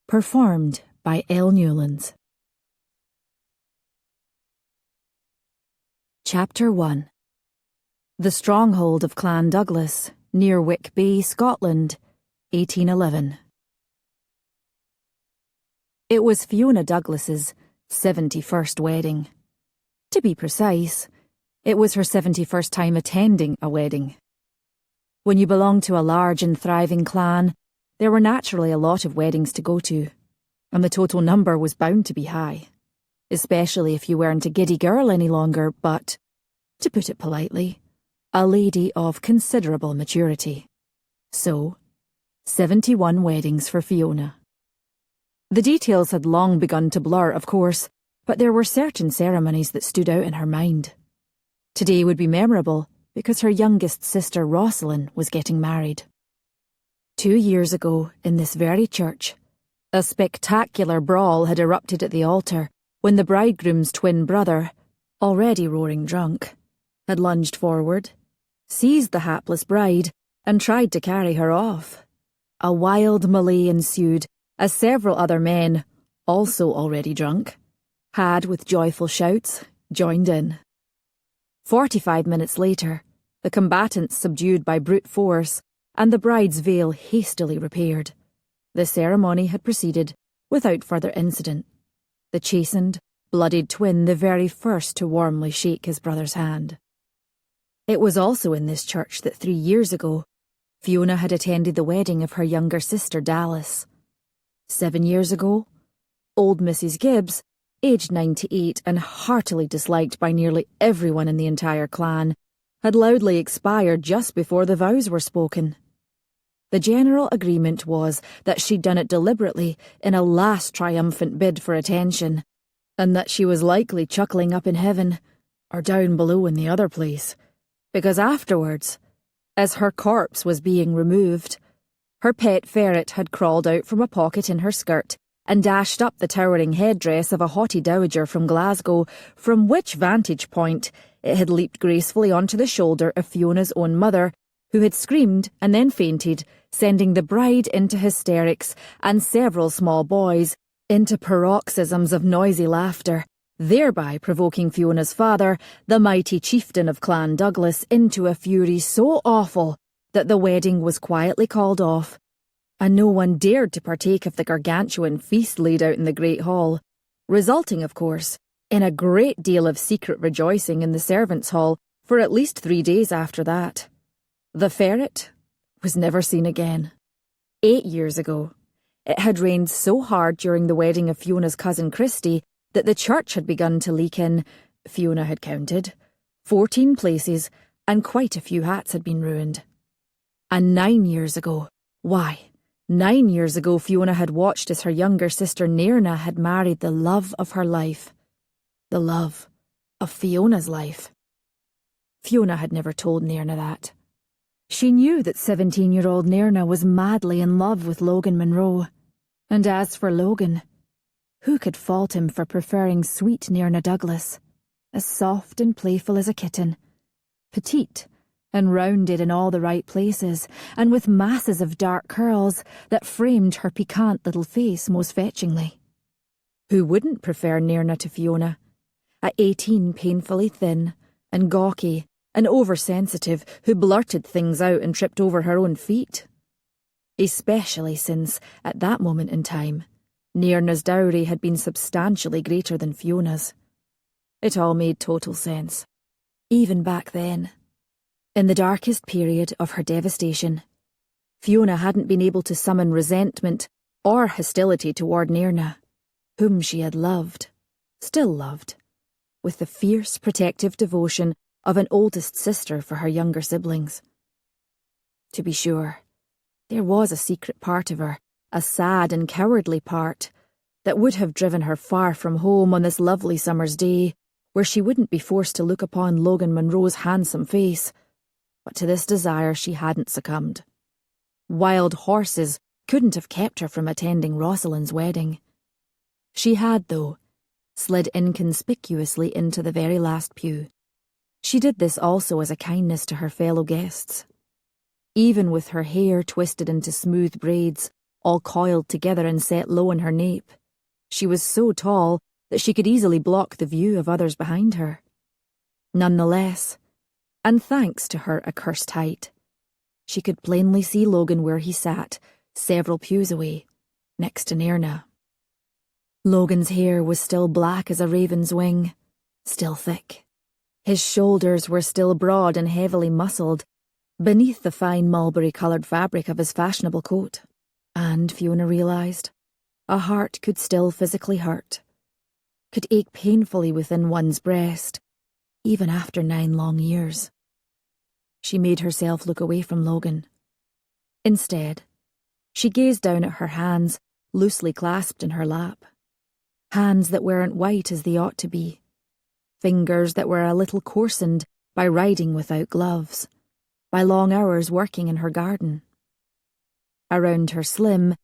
Performed by L. Newlands. Chapter 1. The Stronghold of Clan Douglas, near Wick Bay, Scotland, 1811. It was Fiona Douglas's 71st wedding. To be precise, it was her 71st time attending a wedding. When you belonged to a large and thriving clan, there were naturally a lot of weddings to go to, and the total number was bound to be high, especially if you weren't a giddy girl any longer, but, to put it politely, a lady of considerable maturity. So, 71 weddings for Fiona. The details had long begun to blur, of course, but there were certain ceremonies that stood out in her mind. Today would be memorable because her youngest sister Rosalind was getting married. 2 years ago, in this very church, a spectacular brawl had erupted at the altar when the bridegroom's twin brother, already roaring drunk, had lunged forward, seized the hapless bride, and tried to carry her off. A wild melee ensued as several other men, also already drunk, had, with joyful shouts, joined in. 45 minutes later, the combatants subdued by brute force, and the bride's veil hastily repaired. The ceremony had proceeded without further incident, the chastened, bloodied twin the very first to warmly shake his brother's hand. It was also in this church that 3 years ago, Fiona had attended the wedding of her younger sister Dallas. 7 years ago, old Mrs. Gibbs, aged 98 and heartily disliked by nearly everyone in the entire clan, had loudly expired just before the vows were spoken. The general agreement was that she'd done it deliberately in a last triumphant bid for attention, and that she was likely chuckling up in heaven, or down below in the other place, because afterwards, as her corpse was being removed, her pet ferret had crawled out from a pocket in her skirt and dashed up the towering headdress of a haughty dowager from Glasgow, from which vantage point it had leaped gracefully onto the shoulder of Fiona's own mother, who had screamed and then fainted, sending the bride into hysterics and several small boys into paroxysms of noisy laughter, thereby provoking Fiona's father, the mighty chieftain of Clan Douglas, into a fury so awful that the wedding was quietly called off, and no one dared to partake of the gargantuan feast laid out in the great hall, resulting, of course, in a great deal of secret rejoicing in the servants' hall for at least 3 days after that. The ferret was never seen again. 8 years ago, it had rained so hard during the wedding of Fiona's cousin Christy that the church had begun to leak in, Fiona had counted, 14 places, and quite a few hats had been ruined. And 9 years ago, 9 years ago Fiona had watched as her younger sister Nairna had married the love of her life. The love of Fiona's life. Fiona had never told Nairna that. She knew that 17-year-old Nairna was madly in love with Logan Munro, and as for Logan, who could fault him for preferring sweet Nairna Douglas, as soft and playful as a kitten, petite and rounded in all the right places, and with masses of dark curls that framed her piquant little face most fetchingly. Who wouldn't prefer Nairna to Fiona, at 18 painfully thin and gawky and oversensitive, who blurted things out and tripped over her own feet? Especially since, at that moment in time, Nairna's dowry had been substantially greater than Fiona's. It all made total sense. Even back then, in the darkest period of her devastation, Fiona hadn't been able to summon resentment or hostility toward Nairna, whom she had loved, still loved, with the fierce protective devotion of an oldest sister for her younger siblings. To be sure, there was a secret part of her, a sad and cowardly part, that would have driven her far from home on this lovely summer's day, where she wouldn't be forced to look upon Logan Munro's handsome face. But to this desire she hadn't succumbed. Wild horses couldn't have kept her from attending Rosalind's wedding. She had, though, slid inconspicuously into the very last pew. She did this also as a kindness to her fellow guests. Even with her hair twisted into smooth braids, all coiled together and set low in her nape. She was so tall that she could easily block the view of others behind her. Nonetheless, and thanks to her accursed height, she could plainly see Logan where he sat, several pews away, next to Nairna. Logan's hair was still black as a raven's wing, still thick. His shoulders were still broad and heavily muscled, beneath the fine mulberry-coloured fabric of his fashionable coat. And, Fiona realised, a heart could still physically hurt, could ache painfully within one's breast, even after 9 long years. She made herself look away from Logan. Instead, she gazed down at her hands, loosely clasped in her lap. Hands that weren't white as they ought to be. Fingers that were a little coarsened by riding without gloves, by long hours working in her garden. Around her slim,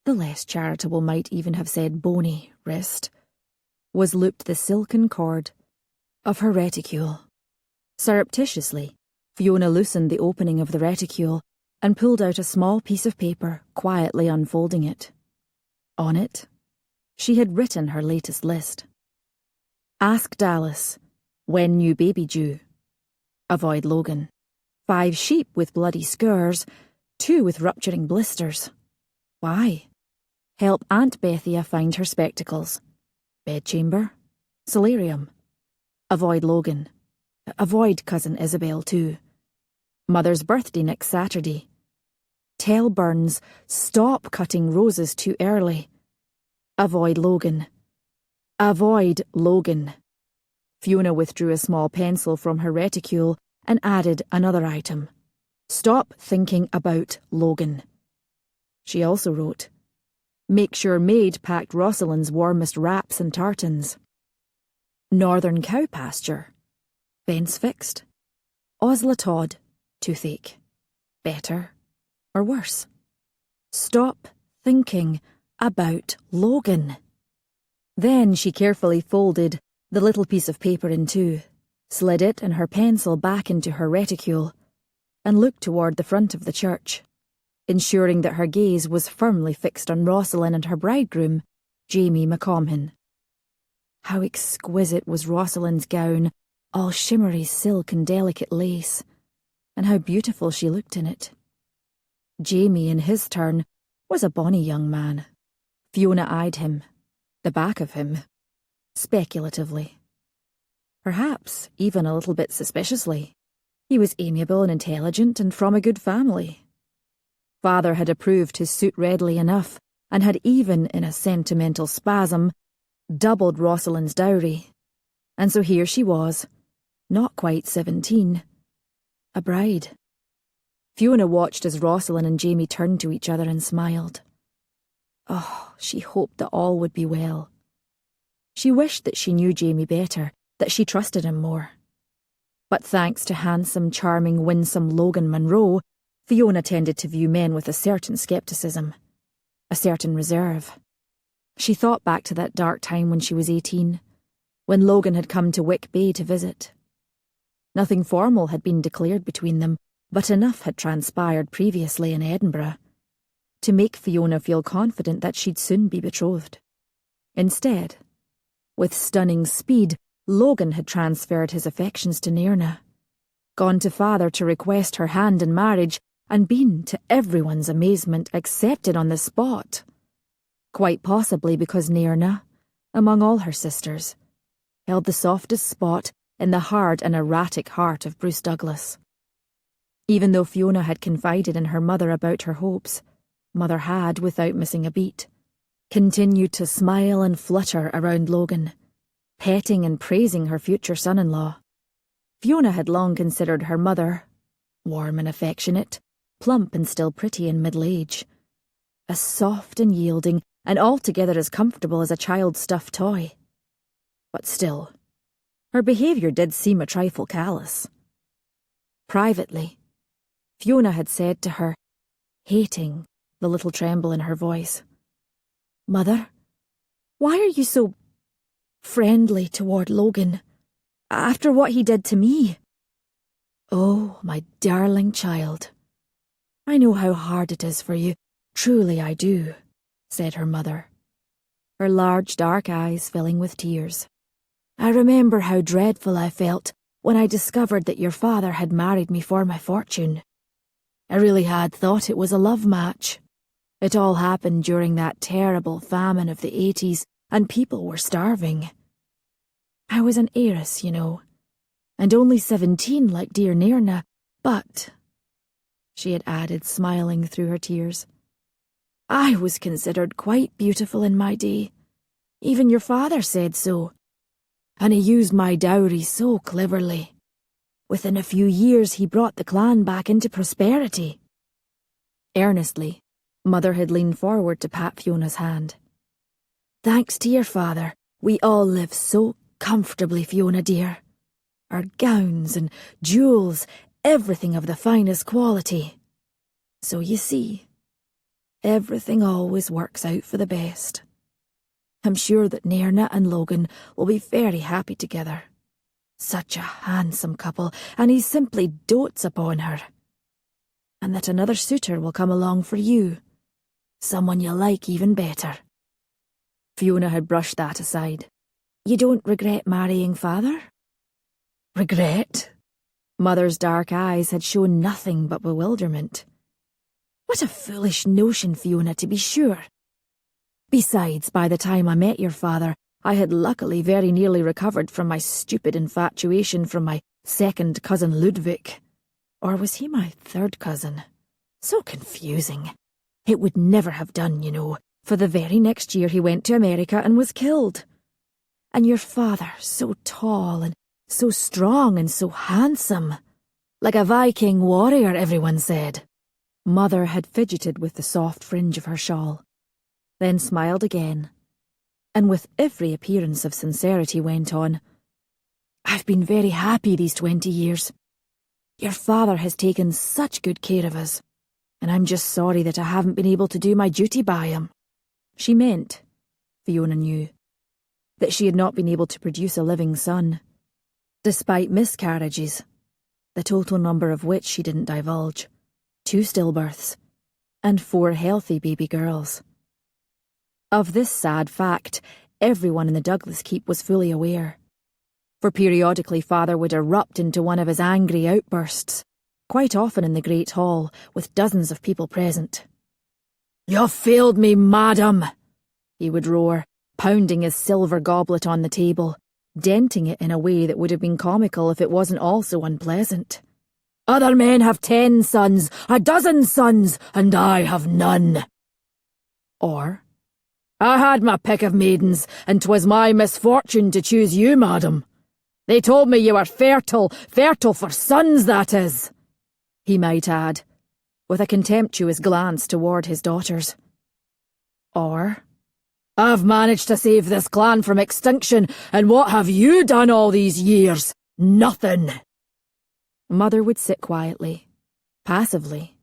the less charitable might even have said bony, wrist, was looped the silken cord of her reticule. Surreptitiously, Fiona loosened the opening of the reticule and pulled out a small piece of paper, quietly unfolding it. On it, she had written her latest list. Ask Dallas, when new baby due. Avoid Logan. 5 sheep with bloody scurs, 2 with rupturing blisters. Why? Help Aunt Bethia find her spectacles. Bedchamber. Solarium. Avoid Logan. Avoid Cousin Isabel too. Mother's birthday next Saturday. Tell Burns, stop cutting roses too early. Avoid Logan. Avoid Logan. Fiona withdrew a small pencil from her reticule and added another item. Stop thinking about Logan. She also wrote, make sure maid packed Rosalind's warmest wraps and tartans. Northern cow pasture. Fence fixed. Osla Todd. Toothache. Better or worse? Stop thinking about Logan. Then she carefully folded the little piece of paper in 2, slid it and her pencil back into her reticule, and looked toward the front of the church, ensuring that her gaze was firmly fixed on Rosalind and her bridegroom, Jamie McComhin. How exquisite was Rosalind's gown, all shimmery silk and delicate lace, and how beautiful she looked in it. Jamie, in his turn, was a bonny young man. Fiona eyed him, the back of him, speculatively. Perhaps even a little bit suspiciously. He was amiable and intelligent and from a good family. Father had approved his suit readily enough and had even, in a sentimental spasm, doubled Rosalind's dowry. And so here she was, not quite 17, a bride. Fiona watched as Rosalind and Jamie turned to each other and smiled. Oh, she hoped that all would be well. She wished that she knew Jamie better, that she trusted him more. But thanks to handsome, charming, winsome Logan Munro, Fiona tended to view men with a certain scepticism, a certain reserve. She thought back to that dark time when she was 18, when Logan had come to Wick Bay to visit. Nothing formal had been declared between them, but enough had transpired previously in Edinburgh to make Fiona feel confident that she'd soon be betrothed. Instead, with stunning speed, Logan had transferred his affections to Nairna, gone to Father to request her hand in marriage, and been, to everyone's amazement, accepted on the spot. Quite possibly because Nairna, among all her sisters, held the softest spot in the hard and erratic heart of Bruce Douglas. Even though Fiona had confided in her mother about her hopes, Mother had, without missing a beat, continued to smile and flutter around Logan, petting and praising her future son-in-law. Fiona had long considered her mother, warm and affectionate, plump and still pretty in middle age, as soft and yielding and altogether as comfortable as a child's stuffed toy. But still, her behaviour did seem a trifle callous. Privately, Fiona had said to her, hating the little tremble in her voice, "Mother, why are you so friendly toward Logan, after what he did to me?" "Oh, my darling child, I know how hard it is for you, Truly I do, said her mother, her large dark eyes filling with tears. I remember how dreadful I felt when I discovered that your father had married me for my fortune. I really had thought it was a love match. It all happened during that terrible famine of the 80s, and people were starving. I was an heiress, you know, and only 17 like dear Nairna, but, she had added, smiling through her tears, I was considered quite beautiful in my day. Even your father said so. And he used my dowry so cleverly. Within a few years he brought the clan back into prosperity. Earnestly, Mother had leaned forward to pat Fiona's hand. Thanks to your father, we all live so comfortably, Fiona dear. Our gowns and jewels, everything of the finest quality. So you see, everything always works out for the best. I'm sure that Nairna and Logan will be very happy together. Such a handsome couple, and he simply dotes upon her. And that another suitor will come along for you. Someone you like even better. Fiona had brushed that aside. You don't regret marrying father? Regret? Mother's dark eyes had shown nothing but bewilderment. What a foolish notion, Fiona, to be sure. Besides, by the time I met your father, I had luckily very nearly recovered from my stupid infatuation from my second cousin Ludwig. Or was he my third cousin? So confusing. It would never have done, you know, for the very next year he went to America and was killed. And your father, so tall and so strong and so handsome. Like a Viking warrior, everyone said. Mother had fidgeted with the soft fringe of her shawl, then smiled again, and with every appearance of sincerity went on, I've been very happy these 20 years. Your father has taken such good care of us, and I'm just sorry that I haven't been able to do my duty by him. She meant, Fiona knew, that she had not been able to produce a living son, despite miscarriages, the total number of which she didn't divulge, 2 stillbirths, and 4 healthy baby girls. Of this sad fact, everyone in the Douglas keep was fully aware, for periodically father would erupt into one of his angry outbursts, quite often in the great hall, with dozens of people present. "You've failed me, madam," he would roar, pounding his silver goblet on the table, denting it in a way that would have been comical if it wasn't also unpleasant. "Other men have 10 sons, a dozen sons, and I have none." Or, "I had my pick of maidens, and 'twas my misfortune to choose you, madam. They told me you were fertile for sons, that is," he might add, with a contemptuous glance toward his daughters. Or, "I've managed to save this clan from extinction, and what have you done all these years? Nothing." Mother would sit quietly, passively.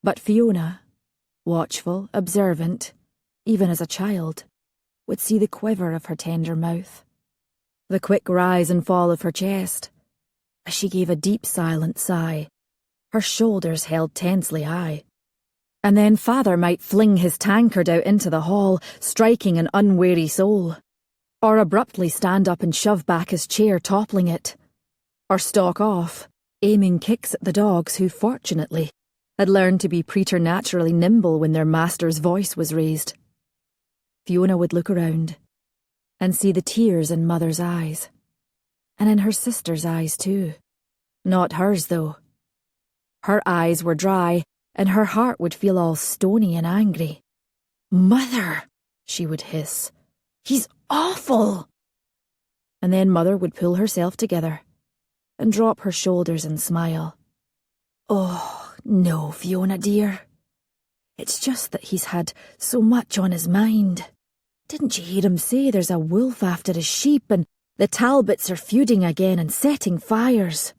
But Fiona, watchful, observant, even as a child, would see the quiver of her tender mouth, the quick rise and fall of her chest, as she gave a deep silent sigh, her shoulders held tensely high. And then father might fling his tankard out into the hall, striking an unwary soul, or abruptly stand up and shove back his chair, toppling it, or stalk off, aiming kicks at the dogs who, fortunately, had learned to be preternaturally nimble when their master's voice was raised. Fiona would look around and see the tears in Mother's eyes, and in her sister's eyes too. Not hers, though. Her eyes were dry, and her heart would feel all stony and angry. "Mother," she would hiss, "he's awful." And then Mother would pull herself together and drop her shoulders and smile. "Oh, no, Fiona dear. It's just that he's had so much on his mind. Didn't you hear him say there's a wolf after his sheep, and the Talbots are feuding again and setting fires?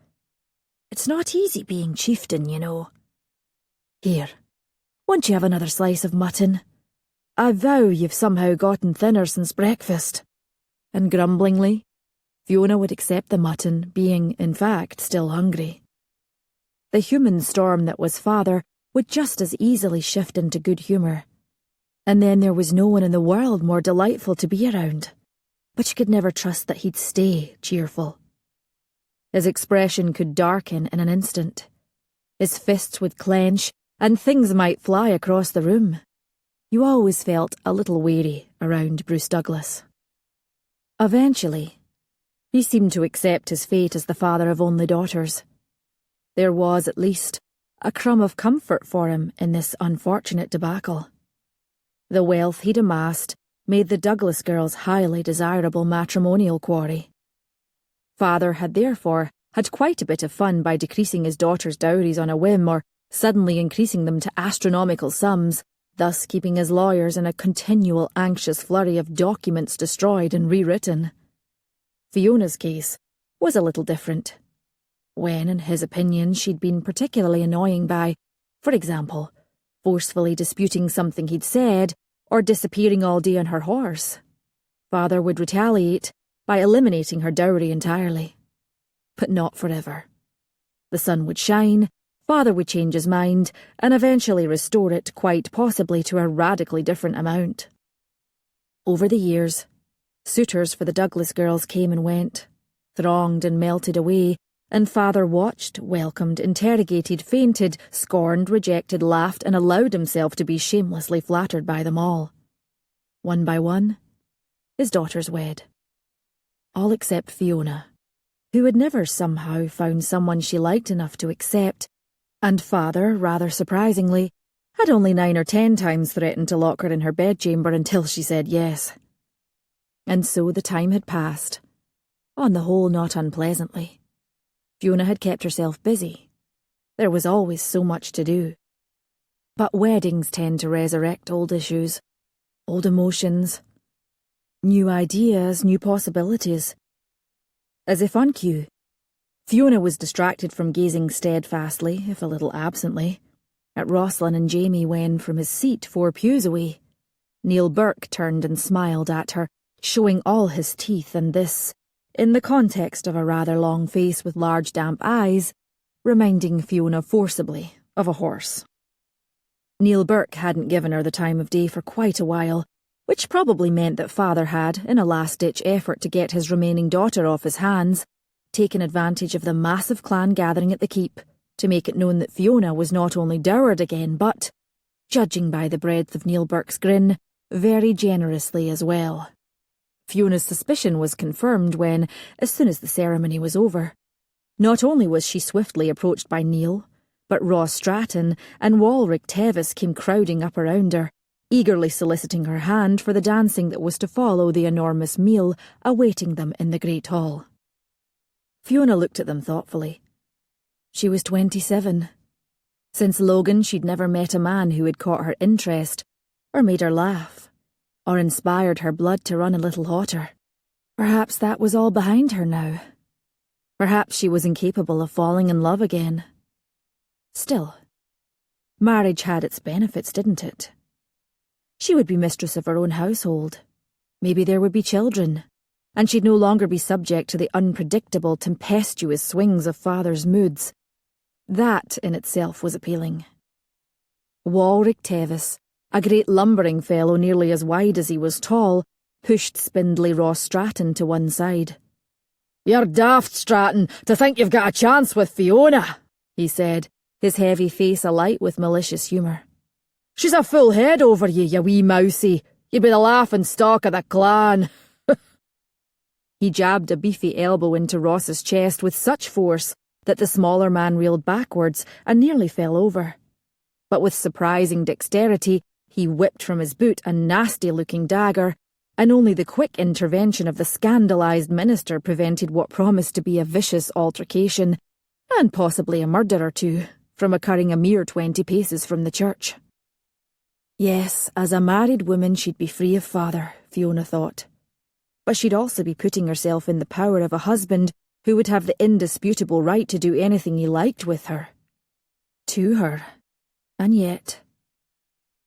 It's not easy being chieftain, you know. Here, won't you have another slice of mutton? I vow you've somehow gotten thinner since breakfast." And grumblingly, Fiona would accept the mutton, being, in fact, still hungry. The human storm that was father would just as easily shift into good humour. And then there was no one in the world more delightful to be around, but you could never trust that he'd stay cheerful. His expression could darken in an instant. His fists would clench, and things might fly across the room. You always felt a little wary around Bruce Douglas. Eventually, he seemed to accept his fate as the father of only daughters. There was, at least, a crumb of comfort for him in this unfortunate debacle. The wealth he'd amassed made the Douglas girls highly desirable matrimonial quarry. Father had therefore had quite a bit of fun by decreasing his daughters' dowries on a whim or suddenly increasing them to astronomical sums, thus keeping his lawyers in a continual anxious flurry of documents destroyed and rewritten. Fiona's case was a little different. When, in his opinion, she'd been particularly annoying by, for example, forcefully disputing something he'd said or disappearing all day on her horse, Father would retaliate by eliminating her dowry entirely. But not forever. The sun would shine, Father would change his mind, and eventually restore it, quite possibly to a radically different amount. Over the years, suitors for the Douglas girls came and went, thronged and melted away, and Father watched, welcomed, interrogated, fainted, scorned, rejected, laughed, and allowed himself to be shamelessly flattered by them all. One by one, his daughters wed. All except Fiona, who had never somehow found someone she liked enough to accept, and Father, rather surprisingly, had only 9 or 10 times threatened to lock her in her bedchamber until she said yes. And so the time had passed, on the whole not unpleasantly. Fiona had kept herself busy. There was always so much to do. But weddings tend to resurrect old issues, old emotions, new ideas, new possibilities. As if on cue, Fiona was distracted from gazing steadfastly, if a little absently, at Rosalind and Jamie when, from his seat 4 pews away, Neil Burke turned and smiled at her, showing all his teeth, and this, in the context of a rather long face with large damp eyes, reminding Fiona forcibly of a horse. Neil Burke hadn't given her the time of day for quite a while, which probably meant that Father had, in a last-ditch effort to get his remaining daughter off his hands, taken advantage of the massive clan gathering at the keep to make it known that Fiona was not only dowered again, but, judging by the breadth of Neil Burke's grin, very generously as well. Fiona's suspicion was confirmed when, as soon as the ceremony was over, not only was she swiftly approached by Neil, but Ross Stratton and Walrick Tevis came crowding up around her, eagerly soliciting her hand for the dancing that was to follow the enormous meal awaiting them in the great hall. Fiona looked at them thoughtfully. She was 27. Since Logan, she'd never met a man who had caught her interest, or made her laugh, or inspired her blood to run a little hotter. Perhaps that was all behind her now. Perhaps she was incapable of falling in love again. Still, marriage had its benefits, didn't it? She would be mistress of her own household. Maybe there would be children, and she'd no longer be subject to the unpredictable, tempestuous swings of Father's moods. That in itself was appealing. Walrick Tevis, a great lumbering fellow nearly as wide as he was tall, pushed spindly Ross Stratton to one side. "You're daft, Stratton, to think you've got a chance with Fiona," he said, his heavy face alight with malicious humour. "She's a full head over you, you wee mousie. You'd be the laughing stock of the clan." He jabbed a beefy elbow into Ross's chest with such force that the smaller man reeled backwards and nearly fell over. But with surprising dexterity, he whipped from his boot a nasty-looking dagger, and only the quick intervention of the scandalised minister prevented what promised to be a vicious altercation, and possibly a murder or two, from occurring a mere 20 paces from the church. Yes, as a married woman she'd be free of Father, Fiona thought. But she'd also be putting herself in the power of a husband who would have the indisputable right to do anything he liked with her. To her. And yet,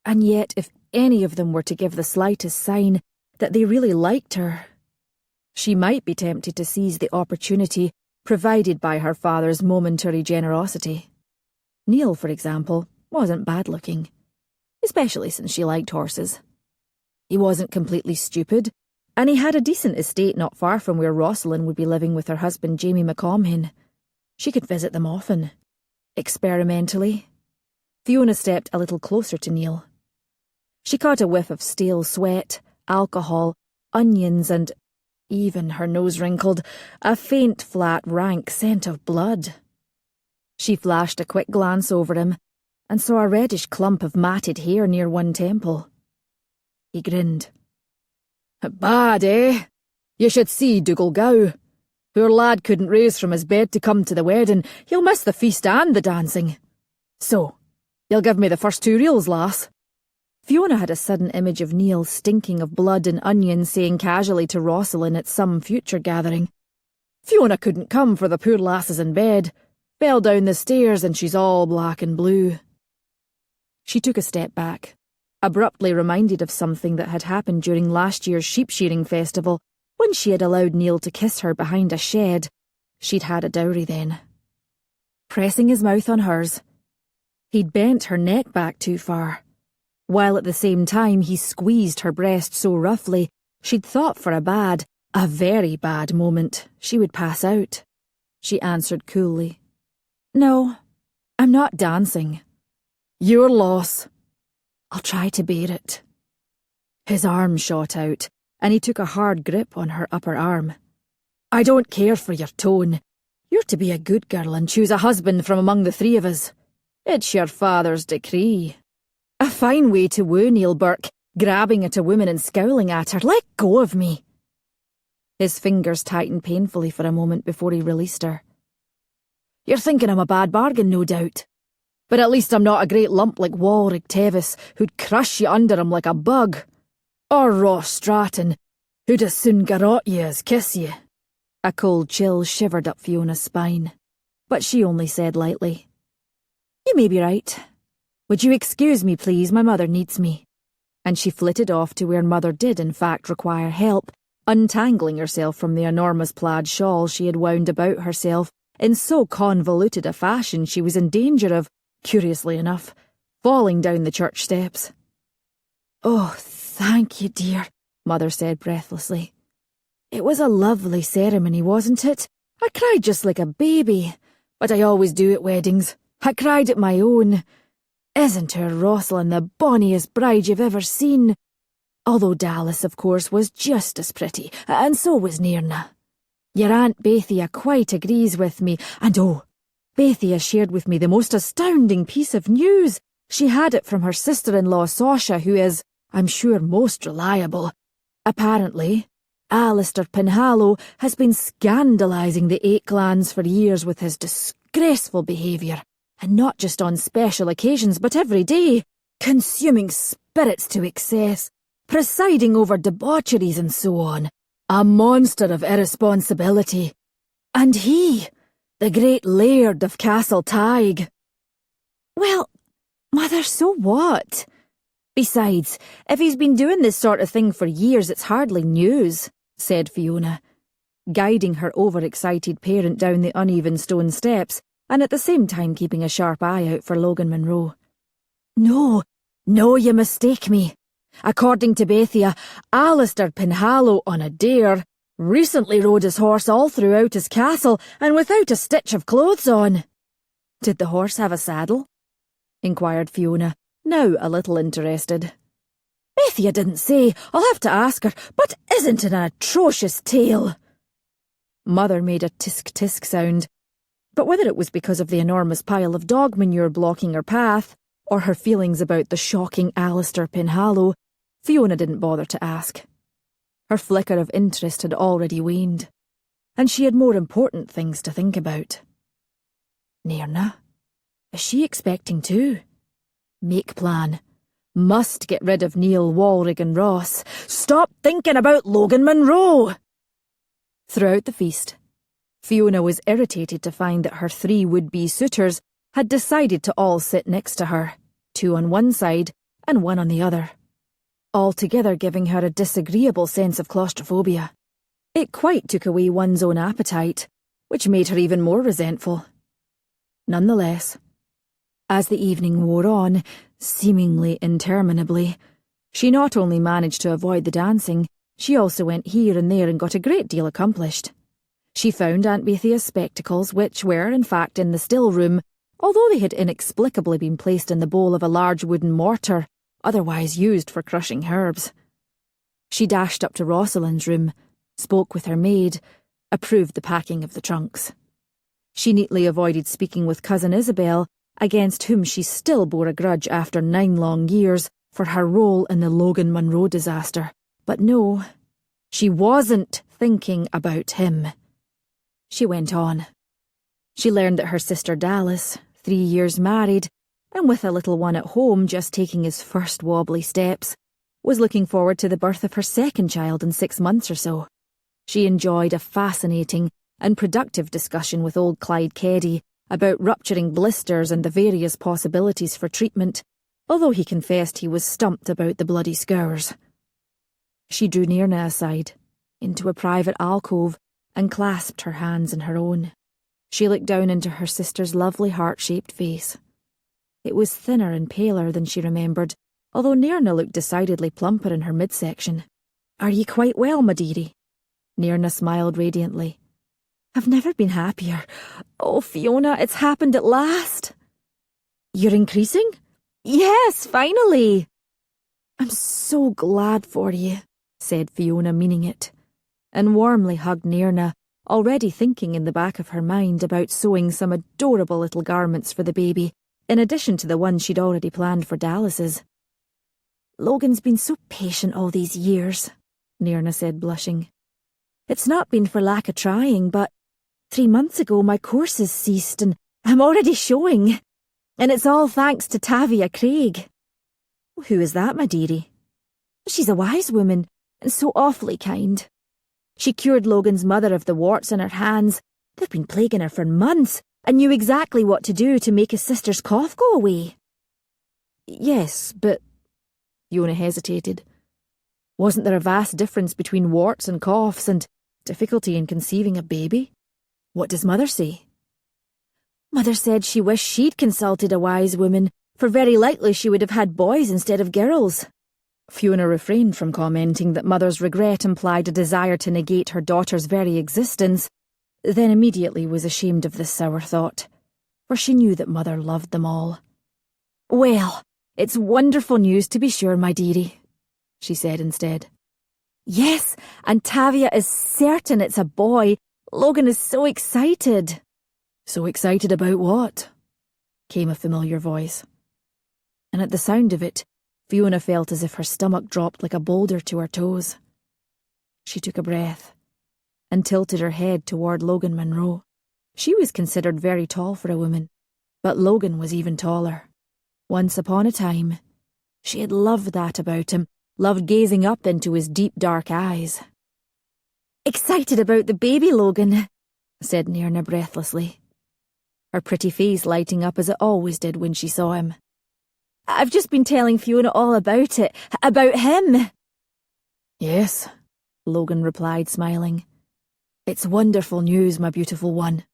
if any of them were to give the slightest sign that they really liked her, she might be tempted to seize the opportunity provided by her father's momentary generosity. Neil, for example, wasn't bad-looking, especially since she liked horses. He wasn't completely stupid, and he had a decent estate not far from where Rosalind would be living with her husband Jamie McComhin. She could visit them often. Experimentally. Fiona stepped a little closer to Neil. She caught a whiff of stale sweat, alcohol, onions, and, even her nose wrinkled, a faint, flat, rank scent of blood. She flashed a quick glance over him and saw a reddish clump of matted hair near one temple. He grinned. "Bad, eh? You should see Dougal Gow. Poor lad couldn't raise from his bed to come to the wedding. He'll miss the feast and the dancing. So, you'll give me the first 2 reels, lass?" Fiona had a sudden image of Neil stinking of blood and onions saying casually to Rosalind at some future gathering, "Fiona couldn't come for the poor lasses in bed. Fell down the stairs and she's all black and blue." She took a step back, abruptly reminded of something that had happened during last year's sheep-shearing festival when she had allowed Neil to kiss her behind a shed. She'd had a dowry then. Pressing his mouth on hers, he'd bent her neck back too far, while at the same time he squeezed her breast so roughly she'd thought for a very bad moment she would pass out. She answered coolly, "No, I'm not dancing." "Your loss." "I'll try to bear it." His arm shot out, and he took a hard grip on her upper arm. "I don't care for your tone. You're to be a good girl and choose a husband from among the 3 of us. It's your father's decree." A fine way to woo Neil Burke, grabbing at a woman and scowling at her. "Let go of me." His fingers tightened painfully for a moment before he released her. "You're thinking I'm a bad bargain, no doubt. But at least I'm not a great lump like Walrig Tevis, who'd crush you under him like a bug. Or Ross Stratton, who'd as soon garrot you as kiss you." A cold chill shivered up Fiona's spine, but she only said lightly, "You may be right. Would you excuse me, please? My mother needs me." And she flitted off to where Mother did in fact require help, untangling herself from the enormous plaid shawl she had wound about herself in so convoluted a fashion she was in danger of, curiously enough, falling down the church steps. "Oh, thank you, dear," Mother said breathlessly. "It was a lovely ceremony, wasn't it? I cried just like a baby, but I always do at weddings. I cried at my own. Isn't her Rosalind the bonniest bride you've ever seen? Although Dallas, of course, was just as pretty, and so was Nairna. Your Aunt Bethia quite agrees with me, and oh, Bethia shared with me the most astounding piece of news. She had it from her sister-in-law Sasha, who is, I'm sure, most reliable. Apparently, Alasdair Penhallow has been scandalising the 8 clans for years with his disgraceful behaviour, and not just on special occasions but every day, consuming spirits to excess, presiding over debaucheries and so on. A monster of irresponsibility. And he, the great Laird of Castle Tig. Well, Mother, so what? Besides, if he's been doing this sort of thing for years, it's hardly news, said Fiona, guiding her overexcited parent down the uneven stone steps, and at the same time keeping a sharp eye out for Logan Munro. No, you mistake me. According to Bethia, Alasdair Penhallow on a dare recently rode his horse all throughout his castle and without a stitch of clothes on. Did the horse have a saddle? Inquired Fiona, now a little interested. Bethia didn't say. I'll have to ask her, but isn't it an atrocious tale? Mother made a tisk-tisk sound, but whether it was because of the enormous pile of dog manure blocking her path, or her feelings about the shocking Alasdair Penhallow, Fiona didn't bother to ask. Her flicker of interest had already waned, and she had more important things to think about. Nairna? Is she expecting too? Make plan. Must get rid of Neil, Walrig and Ross. Stop thinking about Logan Munro! Throughout the feast, Fiona was irritated to find that her 3 would-be suitors had decided to all sit next to her, 2 on one side and 1 on the other, altogether giving her a disagreeable sense of claustrophobia. It quite took away one's own appetite, which made her even more resentful. Nonetheless, As the evening wore on, seemingly interminably, she not only managed to avoid the dancing, she also went here and there and got a great deal accomplished. She found Aunt Bethea's spectacles, which were, in fact, in the still room, although they had inexplicably been placed in the bowl of a large wooden mortar, otherwise used for crushing herbs. She dashed up to Rosalind's room, spoke with her maid, approved the packing of the trunks. She neatly avoided speaking with Cousin Isabel, against whom she still bore a grudge after 9 long years, for her role in the Logan Munro disaster. But no, she wasn't thinking about him. She went on. She learned that her sister Dallas, 3 years married, and with a little one at home just taking his first wobbly steps, was looking forward to the birth of her second child in 6 months or so. She enjoyed a fascinating and productive discussion with old Clyde Keddy about rupturing blisters and the various possibilities for treatment, although he confessed he was stumped about the bloody scours. She drew Nirna aside, into a private alcove, and clasped her hands in her own. She looked down into her sister's lovely heart-shaped face. It was thinner and paler than she remembered, although Nirna looked decidedly plumper in her midsection. "Are ye quite well, my dearie?" Nirna smiled radiantly. "I've never been happier. Oh, Fiona, it's happened at last." "You're increasing?" "Yes, finally." "I'm so glad for you," said Fiona, meaning it, and warmly hugged Nirna, already thinking in the back of her mind about sewing some adorable little garments for the baby, in addition to the ones she'd already planned for Dallas's. "Logan's been so patient all these years," Nirna said, blushing. "It's not been for lack of trying, but 3 months ago my courses ceased and I'm already showing. And it's all thanks to Tavia Craig." "Who is that, my dearie?" "She's a wise woman, and so awfully kind. She cured Logan's mother of the warts on her hands. They've been plaguing her for months, and knew exactly what to do to make his sister's cough go away." "Yes, but—" Fiona hesitated. "Wasn't there a vast difference between warts and coughs and difficulty in conceiving a baby? What does Mother say?" "Mother said she wished she'd consulted a wise woman, for very likely she would have had boys instead of girls." Fiona refrained from commenting that Mother's regret implied a desire to negate her daughter's very existence, then immediately was ashamed of this sour thought, for she knew that Mother loved them all. "Well, it's wonderful news to be sure, my dearie," she said instead. "Yes, and Tavia is certain it's a boy. Logan is so excited." "So excited about what?" came a familiar voice. And at the sound of it, Fiona felt as if her stomach dropped like a boulder to her toes. She took a breath and tilted her head toward Logan Munro. She was considered very tall for a woman, but Logan was even taller. Once upon a time, she had loved that about him, loved gazing up into his deep dark eyes. "Excited about the baby, Logan," said Nirna breathlessly, her pretty face lighting up as it always did when she saw him. "I've just been telling Fiona all about it, about him." "Yes," Logan replied, smiling. "It's wonderful news, my beautiful one."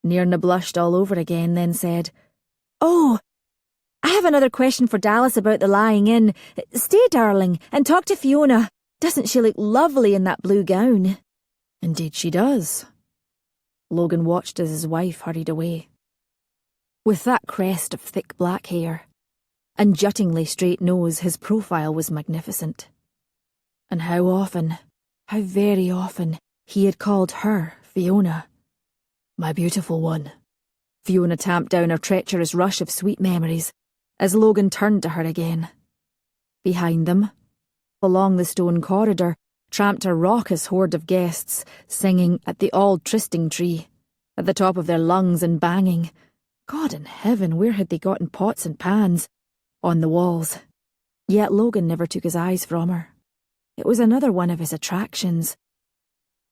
Nirna blushed all over again, then said, "Oh, I have another question for Dallas about the lying in. Stay, darling, and talk to Fiona. Doesn't she look lovely in that blue gown?" "Indeed she does." Logan watched as his wife hurried away. With that crest of thick black hair and juttingly straight nose, his profile was magnificent. And how often, how very often, he had called her, Fiona, "my beautiful one." Fiona tamped down a treacherous rush of sweet memories as Logan turned to her again. Behind them, along the stone corridor, tramped a raucous horde of guests, singing at the Auld Trysting Tree, at the top of their lungs and banging. God in heaven, where had they gotten pots and pans? On the walls. Yet Logan never took his eyes from her. It was another one of his attractions.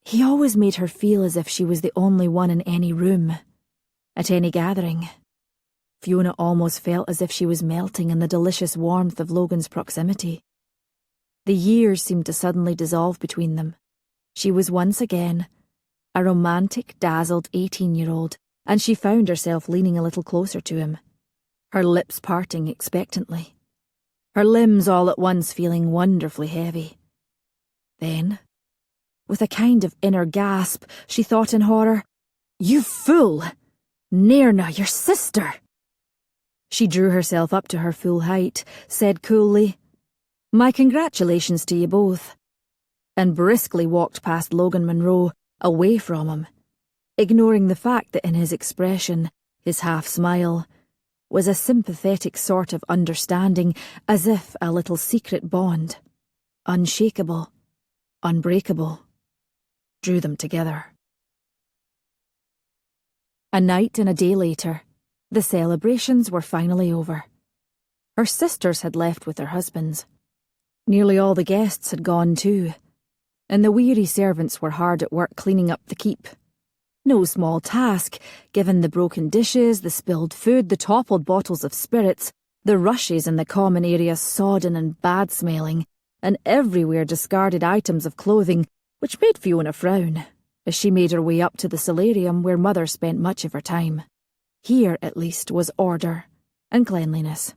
He always made her feel as if she was the only one in any room, at any gathering. Fiona almost felt as if she was melting in the delicious warmth of Logan's proximity. The years seemed to suddenly dissolve between them. She was once again a romantic, dazzled 18-year-old, and she found herself leaning a little closer to him, her lips parting expectantly, her limbs all at once feeling wonderfully heavy. Then, with a kind of inner gasp, she thought in horror, "You fool! Nairna, your sister!" She drew herself up to her full height, said coolly, "My congratulations to you both," and briskly walked past Logan Munro, away from him, ignoring the fact that in his expression, his half-smile, was a sympathetic sort of understanding, as if a little secret bond, unshakable, unbreakable, drew them together. A night and a day later, the celebrations were finally over. Her sisters had left with their husbands. Nearly all the guests had gone too, and the weary servants were hard at work cleaning up the keep. No small task, given the broken dishes, the spilled food, the toppled bottles of spirits, the rushes in the common area sodden and bad-smelling, and everywhere discarded items of clothing, which made Fiona frown, as she made her way up to the solarium where Mother spent much of her time. Here, at least, was order and cleanliness.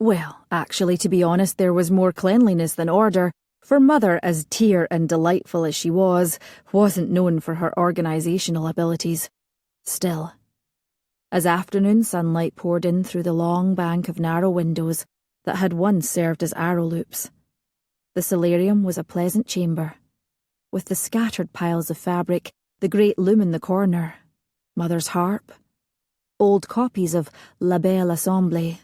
Well, actually, to be honest, there was more cleanliness than order, for Mother, as dear and delightful as she wasn't known for her organisational abilities. Still, as afternoon sunlight poured in through the long bank of narrow windows that had once served as arrow loops, the solarium was a pleasant chamber, with the scattered piles of fabric, the great loom in the corner, Mother's harp, old copies of La Belle Assemblée,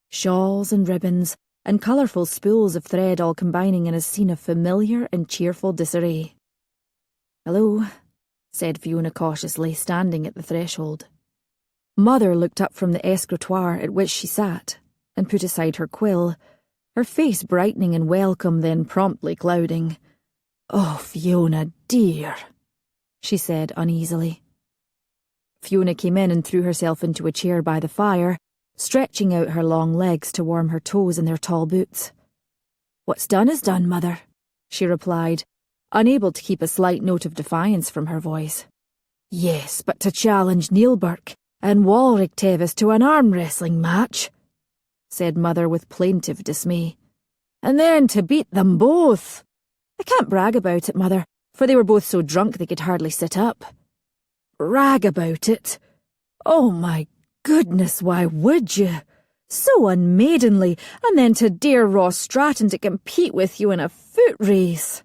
shawls and ribbons, and colourful spools of thread all combining in a scene of familiar and cheerful disarray. "Hello," said Fiona cautiously, standing at the threshold. Mother looked up from the escritoire at which she sat, and put aside her quill, her face brightening in welcome, then promptly clouding. "Oh, Fiona, dear," she said uneasily. Fiona came in and threw herself into a chair by the fire, stretching out her long legs to warm her toes in their tall boots. "What's done is done, Mother," she replied, unable to keep a slight note of defiance from her voice. "Yes, but to challenge Neil Burke and Walrick Tevis to an arm-wrestling match," said Mother with plaintive dismay. "And then to beat them both. I can't brag about it, Mother, for they were both so drunk they could hardly sit up." "Brag about it? Oh my goodness, why would you? So unmaidenly, and then to dare Ross Stratton to compete with you in a foot race.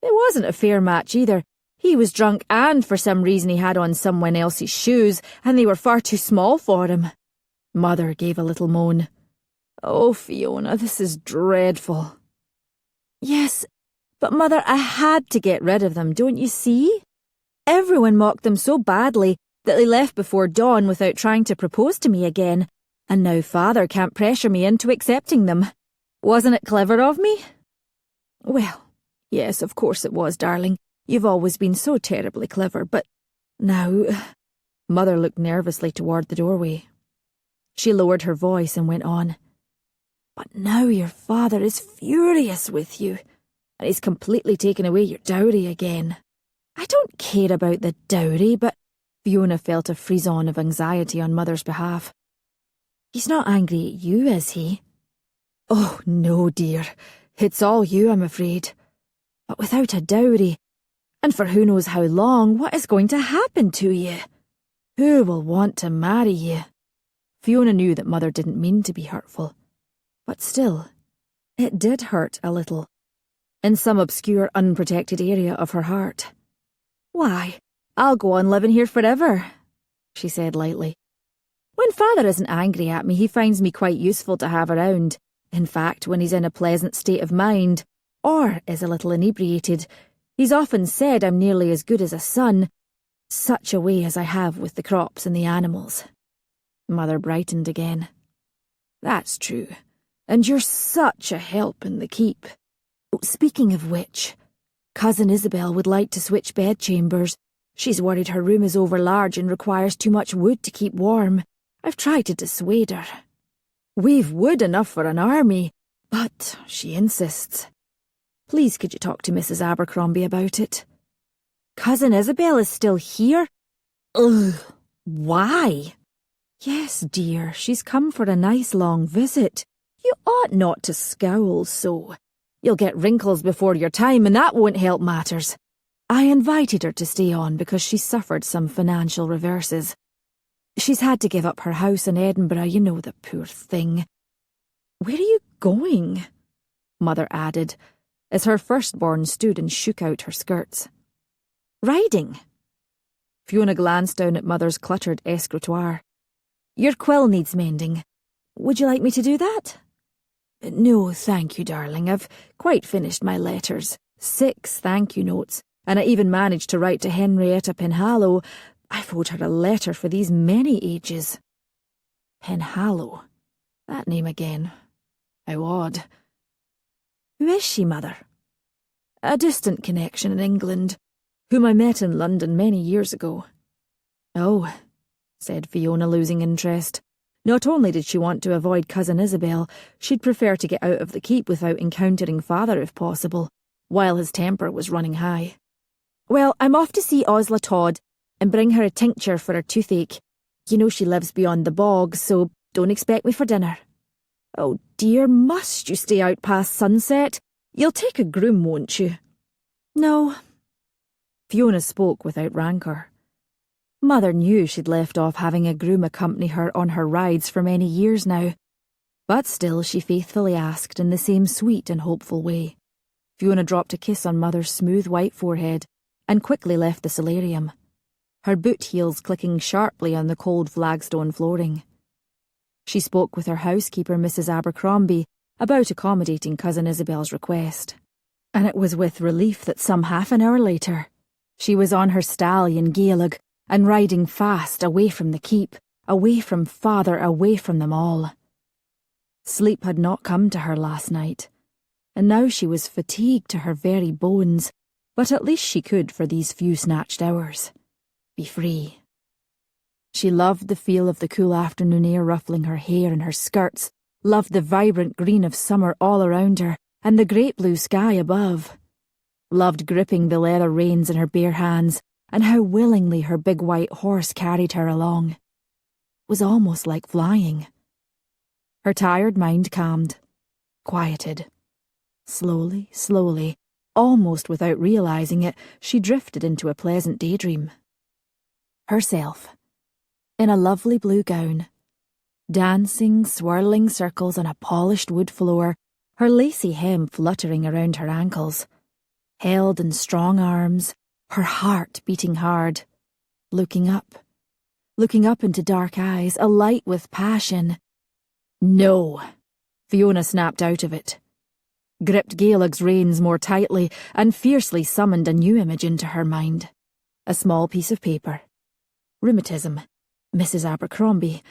It wasn't a fair match either. He was drunk and for some reason he had on someone else's shoes and they were far too small for him." Mother gave a little moan. "Oh, Fiona, this is dreadful." "Yes, but Mother, I had to get rid of them, don't you see? Everyone mocked them so badly that they left before dawn without trying to propose to me again, and now Father can't pressure me into accepting them. Wasn't it clever of me?" "Well, yes, of course it was, darling. You've always been so terribly clever, but now—" Mother looked nervously toward the doorway. She lowered her voice and went on. "But now your father is furious with you, and he's completely taken away your dowry again. I don't care about the dowry, but—" Fiona felt a frisson of anxiety on Mother's behalf. "He's not angry at you, is he?" "Oh, no, dear. It's all you, I'm afraid. But without a dowry, and for who knows how long, what is going to happen to you? Who will want to marry you?" Fiona knew that Mother didn't mean to be hurtful, but still, it did hurt a little, in some obscure, unprotected area of her heart. "Why, I'll go on living here forever," she said lightly. "When Father isn't angry at me, he finds me quite useful to have around. In fact, when he's in a pleasant state of mind, or is a little inebriated, he's often said I'm nearly as good as a son, such a way as I have with the crops and the animals." Mother brightened again. "That's true, and you're such a help in the keep. Oh, speaking of which, Cousin Isabel would like to switch bedchambers. She's worried her room is overlarge and requires too much wood to keep warm. I've tried to dissuade her. We've wood enough for an army, but she insists. Please could you talk to Mrs. Abercrombie about it?" "Cousin Isabel is still here? Ugh, why?" Yes, dear, she's come for a nice long visit. You ought not to scowl so. You'll get wrinkles before your time, and that won't help matters. I invited her to stay on because she suffered some financial reverses. She's had to give up her house in Edinburgh, you know, the poor thing. Where are you going? Mother added, as her firstborn stood and shook out her skirts. Riding. Fiona glanced down at Mother's cluttered escritoire. Your quill needs mending. Would you like me to do that? No, thank you, darling. I've quite finished my letters. 6 thank you notes, and I even managed to write to Henrietta Penhallow. I've owed her a letter for these many ages. Penhallow. That name again. How odd. Who is she, Mother? A distant connection in England, whom I met in London many years ago. Oh, said Fiona, losing interest. Not only did she want to avoid Cousin Isabel, she'd prefer to get out of the keep without encountering Father if possible, while his temper was running high. Well, I'm off to see Osla Todd and bring her a tincture for her toothache. You know she lives beyond the bog, so don't expect me for dinner. Oh dear, must you stay out past sunset? You'll take a groom, won't you? No. Fiona spoke without rancour. Mother knew she'd left off having a groom accompany her on her rides for many years now, but still she faithfully asked in the same sweet and hopeful way. Fiona dropped a kiss on Mother's smooth white forehead and quickly left the solarium, her boot heels clicking sharply on the cold flagstone flooring. She spoke with her housekeeper, Mrs. Abercrombie, about accommodating Cousin Isabel's request, and it was with relief that some half an hour later she was on her stallion Gaeleg and riding fast away from the keep, away from Father, away from them all. Sleep had not come to her last night, and now she was fatigued to her very bones, but at least she could, for these few snatched hours, be free. She loved the feel of the cool afternoon air ruffling her hair and her skirts, loved the vibrant green of summer all around her, and the great blue sky above. Loved gripping the leather reins in her bare hands, and how willingly her big white horse carried her along. It was almost like flying. Her tired mind calmed, quieted. Slowly, slowly, almost without realising it, she drifted into a pleasant daydream. Herself, in a lovely blue gown, dancing, swirling circles on a polished wood floor, her lacy hem fluttering around her ankles, held in strong arms, her heart beating hard, looking up into dark eyes, alight with passion. No, Fiona snapped out of it, gripped Gaeleg's reins more tightly, and fiercely summoned a new image into her mind. A small piece of paper. Rheumatism. Mrs. Abercrombie.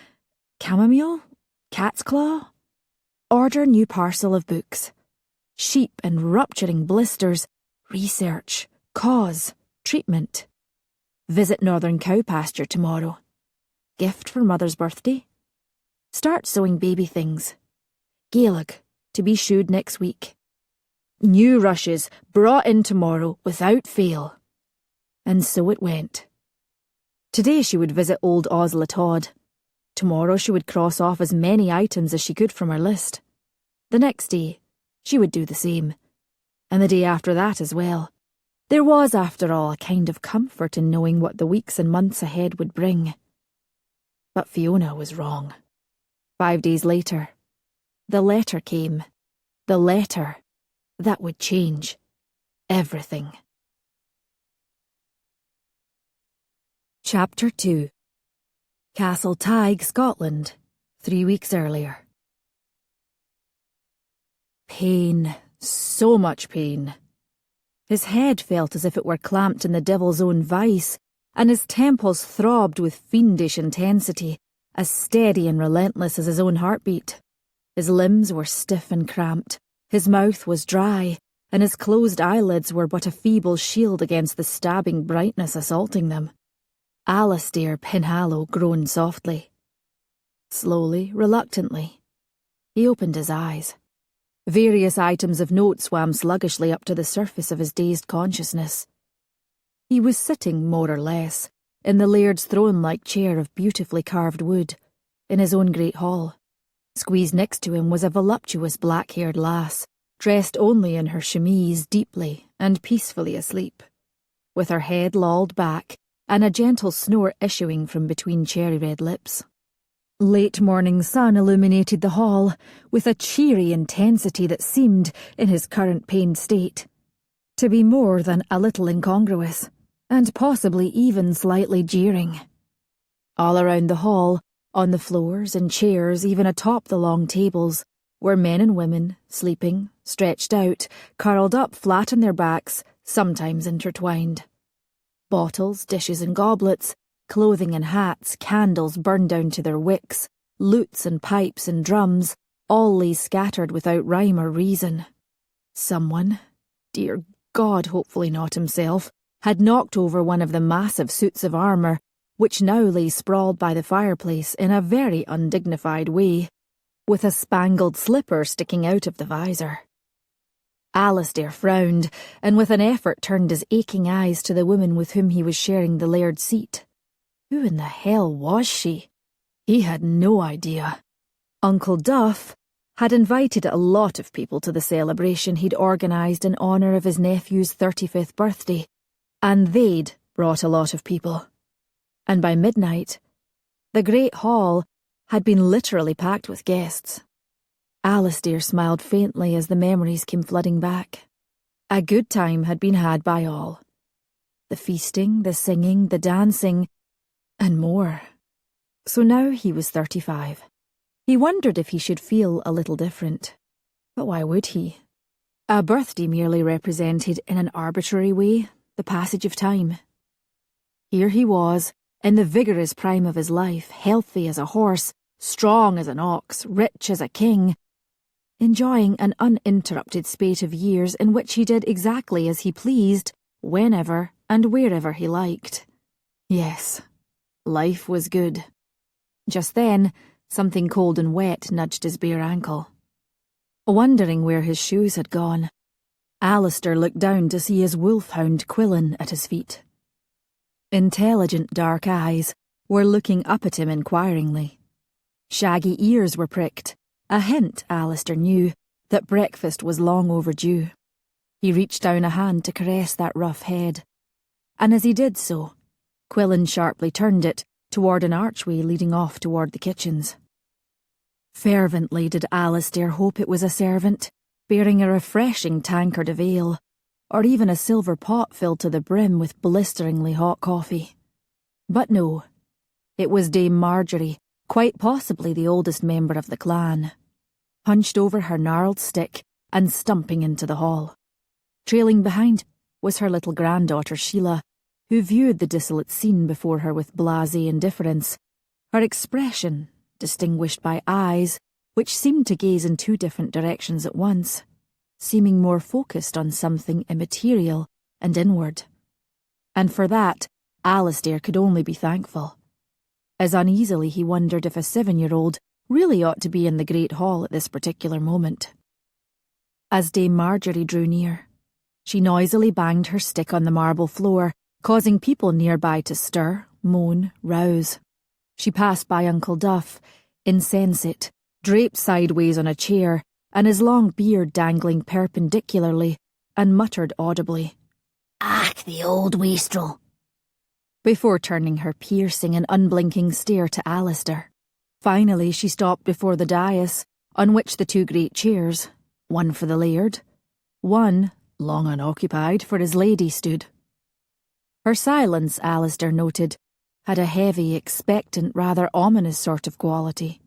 Chamomile? Cat's claw? Order new parcel of books. Sheep and rupturing blisters. Research. Cause. Treatment. Visit Northern Cow Pasture tomorrow. Gift for Mother's birthday. Start sewing baby things. Gaeleg, to be shoed next week. New rushes, brought in tomorrow, without fail. And so it went. Today she would visit old Osla Todd. Tomorrow she would cross off as many items as she could from her list. The next day, she would do the same. And the day after that as well. There was, after all, a kind of comfort in knowing what the weeks and months ahead would bring. But Fiona was wrong. 5 days later, the letter came. The letter that would change everything. Chapter 2. Castle Tig, Scotland, 3 weeks earlier. Pain, so much pain. His head felt as if it were clamped in the devil's own vice, and his temples throbbed with fiendish intensity, as steady and relentless as his own heartbeat. His limbs were stiff and cramped, his mouth was dry, and his closed eyelids were but a feeble shield against the stabbing brightness assaulting them. Alasdair Penhallow groaned softly. Slowly, reluctantly, he opened his eyes. Various items of note swam sluggishly up to the surface of his dazed consciousness. He was sitting, more or less, in the Laird's throne-like chair of beautifully carved wood, in his own great hall. Squeezed next to him was a voluptuous black-haired lass, dressed only in her chemise, deeply and peacefully asleep, with her head lolled back and a gentle snore issuing from between cherry-red lips. Late morning sun illuminated the hall with a cheery intensity that seemed, in his current pained state, to be more than a little incongruous, and possibly even slightly jeering. All around the hall, on the floors and chairs, even atop the long tables, were men and women, sleeping, stretched out, curled up flat on their backs, sometimes intertwined. Bottles, dishes and goblets, clothing and hats, candles burned down to their wicks, lutes and pipes and drums, all lay scattered without rhyme or reason. Someone, dear God, hopefully not himself, had knocked over one of the massive suits of armour, which now lay sprawled by the fireplace in a very undignified way, with a spangled slipper sticking out of the visor. Alasdair frowned, and with an effort turned his aching eyes to the woman with whom he was sharing the Laird's seat. Who in the hell was she? He had no idea. Uncle Duff had invited a lot of people to the celebration he'd organised in honour of his nephew's 35th birthday, and they'd brought a lot of people. And by midnight, the great hall had been literally packed with guests. Alasdair smiled faintly as the memories came flooding back. A good time had been had by all. The feasting, the singing, the dancing, and more. So now he was 35. He wondered if he should feel a little different. But why would he? A birthday merely represented, in an arbitrary way, the passage of time. Here he was, in the vigorous prime of his life, healthy as a horse, strong as an ox, rich as a king, enjoying an uninterrupted spate of years in which he did exactly as he pleased, whenever and wherever he liked. Yes, life was good. Just then, something cold and wet nudged his bare ankle. Wondering where his shoes had gone, Alasdair looked down to see his wolfhound Quillen at his feet. Intelligent dark eyes were looking up at him inquiringly. Shaggy ears were pricked, a hint, Alasdair knew, that breakfast was long overdue. He reached down a hand to caress that rough head, and as he did so, Quillen sharply turned it toward an archway leading off toward the kitchens. Fervently did Alasdair hope it was a servant, bearing a refreshing tankard of ale, or even a silver pot filled to the brim with blisteringly hot coffee. But no, it was Dame Marjorie, quite possibly the oldest member of the clan, hunched over her gnarled stick and stumping into the hall. Trailing behind was her little granddaughter Sheila, who viewed the desolate scene before her with blasé indifference, her expression distinguished by eyes which seemed to gaze in two different directions at once, seeming more focused on something immaterial and inward. And for that, Alasdair could only be thankful. As uneasily he wondered if a 7-year-old really ought to be in the great hall at this particular moment. As Dame Marjorie drew near, she noisily banged her stick on the marble floor, causing people nearby to stir, moan, rouse. She passed by Uncle Duff, insensate, draped sideways on a chair, and his long beard dangling perpendicularly, and muttered audibly, "Ach, the old wastrel," before turning her piercing and unblinking stare to Alasdair. Finally she stopped before the dais, on which the two great chairs, one for the Laird, one, long unoccupied, for his lady stood. Her silence, Alasdair noted, had a heavy, expectant, rather ominous sort of quality,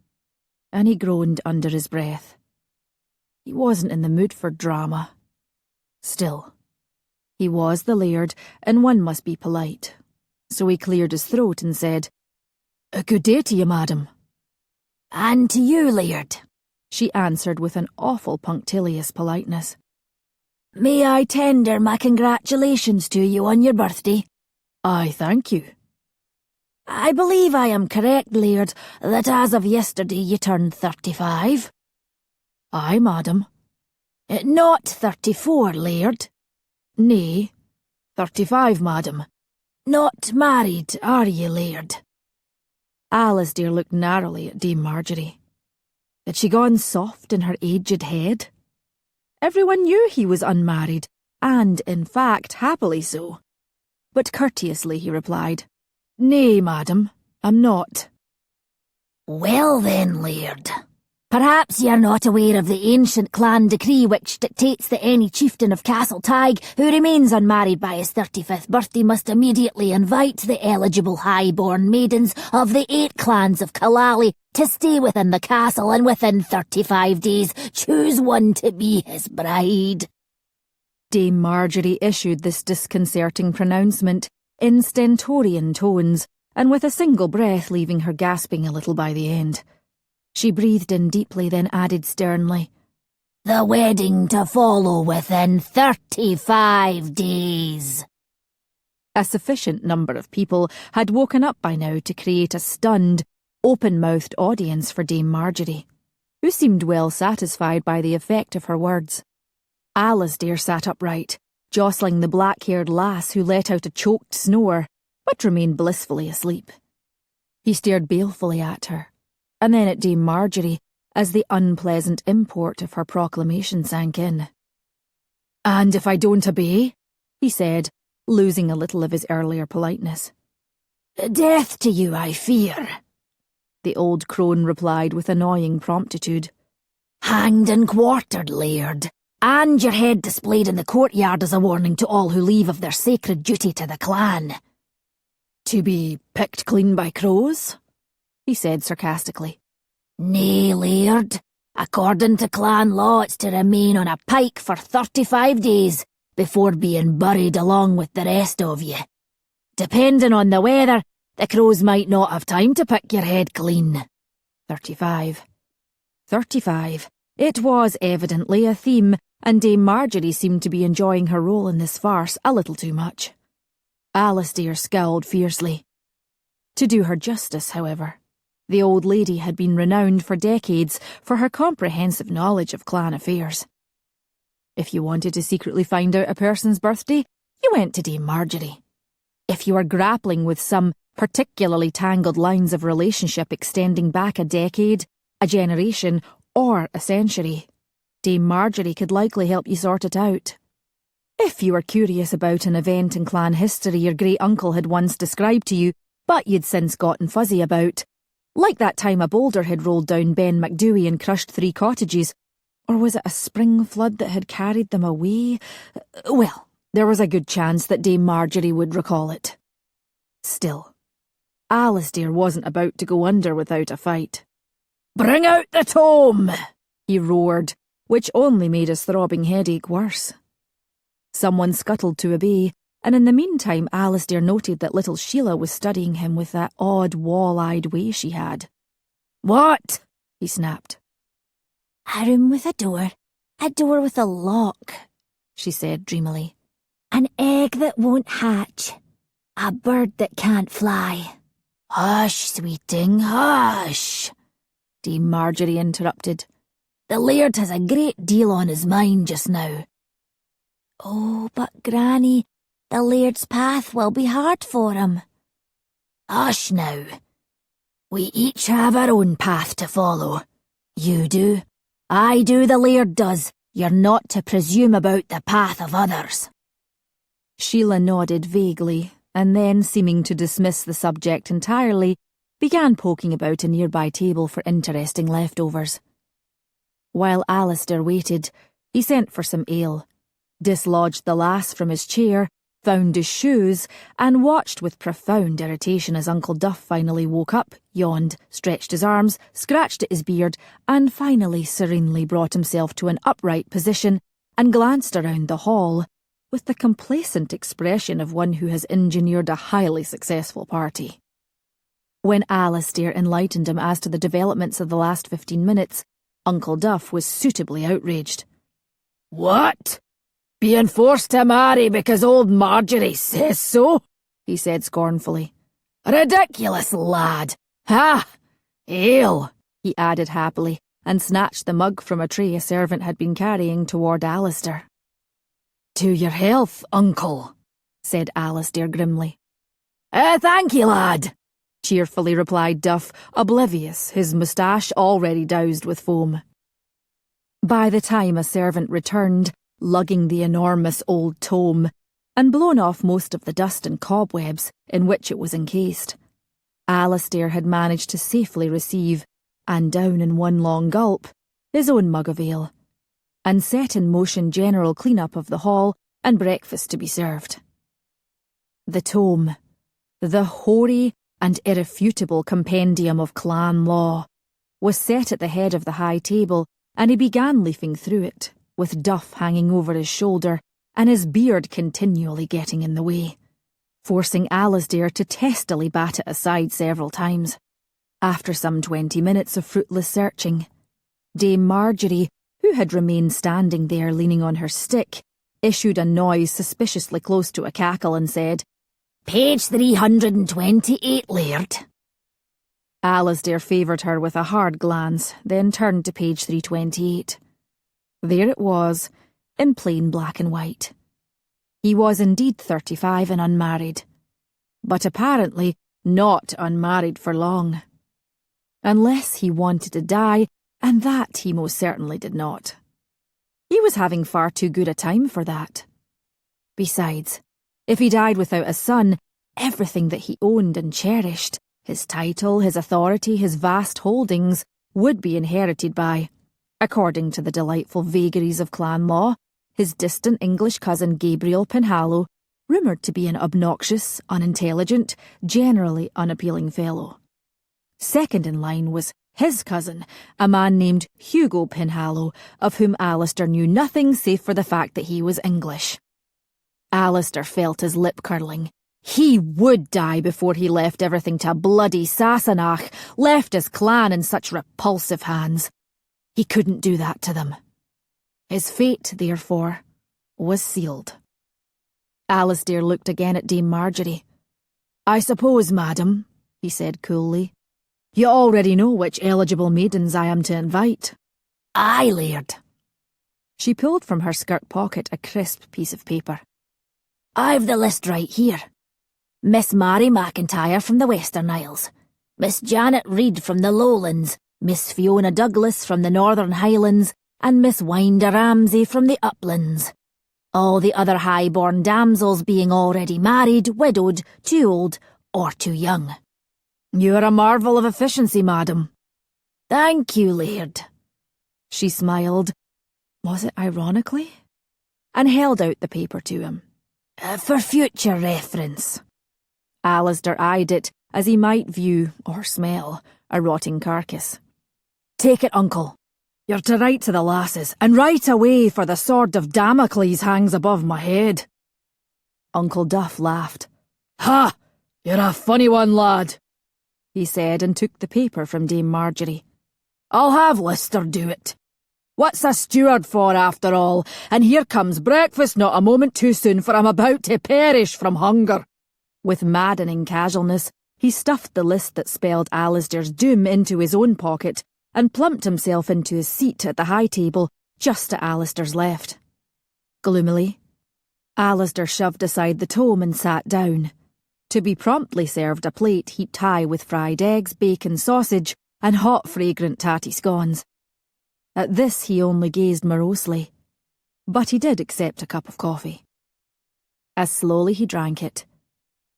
and he groaned under his breath. He wasn't in the mood for drama. Still, he was the Laird, and one must be polite, so he cleared his throat and said, "A good day to you, madam." "And to you, Laird," she answered with an awful punctilious politeness. "May I tender my congratulations to you on your birthday?" "I thank you." "I believe I am correct, Laird, that as of yesterday you turned 35. "Aye, madam." "Not 34, Laird." "Nay, 35, madam." "Not married, are you, Laird?" Alasdair looked narrowly at Dame Marjorie. Had she gone soft in her aged head? Everyone knew he was unmarried, and, in fact, happily so. But courteously he replied, "Nay, madam, I'm not." "Well then, Laird, perhaps you're not aware of the ancient clan decree which dictates that any chieftain of Castle Tig who remains unmarried by his 35th birthday must immediately invite the eligible high-born maidens of the 8 clans of Killally to stay within the castle and within 35 days choose one to be his bride." Dame Marjorie issued this disconcerting pronouncement in stentorian tones, and with a single breath leaving her gasping a little by the end. She breathed in deeply, then added sternly, "The wedding to follow within 35 days. A sufficient number of people had woken up by now to create a stunned, open-mouthed audience for Dame Marjorie, who seemed well satisfied by the effect of her words. Alasdair sat upright, jostling the black-haired lass who let out a choked snore, but remained blissfully asleep. He stared balefully at her, and then at Dame Marjorie, as the unpleasant import of her proclamation sank in. "And if I don't obey?" he said, losing a little of his earlier politeness. "Death to you, I fear," the old crone replied with annoying promptitude. "Hanged and quartered, Laird, and your head displayed in the courtyard as a warning to all who leave of their sacred duty to the clan." "To be picked clean by crows?" he said sarcastically. "Nay, Laird. According to clan law, it's to remain on a pike for 35 days before being buried along with the rest of you. Depending on the weather, the crows might not have time to pick your head clean." 35. 35. It was evidently a theme, and Dame Marjorie seemed to be enjoying her role in this farce a little too much. Alasdair scowled fiercely. To do her justice, however, the old lady had been renowned for decades for her comprehensive knowledge of clan affairs. If you wanted to secretly find out a person's birthday, you went to Dame Marjorie. If you were grappling with some particularly tangled lines of relationship extending back a decade, a generation, or a century, Dame Marjorie could likely help you sort it out. If you were curious about an event in clan history your great-uncle had once described to you, but you'd since gotten fuzzy about, like that time a boulder had rolled down Ben McDooey and crushed 3 cottages, or was it a spring flood that had carried them away? Well, there was a good chance that Dame Marjorie would recall it. Still, Alasdair wasn't about to go under without a fight. "Bring out the tome!" he roared, which only made his throbbing headache worse. Someone scuttled to obey, and in the meantime Alasdair noted that little Sheila was studying him with that odd wall-eyed way she had. "What?" he snapped. "A room with a door with a lock," she said dreamily. "An egg that won't hatch, a bird that can't fly." "Hush, sweeting, hush," Dame Marjorie interrupted. "The Laird has a great deal on his mind just now." "Oh, but Granny, the Laird's path will be hard for him." "Hush now. We each have our own path to follow. You do, I do, the Laird does. You're not to presume about the path of others." Sheila nodded vaguely, and then, seeming to dismiss the subject entirely, began poking about a nearby table for interesting leftovers. While Alasdair waited, he sent for some ale, dislodged the lass from his chair, found his shoes, and watched with profound irritation as Uncle Duff finally woke up, yawned, stretched his arms, scratched at his beard, and finally serenely brought himself to an upright position and glanced around the hall with the complacent expression of one who has engineered a highly successful party. When Alasdair enlightened him as to the developments of the last 15 minutes, Uncle Duff was suitably outraged. "What? Being forced to marry because old Marjorie says so?" he said scornfully. "Ridiculous, lad. Ha! Ale," he added happily, and snatched the mug from a tray a servant had been carrying toward Alasdair. "To your health, uncle," said Alasdair grimly. Thank you, lad." cheerfully replied Duff, oblivious, his moustache already doused with foam. By the time a servant returned, lugging the enormous old tome, and blown off most of the dust and cobwebs in which it was encased, Alasdair had managed to safely receive, and down in one long gulp, his own mug of ale, and set in motion general clean-up of the hall and breakfast to be served. The tome, the hoary and irrefutable compendium of clan law, was set at the head of the high table, and he began leafing through it, with Duff hanging over his shoulder and his beard continually getting in the way, forcing Alasdair to testily bat it aside several times. After some 20 minutes of fruitless searching, Dame Marjorie, who had remained standing there leaning on her stick, issued a noise suspiciously close to a cackle and said, "Page 328, Laird." Alasdair favoured her with a hard glance, then turned to page 328. There it was, in plain black and white. He was indeed 35 and unmarried, but apparently not unmarried for long. Unless he wanted to die, and that he most certainly did not. He was having far too good a time for that. Besides, if he died without a son, everything that he owned and cherished, his title, his authority, his vast holdings, would be inherited by, according to the delightful vagaries of clan law, his distant English cousin Gabriel Penhallow, rumoured to be an obnoxious, unintelligent, generally unappealing fellow. Second in line was his cousin, a man named Hugo Penhallow, of whom Alasdair knew nothing save for the fact that he was English. Alasdair felt his lip curling. He would die before he left everything to bloody Sassenach, left his clan in such repulsive hands. He couldn't do that to them. His fate, therefore, was sealed. Alasdair looked again at Dame Marjorie. "I suppose, madam," he said coolly, "you already know which eligible maidens I am to invite." "Aye, Laird." She pulled from her skirt pocket a crisp piece of paper. "I've the list right here. Miss Mary McIntyre from the Western Isles, Miss Janet Reed from the Lowlands, Miss Fiona Douglas from the Northern Highlands, and Miss Winder Ramsay from the Uplands. All the other high-born damsels being already married, widowed, too old, or too young." "You're a marvel of efficiency, madam." "Thank you, Laird." She smiled, was it ironically? And held out the paper to him. "For future reference." Alasdair eyed it as he might view, or smell, a rotting carcass. "Take it, uncle. You're to write to the lasses, and right away, for the sword of Damocles hangs above my head." Uncle Duff laughed. "Ha! You're a funny one, lad," he said, and took the paper from Dame Marjorie. "I'll have Lister do it. What's a steward for, after all? And here comes breakfast not a moment too soon, for I'm about to perish from hunger." With maddening casualness, he stuffed the list that spelled Alasdair's doom into his own pocket and plumped himself into his seat at the high table, just to Alasdair's left. Gloomily, Alasdair shoved aside the tome and sat down, to be promptly served a plate heaped high with fried eggs, bacon, sausage, and hot fragrant tatty scones. At this he only gazed morosely, but he did accept a cup of coffee. As slowly he drank it,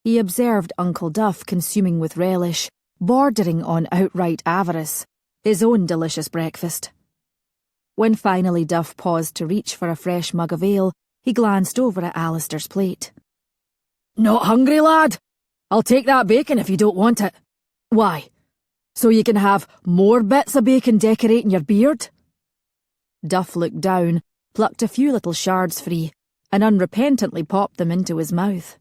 he observed Uncle Duff consuming with relish, bordering on outright avarice, his own delicious breakfast. When finally Duff paused to reach for a fresh mug of ale, he glanced over at Alasdair's plate. "Not hungry, lad? I'll take that bacon if you don't want it." "Why? So you can have more bits of bacon decorating your beard?" Duff looked down, plucked a few little shards free, and unrepentantly popped them into his mouth.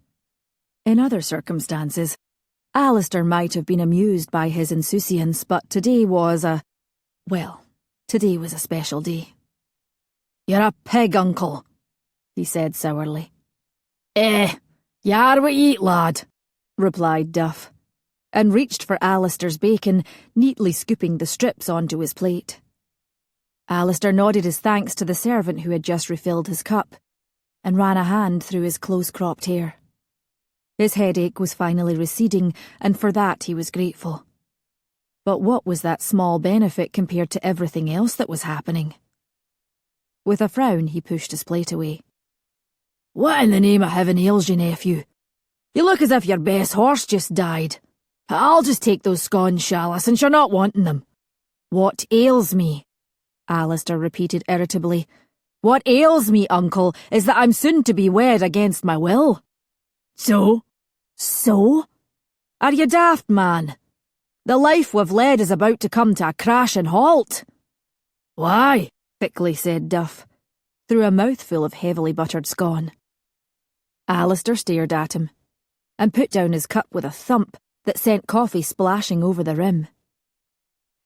In other circumstances, Alasdair might have been amused by his insouciance, but today was a special day. "You're a pig, uncle," he said sourly. "You are what you eat, lad," replied Duff, and reached for Alasdair's bacon, neatly scooping the strips onto his plate. Alasdair nodded his thanks to the servant who had just refilled his cup, and ran a hand through his close-cropped hair. His headache was finally receding, and for that he was grateful. But what was that small benefit compared to everything else that was happening? With a frown, he pushed his plate away. "What in the name of heaven ails you, nephew? You look as if your best horse just died. I'll just take those scones, Shala, since you're not wanting them." "What ails me?" Alasdair repeated irritably. "What ails me, uncle, is that I'm soon to be wed against my will." "So? So? Are you daft, man? The life we've led is about to come to a crashing halt." "Why?" thickly said Duff, through a mouthful of heavily buttered scone. Alasdair stared at him, and put down his cup with a thump that sent coffee splashing over the rim.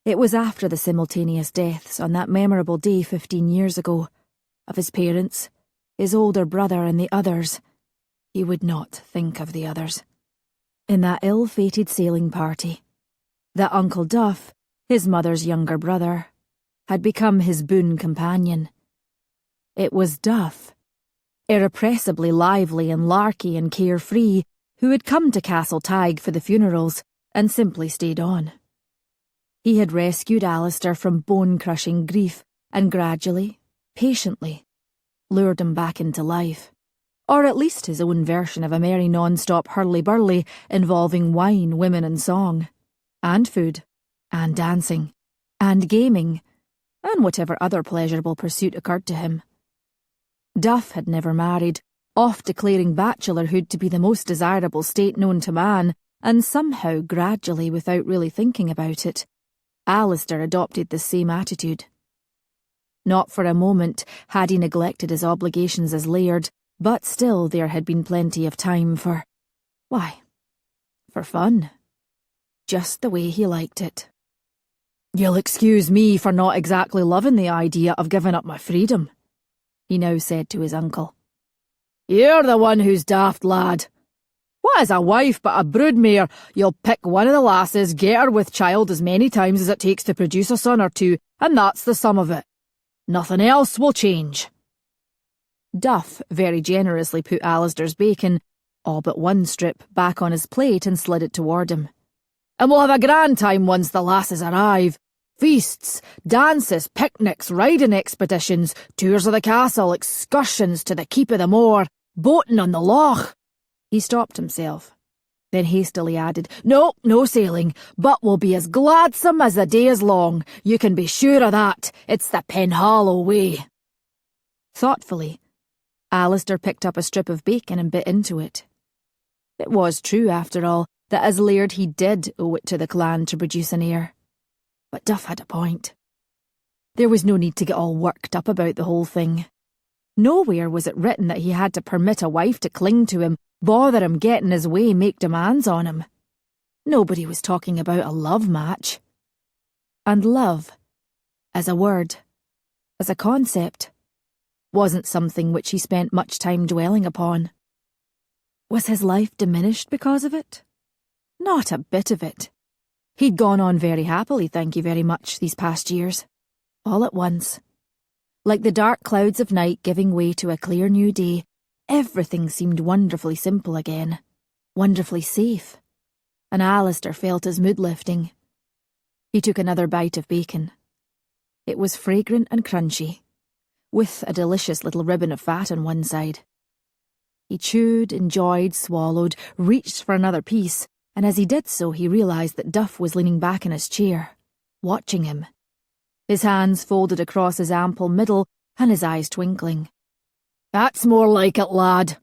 It was after the simultaneous deaths on that memorable day 15 years ago, of his parents, his older brother and the others. He would not think of the others. In that ill-fated sailing party, that Uncle Duff, his mother's younger brother, had become his boon companion. It was Duff, irrepressibly lively and larky and carefree, who had come to Castle Tig for the funerals and simply stayed on. He had rescued Alasdair from bone-crushing grief and gradually, patiently, lured him back into life, or at least his own version of a merry non-stop hurly-burly involving wine, women and song, and food, and dancing, and gaming, and whatever other pleasurable pursuit occurred to him. Duff had never married, oft declaring bachelorhood to be the most desirable state known to man, and somehow, gradually, without really thinking about it, Alasdair adopted the same attitude. Not for a moment had he neglected his obligations as Laird, but still there had been plenty of time for... why, for fun. Just the way he liked it. "You'll excuse me for not exactly loving the idea of giving up my freedom," he now said to his uncle. "You're the one who's daft, lad. What is a wife but a broodmare? You'll pick one of the lasses, get her with child as many times as it takes to produce a son or two, and that's the sum of it. Nothing else will change." Duff very generously put Alasdair's bacon, all but one strip, back on his plate and slid it toward him. "And we'll have a grand time once the lasses arrive. Feasts, dances, picnics, riding expeditions, tours of the castle, excursions to the keep of the moor, boating on the loch." He stopped himself, then hastily added, "No sailing, but we'll be as gladsome as the day is long. You can be sure of that. It's the Penhallow way." Thoughtfully, Alasdair picked up a strip of bacon and bit into it. It was true, after all, that as Laird he did owe it to the clan to produce an heir. But Duff had a point. There was no need to get all worked up about the whole thing. Nowhere was it written that he had to permit a wife to cling to him, bother him, get in his way, make demands on him. Nobody was talking about a love match. And love, as a word, as a concept, wasn't something which he spent much time dwelling upon. Was his life diminished because of it? Not a bit of it. He'd gone on very happily, thank you very much, these past years. All at once. Like the dark clouds of night giving way to a clear new day, everything seemed wonderfully simple again. Wonderfully safe. And Alasdair felt his mood lifting. He took another bite of bacon. It was fragrant and crunchy, with a delicious little ribbon of fat on one side. He chewed, enjoyed, swallowed, reached for another piece, and as he did so he realised that Duff was leaning back in his chair, watching him, his hands folded across his ample middle and his eyes twinkling. "That's more like it, lad.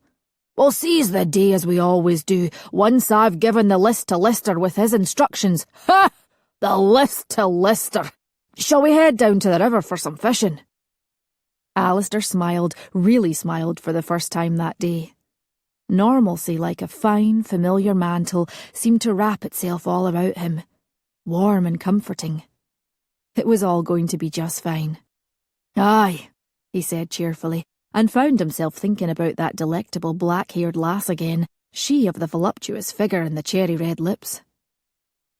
We'll seize the day as we always do, once I've given the list to Lister with his instructions. Ha! The list to Lister. Shall we head down to the river for some fishing?" Alasdair smiled, really smiled for the first time that day. Normalcy, like a fine, familiar mantle, seemed to wrap itself all about him, warm and comforting. It was all going to be just fine. "Aye," he said cheerfully, and found himself thinking about that delectable black-haired lass again, she of the voluptuous figure and the cherry-red lips.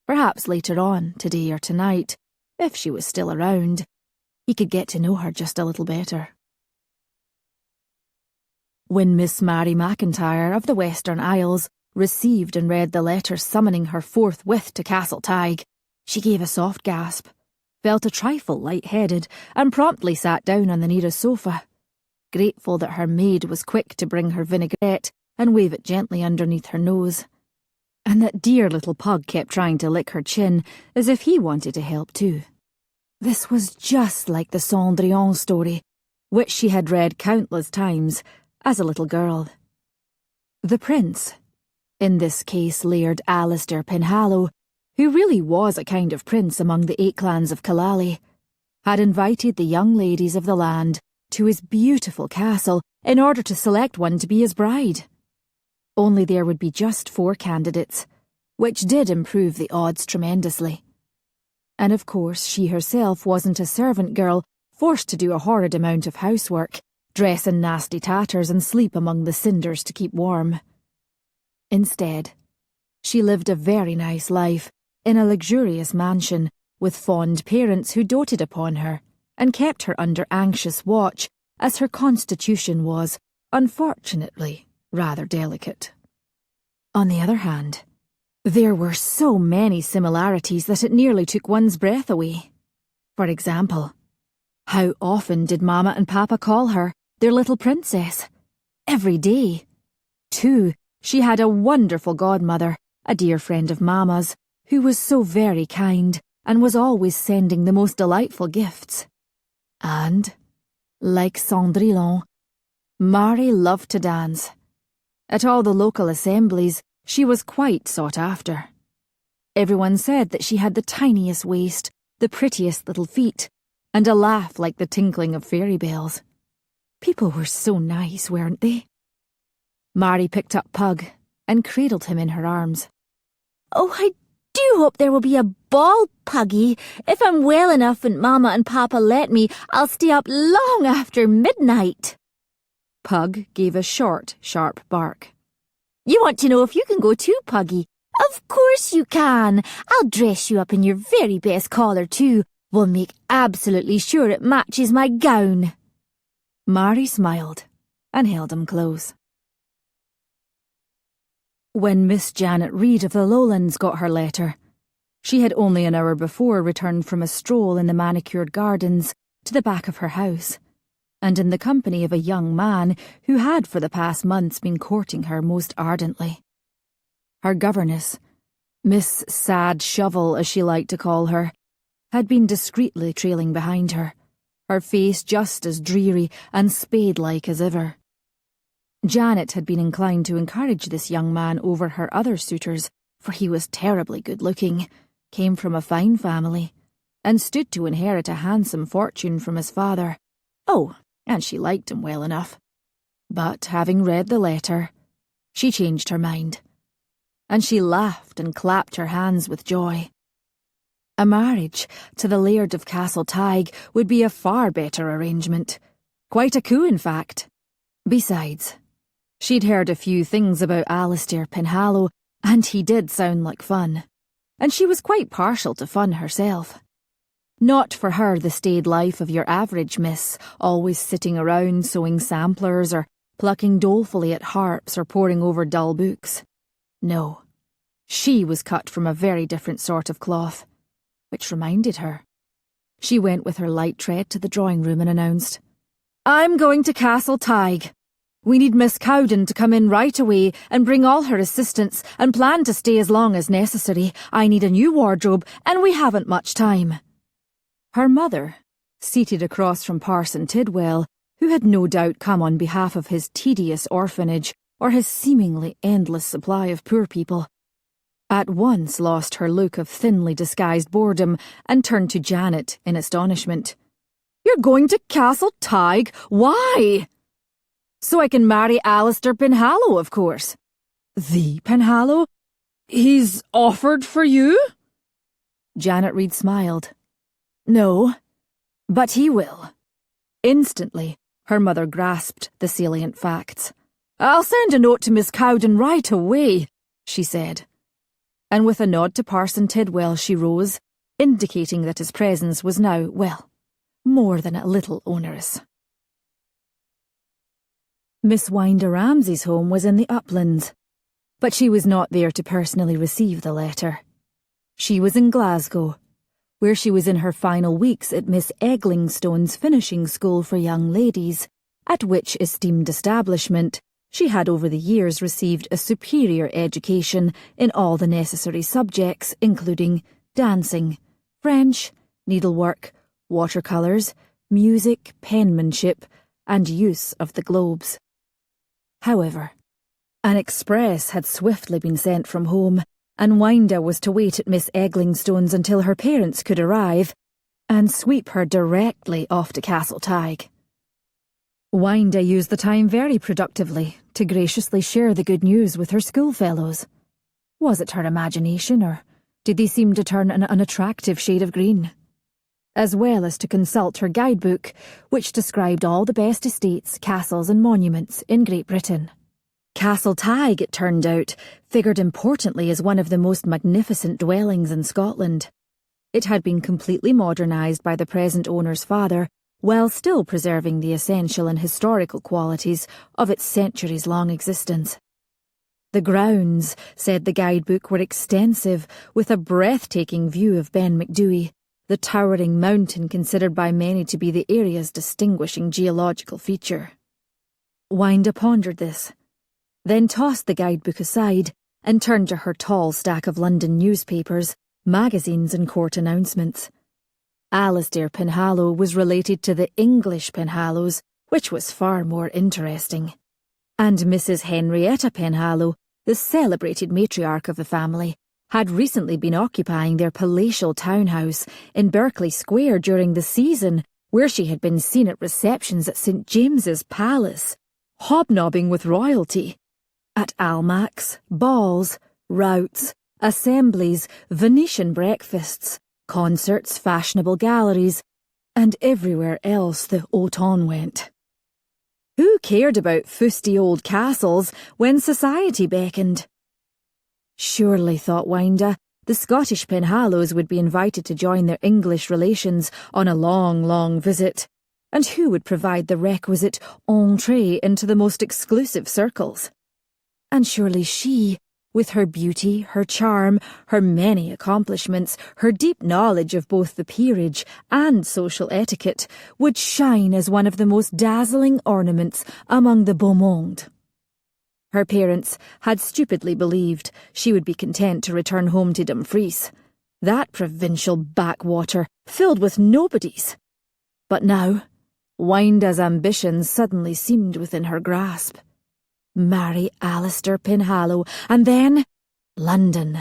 Perhaps later on, today or tonight, if she was still around, he could get to know her just a little better. When Miss Mary McIntyre of the Western Isles received and read the letter summoning her forthwith to Castle Tig, she gave a soft gasp, felt a trifle light-headed, and promptly sat down on the nearest sofa, grateful that her maid was quick to bring her vinaigrette and wave it gently underneath her nose, and that dear little Pug kept trying to lick her chin as if he wanted to help too. This was just like the Cendrillon story, which she had read countless times as a little girl. The prince, in this case Laird Alasdair Penhallow, who really was a kind of prince among the 8 clans of Killally, had invited the young ladies of the land to his beautiful castle in order to select one to be his bride. Only there would be just 4 candidates, which did improve the odds tremendously. And of course she herself wasn't a servant girl forced to do a horrid amount of housework, dress in nasty tatters and sleep among the cinders to keep warm. Instead, she lived a very nice life in a luxurious mansion with fond parents who doted upon her and kept her under anxious watch as her constitution was, unfortunately, rather delicate. On the other hand, there were so many similarities that it nearly took one's breath away. For example, how often did Mama and Papa call her their little princess? Every day. 2, she had a wonderful godmother, a dear friend of Mama's, who was so very kind and was always sending the most delightful gifts. And, like Cendrillon, Mary loved to dance. At all the local assemblies, she was quite sought after. Everyone said that she had the tiniest waist, the prettiest little feet, and a laugh like the tinkling of fairy bells. People were so nice, weren't they? Mary picked up Pug and cradled him in her arms. Oh, I do hope there will be a ball, Puggy. If I'm well enough and Mama and Papa let me, I'll stay up long after midnight. Pug gave a short, sharp bark. You want to know if you can go too, Puggy? Of course you can. I'll dress you up in your very best collar too. We'll make absolutely sure it matches my gown. Mary smiled and held him close. When Miss Janet Reed of the Lowlands got her letter, she had only an hour before returned from a stroll in the manicured gardens to the back of her house, and in the company of a young man who had for the past months been courting her most ardently. Her governess, Miss Sad Shovel as she liked to call her, had been discreetly trailing behind her, her face just as dreary and spade-like as ever. Janet had been inclined to encourage this young man over her other suitors, for he was terribly good-looking, came from a fine family, and stood to inherit a handsome fortune from his father. Oh, and she liked him well enough. But having read the letter, she changed her mind, and she laughed and clapped her hands with joy. A marriage to the Laird of Castle Tig would be a far better arrangement. Quite a coup, in fact. Besides, she'd heard a few things about Alasdair Penhallow, and he did sound like fun. And she was quite partial to fun herself. Not for her the staid life of your average miss, always sitting around sewing samplers or plucking dolefully at harps or poring over dull books. No, she was cut from a very different sort of cloth, which reminded her. She went with her light tread to the drawing-room and announced, "I'm going to Castle Tig. We need Miss Cowden to come in right away and bring all her assistants and plan to stay as long as necessary. I need a new wardrobe and we haven't much time." Her mother, seated across from Parson Tidwell, who had no doubt come on behalf of his tedious orphanage or his seemingly endless supply of poor people, at once lost her look of thinly disguised boredom and turned to Janet in astonishment. "You're going to Castle Tig? Why?" "So I can marry Alasdair Penhallow, of course." "The Penhallow? He's offered for you?" Janet Reed smiled. "No, but he will." Instantly, her mother grasped the salient facts. "I'll send a note to Miss Cowden right away," she said. And with a nod to Parson Tidwell she rose, indicating that his presence was now, well, more than a little onerous. Miss Winder Ramsay's home was in the uplands, But she was not there to personally receive the letter. She was in Glasgow, where she was in her final weeks at Miss Eglingstone's finishing school for young ladies, at which esteemed establishment she had over the years received a superior education in all the necessary subjects, including dancing, French, needlework, watercolours, music, penmanship, and use of the globes. However, an express had swiftly been sent from home, and Winder was to wait at Miss Eglingstone's until her parents could arrive and sweep her directly off to Castle Tig. Winder used the time very productively to graciously share the good news with her schoolfellows. Was it her imagination, or did they seem to turn an unattractive shade of green? As well as to consult her guidebook, which described all the best estates, castles and monuments in Great Britain. Castle Tig, it turned out, figured importantly as one of the most magnificent dwellings in Scotland. It had been completely modernised by the present owner's father, while still preserving the essential and historical qualities of its centuries-long existence. The grounds, said the guidebook, were extensive, with a breathtaking view of Ben Macdui, the towering mountain considered by many to be the area's distinguishing geological feature. Winder pondered this, then tossed the guidebook aside and turned to her tall stack of London newspapers, magazines and court announcements. Alasdair Penhallow was related to the English Penhallows, which was far more interesting. And Mrs. Henrietta Penhallow, the celebrated matriarch of the family, had recently been occupying their palatial townhouse in Berkeley Square during the season, where she had been seen at receptions at St. James's Palace, hobnobbing with royalty, at Almack's, balls, routs, assemblies, Venetian breakfasts, concerts, fashionable galleries, and everywhere else the auton went. Who cared about fusty old castles when society beckoned? Surely, thought Winder, the Scottish Penhallows would be invited to join their English relations on a long, long visit, and who would provide the requisite entree into the most exclusive circles? And surely she, with her beauty, her charm, her many accomplishments, her deep knowledge of both the peerage and social etiquette, would shine as one of the most dazzling ornaments among the beau monde. Her parents had stupidly believed she would be content to return home to Dumfries, that provincial backwater filled with nobodies. But now, Winder's ambitions suddenly seemed within her grasp. Marry Alasdair Penhallow, and then London.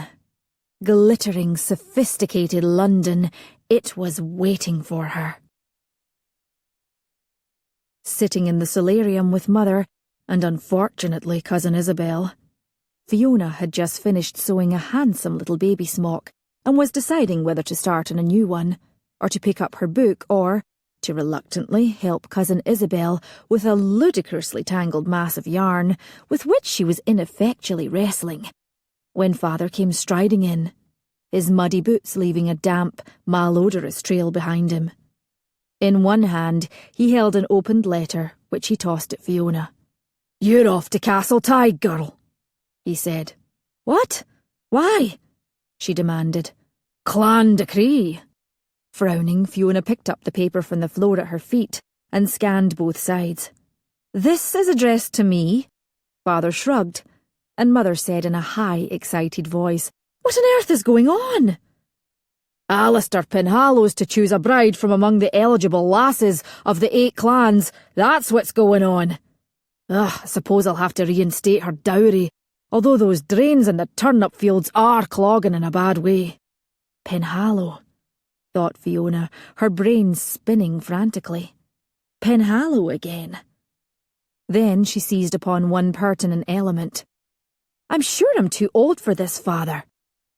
Glittering, sophisticated London, it was waiting for her. Sitting in the solarium with Mother, and unfortunately Cousin Isabel, Fiona had just finished sewing a handsome little baby smock, and was deciding whether to start on a new one, or to pick up her book, or to reluctantly help Cousin Isabel with a ludicrously tangled mass of yarn with which she was ineffectually wrestling, when Father came striding in, his muddy boots leaving a damp, malodorous trail behind him. In one hand he held an opened letter, which he tossed at Fiona. "You're off to Castle Tig, girl," he said. "What? Why?" she demanded. "Clan decree." Frowning, Fiona picked up the paper from the floor at her feet and scanned both sides. "This is addressed to me?" Father shrugged, and Mother said in a high, excited voice, "What on earth is going on?" "Alasdair Penhallow's to choose a bride from among the eligible lasses of the 8 clans, that's what's going on. I suppose I'll have to reinstate her dowry, although those drains in the turnip fields are clogging in a bad way." Penhallow, thought Fiona, her brain spinning frantically. Penhallow again. Then she seized upon one pertinent element. "I'm sure I'm too old for this, Father."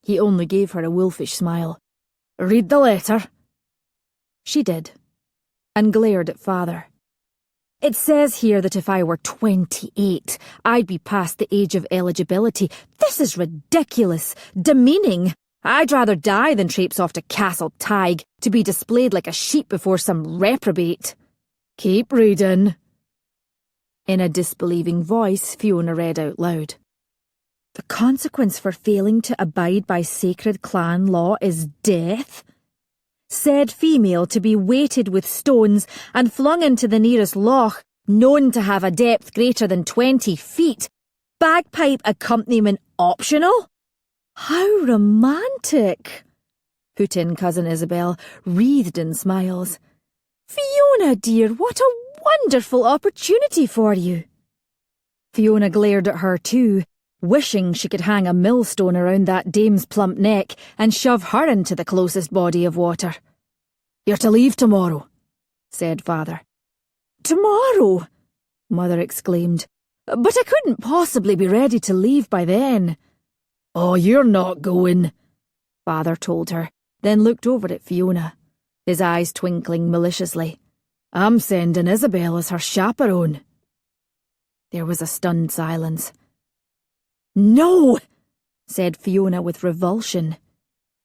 He only gave her a wolfish smile. "Read the letter." She did, and glared at Father. "It says here that if I were 28, I'd be past the age of eligibility. This is ridiculous, demeaning. I'd rather die than traipse off to Castle Tig to be displayed like a sheep before some reprobate." "Keep reading." In a disbelieving voice, Fiona read out loud. The consequence for failing to abide by sacred clan law is death? Said female to be weighted with stones and flung into the nearest loch, known to have a depth greater than 20 feet. Bagpipe accompaniment optional? How romantic! Put in Cousin Isabel, wreathed in smiles. Fiona, dear, what a wonderful opportunity for you! Fiona glared at her too, wishing she could hang a millstone around that dame's plump neck and shove her into the closest body of water. You're to leave tomorrow, said Father. Tomorrow? Mother exclaimed. But I couldn't possibly be ready to leave by then. Oh, you're not going, Father told her, then looked over at Fiona, his eyes twinkling maliciously. I'm sending Isabel as her chaperone. There was a stunned silence. No, said Fiona with revulsion,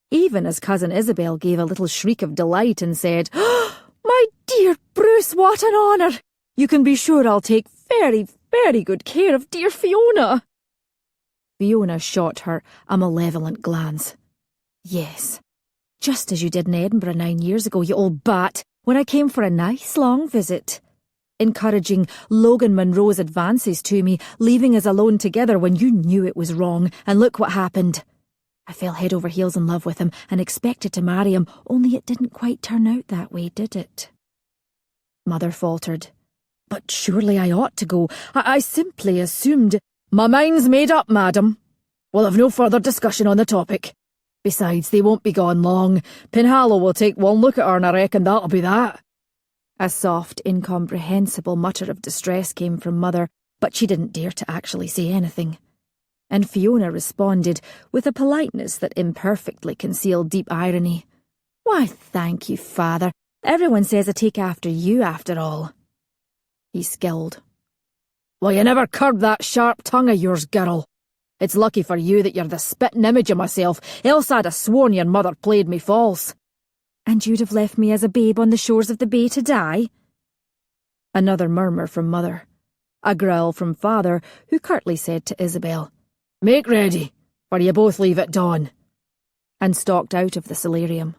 even as Cousin Isabel gave a little shriek of delight and said, oh, my dear Bruce, what an honour! You can be sure I'll take very, very good care of dear Fiona. Fiona shot her a malevolent glance. Yes, just as you did in Edinburgh 9 years ago, you old bat, when I came for a nice long visit, encouraging Logan Munro's advances to me, leaving us alone together when you knew it was wrong, and look what happened. I fell head over heels in love with him and expected to marry him, only it didn't quite turn out that way, did it? Mother faltered. But surely I ought to go. I simply assumed... My mind's made up, madam. We'll have no further discussion on the topic. Besides, they won't be gone long. Penhallow will take one look at her and I reckon that'll be that. A soft, incomprehensible mutter of distress came from Mother, but she didn't dare to actually say anything. And Fiona responded with a politeness that imperfectly concealed deep irony. Why, thank you, Father. Everyone says I take after you, after all. He skilled. Well, you never curbed that sharp tongue of yours, girl. It's lucky for you that you're the spitting image of myself, else I'd have sworn your mother played me false. And you'd have left me as a babe on the shores of the bay to die? Another murmur from Mother. A growl from Father, who curtly said to Isabel, Make ready, for you both leave at dawn, and stalked out of the solarium.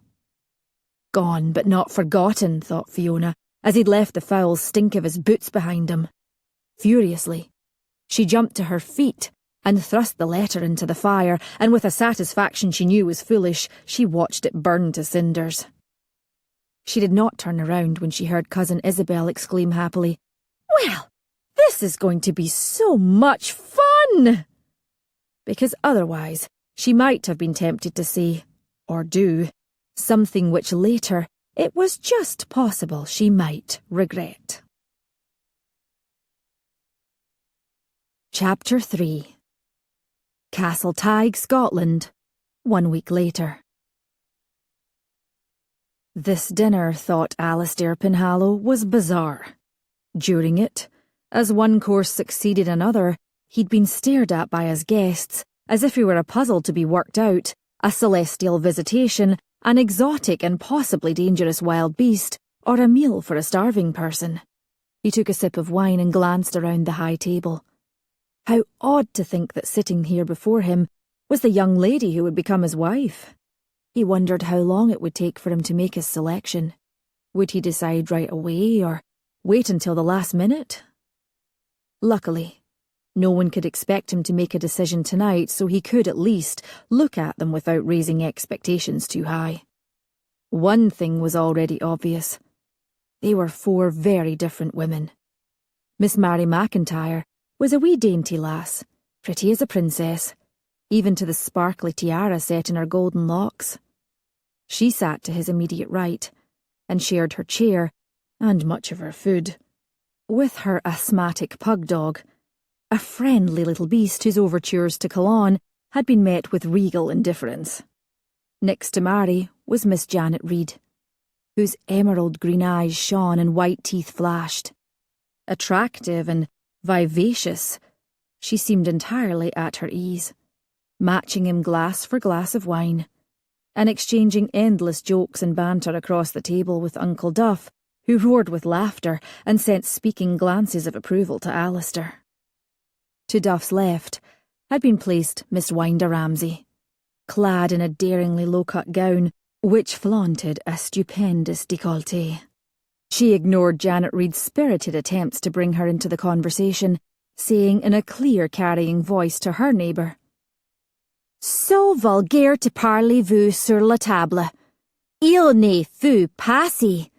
Gone, but not forgotten, thought Fiona, as he'd left the foul stink of his boots behind him. Furiously, she jumped to her feet and thrust the letter into the fire, and with a satisfaction she knew was foolish, she watched it burn to cinders. She did not turn around when she heard Cousin Isabel exclaim happily, Well, this is going to be so much fun! Because otherwise she might have been tempted to say, or do, something which later it was just possible she might regret. Chapter 3 Castle Tig, Scotland, 1 week later. This dinner, thought Alasdair Penhallow, was bizarre. During it, as one course succeeded another, he'd been stared at by his guests, as if he were a puzzle to be worked out, a celestial visitation, an exotic and possibly dangerous wild beast, or a meal for a starving person. He took a sip of wine and glanced around the high table. How odd to think that sitting here before him was the young lady who would become his wife. He wondered how long it would take for him to make his selection. Would he decide right away, or wait until the last minute? Luckily, no one could expect him to make a decision tonight, so he could at least look at them without raising expectations too high. One thing was already obvious. They were 4 very different women. Miss Mary McIntyre was a wee dainty lass, pretty as a princess, even to the sparkly tiara set in her golden locks. She sat to his immediate right, and shared her chair, and much of her food, with her asthmatic pug dog, a friendly little beast whose overtures to Cologne had been met with regal indifference. Next to Mary was Miss Janet Reed, whose emerald green eyes shone and white teeth flashed. Attractive and vivacious, she seemed entirely at her ease, matching him glass for glass of wine, and exchanging endless jokes and banter across the table with Uncle Duff, who roared with laughter and sent speaking glances of approval to Alasdair. To Duff's left, had been placed Miss Winder Ramsay, clad in a daringly low-cut gown which flaunted a stupendous décolleté. She ignored Janet Reed's spirited attempts to bring her into the conversation, saying in a clear, carrying voice to her neighbour, "So vulgaire to parlez-vous sur la table. Il ne faut passer.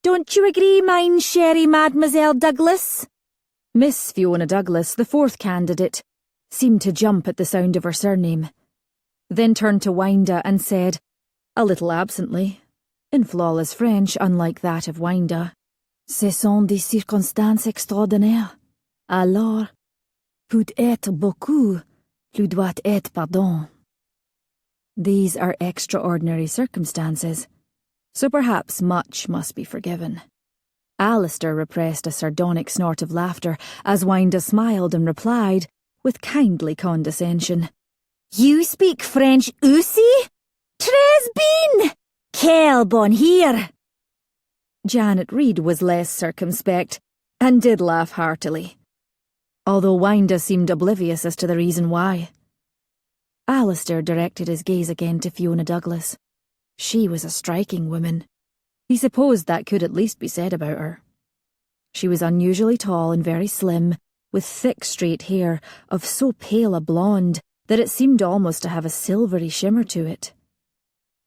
Don't you agree, mine chère Mademoiselle Douglas?" Miss Fiona Douglas, the fourth candidate, seemed to jump at the sound of her surname, then turned to Winder and said, a little absently, in flawless French unlike that of Winder, "Ce sont des circonstances extraordinaires. Alors, peut-être beaucoup lui doit être pardon." These are extraordinary circumstances, so perhaps much must be forgiven. Alasdair repressed a sardonic snort of laughter as Winder smiled and replied, with kindly condescension, "You speak French aussi? Très bien! Quel bon rire!" Janet Reed was less circumspect, and did laugh heartily, although Winder seemed oblivious as to the reason why. Alasdair directed his gaze again to Fiona Douglas. She was a striking woman. He supposed that could at least be said about her. She was unusually tall and very slim, with thick straight hair of so pale a blonde that it seemed almost to have a silvery shimmer to it.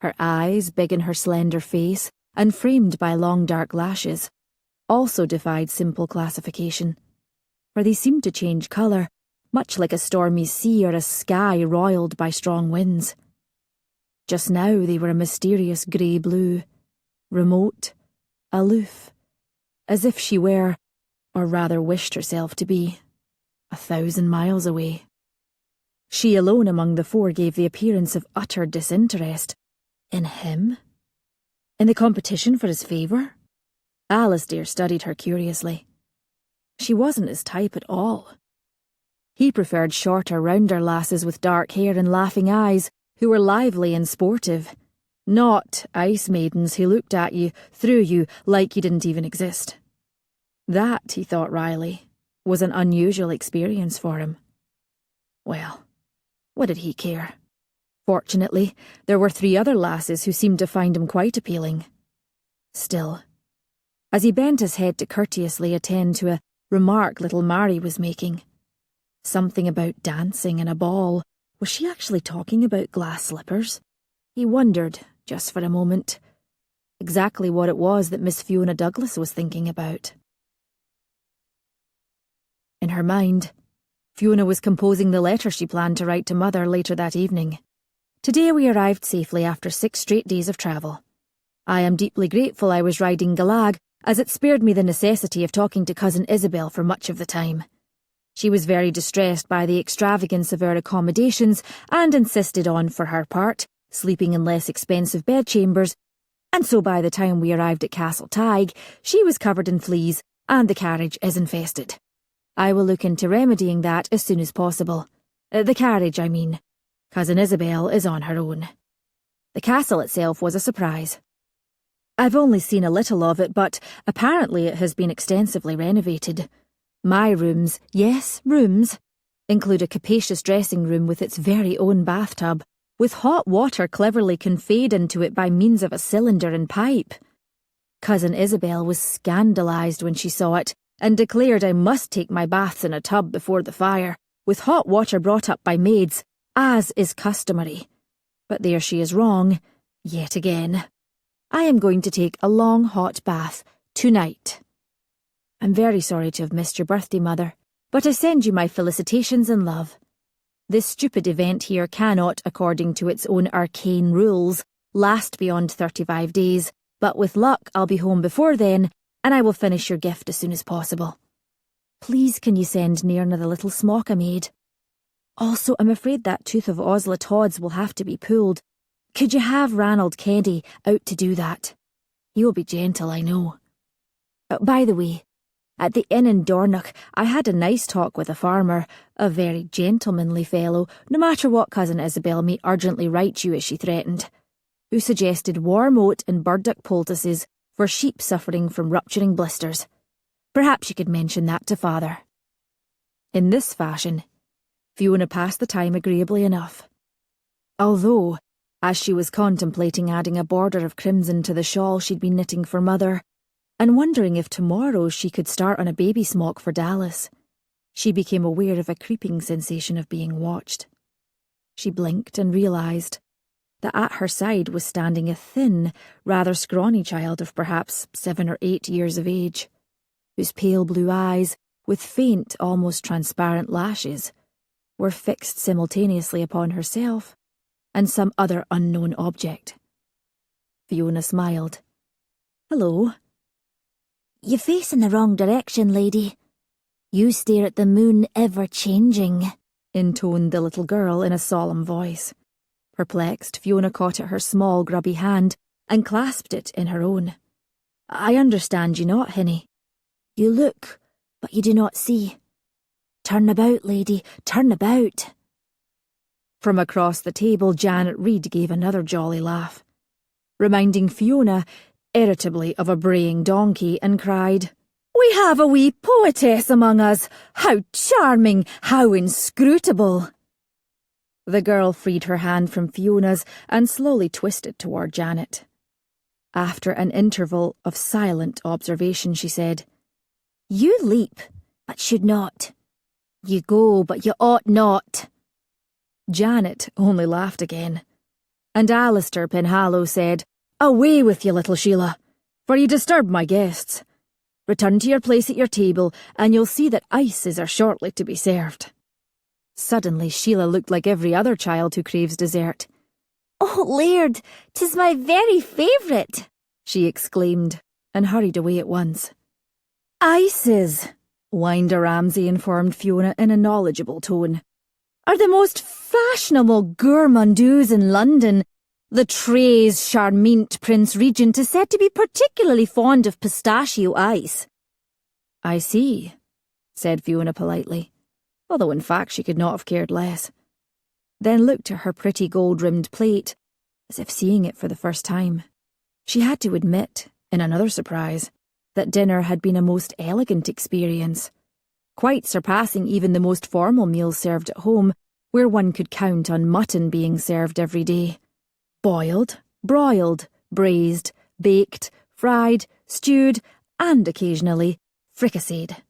Her eyes, big in her slender face, and framed by long dark lashes, also defied simple classification, for they seemed to change colour, much like a stormy sea or a sky roiled by strong winds. Just now they were a mysterious grey blue, remote, aloof, as if she were, or rather wished herself to be, 1,000 miles away. She alone among the four gave the appearance of utter disinterest. In him? In the competition for his favour? Alasdair studied her curiously. She wasn't his type at all. He preferred shorter, rounder lasses with dark hair and laughing eyes, who were lively and sportive, not ice maidens who looked at you, through you, like you didn't even exist. That, he thought wryly, was an unusual experience for him. Well, what did he care? Fortunately, there were 3 other lasses who seemed to find him quite appealing. Still, as he bent his head to courteously attend to a remark little Mary was making, something about dancing and a ball, was she actually talking about glass slippers? He wondered, just for a moment, exactly what it was that Miss Fiona Douglas was thinking about. In her mind, Fiona was composing the letter she planned to write to Mother later that evening. "Today we arrived safely after 6 straight days of travel. I am deeply grateful I was riding Galag, as it spared me the necessity of talking to Cousin Isabel for much of the time. She was very distressed by the extravagance of our accommodations and insisted on, for her part, sleeping in less expensive bedchambers, and so by the time we arrived at Castle Tig, she was covered in fleas and the carriage is infested. I will look into remedying that as soon as possible. The carriage, I mean. Cousin Isabel is on her own. The castle itself was a surprise. I've only seen a little of it, but apparently it has been extensively renovated. My rooms, yes, rooms, include a capacious dressing room with its very own bathtub, with hot water cleverly conveyed into it by means of a cylinder and pipe. Cousin Isabel was scandalised when she saw it, and declared I must take my baths in a tub before the fire, with hot water brought up by maids, as is customary. But there she is wrong, yet again. I am going to take a long hot bath, tonight. I'm very sorry to have missed your birthday, Mother, but I send you my felicitations and love. This stupid event here cannot, according to its own arcane rules, last beyond 35 days, but with luck I'll be home before then, and I will finish your gift as soon as possible. Please can you send Nairna the little smock I made? Also, I'm afraid that tooth of Osla Todd's will have to be pulled. Could you have Ranald Keddy out to do that? He will be gentle, I know. By the way, at the inn in Dornoch, I had a nice talk with a farmer, a very gentlemanly fellow, no matter what Cousin Isabel may urgently write you as she threatened, who suggested warm oat and burdock poultices for sheep suffering from rupturing blisters. Perhaps you could mention that to Father. In this fashion, Fiona passed the time agreeably enough. Although, as she was contemplating adding a border of crimson to the shawl she'd been knitting for Mother, and wondering if tomorrow she could start on a baby smock for Dallas, she became aware of a creeping sensation of being watched. She blinked and realised that at her side was standing a thin, rather scrawny child of perhaps 7 or 8 years of age, whose pale blue eyes, with faint, almost transparent lashes, were fixed simultaneously upon herself and some other unknown object. Fiona smiled. "Hello." "You face in the wrong direction, lady. You stare at the moon ever-changing," intoned the little girl in a solemn voice. Perplexed, Fiona caught at her small, grubby hand and clasped it in her own. "I understand you not, Hinny." "You look, but you do not see. Turn about, lady, turn about." From across the table, Janet Reed gave another jolly laugh, reminding Fiona irritably of a braying donkey, and cried, "We have a wee poetess among us! How charming! How inscrutable!" The girl freed her hand from Fiona's and slowly twisted toward Janet. After an interval of silent observation, she said, "You leap, but should not. You go, but you ought not." Janet only laughed again, and Alasdair Penhallow said, "Away with you, little Sheila, for you disturb my guests. Return to your place at your table, and you'll see that ices are shortly to be served." Suddenly Sheila looked like every other child who craves dessert. "Oh, Laird, 'tis my very favourite," she exclaimed, and hurried away at once. "Ices," Winder Ramsay informed Fiona in a knowledgeable tone, "are the most fashionable gourmandises in London. The très charmante Prince Regent is said to be particularly fond of pistachio ice." "I see," said Fiona politely, although in fact she could not have cared less. Then looked at her pretty gold-rimmed plate, as if seeing it for the first time. She had to admit, in another surprise, that dinner had been a most elegant experience, quite surpassing even the most formal meals served at home, where one could count on mutton being served every day. Boiled, broiled, braised, baked, fried, stewed, and occasionally fricasseed.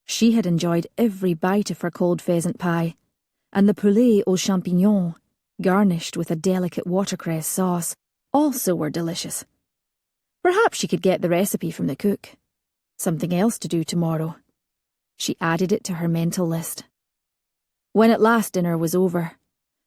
She had enjoyed every bite of her cold pheasant pie, and the poulet aux champignons, garnished with a delicate watercress sauce, also were delicious. Perhaps she could get the recipe from the cook. Something else to do tomorrow. She added it to her mental list. When at last dinner was over,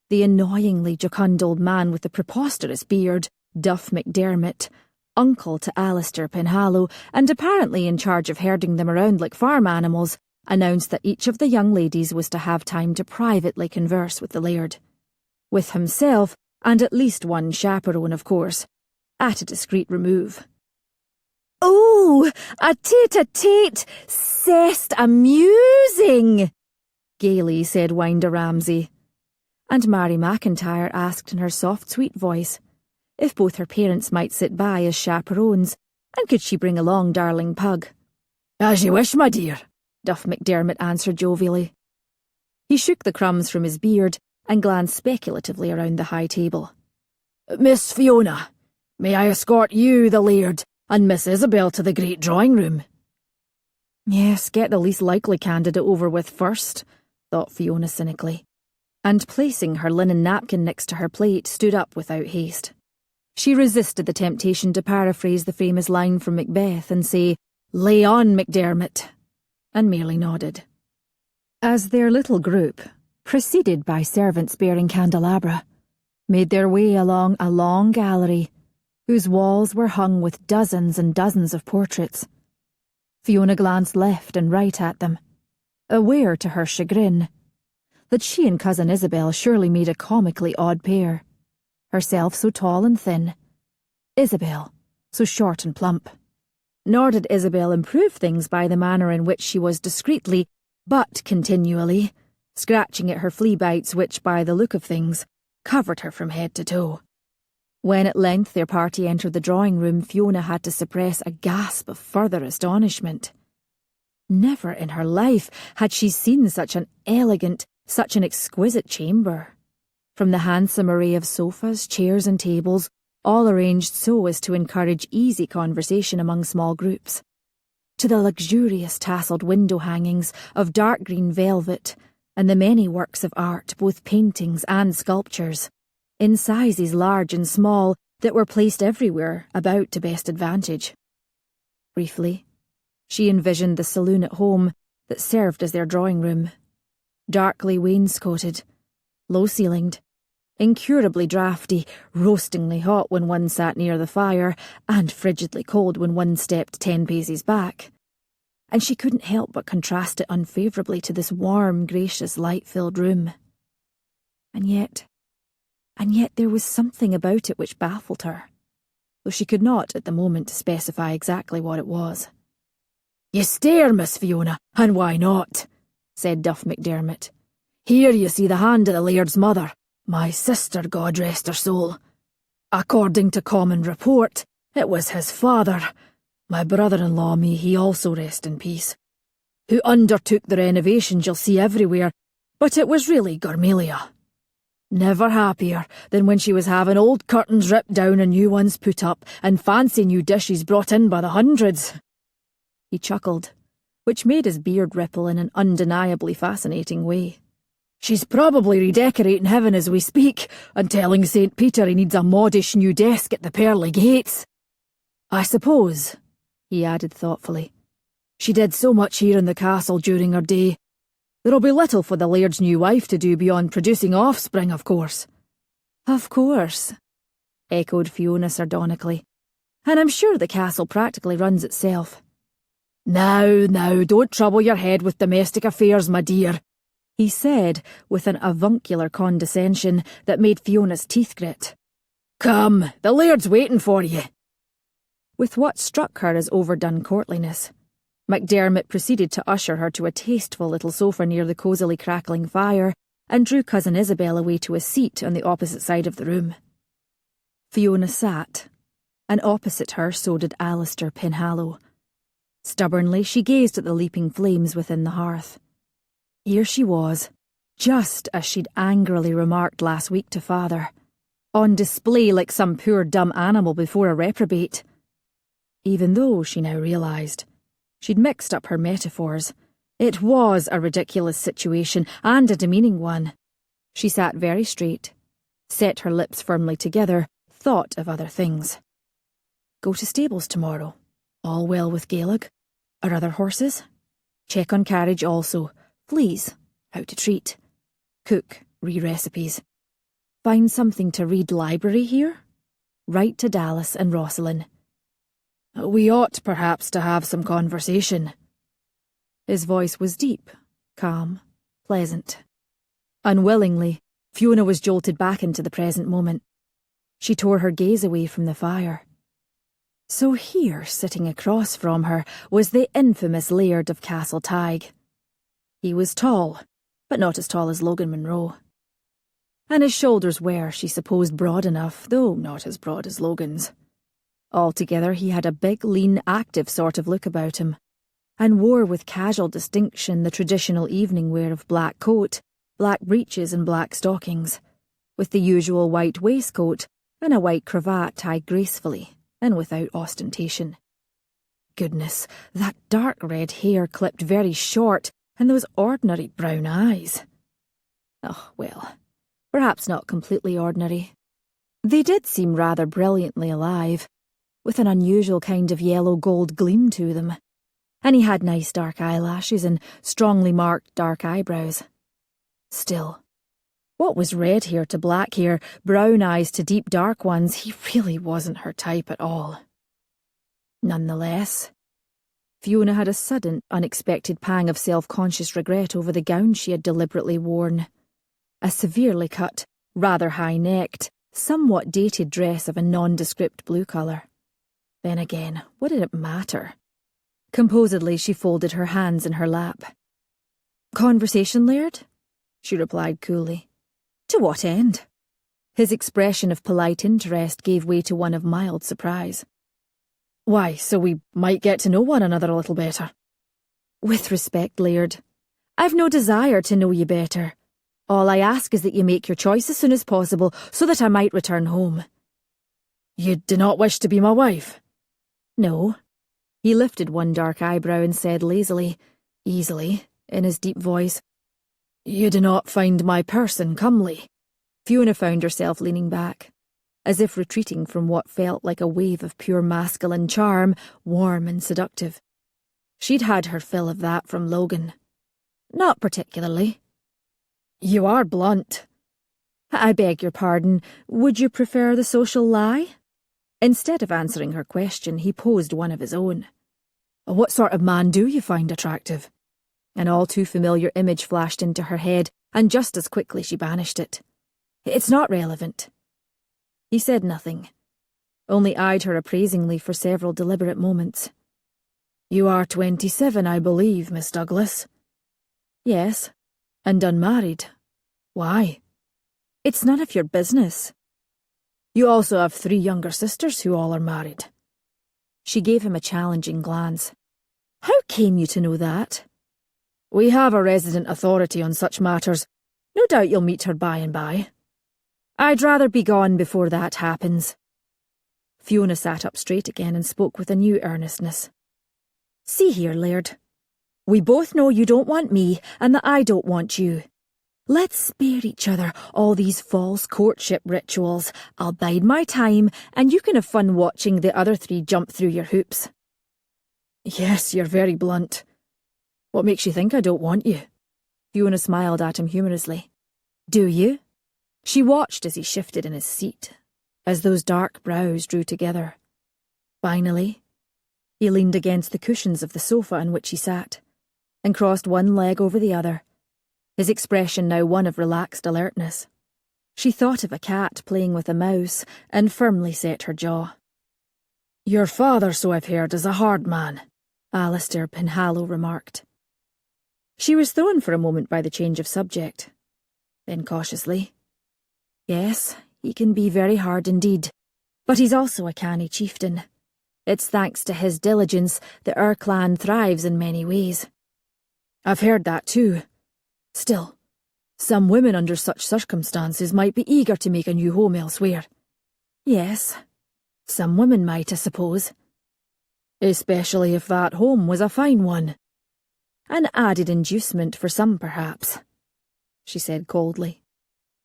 the annoyingly jocund old man with the preposterous beard, Duff McDermott, uncle to Alasdair Penhallow, and apparently in charge of herding them around like farm animals, announced that each of the young ladies was to have time to privately converse with the Laird. With himself, and at least one chaperone, of course, at a discreet remove. "Oh, a tete-a-tete! C'est amusing!" gaily said Winder Ramsay. And Mary McIntyre asked in her soft, sweet voice if both her parents might sit by as chaperones, and could she bring along darling Pug. "As you wish, my dear," Duff McDermott answered jovially. He shook the crumbs from his beard and glanced speculatively around the high table. "Miss Fiona, may I escort you, the Laird, and Miss Isabel to the great drawing-room?" Yes, get the least likely candidate over with first, thought Fiona cynically, and placing her linen napkin next to her plate, stood up without haste. She resisted the temptation to paraphrase the famous line from Macbeth and say, "Lay on, McDermott," and merely nodded. As their little group, preceded by servants bearing candelabra, made their way along a long gallery whose walls were hung with dozens and dozens of portraits, Fiona glanced left and right at them, aware to her chagrin that she and Cousin Isabel surely made a comically odd pair, herself so tall and thin, Isabel so short and plump. Nor did Isabel improve things by the manner in which she was discreetly, but continually, scratching at her flea bites which, by the look of things, covered her from head to toe. When at length their party entered the drawing-room, Fiona had to suppress a gasp of further astonishment. Never in her life had she seen such an elegant, Such an exquisite chamber. From the handsome array of sofas, chairs and tables, all arranged so as to encourage easy conversation among small groups, to the luxurious tasselled window hangings of dark green velvet and the many works of art, both paintings and sculptures, in sizes large and small, that were placed everywhere about to best advantage. Briefly, she envisioned the saloon at home that served as their drawing room, darkly wainscoted, low-ceilinged, incurably draughty, roastingly hot when one sat near the fire, and frigidly cold when one stepped 10 paces back. And she couldn't help but contrast it unfavourably to this warm, gracious, light-filled room. And yet there was something about it which baffled her, though she could not at the moment specify exactly what it was. "You stare, Miss Fiona, and why not?" said Duff McDermott. "Here you see the hand of the Laird's mother, my sister, God rest her soul. According to common report, it was his father, my brother-in-law, may he also rest in peace, who undertook the renovations you'll see everywhere, but it was really Gormelia. Never happier than when she was having old curtains ripped down and new ones put up, and fancy new dishes brought in by the hundreds." He chuckled, which made his beard ripple in an undeniably fascinating way. "She's probably redecorating heaven as we speak, and telling St. Peter he needs a modish new desk at the pearly gates. I suppose," he added thoughtfully, "she did so much here in the castle during her day. There'll be little for the Laird's new wife to do beyond producing offspring, of course." "Of course," echoed Fiona sardonically. "And I'm sure the castle practically runs itself." Now, don't trouble your head with domestic affairs, my dear," he said with an avuncular condescension that made Fiona's teeth grit. "Come, the Laird's waiting for you." With what struck her as overdone courtliness, MacDermott proceeded to usher her to a tasteful little sofa near the cosily crackling fire and drew Cousin Isabel away to a seat on the opposite side of the room. Fiona sat, and opposite her so did Alasdair Penhallow. Stubbornly she gazed at the leaping flames within the hearth. Here she was, just as she'd angrily remarked last week to Father, on display like some poor dumb animal before a reprobate. Even though, she now realised, she'd mixed up her metaphors. It was a ridiculous situation, and a demeaning one. She sat very straight, set her lips firmly together, thought of other things. Go to stables tomorrow. All well with Gaelic. Are other horses? Check on carriage also. Fleas. How to treat. Cook. Recipes. Find something to read library here? Write to Dallas and Rosalind. We ought perhaps to have some conversation. His voice was deep, calm, pleasant. Unwillingly, Fiona was jolted back into the present moment. She tore her gaze away from the fire. So here, sitting across from her, was the infamous Laird of Castle Tig. He was tall, but not as tall as Logan Munro. And his shoulders were, she supposed, broad enough, though not as broad as Logan's. Altogether he had a big, lean, active sort of look about him, and wore with casual distinction the traditional evening wear of black coat, black breeches and black stockings, with the usual white waistcoat and a white cravat tied gracefully and without ostentation. Goodness, that dark red hair clipped very short, and those ordinary brown eyes. Oh, well, perhaps not completely ordinary. They did seem rather brilliantly alive, with an unusual kind of yellow-gold gleam to them, and he had nice dark eyelashes and strongly marked dark eyebrows. Still, what was red hair to black hair, brown eyes to deep dark ones, he really wasn't her type at all. Nonetheless, Fiona had a sudden, unexpected pang of self-conscious regret over the gown she had deliberately worn. A severely cut, rather high-necked, somewhat dated dress of a nondescript blue colour. Then again, what did it matter? Composedly she folded her hands in her lap. "Conversation, Laird?" she replied coolly. "To what end?" His expression of polite interest gave way to one of mild surprise. "Why, so we might get to know one another a little better." "With respect, Laird, I've no desire to know you better. All I ask is that you make your choice as soon as possible, so that I might return home." "You do not wish to be my wife?" "No." He lifted one dark eyebrow and said lazily, easily, in his deep voice, "You do not find my person comely?" Fiona found herself leaning back, as if retreating from what felt like a wave of pure masculine charm, warm and seductive. She'd had her fill of that from Logan. "Not particularly." "You are blunt." "I beg your pardon, would you prefer the social lie?" Instead of answering her question, he posed one of his own. "What sort of man do you find attractive?" An all too familiar image flashed into her head, and just as quickly she banished it. "It's not relevant." He said nothing, only eyed her appraisingly for several deliberate moments. "You are 27, I believe, Miss Douglas." "Yes, and unmarried. Why?" "It's none of your business." "You also have 3 younger sisters who all are married." She gave him a challenging glance. "How came you to know that?" "We have a resident authority on such matters. No doubt you'll meet her by and by." "I'd rather be gone before that happens." Fiona sat up straight again and spoke with a new earnestness. "See here, Laird. We both know you don't want me and that I don't want you. Let's spare each other all these false courtship rituals. I'll bide my time and you can have fun watching the other 3 jump through your hoops." "Yes, you're very blunt. What makes you think I don't want you?" Fiona smiled at him humorously. "Do you?" She watched as he shifted in his seat, as those dark brows drew together. Finally, he leaned against the cushions of the sofa on which he sat, and crossed one leg over the other, his expression now one of relaxed alertness. She thought of a cat playing with a mouse, and firmly set her jaw. "Your father, so I've heard, is a hard man," Alasdair Penhallow remarked. She was thrown for a moment by the change of subject. Then cautiously, "Yes, he can be very hard indeed, but he's also a canny chieftain. It's thanks to his diligence that our clan thrives in many ways." "I've heard that too. Still, some women under such circumstances might be eager to make a new home elsewhere." "Yes, some women might, I suppose." "Especially if that home was a fine one." "An added inducement for some, perhaps," she said coldly.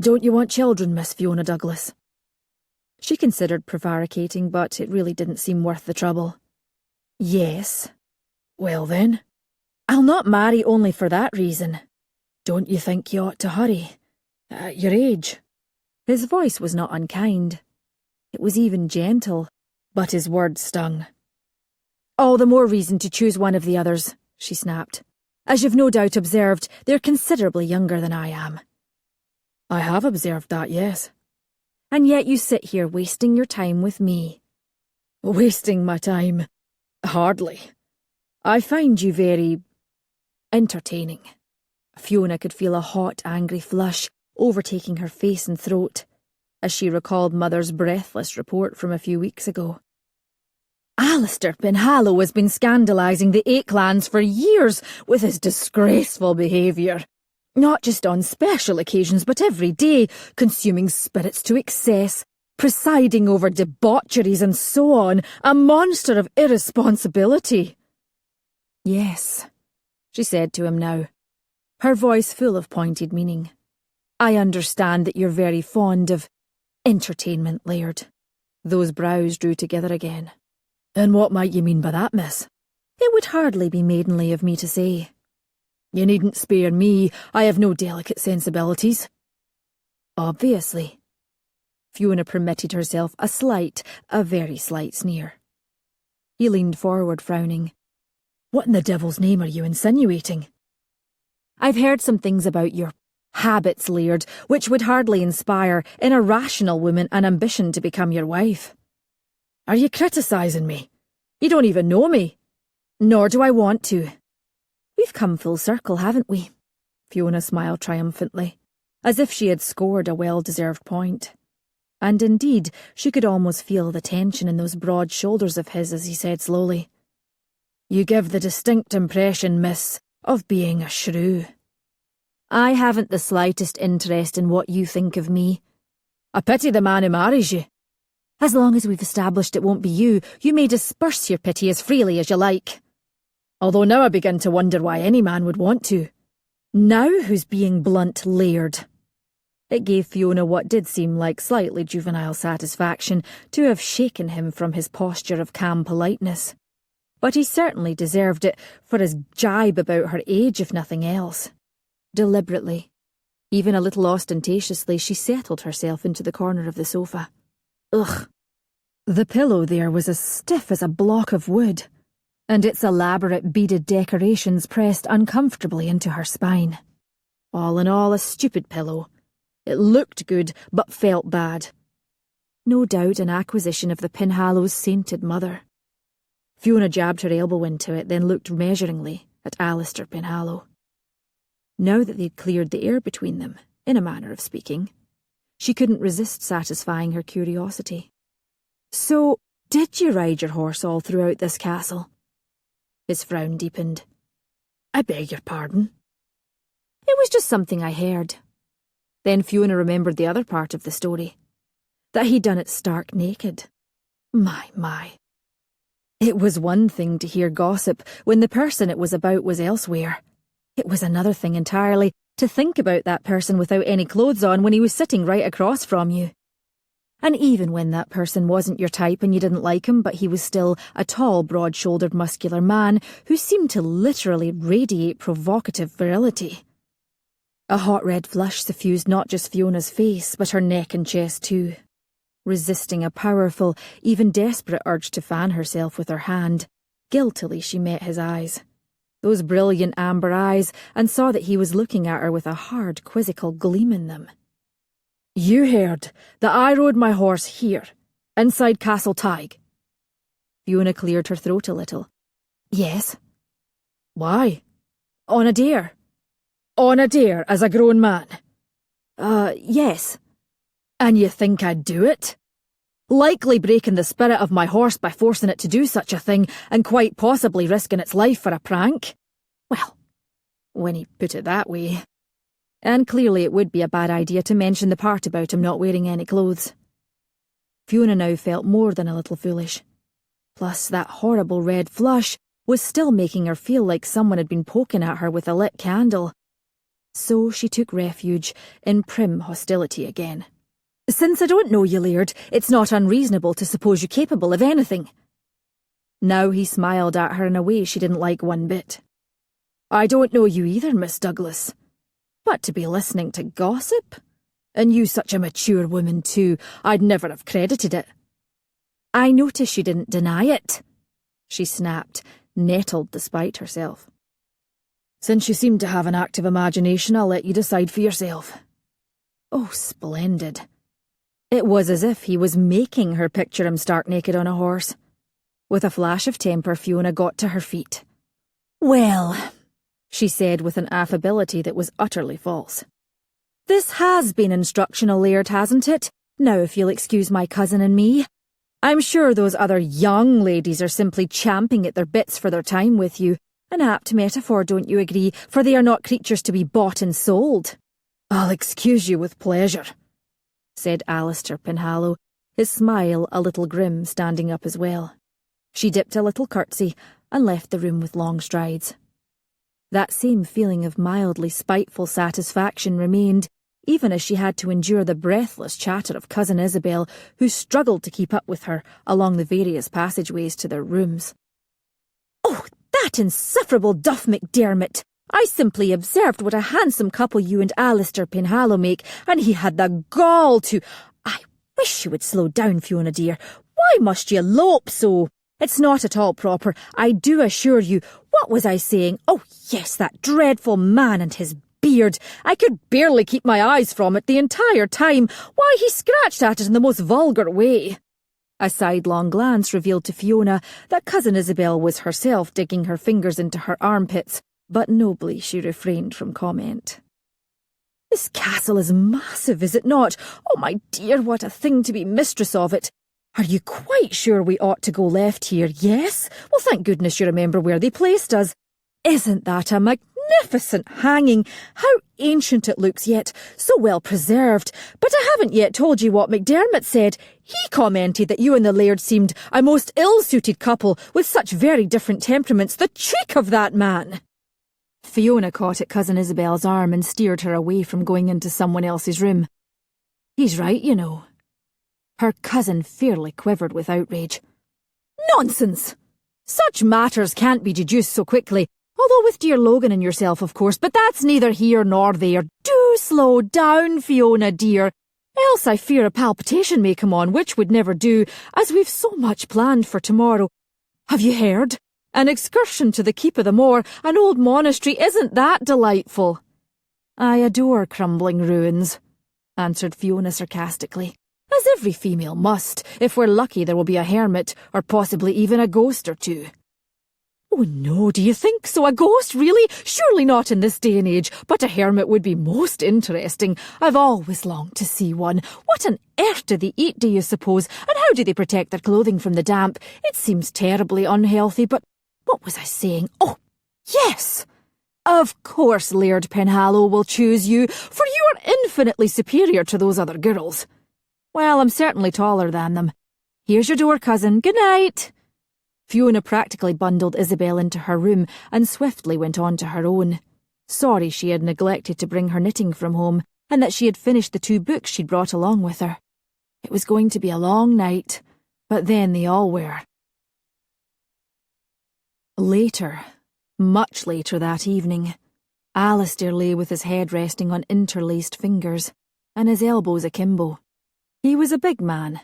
"Don't you want children, Miss Fiona Douglas?" She considered prevaricating, but it really didn't seem worth the trouble. "Yes." "Well then, I'll not marry only for that reason. Don't you think you ought to hurry? At your age?" His voice was not unkind. It was even gentle, but his words stung. "All the more reason to choose one of the others," she snapped. "As you've no doubt observed, they're considerably younger than I am." "I have observed that, yes." "And yet you sit here wasting your time with me." "Wasting my time? Hardly. I find you very entertaining." Fiona could feel a hot, angry flush overtaking her face and throat as she recalled Mother's breathless report from a few weeks ago. "Alasdair Penhallow has been scandalising the 8 clans for years with his disgraceful behaviour. Not just on special occasions, but every day, consuming spirits to excess, presiding over debaucheries and so on, a monster of irresponsibility." "Yes," she said to him now, her voice full of pointed meaning. "I understand that you're very fond of entertainment, Laird." Those brows drew together again. "And what might you mean by that, miss?" "It would hardly be maidenly of me to say." "You needn't spare me. I have no delicate sensibilities." "Obviously." Fiona permitted herself a very slight sneer. He leaned forward, frowning. "What in the devil's name are you insinuating?" "I've heard some things about your habits, Laird, which would hardly inspire in a rational woman an ambition to become your wife." "Are you criticising me? You don't even know me." "Nor do I want to." "We've come full circle, haven't we?" Fiona smiled triumphantly, as if she had scored a well-deserved point. And indeed, she could almost feel the tension in those broad shoulders of his as he said slowly, "You give the distinct impression, miss, of being a shrew." I haven't the slightest interest in what you think of me. I pity the man who marries you. As long as we've established it won't be you, you may disperse your pity as freely as you like. Although now I begin to wonder why any man would want to. Now who's being blunt, Laird? It gave Fiona what did seem like slightly juvenile satisfaction to have shaken him from his posture of calm politeness. But he certainly deserved it for his jibe about her age, if nothing else. Deliberately, even a little ostentatiously, she settled herself into the corner of the sofa. Ugh. The pillow there was as stiff as a block of wood, and its elaborate beaded decorations pressed uncomfortably into her spine. All in all, a stupid pillow. It looked good, but felt bad. No doubt an acquisition of the Penhallows' sainted mother. Fiona jabbed her elbow into it, then looked measuringly at Alasdair Penhallow. Now that they'd cleared the air between them, in a manner of speaking, she couldn't resist satisfying her curiosity. So, did you ride your horse all throughout this castle? His frown deepened. I beg your pardon? It was just something I heard. Then Fiona remembered the other part of the story. That he'd done it stark naked. My. It was one thing to hear gossip when the person it was about was elsewhere. It was another thing entirely to think about that person without any clothes on when he was sitting right across from you. And even when that person wasn't your type and you didn't like him, but he was still a tall, broad-shouldered, muscular man who seemed to literally radiate provocative virility. A hot red flush suffused not just Fiona's face, but her neck and chest too. Resisting a powerful, even desperate urge to fan herself with her hand, guiltily she met his eyes. Those brilliant amber eyes, and saw that he was looking at her with a hard, quizzical gleam in them. You heard that I rode my horse here, inside Castle Tig. Fiona cleared her throat a little. Yes. Why? On a dare. On a dare as a grown man? Yes. And you think I'd do it? Likely breaking the spirit of my horse by forcing it to do such a thing, and quite possibly risking its life for a prank? Well, when he put it that way. And clearly it would be a bad idea to mention the part about him not wearing any clothes. Fiona now felt more than a little foolish. Plus, that horrible red flush was still making her feel like someone had been poking at her with a lit candle. So she took refuge in prim hostility again. Since I don't know you, Laird, it's not unreasonable to suppose you capable of anything. Now he smiled at her in a way she didn't like one bit. I don't know you either, Miss Douglas. But to be listening to gossip? And you such a mature woman too, I'd never have credited it. I notice you didn't deny it, she snapped, nettled despite herself. Since you seem to have an active imagination, I'll let you decide for yourself. Oh, splendid. It was as if he was making her picture him stark naked on a horse. With a flash of temper, Fiona got to her feet. Well, she said with an affability that was utterly false. This has been instructional, Laird, hasn't it? Now if you'll excuse my cousin and me. I'm sure those other young ladies are simply champing at their bits for their time with you. An apt metaphor, don't you agree? For they are not creatures to be bought and sold. I'll excuse you with pleasure, said Alasdair Penhallow, his smile a little grim, standing up as well. She dipped a little curtsy and left the room with long strides. That same feeling of mildly spiteful satisfaction remained, even as she had to endure the breathless chatter of Cousin Isabel, who struggled to keep up with her along the various passageways to their rooms. Oh, that insufferable Duff McDermott! I simply observed what a handsome couple you and Alasdair Penhallow make, and he had the gall to— I wish you would slow down, Fiona dear. Why must you lope so? It's not at all proper, I do assure you. What was I saying? Oh, yes, that dreadful man and his beard. I could barely keep my eyes from it the entire time. Why, he scratched at it in the most vulgar way. A sidelong glance revealed to Fiona that Cousin Isabel was herself digging her fingers into her armpits, but nobly she refrained from comment. This castle is massive, is it not? Oh, my dear, what a thing to be mistress of it. Are you quite sure we ought to go left here? Yes? Well, thank goodness you remember where they placed us. Isn't that a magnificent magnificent hanging. How ancient it looks, yet so well preserved. But I haven't yet told you what MacDermot said. He commented that you and the Laird seemed a most ill-suited couple with such very different temperaments. The cheek of that man! Fiona caught at Cousin Isabel's arm and steered her away from going into someone else's room. He's right, you know. Her cousin fairly quivered with outrage. Nonsense! Such matters can't be deduced so quickly, although with dear Logan and yourself, of course, but that's neither here nor there. Do slow down, Fiona, dear, else I fear a palpitation may come on, which would never do, as we've so much planned for tomorrow. Have you heard? An excursion to the Keep of the Moor, an old monastery, isn't that delightful? I adore crumbling ruins, answered Fiona sarcastically. As every female must. If we're lucky, there will be a hermit, or possibly even a ghost or two. Oh no, do you think so? A ghost, really? Surely not in this day and age, but a hermit would be most interesting. I've always longed to see one. What on earth do they eat, do you suppose? And how do they protect their clothing from the damp? It seems terribly unhealthy, but what was I saying? Oh, yes! Of course Laird Penhallow will choose you, for you are infinitely superior to those other girls. Well, I'm certainly taller than them. Here's your door, cousin. Good night. Fiona practically bundled Isabel into her room and swiftly went on to her own. Sorry she had neglected to bring her knitting from home and that she had finished the 2 books she'd brought along with her. It was going to be a long night, but then they all were. Later, much later that evening, Alasdair lay with his head resting on interlaced fingers and his elbows akimbo. He was a big man,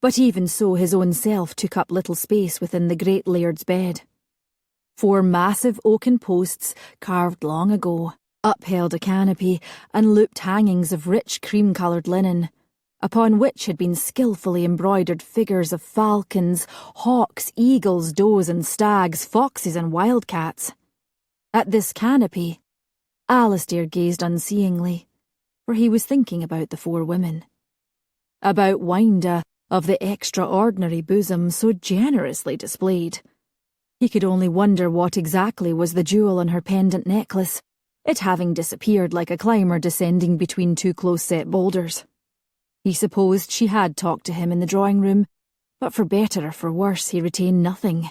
but even so his own self took up little space within the great Laird's bed. 4 massive oaken posts, carved long ago, upheld a canopy and looped hangings of rich cream-coloured linen, upon which had been skilfully embroidered figures of falcons, hawks, eagles, does and stags, foxes and wildcats. At this canopy, Alasdair gazed unseeingly, for he was thinking about the 4 women. About Wynda, of the extraordinary bosom so generously displayed. He could only wonder what exactly was the jewel on her pendant necklace, it having disappeared like a climber descending between 2 close-set boulders. He supposed she had talked to him in the drawing-room, but for better or for worse he retained nothing,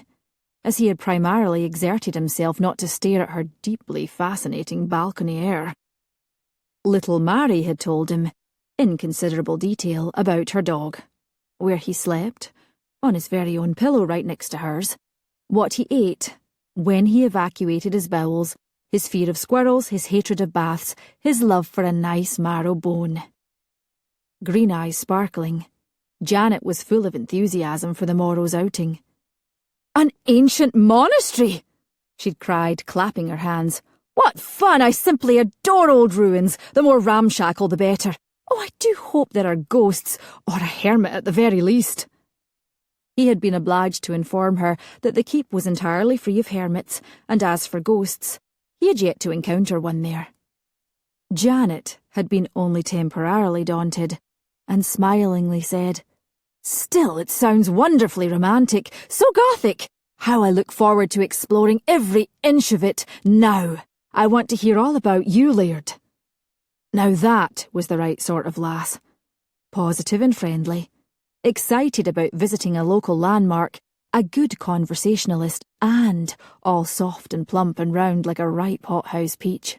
as he had primarily exerted himself not to stare at her deeply fascinating balcony air. Little Mary had told him, in considerable detail, about her dog, where he slept, on his very own pillow right next to hers, what he ate, when he evacuated his bowels, his fear of squirrels, his hatred of baths, his love for a nice marrow bone. Green eyes sparkling, Janet was full of enthusiasm for the morrow's outing. An ancient monastery! She'd cried, clapping her hands. What fun! I simply adore old ruins. The more ramshackle, the better. Oh, I do hope there are ghosts, or a hermit at the very least. He had been obliged to inform her that the keep was entirely free of hermits, and as for ghosts, he had yet to encounter one there. Janet had been only temporarily daunted, and smilingly said, Still, it sounds wonderfully romantic, so Gothic. How I look forward to exploring every inch of it. Now, I want to hear all about you, Laird. Now that was the right sort of lass. Positive and friendly, excited about visiting a local landmark, a good conversationalist, and all soft and plump and round like a ripe hothouse peach.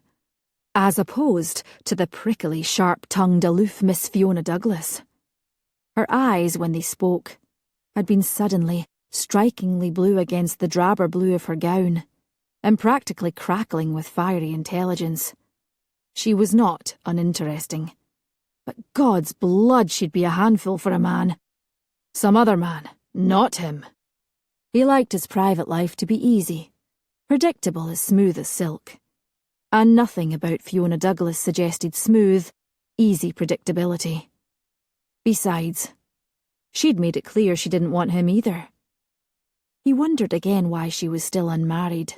As opposed to the prickly, sharp-tongued, aloof Miss Fiona Douglas. Her eyes, when they spoke, had been suddenly, strikingly blue against the drabber blue of her gown, and practically crackling with fiery intelligence. She was not uninteresting, but God's blood, she'd be a handful for a man. Some other man, not him. He liked his private life to be easy, predictable as smooth as silk. And nothing about Fiona Douglas suggested smooth, easy predictability. Besides, she'd made it clear she didn't want him either. He wondered again why she was still unmarried.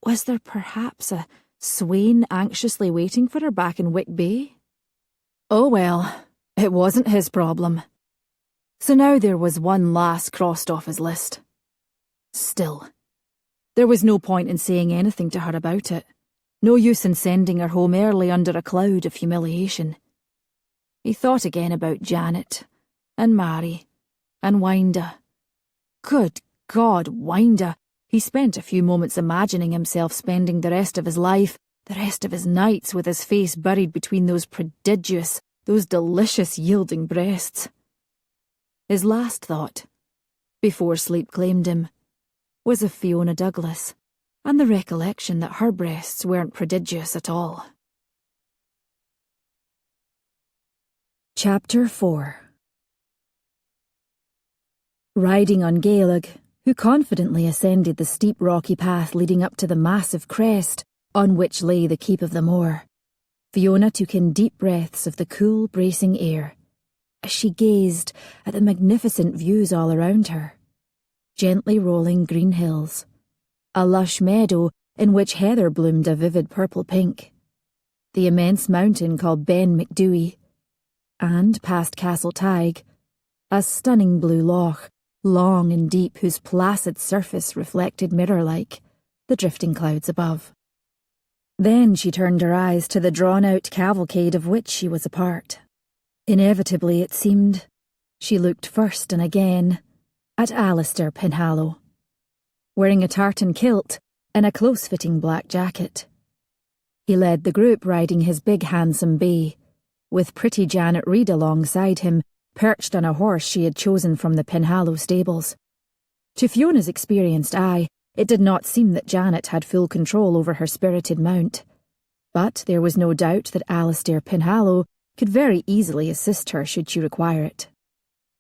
Was there perhaps a swain anxiously waiting for her back in Wick Bay? Oh well, it wasn't his problem. So now there was one lass crossed off his list. Still, there was no point in saying anything to her about it. No use in sending her home early under a cloud of humiliation. He thought again about Janet, and Mary, and Winder. Good God, Winder! He spent a few moments imagining himself spending the rest of his life, the rest of his nights, with his face buried between those prodigious, those delicious yielding breasts. His last thought, before sleep claimed him, was of Fiona Douglas, and the recollection that her breasts weren't prodigious at all. Chapter 4. Riding on Gaeleg, who confidently ascended the steep rocky path leading up to the massive crest on which lay the keep of the moor, Fiona took in deep breaths of the cool, bracing air as she gazed at the magnificent views all around her. Gently rolling green hills, a lush meadow in which heather bloomed a vivid purple-pink, the immense mountain called Ben Macdui, and, past Castle Tig, a stunning blue loch, long and deep, whose placid surface reflected mirror-like the drifting clouds above. Then she turned her eyes to the drawn-out cavalcade of which she was a part. Inevitably, it seemed, she looked first and again at Alasdair Penhallow, wearing a tartan kilt and a close-fitting black jacket. He led the group riding his big handsome bay, with pretty Janet Reed alongside him, perched on a horse she had chosen from the Penhallow stables. To Fiona's experienced eye, it did not seem that Janet had full control over her spirited mount, but there was no doubt that Alasdair Penhallow could very easily assist her should she require it.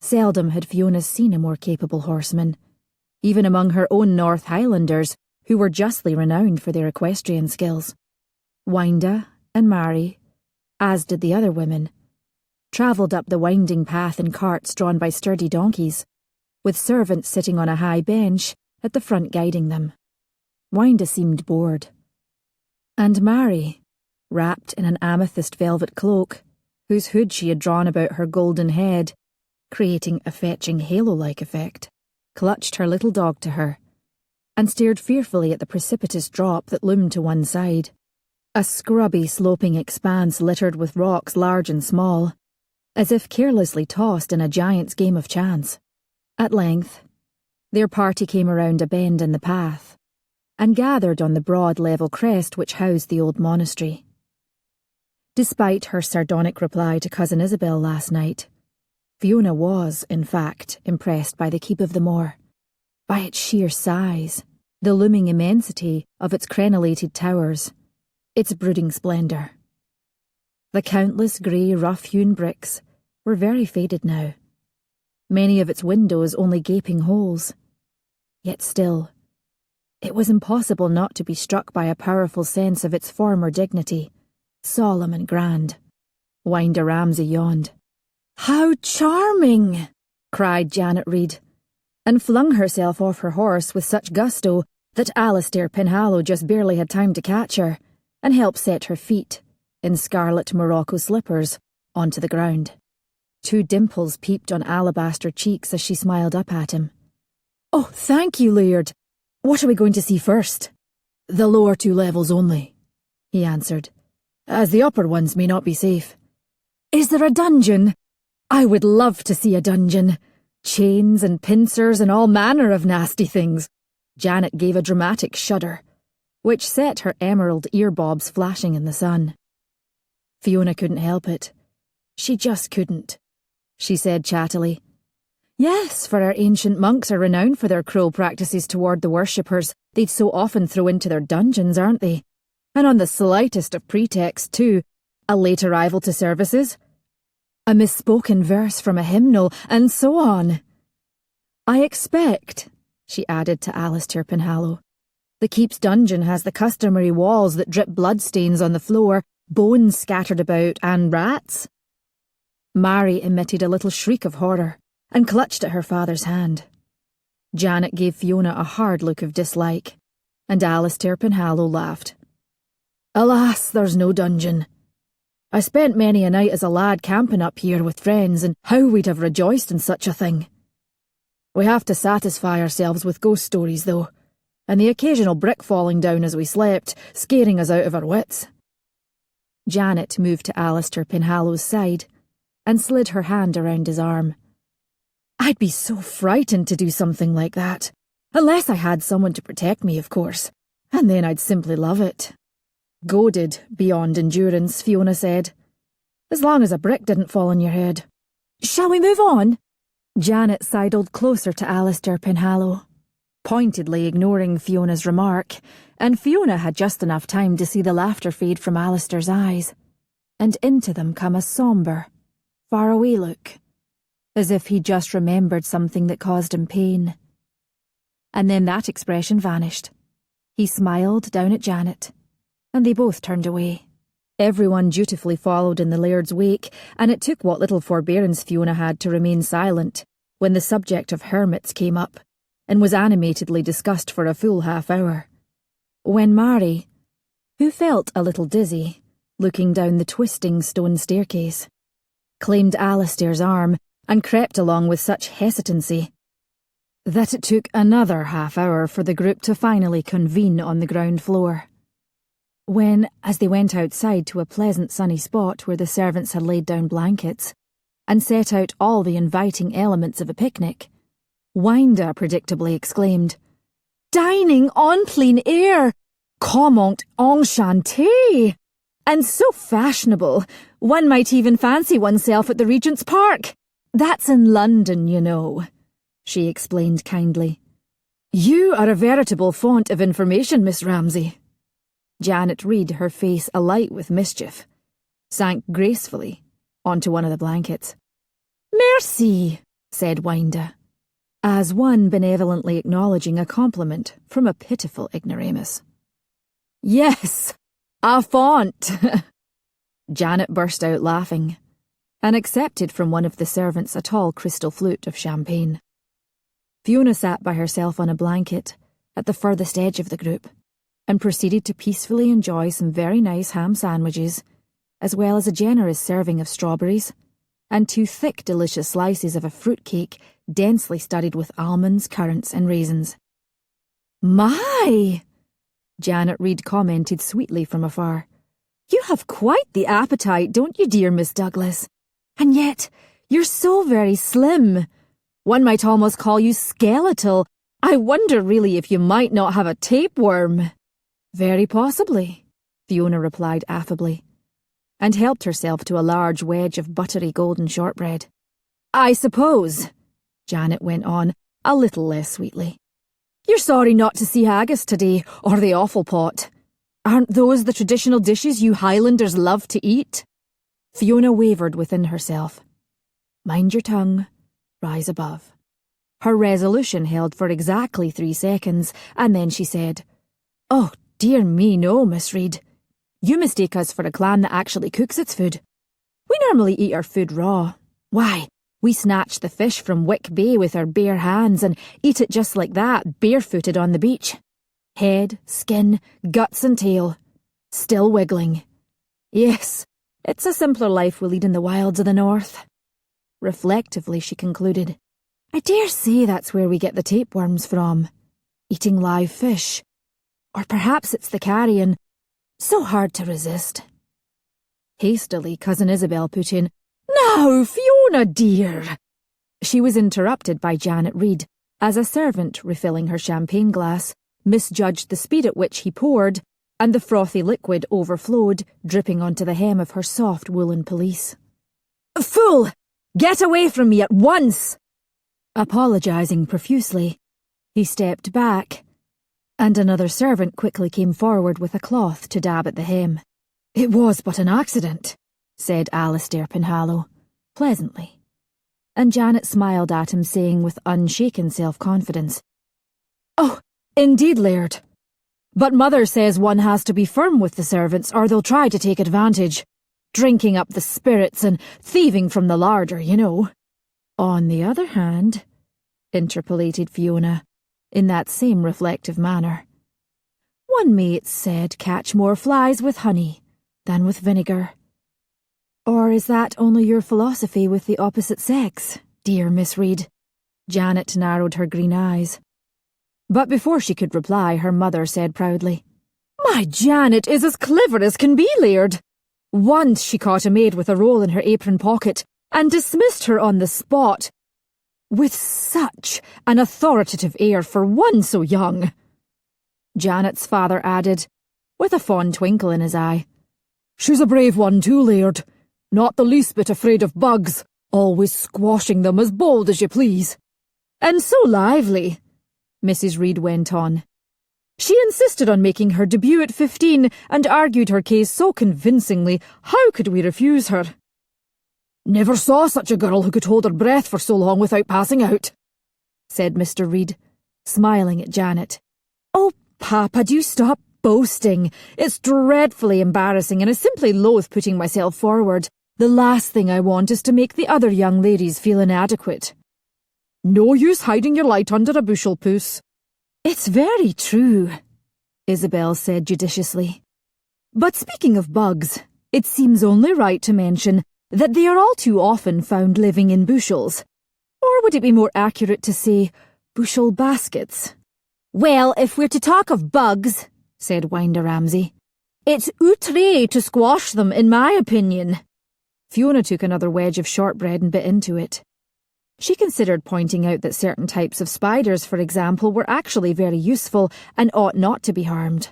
Seldom had Fiona seen a more capable horseman, even among her own North Highlanders, who were justly renowned for their equestrian skills. Winder and Mary, as did the other women, travelled up the winding path in carts drawn by sturdy donkeys, with servants sitting on a high bench at the front guiding them. Winder seemed bored. And Mary, wrapped in an amethyst velvet cloak, whose hood she had drawn about her golden head, creating a fetching halo-like effect, clutched her little dog to her, and stared fearfully at the precipitous drop that loomed to one side, a scrubby sloping expanse littered with rocks large and small, as if carelessly tossed in a giant's game of chance. At length, their party came around a bend in the path, and gathered on the broad level crest which housed the old monastery. Despite her sardonic reply to Cousin Isabel last night, Fiona was, in fact, impressed by the keep of the moor, by its sheer size, the looming immensity of its crenellated towers, its brooding splendour. The countless grey, rough-hewn bricks were very faded now, many of its windows only gaping holes. Yet still, it was impossible not to be struck by a powerful sense of its former dignity, solemn and grand. Winder Ramsay yawned. "How charming!" cried Janet Reed, and flung herself off her horse with such gusto that Alasdair Penhallow just barely had time to catch her and help set her feet, in scarlet morocco slippers, onto the ground. 2 dimples peeped on alabaster cheeks as she smiled up at him. "Oh, thank you, Laird. What are we going to see first?" "The lower 2 levels only," he answered, "as the upper ones may not be safe." "Is there a dungeon? I would love to see a dungeon. Chains and pincers and all manner of nasty things." Janet gave a dramatic shudder, which set her emerald earbobs flashing in the sun. Fiona couldn't help it. She just couldn't. She said chattily, "Yes, for our ancient monks are renowned for their cruel practices toward the worshippers they'd so often throw into their dungeons, aren't they? And on the slightest of pretexts, too, a late arrival to services, a misspoken verse from a hymnal, and so on. I expect," she added to Alasdair Penhallow, "the keep's dungeon has the customary walls that drip bloodstains on the floor, bones scattered about, and rats." Mary emitted a little shriek of horror and clutched at her father's hand. Janet gave Fiona a hard look of dislike, and Alasdair Penhallow laughed. "Alas, there's no dungeon. I spent many a night as a lad camping up here with friends, and how we'd have rejoiced in such a thing. We have to satisfy ourselves with ghost stories, though, and the occasional brick falling down as we slept, scaring us out of our wits." Janet moved to Alasdair Penhallow's side and slid her hand around his arm. "I'd be so frightened to do something like that, unless I had someone to protect me, of course, and then I'd simply love it." "Goaded beyond endurance," Fiona said. "As long as a brick didn't fall on your head." "Shall we move on?" Janet sidled closer to Alasdair Penhallow, pointedly ignoring Fiona's remark, and Fiona had just enough time to see the laughter fade from Alasdair's eyes, and into them come a sombre, faraway look, as if he'd just remembered something that caused him pain. And then that expression vanished. He smiled down at Janet, and they both turned away. Everyone dutifully followed in the Laird's wake, and it took what little forbearance Fiona had to remain silent when the subject of hermits came up, and was animatedly discussed for a full half-hour. When Mary, who felt a little dizzy, looking down the twisting stone staircase, claimed Alasdair's arm and crept along with such hesitancy that it took another half-hour for the group to finally convene on the ground floor. When, as they went outside to a pleasant sunny spot where the servants had laid down blankets and set out all the inviting elements of a picnic, Winder predictably exclaimed, "Dining on plein air! Comment enchanté! And so fashionable, one might even fancy oneself at the Regent's Park. That's in London, you know," she explained kindly. "You are a veritable font of information, Miss Ramsay." Janet Reed, her face alight with mischief, sank gracefully onto one of the blankets. "Merci," said Winder, as one benevolently acknowledging a compliment from a pitiful ignoramus. "Yes, a font," Janet burst out laughing, and accepted from one of the servants a tall crystal flute of champagne. Fiona sat by herself on a blanket at the furthest edge of the group, and proceeded to peacefully enjoy some very nice ham sandwiches, as well as a generous serving of strawberries, and 2 thick, delicious slices of a fruit cake densely studded with almonds, currants, and raisins. "My!" Janet Reed commented sweetly from afar. "You have quite the appetite, don't you, dear Miss Douglas? And yet, you're so very slim. One might almost call you skeletal. I wonder really if you might not have a tapeworm." "Very possibly," Fiona replied affably, and helped herself to a large wedge of buttery golden shortbread. "I suppose," Janet went on, a little less sweetly, "you're sorry not to see haggis today, or the offal pot. Aren't those the traditional dishes you Highlanders love to eat?" Fiona wavered within herself. Mind your tongue, rise above. Her resolution held for exactly 3 seconds, and then she said, "Oh, dear me, no, Miss Reed. You mistake us for a clan that actually cooks its food. We normally eat our food raw. Why, we snatch the fish from Wick Bay with our bare hands and eat it just like that, barefooted on the beach. Head, skin, guts and tail, still wiggling. Yes, it's a simpler life we lead in the wilds of the north." Reflectively, she concluded, "I dare say that's where we get the tapeworms from, eating live fish. Or perhaps it's the carrion, so hard to resist." Hastily, Cousin Isabel put in, "Now, Fiona dear." She was interrupted by Janet Reed, as a servant, refilling her champagne glass, misjudged the speed at which he poured, and the frothy liquid overflowed, dripping onto the hem of her soft woolen pelisse. "Fool! Get away from me at once!" Apologising profusely, he stepped back, and another servant quickly came forward with a cloth to dab at the hem. "It was but an accident," said Alasdair Penhallow, pleasantly, and Janet smiled at him, saying with unshaken self-confidence, "Oh, indeed, Laird. But Mother says one has to be firm with the servants or they'll try to take advantage, drinking up the spirits and thieving from the larder, you know." "On the other hand," interpolated Fiona, in that same reflective manner, "one may, it's said, catch more flies with honey than with vinegar. Or is that only your philosophy with the opposite sex, dear Miss Reed?" Janet narrowed her green eyes. But before she could reply, her mother said proudly, "My Janet is as clever as can be, Laird. Once she caught a maid with a roll in her apron pocket and dismissed her on the spot, with such an authoritative air for one so young." Janet's father added, with a fond twinkle in his eye, "She's a brave one too, Laird. Not the least bit afraid of bugs, always squashing them as bold as you please." "And so lively," Mrs. Reed went on. "She insisted on making her debut at 15 and argued her case so convincingly, how could we refuse her?" "Never saw such a girl who could hold her breath for so long without passing out," said Mr. Reed, smiling at Janet. "Oh, Papa, do stop boasting. It's dreadfully embarrassing and I simply loathe putting myself forward. The last thing I want is to make the other young ladies feel inadequate." "No use hiding your light under a bushel, Puss." "It's very true," Isabel said judiciously. "But speaking of bugs, it seems only right to mention that they are all too often found living in bushels. Or would it be more accurate to say bushel baskets?" "Well, if we're to talk of bugs," said Winder Ramsay, "it's outre to squash them, in my opinion." Fiona took another wedge of shortbread and bit into it. She considered pointing out that certain types of spiders, for example, were actually very useful and ought not to be harmed.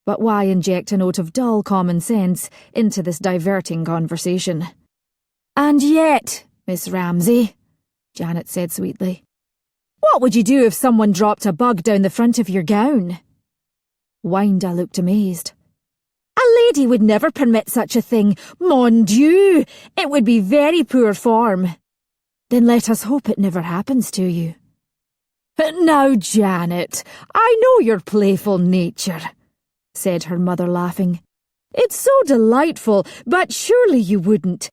But why inject a note of dull common sense into this diverting conversation? "And yet, Miss Ramsay," Janet said sweetly, "what would you do if someone dropped a bug down the front of your gown?" Winder looked amazed. "A lady would never permit such a thing. Mon Dieu, it would be very poor form." "Then let us hope it never happens to you." "Now, Janet, I know your playful nature," said her mother, laughing. "It's so delightful, but surely you wouldn't."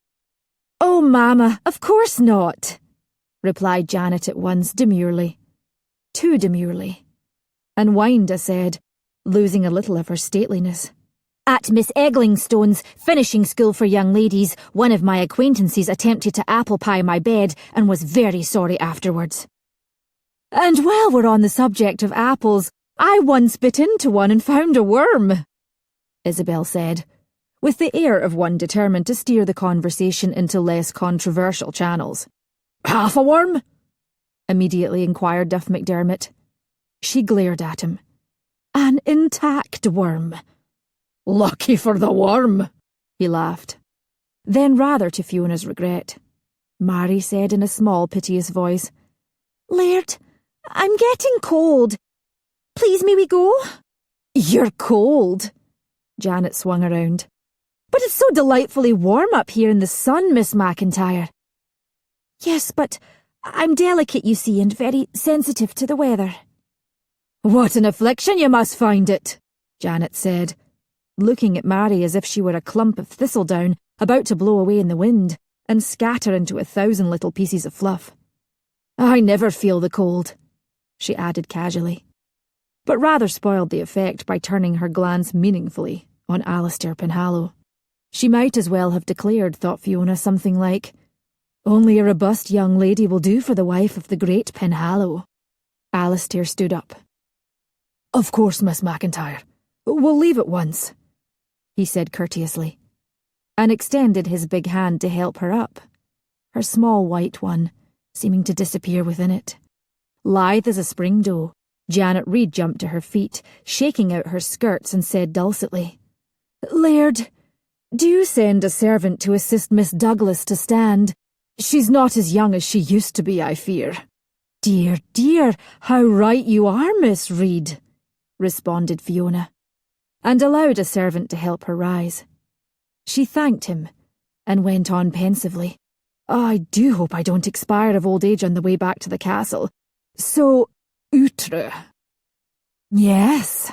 "Oh, Mamma, of course not," replied Janet at once, demurely. Too demurely. And Winder said, losing a little of her stateliness, "At Miss Egglingstone's finishing school for young ladies, one of my acquaintances attempted to apple pie my bed and was very sorry afterwards." "And while we're on the subject of apples, I once bit into one and found a worm," Isabel said, with the air of one determined to steer the conversation into less controversial channels. "Half a worm?" immediately inquired Duff McDermott. She glared at him. "An intact worm." "Lucky for the worm," he laughed. Then, rather to Fiona's regret, Mary said in a small, piteous voice, "Laird, I'm getting cold. Please may we go?" "You're cold?" Janet swung around. "But it's so delightfully warm up here in the sun, Miss McIntyre." "Yes, but I'm delicate, you see, and very sensitive to the weather." "What an affliction you must find it," Janet said, looking at Mary as if she were a clump of thistledown about to blow away in the wind and scatter into 1,000 little pieces of fluff. "I never feel the cold," she added casually, but rather spoiled the effect by turning her glance meaningfully on Alasdair Penhallow. She might as well have declared, thought Fiona, something like, "Only a robust young lady will do for the wife of the great Penhallow." Alasdair stood up. "Of course, Miss McIntyre. We'll leave at once," he said courteously, and extended his big hand to help her up, her small white one seeming to disappear within it. Lithe as a spring doe, Janet Reed jumped to her feet, shaking out her skirts, and said dulcetly, "Laird, do send a servant to assist Miss Douglas to stand. She's not as young as she used to be, I fear." "Dear, dear, how right you are, Miss Reed," responded Fiona, and allowed a servant to help her rise. She thanked him, and went on pensively, "I do hope I don't expire of old age on the way back to the castle. So, outre." "Yes,"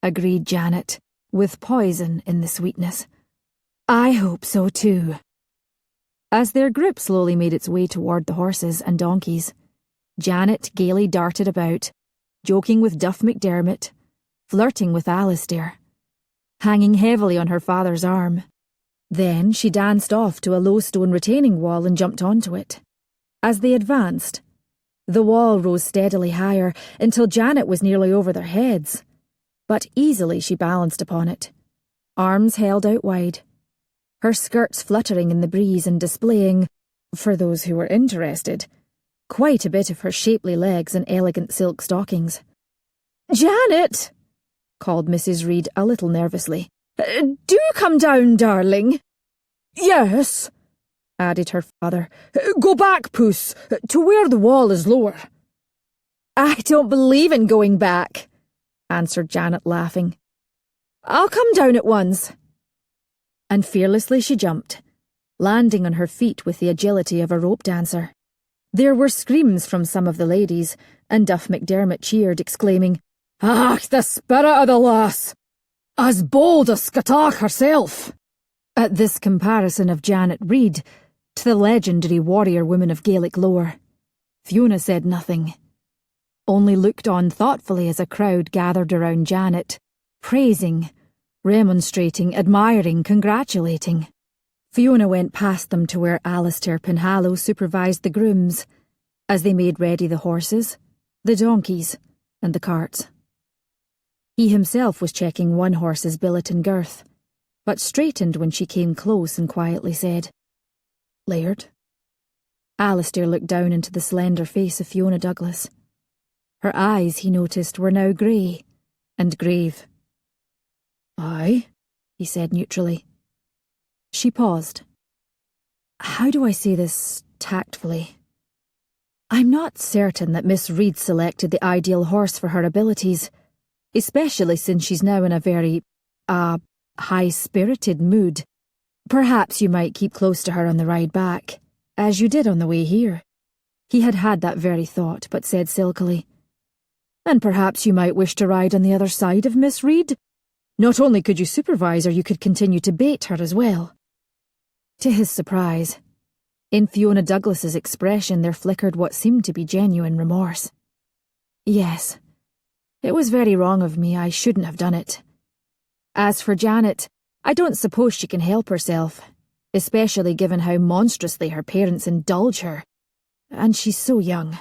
agreed Janet, with poison in the sweetness. "I hope so too." As their group slowly made its way toward the horses and donkeys, Janet gaily darted about, joking with Duff McDermott, flirting with Alasdair, hanging heavily on her father's arm. Then she danced off to a low stone retaining wall and jumped onto it. As they advanced, The wall rose steadily higher until Janet was nearly over their heads, but easily she balanced upon it, arms held out wide, her skirts fluttering in the breeze and displaying, for those who were interested, quite a bit of her shapely legs and elegant silk stockings. "Janet!" called Mrs. Reed a little nervously. "Do come down, darling." "Yes," added her father. "Go back, Puss, to where the wall is lower." "I don't believe in going back," answered Janet, laughing. "I'll come down at once." And fearlessly she jumped, landing on her feet with the agility of a rope dancer. There were screams from some of the ladies, and Duff McDermott cheered, exclaiming, "Ah, the spirit of the lass! As bold as Scatach herself!" At this comparison of Janet Reed to the legendary warrior woman of Gaelic lore, Fiona said nothing, only looked on thoughtfully as a crowd gathered around Janet, praising, remonstrating, admiring, congratulating. Fiona went past them to where Alasdair Penhallow supervised the grooms, as they made ready the horses, the donkeys, and the carts. He himself was checking one horse's billet and girth, but straightened when she came close and quietly said, "Laird?" Alasdair looked down into the slender face of Fiona Douglas. Her eyes, he noticed, were now grey and grave. "Aye," he said neutrally. She paused. "How do I say this tactfully? I'm not certain that Miss Reed selected the ideal horse for her abilities, especially since she's now in a very, high-spirited mood. Perhaps you might keep close to her on the ride back, as you did on the way here." He had had that very thought, but said silkily, "And perhaps you might wish to ride on the other side of Miss Reed? Not only could you supervise her, you could continue to bait her as well." To his surprise, in Fiona Douglas's expression there flickered what seemed to be genuine remorse. "Yes, it was very wrong of me. I shouldn't have done it. As for Janet, I don't suppose she can help herself, especially given how monstrously her parents indulge her, and she's so young."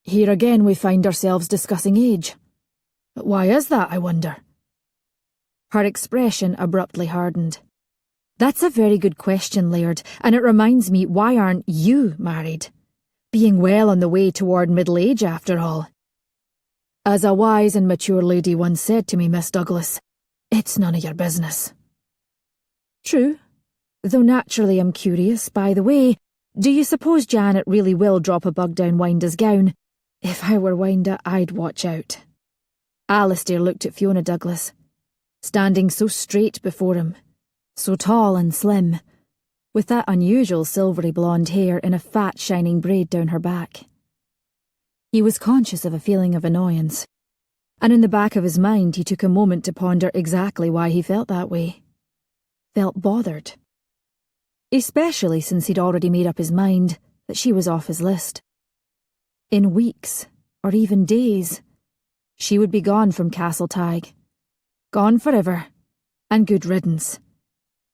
Here again we find ourselves discussing age. Why is that, I wonder? Her expression abruptly hardened. "That's a very good question, Laird, and it reminds me, why aren't you married? Being well on the way toward middle age, after all." "As a wise and mature lady once said to me, Miss Douglas, it's none of your business." "True, though naturally I'm curious. By the way, do you suppose Janet really will drop a bug down Winda's gown? If I were Winda, I'd watch out." Alasdair looked at Fiona Douglas, standing so straight before him, so tall and slim, with that unusual silvery blonde hair in a fat shining braid down her back. He was conscious of a feeling of annoyance, and in the back of his mind he took a moment to ponder exactly why he felt that way. Felt bothered. Especially since he'd already made up his mind that she was off his list. In weeks, or even days, she would be gone from Castle Tig. Gone forever, and good riddance.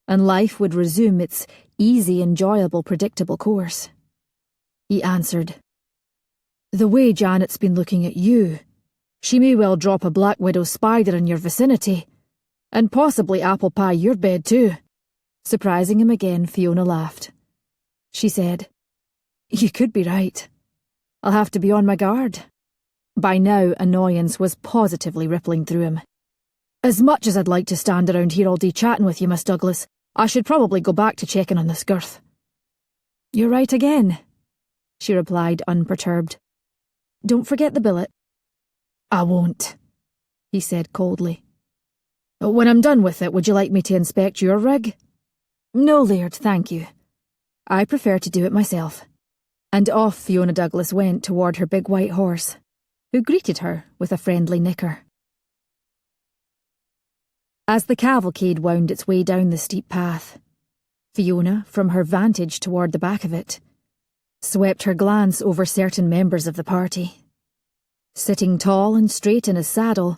And life would resume its easy, enjoyable, predictable course. He answered, "The way Janet's been looking at you, she may well drop a black widow spider in your vicinity, and possibly apple pie your bed too." Surprising him again, Fiona laughed. She said, "You could be right. I'll have to be on my guard." By now, annoyance was positively rippling through him. "As much as I'd like to stand around here all day chatting with you, Miss Douglas, I should probably go back to checking on this girth." "You're right again," she replied, unperturbed. "Don't forget the billet." "I won't," he said coldly. "When I'm done with it, would you like me to inspect your rig?" "No, Laird, thank you. I prefer to do it myself." And off Fiona Douglas went toward her big white horse, who greeted her with a friendly nicker. As the cavalcade wound its way down the steep path, Fiona, from her vantage toward the back of it, swept her glance over certain members of the party. Sitting tall and straight in his saddle,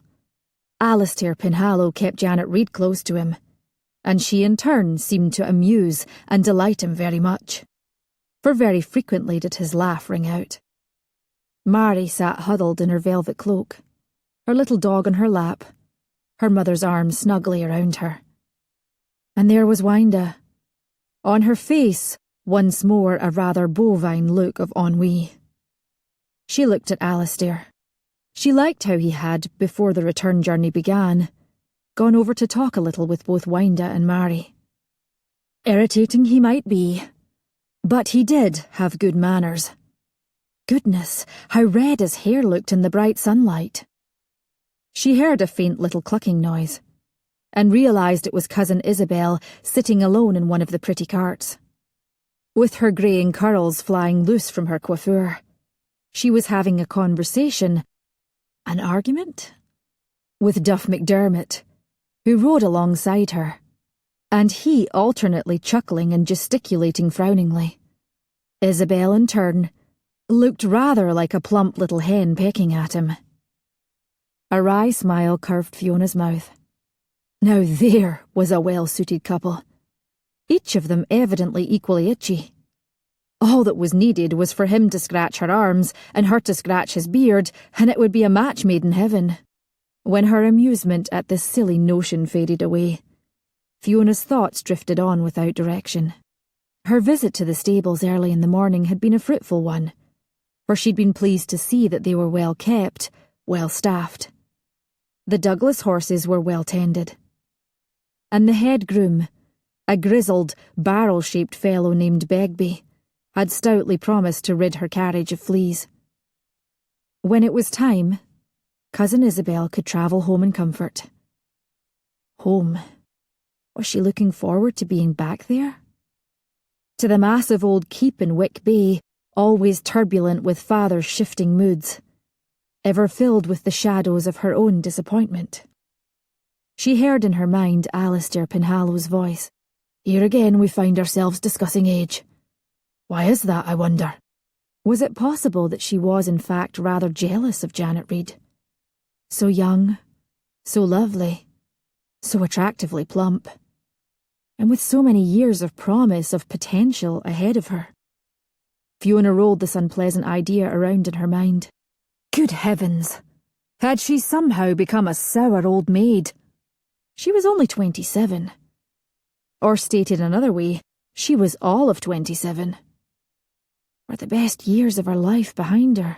Alasdair Penhallow kept Janet Reed close to him, and she in turn seemed to amuse and delight him very much, for very frequently did his laugh ring out. Mary sat huddled in her velvet cloak, her little dog on her lap, her mother's arms snugly around her. And there was Wanda. On her face, once more a rather bovine look of ennui. She looked at Alasdair. She liked how he had, before the return journey began, gone over to talk a little with both Wanda and Mary. Irritating he might be, but he did have good manners. Goodness, how red his hair looked in the bright sunlight. She heard a faint little clucking noise, and realised it was Cousin Isabel sitting alone in one of the pretty carts. With her greying curls flying loose from her coiffure, she was having a conversation, an argument, with Duff McDermott, who rode alongside her, and he alternately chuckling and gesticulating frowningly. Isabel, in turn, looked rather like a plump little hen pecking at him. A wry smile curved Fiona's mouth. Now there was a well-suited couple, each of them evidently equally itchy. All that was needed was for him to scratch her arms and her to scratch his beard, and it would be a match made in heaven. When her amusement at this silly notion faded away, Fiona's thoughts drifted on without direction. Her visit to the stables early in the morning had been a fruitful one, for she'd been pleased to see that they were well kept, well staffed. The Douglas horses were well tended, and the head groom, a grizzled, barrel-shaped fellow named Begbie, had stoutly promised to rid her carriage of fleas. When it was time, Cousin Isabel could travel home in comfort. Home. Was she looking forward to being back there? To the massive old keep in Wick Bay, always turbulent with Father's shifting moods, ever filled with the shadows of her own disappointment. She heard in her mind Alasdair Penhallow's voice. Here again we find ourselves discussing age. Why is that, I wonder? Was it possible that she was in fact rather jealous of Janet Reid? So young, so lovely, so attractively plump, and with so many years of promise, of potential ahead of her. Fiona rolled this unpleasant idea around in her mind. Good heavens! Had she somehow become a sour old maid? She was only 27. Or stated another way, she was all of 27. Were the best years of her life behind her.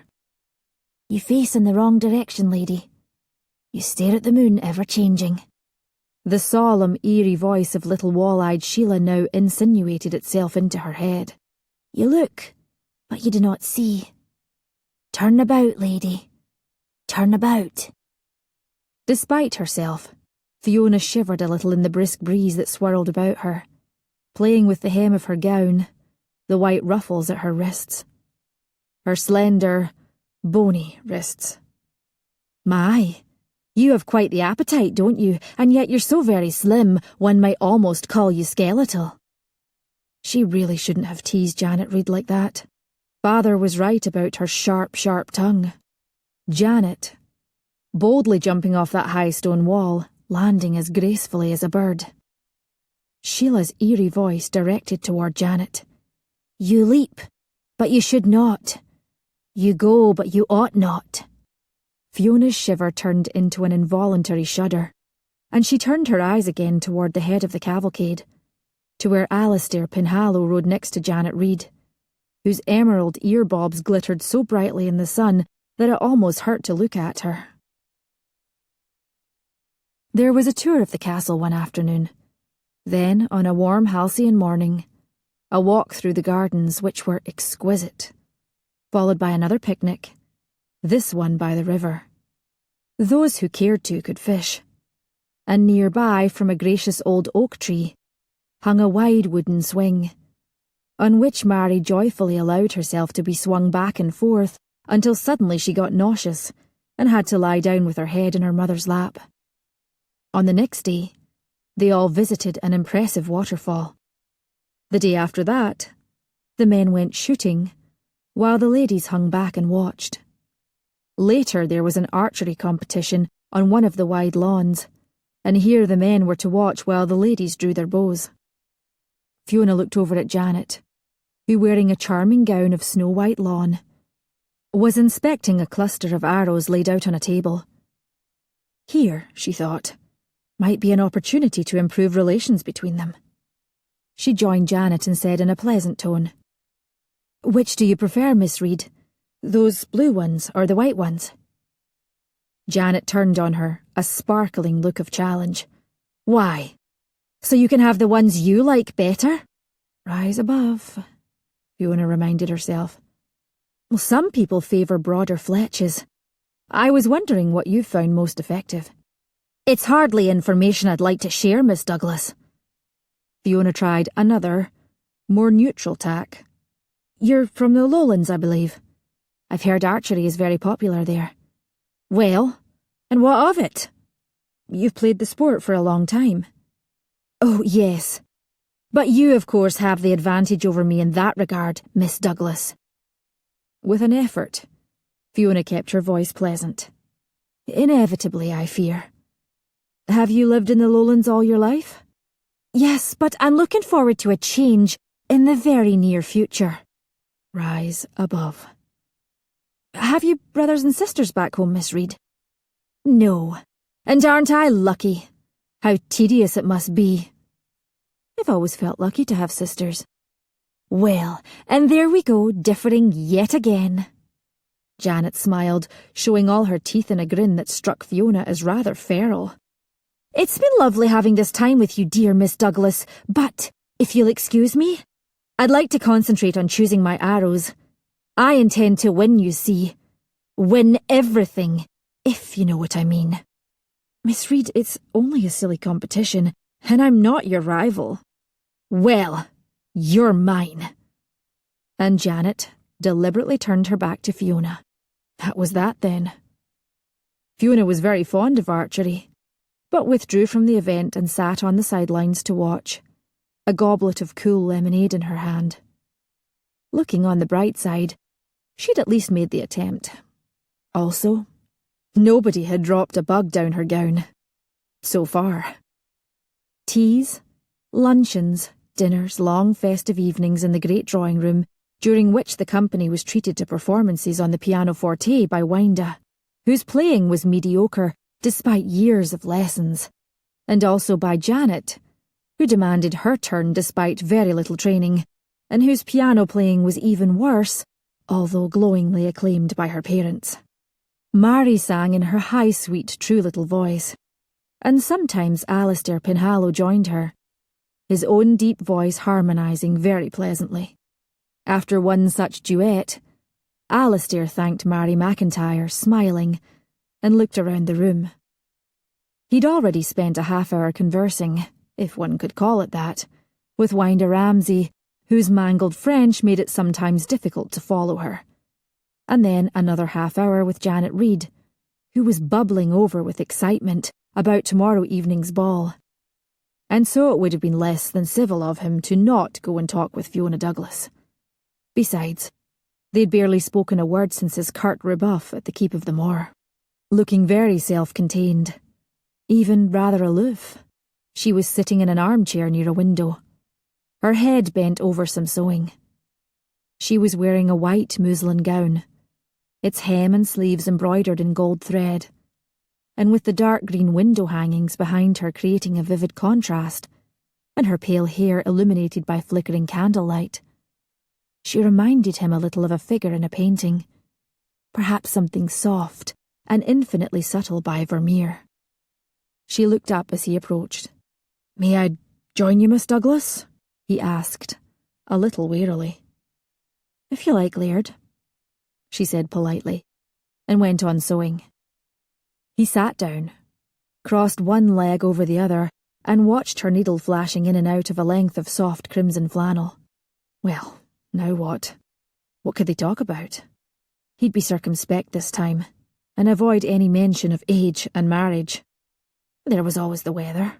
You face in the wrong direction, lady. You stare at the moon ever-changing. The solemn, eerie voice of little wall-eyed Sheila now insinuated itself into her head. You look, but you do not see. Turn about, lady. Turn about. Despite herself, Fiona shivered a little in the brisk breeze that swirled about her, playing with the hem of her gown, the white ruffles at her wrists. Her slender, bony wrists. My, you have quite the appetite, don't you? And yet you're so very slim, one might almost call you skeletal. She really shouldn't have teased Janet Reid like that. Father was right about her sharp, sharp tongue. Janet, boldly jumping off that high stone wall, landing as gracefully as a bird. Sheila's eerie voice directed toward Janet. You leap, but you should not. You go, but you ought not. Fiona's shiver turned into an involuntary shudder, and she turned her eyes again toward the head of the cavalcade, to where Alasdair Penhallow rode next to Janet Reid, whose emerald earbobs glittered so brightly in the sun that it almost hurt to look at her. There was a tour of the castle one afternoon. Then, on a warm halcyon morning, a walk through the gardens, which were exquisite, followed by another picnic, this one by the river. Those who cared to could fish, and nearby, from a gracious old oak tree, hung a wide wooden swing, on which Mary joyfully allowed herself to be swung back and forth until suddenly she got nauseous and had to lie down with her head in her mother's lap. On the next day, they all visited an impressive waterfall. The day after that, the men went shooting, while the ladies hung back and watched. Later there was an archery competition on one of the wide lawns, and here the men were to watch while the ladies drew their bows. Fiona looked over at Janet, who, wearing a charming gown of snow-white lawn, was inspecting a cluster of arrows laid out on a table. Here, she thought, might be an opportunity to improve relations between them. She joined Janet and said in a pleasant tone, "Which do you prefer, Miss Reed? Those blue ones or the white ones?" Janet turned on her, a sparkling look of challenge. "Why? So you can have the ones you like better?" "Rise above," Fiona reminded herself. "Well, some people favour broader fletches. I was wondering what you found most effective." "It's hardly information I'd like to share, Miss Douglas." Fiona tried another, more neutral tack. "You're from the Lowlands, I believe. I've heard archery is very popular there." "Well, and what of it?" "You've played the sport for a long time." "Oh, yes. But you, of course, have the advantage over me in that regard, Miss Douglas." With an effort, Fiona kept her voice pleasant. "Inevitably, I fear." "Have you lived in the Lowlands all your life?" "Yes, but I'm looking forward to a change in the very near future." Rise above. "Have you brothers and sisters back home, Miss Reed?" "No. And aren't I lucky? How tedious it must be." "I've always felt lucky to have sisters." "Well, and there we go, differing yet again." Janet smiled, showing all her teeth in a grin that struck Fiona as rather feral. "It's been lovely having this time with you, dear Miss Douglas, but, if you'll excuse me, I'd like to concentrate on choosing my arrows. I intend to win, you see. Win everything, if you know what I mean." "Miss Reed, it's only a silly competition, and I'm not your rival." "Well, you're mine." And Janet deliberately turned her back to Fiona. That was that then. Fiona was very fond of archery, but withdrew from the event and sat on the sidelines to watch, a goblet of cool lemonade in her hand. Looking on the bright side, she'd at least made the attempt. Also, nobody had dropped a bug down her gown. So far. Teas, luncheons, dinners, long festive evenings in the great drawing room, during which the company was treated to performances on the pianoforte by Winder, whose playing was mediocre despite years of lessons, and also by Janet, who demanded her turn despite very little training, and whose piano playing was even worse, although glowingly acclaimed by her parents. Mary sang in her high, sweet, true little voice, and sometimes Alasdair Penhallow joined her, his own deep voice harmonising very pleasantly. After one such duet, Alasdair thanked Mary McIntyre, smiling, and looked around the room. He'd already spent a half-hour conversing, if one could call it that, with Winder Ramsay, whose mangled French made it sometimes difficult to follow her, and then another half-hour with Janet Reed, who was bubbling over with excitement about tomorrow evening's ball. And so it would have been less than civil of him to not go and talk with Fiona Douglas. Besides, they'd barely spoken a word since his curt rebuff at the Keep of the Moor. Looking very self-contained, even rather aloof, she was sitting in an armchair near a window, her head bent over some sewing. She was wearing a white muslin gown, its hem and sleeves embroidered in gold thread, and with the dark green window hangings behind her creating a vivid contrast, and her pale hair illuminated by flickering candlelight. She reminded him a little of a figure in a painting, perhaps something soft and infinitely subtle by Vermeer. She looked up as he approached. "May I join you, Miss Douglas?" he asked, a little wearily. "If you like, Laird," she said politely, and went on sewing. He sat down, crossed one leg over the other, and watched her needle flashing in and out of a length of soft crimson flannel. Well, now what? What could they talk about? He'd be circumspect this time, and avoid any mention of age and marriage. There was always the weather.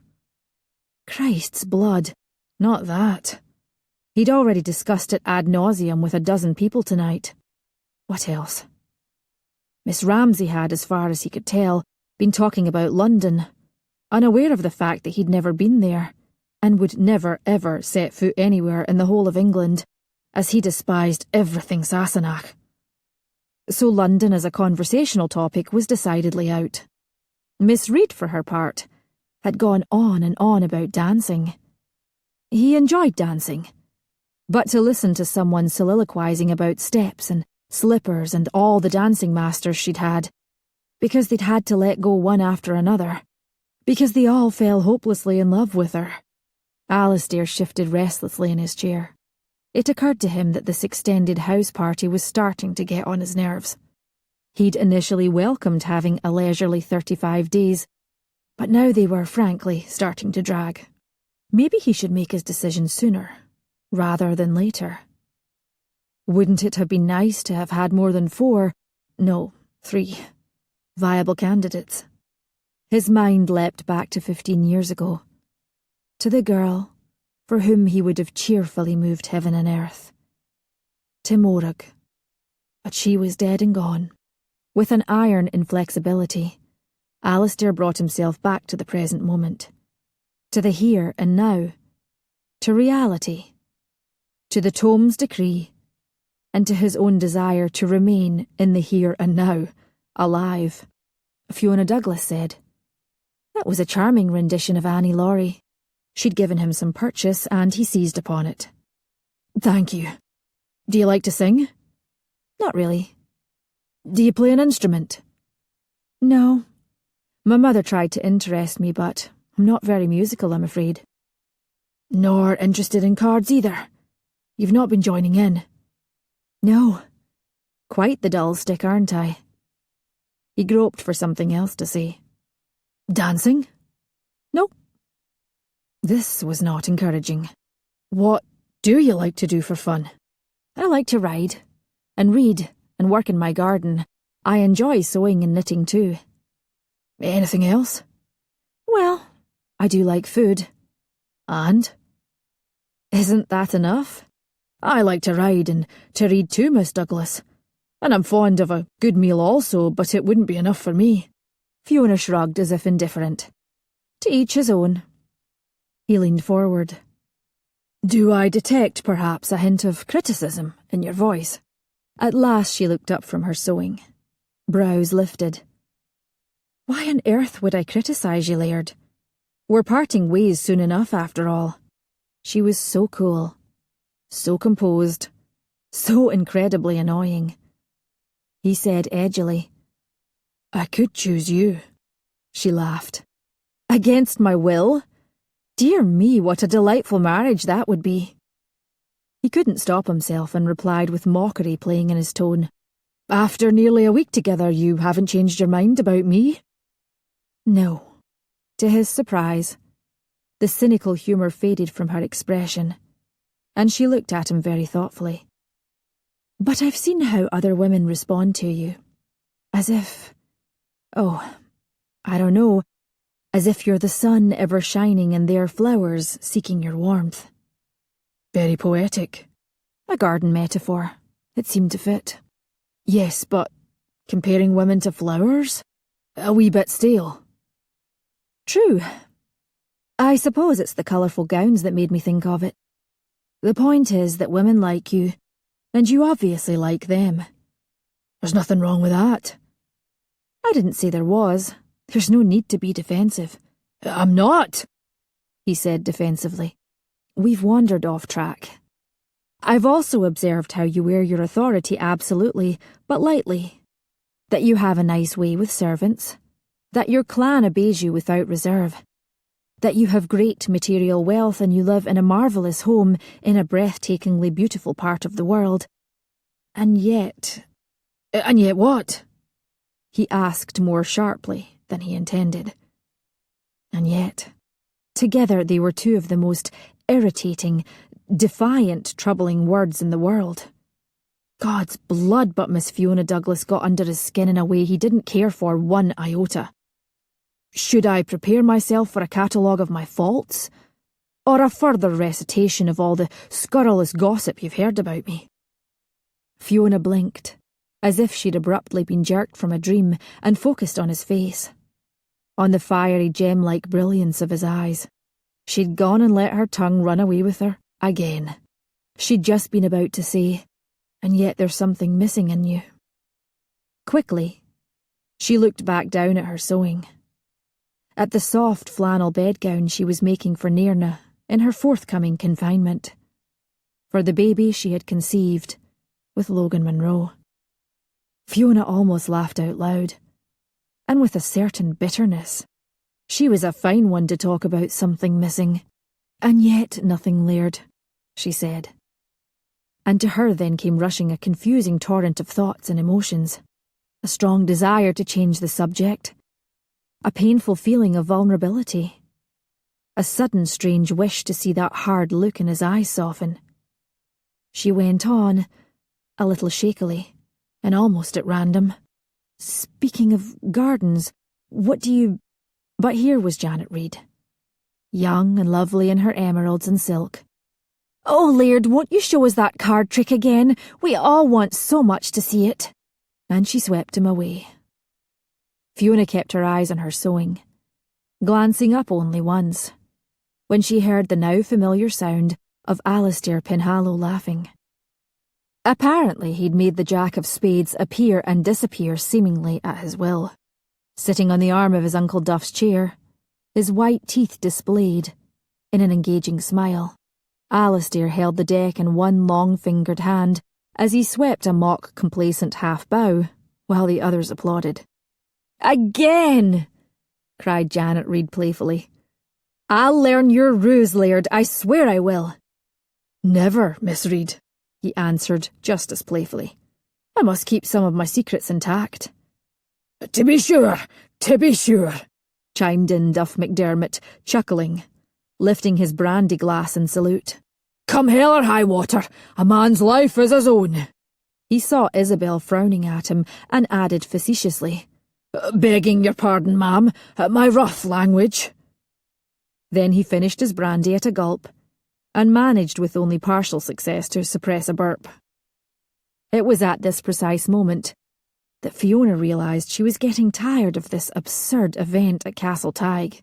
Christ's blood, not that. He'd already discussed it ad nauseum with a dozen people tonight. What else? Miss Ramsay had, as far as he could tell, been talking about London, unaware of the fact that he'd never been there, and would never ever set foot anywhere in the whole of England, as he despised everything Sassenach. So London as a conversational topic was decidedly out. Miss Reed, for her part, had gone on and on about dancing. He enjoyed dancing, but to listen to someone soliloquising about steps and slippers and all the dancing masters she'd had, because they'd had to let go one after another, because they all fell hopelessly in love with her. Alasdair shifted restlessly in his chair. It occurred to him that this extended house party was starting to get on his nerves. He'd initially welcomed having a leisurely 35 days, but now they were, frankly, starting to drag. Maybe he should make his decision sooner, rather than later. Wouldn't it have been nice to have had more than 3 viable candidates? His mind leapt back to 15 years ago, to the girl for whom he would have cheerfully moved heaven and earth. To Morag. But she was dead and gone. With an iron inflexibility, Alasdair brought himself back to the present moment, to the here and now, to reality, to the tome's decree, and to his own desire to remain in the here and now, alive. Fiona Douglas said. That was a charming rendition of Annie Laurie. She'd given him some purchase, and he seized upon it. Thank you. Do you like to sing? Not really. Do you play an instrument? No. My mother tried to interest me, but I'm not very musical, I'm afraid. Nor interested in cards either. You've not been joining in. No. Quite the dull stick, aren't I? He groped for something else to say. Dancing? No. This was not encouraging. What do you like to do for fun? I like to ride, and read, and work in my garden. I enjoy sewing and knitting too. Anything else? Well, I do like food. And? Isn't that enough? I like to ride and to read too, Miss Douglas. And I'm fond of a good meal also, but it wouldn't be enough for me. Fiona shrugged as if indifferent. To each his own. He leaned forward. Do I detect, perhaps, a hint of criticism in your voice? At last she looked up from her sewing. Brows lifted. Why on earth would I criticise you, Laird? We're parting ways soon enough, after all. She was so cool, so composed, so incredibly annoying. He said edgily, I could choose you. She laughed. Against my will? Dear me, what a delightful marriage that would be. He couldn't stop himself and replied with mockery playing in his tone. After nearly a week together, you haven't changed your mind about me? No. To his surprise, the cynical humour faded from her expression, and she looked at him very thoughtfully. But I've seen how other women respond to you. As if... I don't know, as if you're the sun ever shining and they're flowers seeking your warmth. Very poetic. A garden metaphor. It seemed to fit. Yes, but comparing women to flowers? A wee bit stale. True. I suppose it's the colourful gowns that made me think of it. The point is that women like you, and you obviously like them. There's nothing wrong with that. I didn't say there was. There's no need to be defensive. I'm not, he said defensively. We've wandered off track. I've also observed how you wear your authority absolutely, but lightly. That you have a nice way with servants. That your clan obeys you without reserve. That you have great material wealth and you live in a marvellous home in a breathtakingly beautiful part of the world. And yet... And yet what? He asked more sharply than he intended. And yet, together they were two of the most irritating, defiant, troubling words in the world. God's blood, but Miss Fiona Douglas got under his skin in a way he didn't care for one iota. Should I prepare myself for a catalogue of my faults? Or a further recitation of all the scurrilous gossip you've heard about me? Fiona blinked, as if she'd abruptly been jerked from a dream, and focused on his face. On the fiery gem-like brilliance of his eyes. She'd gone and let her tongue run away with her, again. She'd just been about to say, and yet there's something missing in you. Quickly, she looked back down at her sewing. At the soft flannel bedgown she was making for Nairna in her forthcoming confinement. For the baby she had conceived with Logan Monroe. Fiona almost laughed out loud, and with a certain bitterness. She was a fine one to talk about something missing, and yet nothing Laird, she said. And to her then came rushing a confusing torrent of thoughts and emotions, a strong desire to change the subject, a painful feeling of vulnerability, a sudden strange wish to see that hard look in his eyes soften. She went on, a little shakily, and almost at random. Speaking of gardens, what do you... But here was Janet Reid, young and lovely in her emeralds and silk. "Oh, Laird, won't you show us that card trick again? We all want so much to see it." And she swept him away. Fiona kept her eyes on her sewing, glancing up only once, when she heard the now familiar sound of Alasdair Penhallow laughing. Apparently he'd made the Jack of Spades appear and disappear seemingly at his will, sitting on the arm of his Uncle Duff's chair, his white teeth displayed in an engaging smile. Alasdair held the deck in one long-fingered hand as he swept a mock complacent half-bow, while the others applauded. "Again!" cried Janet Reid playfully. "I'll learn your ruse, Laird, I swear I will." "Never, Miss Reid," he answered just as playfully. "I must keep some of my secrets intact." To be sure, chimed in Duff McDermott, chuckling, lifting his brandy glass in salute. "Come hell or high water, a man's life is his own." He saw Isabel frowning at him and added facetiously, "Begging your pardon, ma'am, my rough language." Then he finished his brandy at a gulp and managed with only partial success to suppress a burp. It was at this precise moment that Fiona realised she was getting tired of this absurd event at Castle Tig.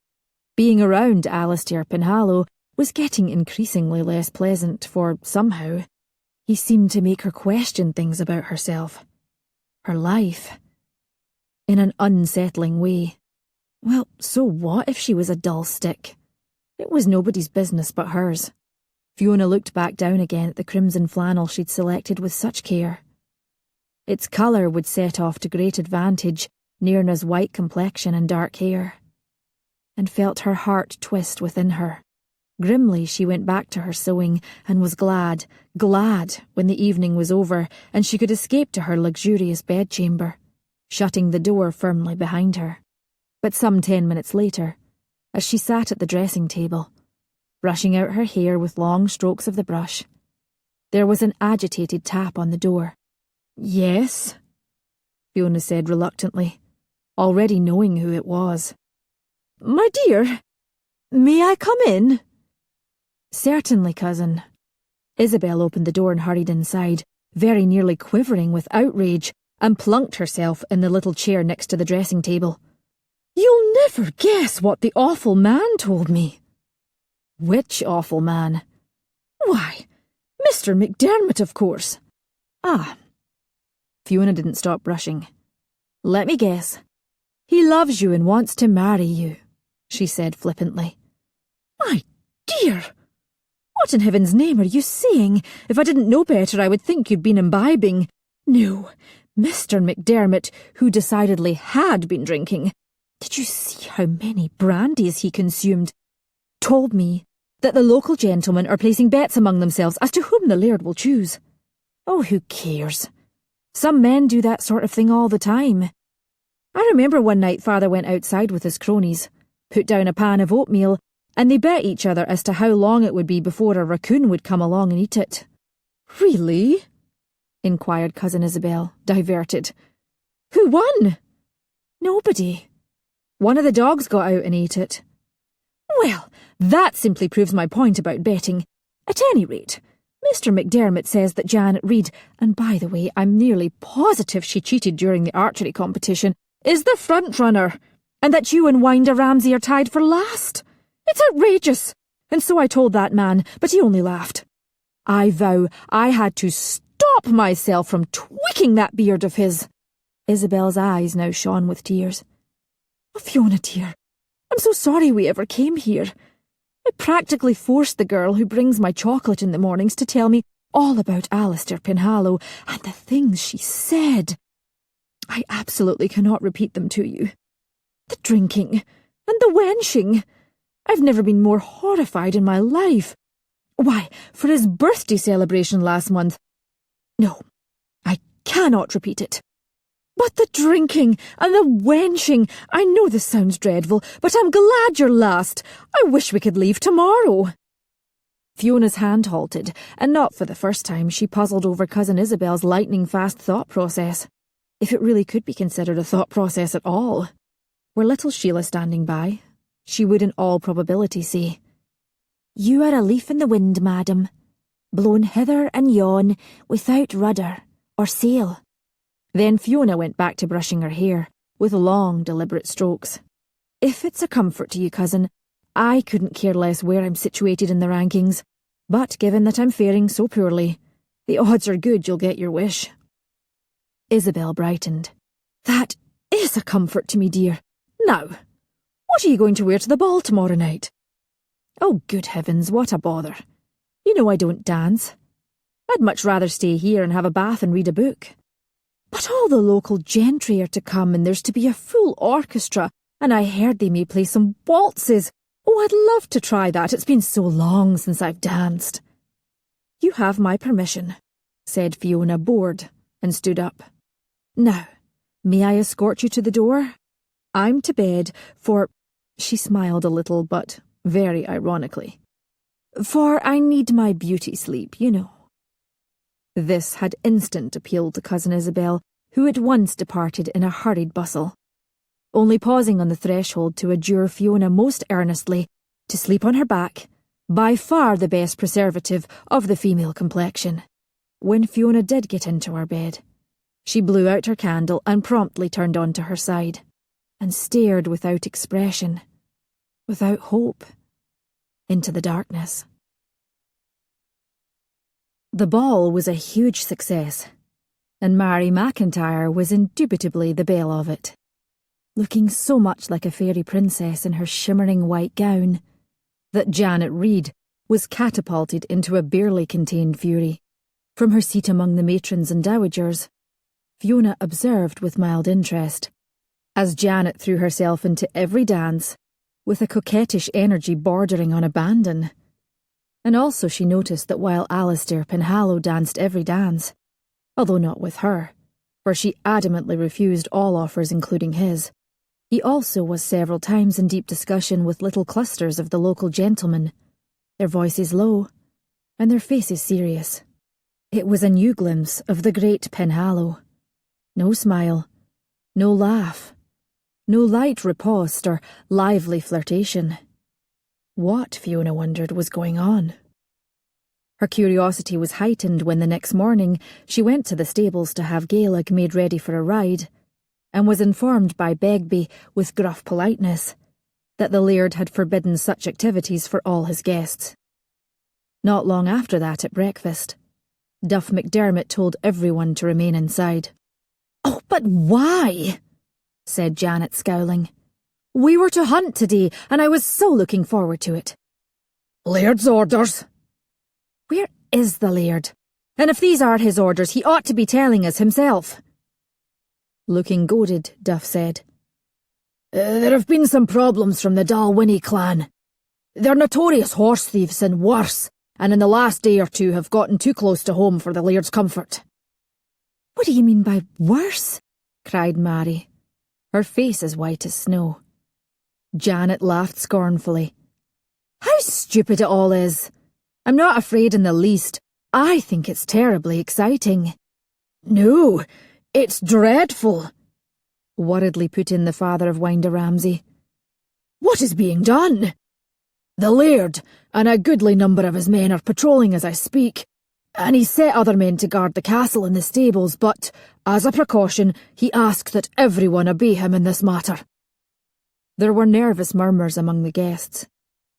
Being around Alasdair Penhallow was getting increasingly less pleasant, for somehow he seemed to make her question things about herself, her life, in an unsettling way. Well, so what if she was a dull stick? It was nobody's business but hers. Fiona looked back down again at the crimson flannel she'd selected with such care. Its colour would set off to great advantage Nairna's white complexion and dark hair, and felt her heart twist within her. Grimly she went back to her sewing and was glad when the evening was over and she could escape to her luxurious bedchamber, shutting the door firmly behind her. But some 10 minutes later, as she sat at the dressing table, brushing out her hair with long strokes of the brush, there was an agitated tap on the door. "Yes?" Fiona said reluctantly, already knowing who it was. "My dear, may I come in?" "Certainly, cousin." Isabel opened the door and hurried inside, very nearly quivering with outrage, and plunked herself in the little chair next to the dressing table. "You'll never guess what the awful man told me." "Which awful man?" "Why, Mr. McDermott, of course." "Ah." Fiona didn't stop brushing. "Let me guess. He loves you and wants to marry you," she said flippantly. "My dear, what in heaven's name are you saying? If I didn't know better, I would think you'd been imbibing." "No, Mr. McDermott, who decidedly had been drinking, did you see how many brandies he consumed? Told me that the local gentlemen are placing bets among themselves as to whom the Laird will choose. Oh, who cares? Some men do that sort of thing all the time. I remember one night Father went outside with his cronies, put down a pan of oatmeal, and they bet each other as to how long it would be before a raccoon would come along and eat it." "Really?" inquired Cousin Isabel, diverted. "Who won?" "Nobody. One of the dogs got out and ate it." "Well, that simply proves my point about betting. At any rate, Mr. McDermott says that Janet Reid, and by the way, I'm nearly positive she cheated during the archery competition, is the front-runner, and that you and Winder Ramsay are tied for last. It's outrageous, and so I told that man, but he only laughed. I vow I had to stop myself from tweaking that beard of his. Isabel's eyes now shone with tears. "Oh, Fiona dear, I'm so sorry we ever came here. I practically forced the girl who brings my chocolate in the mornings to tell me all about Alasdair Penhallow and the things she said. I absolutely cannot repeat them to you. The drinking and the wenching. I've never been more horrified in my life. Why, for his birthday celebration last month. No, I cannot repeat it. But the drinking and the wenching, I know this sounds dreadful, but I'm glad you're last. I wish we could leave tomorrow." Fiona's hand halted, and not for the first time she puzzled over Cousin Isabel's lightning-fast thought process, if it really could be considered a thought process at all. Were little Sheila standing by, she would in all probability say, "You are a leaf in the wind, madam, blown hither and yon without rudder or sail." Then Fiona went back to brushing her hair, with long, deliberate strokes. "If it's a comfort to you, cousin, I couldn't care less where I'm situated in the rankings, but given that I'm faring so poorly, the odds are good you'll get your wish." Isabel brightened. "That is a comfort to me, dear. Now, what are you going to wear to the ball tomorrow night?" "Oh, good heavens, what a bother. You know I don't dance. I'd much rather stay here and have a bath and read a book. But all the local gentry are to come, and there's to be a full orchestra, and I heard they may play some waltzes. Oh, I'd love to try that. It's been so long since I've danced." "You have my permission," said Fiona, bored, and stood up. "Now, may I escort you to the door? I'm to bed for—" she smiled a little, but very ironically. "For I need my beauty sleep, you know." This had instant appeal to Cousin Isabel, who at once departed in a hurried bustle, only pausing on the threshold to adjure Fiona most earnestly to sleep on her back, by far the best preservative of the female complexion. When Fiona did get into her bed, she blew out her candle and promptly turned on to her side, and stared without expression, without hope, into the darkness. The ball was a huge success, and Mary McIntyre was indubitably the belle of it, looking so much like a fairy princess in her shimmering white gown that Janet Reed was catapulted into a barely contained fury. From her seat among the matrons and dowagers, Fiona observed with mild interest, as Janet threw herself into every dance with a coquettish energy bordering on abandon. And also she noticed that while Alasdair Penhallow danced every dance, although not with her, for she adamantly refused all offers including his, he also was several times in deep discussion with little clusters of the local gentlemen, their voices low, and their faces serious. It was a new glimpse of the great Penhallow. No smile, no laugh, no light riposte or lively flirtation. What, Fiona wondered, was going on? Her curiosity was heightened when the next morning she went to the stables to have Gaelic made ready for a ride, and was informed by Begbie, with gruff politeness, that the Laird had forbidden such activities for all his guests. Not long after that, at breakfast, Duff McDermott told everyone to remain inside. "Oh, but why?" said Janet, scowling. "We were to hunt today, and I was so looking forward to it." "Laird's orders." "Where is the Laird? And if these are his orders, he ought to be telling us himself." Looking goaded, Duff said, "There have been some problems from the Dalwhinnie clan. They're notorious horse thieves and worse, and in the last day or two have gotten too close to home for the Laird's comfort." "What do you mean by worse?" cried Mary, her face as white as snow. Janet laughed scornfully. "How stupid it all is! I'm not afraid in the least. I think it's terribly exciting." "No, it's dreadful," worriedly put in the father of Winder Ramsay. "What is being done?" "The Laird and a goodly number of his men are patrolling as I speak, and he set other men to guard the castle and the stables, but, as a precaution, he asked that everyone obey him in this matter." There were nervous murmurs among the guests,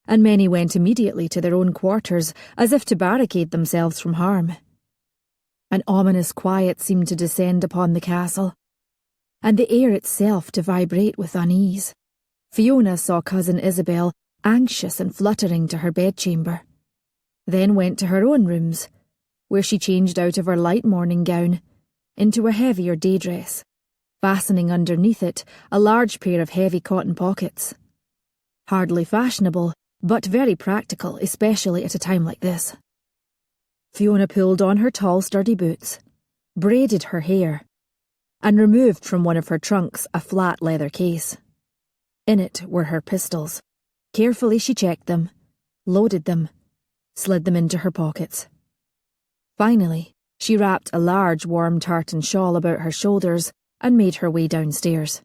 and many went immediately to their own quarters as if to barricade themselves from harm. An ominous quiet seemed to descend upon the castle, and the air itself to vibrate with unease. Fiona saw cousin Isabel anxious and fluttering to her bedchamber, then went to her own rooms, where she changed out of her light morning gown into a heavier day dress, fastening underneath it a large pair of heavy cotton pockets. Hardly fashionable, but very practical, especially at a time like this. Fiona pulled on her tall, sturdy boots, braided her hair, and removed from one of her trunks a flat leather case. In it were her pistols. Carefully she checked them, loaded them, slid them into her pockets. Finally, she wrapped a large warm tartan shawl about her shoulders and made her way downstairs.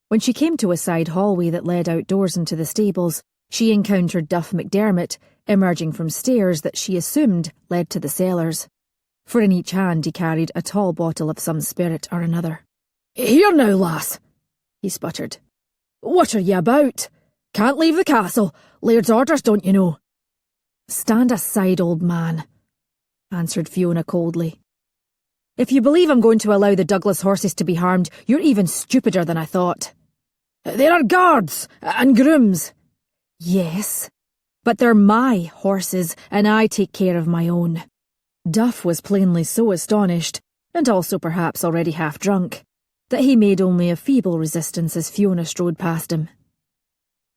When she came to a side hallway that led outdoors into the stables, she encountered Duff McDermott emerging from stairs that she assumed led to the cellars, for in each hand he carried a tall bottle of some spirit or another. "Here now, lass," he sputtered. "What are you about? Can't leave the castle. Laird's orders, don't you know?" "Stand aside, old man," answered Fiona coldly. "If you believe I'm going to allow the Douglas horses to be harmed, you're even stupider than I thought." "There are guards and grooms." "Yes, but they're my horses, and I take care of my own." Duff was plainly so astonished, and also perhaps already half drunk, that he made only a feeble resistance as Fiona strode past him.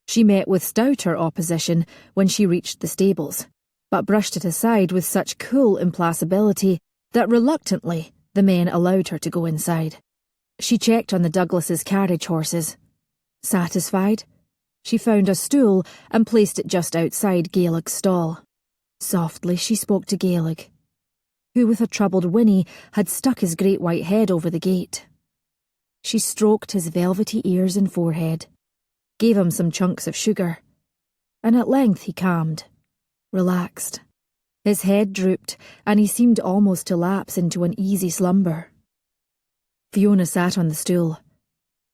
She met with stouter opposition when she reached the stables, but brushed it aside with such cool implacability that reluctantly the men allowed her to go inside. She checked on the Douglases' carriage horses. Satisfied, she found a stool and placed it just outside Gaeleg's stall. Softly she spoke to Gaeleg, who with a troubled whinny had stuck his great white head over the gate. She stroked his velvety ears and forehead, gave him some chunks of sugar, and at length he calmed, relaxed. His head drooped, and he seemed almost to lapse into an easy slumber. Fiona sat on the stool,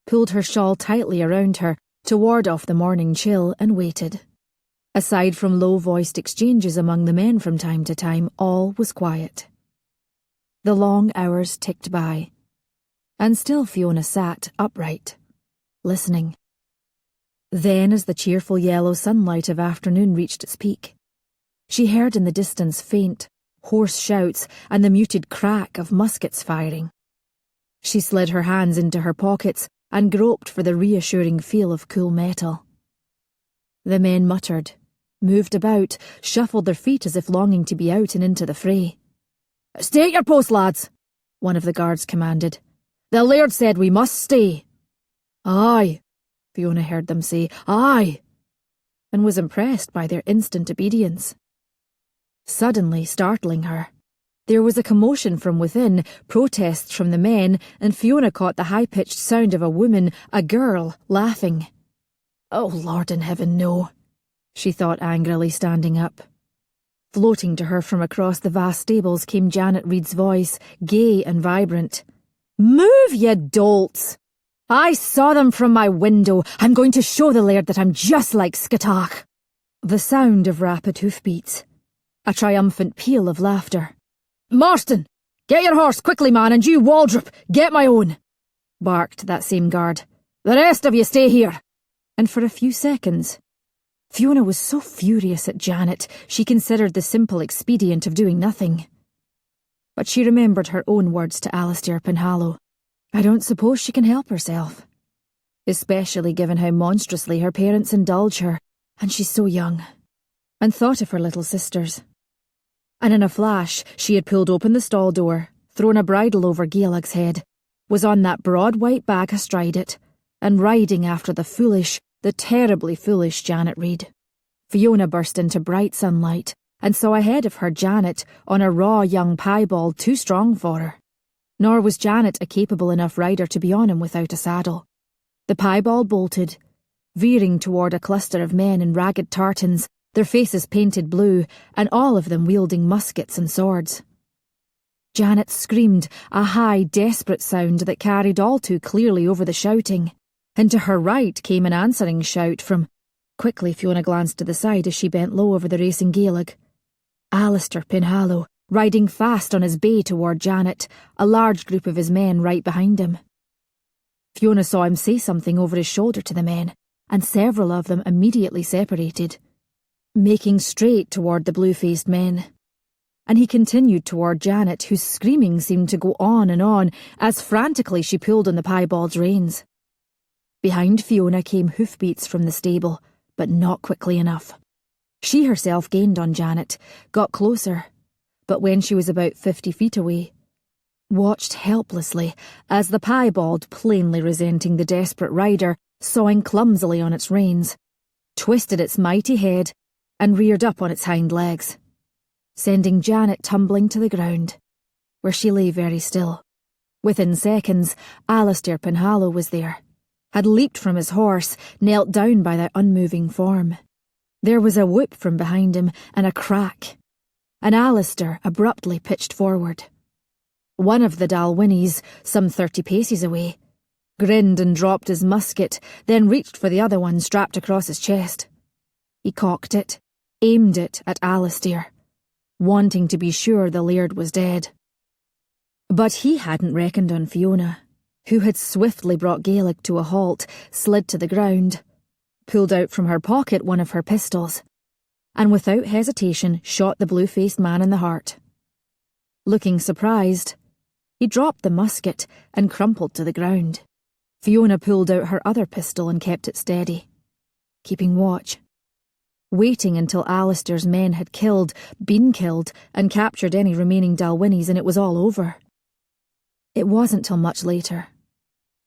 pulled her shawl tightly around her to ward off the morning chill, and waited. Aside from low-voiced exchanges among the men from time to time, all was quiet. The long hours ticked by, and still Fiona sat upright, listening. Then, as the cheerful yellow sunlight of afternoon reached its peak, she heard in the distance faint, hoarse shouts and the muted crack of muskets firing. She slid her hands into her pockets and groped for the reassuring feel of cool metal. The men muttered, moved about, shuffled their feet as if longing to be out and into the fray. "Stay at your post, lads," one of the guards commanded. "The Laird said we must stay." "Aye," Fiona heard them say, "aye," and was impressed by their instant obedience. Suddenly, startling her, there was a commotion from within, protests from the men, and Fiona caught the high-pitched sound of a woman, a girl, laughing. "Oh, Lord in heaven, no," she thought angrily, standing up. Floating to her from across the vast stables came Janet Reed's voice, gay and vibrant. "Move, ye dolts! I saw them from my window. I'm going to show the Laird that I'm just like Skitach." The sound of rapid hoofbeats, a triumphant peal of laughter. "Marston, get your horse quickly, man, and you, Waldrop, get my own," barked that same guard. "The rest of you stay here." And for a few seconds, Fiona was so furious at Janet she considered the simple expedient of doing nothing. But she remembered her own words to Alasdair Penhallow. I don't suppose she can help herself, especially given how monstrously her parents indulge her, and she's so young, and thought of her little sisters. And in a flash she had pulled open the stall door, thrown a bridle over Gaeleg's head, was on that broad white back astride it, and riding after the terribly foolish Janet Reed. Fiona burst into bright sunlight, and saw ahead of her Janet on a raw young piebald too strong for her. Nor was Janet a capable enough rider to be on him without a saddle. The piebald bolted, veering toward a cluster of men in ragged tartans, their faces painted blue, and all of them wielding muskets and swords. Janet screamed, a high, desperate sound that carried all too clearly over the shouting, and to her right came an answering shout from... Quickly Fiona glanced to the side as she bent low over the racing Gaeleg. Alasdair Penhallow, riding fast on his bay toward Janet, a large group of his men right behind him. Fiona saw him say something over his shoulder to the men, and several of them immediately separated, making straight toward the blue-faced men. And he continued toward Janet, whose screaming seemed to go on as frantically she pulled on the piebald's reins. Behind Fiona came hoofbeats from the stable, but not quickly enough. She herself gained on Janet, got closer, but when she was about 50 feet away, watched helplessly as the piebald, plainly resenting the desperate rider, sawing clumsily on its reins, twisted its mighty head and reared up on its hind legs, sending Janet tumbling to the ground, where she lay very still. Within seconds, Alasdair Penhallow was there, had leaped from his horse, knelt down by that unmoving form. There was a whoop from behind him and a crack, and Alasdair abruptly pitched forward. One of the Dalwhinnies, some 30 paces away, grinned and dropped his musket, then reached for the other one strapped across his chest. He cocked it, aimed it at Alasdair, wanting to be sure the Laird was dead. But he hadn't reckoned on Fiona, who had swiftly brought Gaelic to a halt, slid to the ground, pulled out from her pocket one of her pistols, and without hesitation shot the blue-faced man in the heart. Looking surprised, he dropped the musket and crumpled to the ground. Fiona pulled out her other pistol and kept it steady, keeping watch, waiting until Alasdair's men had been killed, and captured any remaining Dalwhinnies, and it was all over. It wasn't till much later,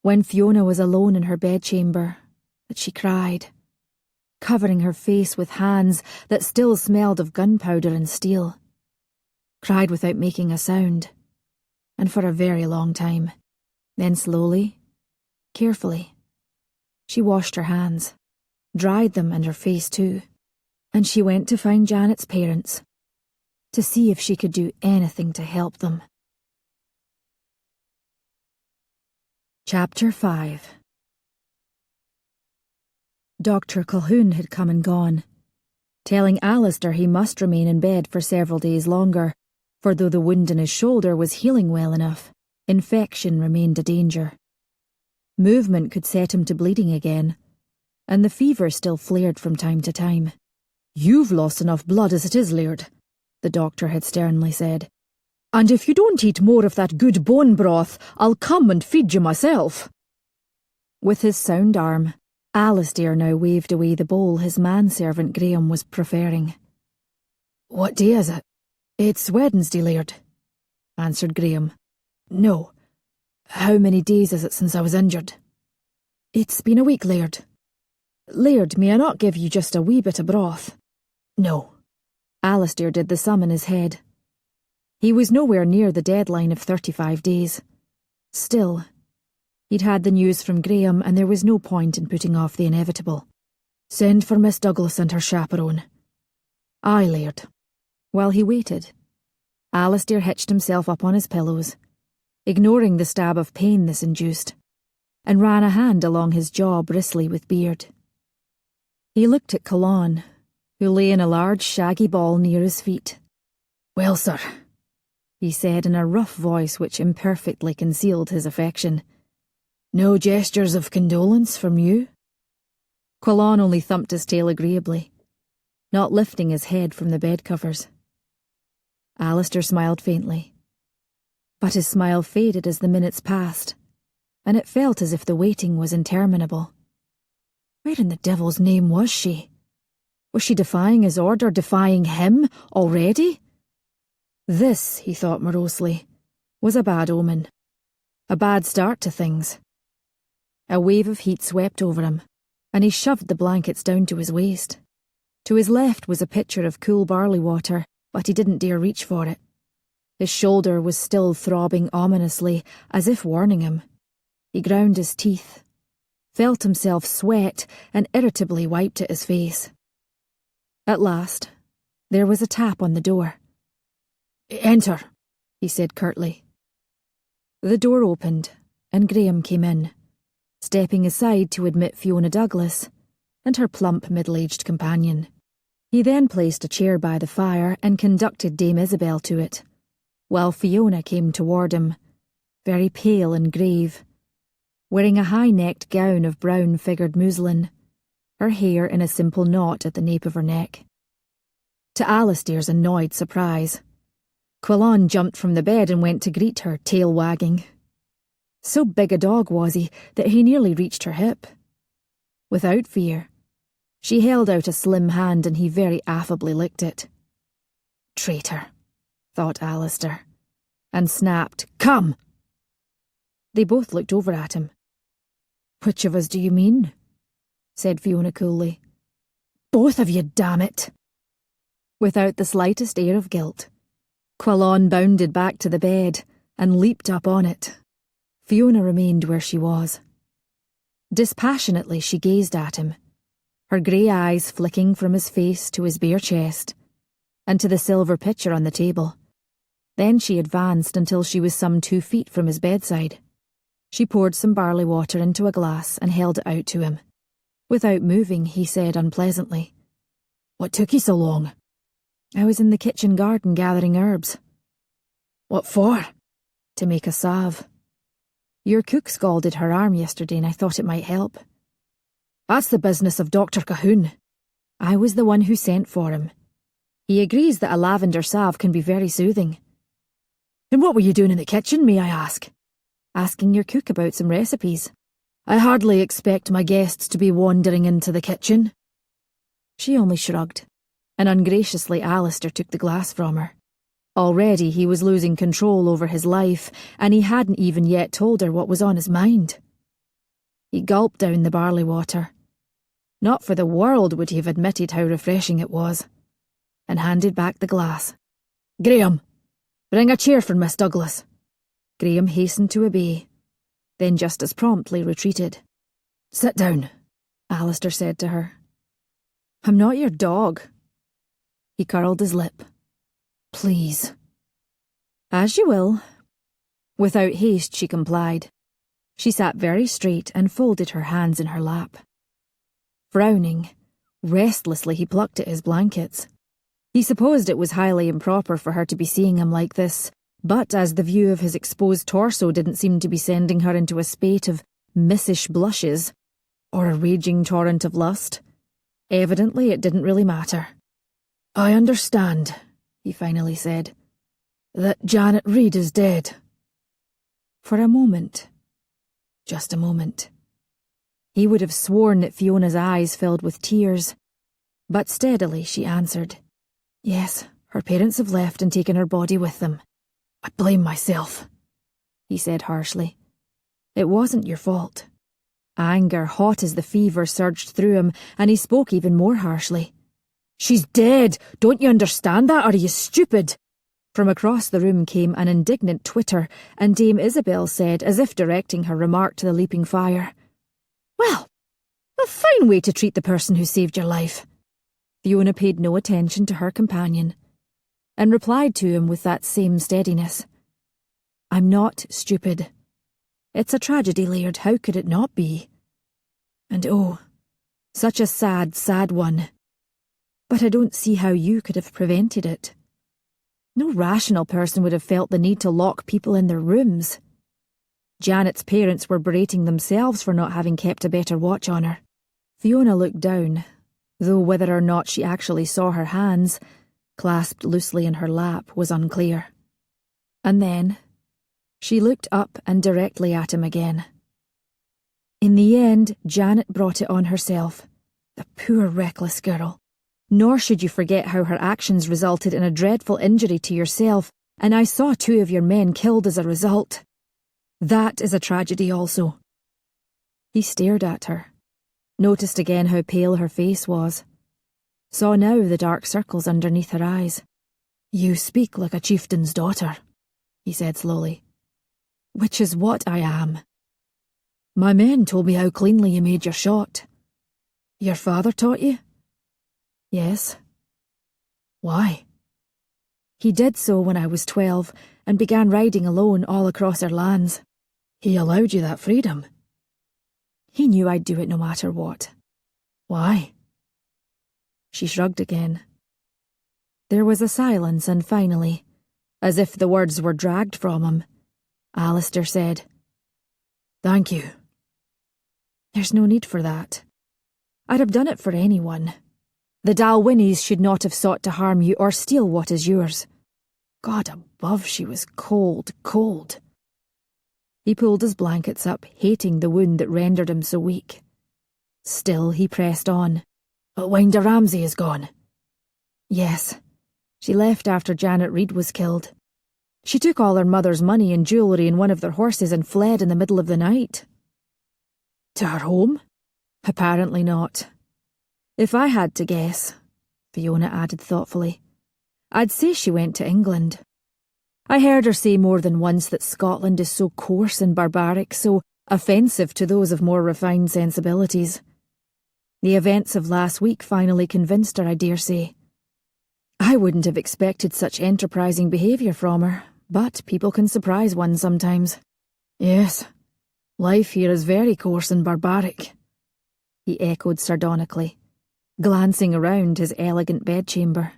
when Fiona was alone in her bedchamber, that she cried, covering her face with hands that still smelled of gunpowder and steel. Cried without making a sound, and for a very long time. Then slowly, carefully, she washed her hands, dried them and her face too, and she went to find Janet's parents, to see if she could do anything to help them. Chapter 5. Dr. Colquhoun had come and gone, telling Alasdair he must remain in bed for several days longer, for though the wound in his shoulder was healing well enough, infection remained a danger. Movement could set him to bleeding again, and the fever still flared from time to time. "You've lost enough blood as it is, Laird," the doctor had sternly said. "And if you don't eat more of that good bone broth, I'll come and feed you myself." With his sound arm, Alasdair now waved away the bowl his manservant Graham was preferring. "What day is it?" "It's Wednesday, Laird," answered Graham. "No. How many days is it since I was injured?" "It's been a week, Laird." "Laird, may I not give you just a wee bit of broth?" "No." Alasdair did the sum in his head. He was nowhere near the deadline of 35 days. Still, he'd had the news from Graham, and there was no point in putting off the inevitable. "Send for Miss Douglas and her chaperone." "Aye, Laird." While he waited, Alasdair hitched himself up on his pillows, ignoring the stab of pain this induced, and ran a hand along his jaw bristly with beard. He looked at Colquhoun, who lay in a large shaggy ball near his feet. "Well, sir," he said in a rough voice which imperfectly concealed his affection. "No gestures of condolence from you?" Colquhoun only thumped his tail agreeably, not lifting his head from the bedcovers. Alasdair smiled faintly, but his smile faded as the minutes passed, and it felt as if the waiting was interminable. Where in the devil's name was she? Was she defying his order, defying him already? This, he thought morosely, was a bad omen, a bad start to things. A wave of heat swept over him, and he shoved the blankets down to his waist. To his left was a pitcher of cool barley water, but he didn't dare reach for it. His shoulder was still throbbing ominously, as if warning him. He ground his teeth, felt himself sweat, and irritably wiped at his face. At last, there was a tap on the door. "Enter," he said curtly. The door opened, and Graham came in, stepping aside to admit Fiona Douglas and her plump middle-aged companion. He then placed a chair by the fire and conducted Dame Isabel to it, while Fiona came toward him, very pale and grave, wearing a high-necked gown of brown-figured muslin, her hair in a simple knot at the nape of her neck. To Alasdair's annoyed surprise, Quillan jumped from the bed and went to greet her, tail wagging. So big a dog was he that he nearly reached her hip. Without fear, she held out a slim hand and he very affably licked it. Traitor, thought Alasdair, and snapped, "Come!" They both looked over at him. "Which of us do you mean?" said Fiona coolly. "Both of you, damn it!" Without the slightest air of guilt, Quillan bounded back to the bed and leaped up on it. Fiona remained where she was. Dispassionately she gazed at him, her grey eyes flicking from his face to his bare chest, and to the silver pitcher on the table. Then she advanced until she was some 2 feet from his bedside. She poured some barley water into a glass and held it out to him. Without moving, he said unpleasantly, "What took you so long?" "I was in the kitchen garden gathering herbs." "What for?" "To make a salve. Your cook scalded her arm yesterday and I thought it might help." "That's the business of Dr. Cahoon." "I was the one who sent for him. He agrees that a lavender salve can be very soothing." "And what were you doing in the kitchen, may I ask?" "Asking your cook about some recipes." "I hardly expect my guests to be wandering into the kitchen." She only shrugged, and ungraciously Alasdair took the glass from her. Already he was losing control over his life, and he hadn't even yet told her what was on his mind. He gulped down the barley water. Not for the world would he have admitted how refreshing it was, and handed back the glass. "Graham, bring a chair for Miss Douglas." Graham hastened to obey, then just as promptly retreated. "Sit down," Alasdair said to her. "I'm not your dog." He curled his lip. "Please." "As you will." Without haste she complied. She sat very straight and folded her hands in her lap. Frowning, restlessly he plucked at his blankets. He supposed it was highly improper for her to be seeing him like this, but as the view of his exposed torso didn't seem to be sending her into a spate of missish blushes, or a raging torrent of lust, evidently it didn't really matter. "I understand," he finally said, "that Janet Reed is dead." For a moment, just a moment, he would have sworn that Fiona's eyes filled with tears, but steadily she answered, "Yes, her parents have left and taken her body with them." "I blame myself," he said harshly. "It wasn't your fault." Anger, hot as the fever, surged through him, and he spoke even more harshly. "She's dead! Don't you understand that, or are you stupid?" From across the room came an indignant twitter, and Dame Isabel said, as if directing her remark to the leaping fire, "Well, a fine way to treat the person who saved your life." Fiona paid no attention to her companion, and replied to him with that same steadiness. "I'm not stupid. It's a tragedy, Laird, how could it not be? And oh, such a sad, sad one. But I don't see how you could have prevented it. No rational person would have felt the need to lock people in their rooms. Janet's parents were berating themselves for not having kept a better watch on her." Fiona looked down, though whether or not she actually saw her hands, clasped loosely in her lap, was unclear. And then she looked up and directly at him again. "In the end, Janet brought it on herself. The poor reckless girl. Nor should you forget how her actions resulted in a dreadful injury to yourself, and I saw 2 of your men killed as a result. That is a tragedy also." He stared at her, noticed again how pale her face was, saw now the dark circles underneath her eyes. "You speak like a chieftain's daughter," he said slowly. "Which is what I am. My men told me how cleanly you made your shot. Your father taught you?" "Yes." "Why?" "He did so when I was 12 and began riding alone all across our lands." "He allowed you that freedom?" "He knew I'd do it no matter what." "Why?" She shrugged again. There was a silence, and finally, as if the words were dragged from him, Alasdair said, "Thank you. There's no need for that. I'd have done it for anyone. The Dalwhinnies should not have sought to harm you or steal what is yours. God above, she was cold, cold. He pulled his blankets up, hating the wound that rendered him so weak. Still, he pressed on. But Winder Ramsay is gone. Yes. She left after Janet Reed was killed. She took all her mother's money and jewellery and one of their horses and fled in the middle of the night. To her home? Apparently not. If I had to guess, Fiona added thoughtfully, I'd say she went to England. I heard her say more than once that Scotland is so coarse and barbaric, so offensive to those of more refined sensibilities. The events of last week finally convinced her, I dare say. I wouldn't have expected such enterprising behaviour from her, but people can surprise one sometimes. Yes, life here is very coarse and barbaric, he echoed sardonically, glancing around his elegant bedchamber.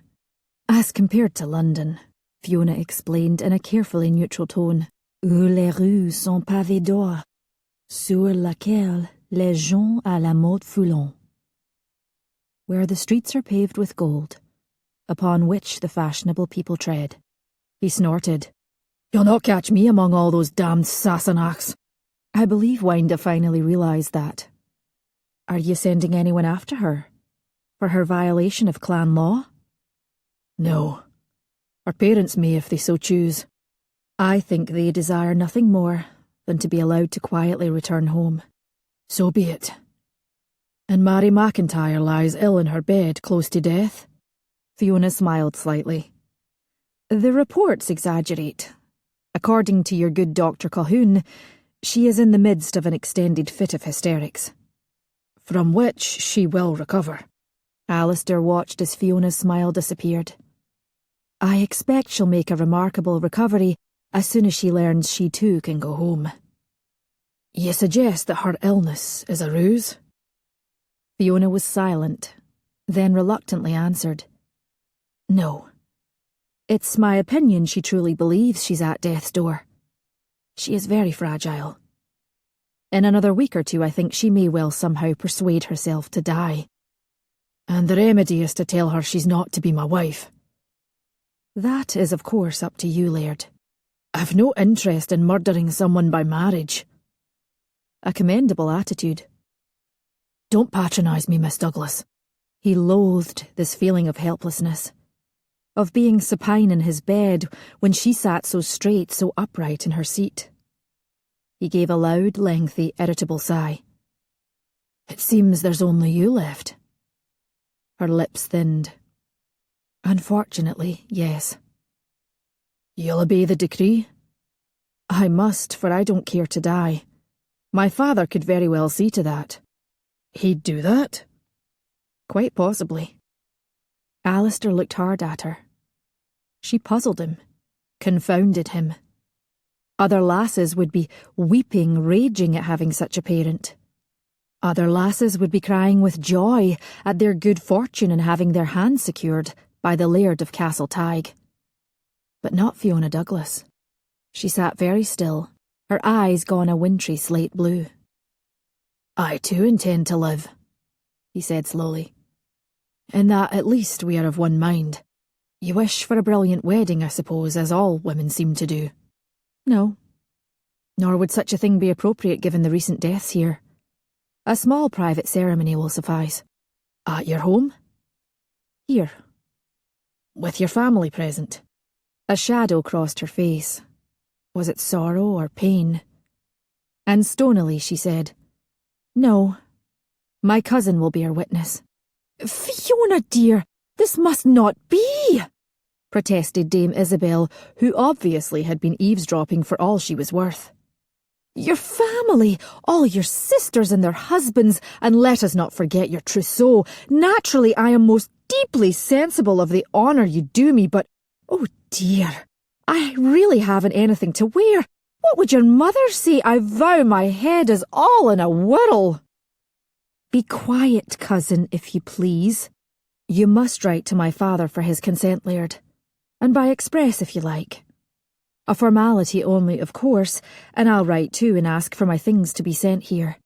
As compared to London, Fiona explained in a carefully neutral tone, où les rues sont pavées d'or, sur laquelle les gens à la mode foulent. Where the streets are paved with gold, upon which the fashionable people tread. He snorted. You'll not catch me among all those damned Sassenachs. I believe Winder finally realised that. Are you sending anyone after her? For her violation of clan law? No. Her parents may if they so choose. I think they desire nothing more than to be allowed to quietly return home. So be it. And Mary McIntyre lies ill in her bed, close to death? Fiona smiled slightly. The reports exaggerate. According to your good Dr. Colquhoun, she is in the midst of an extended fit of hysterics. From which she will recover. Alasdair watched as Fiona's smile disappeared. I expect she'll make a remarkable recovery as soon as she learns she too can go home. You suggest that her illness is a ruse? Fiona was silent, then reluctantly answered. No. It's my opinion she truly believes she's at death's door. She is very fragile. In another week or two, I think she may well somehow persuade herself to die. And the remedy is to tell her she's not to be my wife. That is, of course, up to you, Laird. I've no interest in murdering someone by marriage. A commendable attitude. Don't patronise me, Miss Douglas. He loathed this feeling of helplessness, of being supine in his bed when she sat so straight, so upright in her seat. He gave a loud, lengthy, irritable sigh. It seems there's only you left. Her lips thinned. Unfortunately, yes. You'll obey the decree? I must, for I don't care to die. My father could very well see to that. He'd do that? Quite possibly. Alasdair looked hard at her. She puzzled him, confounded him. Other lasses would be weeping, raging at having such a parent. Other lasses would be crying with joy at their good fortune in having their hand secured by the Laird of Castle Tig. But not Fiona Douglas. She sat very still, her eyes gone a wintry slate blue. I too intend to live, he said slowly. In that at least we are of one mind. You wish for a brilliant wedding, I suppose, as all women seem to do. No. Nor would such a thing be appropriate given the recent deaths here. A small private ceremony will suffice. At your home? Here. With your family present. A shadow crossed her face. Was it sorrow or pain? And stonily she said, No. My cousin will bear witness. Fiona, dear, this must not be, protested Dame Isabel, who obviously had been eavesdropping for all she was worth. Your family, all your sisters and their husbands, and let us not forget your trousseau. Naturally, I am most deeply sensible of the honour you do me, but, oh dear, I really haven't anything to wear. What would your mother say? I vow my head is all in a whirl. Be quiet, cousin, if you please. You must write to my father for his consent, Laird, and by express if you like. A formality only, of course, and I'll write too and ask for my things to be sent here.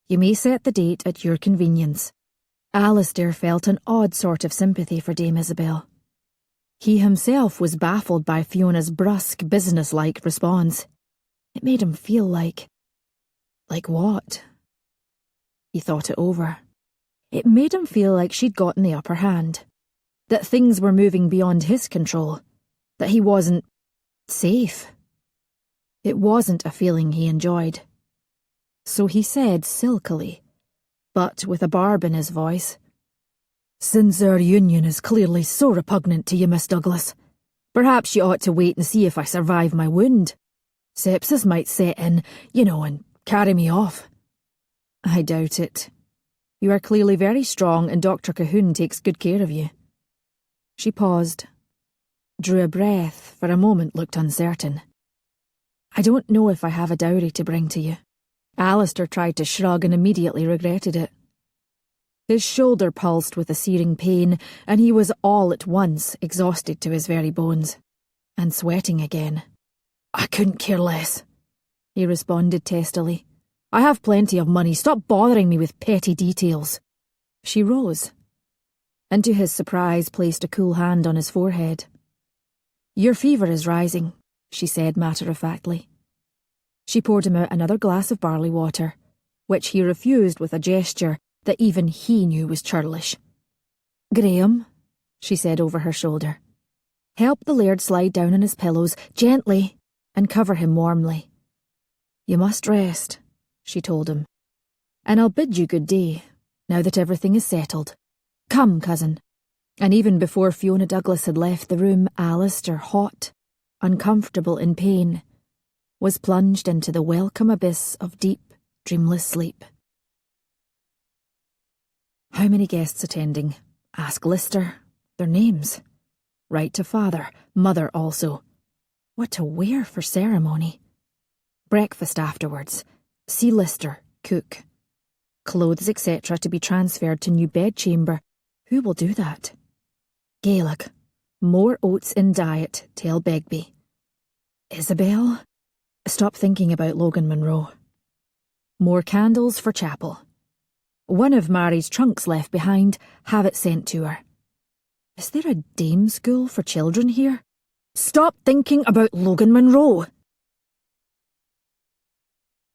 You may set the date at your convenience." Alasdair felt an odd sort of sympathy for Dame Isabel. He himself was baffled by Fiona's brusque, businesslike response. It made him feel like... Like what? He thought it over. It made him feel like she'd gotten the upper hand. That things were moving beyond his control. That he wasn't... safe. It wasn't a feeling he enjoyed. So he said silkily, but with a barb in his voice, "Since our union is clearly so repugnant to you, Miss Douglas, perhaps you ought to wait and see if I survive my wound. Sepsis might set in, and carry me off." "I doubt it. You are clearly very strong and Dr. Cahoon takes good care of you." She paused, drew a breath, for a moment looked uncertain. "I don't know if I have a dowry to bring to you." Alasdair tried to shrug and immediately regretted it. His shoulder pulsed with a searing pain, and he was all at once exhausted to his very bones, and sweating again. "I couldn't care less," he responded testily. "I have plenty of money. Stop bothering me with petty details." She rose, and to his surprise placed a cool hand on his forehead. "Your fever is rising," she said matter-of-factly. She poured him out another glass of barley water, which he refused with a gesture that even he knew was churlish. "Graham," she said over her shoulder, "help the Laird slide down on his pillows, gently, and cover him warmly. You must rest," she told him, "and I'll bid you good day, now that everything is settled. Come, cousin." And even before Fiona Douglas had left the room, Alasdair, hot, uncomfortable in pain, was plunged into the welcome abyss of deep, dreamless sleep. How many guests attending? Ask Lister. Their names. Write to father, mother also. What to wear for ceremony? Breakfast afterwards. See Lister, cook. Clothes, etc. to be transferred to new bedchamber. Who will do that? Gaelic. More oats in diet, tell Begbie. Isabel? Stop thinking about Logan Monroe. More candles for chapel. One of Mary's trunks left behind, have it sent to her. Is there a dame school for children here? Stop thinking about Logan Monroe!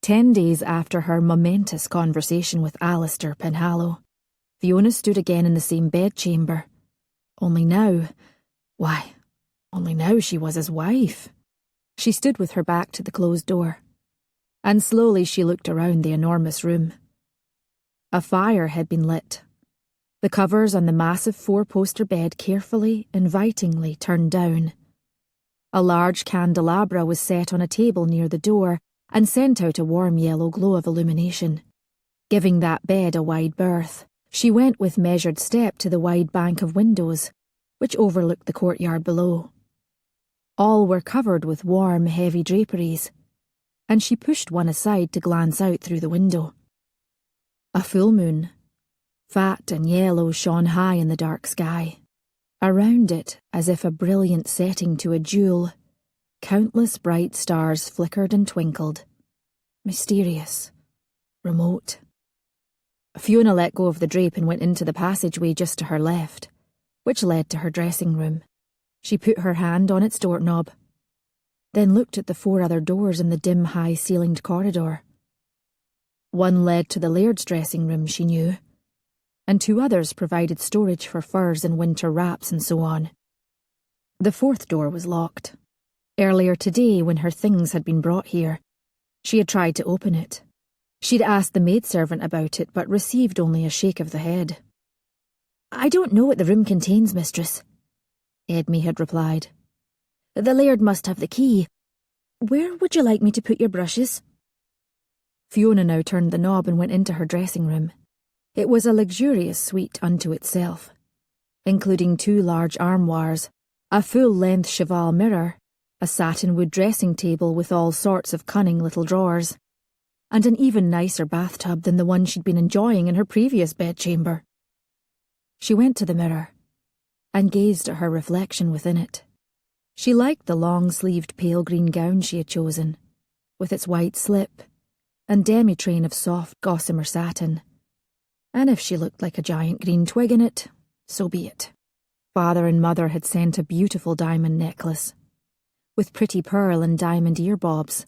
10 days after her momentous conversation with Alasdair Penhallow, Fiona stood again in the same bedchamber. Only now she was his wife. She stood with her back to the closed door, and slowly she looked around the enormous room. A fire had been lit, the covers on the massive 4-poster bed carefully, invitingly turned down. A large candelabra was set on a table near the door and sent out a warm yellow glow of illumination. Giving that bed a wide berth, she went with measured step to the wide bank of windows, which overlooked the courtyard below. All were covered with warm, heavy draperies, and she pushed one aside to glance out through the window. A full moon, fat and yellow, shone high in the dark sky. Around it, as if a brilliant setting to a jewel, countless bright stars flickered and twinkled. Mysterious, remote. Fiona let go of the drape and went into the passageway just to her left, which led to her dressing room. She put her hand on its doorknob, then looked at the 4 other doors in the dim, high-ceilinged corridor. One led to the Laird's dressing room, she knew, and 2 others provided storage for furs and winter wraps and so on. The 4th door was locked. Earlier today, when her things had been brought here, she had tried to open it. She'd asked the maidservant about it, but received only a shake of the head. "I don't know what the room contains, mistress," Edme had replied. "The Laird must have the key. Where would you like me to put your brushes?" Fiona now turned the knob and went into her dressing room. It was a luxurious suite unto itself, including 2 large armoires, a full-length cheval mirror, a satinwood dressing table with all sorts of cunning little drawers, and an even nicer bathtub than the one she'd been enjoying in her previous bedchamber. She went to the mirror and gazed at her reflection within it. She liked the long-sleeved pale green gown she had chosen, with its white slip, and demi-train of soft gossamer satin. And if she looked like a giant green twig in it, so be it. Father and mother had sent a beautiful diamond necklace, with pretty pearl and diamond ear bobs,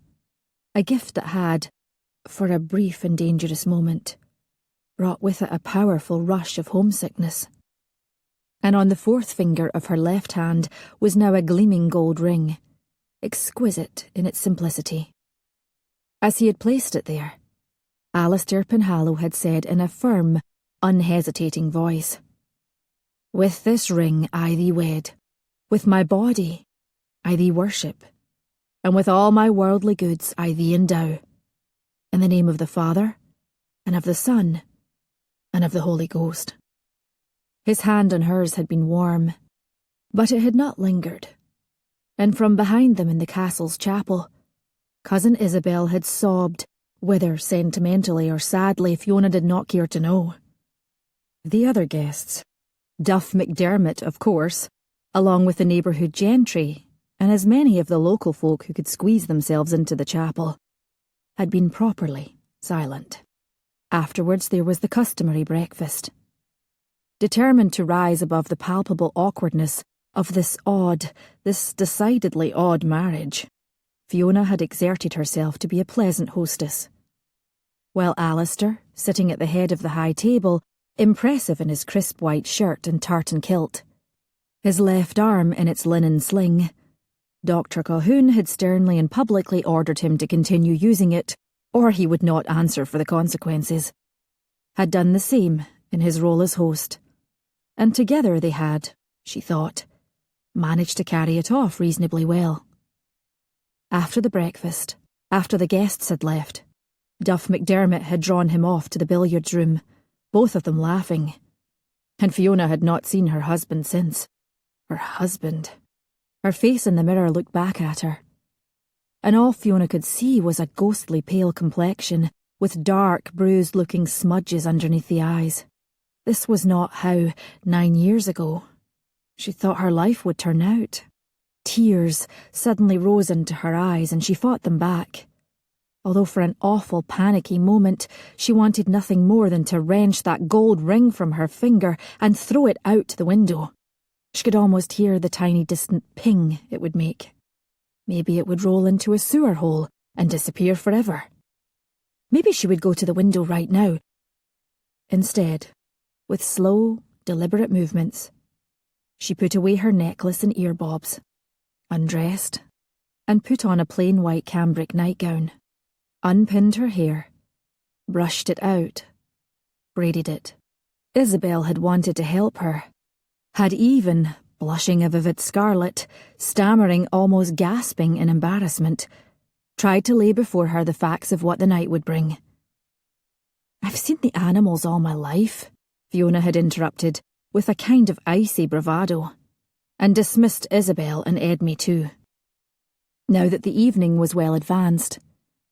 a gift that had, for a brief and dangerous moment, brought with it a powerful rush of homesickness. And on the fourth finger of her left hand was now a gleaming gold ring, exquisite in its simplicity. As he had placed it there, Alasdair Penhallow had said in a firm, unhesitating voice, "With this ring I thee wed, with my body I thee worship, and with all my worldly goods I thee endow, in the name of the Father, and of the Son, and of the Holy Ghost." His hand on hers had been warm, but it had not lingered, and from behind them in the castle's chapel, Cousin Isabel had sobbed, whether sentimentally or sadly Fiona did not care to know. The other guests, Duff McDermott, of course, along with the neighbourhood gentry, and as many of the local folk who could squeeze themselves into the chapel, had been properly silent. Afterwards there was the customary breakfast. Determined to rise above the palpable awkwardness of this decidedly odd marriage, Fiona had exerted herself to be a pleasant hostess, while Alasdair, sitting at the head of the high table, impressive in his crisp white shirt and tartan kilt, his left arm in its linen sling, Dr. Colquhoun had sternly and publicly ordered him to continue using it, or he would not answer for the consequences, had done the same in his role as host, and together they had, she thought, managed to carry it off reasonably well. After the breakfast, after the guests had left, Duff McDermott had drawn him off to the billiards room, both of them laughing, and Fiona had not seen her husband since. Her husband. Her face in the mirror looked back at her, and all Fiona could see was a ghostly pale complexion with dark, bruised-looking smudges underneath the eyes. This was not how, 9 years ago, she thought her life would turn out. Tears suddenly rose into her eyes and she fought them back, although for an awful panicky moment she wanted nothing more than to wrench that gold ring from her finger and throw it out the window. She could almost hear the tiny distant ping it would make. Maybe it would roll into a sewer hole and disappear forever. Maybe she would go to the window right now. Instead, with slow, deliberate movements, she put away her necklace and ear bobs, undressed, and put on a plain white cambric nightgown, unpinned her hair, brushed it out, braided it. Isabel had wanted to help her, had even, blushing a vivid scarlet, stammering, almost gasping in embarrassment, tried to lay before her the facts of what the night would bring. "I've seen the animals all my life," Fiona had interrupted, with a kind of icy bravado, and dismissed Isabel and Edme too. Now that the evening was well advanced,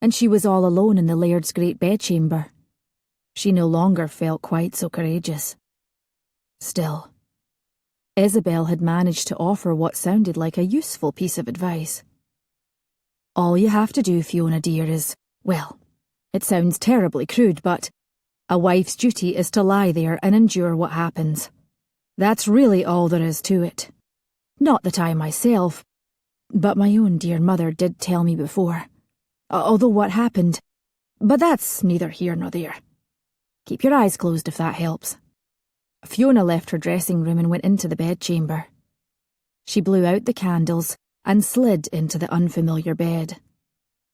and she was all alone in the Laird's great bedchamber, she no longer felt quite so courageous. Still, Isabel had managed to offer what sounded like a useful piece of advice. "All you have to do, Fiona dear, is, well, it sounds terribly crude, but a wife's duty is to lie there and endure what happens. That's really all there is to it. Not that I myself, but my own dear mother did tell me before. Although what happened, but that's neither here nor there. Keep your eyes closed if that helps." Fiona left her dressing room and went into the bedchamber. She blew out the candles and slid into the unfamiliar bed,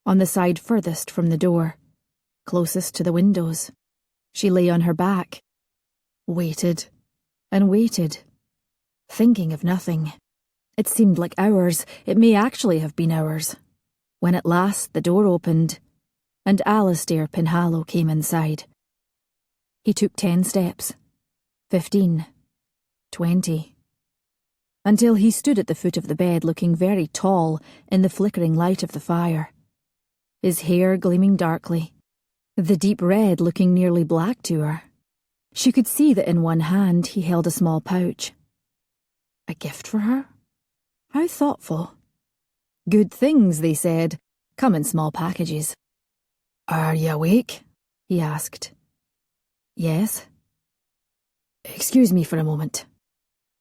on the side furthest from the door, closest to the windows. She lay on her back, waited and waited, thinking of nothing. It seemed like hours, it may actually have been hours, when at last the door opened and Alasdair Penhallow came inside. He took 10 steps, 15, 20, until he stood at the foot of the bed looking very tall in the flickering light of the fire, his hair gleaming darkly, the deep red looking nearly black to her. She could see that in one hand he held a small pouch. A gift for her? How thoughtful. Good things, they said, come in small packages. Are you awake? He asked. Yes. Excuse me for a moment.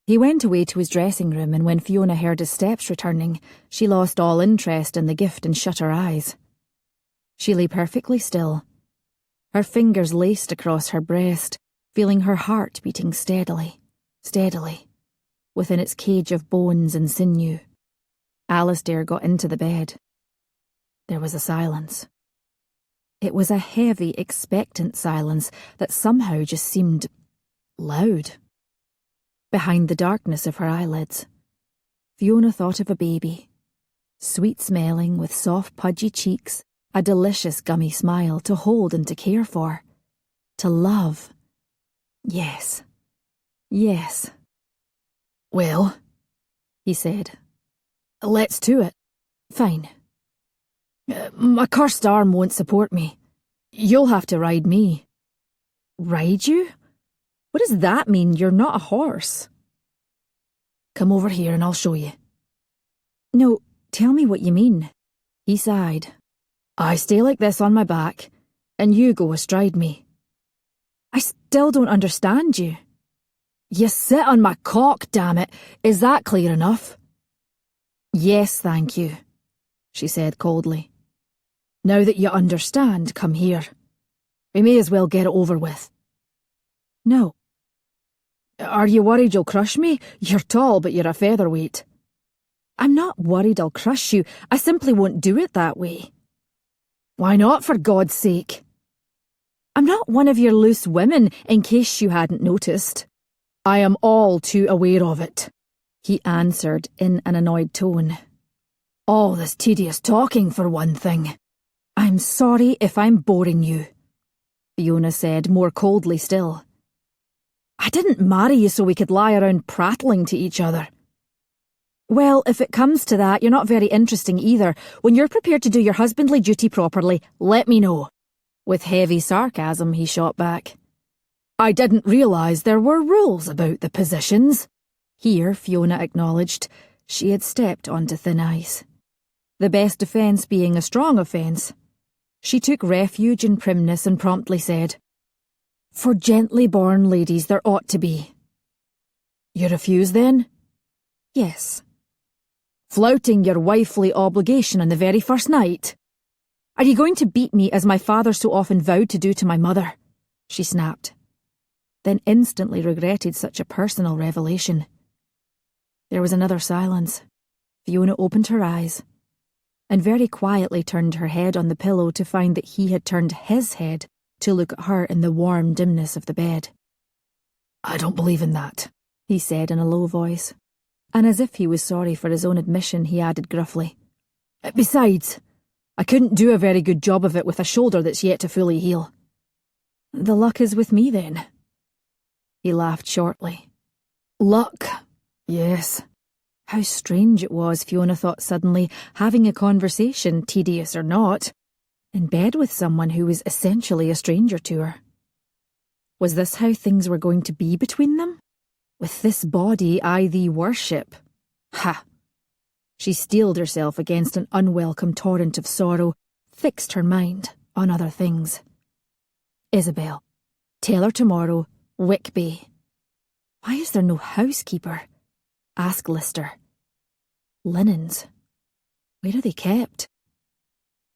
He went away to his dressing room, and when Fiona heard his steps returning, she lost all interest in the gift and shut her eyes. She lay perfectly still, her fingers laced across her breast, feeling her heart beating steadily, steadily, within its cage of bones and sinew. Alasdair got into the bed. There was a silence. It was a heavy, expectant silence that somehow just seemed loud. Behind the darkness of her eyelids, Fiona thought of a baby, sweet-smelling with soft, pudgy cheeks, a delicious gummy smile to hold and to care for, to love. Yes. Yes. Well, he said, let's do it. Fine. My cursed arm won't support me. You'll have to ride me. Ride you? What does that mean? You're not a horse. Come over here and I'll show you. No, tell me what you mean. He sighed. I stay like this on my back, and you go astride me. I still don't understand you. You sit on my cock, damn it. Is that clear enough? Yes, thank you, she said coldly. Now that you understand, come here. We may as well get it over with. No. Are you worried you'll crush me? You're tall, but you're a featherweight. I'm not worried I'll crush you. I simply won't do it that way. Why not, for God's sake? I'm not one of your loose women, in case you hadn't noticed. I am all too aware of it, he answered in an annoyed tone. All this tedious talking for one thing. I'm sorry if I'm boring you, Fiona said more coldly still. I didn't marry you so we could lie around prattling to each other. Well, if it comes to that, you're not very interesting either. When you're prepared to do your husbandly duty properly, let me know. With heavy sarcasm, he shot back. I didn't realise there were rules about the positions. Here, Fiona acknowledged, she had stepped onto thin ice. The best defence being a strong offence. She took refuge in primness and promptly said, For gently born ladies there ought to be. You refuse then? Yes. Flouting your wifely obligation on the very first night? Are you going to beat me as my father so often vowed to do to my mother? She snapped, then instantly regretted such a personal revelation. There was another silence. Fiona opened her eyes, and very quietly turned her head on the pillow to find that he had turned his head to look at her in the warm dimness of the bed. I don't believe in that, he said in a low voice, and as if he was sorry for his own admission, he added gruffly, Besides, I couldn't do a very good job of it with a shoulder that's yet to fully heal. The luck is with me then. He laughed shortly. Luck, yes. How strange it was, Fiona thought suddenly, having a conversation, tedious or not, in bed with someone who was essentially a stranger to her. Was this how things were going to be between them? With this body I thee worship. Ha! She steeled herself against an unwelcome torrent of sorrow, fixed her mind on other things. Isabel. Taylor tomorrow, Wickby. Why is there no housekeeper? Ask Lister. Linens. Where are they kept?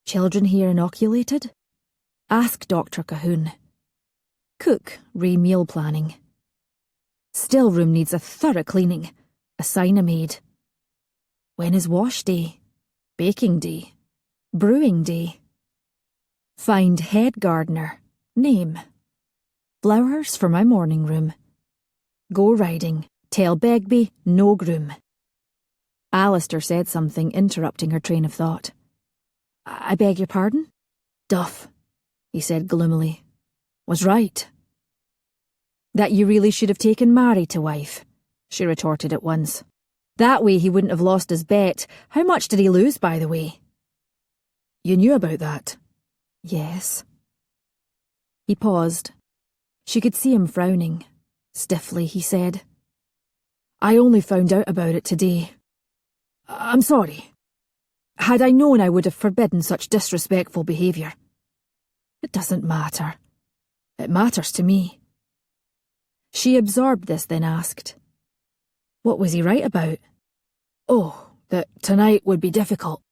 Children here inoculated? Ask Dr. Cahoon. Cook, re-meal planning. Still room needs a thorough cleaning. Assign a maid. When is wash day? Baking day? Brewing day? Find head gardener. Name. Flowers for my morning room. Go riding. Tell Begbie no groom. Alasdair said something, interrupting her train of thought. I beg your pardon? Duff, he said gloomily. Was right. That you really should have taken Mary to wife, she retorted at once. That way he wouldn't have lost his bet. How much did he lose, by the way? You knew about that? Yes. He paused. She could see him frowning. Stiffly, he said. I only found out about it today. I'm sorry. Had I known, I would have forbidden such disrespectful behaviour. It doesn't matter. It matters to me. She absorbed this, then asked, What was he right about? Oh, that tonight would be difficult.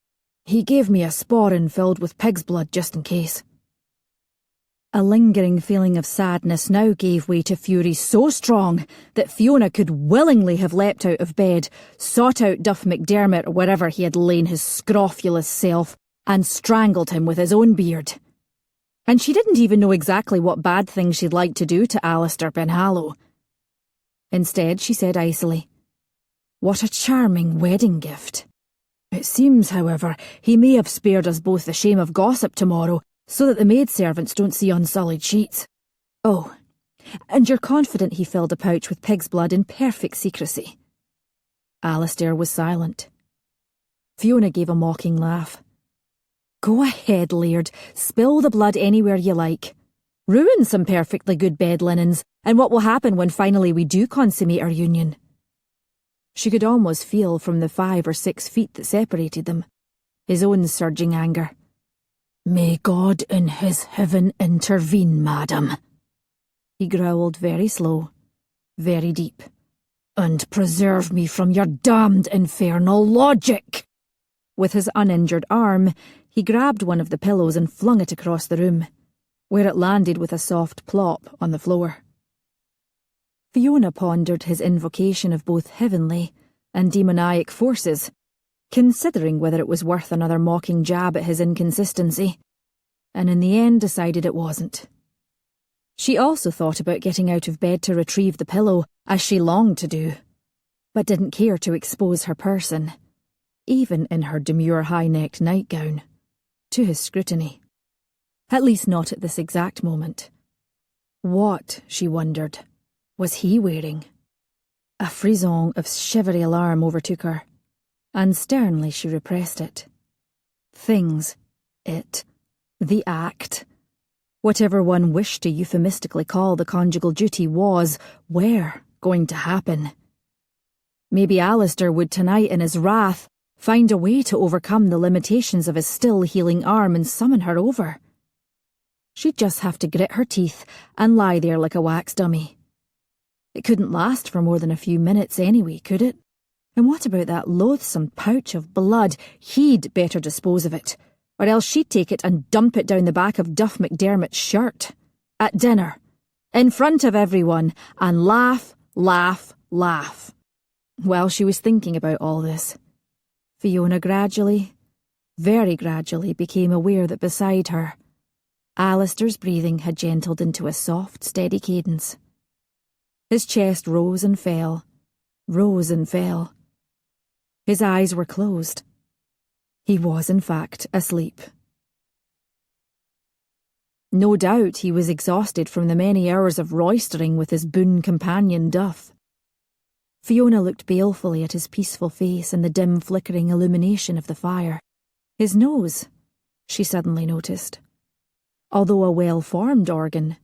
He gave me a sporran filled with pig's blood just in case. A lingering feeling of sadness now gave way to fury so strong that Fiona could willingly have leapt out of bed, sought out Duff McDermott or wherever he had lain his scrofulous self, and strangled him with his own beard. And she didn't even know exactly what bad thing she'd like to do to Alasdair Penhallow. Instead, she said icily, What a charming wedding gift. It seems, however, he may have spared us both the shame of gossip tomorrow, so that the maidservants don't see unsullied sheets. Oh, and you're confident he filled a pouch with pig's blood in perfect secrecy? Alasdair was silent. Fiona gave a mocking laugh. Go ahead, Laird, spill the blood anywhere you like. Ruin some perfectly good bed linens, and what will happen when finally we do consummate our union? She could almost feel from the 5 or 6 feet that separated them his own surging anger. May God in his heaven intervene, madam, he growled very slow, very deep, and preserve me from your damned infernal logic. With his uninjured arm, he grabbed one of the pillows and flung it across the room, where it landed with a soft plop on the floor. Fiona pondered his invocation of both heavenly and demoniac forces, considering whether it was worth another mocking jab at his inconsistency, and in the end decided it wasn't. She also thought about getting out of bed to retrieve the pillow, as she longed to do, but didn't care to expose her person, even in her demure high-necked nightgown, to his scrutiny. At least not at this exact moment. What, she wondered, was he wearing? A frisson of shivery alarm overtook her, and sternly she repressed it. Things, the act, whatever one wished to euphemistically call the conjugal duty were going to happen. Maybe Alasdair would tonight in his wrath find a way to overcome the limitations of his still healing arm and summon her over. She'd just have to grit her teeth and lie there like a wax dummy. It couldn't last for more than a few minutes anyway, could it? And what about that loathsome pouch of blood? He'd better dispose of it, or else she'd take it and dump it down the back of Duff McDermott's shirt. At dinner, in front of everyone, and laugh, laugh, laugh. While she was thinking about all this, Fiona gradually, very gradually, became aware that beside her, Alasdair's breathing had gentled into a soft, steady cadence. His chest rose and fell, rose and fell. His eyes were closed. He was, in fact, asleep. No doubt he was exhausted from the many hours of roistering with his boon companion Duff. Fiona looked balefully at his peaceful face and the dim flickering illumination of the fire. His nose, she suddenly noticed, although a well-formed organ,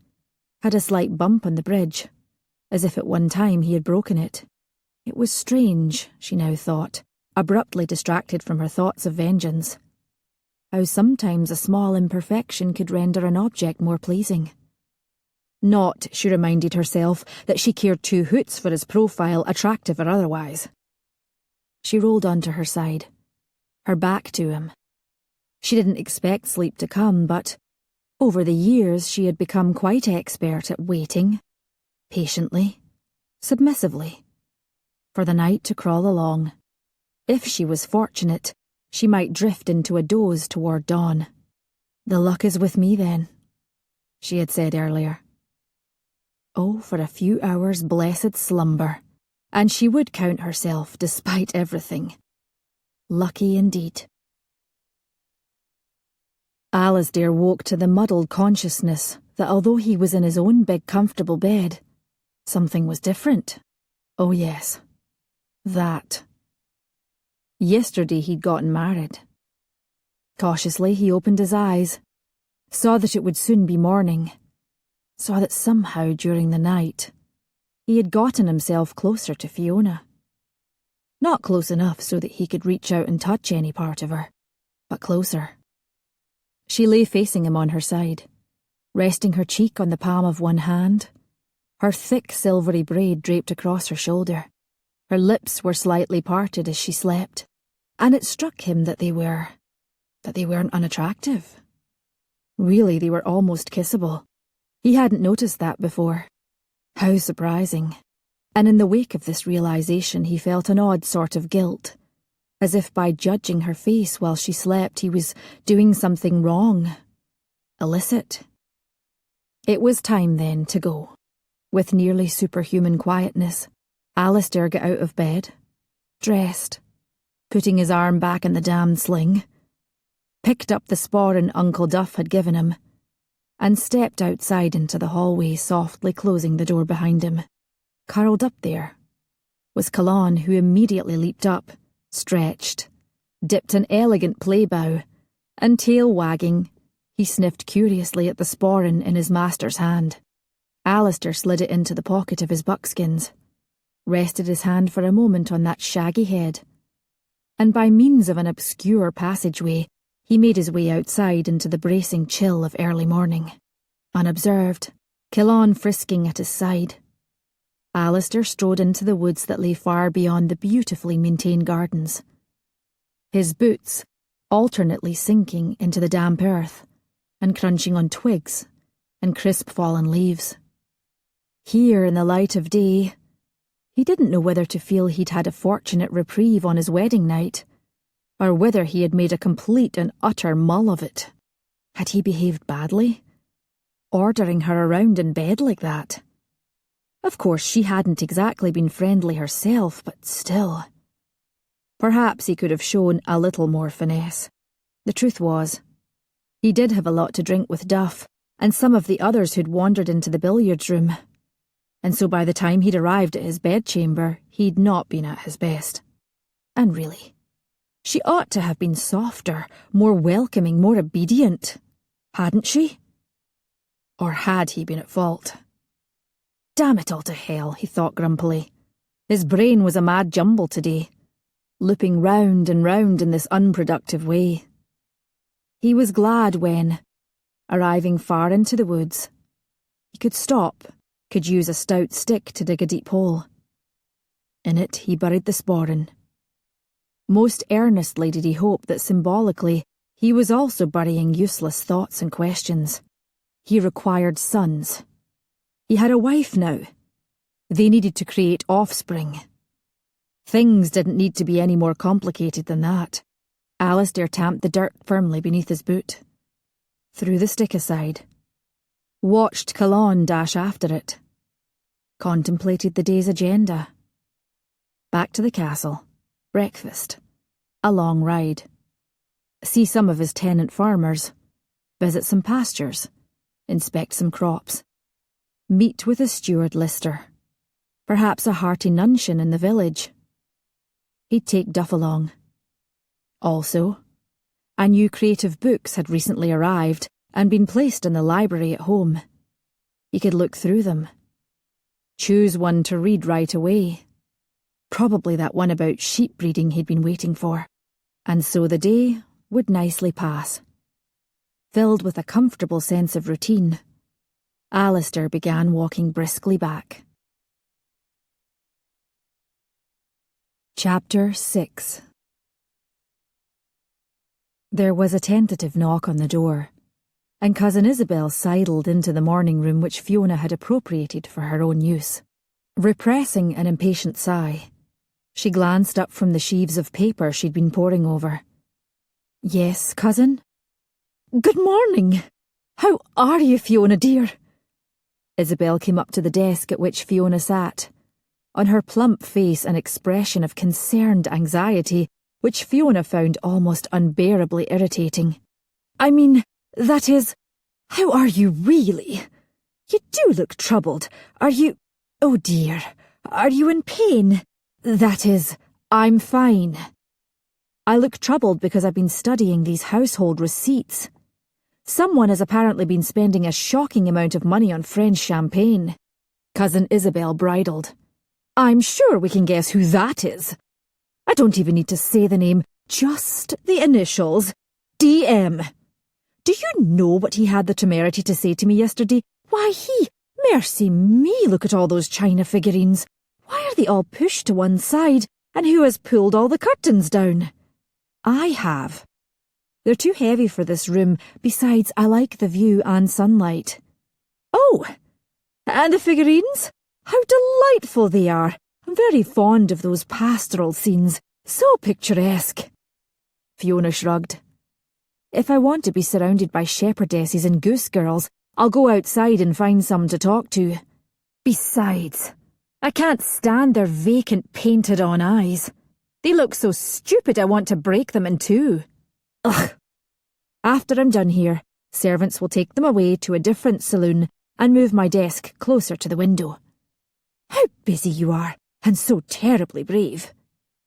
had a slight bump on the bridge, as if at one time he had broken it. It was strange, she now thought, abruptly distracted from her thoughts of vengeance, how sometimes a small imperfection could render an object more pleasing. Not, she reminded herself, that she cared 2 hoots for his profile, attractive or otherwise. She rolled onto her side, her back to him. She didn't expect sleep to come, but over the years she had become quite expert at waiting, patiently, submissively, for the night to crawl along. If she was fortunate, she might drift into a doze toward dawn. The luck is with me then, she had said earlier. Oh, for a few hours' blessed slumber, and she would count herself, despite everything, lucky indeed. Alasdair woke to the muddled consciousness that although he was in his own big comfortable bed, something was different. Oh yes, that. Yesterday he'd gotten married. Cautiously he opened his eyes, saw that it would soon be morning, saw that somehow during the night he had gotten himself closer to Fiona. Not close enough so that he could reach out and touch any part of her, but closer. She lay facing him on her side, resting her cheek on the palm of one hand, her thick silvery braid draped across her shoulder. Her lips were slightly parted as she slept, and it struck him that they weren't unattractive. Really, they were almost kissable. He hadn't noticed that before. How surprising. And in the wake of this realization, he felt an odd sort of guilt, as if by judging her face while she slept he was doing something wrong. Illicit. It was time then to go. With nearly superhuman quietness, Alasdair got out of bed, dressed, putting his arm back in the damned sling, picked up the sporran Uncle Duff had given him, and stepped outside into the hallway, softly closing the door behind him. Curled up there was Calonne, who immediately leaped up, stretched, dipped an elegant playbow, and tail wagging, he sniffed curiously at the sporran in his master's hand. Alasdair slid it into the pocket of his buckskins, rested his hand for a moment on that shaggy head, and by means of an obscure passageway, he made his way outside into the bracing chill of early morning. Unobserved, Calonne frisking at his side, Alasdair strode into the woods that lay far beyond the beautifully maintained gardens, his boots alternately sinking into the damp earth and crunching on twigs and crisp fallen leaves. Here in the light of day, he didn't know whether to feel he'd had a fortunate reprieve on his wedding night, or whether he had made a complete and utter mull of it. Had he behaved badly? Ordering her around in bed like that? Of course, she hadn't exactly been friendly herself, but still. Perhaps he could have shown a little more finesse. The truth was, he did have a lot to drink with Duff and some of the others who'd wandered into the billiards room, and so by the time he'd arrived at his bedchamber, he'd not been at his best. And really, she ought to have been softer, more welcoming, more obedient, hadn't she? Or had he been at fault? Damn it all to hell, he thought grumpily. His brain was a mad jumble today, looping round and round in this unproductive way. He was glad when, arriving far into the woods, he could stop, could use a stout stick to dig a deep hole. In it he buried the sporran. Most earnestly did he hope that symbolically he was also burying useless thoughts and questions. He required sons. He had a wife now. They needed to create offspring. Things didn't need to be any more complicated than that. Alasdair tamped the dirt firmly beneath his boot, threw the stick aside, watched Calonne dash after it, contemplated the day's agenda. Back to the castle, breakfast, a long ride, see some of his tenant farmers, visit some pastures, inspect some crops, meet with a steward Lister, perhaps a hearty nuncheon in the village. He'd take Duff along. Also, a new creative books had recently arrived and been placed in the library at home. He could look through them, choose one to read right away. Probably that one about sheep breeding he'd been waiting for. And so the day would nicely pass. Filled with a comfortable sense of routine, Alasdair began walking briskly back. Chapter 6. There was a tentative knock on the door, and Cousin Isabel sidled into the morning room which Fiona had appropriated for her own use. Repressing an impatient sigh, she glanced up from the sheaves of paper she'd been poring over. "Yes, cousin?" "Good morning. How are you, Fiona dear?" Isabel came up to the desk at which Fiona sat, on her plump face an expression of concerned anxiety which Fiona found almost unbearably irritating. "I mean, that is, how are you really? You do look troubled. Are you... Oh dear, are you in pain? That is, I'm fine. I look troubled because I've been studying these household receipts. Someone has apparently been spending a shocking amount of money on French champagne." Cousin Isabel bridled. "I'm sure we can guess who that is. I don't even need to say the name, just the initials. DM. Do you know what he had the temerity to say to me yesterday? Why, mercy me, look at all those china figurines. Why are they all pushed to one side, and who has pulled all the curtains down? I have. They're too heavy for this room, besides I like the view and sunlight. Oh, and the figurines? How delightful they are. I'm very fond of those pastoral scenes, so picturesque. Fiona shrugged. If I want to be surrounded by shepherdesses and goose girls, I'll go outside and find some to talk to. Besides, I can't stand their vacant painted-on eyes. They look so stupid I want to break them in two. Ugh. After I'm done here, servants will take them away to a different saloon and move my desk closer to the window. How busy you are, and so terribly brave,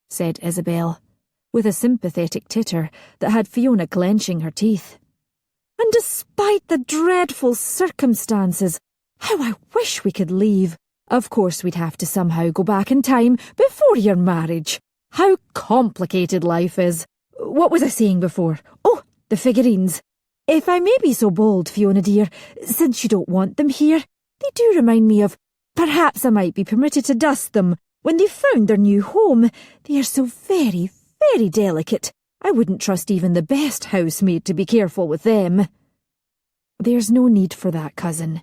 said Isabel, with a sympathetic titter that had Fiona clenching her teeth. And despite the dreadful circumstances, how I wish we could leave. Of course we'd have to somehow go back in time before your marriage. How complicated life is. What was I saying before? Oh, the figurines. If I may be so bold, Fiona dear, since you don't want them here, they do remind me of... Perhaps I might be permitted to dust them when they've found their new home. They are so very, very delicate. I wouldn't trust even the best housemaid to be careful with them. There's no need for that, cousin.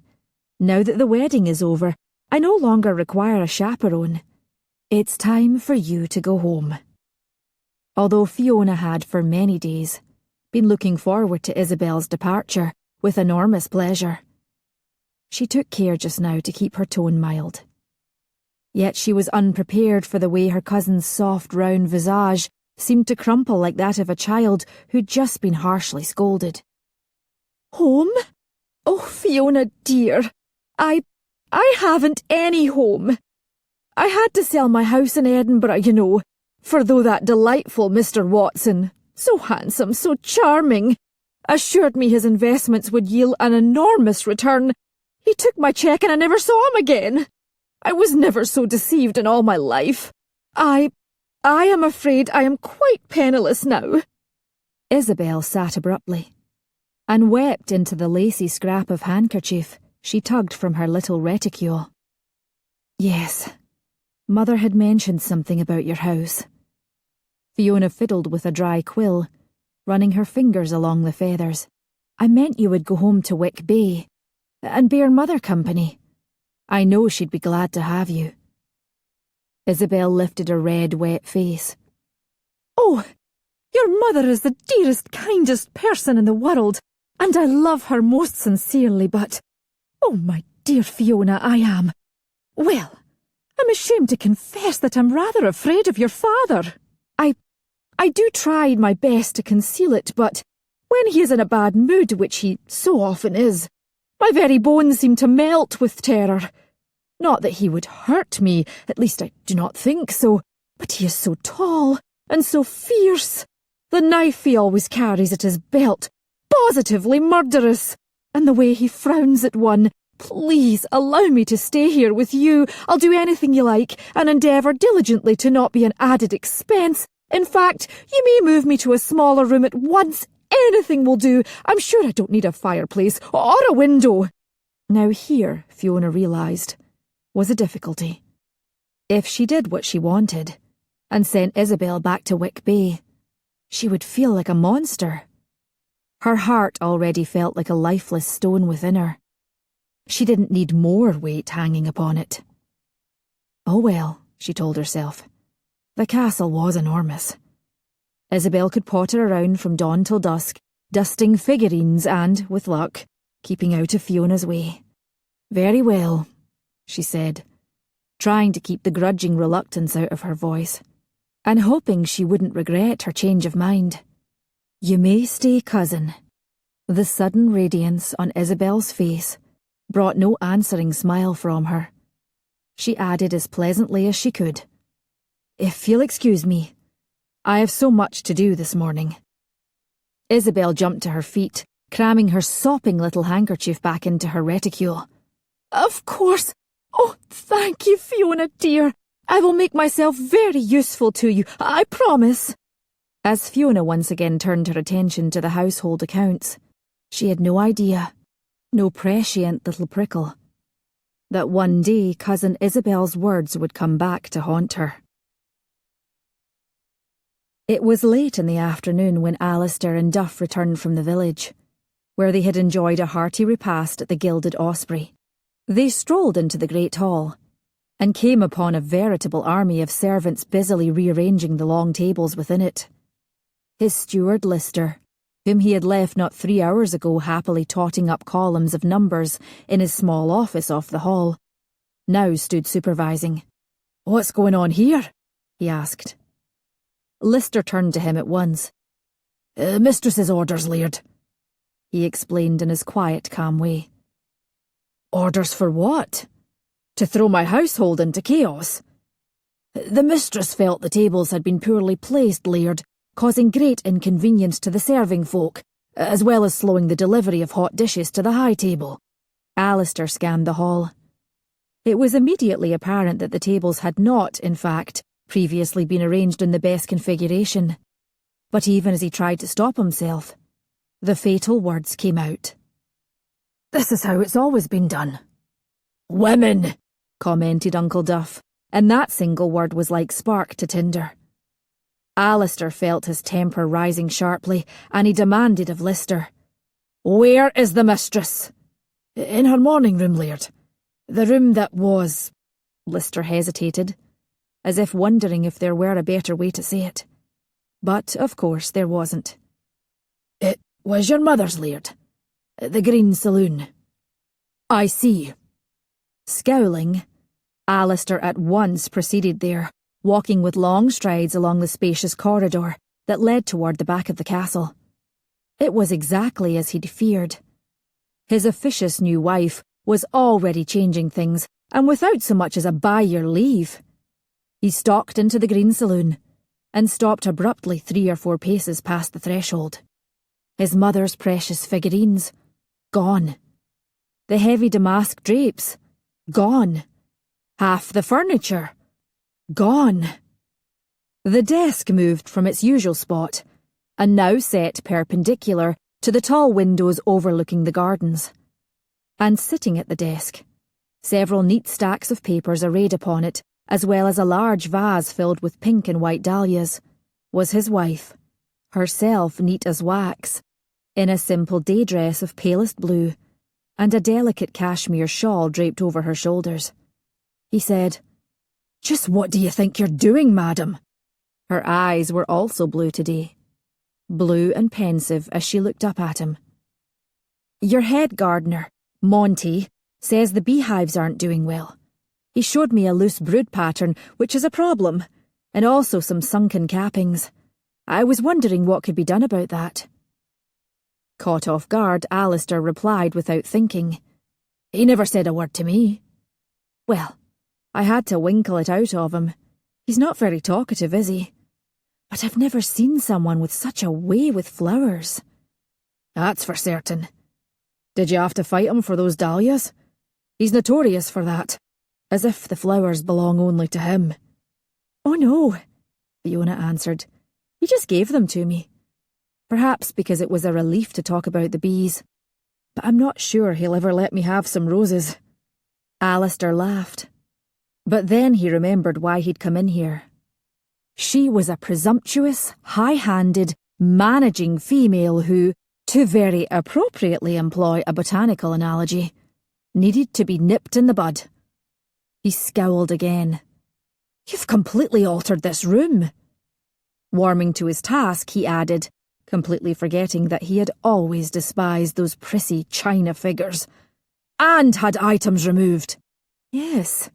Now that the wedding is over, I no longer require a chaperone. It's time for you to go home. Although Fiona had for many days been looking forward to Isabel's departure with enormous pleasure, she took care just now to keep her tone mild. Yet she was unprepared for the way her cousin's soft round visage seemed to crumple like that of a child who'd just been harshly scolded. Home? Oh, Fiona dear, I haven't any home. I had to sell my house in Edinburgh, you know, for though that delightful Mr. Watson, so handsome, so charming, assured me his investments would yield an enormous return, he took my cheque and I never saw him again. I was never so deceived in all my life. I am afraid I am quite penniless now. Isabel sat abruptly and wept into the lacy scrap of handkerchief she tugged from her little reticule. Yes, Mother had mentioned something about your house. Fiona fiddled with a dry quill, running her fingers along the feathers. I meant you would go home to Wick Bay and bear Mother company. I know she'd be glad to have you. Isabel lifted a red, wet face. Oh, your mother is the dearest, kindest person in the world, and I love her most sincerely, but... Oh, my dear Fiona, I am... Well, I'm ashamed to confess that I'm rather afraid of your father. I do try my best to conceal it, but when he is in a bad mood, which he so often is, my very bones seem to melt with terror. Not that he would hurt me, at least I do not think so, but he is so tall and so fierce. The knife he always carries at his belt, positively murderous, and the way he frowns at one. Please allow me to stay here with you. I'll do anything you like, and endeavour diligently to not be an added expense. In fact, you may move me to a smaller room at once. Anything will do. I'm sure I don't need a fireplace or a window. Now here, Fiona realised, was a difficulty. If she did what she wanted, and sent Isabel back to Wick Bay, she would feel like a monster. Her heart already felt like a lifeless stone within her. She didn't need more weight hanging upon it. Oh well, she told herself. The castle was enormous. Isabel could potter around from dawn till dusk, dusting figurines and, with luck, keeping out of Fiona's way. Very well, she said, trying to keep the grudging reluctance out of her voice, and hoping she wouldn't regret her change of mind. You may stay, cousin. The sudden radiance on Isabel's face brought no answering smile from her. She added as pleasantly as she could, If you'll excuse me, I have so much to do this morning. Isabel jumped to her feet, cramming her sopping little handkerchief back into her reticule. Of course. Oh, thank you, Fiona dear. I will make myself very useful to you, I promise. As Fiona once again turned her attention to the household accounts, She had no idea, no prescient little prickle, that one day Cousin Isabel's words would come back to haunt her. It was late in the afternoon when Alasdair and Duff returned from the village, where they had enjoyed a hearty repast at the Gilded Osprey. They strolled into the great hall, and came upon a veritable army of servants busily rearranging the long tables within it. His steward Lister, whom he had left not 3 hours ago happily totting up columns of numbers in his small office off the hall, now stood supervising. "What's going on here?" he asked. Lister turned to him at once. "Mistress's orders, Laird," he explained in his quiet, calm way. "Orders for what? To throw my household into chaos?" "The mistress felt the tables had been poorly placed, Laird, causing great inconvenience to the serving folk, as well as slowing the delivery of hot dishes to the high table." Alasdair scanned the hall. It was immediately apparent that the tables had not, in fact, previously been arranged in the best configuration. But even as he tried to stop himself, the fatal words came out. "This is how it's always been done." "Women," commented Uncle Duff, and that single word was like spark to tinder. Alasdair felt his temper rising sharply, and he demanded of Lister, "Where is the mistress?" "In her morning room, Laird. The room that was—" Lister hesitated, as if wondering if there were a better way to say it. But, of course, there wasn't. "It was your mother's, Laird. The Green Saloon." "I see." Scowling, Alasdair at once proceeded there, walking with long strides along the spacious corridor that led toward the back of the castle. It was exactly as he'd feared. His officious new wife was already changing things, and without so much as a "by your leave." He stalked into the Green Saloon, and stopped abruptly 3 or 4 paces past the threshold. His mother's precious figurines, gone. The heavy damask drapes, gone. Half the furniture, gone. The desk moved from its usual spot, and now set perpendicular to the tall windows overlooking the gardens. And sitting at the desk, several neat stacks of papers arrayed upon it, as well as a large vase filled with pink and white dahlias, was his wife, herself neat as wax, in a simple day dress of palest blue, and a delicate cashmere shawl draped over her shoulders. He said, "Just what do you think you're doing, madam?" Her eyes were also blue today, blue and pensive as she looked up at him. "Your head gardener, Monty, says the beehives aren't doing well. He showed me a loose brood pattern, which is a problem, and also some sunken cappings. I was wondering what could be done about that." Caught off guard, Alasdair replied without thinking, "He never said a word to me." "Well, I had to winkle it out of him. He's not very talkative, is he? But I've never seen someone with such a way with flowers." "That's for certain. Did you have to fight him for those dahlias? He's notorious for that. As if the flowers belong only to him." "Oh no," Fiona answered. "He just gave them to me. Perhaps because it was a relief to talk about the bees. But I'm not sure he'll ever let me have some roses." Alasdair laughed. But then he remembered why he'd come in here. She was a presumptuous, high-handed, managing female who, to very appropriately employ a botanical analogy, needed to be nipped in the bud. He scowled again. "You've completely altered this room." Warming to his task, he added, completely forgetting that he had always despised those prissy china figures. "And had items removed." "Yes,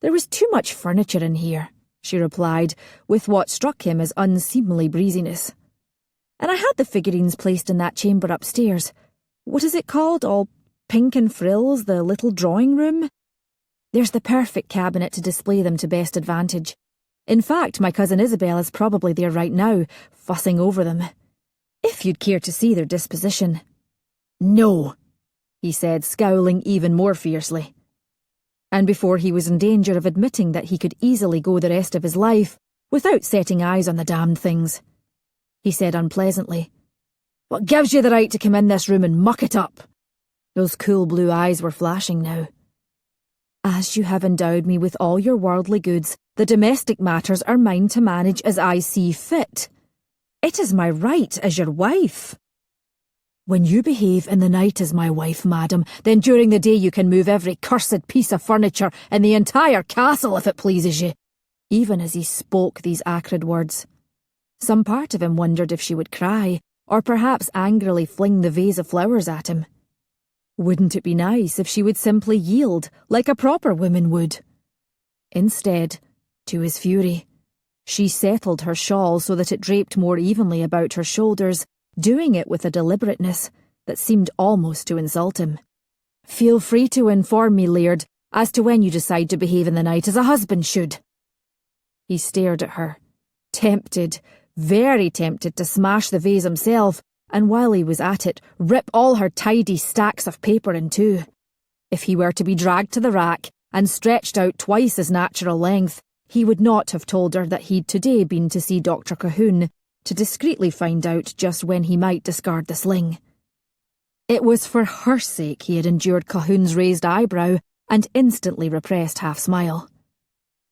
there was too much furniture in here," she replied, with what struck him as unseemly breeziness. "And I had the figurines placed in that chamber upstairs. What is it called? All pink and frills, the little drawing room? There's the perfect cabinet to display them to best advantage. In fact, my cousin Isabel is probably there right now, fussing over them. If you'd care to see their disposition." "No," he said, scowling even more fiercely. And before he was in danger of admitting that he could easily go the rest of his life without setting eyes on the damned things, he said unpleasantly, What gives you the right to come in this room and muck it up? Those cool blue eyes were flashing now. As you have endowed me with all your worldly goods, the domestic matters are mine to manage as I see fit. It is my right as your wife. When you behave in the night as my wife, madam, then during the day you can move every cursed piece of furniture in the entire castle if it pleases you. Even as he spoke these acrid words, some part of him wondered if she would cry, or perhaps angrily fling the vase of flowers at him. Wouldn't it be nice if she would simply yield, like a proper woman would? Instead, to his fury, she settled her shawl so that it draped more evenly about her shoulders, doing it with a deliberateness that seemed almost to insult him. Feel free to inform me, Laird, as to when you decide to behave in the night as a husband should. He stared at her, tempted, very tempted to smash the vase himself, and while he was at it, rip all her tidy stacks of paper in two. If he were to be dragged to the rack and stretched out twice his natural length, he would not have told her that he'd today been to see Dr. Cahoon, to discreetly find out just when he might discard the sling. It was for her sake he had endured Cahoon's raised eyebrow and instantly repressed half-smile.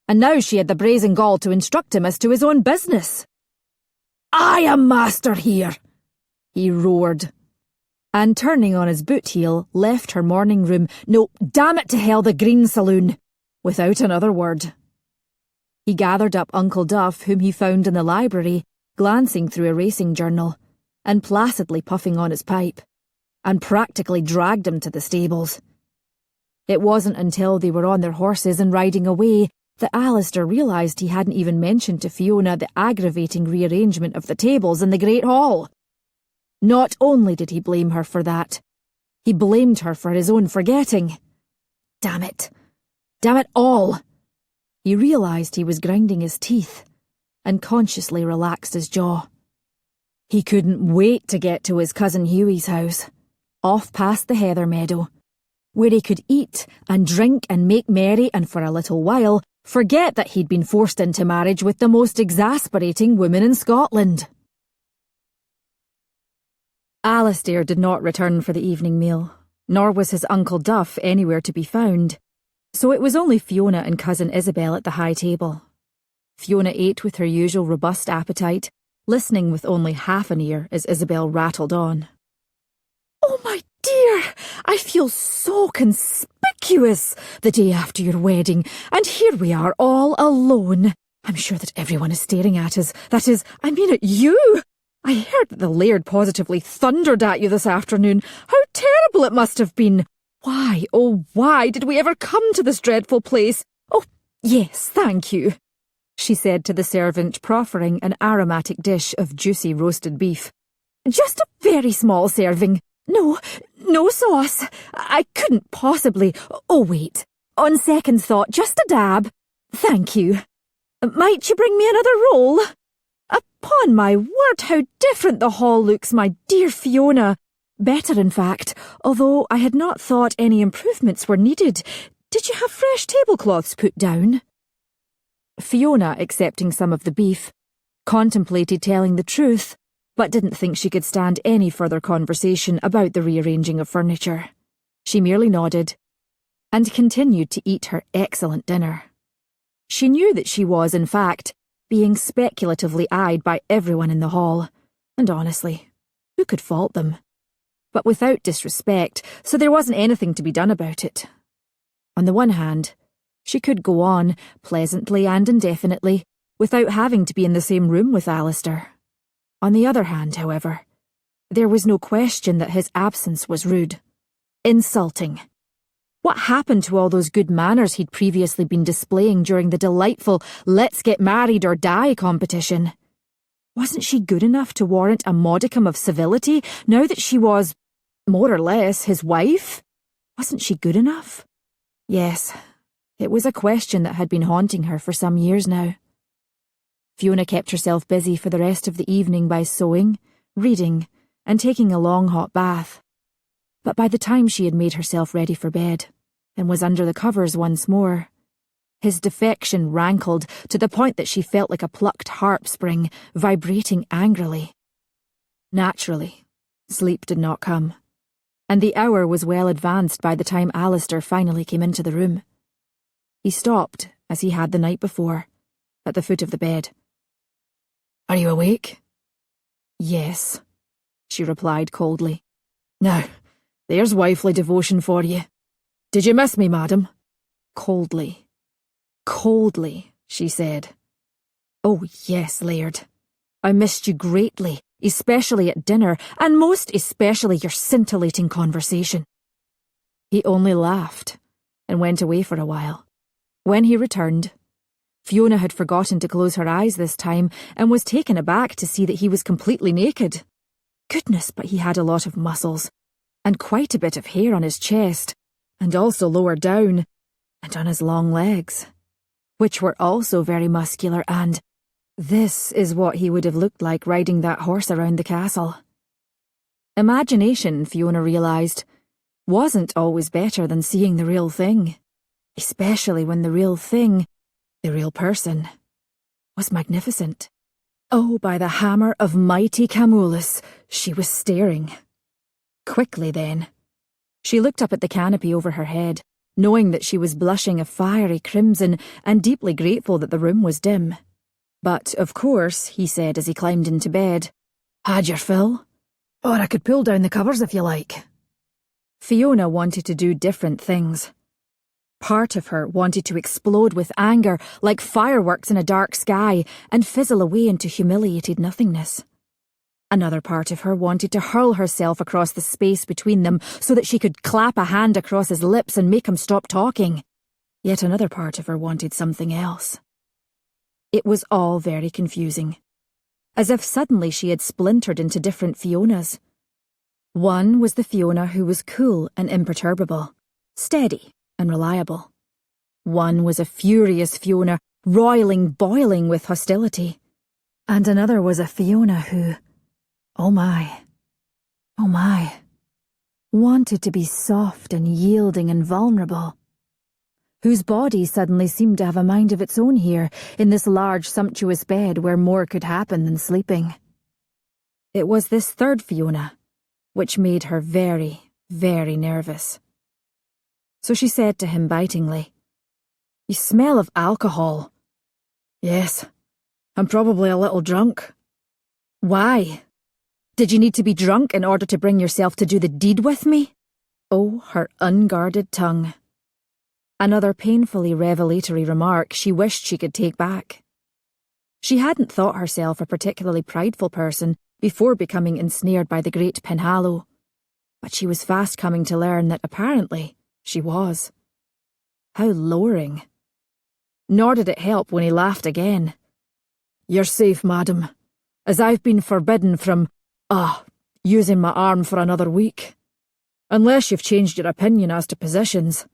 And now she had the brazen gall to instruct him as to his own business. "I am master here," he roared, and turning on his boot heel, left her morning room, no, damn it to hell, the Green Saloon, without another word. He gathered up Uncle Duff, whom he found in the library, glancing through a racing journal, and placidly puffing on his pipe, and practically dragged him to the stables. It wasn't until they were on their horses and riding away that Alasdair realised he hadn't even mentioned to Fiona the aggravating rearrangement of the tables in the Great Hall. Not only did he blame her for that, he blamed her for his own forgetting. Damn it all! He realised he was grinding his teeth, and consciously relaxed his jaw. He couldn't wait to get to his cousin Hughie's house, off past the heather meadow, where he could eat and drink and make merry and for a little while forget that he'd been forced into marriage with the most exasperating woman in Scotland. Alasdair did not return for the evening meal, nor was his Uncle Duff anywhere to be found, so it was only Fiona and cousin Isabel at the high table. Fiona ate with her usual robust appetite, listening with only half an ear as Isabel rattled on. "Oh, my dear, I feel so conspicuous the day after your wedding, and here we are all alone. I'm sure that everyone is staring at us. That is, I mean at you. I heard that the Laird positively thundered at you this afternoon. How terrible it must have been. Why, oh why, did we ever come to this dreadful place? Oh, yes, thank you," she said to the servant, proffering an aromatic dish of juicy roasted beef. "Just a very small serving. No sauce. I couldn't possibly. Oh, wait. On second thought, just a dab. Thank you. Might you bring me another roll? Upon my word, how different the hall looks, my dear Fiona. Better, in fact, although I had not thought any improvements were needed. Did you have fresh tablecloths put down?" Fiona, accepting some of the beef, contemplated telling the truth, but didn't think she could stand any further conversation about the rearranging of furniture. She merely nodded, and continued to eat her excellent dinner. She knew that she was, in fact, being speculatively eyed by everyone in the hall, and honestly, who could fault them? But without disrespect, so there wasn't anything to be done about it. On the one hand, she could go on, pleasantly and indefinitely, without having to be in the same room with Alasdair. On the other hand, however, there was no question that his absence was rude, insulting. What happened to all those good manners he'd previously been displaying during the delightful let's get married or die competition? Wasn't she good enough to warrant a modicum of civility now that she was, more or less, his wife? Wasn't she good enough? Yes, it was a question that had been haunting her for some years now. Fiona kept herself busy for the rest of the evening by sewing, reading, and taking a long hot bath. But by the time she had made herself ready for bed, and was under the covers once more, his defection rankled to the point that she felt like a plucked harp string vibrating angrily. Naturally, Sleep did not come, and the hour was well advanced by the time Alasdair finally came into the room. He stopped, as he had the night before, at the foot of the bed. "Are you awake?" "Yes," she replied coldly. "Now, there's wifely devotion for you. Did you miss me, madam?" Coldly. Coldly, she said. "Oh, yes, Laird. I missed you greatly, especially at dinner, and most especially your scintillating conversation." He only laughed and went away for a while. When he returned, Fiona had forgotten to close her eyes this time and was taken aback to see that he was completely naked. Goodness, but he had a lot of muscles, and quite a bit of hair on his chest, and also lower down, and on his long legs, which were also very muscular, and this is what he would have looked like riding that horse around the castle. Imagination, Fiona realised, wasn't always better than seeing the real thing, especially when the real thing, the real person, was magnificent. Oh, by the hammer of mighty Camulus, she was staring. Quickly then, she looked up at the canopy over her head, knowing that she was blushing a fiery crimson and deeply grateful that the room was dim. "But, of course," he said as he climbed into bed, "had your fill? Or I could pull down the covers if you like." Fiona wanted to do different things. Part of her wanted to explode with anger like fireworks in a dark sky and fizzle away into humiliated nothingness. Another part of her wanted to hurl herself across the space between them so that she could clap a hand across his lips and make him stop talking. Yet another part of her wanted something else. It was all very confusing, as if suddenly she had splintered into different Fionas. One was the Fiona who was cool and imperturbable, steady and reliable. One was a furious Fiona, roiling, boiling with hostility. And another was a Fiona who, oh my, wanted to be soft and yielding and vulnerable, whose body suddenly seemed to have a mind of its own here, in this large, sumptuous bed where more could happen than sleeping. It was this third Fiona which made her very, very nervous. So she said to him bitingly, "You smell of alcohol." "Yes, I'm probably a little drunk." "Why? Did you need to be drunk in order to bring yourself to do the deed with me?" Oh, her unguarded tongue. Another painfully revelatory remark she wished she could take back. She hadn't thought herself a particularly prideful person before becoming ensnared by the great Penhallow, but she was fast coming to learn that apparently she was. How lowering. Nor did it help when he laughed again. "You're safe, madam, as I've been forbidden from, using my arm for another week. Unless you've changed your opinion as to positions.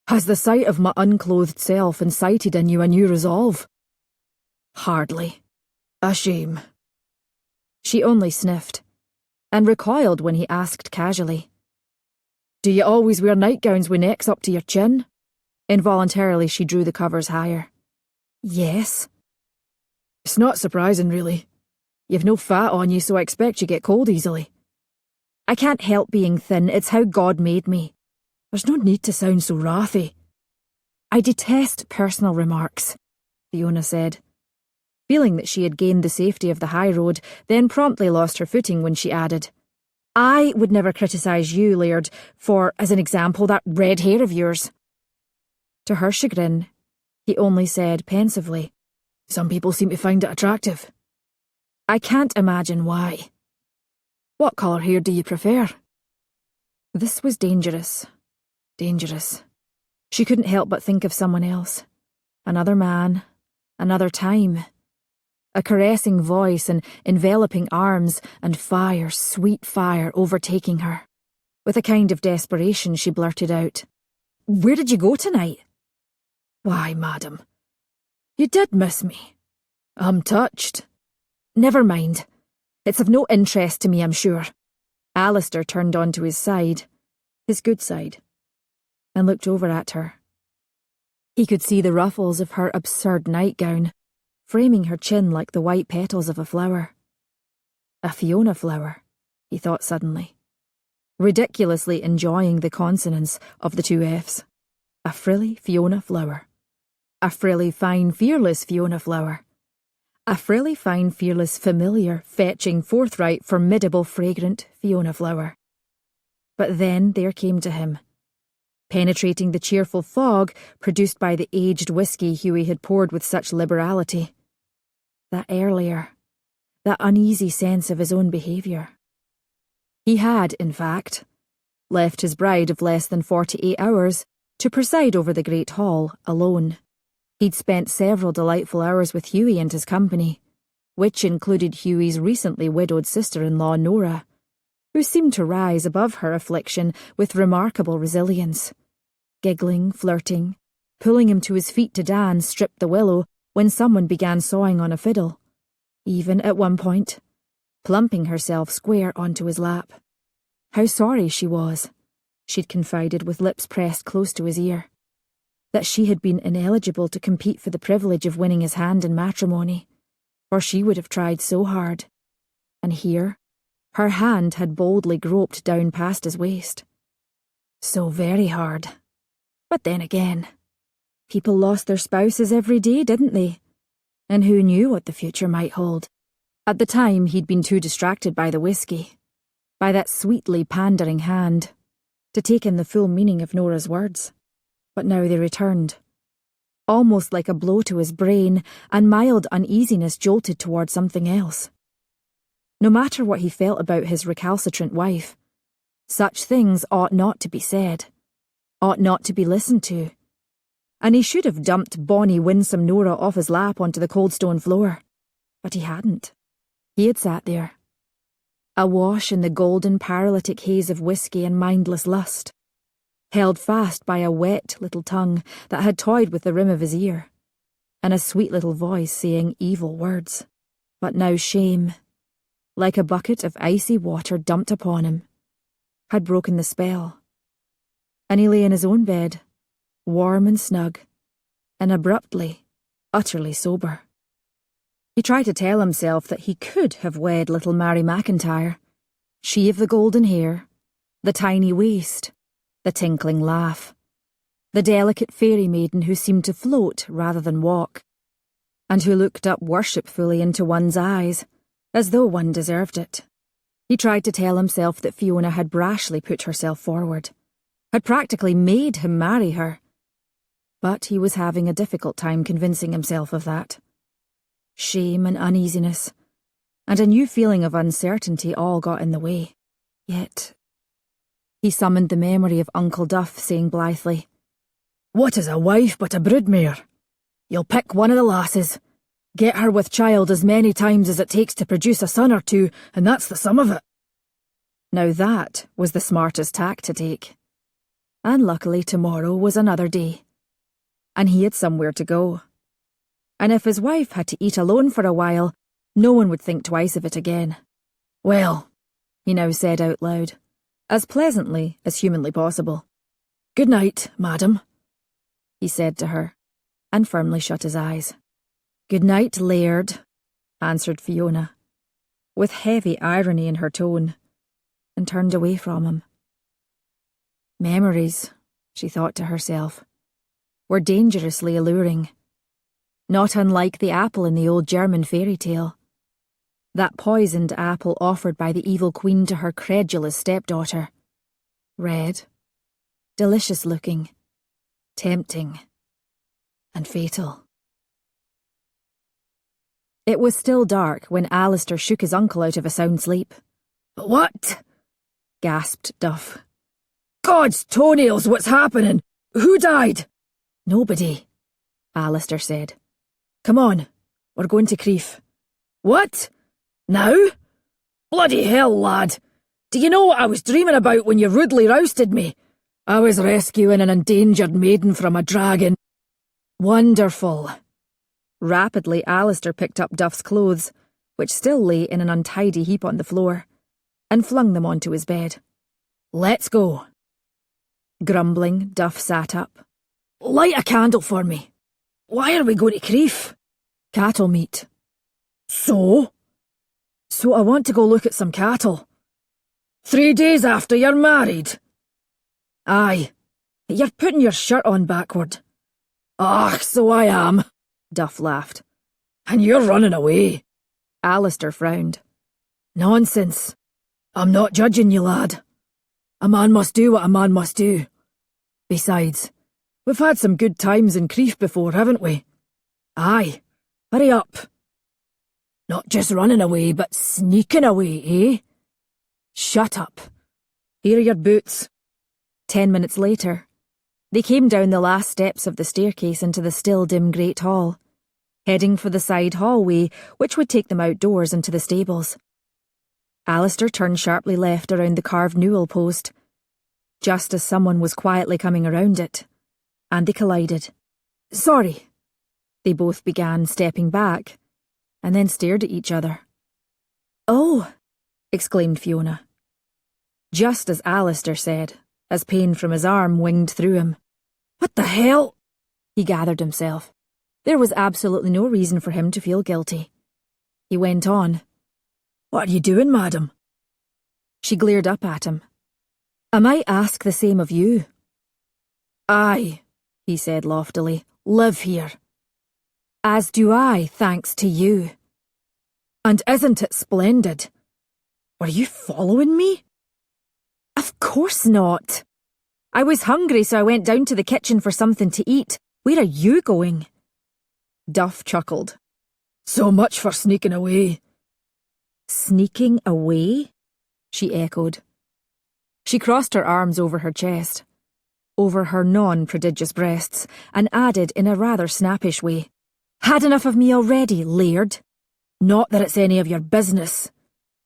Has the sight of my unclothed self incited in you a new resolve?" "Hardly. A shame." She only sniffed, and recoiled when he asked casually, "Do you always wear nightgowns with necks up to your chin?" Involuntarily she drew the covers higher. "Yes." "It's not surprising, really. You've no fat on you, so I expect you get cold easily." "I can't help being thin, it's how God made me." "There's no need to sound so wrathy." "I detest personal remarks," Fiona said, feeling that she had gained the safety of the high road, then promptly lost her footing when she added, "I would never criticise you, Laird, for, as an example, that red hair of yours." To her chagrin, he only said pensively, "Some people seem to find it attractive." "I can't imagine why." "What colour hair do you prefer?" This was dangerous. Dangerous. She couldn't help but think of someone else. Another man. Another time. A caressing voice and enveloping arms and fire, sweet fire, overtaking her. With a kind of desperation she blurted out, "Where did you go tonight?" "Why, madam, you did miss me. I'm touched." "Never mind. It's of no interest to me, I'm sure." Alasdair turned onto his side, his good side, and looked over at her. He could see the ruffles of her absurd nightgown, framing her chin like the white petals of a flower. A Fiona flower. he thought suddenly, ridiculously enjoying the consonance of the two Fs. A frilly Fiona flower. A frilly, fine, fearless Fiona flower. A frilly, fine, fearless, familiar, fetching, forthright, formidable, fragrant Fiona flower. But then there came to him, penetrating the cheerful fog produced by the aged whisky Hughie had poured with such liberality, that uneasy sense of his own behaviour. He had, in fact, left his bride of less than 48 hours to preside over the great hall alone. He'd spent several delightful hours with Hughie and his company, which included Hughie's recently widowed sister-in-law Nora, who seemed to rise above her affliction with remarkable resilience, giggling, flirting, pulling him to his feet to dance Strip the Willow when someone began sawing on a fiddle, even at one point, plumping herself square onto his lap. How sorry she was, she'd confided with lips pressed close to his ear, that she had been ineligible to compete for the privilege of winning his hand in matrimony, for she would have tried so hard. And here, her hand had boldly groped down past his waist. So very hard. But then again, people lost their spouses every day, didn't they? And who knew what the future might hold? At the time, he'd been too distracted by the whisky, by that sweetly pandering hand, to take in the full meaning of Nora's words. But now they returned, almost like a blow to his brain, and mild uneasiness jolted toward something else. No matter what he felt about his recalcitrant wife, such things ought not to be said, ought not to be listened to, and he should have dumped bonny, winsome Nora off his lap onto the cold stone floor. But he hadn't. He had sat there, awash in the golden paralytic haze of whisky and mindless lust, held fast by a wet little tongue that had toyed with the rim of his ear, and a sweet little voice saying evil words. But now shame, like a bucket of icy water dumped upon him, had broken the spell, and he lay in his own bed, warm and snug, and abruptly, utterly sober. He tried to tell himself that he could have wed little Mary McIntyre, she of the golden hair, the tiny waist, the tinkling laugh, the delicate fairy maiden who seemed to float rather than walk, and who looked up worshipfully into one's eyes, as though one deserved it. He tried to tell himself that Fiona had brashly put herself forward, had practically made him marry her, but he was having a difficult time convincing himself of that. Shame and uneasiness, and a new feeling of uncertainty all got in the way. Yet he summoned the memory of Uncle Duff saying blithely, "What is a wife but a broodmare? You'll pick one of the lasses, get her with child as many times as it takes to produce a son or two, and that's the sum of it." Now that was the smartest tack to take. And luckily tomorrow was another day, and he had somewhere to go. And if his wife had to eat alone for a while, no one would think twice of it again. "Well," he now said out loud, as pleasantly as humanly possible. "Good night, madam," he said to her, and firmly shut his eyes. "Good night, Laird," answered Fiona, with heavy irony in her tone, and turned away from him. Memories, she thought to herself, were dangerously alluring, not unlike the apple in the old German fairy tale, that poisoned apple offered by the evil queen to her credulous stepdaughter. Red, delicious-looking, tempting, and fatal. It was still dark when Alasdair shook his uncle out of a sound sleep. "What?" gasped Duff. "God's toenails, what's happening? Who died?" "Nobody," Alasdair said. "Come on, we're going to Crieff." "What? Now? Bloody hell, lad. Do you know what I was dreaming about when you rudely rousted me? I was rescuing an endangered maiden from a dragon." "Wonderful." Rapidly, Alasdair picked up Duff's clothes, which still lay in an untidy heap on the floor, and flung them onto his bed. "Let's go." Grumbling, Duff sat up. "Light a candle for me. Why are we going to Crieff?" "Cattle meet." "So? So I want to go look at some cattle. 3 days after you're married? Aye, you're putting your shirt on backward. Ah, so I am, Duff laughed. And you're running away. Alasdair frowned. Nonsense. I'm not judging you, lad. A man must do what a man must do. Besides, we've had some good times in Crieff before, haven't we? Aye, hurry up. Not just running away, but sneaking away, eh? Shut up. Here are your boots. 10 minutes later, they came down the last steps of the staircase into the still dim great hall, heading for the side hallway which would take them outdoors into the stables. Alasdair turned sharply left around the carved newel post, just as someone was quietly coming around it, and they collided. Sorry. They both began stepping back, and then stared at each other. Oh, exclaimed Fiona. Just as Alasdair said, as pain from his arm winged through him. What the hell? He gathered himself. There was absolutely no reason for him to feel guilty. He went on. What are you doing, madam? She glared up at him. I might ask the same of you. Aye, he said loftily. Live here. As do I, thanks to you. And isn't it splendid? Were you following me? Of course not. I was hungry, so I went down to the kitchen for something to eat. Where are you going? Duff chuckled. So much for sneaking away. Sneaking away? She echoed. She crossed her arms over her chest, over her non-prodigious breasts, and added in a rather snappish way, Had enough of me already, Laird? Not that it's any of your business,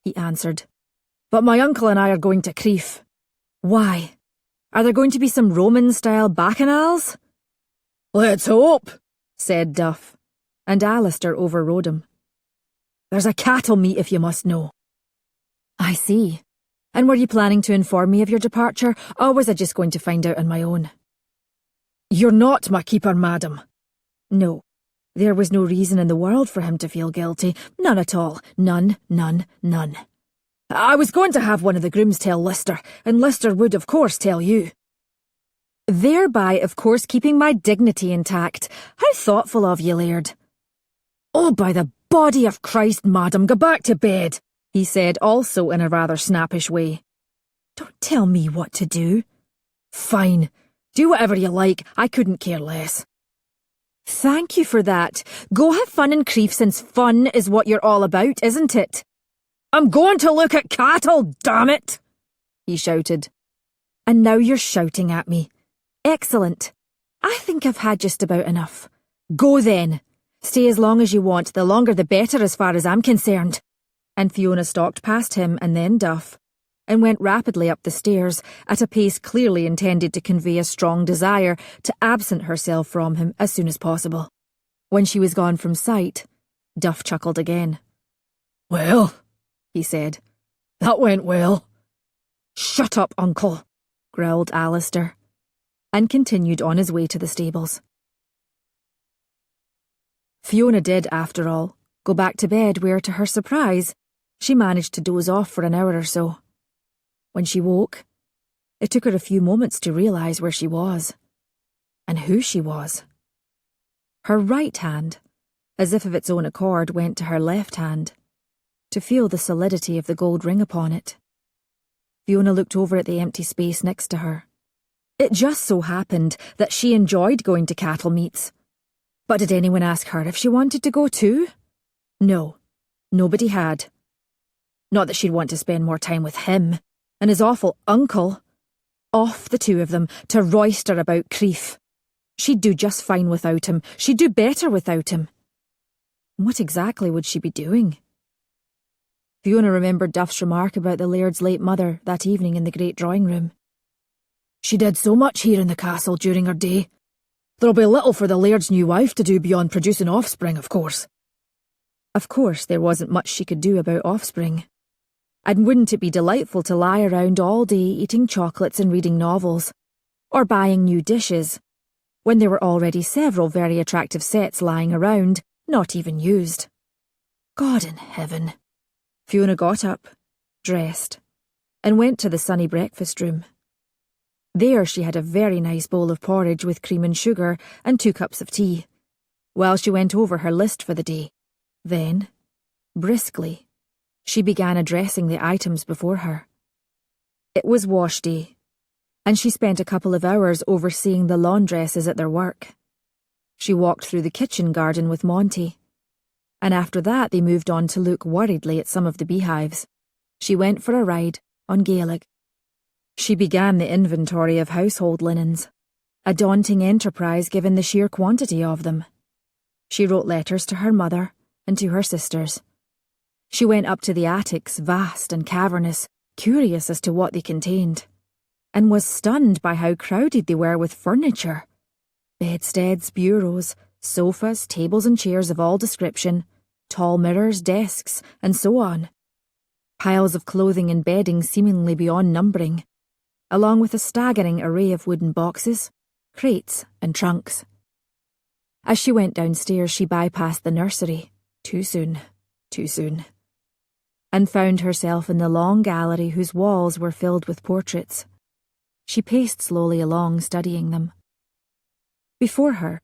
he answered. But my uncle and I are going to Crieff. Why? Are there going to be some Roman-style bacchanals? Let's hope, said Duff, and Alasdair overrode him. There's a cattle meet if you must know. I see. And were you planning to inform me of your departure, or was I just going to find out on my own? You're not my keeper, madam. No, there was no reason in the world for him to feel guilty. None at all. None. I was going to have one of the grooms tell Lister, and Lister would, of course, tell you. Thereby, of course, keeping my dignity intact. How thoughtful of you, Laird. Oh, by the body of Christ, madam, go back to bed, he said, also in a rather snappish way. Don't tell me what to do. Fine. Do whatever you like. I couldn't care less. Thank you for that. Go have fun in Crieff, since fun is what you're all about, isn't it? I'm going to look at cattle, damn it! He shouted. And now you're shouting at me. Excellent. I think I've had just about enough. Go then. Stay as long as you want, the longer the better as far as I'm concerned. And Fiona stalked past him and then Duff, and went rapidly up the stairs at a pace clearly intended to convey a strong desire to absent herself from him as soon as possible. When she was gone from sight, Duff chuckled again. Well, he said, that went well. Shut up, uncle, growled Alasdair, and continued on his way to the stables. Fiona did, after all, go back to bed where, to her surprise, she managed to doze off for an hour or so. When she woke, it took her a few moments to realise where she was, and who she was. Her right hand, as if of its own accord, went to her left hand, to feel the solidity of the gold ring upon it. Fiona looked over at the empty space next to her. It just so happened that she enjoyed going to cattle meets. But did anyone ask her if she wanted to go too? No, nobody had. Not that she'd want to spend more time with him, and his awful uncle. Off the two of them to roister about Crieff. She'd do just fine without him. She'd do better without him. What exactly would she be doing? Fiona remembered Duff's remark about the Laird's late mother that evening in the great drawing room. She did so much here in the castle during her day. There'll be little for the Laird's new wife to do beyond producing offspring, of course. Of course, there wasn't much she could do about offspring. And wouldn't it be delightful to lie around all day eating chocolates and reading novels, or buying new dishes, when there were already several very attractive sets lying around, not even used? God in heaven. Fiona got up, dressed, and went to the sunny breakfast room. There she had a very nice bowl of porridge with cream and sugar and 2 cups of tea, while she went over her list for the day. Then, briskly, she began addressing the items before her. It was wash day, and she spent a couple of hours overseeing the laundresses at their work. She walked through the kitchen garden with Monty, and after that they moved on to look worriedly at some of the beehives. She went for a ride on Gaelic. She began the inventory of household linens, a daunting enterprise given the sheer quantity of them. She wrote letters to her mother and to her sisters. She went up to the attics, vast and cavernous, curious as to what they contained, and was stunned by how crowded they were with furniture. Bedsteads, bureaus, sofas, tables and chairs of all description, tall mirrors, desks, and so on. Piles of clothing and bedding seemingly beyond numbering, along with a staggering array of wooden boxes, crates, and trunks. As she went downstairs, she bypassed the nursery, too soon, and found herself in the long gallery whose walls were filled with portraits. She paced slowly along, studying them. Before her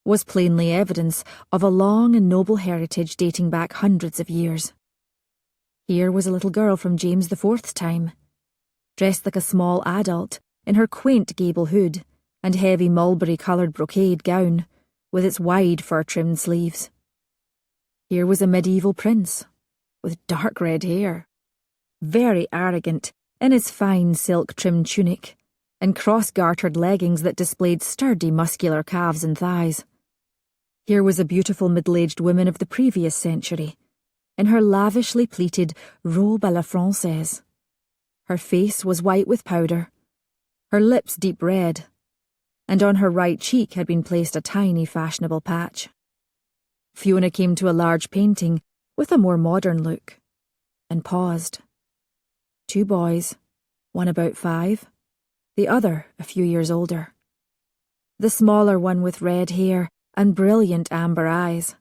was plainly evidence of a long and noble heritage dating back hundreds of years. Here was a little girl from James IV's time, dressed like a small adult in her quaint gable hood and heavy mulberry-coloured brocade gown with its wide fur-trimmed sleeves. Here was a medieval prince with dark red hair, very arrogant in his fine silk-trimmed tunic and cross-gartered leggings that displayed sturdy muscular calves and thighs. Here was a beautiful middle-aged woman of the previous century, in her lavishly pleated robe à la Française. Her face was white with powder, her lips deep red, and on her right cheek had been placed a tiny fashionable patch. Fiona came to a large painting with a more modern look, and paused. 2 boys, one about 5, the other a few years older. The smaller one with red hair and brilliant amber eyes.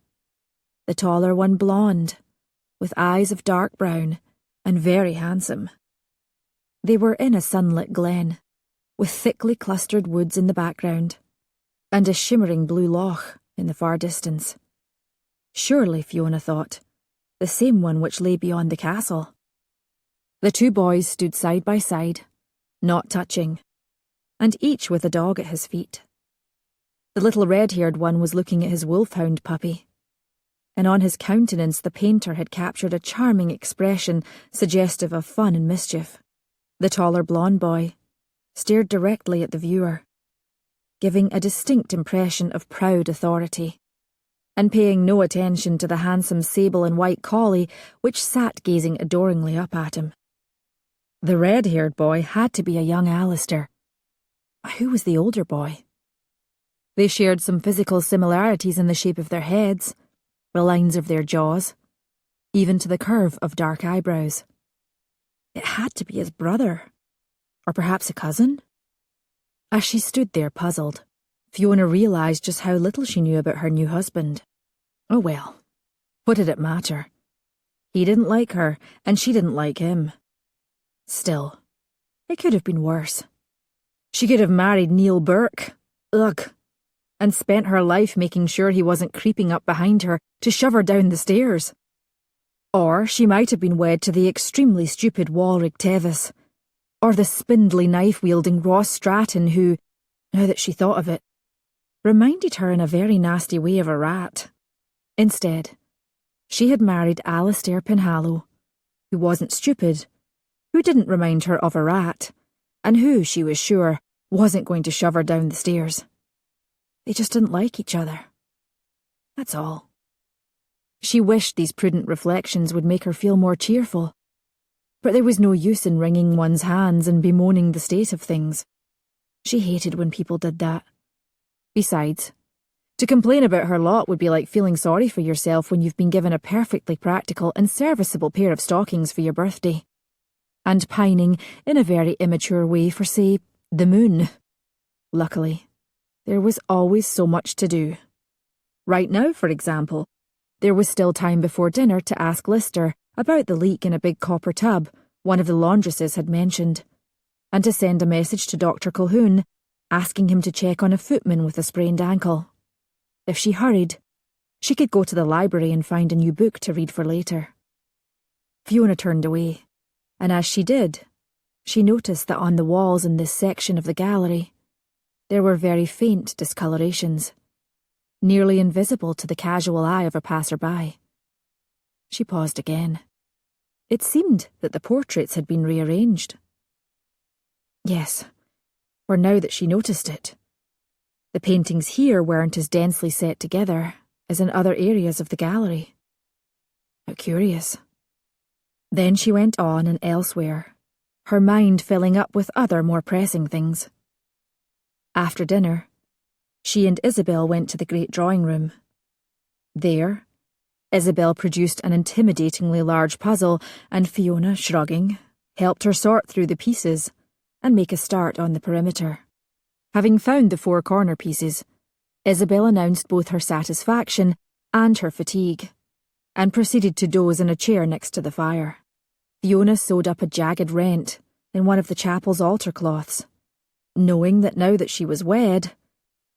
The taller one blonde, with eyes of dark brown and very handsome. They were in a sunlit glen, with thickly clustered woods in the background, and a shimmering blue loch in the far distance. Surely, Fiona thought, the same one which lay beyond the castle. The 2 boys stood side by side, not touching, and each with a dog at his feet. The little red-haired one was looking at his wolfhound puppy, and on his countenance the painter had captured a charming expression suggestive of fun and mischief. The taller blonde boy stared directly at the viewer, giving a distinct impression of proud authority, and paying no attention to the handsome sable and white collie which sat gazing adoringly up at him. The red-haired boy had to be a young Alasdair. Who was the older boy? They shared some physical similarities in the shape of their heads, the lines of their jaws, even to the curve of dark eyebrows. It had to be his brother, or perhaps a cousin? As she stood there puzzled, Fiona realised just how little she knew about her new husband. Oh well, what did it matter? He didn't like her, and she didn't like him. Still, it could have been worse. She could have married Neil Burke, ugh, and spent her life making sure he wasn't creeping up behind her to shove her down the stairs. Or she might have been wed to the extremely stupid Walrick Tevis, or the spindly knife-wielding Ross Stratton who, now that she thought of it, reminded her in a very nasty way of a rat. Instead, she had married Alasdair Penhallow, who wasn't stupid, who didn't remind her of a rat, and who, she was sure, wasn't going to shove her down the stairs. They just didn't like each other. That's all. She wished these prudent reflections would make her feel more cheerful, but there was no use in wringing one's hands and bemoaning the state of things. She hated when people did that. Besides, to complain about her lot would be like feeling sorry for yourself when you've been given a perfectly practical and serviceable pair of stockings for your birthday, and pining in a very immature way for, say, the moon. Luckily, there was always so much to do. Right now, for example, there was still time before dinner to ask Lister about the leak in a big copper tub one of the laundresses had mentioned, and to send a message to Dr. Colquhoun, asking him to check on a footman with a sprained ankle. If she hurried, she could go to the library and find a new book to read for later. Fiona turned away, and as she did, she noticed that on the walls in this section of the gallery, there were very faint discolorations, nearly invisible to the casual eye of a passer-by. She paused again. It seemed that the portraits had been rearranged. Yes, for now that she noticed it, the paintings here weren't as densely set together as in other areas of the gallery. How curious. Then she went on and elsewhere, her mind filling up with other more pressing things. After dinner, she and Isabel went to the great drawing room. There, Isabel produced an intimidatingly large puzzle, and Fiona, shrugging, helped her sort through the pieces and make a start on the perimeter. Having found the 4 corner pieces, Isabel announced both her satisfaction and her fatigue, and proceeded to doze in a chair next to the fire. Fiona sewed up a jagged rent in one of the chapel's altar cloths, knowing that now that she was wed,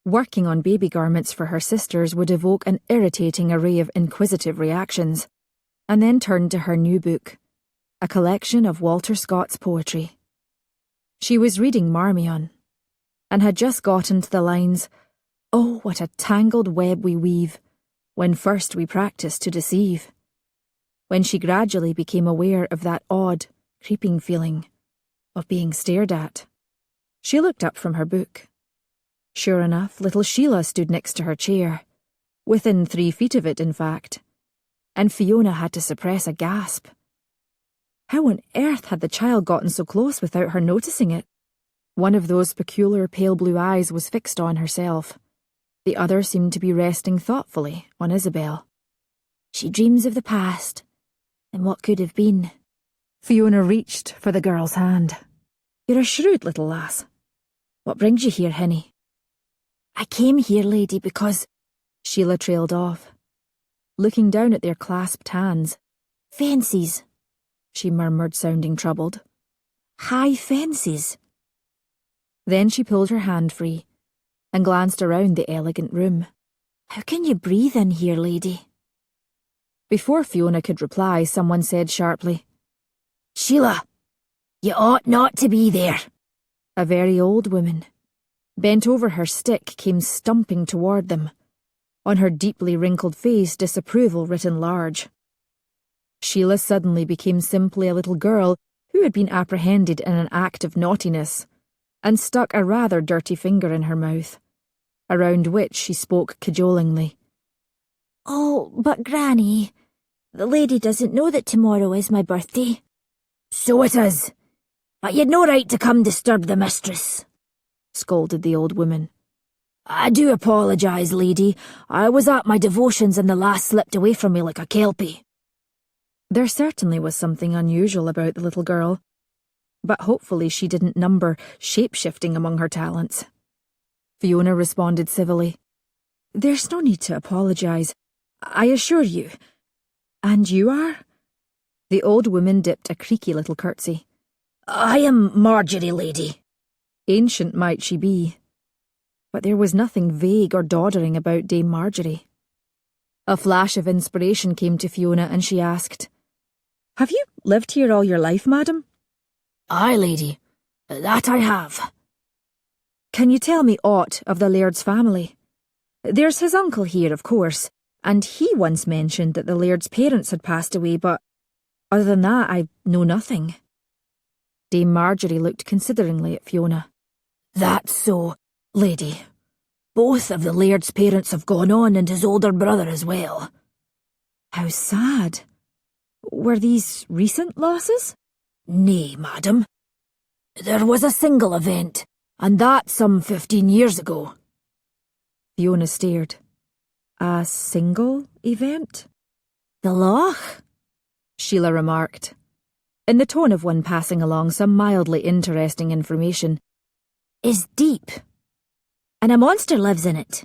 working on baby garments for her sisters would evoke an irritating array of inquisitive reactions, and then turned to her new book, a collection of Walter Scott's poetry. She was reading Marmion, and had just gotten to the lines, "Oh, what a tangled web we weave, when first we practice to deceive," when she gradually became aware of that odd, creeping feeling of being stared at. She looked up from her book. Sure enough, little Sheila stood next to her chair, within 3 feet of it, in fact, and Fiona had to suppress a gasp. How on earth had the child gotten so close without her noticing it? One of those peculiar pale blue eyes was fixed on herself. The other seemed to be resting thoughtfully on Isabel. She dreams of the past, and what could have been. Fiona reached for the girl's hand. "You're a shrewd little lass. What brings you here, Hinny?" "I came here, lady, because—" Sheila trailed off, looking down at their clasped hands. "Fancies," she murmured, sounding troubled. "High fancies." Then she pulled her hand free and glanced around the elegant room. "How can you breathe in here, lady?" Before Fiona could reply, someone said sharply, "Sheila, you ought not to be there." A very old woman, bent over her stick, came stumping toward them, on her deeply wrinkled face disapproval written large. Sheila suddenly became simply a little girl who had been apprehended in an act of naughtiness, and stuck a rather dirty finger in her mouth, around which she spoke cajolingly. "Oh, but Granny, the lady doesn't know that tomorrow is my birthday." "So it is, but you'd no right to come disturb the mistress," scolded the old woman. "I do apologise, lady. I was at my devotions and the lass slipped away from me like a kelpie." There certainly was something unusual about the little girl, but hopefully she didn't number shape-shifting among her talents. Fiona responded civilly. "There's no need to apologise, I assure you. And you are?" The old woman dipped a creaky little curtsy. "I am Marjorie, lady." Ancient might she be, but there was nothing vague or doddering about Dame Marjorie. A flash of inspiration came to Fiona, and she asked, "Have you lived here all your life, madam?" "Aye, lady, that I have." "Can you tell me aught of the Laird's family? There's his uncle here, of course, and he once mentioned that the Laird's parents had passed away, but other than that, I know nothing." Dame Marjorie looked consideringly at Fiona. "That's so, lady. Both of the Laird's parents have gone on, and his older brother as well." "How sad. Were these recent losses?" "Nay, madam. There was a single event, and that some 15 years ago." Fiona stared. "A single event?" "The loch," Sheila remarked, in the tone of one passing along some mildly interesting information, "is deep, and a monster lives in it.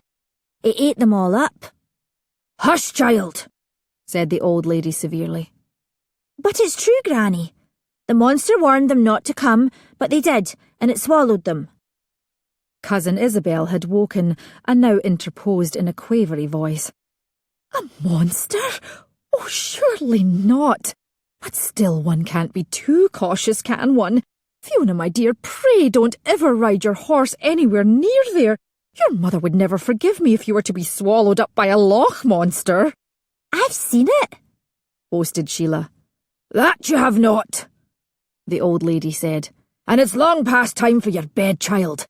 It ate them all up." "Hush, child," said the old lady severely. "But it's true, Granny. The The monster warned them not to come, but they did, and it swallowed them. Cousin Isabel had woken and now interposed in a quavery voice. A monster? Oh, surely not. But still, one can't be too cautious, can one? Fiona, my dear, pray don't ever ride your horse anywhere near there. Your mother would never forgive me if you were to be swallowed up by a loch monster. I've seen it, boasted Sheila. That you have not, the old lady said, and it's long past time for your bed, child.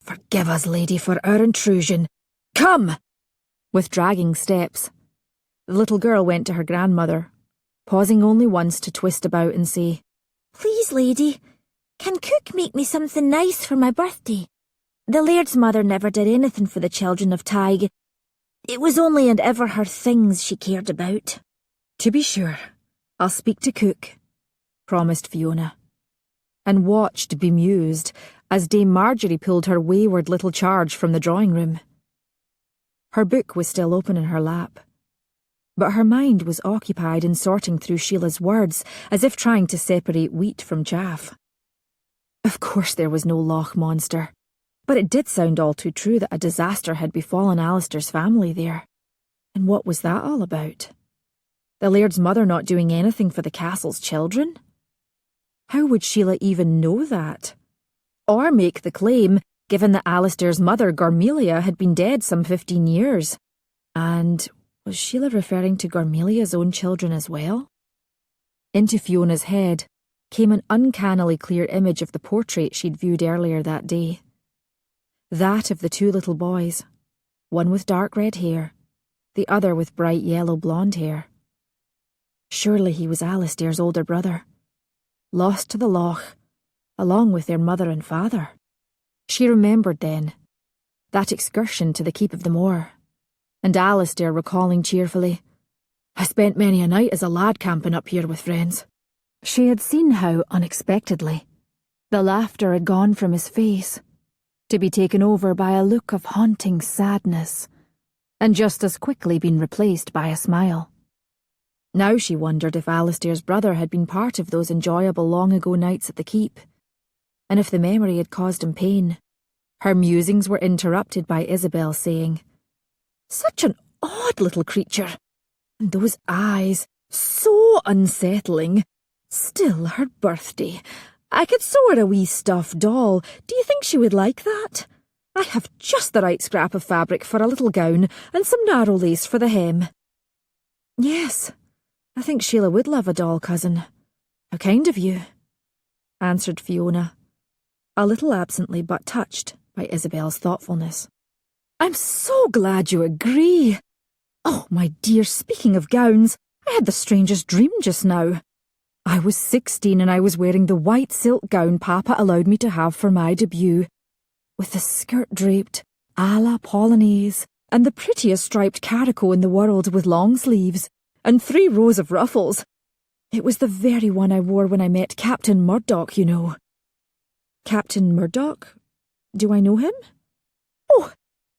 Forgive us, lady, for our intrusion. Come! With dragging steps, the little girl went to her grandmother, pausing only once to twist about and say, Please, lady, can cook make me something nice for my birthday? The Laird's mother never did anything for the children of Tig. It was only and ever her things she cared about. To be sure, I'll speak to cook, promised Fiona, and watched bemused as Dame Marjorie pulled her wayward little charge from the drawing room. Her book was still open in her lap, but her mind was occupied in sorting through Sheila's words as if trying to separate wheat from chaff. Of course there was no loch monster, but it did sound all too true that a disaster had befallen Alasdair's family there. And what was that all about? The Laird's mother not doing anything for the castle's children? How would Sheila even know that? Or make the claim, given that Alasdair's mother, Gormelia, had been dead some 15 years? And was Sheila referring to Gormelia's own children as well? Into Fiona's head came an uncannily clear image of the portrait she'd viewed earlier that day. That of the two little boys, one with dark red hair, the other with bright yellow blonde hair. Surely he was Alasdair's older brother, lost to the loch, along with their mother and father. She remembered then that excursion to the keep of the moor, and Alasdair recalling cheerfully, I spent many a night as a lad camping up here with friends. She had seen how, unexpectedly, the laughter had gone from his face, to be taken over by a look of haunting sadness, and just as quickly been replaced by a smile. Now she wondered if Alasdair's brother had been part of those enjoyable long-ago nights at the keep, and if the memory had caused him pain. Her musings were interrupted by Isabel saying, Such an odd little creature, and those eyes, so unsettling. Still, her birthday. I could sew her a wee stuffed doll. Do you think she would like that? I have just the right scrap of fabric for a little gown, and some narrow lace for the hem. Yes, I think Sheila would love a doll, cousin. How kind of you, answered Fiona, a little absently but touched by Isabel's thoughtfulness. I'm so glad you agree. Oh, my dear, speaking of gowns, I had the strangest dream just now. I was 16 and I was wearing the white silk gown Papa allowed me to have for my debut, with the skirt draped a la Polonaise, and the prettiest striped caraco in the world with long sleeves, and 3 rows of ruffles. It was the very one I wore when I met Captain Murdoch, you know. Captain Murdoch? Do I know him? Oh,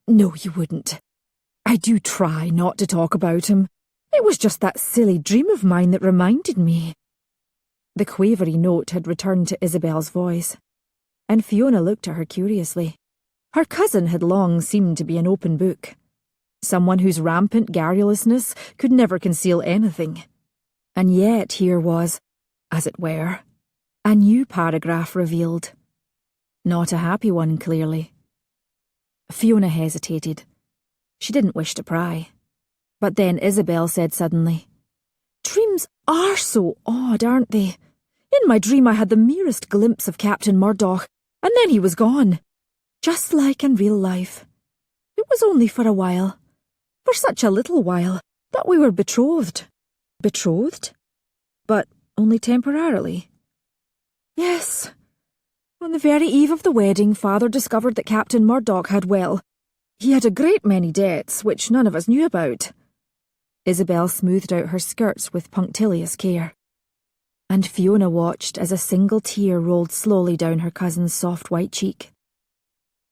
no, you wouldn't. I do try not to talk about him. It was just that silly dream of mine that reminded me. The quavery note had returned to Isabel's voice, and Fiona looked at her curiously. Her cousin had long seemed to be an open book, someone whose rampant garrulousness could never conceal anything. And yet here was, as it were, a new paragraph revealed. Not a happy one, clearly. Fiona hesitated. She didn't wish to pry. But then Isabel said suddenly, Dreams are so odd, aren't they? In my dream I had the merest glimpse of Captain Murdoch, and then he was gone. Just like in real life. It was only for a while. For such a little while, but we were betrothed. Betrothed? But only temporarily. Yes. On the very eve of the wedding, Father discovered that Captain Murdoch had, well, he had a great many debts, which none of us knew about. Isabel smoothed out her skirts with punctilious care, and Fiona watched as a single tear rolled slowly down her cousin's soft white cheek.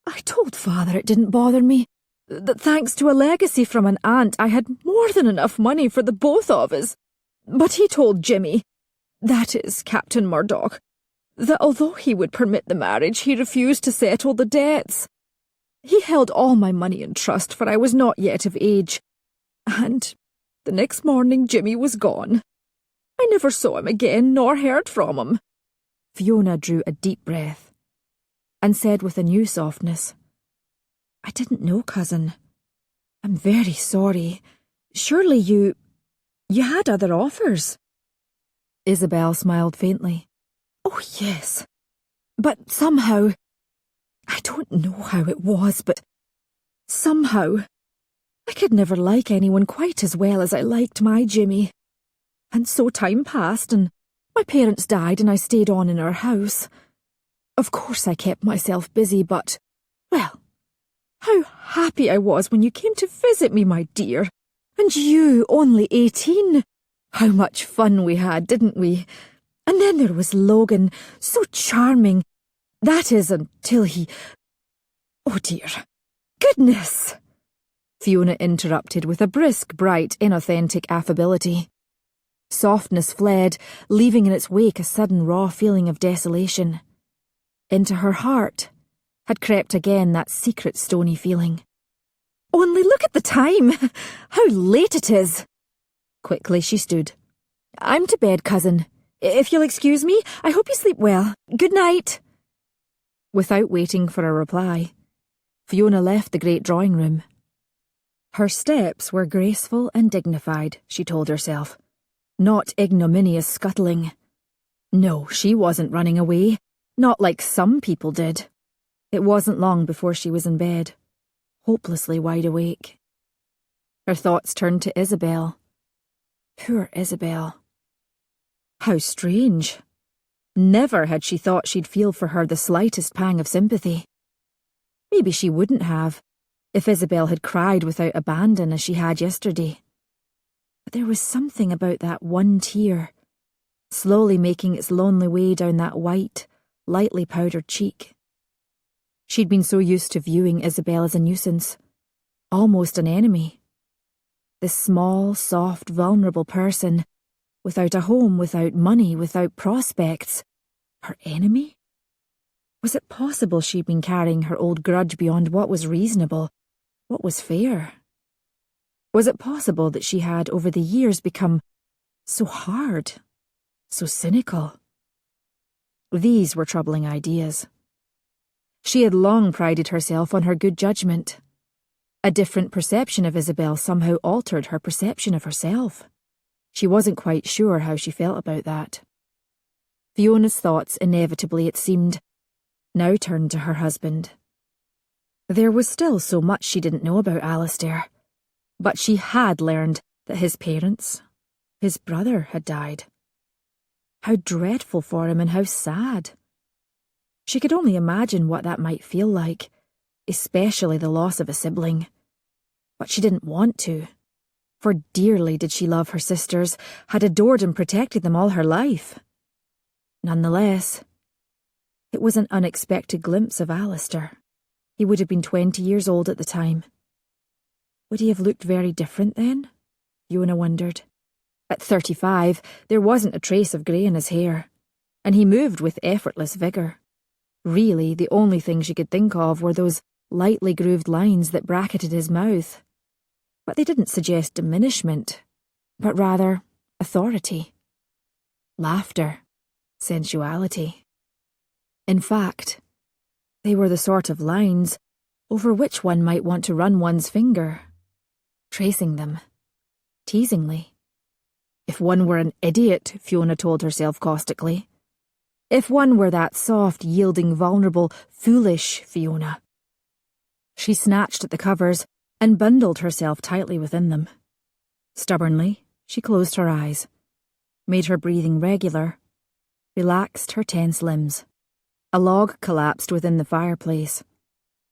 I told Father it didn't bother me, that thanks to a legacy from an aunt I had more than enough money for the both of us. But he told Jimmy, That is, Captain Murdoch, that although he would permit the marriage, he refused to settle the debts. He held all my money in trust, for I was not yet of age, and the next morning Jimmy was gone. I never saw him again, nor heard from him." Fiona drew a deep breath and said with a new softness, "I didn't know, cousin. I'm very sorry. Surely you had other offers." Isabel smiled faintly. "Oh, yes. But somehow, I don't know how it was, but somehow, I could never like anyone quite as well as I liked my Jimmy. And so time passed, and my parents died, and I stayed on in our house. Of course I kept myself busy, but, well, how happy I was when you came to visit me, my dear. And you, only 18. How much fun we had, didn't we? And then there was Logan, so charming. That is, until he... Oh dear. Goodness!" Fiona interrupted with a brisk, bright, inauthentic affability. Softness fled, leaving in its wake a sudden raw feeling of desolation. Into her heart had crept again that secret stony feeling. "Only look at the time! How late it is!" Quickly she stood. "I'm to bed, cousin. If you'll excuse me, I hope you sleep well. Good night." Without waiting for a reply, Fiona left the great drawing room. Her steps were graceful and dignified, she told herself, not ignominious scuttling. No, she wasn't running away, not like some people did. It wasn't long before she was in bed, hopelessly wide awake. Her thoughts turned to Isabel. Poor Isabel. How strange. Never had she thought she'd feel for her the slightest pang of sympathy. Maybe she wouldn't have, if Isabel had cried without abandon as she had yesterday. But there was something about that one tear, slowly making its lonely way down that white, lightly powdered cheek. She'd been so used to viewing Isabel as a nuisance, almost an enemy. This small, soft, vulnerable person, without a home, without money, without prospects, her enemy? Was it possible she'd been carrying her old grudge beyond what was reasonable, what was fair? Was it possible that she had, over the years, become so hard, so cynical? These were troubling ideas. She had long prided herself on her good judgment. A different perception of Isabel somehow altered her perception of herself. She wasn't quite sure how she felt about that. Fiona's thoughts, inevitably it seemed, now turned to her husband. There was still so much she didn't know about Alasdair, but she had learned that his parents, his brother, had died. How dreadful for him and how sad. She could only imagine what that might feel like, especially the loss of a sibling. But she didn't want to, for dearly did she love her sisters, had adored and protected them all her life. Nonetheless, it was an unexpected glimpse of Alasdair. He would have been 20 years old at the time. Would he have looked very different then? Fiona wondered. At 35, there wasn't a trace of grey in his hair, and he moved with effortless vigour. Really, the only thing she could think of were those lightly grooved lines that bracketed his mouth. But they didn't suggest diminishment, but rather authority, laughter, sensuality. In fact, they were the sort of lines over which one might want to run one's finger, tracing them, teasingly. If one were an idiot, Fiona told herself caustically. If one were that soft, yielding, vulnerable, foolish Fiona. She snatched at the covers and bundled herself tightly within them. Stubbornly, she closed her eyes, made her breathing regular, relaxed her tense limbs. A log collapsed within the fireplace.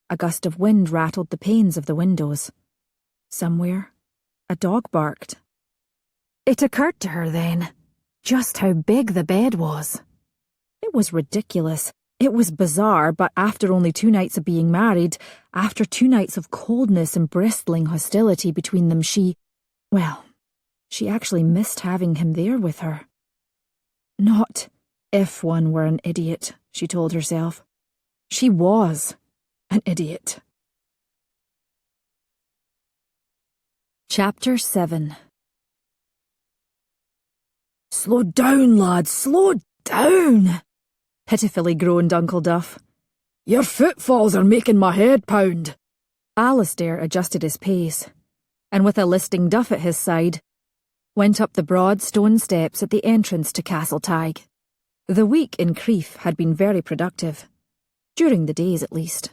A gust of wind rattled the panes of the windows. Somewhere, a dog barked. It occurred to her then just how big the bed was. It was ridiculous. It was bizarre, but after only 2 nights of being married, after 2 nights of coldness and bristling hostility between them, she actually missed having him there with her. Not if one were an idiot, she told herself. She was an idiot. Chapter 7. Slow down, lad, slow down, pitifully groaned Uncle Duff. Your footfalls are making my head pound. Alasdair adjusted his pace, and with a listing Duff at his side, went up the broad stone steps at the entrance to Castle Tig. The week in Crieff had been very productive, during the days at least.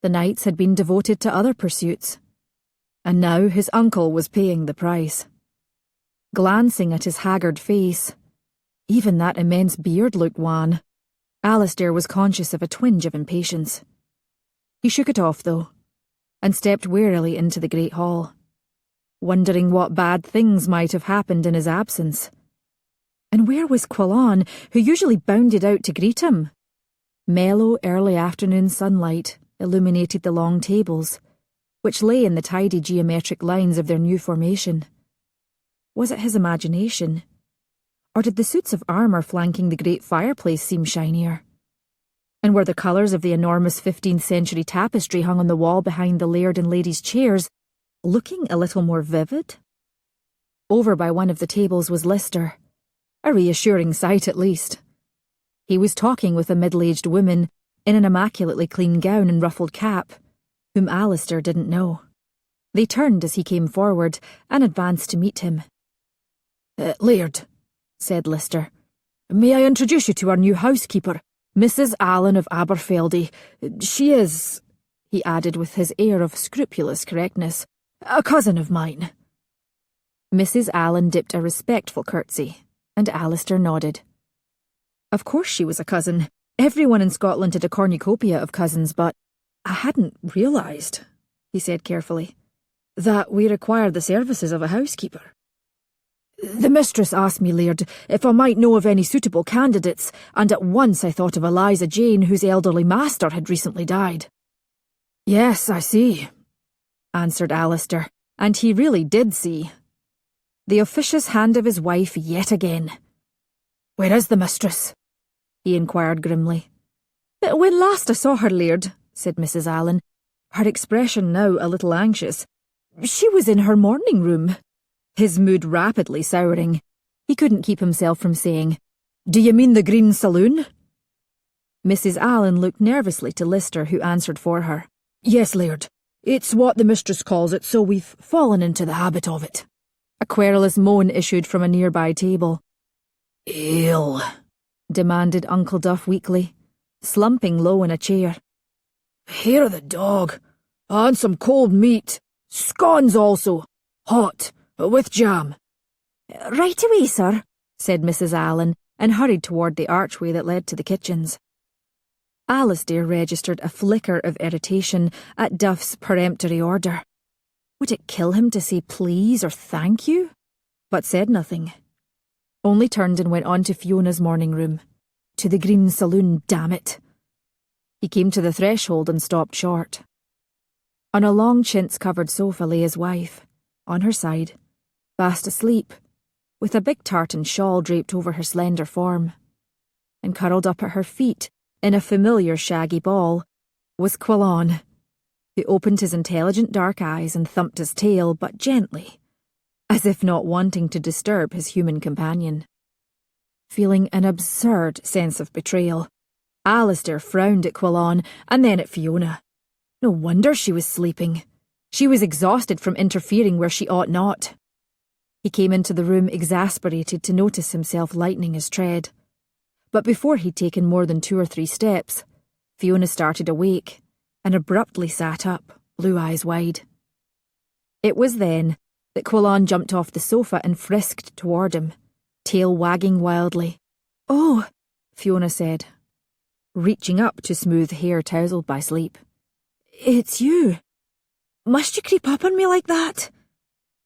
The nights had been devoted to other pursuits, and now his uncle was paying the price. Glancing at his haggard face, even that immense beard looked wan. Alasdair was conscious of a twinge of impatience. He shook it off, though, and stepped warily into the great hall, wondering what bad things might have happened in his absence. And where was Quillan, who usually bounded out to greet him? Mellow early afternoon sunlight illuminated the long tables, which lay in the tidy geometric lines of their new formation. Was it his imagination? Or did the suits of armour flanking the great fireplace seem shinier? And were the colours of the enormous 15th century tapestry hung on the wall behind the laird and ladies' chairs looking a little more vivid? Over by one of the tables was Lister, a reassuring sight at least. He was talking with a middle-aged woman in an immaculately clean gown and ruffled cap, whom Alasdair didn't know. They turned as he came forward and advanced to meet him. Laird, said Lister, may I introduce you to our new housekeeper, Mrs. Allen of Aberfeldy. She is, he added with his air of scrupulous correctness, a cousin of mine. Mrs. Allen dipped a respectful curtsy, and Alasdair nodded. Of course she was a cousin. Everyone in Scotland had a cornucopia of cousins, but I hadn't realised, he said carefully, that we require the services of a housekeeper. The mistress asked me, Laird, if I might know of any suitable candidates, and at once I thought of Eliza Jane, whose elderly master had recently died. Yes, I see, answered Alasdair, and he really did see. The officious hand of his wife yet again. Where is the mistress? He inquired grimly. When last I saw her, Laird, said Mrs. Allen, her expression now a little anxious, she was in her morning room. His mood rapidly souring, he couldn't keep himself from saying, Do you mean the Green Saloon? Mrs. Allen looked nervously to Lister, who answered for her. Yes, Laird. It's what the mistress calls it, so we've fallen into the habit of it. A querulous moan issued from a nearby table. Ale, demanded Uncle Duff weakly, slumping low in a chair. Hair of the dog, and some cold meat. Scones also, hot, with jam. Right away, sir, said Mrs. Allen, and hurried toward the archway that led to the kitchens. Alasdair registered a flicker of irritation at Duff's peremptory order. Would it kill him to say please or thank you? But said nothing. Only turned and went on to Fiona's morning room. To the Green Saloon, damn it. He came to the threshold and stopped short. On a long chintz-covered sofa lay his wife, on her side, fast asleep, with a big tartan shawl draped over her slender form. And curled up at her feet, in a familiar shaggy ball, was Quillan, who opened his intelligent dark eyes and thumped his tail, but gently, as if not wanting to disturb his human companion. Feeling an absurd sense of betrayal, Alasdair frowned at Quillan and then at Fiona. No wonder she was sleeping. She was exhausted from interfering where she ought not. He came into the room exasperated to notice himself lightening his tread. But before he'd taken more than 2 or 3 steps, Fiona started awake and abruptly sat up, blue eyes wide. It was then that Quillan jumped off the sofa and frisked toward him, tail wagging wildly. "Oh," Fiona said, reaching up to smooth hair tousled by sleep. "It's you. Must you creep up on me like that?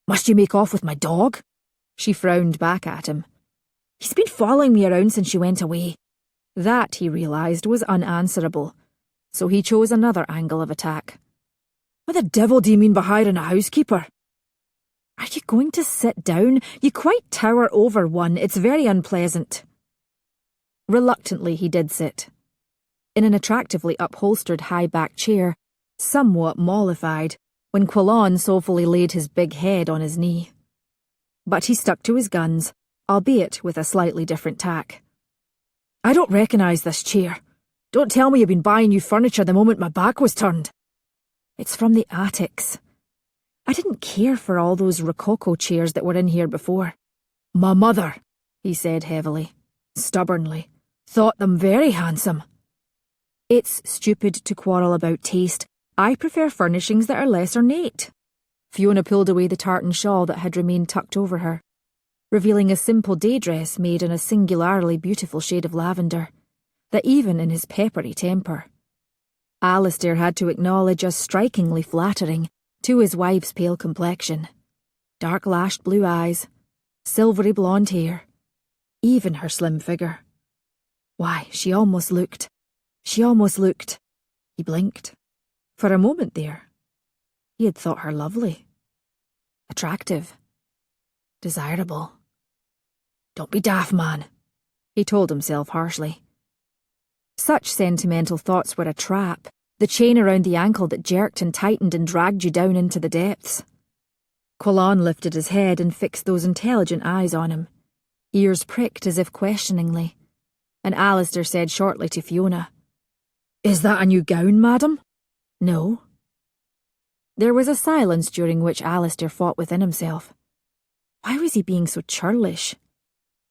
Must you make off with my dog?" She frowned back at him. "He's been following me around since you went away." That, he realised, was unanswerable, so he chose another angle of attack. "What the devil do you mean by hiring a housekeeper?" "Are you going to sit down? You quite tower over one. It's very unpleasant." Reluctantly he did sit. In an attractively upholstered high-backed chair, somewhat mollified, when Quillan soulfully laid his big head on his knee. But he stuck to his guns, albeit with a slightly different tack. I don't recognise this chair. Don't tell me you've been buying new furniture the moment my back was turned. It's from the attics. I didn't care for all those rococo chairs that were in here before. My mother, he said heavily, stubbornly, thought them very handsome. It's stupid to quarrel about taste. I prefer furnishings that are less ornate. Fiona pulled away the tartan shawl that had remained tucked over her, revealing a simple day dress made in a singularly beautiful shade of lavender, that even in his peppery temper, Alasdair had to acknowledge as strikingly flattering to his wife's pale complexion, dark-lashed blue eyes, silvery blonde hair, even her slim figure. Why, she almost looked. He blinked. For a moment there, he had thought her lovely, attractive, desirable. Don't be daft, man, he told himself harshly. Such sentimental thoughts were a trap, the chain around the ankle that jerked and tightened and dragged you down into the depths. Quillan lifted his head and fixed those intelligent eyes on him, ears pricked as if questioningly, and Alasdair said shortly to Fiona, Is that a new gown, madam? No. There was a silence during which Alasdair fought within himself. Why was he being so churlish?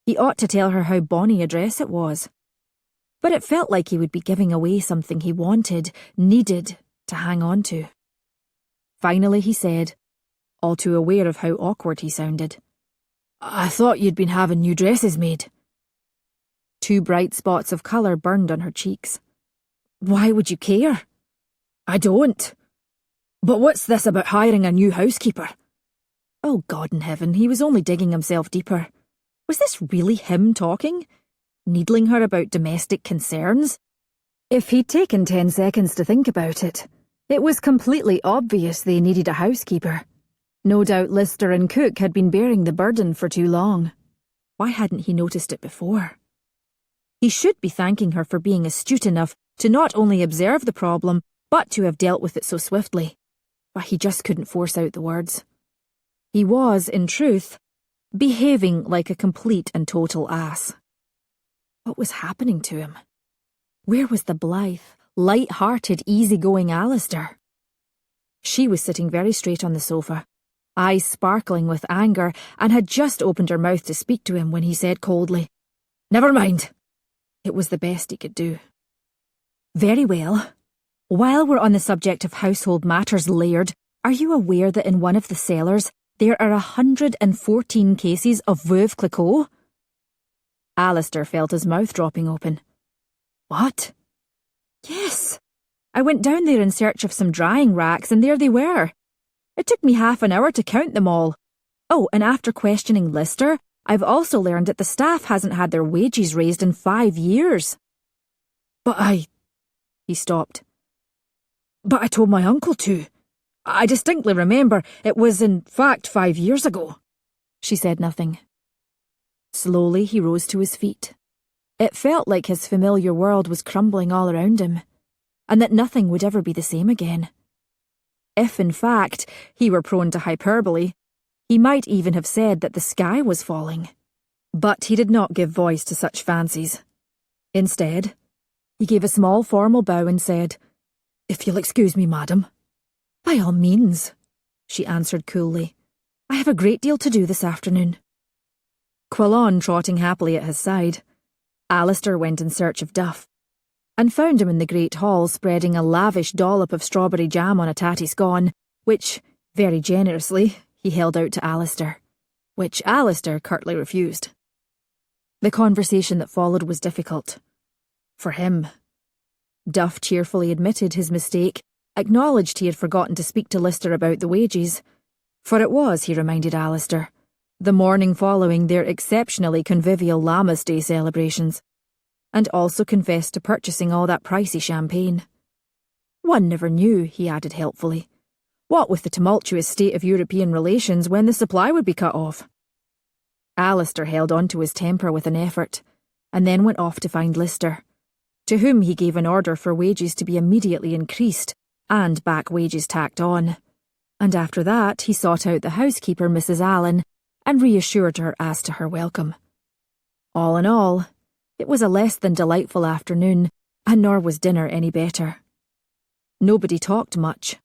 He ought to tell her how bonny a dress it was. But it felt like he would be giving away something he wanted, needed, to hang on to. Finally he said, all too aware of how awkward he sounded, I thought you'd been having new dresses made. 2 bright spots of colour burned on her cheeks. Why would you care? I don't. But what's this about hiring a new housekeeper? Oh, God in heaven, he was only digging himself deeper. Was this really him talking? Needling her about domestic concerns? If he'd taken 10 seconds to think about it, it was completely obvious they needed a housekeeper. No doubt Lister and Cook had been bearing the burden for too long. Why hadn't he noticed it before? He should be thanking her for being astute enough to not only observe the problem, but to have dealt with it so swiftly. But he just couldn't force out the words. He was, in truth, behaving like a complete and total ass. What was happening to him? Where was the blithe, light-hearted, easy-going Alasdair? She was sitting very straight on the sofa, eyes sparkling with anger, and had just opened her mouth to speak to him when he said coldly, Never mind. It was the best he could do. Very well. While we're on the subject of household matters, Laird, are you aware that in one of the cellars there are 114 cases of veuve Clicquot? Alasdair felt his mouth dropping open. What? Yes. I went down there in search of some drying racks, and there they were. It took me half an hour to count them all. Oh, and after questioning Lister, I've also learned that the staff hasn't had their wages raised in 5 years. But He stopped. But I told my uncle to. I distinctly remember it was in fact 5 years ago. She said nothing. Slowly he rose to his feet. It felt like his familiar world was crumbling all around him, and that nothing would ever be the same again. If, in fact, he were prone to hyperbole, he might even have said that the sky was falling. But he did not give voice to such fancies. Instead, he gave a small formal bow and said, If you'll excuse me, madam. By all means, she answered coolly. I have a great deal to do this afternoon. Quillan trotting happily at his side, Alasdair went in search of Duff, and found him in the great hall spreading a lavish dollop of strawberry jam on a tatty scone, which, very generously, he held out to Alasdair, which Alasdair curtly refused. The conversation that followed was difficult. For him. Duff cheerfully admitted his mistake, acknowledged he had forgotten to speak to Lister about the wages, for it was, he reminded Alasdair, the morning following their exceptionally convivial Lammas Day celebrations, and also confessed to purchasing all that pricey champagne. One never knew, he added helpfully, what with the tumultuous state of European relations when the supply would be cut off. Alasdair held on to his temper with an effort, and then went off to find Lister, to whom he gave an order for wages to be immediately increased and back wages tacked on. And after that he sought out the housekeeper, Mrs. Allen, and reassured her as to her welcome. All in all, it was a less than delightful afternoon, and nor was dinner any better. Nobody talked much,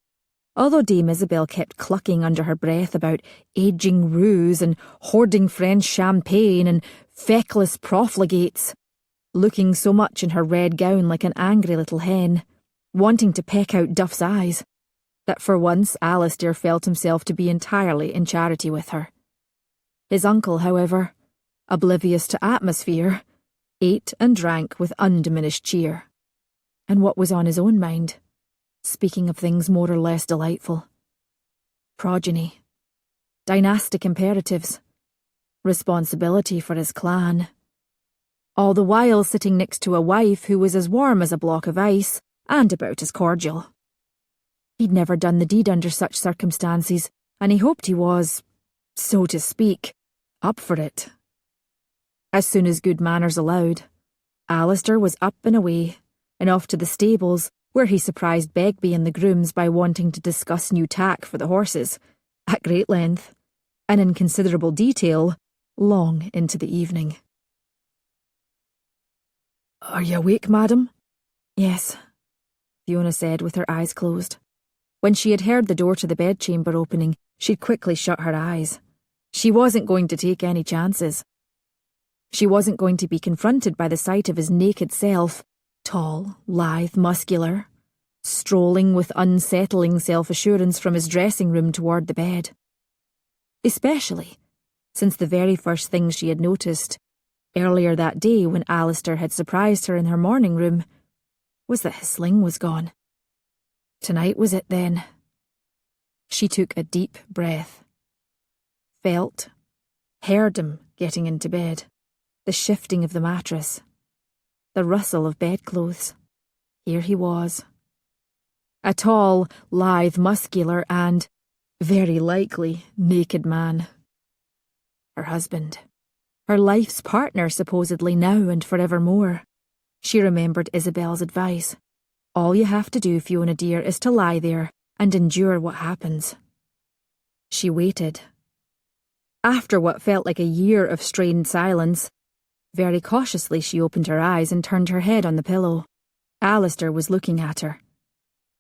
although Dame Isabel kept clucking under her breath about ageing roux and hoarding French champagne and feckless profligates, looking so much in her red gown like an angry little hen, wanting to peck out Duff's eyes, that for once Alasdair felt himself to be entirely in charity with her. His uncle, however, oblivious to atmosphere, ate and drank with undiminished cheer. And what was on his own mind, speaking of things more or less delightful? Progeny, dynastic imperatives, responsibility for his clan. All the while sitting next to a wife who was as warm as a block of ice and about as cordial. He'd never done the deed under such circumstances, and he hoped he was, so to speak, up for it. As soon as good manners allowed, Alasdair was up and away, and off to the stables, where he surprised Begbie and the grooms by wanting to discuss new tack for the horses, at great length, and in considerable detail, long into the evening. "Are you awake, madam?" "Yes," Fiona said with her eyes closed. When she had heard the door to the bedchamber opening, she'd quickly shut her eyes. She wasn't going to take any chances. She wasn't going to be confronted by the sight of his naked self, tall, lithe, muscular, strolling with unsettling self-assurance from his dressing room toward the bed. Especially since the very first thing she had noticed, earlier that day when Alasdair had surprised her in her morning room, was that his sling was gone. Tonight was it then. She took a deep breath. Felt, heard him getting into bed, the shifting of the mattress, the rustle of bedclothes. Here he was. A tall, lithe, muscular, and, very likely, naked man. Her husband. Her life's partner, supposedly, now and forevermore. She remembered Isabel's advice. All you have to do, Fiona dear, is to lie there and endure what happens. She waited. After what felt like a year of strained silence, very cautiously she opened her eyes and turned her head on the pillow. Alasdair was looking at her,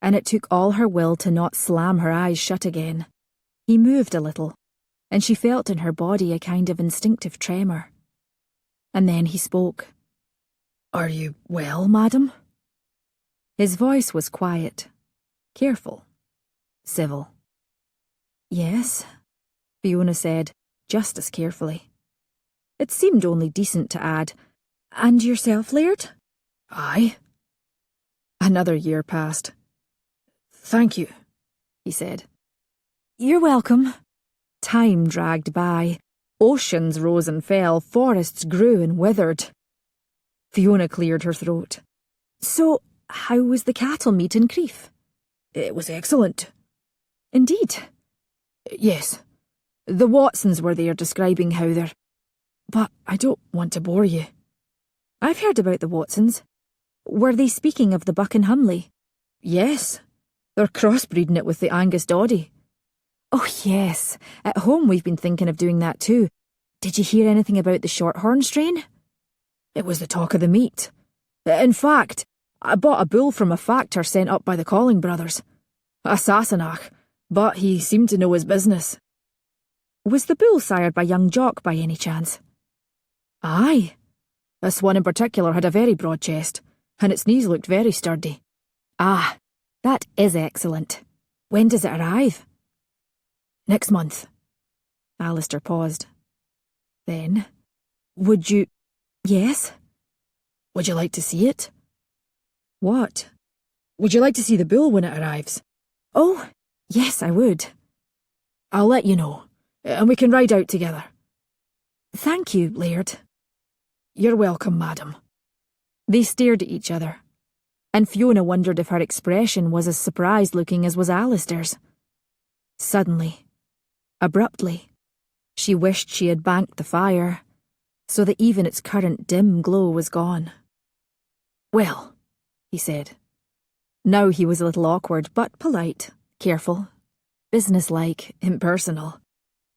and it took all her will to not slam her eyes shut again. He moved a little, and she felt in her body a kind of instinctive tremor. And then he spoke. "Are you well, madam?" His voice was quiet, careful, civil. "Yes," Fiona said, just as carefully. It seemed only decent to add, "And yourself, Laird?" "Aye." Another year passed. "Thank you," he said. "You're welcome." Time dragged by. Oceans rose and fell, forests grew and withered. Fiona cleared her throat. "So, how was the cattle meet in Crieff?" "It was excellent." "Indeed?" "Yes. The Watsons were there describing how they're... But I don't want to bore you." "I've heard about the Watsons. Were they speaking of the buck and Humley?" "Yes. They're crossbreeding it with the Angus Doddy." "Oh, yes. At home we've been thinking of doing that too. Did you hear anything about the Shorthorn strain?" "It was the talk of the meet. In fact, I bought a bull from a factor sent up by the Calling brothers. A Sassenach, but he seemed to know his business." "Was the bull sired by young Jock by any chance?" "Aye. This one in particular had a very broad chest, and its knees looked very sturdy." "Ah, that is excellent. When does it arrive?" "Next month." Alasdair paused. Then, "Would you—" "Yes?" "Would you like to see it?" "What?" "Would you like to see the bull when it arrives?" "Oh, yes, I would." "I'll let you know, and we can ride out together." "Thank you, Laird." "You're welcome, madam." They stared at each other, and Fiona wondered if her expression was as surprised-looking as was Alasdair's. Suddenly, abruptly, she wished she had banked the fire. so that even its current dim glow was gone. "Well," he said. Now he was a little awkward, but polite, careful, businesslike, impersonal.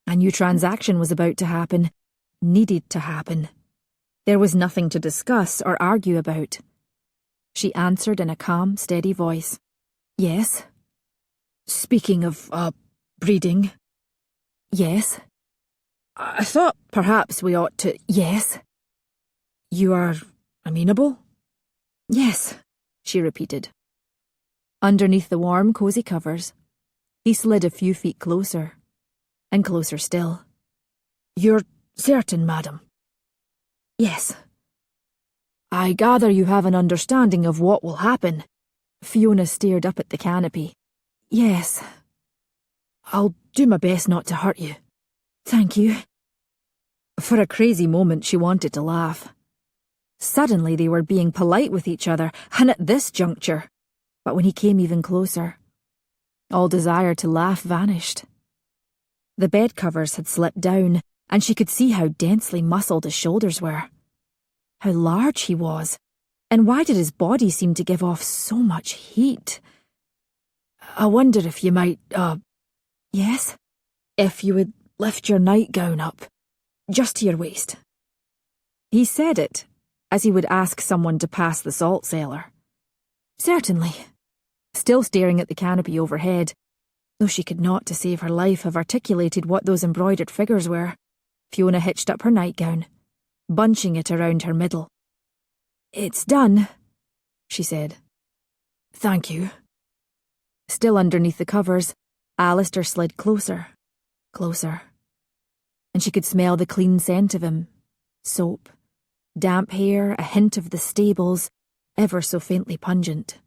A new transaction was about to happen, needed to happen. There was nothing to discuss or argue about. She answered in a calm, steady voice. "Yes." "Speaking of, breeding." "Yes." "I thought perhaps we ought to—" "Yes." "You are amenable?" "Yes," she repeated. Underneath the warm, cosy covers, he slid a few feet closer, and closer still. "You're certain, madam?" "Yes." "I gather you have an understanding of what will happen." Fiona stared up at the canopy. "Yes." "I'll do my best not to hurt you." "Thank you." For a crazy moment she wanted to laugh. Suddenly they were being polite with each other, and at this juncture. But when he came even closer, all desire to laugh vanished. The bed covers had slipped down, and she could see how densely muscled his shoulders were. How large he was, and why did his body seem to give off so much heat? "I wonder if you might, Yes?" "If you would lift your nightgown up, just to your waist." He said it as he would ask someone to pass the salt cellar. "Certainly." Still staring at the canopy overhead, though she could not to save her life have articulated what those embroidered figures were, Fiona hitched up her nightgown, bunching it around her middle. "It's done," she said. "Thank you." Still underneath the covers, Alasdair slid closer, closer, and she could smell the clean scent of him. Soap, damp hair, a hint of the stables, ever so faintly pungent.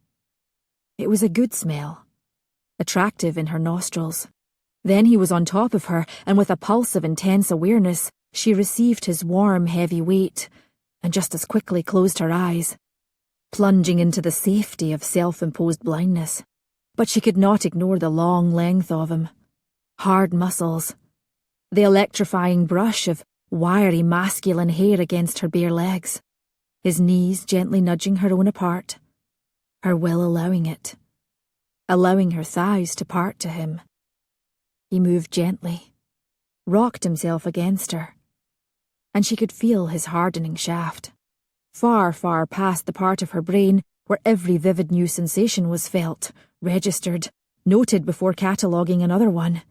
It was a good smell, attractive in her nostrils. Then he was on top of her, and with a pulse of intense awareness, she received his warm, heavy weight, and just as quickly closed her eyes, plunging into the safety of self-imposed blindness. But she could not ignore the long length of him, hard muscles, the electrifying brush of wiry masculine hair against her bare legs, his knees gently nudging her own apart, her will allowing it, allowing her thighs to part to him. He moved gently, rocked himself against her, and she could feel his hardening shaft, far, far past the part of her brain where every vivid new sensation was felt, registered, noted before cataloguing another one.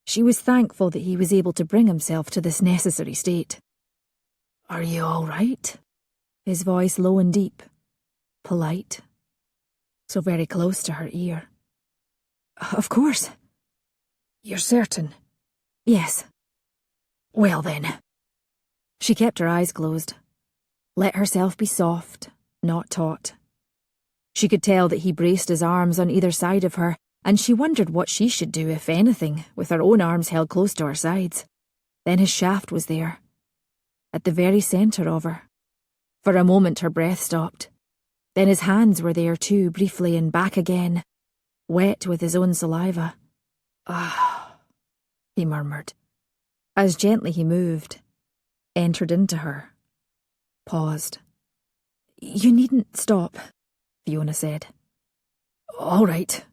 She was thankful that he was able to bring himself to this necessary state. "Are you all right?" His voice low and deep, polite, so very close to her ear. "Of course." "You're certain?" "Yes." "Well then." She kept her eyes closed, let herself be soft, not taut. She could tell that he braced his arms on either side of her, and she wondered what she should do, if anything, with her own arms held close to her sides. Then his shaft was there, at the very centre of her. For a moment her breath stopped. Then his hands were there too, briefly, and back again, wet with his own saliva. "Ah," he murmured. As gently he moved, entered into her, paused. "You needn't stop," Fiona said. "All right."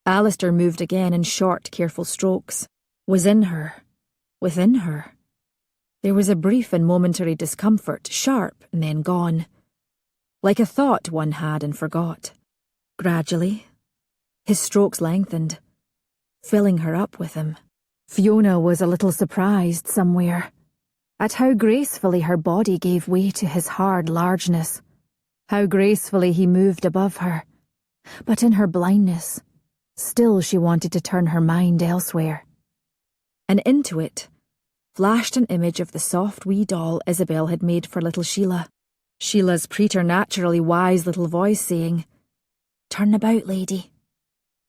Alasdair moved again in short, careful strokes. Was in her, within her. There was a brief and momentary discomfort, sharp and then gone, like a thought one had and forgot. Gradually, his strokes lengthened, filling her up with him. Fiona was a little surprised somewhere at how gracefully her body gave way to his hard largeness, how gracefully he moved above her. But in her blindness, still she wanted to turn her mind elsewhere. And into it flashed an image of the soft wee doll Isabel had made for little Sheila. Sheila's preternaturally wise little voice saying, "Turn about, lady,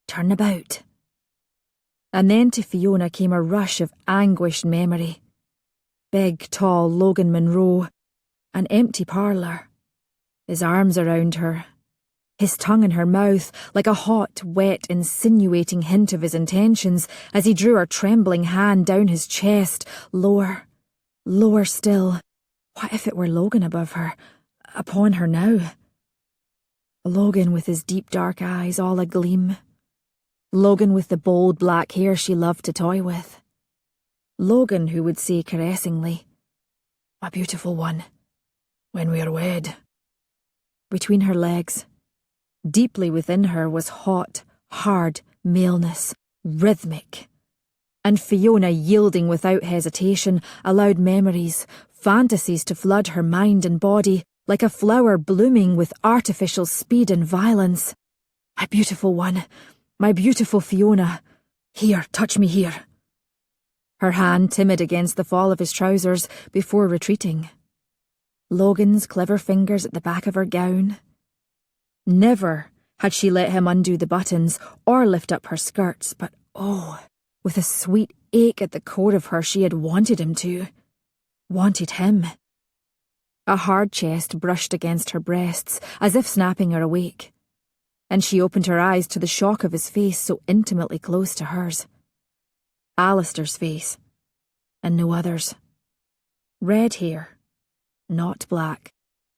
turn about." And then to Fiona came a rush of anguished memory. Big, tall Logan Monroe, an empty parlour, his arms around her, his tongue in her mouth, like a hot, wet, insinuating hint of his intentions as he drew her trembling hand down his chest, lower, Lower still. What if it were Logan above her, upon her now? Logan with his deep dark eyes all agleam. Logan with the bold black hair she loved to toy with. Logan who would say caressingly, "My beautiful one, when we are wed." Between her legs, deeply within her, was hot, hard maleness, rhythmic. And Fiona, yielding without hesitation, allowed memories, fantasies to flood her mind and body like a flower blooming with artificial speed and violence. "My beautiful one, my beautiful Fiona, here, touch me here." Her hand timid against the fall of his trousers before retreating. Logan's clever fingers at the back of her gown. Never had she let him undo the buttons or lift up her skirts, but oh, with a sweet ache at the core of her, she had wanted him to. Wanted him. A hard chest brushed against her breasts, as if snapping her awake, and she opened her eyes to the shock of his face so intimately close to hers. Alasdair's face, and no other's. Red hair, not black.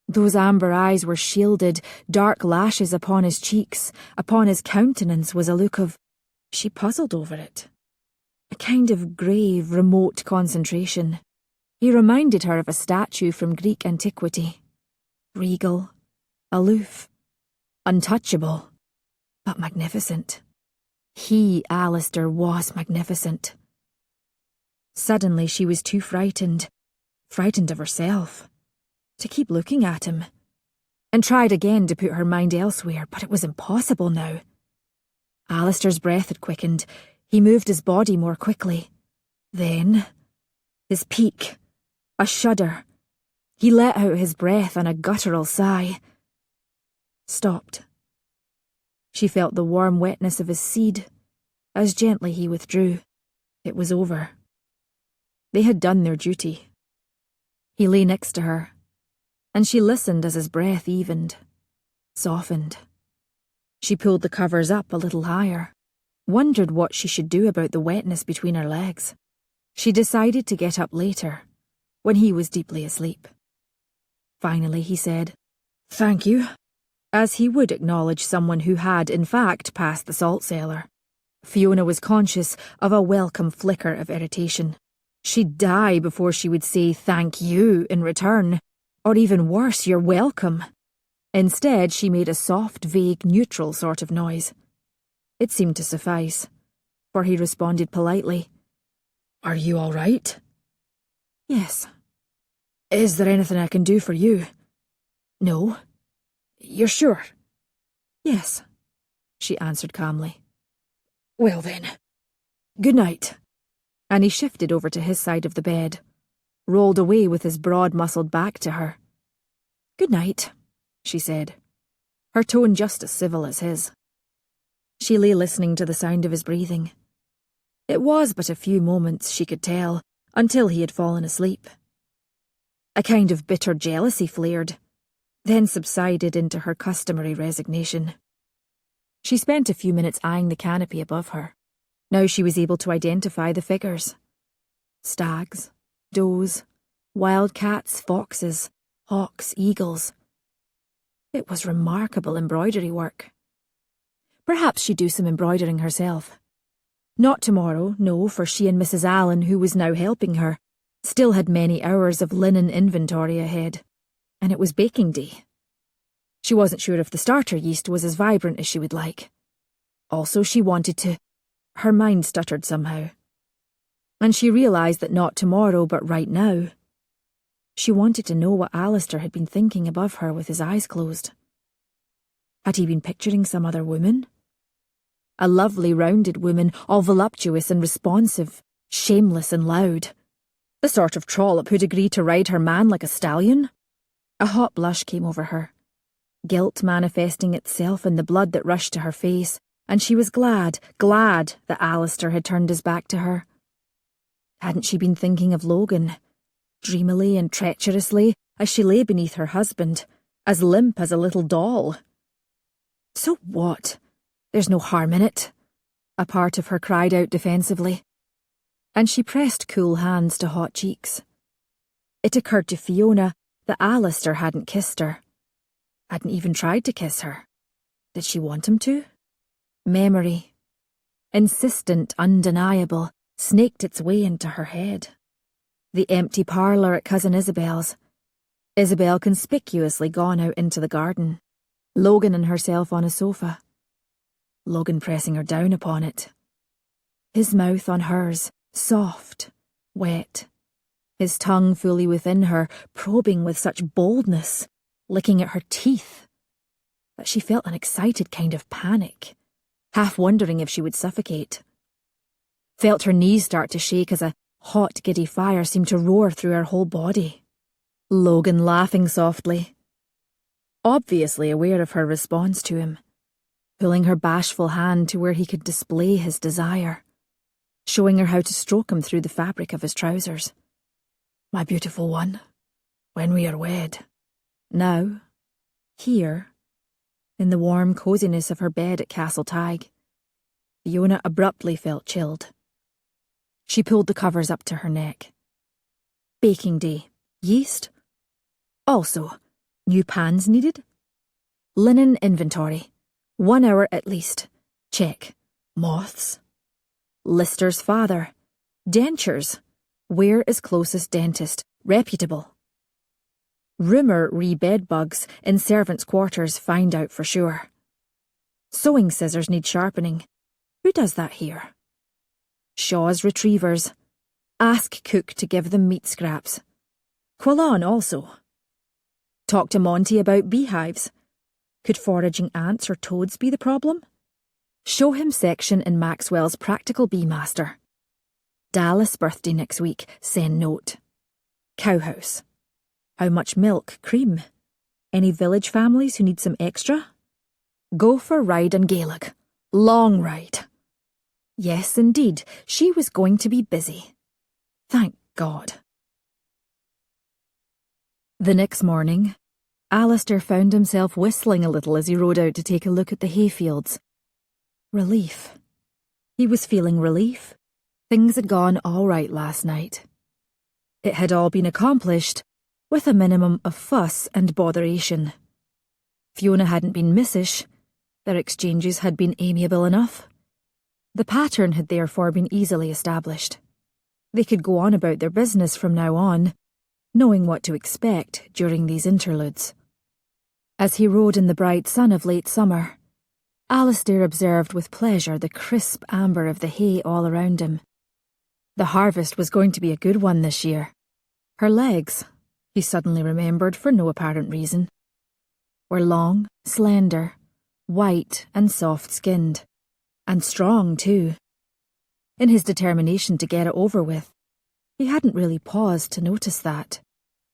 Those amber eyes were shielded, dark lashes upon his cheeks, upon his countenance was a look of... She puzzled over it. A kind of grave, remote concentration. He reminded her of a statue from Greek antiquity. Regal, aloof, untouchable, but magnificent. He, Alasdair, was magnificent. Suddenly she was too frightened of herself, to keep looking at him, and tried again to put her mind elsewhere, but it was impossible now. Alasdair's breath had quickened. He moved his body more quickly. Then, his peak, a shudder. He let out his breath and a guttural sigh. Stopped. She felt the warm wetness of his seed, as gently he withdrew. It was over. They had done their duty. He lay next to her, and she listened as his breath evened, softened. She pulled the covers up a little higher, wondered what she should do about the wetness between her legs. She decided to get up later, when he was deeply asleep. Finally he said, "Thank you," as he would acknowledge someone who had, in fact, passed the salt cellar. Fiona was conscious of a welcome flicker of irritation. She'd die before she would say "thank you" in return, or even worse, "you're welcome." Instead, she made a soft, vague, neutral sort of noise. It seemed to suffice, for he responded politely, "Are you all right?" "Yes." "Is there anything I can do for you?" "No." "You're sure?" "Yes," she answered calmly. "Well then, good night." And he shifted over to his side of the bed, rolled away with his broad-muscled back to her. "Good night," she said, her tone just as civil as his. She lay listening to the sound of his breathing. It was but a few moments, she could tell, until he had fallen asleep. A kind of bitter jealousy flared, then subsided into her customary resignation. She spent a few minutes eyeing the canopy above her. Now she was able to identify the figures. Stags, does, wildcats, foxes, hawks, eagles. It was remarkable embroidery work. Perhaps she'd do some embroidering herself. Not tomorrow, no, for she and Mrs. Allen, who was now helping her, still had many hours of linen inventory ahead, and it was baking day. She wasn't sure if the starter yeast was as vibrant as she would like. Also, she wanted to... Her mind stuttered somehow. And she realised that not tomorrow, but right now. She wanted to know what Alasdair had been thinking above her with his eyes closed. Had he been picturing some other woman? A lovely, rounded woman, all voluptuous and responsive, shameless and loud. The sort of trollop who'd agree to ride her man like a stallion? A hot blush came over her, guilt manifesting itself in the blood that rushed to her face, and she was glad that Alasdair had turned his back to her. Hadn't she been thinking of Logan, dreamily and treacherously, as she lay beneath her husband, as limp as a little doll? So what? There's no harm in it, a part of her cried out defensively, and she pressed cool hands to hot cheeks. It occurred to Fiona that Alasdair hadn't kissed her. Hadn't even tried to kiss her. Did she want him to? Memory, insistent, undeniable, snaked its way into her head. The empty parlour at Cousin Isabel's. Isabel conspicuously gone out into the garden. Logan and herself on a sofa. Logan pressing her down upon it. His mouth on hers, soft, wet. His tongue fully within her, probing with such boldness, licking at her teeth, that she felt an excited kind of panic, half wondering if she would suffocate. Felt her knees start to shake as a hot, giddy fire seemed to roar through her whole body. Logan laughing softly, obviously aware of her response to him, pulling her bashful hand to where he could display his desire, showing her how to stroke him through the fabric of his trousers. My beautiful one, when we are wed. Now, here, in the warm coziness of her bed at Castle Tig, Fiona abruptly felt chilled. She pulled the covers up to her neck. Baking day. Yeast? Also, new pans needed? Linen inventory. 1 hour at least. Check. Moths. Lister's father. Dentures. Where is closest dentist? Reputable. Rumour re-bed bugs in servants' quarters, find out for sure. Sewing scissors need sharpening. Who does that here? Shaw's retrievers. Ask cook to give them meat scraps. Quillan also. Talk to Monty about beehives. Could foraging ants or toads be the problem? Show him section in Maxwell's Practical Bee Master. Dallas' birthday next week, send note. Cowhouse. How much milk, cream? Any village families who need some extra? Go for ride on Gaelic. Long ride. Yes, indeed, she was going to be busy. Thank God. The next morning, Alasdair found himself whistling a little as he rode out to take a look at the hayfields. Relief. He was feeling relief. Things had gone all right last night. It had all been accomplished, with a minimum of fuss and botheration. Fiona hadn't been missish. Their exchanges had been amiable enough. The pattern had therefore been easily established. They could go on about their business from now on, knowing what to expect during these interludes. As he rode in the bright sun of late summer, Alasdair observed with pleasure the crisp amber of the hay all around him. The harvest was going to be a good one this year. Her legs, he suddenly remembered for no apparent reason, were long, slender, white and soft-skinned, and strong too. In his determination to get it over with, he hadn't really paused to notice that.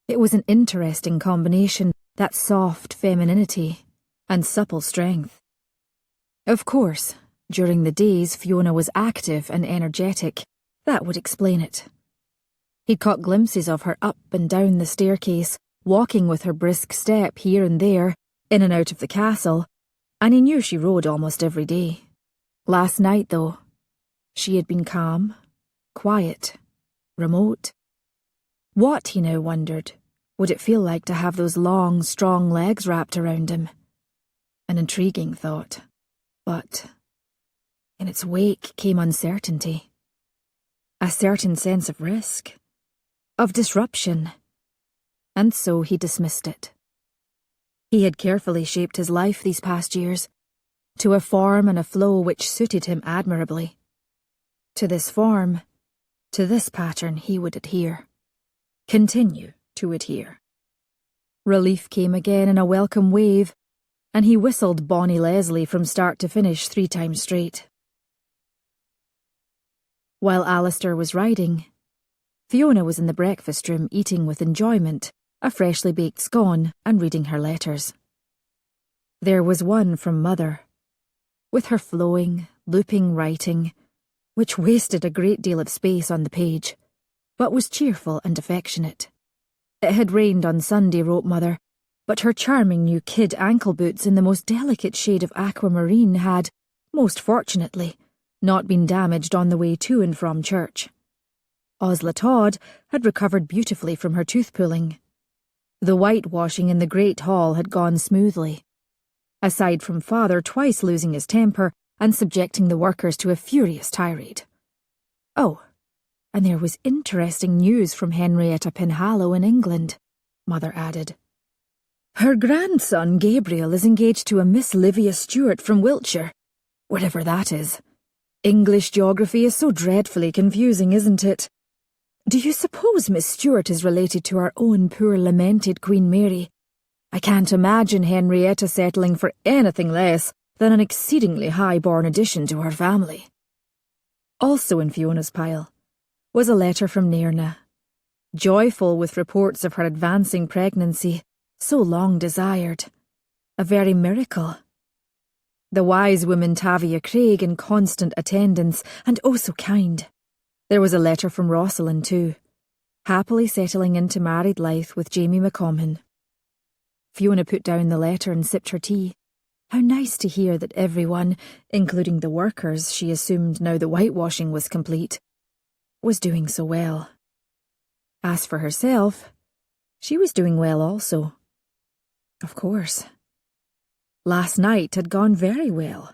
It was an interesting combination, that soft femininity and supple strength. Of course, during the days Fiona was active and energetic, that would explain it. He'd caught glimpses of her up and down the staircase, walking with her brisk step here and there, in and out of the castle, and he knew she rode almost every day. Last night, though, she had been calm, quiet, remote. What, he now wondered, would it feel like to have those long, strong legs wrapped around him? An intriguing thought. But in its wake came uncertainty. A certain sense of risk, of disruption, and so he dismissed it. He had carefully shaped his life these past years, to a form and a flow which suited him admirably. To this form, to this pattern he would adhere. Continue to adhere. Relief came again in a welcome wave, and he whistled Bonnie Leslie from start to finish 3 times straight. While Alasdair was riding, Fiona was in the breakfast room eating with enjoyment a freshly baked scone and reading her letters. There was one from Mother, with her flowing, looping writing, which wasted a great deal of space on the page, but was cheerful and affectionate. It had rained on Sunday, wrote Mother, but her charming new kid ankle boots in the most delicate shade of aquamarine had, most fortunately, not been damaged on the way to and from church. Osla Todd had recovered beautifully from her tooth-pulling. The whitewashing in the great hall had gone smoothly. Aside from father twice losing his temper and subjecting the workers to a furious tirade. Oh, and there was interesting news from Henrietta Penhallow in England, Mother added. Her grandson Gabriel is engaged to a Miss Livia Stewart from Wiltshire, wherever that is. English geography is so dreadfully confusing, isn't it? Do you suppose Miss Stewart is related to our own poor lamented Queen Mary? I can't imagine Henrietta settling for anything less than an exceedingly high-born addition to her family. Also in Fiona's pile was a letter from Nairna, joyful with reports of her advancing pregnancy, so long desired. A very miracle. The wise woman Tavia Craig in constant attendance, and oh so kind. There was a letter from Rosalind too, happily settling into married life with Jamie McComhin. Fiona put down the letter and sipped her tea. How nice to hear that everyone, including the workers she assumed now the whitewashing was complete, was doing so well. As for herself, she was doing well also. Of course. Last night had gone very well.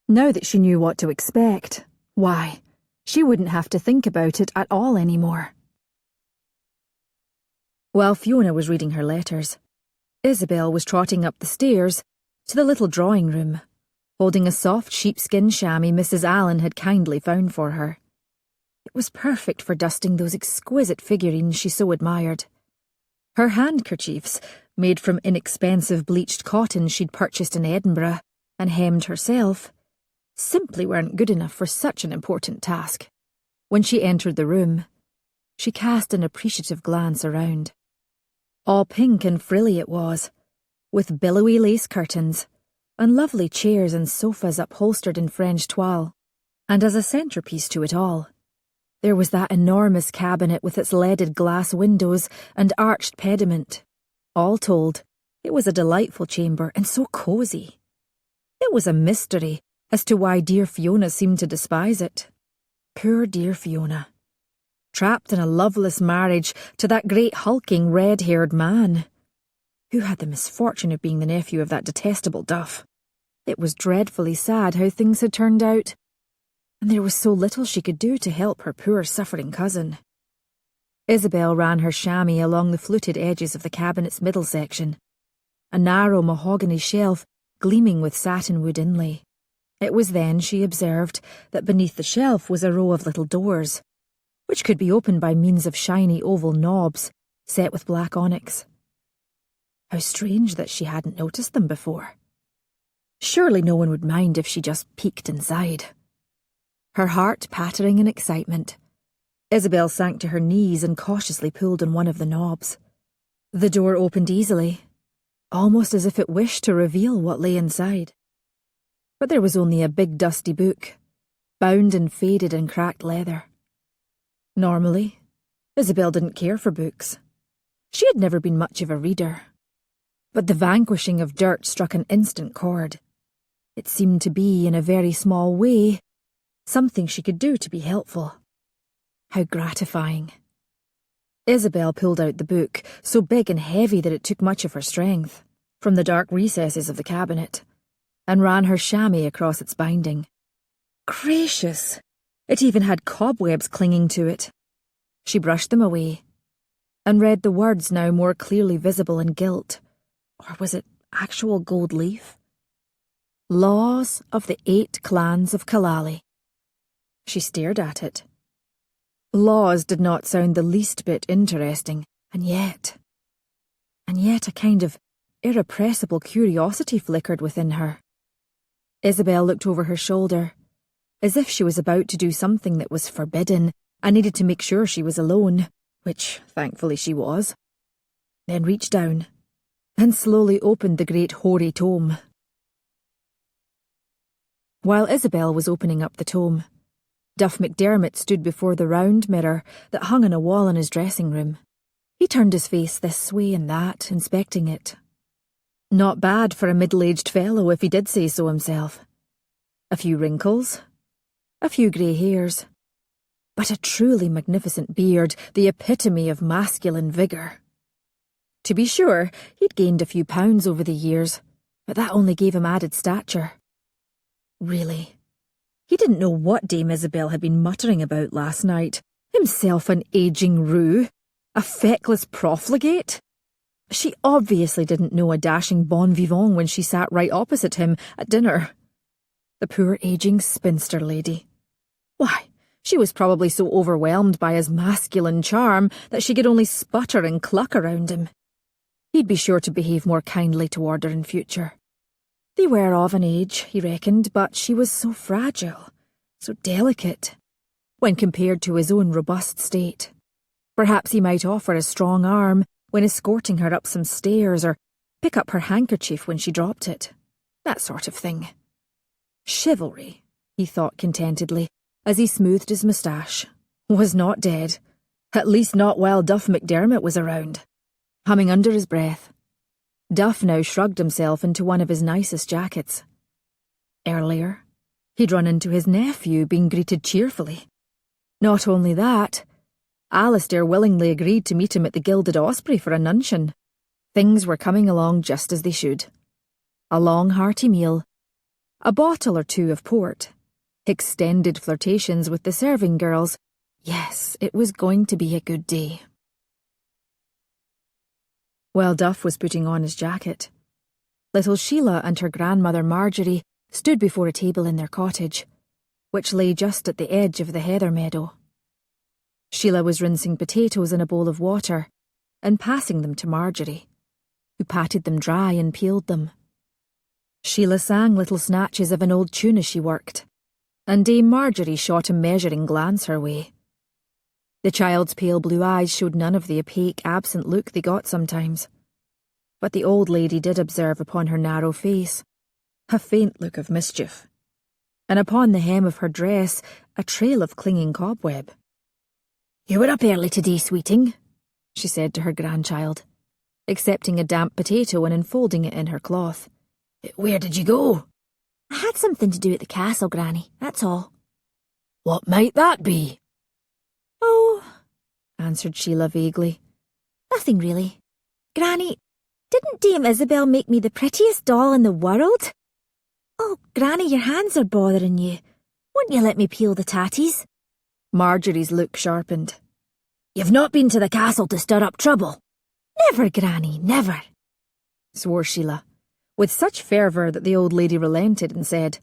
Now that she knew what to expect, why, she wouldn't have to think about it at all anymore. While Fiona was reading her letters, Isabel was trotting up the stairs to the little drawing room, holding a soft sheepskin chamois Mrs. Allen had kindly found for her. It was perfect for dusting those exquisite figurines she so admired. Her handkerchiefs, made from inexpensive bleached cotton she'd purchased in Edinburgh and hemmed herself, simply weren't good enough for such an important task. When she entered the room, she cast an appreciative glance around. All pink and frilly it was, with billowy lace curtains, and lovely chairs and sofas upholstered in French toile. And as a centrepiece to it all, there was that enormous cabinet with its leaded glass windows and arched pediment. All told, it was a delightful chamber and so cosy. It was a mystery as to why dear Fiona seemed to despise it. Poor dear Fiona. Trapped in a loveless marriage to that great hulking red-haired man, who had the misfortune of being the nephew of that detestable Duff. It was dreadfully sad how things had turned out, and there was so little she could do to help her poor suffering cousin. Isabel ran her chamois along the fluted edges of the cabinet's middle section, a narrow mahogany shelf gleaming with satinwood inlay. It was then she observed that beneath the shelf was a row of little doors, which could be opened by means of shiny oval knobs set with black onyx. How strange that she hadn't noticed them before. Surely no one would mind if she just peeked inside. Her heart pattering in excitement, Isabel sank to her knees and cautiously pulled on one of the knobs. The door opened easily, almost as if it wished to reveal what lay inside. But there was only a big dusty book, bound in faded and cracked leather. Normally, Isabel didn't care for books. She had never been much of a reader. But the vanquishing of dirt struck an instant chord. It seemed to be, in a very small way, something she could do to be helpful. How gratifying. Isabel pulled out the book, so big and heavy that it took much of her strength, from the dark recesses of the cabinet, and ran her chamois across its binding. Gracious! It even had cobwebs clinging to it. She brushed them away, and read the words now more clearly visible in gilt. Or was it actual gold leaf? Laws of the 8 clans of Killally. She stared at it. Laws did not sound the least bit interesting, and yet a kind of irrepressible curiosity flickered within her. Isabel looked over her shoulder, as if she was about to do something that was forbidden and needed to make sure she was alone, which thankfully she was. Then reached down and slowly opened the great hoary tome. While Isabel was opening up the tome, Duff McDermott stood before the round mirror that hung on a wall in his dressing room. He turned his face this way and that, inspecting it. Not bad for a middle-aged fellow, if he did say so himself. A few wrinkles, a few grey hairs. but a truly magnificent beard, the epitome of masculine vigour. To be sure, he'd gained a few pounds over the years, but that only gave him added stature. Really, he didn't know what Dame Isabel had been muttering about last night. Himself an ageing roux, a feckless profligate. She obviously didn't know a dashing bon vivant when she sat right opposite him at dinner. The poor ageing spinster lady. Why, she was probably so overwhelmed by his masculine charm that she could only sputter and cluck around him. He'd be sure to behave more kindly toward her in future. They were of an age, he reckoned, but she was so fragile, so delicate, when compared to his own robust state. Perhaps he might offer a strong arm when escorting her up some stairs, or pick up her handkerchief when she dropped it. That sort of thing. Chivalry, he thought contentedly, as he smoothed his moustache, was not dead. At least not while Duff McDermott was around. Humming under his breath, Duff now shrugged himself into one of his nicest jackets. Earlier, he'd run into his nephew being greeted cheerfully. Not only that, Alasdair willingly agreed to meet him at the Gilded Osprey for a nuncheon. Things were coming along just as they should. A long hearty meal, a bottle or two of port, extended flirtations with the serving girls. Yes, it was going to be a good day. While Duff was putting on his jacket, little Sheila and her grandmother Marjorie stood before a table in their cottage, which lay just at the edge of the heather meadow. Sheila was rinsing potatoes in a bowl of water and passing them to Marjorie, who patted them dry and peeled them. Sheila sang little snatches of an old tune as she worked, and Dame Marjorie shot a measuring glance her way. The child's pale blue eyes showed none of the opaque, absent look they got sometimes, but the old lady did observe upon her narrow face a faint look of mischief, and upon the hem of her dress a trail of clinging cobweb. "You were up early today, sweeting," she said to her grandchild, accepting a damp potato and enfolding it in her cloth. "Where did you go?" "I had something to do at the castle, Granny, that's all." "What might that be?" "Oh," answered Sheila vaguely. "Nothing really. Granny, didn't Dame Isabel make me the prettiest doll in the world? Oh, Granny, your hands are bothering you. Won't you let me peel the tatties?" Marjorie's look sharpened. "You've not been to the castle to stir up trouble?" "Never, Granny, never," swore Sheila, with such fervour that the old lady relented and said,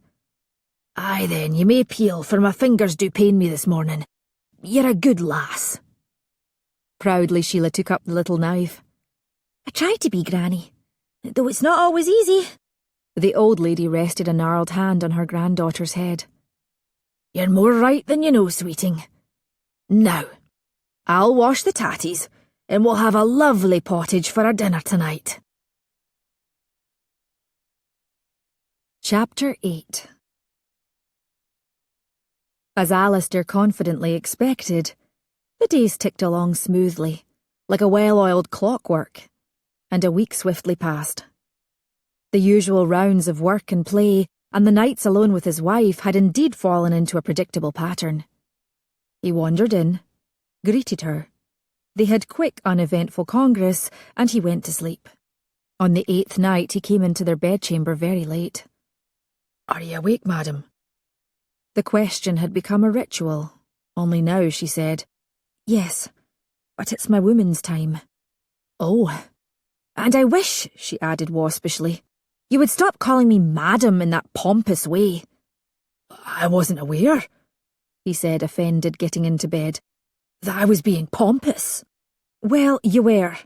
"Aye then, you may peel, for my fingers do pain me this morning. You're a good lass." Proudly Sheila took up the little knife. "I try to be, Granny, though it's not always easy." The old lady rested a gnarled hand on her granddaughter's head. "You're more right than you know, sweeting. Now, I'll wash the tatties, and we'll have a lovely pottage for our dinner tonight." Chapter 8. As Alasdair confidently expected, the days ticked along smoothly, like a well-oiled clockwork, and a week swiftly passed. The usual rounds of work and play, and the nights alone with his wife had indeed fallen into a predictable pattern. He wandered in, greeted her. They had quick, uneventful congress, and he went to sleep. On the 8th night he came into their bedchamber very late. "Are you awake, madam?" The question had become a ritual, only now she said, "Yes, but it's my woman's time." "Oh, "And I wish," she added waspishly, "you would stop calling me madam in that pompous way." "I wasn't aware," he said, offended, getting into bed, "that I was being pompous." "Well, you were."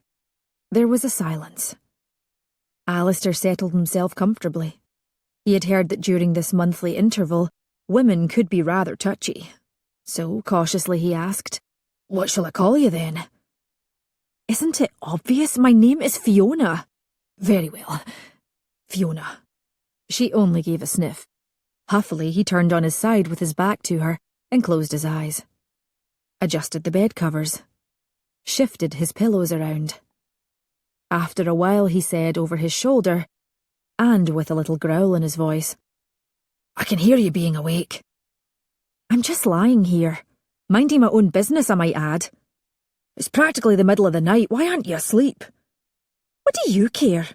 There was a silence. Alasdair settled himself comfortably. He had heard that during this monthly interval, women could be rather touchy. So, cautiously he asked, "What shall I call you then?" "Isn't it obvious? My name is Fiona." "Very well, Fiona." She only gave a sniff. Huffily, he turned on his side with his back to her and closed his eyes. Adjusted the bed covers. Shifted his pillows around. After a while he said over his shoulder, and with a little growl in his voice, "I can hear you being awake." "I'm just lying here. Minding my own business, I might add. It's practically the middle of the night. Why aren't you asleep? What do you care?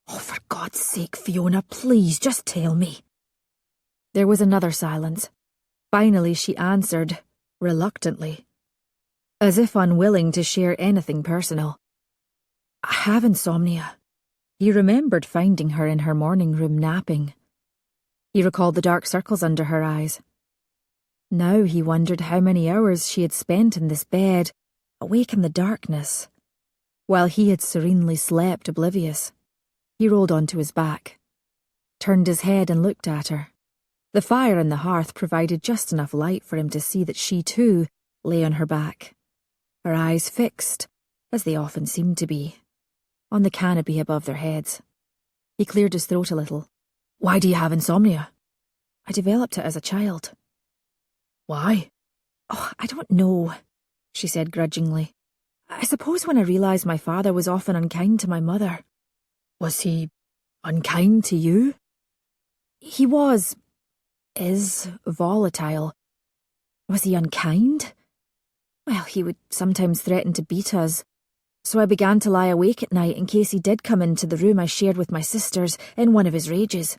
Oh, for God's sake, Fiona, please, just tell me. There was another silence. Finally, she answered, reluctantly, as if unwilling to share anything personal. I have insomnia. He remembered finding her in her morning room napping. He recalled the dark circles under her eyes. Now he wondered how many hours she had spent in this bed, awake in the darkness, while he had serenely slept oblivious. He rolled onto his back, turned his head and looked at her. The fire in the hearth provided just enough light for him to see that she, too, lay on her back, her eyes fixed, as they often seemed to be, on the canopy above their heads. He cleared his throat a little. Why do you have insomnia? I developed it as a child. Why? Oh, I don't know, she said grudgingly. I suppose when I realised my father was often unkind to my mother. Was he unkind to you? He is volatile. Was he unkind? Well, he would sometimes threaten to beat us, so I began to lie awake at night in case he did come into the room I shared with my sisters in one of his rages.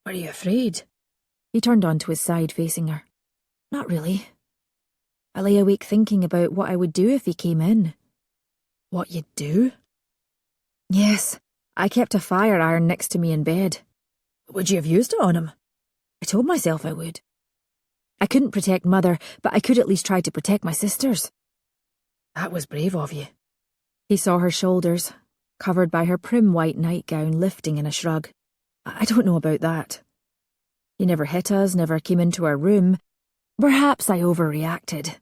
Were you afraid? He turned onto his side, facing her. Not really. I lay awake thinking about what I would do if he came in. What you'd do? Yes, I kept a fire iron next to me in bed. Would you have used it on him? I told myself I would. I couldn't protect Mother, but I could at least try to protect my sisters. That was brave of you. He saw her shoulders, covered by her prim white nightgown, lifting in a shrug. I don't know about that. He never hit us, never came into our room. Perhaps I overreacted.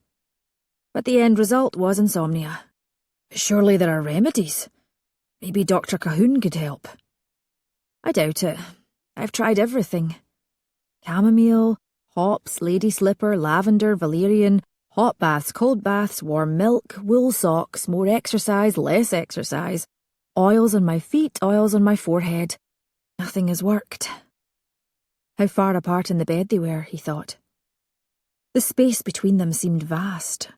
But the end result was insomnia. Surely there are remedies. Maybe Dr. Cahoon could help. I doubt it. I've tried everything. Chamomile, hops, lady slipper, lavender, valerian, hot baths, cold baths, warm milk, wool socks, more exercise, less exercise, oils on my feet, oils on my forehead. Nothing has worked. How far apart in the bed they were, he thought. The space between them seemed vast.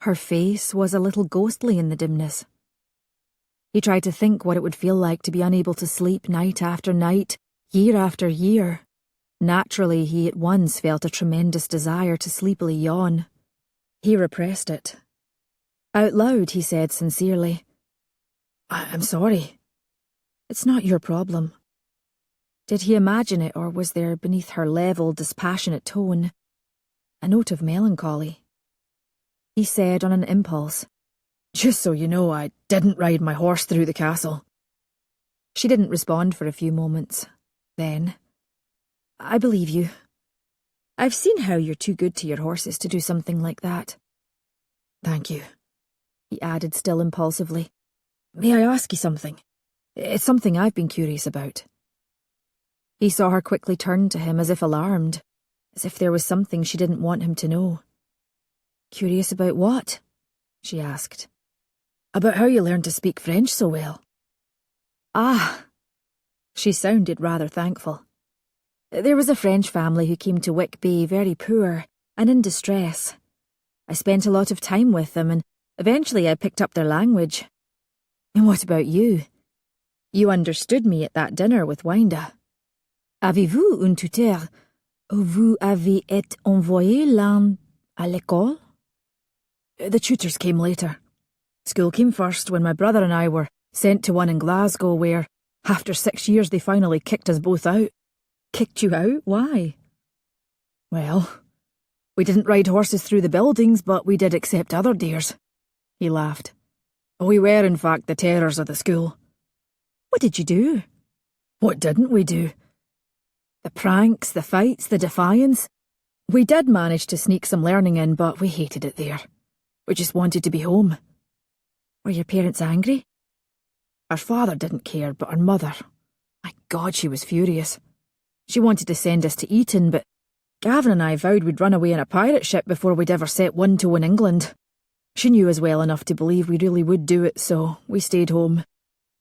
Her face was a little ghostly in the dimness. He tried to think what it would feel like to be unable to sleep night after night, year after year. Naturally, he at once felt a tremendous desire to sleepily yawn. He repressed it. Out loud, he said sincerely, I'm sorry. It's not your problem. Did he imagine it, or was there beneath her level, dispassionate tone a note of melancholy? He said on an impulse, Just so you know, I didn't ride my horse through the castle. She didn't respond for a few moments. Then, I believe you. I've seen how you're too good to your horses to do something like that. Thank you, he added still impulsively. May I ask you something? It's something I've been curious about. He saw her quickly turn to him as if alarmed, as if there was something she didn't want him to know. Curious about what? She asked. About how you learned to speak French so well. Ah! She sounded rather thankful. There was a French family who came to Wick Bay very poor and in distress. I spent a lot of time with them and eventually I picked up their language. And what about you? You understood me at that dinner with Wynda. Avez-vous un tuteur? Vous avez été envoyé l'un à l'école? The tutors came later. School came first when my brother and I were sent to one in Glasgow where, after 6 years, they finally kicked us both out. Kicked you out? Why? Well, we didn't ride horses through the buildings, but we did accept other dares. He laughed. We were, in fact, the terrors of the school. What did you do? What didn't we do? The pranks, the fights, the defiance. We did manage to sneak some learning in, but we hated it there. We just wanted to be home. Were your parents angry? Our father didn't care, but our mother... My God, she was furious. She wanted to send us to Eton, but Gavin and I vowed we'd run away in a pirate ship before we'd ever set one toe in England. She knew us well enough to believe we really would do it, so we stayed home,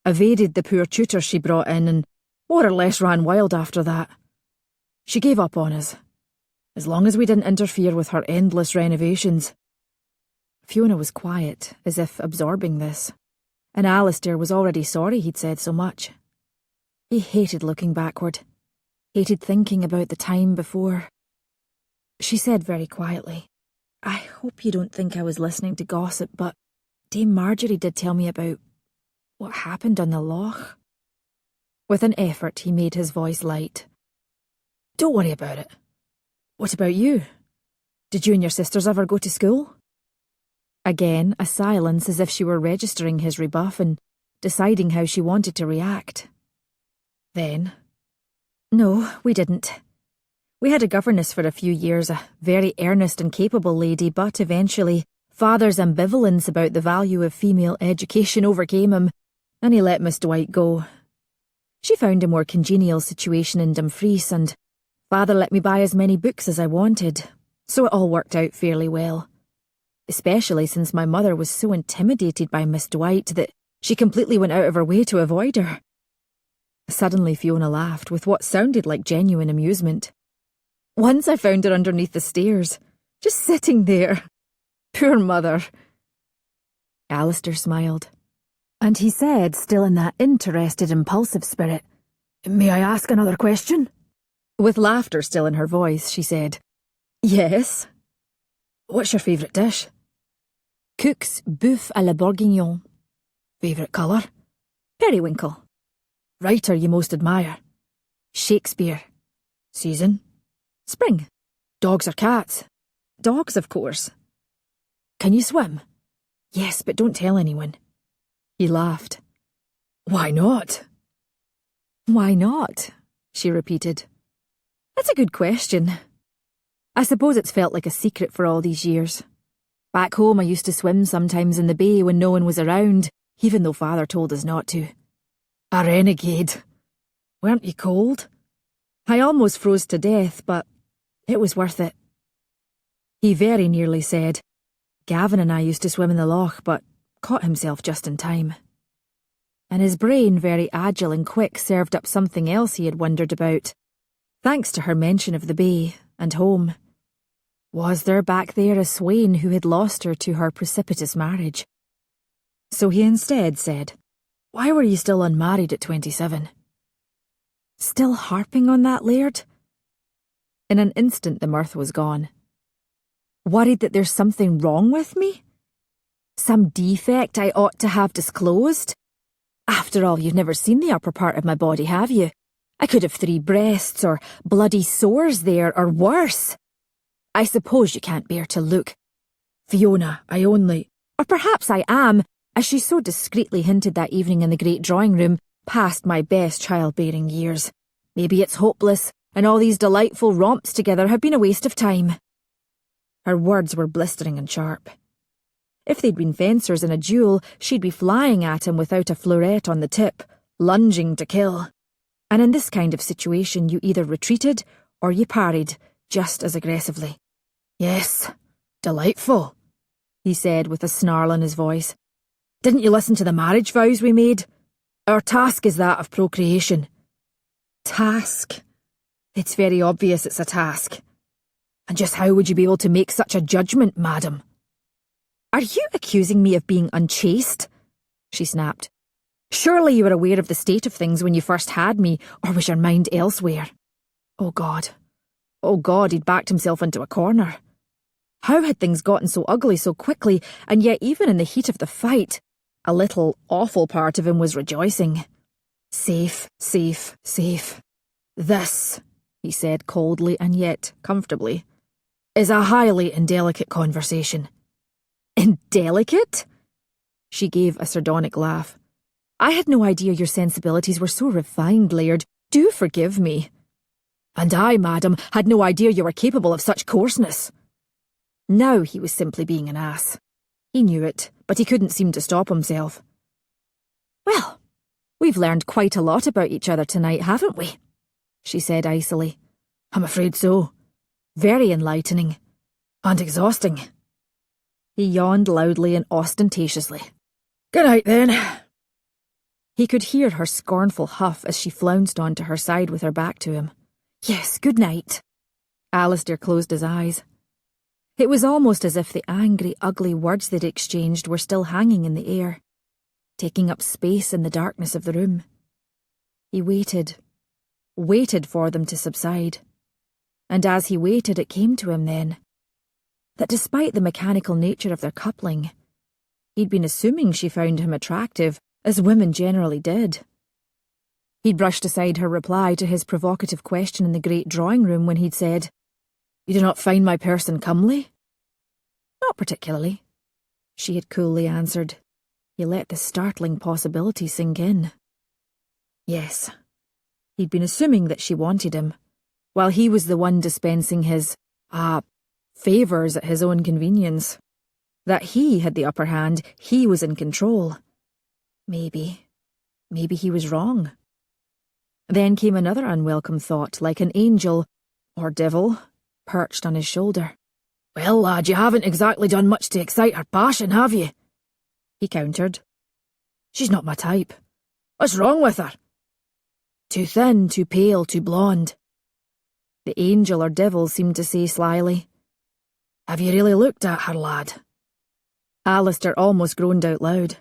evaded the poor tutors she brought in, and more or less ran wild after that. She gave up on us. as long as we didn't interfere with her endless renovations. Fiona was quiet, as if absorbing this, and Alasdair was already sorry he'd said so much. He hated looking backward, hated thinking about the time before. She said very quietly, "I hope you don't think I was listening to gossip, but Dame Marjorie did tell me about what happened on the loch." With an effort, he made his voice light. Don't worry about it. What about you? Did you and your sisters ever go to school? Again, a silence, as if she were registering his rebuff and deciding how she wanted to react. Then, "No, we didn't. We had a governess for a few years, a very earnest and capable lady, but eventually Father's ambivalence about the value of female education overcame him, and he let Miss Dwight go. She found a more congenial situation in Dumfries, and Father let me buy as many books as I wanted, so it all worked out fairly well. Especially since my mother was so intimidated by Miss Dwight that she completely went out of her way to avoid her." Suddenly Fiona laughed with what sounded like genuine amusement. "Once I found her underneath the stairs, just sitting there. Poor mother." Alasdair smiled, and he said, still in that interested, impulsive spirit, "May I ask another question?" With laughter still in her voice, she said, "Yes." "What's your favourite dish?" "Cook's boeuf à la bourguignon." "Favourite colour?" "Periwinkle." "Writer you most admire?" "Shakespeare." "Season?" "Spring." "Dogs or cats?" "Dogs, of course." "Can you swim?" "Yes, but don't tell anyone." He laughed. "Why not?" "Why not?" she repeated. "That's a good question. I suppose it's felt like a secret for all these years. Back home I used to swim sometimes in the bay when no one was around, even though Father told us not to." "A renegade. Weren't you cold?" "I almost froze to death, but it was worth it." He very nearly said, "Gavin and I used to swim in the loch, but caught himself just in time." And his brain, very agile and quick, served up something else he had wondered about, thanks to her mention of the bay and home. Was there back there a swain who had lost her to her precipitous marriage? So he instead said, "Why were you still unmarried at 27? "Still harping on that, Laird?" In an instant the mirth was gone. "Worried that there's something wrong with me? Some defect I ought to have disclosed? After all, you've never seen the upper part of my body, have you? I could have 3 breasts, or bloody sores there, or worse. I suppose you can't bear to look." "Fiona, I only—" "Or perhaps I am, as she so discreetly hinted that evening in the great drawing-room, past my best childbearing years. Maybe it's hopeless, and all these delightful romps together have been a waste of time." Her words were blistering and sharp. If they'd been fencers in a duel, she'd be flying at him without a fleuret on the tip, lunging to kill. And in this kind of situation you either retreated or you parried, just as aggressively. "Yes, delightful," he said with a snarl in his voice. "Didn't you listen to the marriage vows we made? Our task is that of procreation." "Task? It's very obvious it's a task." "And just how would you be able to make such a judgment, madam?" "Are you accusing me of being unchaste?" she snapped. "Surely you were aware of the state of things when you first had me, or was your mind elsewhere?" Oh God, he'd backed himself into a corner. How had things gotten so ugly so quickly, and yet even in the heat of the fight, a little awful part of him was rejoicing. Safe, safe, safe. "This," he said coldly and yet comfortably, "is a highly indelicate conversation." "Indelicate?" She gave a sardonic laugh. "I had no idea your sensibilities were so refined, Laird. Do forgive me." "And I, madam, had no idea you were capable of such coarseness." Now he was simply being an ass. He knew it, but he couldn't seem to stop himself. "Well, we've learned quite a lot about each other tonight, haven't we?" she said icily. "I'm afraid so. Very enlightening." "And exhausting." He yawned loudly and ostentatiously. "Good night, then." He could hear her scornful huff as she flounced onto her side with her back to him. "Yes, good night." Alasdair closed his eyes. It was almost as if the angry, ugly words they'd exchanged were still hanging in the air, taking up space in the darkness of the room. He waited for them to subside. And as he waited, it came to him then that despite the mechanical nature of their coupling, he'd been assuming she found him attractive, as women generally did. He'd brushed aside her reply to his provocative question in the great drawing room when he'd said, "You do not find my person comely?" "Not particularly," she had coolly answered. He let the startling possibility sink in. Yes, he'd been assuming that she wanted him, while he was the one dispensing his, favours at his own convenience. That he had the upper hand, he was in control. Maybe he was wrong. Then came another unwelcome thought, like an angel, or devil, perched on his shoulder. "Well, lad, you haven't exactly done much to excite her passion, have you?" he countered. "She's not my type. What's wrong with her? Too thin, too pale, too blonde." The angel or devil seemed to say slyly, "Have you really looked at her, lad?" Alasdair almost groaned out loud.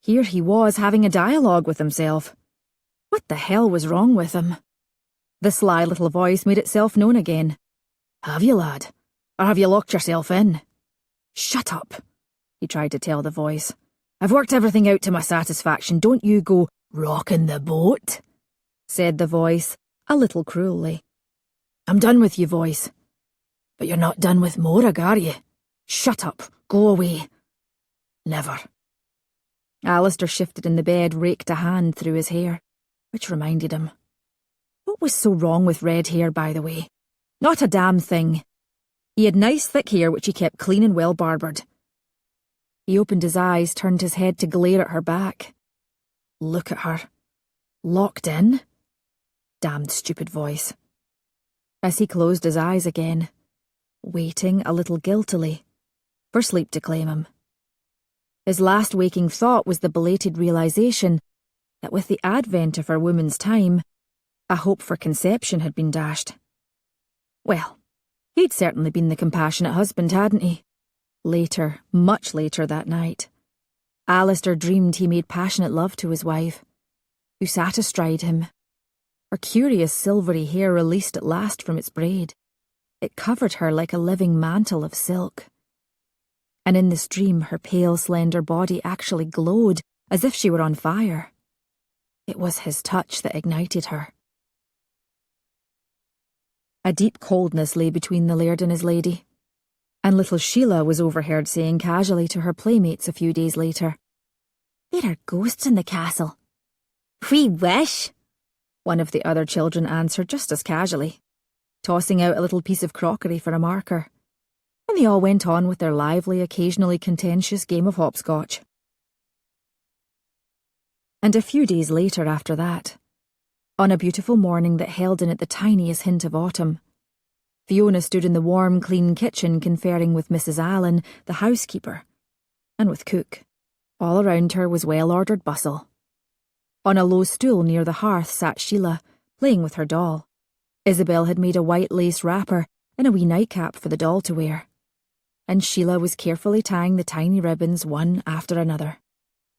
Here he was having a dialogue with himself. What the hell was wrong with him? The sly little voice made itself known again. "Have you, lad? Or have you locked yourself in?" "Shut up," he tried to tell the voice. "I've worked everything out to my satisfaction. Don't you go rocking the boat," said the voice, a little cruelly. "I'm done with you, voice. But you're not done with Morag, are you? Shut up. Go away." "Never." Alasdair shifted in the bed, raked a hand through his hair, which reminded him. What was so wrong with red hair, by the way? Not a damn thing. He had nice thick hair which he kept clean and well barbered. He opened his eyes, turned his head to glare at her back. Look at her. Locked in? Damned stupid voice. As he closed his eyes again, waiting a little guiltily for sleep to claim him. His last waking thought was the belated realization that with the advent of her woman's time, a hope for conception had been dashed. Well, he'd certainly been the compassionate husband, hadn't he? Later, much later that night, Alasdair dreamed he made passionate love to his wife, who sat astride him. Her curious silvery hair released at last from its braid. It covered her like a living mantle of silk. And in this dream, her pale, slender body actually glowed as if she were on fire. It was his touch that ignited her. A deep coldness lay between the Laird and his lady, and little Sheila was overheard saying casually to her playmates a few days later, "There are ghosts in the castle." "We wish," one of the other children answered just as casually, tossing out a little piece of crockery for a marker, and they all went on with their lively, occasionally contentious game of hopscotch. And a few days later after that, on a beautiful morning that held in it the tiniest hint of autumn, Fiona stood in the warm, clean kitchen conferring with Mrs. Allen, the housekeeper, and with cook. All around her was well-ordered bustle. On a low stool near the hearth sat Sheila, playing with her doll. Isabel had made a white lace wrapper and a wee nightcap for the doll to wear, and Sheila was carefully tying the tiny ribbons one after another.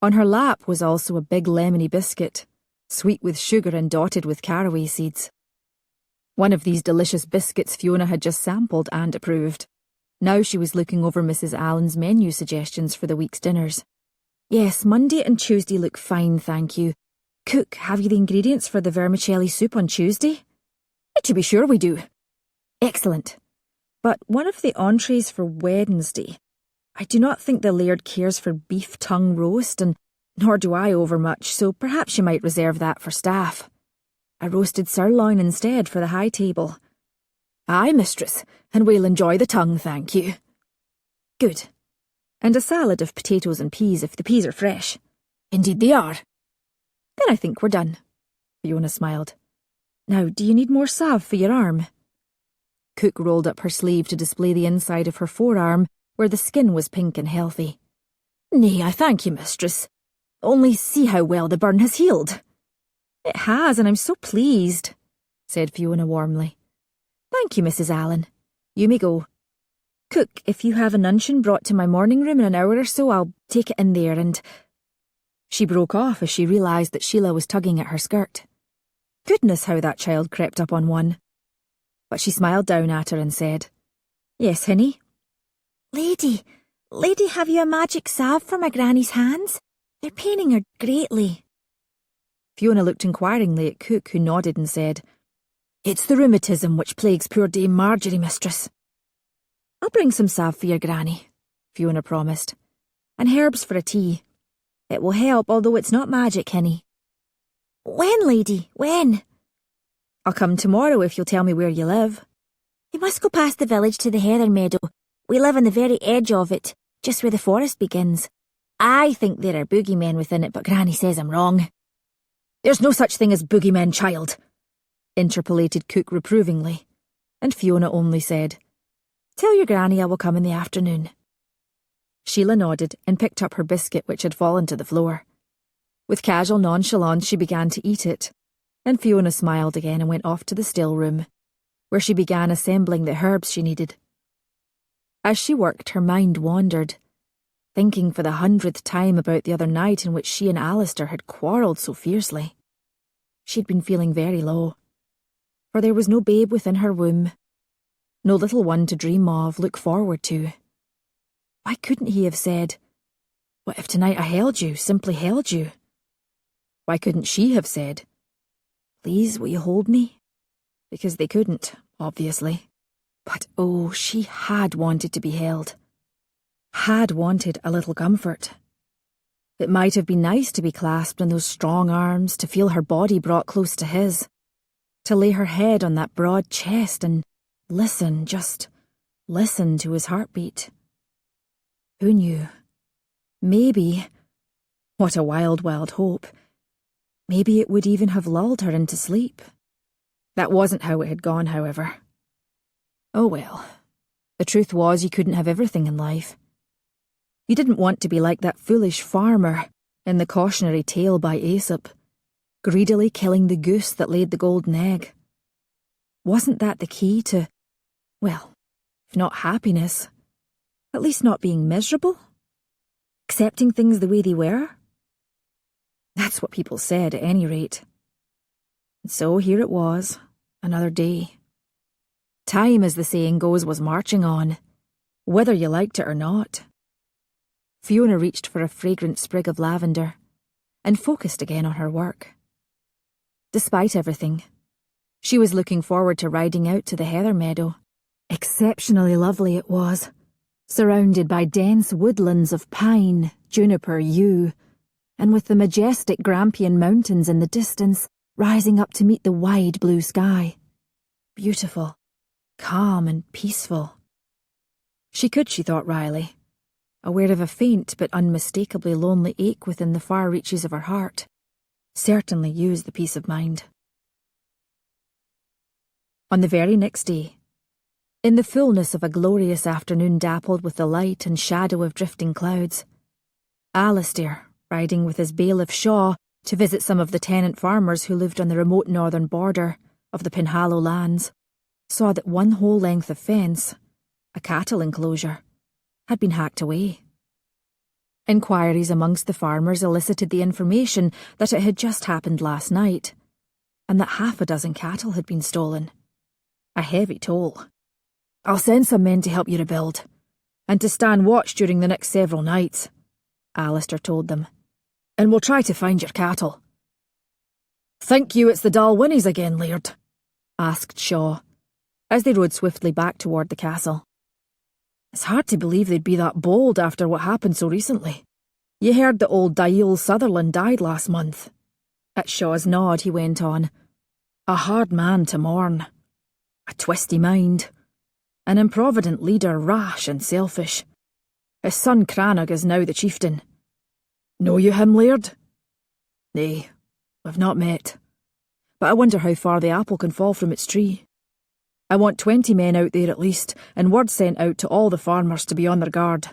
On her lap was also a big lemony biscuit, sweet with sugar and dotted with caraway seeds. One of these delicious biscuits Fiona had just sampled and approved. Now she was looking over Mrs. Allen's menu suggestions for the week's dinners. "Yes, Monday and Tuesday look fine, thank you. Cook, have you the ingredients for the vermicelli soup on Tuesday?" "To be sure we do." "Excellent. But one of the entrees for Wednesday. I do not think the Laird cares for beef tongue roast, and nor do I overmuch, so perhaps you might reserve that for staff. A roasted sirloin instead for the high table." "Aye, mistress, and we'll enjoy the tongue, thank you." "Good. And a salad of potatoes and peas if the peas are fresh." "Indeed they are." "Then I think we're done." Fiona smiled. "Now, do you need more salve for your arm?" Cook rolled up her sleeve to display the inside of her forearm, where the skin was pink and healthy. "Nay, I thank you, mistress. Only see how well the burn has healed." "It has, and I'm so pleased," said Fiona warmly. Thank you, Mrs. Allen. You may go. Cook, if you have a nuncheon brought to my morning room in an hour or so, I'll take it in there and... She broke off as she realised that Sheila was tugging at her skirt. Goodness, how that child crept up on one. But she smiled down at her and said, Yes, Hinny? Lady, have you a magic salve for my granny's hands? They're paining her greatly. Fiona looked inquiringly at Cook, who nodded and said, It's the rheumatism which plagues poor Dame Marjorie, mistress. I'll bring some salve for your granny, Fiona promised, and herbs for a tea. It will help, although it's not magic, Hinny. When, lady, when? I'll come tomorrow if you'll tell me where you live. You must go past the village to the heather meadow. We live on the very edge of it, just where the forest begins. I think there are boogeymen within it, but Granny says I'm wrong. There's no such thing as boogeymen, child, interpolated Cook reprovingly, and Fiona only said, Tell your granny I will come in the afternoon. Sheila nodded and picked up her biscuit which had fallen to the floor. With casual nonchalance she began to eat it, and Fiona smiled again and went off to the still room, where she began assembling the herbs she needed. As she worked, her mind wandered, thinking for the 100th time about the other night in which she and Alasdair had quarrelled so fiercely. She'd been feeling very low, for there was no babe within her womb, no little one to dream of, look forward to. Why couldn't he have said, What if tonight I held you, simply held you? Why couldn't she have said, Please, will you hold me? Because they couldn't, obviously. But oh, she had wanted to be held. Had wanted a little comfort. It might have been nice to be clasped in those strong arms, to feel her body brought close to his, to lay her head on that broad chest and listen, just listen to his heartbeat. Who knew? Maybe, what a wild, wild hope, maybe it would even have lulled her into sleep. That wasn't how it had gone, however. Oh well, the truth was you couldn't have everything in life. You didn't want to be like that foolish farmer in the cautionary tale by Aesop, greedily killing the goose that laid the golden egg. Wasn't that the key to, well, if not happiness, at least not being miserable? Accepting things the way they were? That's what people said, at any rate. And so here it was, another day. Time, as the saying goes, was marching on, whether you liked it or not. Fiona reached for a fragrant sprig of lavender and focused again on her work. Despite everything, she was looking forward to riding out to the heather meadow. Exceptionally lovely it was, surrounded by dense woodlands of pine, juniper, yew, and with the majestic Grampian mountains in the distance rising up to meet the wide blue sky. Beautiful, calm and peaceful. She could, she thought wryly, aware of a faint but unmistakably lonely ache within the far reaches of her heart, certainly use the peace of mind. On the very next day, in the fullness of a glorious afternoon dappled with the light and shadow of drifting clouds, Alasdair, riding with his bailiff Shaw to visit some of the tenant farmers who lived on the remote northern border of the Penhallow lands, saw that one whole length of fence, a cattle enclosure, had been hacked away. Inquiries amongst the farmers elicited the information that it had just happened last night, and that 6 cattle had been stolen. A heavy toll. I'll send some men to help you rebuild, and to stand watch during the next several nights, Alasdair told them, and we'll try to find your cattle. Think you it's the Dalwhinnies again, Laird? Asked Shaw, as they rode swiftly back toward the castle. It's hard to believe they'd be that bold after what happened so recently. You heard that old Dail Sutherland died last month. At Shaw's nod, he went on. A hard man to mourn. A twisty mind. An improvident leader, rash and selfish. His son Crannog is now the chieftain. Know you him, Laird? Nay, we've not met. But I wonder how far the apple can fall from its tree. I want 20 men out there at least, and word sent out to all the farmers to be on their guard.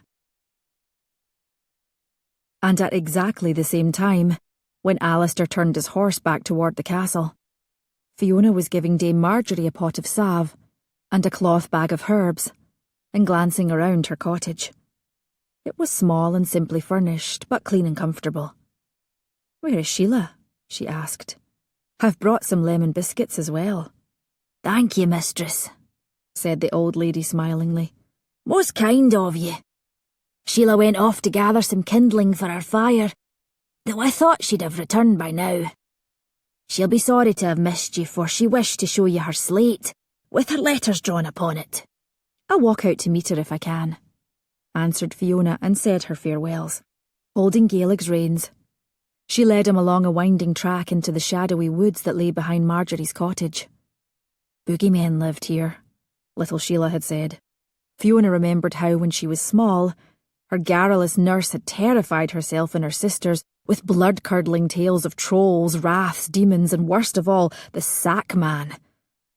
And at exactly the same time, when Alasdair turned his horse back toward the castle, Fiona was giving Dame Marjorie a pot of salve and a cloth bag of herbs, and glancing around her cottage. It was small and simply furnished, but clean and comfortable. "Where is Sheila?" she asked. "I've brought some lemon biscuits as well." "Thank you, mistress," said the old lady smilingly. "Most kind of you. Sheila went off to gather some kindling for her fire, though I thought she'd have returned by now. She'll be sorry to have missed you, for she wished to show you her slate, with her letters drawn upon it." "I'll walk out to meet her if I can," answered Fiona, and said her farewells, holding Gaeleg's reins. She led him along a winding track into the shadowy woods that lay behind Marjorie's cottage. "Boogeymen lived here," little Sheila had said. Fiona remembered how, when she was small, her garrulous nurse had terrified herself and her sisters with blood-curdling tales of trolls, wraiths, demons, and worst of all, the Sack Man,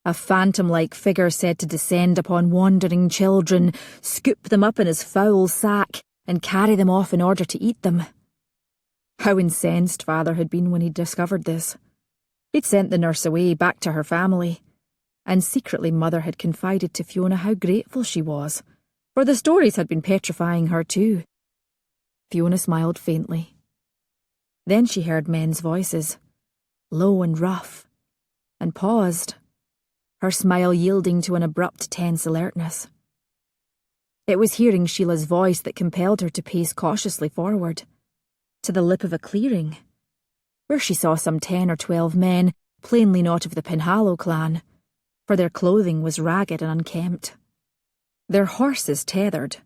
a phantom-like figure said to descend upon wandering children, scoop them up in his foul sack, and carry them off in order to eat them. How incensed Father had been when he'd discovered this. He'd sent the nurse away, back to her family, and secretly Mother had confided to Fiona how grateful she was, for the stories had been petrifying her too. Fiona smiled faintly. Then she heard men's voices, low and rough, and paused, her smile yielding to an abrupt, tense alertness. It was hearing Sheila's voice that compelled her to pace cautiously forward, to the lip of a clearing, where she saw some 10 or 12 men, plainly not of the Penhallow clan, for their clothing was ragged and unkempt. Their horses, tethered,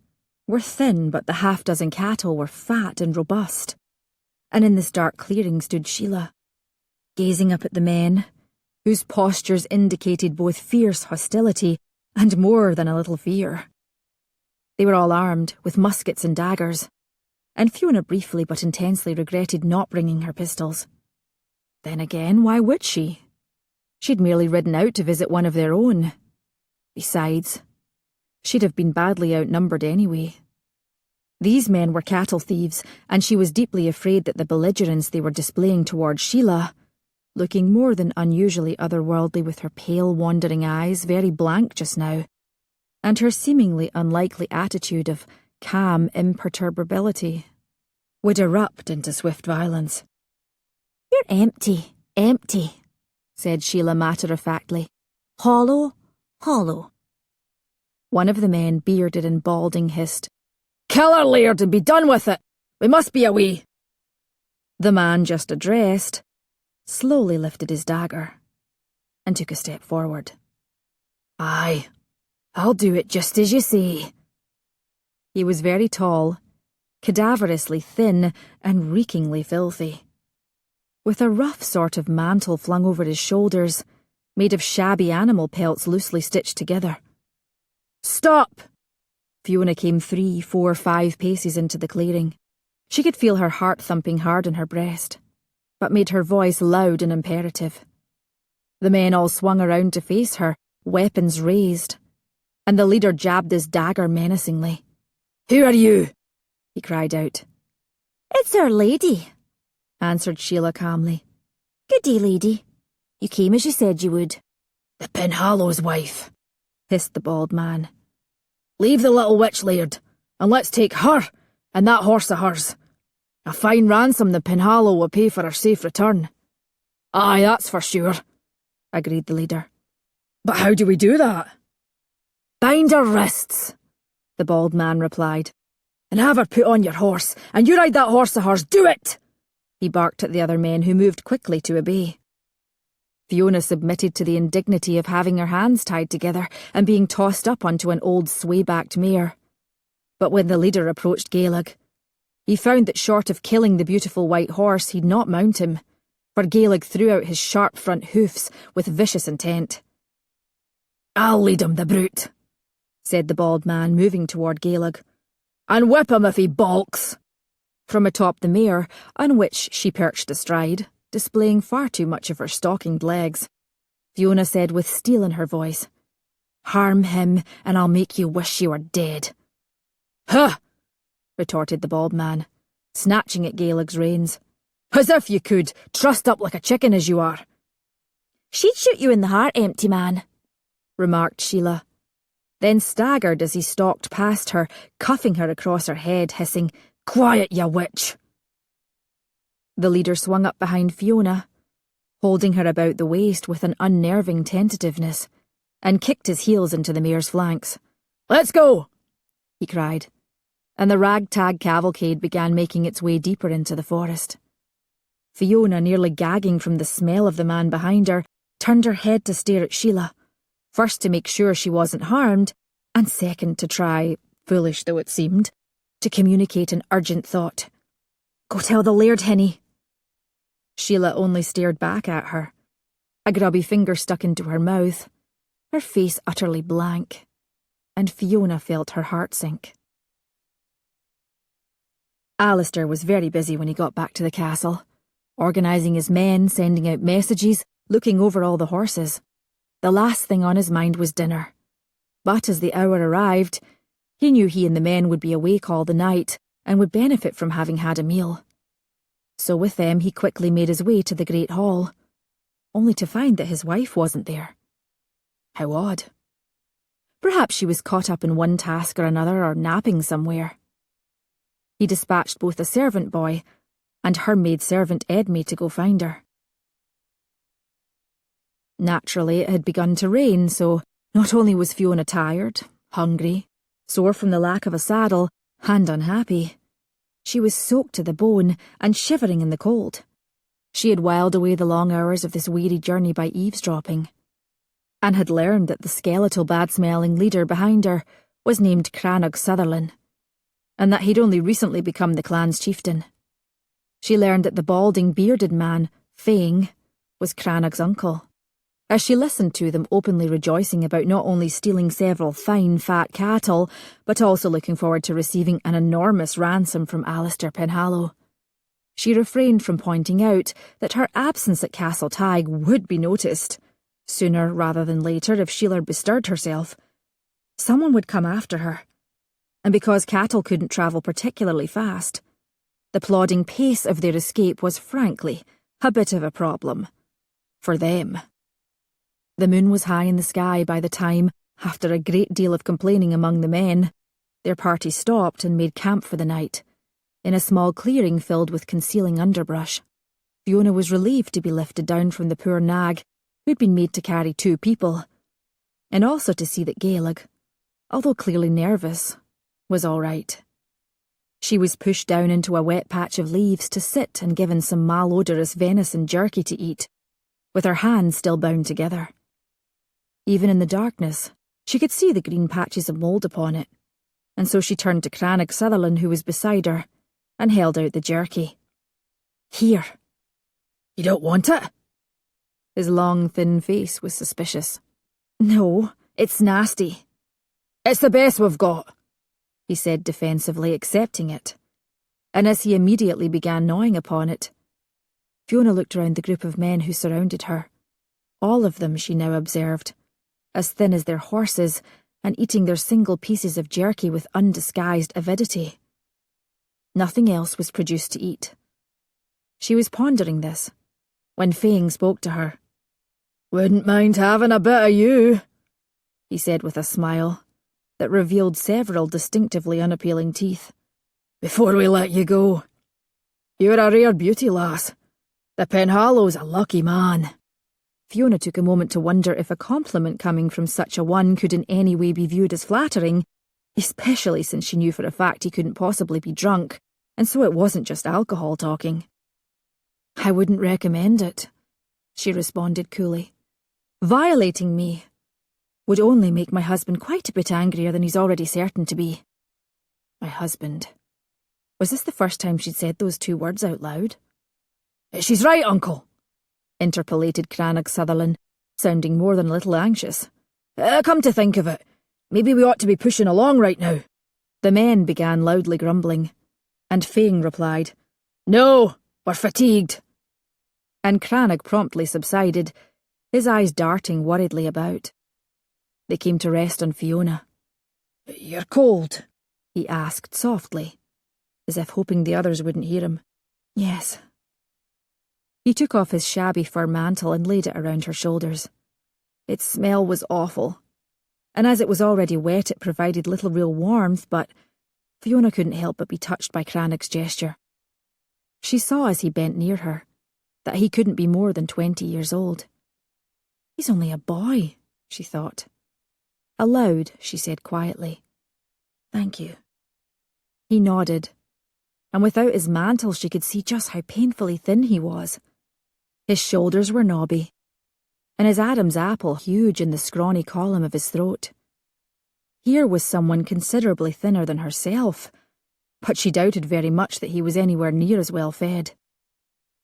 were thin, but the half-dozen cattle were fat and robust. And in this dark clearing stood Sheila, gazing up at the men, whose postures indicated both fierce hostility and more than a little fear. They were all armed, with muskets and daggers, and Fiona briefly but intensely regretted not bringing her pistols. Then again, why would she? She'd merely ridden out to visit one of their own. Besides, she'd have been badly outnumbered anyway. These men were cattle thieves, and she was deeply afraid that the belligerence they were displaying towards Sheila, looking more than unusually otherworldly with her pale, wandering eyes very blank just now, and her seemingly unlikely attitude of calm imperturbability, would erupt into swift violence. "You're empty, empty," said Sheila matter-of-factly. "Hollow, hollow." One of the men, bearded and balding, hissed, "Kill her, Laird, and be done with it. We must be away." The man just addressed slowly lifted his dagger and took a step forward. "Aye, I'll do it just as you say." He was very tall, cadaverously thin, and reekingly filthy, with a rough sort of mantle flung over his shoulders, made of shabby animal pelts loosely stitched together. "Stop!" Fiona came 3, 4, 5 paces into the clearing. She could feel her heart thumping hard in her breast, but made her voice loud and imperative. The men all swung around to face her, weapons raised, and the leader jabbed his dagger menacingly. "Who are you?" he cried out. "It's our lady," answered Sheila calmly. "Good day, lady. You came as you said you would." "The Penhallow's wife," hissed the bald man. "Leave the little witch, Laird, and let's take her and that horse of hers. A fine ransom the Penhallow will pay for her safe return." "Aye, that's for sure," agreed the leader. "But how do we do that?" "Bind her wrists," the bald man replied, "and have her put on your horse, and you ride that horse of hers. Do it!" He barked at the other men, who moved quickly to obey. Fiona submitted to the indignity of having her hands tied together and being tossed up onto an old sway-backed mare. But when the leader approached Gaeleg, he found that short of killing the beautiful white horse, he'd not mount him, for Gaeleg threw out his sharp front hoofs with vicious intent. "I'll lead him, the brute," said the bald man, moving toward Gaeleg, "and whip him if he balks." From atop the mare, on which she perched astride, displaying far too much of her stockinged legs, Fiona said with steel in her voice, "Harm him, and I'll make you wish you were dead." "Huh!" retorted the bald man, snatching at Gaeleg's reins. "As if you could, trussed up like a chicken as you are." "She'd shoot you in the heart, empty man," remarked Sheila, then staggered as he stalked past her, cuffing her across her head, hissing, "Quiet, you witch!" The leader swung up behind Fiona, holding her about the waist with an unnerving tentativeness, and kicked his heels into the mare's flanks. "Let's go!" he cried, and the ragtag cavalcade began making its way deeper into the forest. Fiona, nearly gagging from the smell of the man behind her, turned her head to stare at Sheila, first to make sure she wasn't harmed, and second to try, foolish though it seemed, to communicate an urgent thought. "Go tell the Laird, Henny." Sheila only stared back at her, a grubby finger stuck into her mouth, her face utterly blank, and Fiona felt her heart sink. Alasdair was very busy when he got back to the castle, organising his men, sending out messages, looking over all the horses. The last thing on his mind was dinner. But as the hour arrived, he knew he and the men would be awake all the night and would benefit from having had a meal. So with them he quickly made his way to the great hall, only to find that his wife wasn't there. How odd. Perhaps she was caught up in one task or another, or napping somewhere. He dispatched both a servant boy and her maidservant Edme to go find her. Naturally, it had begun to rain, so not only was Fiona tired, hungry, sore from the lack of a saddle, and unhappy, she was soaked to the bone and shivering in the cold. She had whiled away the long hours of this weary journey by eavesdropping, and had learned that the skeletal bad-smelling leader behind her was named Crannog Sutherland, and that he'd only recently become the clan's chieftain. She learned that the balding, bearded man, Fang, was Crannog's uncle, as she listened to them openly rejoicing about not only stealing several fine, fat cattle, but also looking forward to receiving an enormous ransom from Alasdair Penhallow. She refrained from pointing out that her absence at Castle Tig would be noticed, sooner rather than later if Sheila bestirred herself. Someone would come after her, and because cattle couldn't travel particularly fast, the plodding pace of their escape was frankly a bit of a problem. For them. The moon was high in the sky by the time, after a great deal of complaining among the men, their party stopped and made camp for the night, in a small clearing filled with concealing underbrush. Fiona was relieved to be lifted down from the poor nag, who'd been made to carry 2 people, and also to see that Gaelig, although clearly nervous, was all right. She was pushed down into a wet patch of leaves to sit and given some malodorous venison jerky to eat, with her hands still bound together. Even in the darkness, she could see the green patches of mould upon it, and so she turned to Crannog Sutherland, who was beside her, and held out the jerky. "Here." "You don't want it?" His long, thin face was suspicious. "No, it's nasty." "It's the best we've got," he said defensively, accepting it. And as he immediately began gnawing upon it, Fiona looked around the group of men who surrounded her. All of them, she now observed, as thin as their horses, and eating their single pieces of jerky with undisguised avidity. Nothing else was produced to eat. She was pondering this, when Fang spoke to her. "Wouldn't mind having a bit of you," he said with a smile that revealed several distinctively unappealing teeth. "Before we let you go. You're a rare beauty, lass. The Penhallow's a lucky man." Fiona took a moment to wonder if a compliment coming from such a one could in any way be viewed as flattering, especially since she knew for a fact he couldn't possibly be drunk, and so it wasn't just alcohol talking. "I wouldn't recommend it," she responded coolly. "Violating me would only make my husband quite a bit angrier than he's already certain to be." My husband. Was this the first time she'd said those 2 words out loud? "She's right, uncle," interpolated Crannog Sutherland, sounding more than a little anxious. "Come to think of it, maybe we ought to be pushing along right now." The men began loudly grumbling, and Fang replied, "No, we're fatigued." And Crannog promptly subsided, his eyes darting worriedly about. They came to rest on Fiona. "You're cold?" he asked softly, as if hoping the others wouldn't hear him. "Yes." He took off his shabby fur mantle and laid it around her shoulders. Its smell was awful, and as it was already wet it provided little real warmth, but Fiona couldn't help but be touched by Crannog's gesture. She saw as he bent near her that he couldn't be more than 20 years old. "He's only a boy," she thought. Aloud, she said quietly, "Thank you." He nodded, and without his mantle she could see just how painfully thin he was. His shoulders were knobby, and his Adam's apple huge in the scrawny column of his throat. Here was someone considerably thinner than herself, but she doubted very much that he was anywhere near as well fed.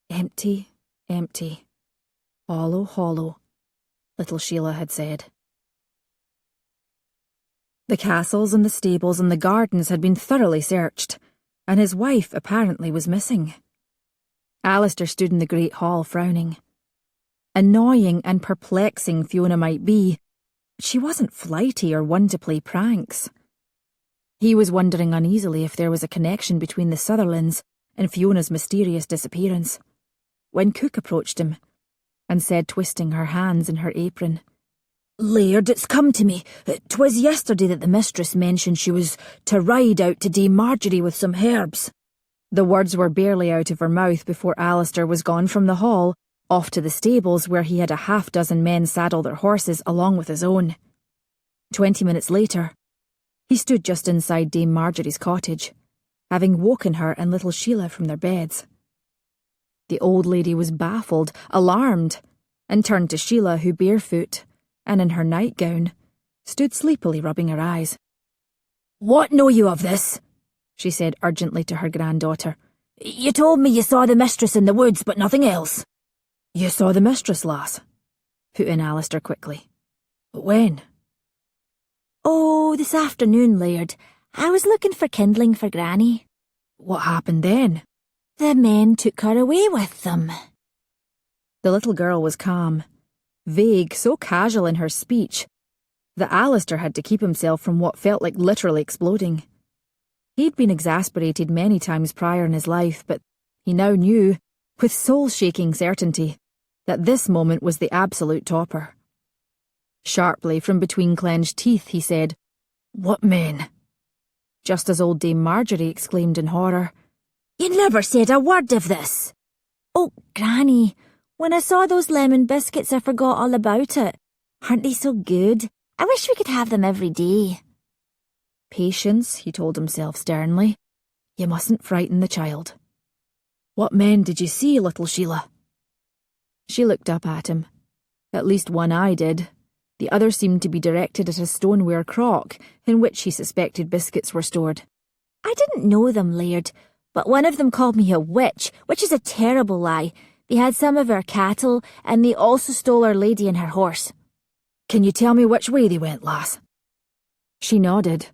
Empty, empty. Hollow, hollow, little Sheila had said. The castles and the stables and the gardens had been thoroughly searched, and his wife apparently was missing. Alasdair stood in the great hall frowning. Annoying and perplexing Fiona might be, but she wasn't flighty or one to play pranks. He was wondering uneasily if there was a connection between the Sutherlands and Fiona's mysterious disappearance, when Cook approached him and said, twisting her hands in her apron, "Laird, it's come to me. 'Twas yesterday that the mistress mentioned she was to ride out to Dame Marjorie with some herbs." The words were barely out of her mouth before Alasdair was gone from the hall, off to the stables where he had a half-dozen men saddle their horses along with his own. 20 minutes later, he stood just inside Dame Marjorie's cottage, having woken her and little Sheila from their beds. The old lady was baffled, alarmed, and turned to Sheila, who barefoot, and in her nightgown, stood sleepily rubbing her eyes. "What know you of this?" she said urgently to her granddaughter. "You told me you saw the mistress in the woods, but nothing else." "You saw the mistress, lass?" put in Alasdair quickly. "When?" "Oh, this afternoon, Laird. I was looking for kindling for Granny." "What happened then?" "The men took her away with them." The little girl was calm, vague, so casual in her speech that Alasdair had to keep himself from what felt like literally exploding. He'd been exasperated many times prior in his life, but he now knew, with soul-shaking certainty, that this moment was the absolute topper. Sharply, from between clenched teeth, he said, "What men?" Just as old Dame Marjorie exclaimed in horror, "You never said a word of this!" "Oh, Granny, when I saw those lemon biscuits I forgot all about it. Aren't they so good? I wish we could have them every day." Patience, he told himself sternly. You mustn't frighten the child. "What men did you see, little Sheila?" She looked up at him. At least one eye did. The other seemed to be directed at a stoneware crock in which he suspected biscuits were stored. "I didn't know them, Laird, but one of them called me a witch, which is a terrible lie. They had some of our cattle, and they also stole our lady and her horse." "Can you tell me which way they went, lass?" She nodded.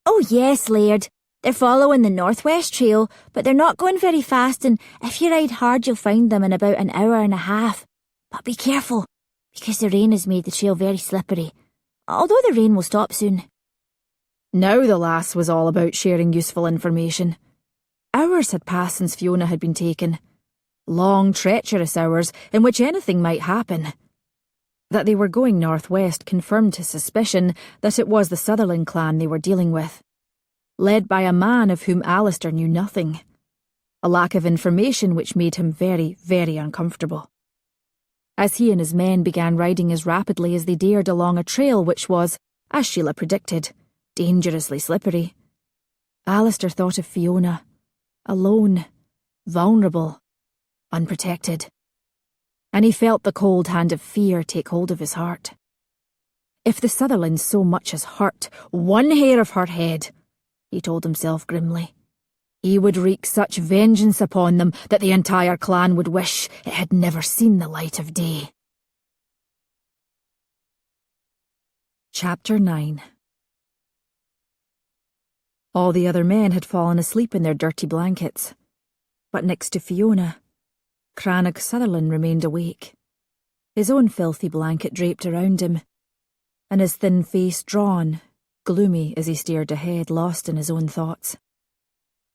"Oh yes, Laird. They're following the northwest trail, but they're not going very fast, and if you ride hard you'll find them in about an hour and a half. But be careful, because the rain has made the trail very slippery, although the rain will stop soon." Now the lass was all about sharing useful information. Hours had passed since Fiona had been taken. Long, treacherous hours in which anything might happen. That they were going northwest confirmed his suspicion that it was the Sutherland clan they were dealing with, led by a man of whom Alasdair knew nothing. A lack of information which made him very, very uncomfortable. As he and his men began riding as rapidly as they dared along a trail which was, as Sheila predicted, dangerously slippery, Alasdair thought of Fiona, alone, vulnerable, unprotected. And he felt the cold hand of fear take hold of his heart. If the Sutherlands so much as hurt one hair of her head, he told himself grimly, he would wreak such vengeance upon them that the entire clan would wish it had never seen the light of day. Chapter 9. All the other men had fallen asleep in their dirty blankets, but next to Fiona, Crannog Sutherland remained awake, his own filthy blanket draped around him, and his thin face drawn, gloomy as he stared ahead, lost in his own thoughts.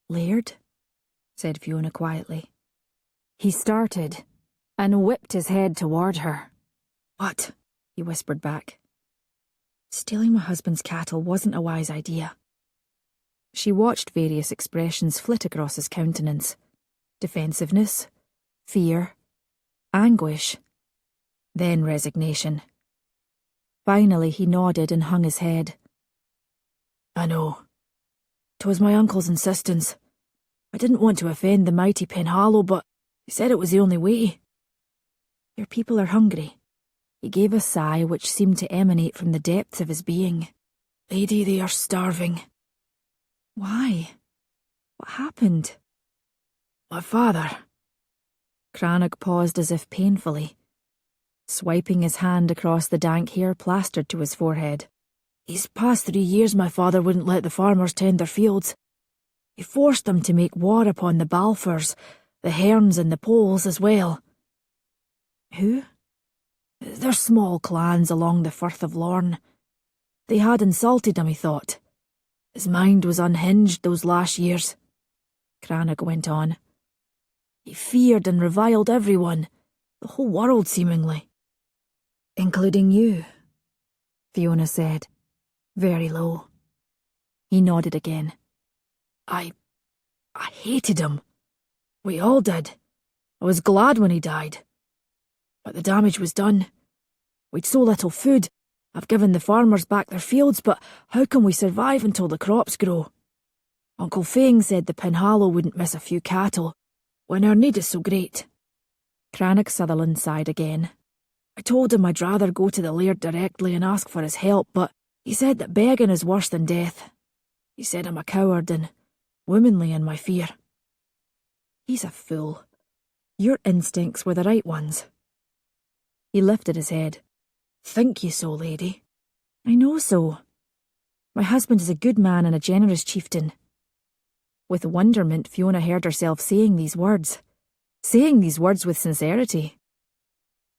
"Laird?" said Fiona quietly. He started, and whipped his head toward her. "What?" he whispered back. Stealing my husband's cattle wasn't a wise idea. She watched various expressions flit across his countenance. Defensiveness, fear, anguish, then resignation. Finally he nodded and hung his head. I know. 'Twas my uncle's insistence. I didn't want to offend the mighty Penhallow, but he said it was the only way. Your people are hungry. He gave a sigh which seemed to emanate from the depths of his being. Lady, they are starving. Why? What happened? My father. Cranach paused as if painfully, swiping his hand across the dank hair plastered to his forehead. These past 3 years my father wouldn't let the farmers tend their fields. He forced them to make war upon the Balfours, the Hearns and the Poles as well. Who? They're small clans along the Firth of Lorne. They had insulted him, he thought. His mind was unhinged those last years. Cranach went on. He feared and reviled everyone, the whole world seemingly. Including you, Fiona said, very low. He nodded again. I hated him. We all did. I was glad when he died. But the damage was done. We'd so little food. I've given the farmers back their fields, but how can we survive until the crops grow? Uncle Fang said the Penhallow wouldn't miss a few cattle, when our need is so great. Cranach Sutherland sighed again. I told him I'd rather go to the Laird directly and ask for his help, but he said that begging is worse than death. He said I'm a coward and womanly in my fear. He's a fool. Your instincts were the right ones. He lifted his head. Think you so, lady? I know so. My husband is a good man and a generous chieftain. With wonderment, Fiona heard herself saying these words with sincerity.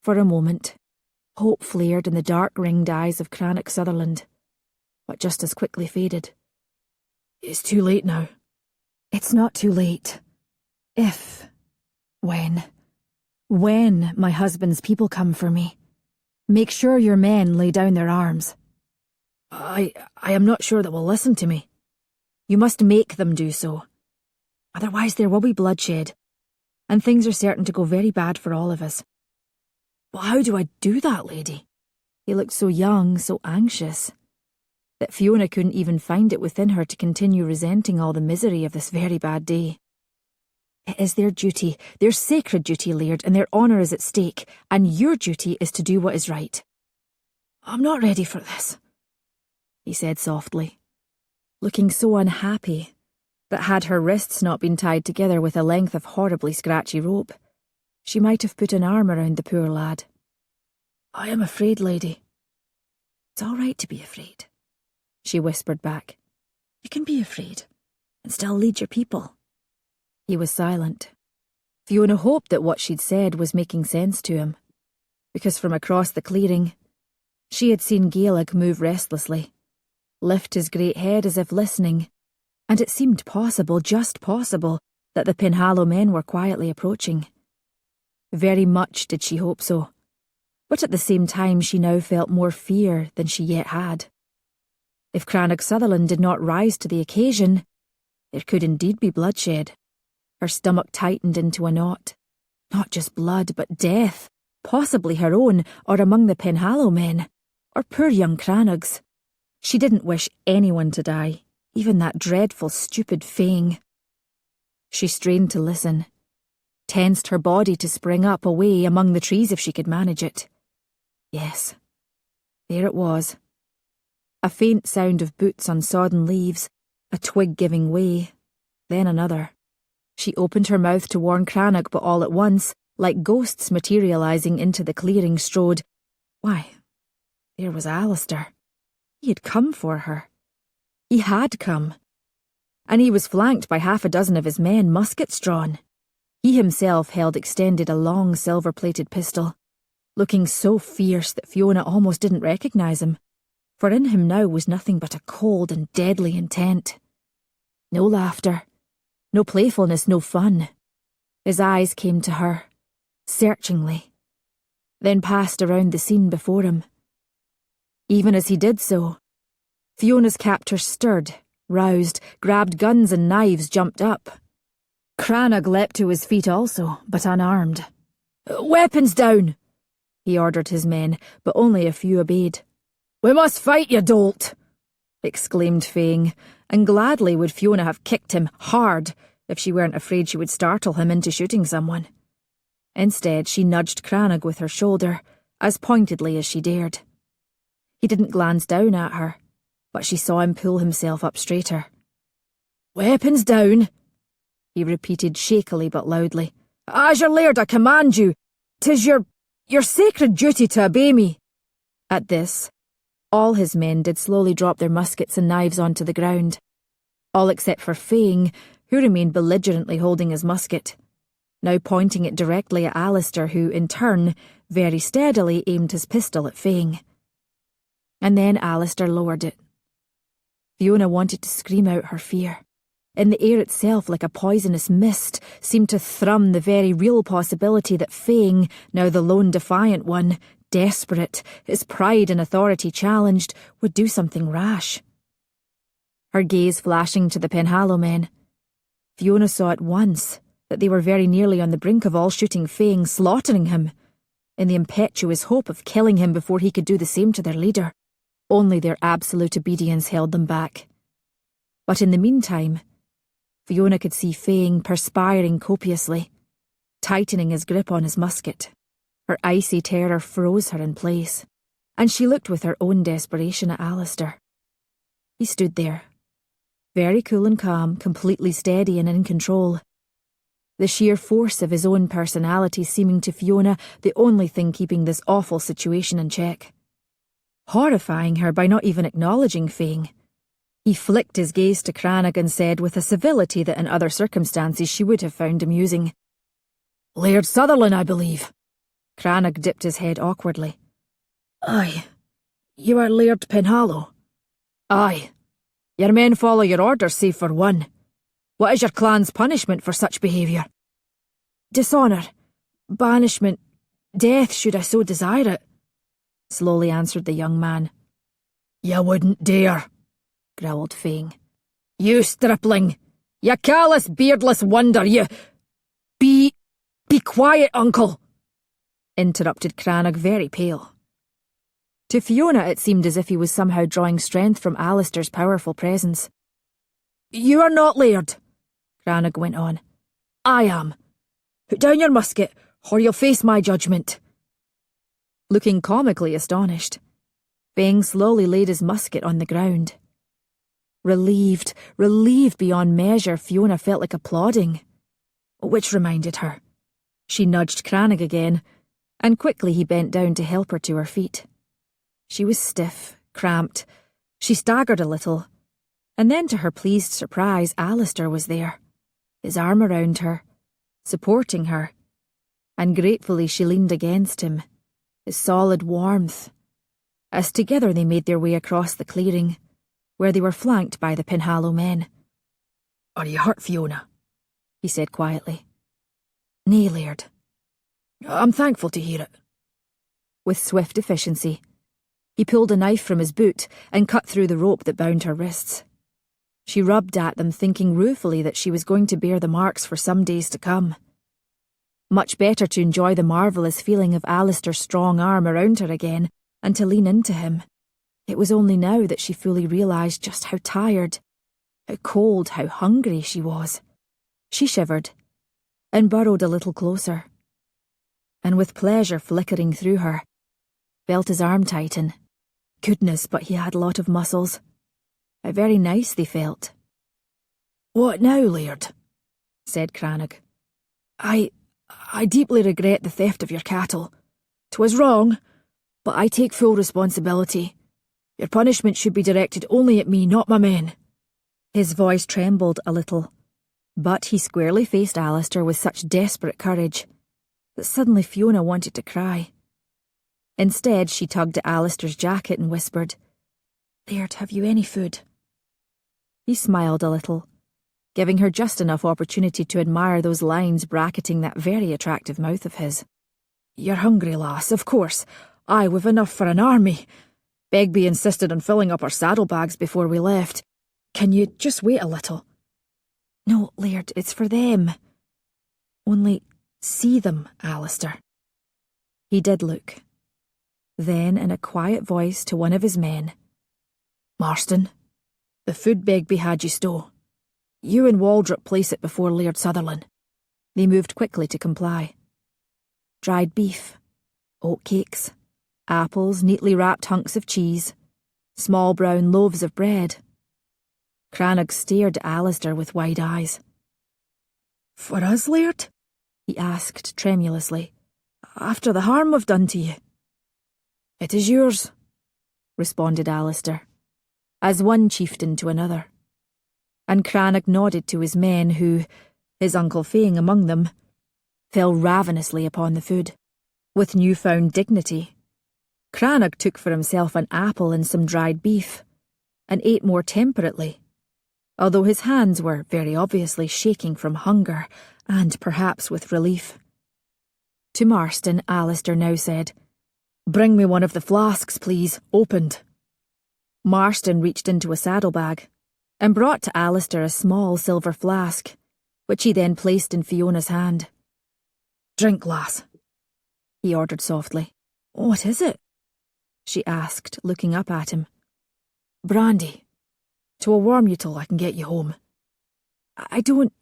For a moment, hope flared in the dark-ringed eyes of Cranach Sutherland, but just as quickly faded. It's too late now. It's not too late. When my husband's people come for me, make sure your men lay down their arms. I am not sure that will listen to me. You must make them do so. Otherwise there will be bloodshed, and things are certain to go very bad for all of us. But how do I do that, lady? He looked so young, so anxious, that Fiona couldn't even find it within her to continue resenting all the misery of this very bad day. It is their duty, their sacred duty, Laird, and their honour is at stake, and your duty is to do what is right. I'm not ready for this, he said softly, looking so unhappy that had her wrists not been tied together with a length of horribly scratchy rope, she might have put an arm around the poor lad. I am afraid, lady. It's all right to be afraid, she whispered back. You can be afraid and still lead your people. He was silent. Fiona hoped that what she'd said was making sense to him, because from across the clearing, she had seen Gaelic move restlessly, lift his great head as if listening, and it seemed possible, just possible, that the Penhallow men were quietly approaching. Very much did she hope so, but at the same time she now felt more fear than she yet had. If Cranach Sutherland did not rise to the occasion, there could indeed be bloodshed. Her stomach tightened into a knot. Not just blood, but death, possibly her own, or among the Penhallow men, or poor young Cranach's. She didn't wish anyone to die, even that dreadful, stupid Fang. She strained to listen, tensed her body to spring up away among the trees if she could manage it. Yes, there it was. A faint sound of boots on sodden leaves, a twig giving way, then another. She opened her mouth to warn Cranach, but all at once, like ghosts materialising into the clearing, strode. Why, there was Alasdair. He had come for her. He had come. And he was flanked by 6 of his men, muskets drawn. He himself held extended a long silver-plated pistol, looking so fierce that Fiona almost didn't recognise him, for in him now was nothing but a cold and deadly intent. No laughter. No playfulness, no fun. His eyes came to her, searchingly, then passed around the scene before him. Even as he did so, Fiona's captor stirred, roused, grabbed guns and knives, jumped up. Cranach leapt to his feet also, but unarmed. Weapons down! He ordered his men, but only a few obeyed. We must fight, you dolt! Exclaimed Fang, and gladly would Fiona have kicked him hard if she weren't afraid she would startle him into shooting someone. Instead, she nudged Cranach with her shoulder, as pointedly as she dared. He didn't glance down at her, but she saw him pull himself up straighter. Weapons down, he repeated shakily but loudly. As your laird, I command you. 'Tis your sacred duty to obey me. At this, all his men did slowly drop their muskets and knives onto the ground. All except for Fang, who remained belligerently holding his musket, now pointing it directly at Alasdair, who, in turn, very steadily aimed his pistol at Fang. And then Alasdair lowered it. Fiona wanted to scream out her fear. In the air itself, like a poisonous mist, seemed to thrum the very real possibility that Fang, now the lone defiant one, desperate, his pride and authority challenged, would do something rash. Her gaze flashing to the Penhallow men, Fiona saw at once that they were very nearly on the brink of all shooting Fang, slaughtering him, in the impetuous hope of killing him before he could do the same to their leader. Only their absolute obedience held them back. But in the meantime, Fiona could see Fang perspiring copiously, tightening his grip on his musket. Her icy terror froze her in place, and she looked with her own desperation at Alasdair. He stood there, very cool and calm, completely steady and in control. The sheer force of his own personality seeming to Fiona the only thing keeping this awful situation in check. Horrifying her by not even acknowledging Fang, he flicked his gaze to Cranach and said with a civility that in other circumstances she would have found amusing. Laird Sutherland, I believe. Cranach dipped his head awkwardly. Aye. You are Laird Penhallow. Aye. Your men follow your orders, save for one. What is your clan's punishment for such behaviour? Dishonour. Banishment. Death, should I so desire it, slowly answered the young man. You wouldn't dare, growled Fang. You stripling! You callous, beardless wonder, you... Be quiet, uncle, interrupted Cranach, very pale. To Fiona it seemed as if he was somehow drawing strength from Alasdair's powerful presence. You are not Laird, Cranach went on. I am. Put down your musket, or you'll face my judgment. Looking comically astonished, Fang slowly laid his musket on the ground. Relieved beyond measure, Fiona felt like applauding. Which reminded her. She nudged Cranach again, and quickly he bent down to help her to her feet. She was stiff, cramped. She staggered a little, and then to her pleased surprise, Alasdair was there, his arm around her, supporting her, and gratefully she leaned against him, his solid warmth, as together they made their way across the clearing, where they were flanked by the Penhallow men. Are you hurt, Fiona? He said quietly. Nay, Laird. I'm thankful to hear it. With swift efficiency, he pulled a knife from his boot and cut through the rope that bound her wrists. She rubbed at them, thinking ruefully that she was going to bear the marks for some days to come. Much better to enjoy the marvellous feeling of Alasdair's strong arm around her again and to lean into him. It was only now that she fully realised just how tired, how cold, how hungry she was. She shivered and burrowed a little closer, and with pleasure flickering through her, felt his arm tighten. Goodness, but he had a lot of muscles. How very nice they felt. What now, Laird? said Cranach. I deeply regret the theft of your cattle. 'Twas wrong, but I take full responsibility. Your punishment should be directed only at me, not my men. His voice trembled a little, but he squarely faced Alasdair with such desperate courage that suddenly Fiona wanted to cry. Instead, she tugged at Alasdair's jacket and whispered, Laird, have you any food? He smiled a little, giving her just enough opportunity to admire those lines bracketing that very attractive mouth of his. You're hungry, lass, of course. Aye, we've enough for an army. Begbie insisted on filling up our saddlebags before we left. Can you just wait a little? No, Laird, it's for them. Only see them, Alasdair. He did look. Then, in a quiet voice to one of his men, Marston, the food Begbie had you stow. You and Waldrop place it before Laird Sutherland. They moved quickly to comply. Dried beef, oatcakes, apples, neatly wrapped hunks of cheese, small brown loaves of bread. Cranach stared at Alasdair with wide eyes. For us, Laird? He asked tremulously. After the harm we've done to you. It is yours, responded Alasdair, as one chieftain to another. And Cranach nodded to his men who, his Uncle Fang among them, fell ravenously upon the food. With newfound dignity, Cranach took for himself an apple and some dried beef, and ate more temperately, although his hands were very obviously shaking from hunger and perhaps with relief. To Marston, Alasdair now said, Bring me one of the flasks, please, opened. Marston reached into a saddlebag and brought to Alasdair a small silver flask, which he then placed in Fiona's hand. Drink, lass, he ordered softly. What is it? She asked, looking up at him. Brandy. 'Twill warm you till I can get you home. I don't,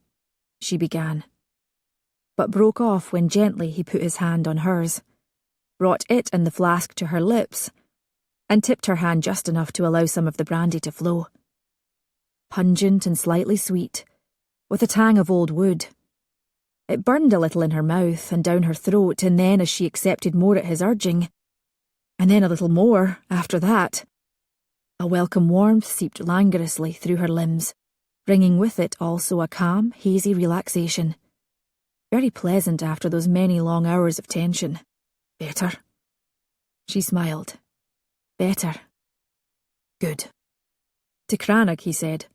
she began, but broke off when gently he put his hand on hers, brought it and the flask to her lips, and tipped her hand just enough to allow some of the brandy to flow. Pungent and slightly sweet, with a tang of old wood. It burned a little in her mouth and down her throat, and then as she accepted more at his urging, and then a little more after that, a welcome warmth seeped languorously through her limbs, bringing with it also a calm, hazy relaxation. Very pleasant after those many long hours of tension. Better? She smiled. Better. Good. To Cranach he said,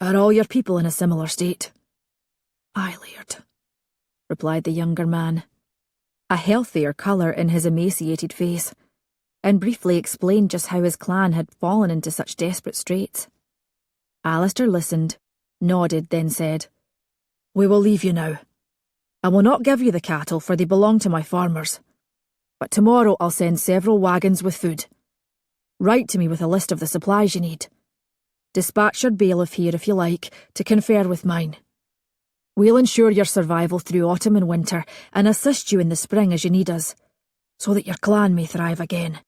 Are all your people in a similar state? Aye, Laird, replied the younger man, a healthier colour in his emaciated face, and briefly explained just how his clan had fallen into such desperate straits. Alasdair listened, nodded, then said, We will leave you now. I will not give you the cattle, for they belong to my farmers. But tomorrow I'll send several wagons with food. Write to me with a list of the supplies you need. Dispatch your bailiff here if you like, to confer with mine. We'll ensure your survival through autumn and winter, and assist you in the spring as you need us, so that your clan may thrive again.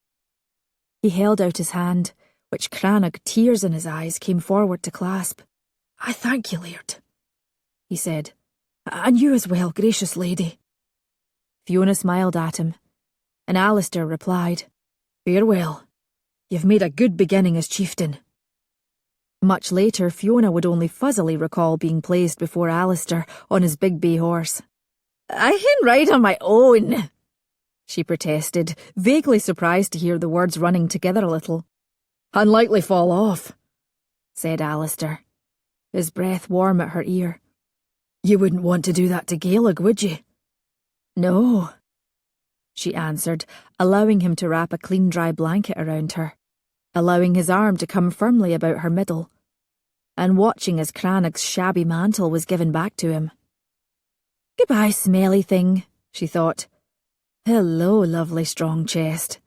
He held out his hand, which Cranach, tears in his eyes, came forward to clasp. I thank you, Laird, he said, and you as well, gracious lady. Fiona smiled at him, and Alasdair replied, Farewell. You've made a good beginning as chieftain. Much later, Fiona would only fuzzily recall being placed before Alasdair on his big bay horse. I can ride on my own, she protested, vaguely surprised to hear the words running together a little. Unlikely fall off, said Alasdair, his breath warm at her ear. You wouldn't want to do that to Gaelig, would you? No, she answered, allowing him to wrap a clean dry blanket around her, allowing his arm to come firmly about her middle, and watching as Cranach's shabby mantle was given back to him. Goodbye, smelly thing, she thought. Hello, lovely strong chest.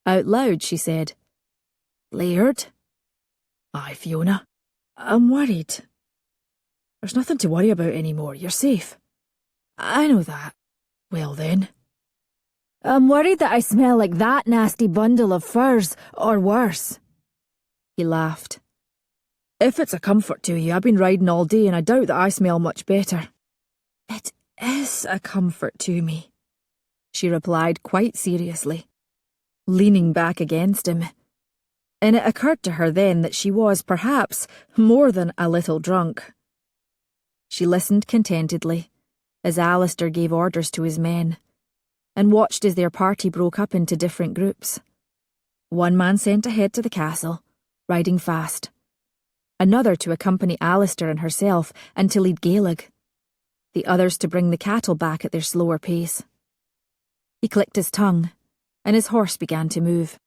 Out loud she said, Laird? Aye, Fiona. I'm worried. There's nothing to worry about anymore, you're safe. I know that. Well then. I'm worried that I smell like that nasty bundle of furs, or worse. He laughed. If it's a comfort to you, I've been riding all day and I doubt that I smell much better. It is a comfort to me, she replied quite seriously, leaning back against him. And it occurred to her then that she was, perhaps, more than a little drunk. She listened contentedly, as Alasdair gave orders to his men, and watched as their party broke up into different groups. One man sent ahead to the castle, riding fast. Another to accompany Alasdair and herself and to lead Gaelig. The others to bring the cattle back at their slower pace. He clicked his tongue, and his horse began to move.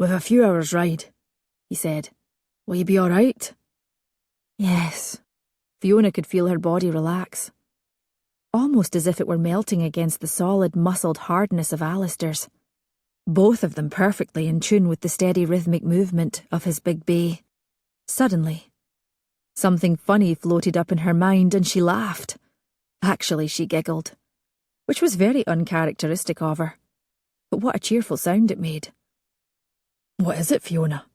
We've a few hours' ride, he said. Will you be all right? Yes. Fiona could feel her body relax, almost as if it were melting against the solid, muscled hardness of Alasdair's, both of them perfectly in tune with the steady rhythmic movement of his big bay. Suddenly, something funny floated up in her mind and she laughed. Actually, she giggled, which was very uncharacteristic of her. But what a cheerful sound it made. What is it, Fiona?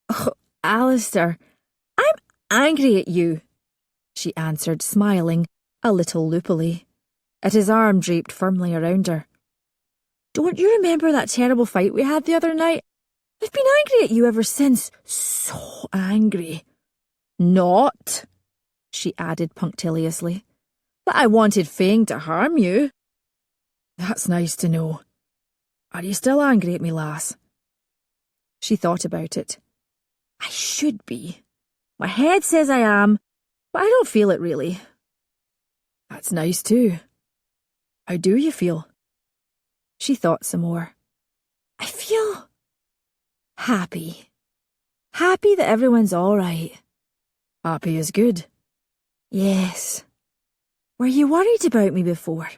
Oh, Alasdair, I'm angry at you, she answered, smiling, a little loopily, at his arm draped firmly around her. Don't you remember that terrible fight we had the other night? I've been angry at you ever since. So angry. Not, she added punctiliously, that I wanted Fang to harm you. That's nice to know. Are you still angry at me, lass? She thought about it. I should be. My head says I am, but I don't feel it really. That's nice too. How do you feel? She thought some more. I feel happy. Happy that everyone's all right. Happy is good. Yes. Were you worried about me before?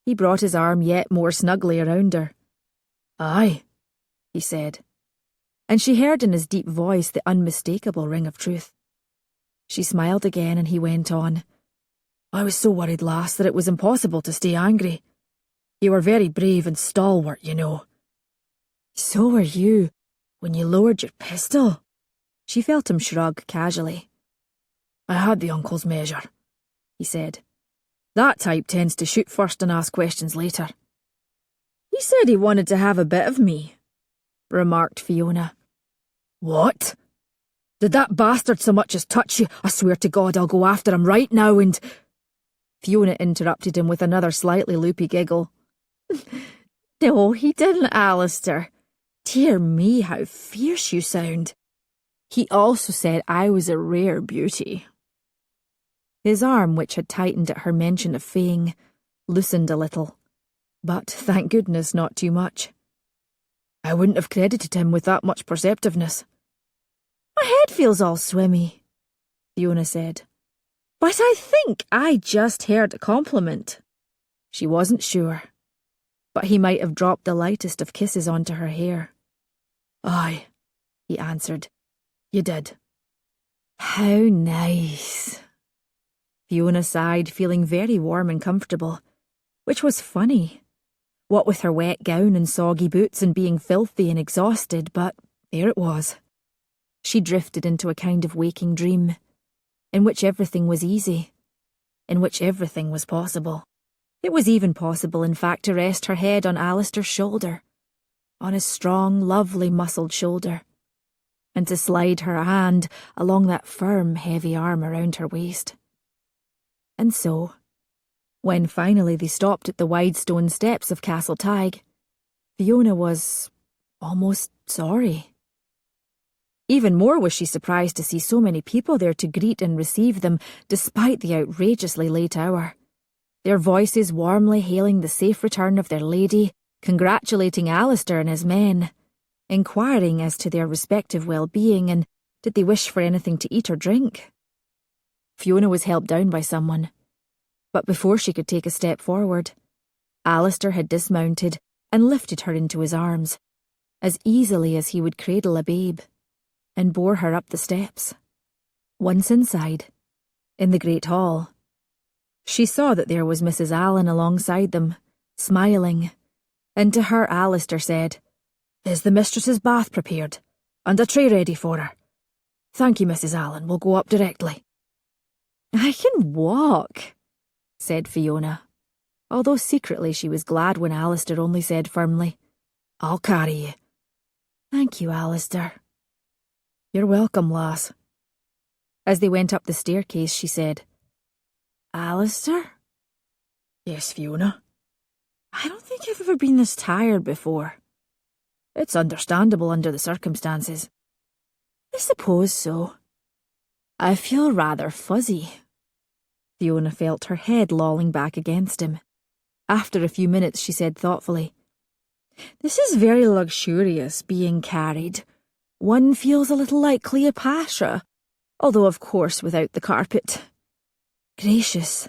He brought his arm yet more snugly around her. Aye, he said, and she heard in his deep voice the unmistakable ring of truth. She smiled again and he went on. I was so worried, lass, that it was impossible to stay angry. You were very brave and stalwart, you know. So were you, when you lowered your pistol. She felt him shrug casually. I had the uncle's measure, he said. That type tends to shoot first and ask questions later. He said he wanted to have a bit of me, remarked Fiona. What? Did that bastard so much as touch you? I swear to God I'll go after him right now and... Fiona interrupted him with another slightly loopy giggle. No, he didn't, Alasdair. Dear me, how fierce you sound. He also said I was a rare beauty. His arm, which had tightened at her mention of Fang, loosened a little, but thank goodness not too much. I wouldn't have credited him with that much perceptiveness. My head feels all swimmy, Fiona said. But I think I just heard a compliment. She wasn't sure, but he might have dropped the lightest of kisses onto her hair. Aye, he answered. You did. How nice. Fiona sighed, feeling very warm and comfortable, which was funny. What with her wet gown and soggy boots and being filthy and exhausted, but there it was. She drifted into a kind of waking dream, in which everything was easy, in which everything was possible. It was even possible, in fact, to rest her head on Alasdair's shoulder, on his strong, lovely, muscled shoulder, and to slide her hand along that firm, heavy arm around her waist. And so, when finally they stopped at the wide stone steps of Castle Tig, Fiona was almost sorry. Even more was she surprised to see so many people there to greet and receive them, despite the outrageously late hour. Their voices warmly hailing the safe return of their lady, congratulating Alasdair and his men, inquiring as to their respective well-being and did they wish for anything to eat or drink. Fiona was helped down by someone, but before she could take a step forward, Alasdair had dismounted and lifted her into his arms, as easily as he would cradle a babe, and bore her up the steps. Once inside, in the great hall, she saw that there was Mrs. Allen alongside them, smiling, and to her Alasdair said, "Is the mistress's bath prepared, and a tray ready for her? Thank you, Mrs. Allen, we'll go up directly." "I can walk," said Fiona, although secretly she was glad when Alasdair only said firmly, "I'll carry you." "Thank you, Alasdair." "You're welcome, lass." As they went up the staircase, she said, "Alasdair?" "Yes, Fiona?" "I don't think I've ever been this tired before." "It's understandable under the circumstances." "I suppose so. I feel rather fuzzy." Fiona felt her head lolling back against him. After a few minutes, she said thoughtfully, This is very luxurious, being carried. One feels a little like Cleopatra, although of course without the carpet. Gracious,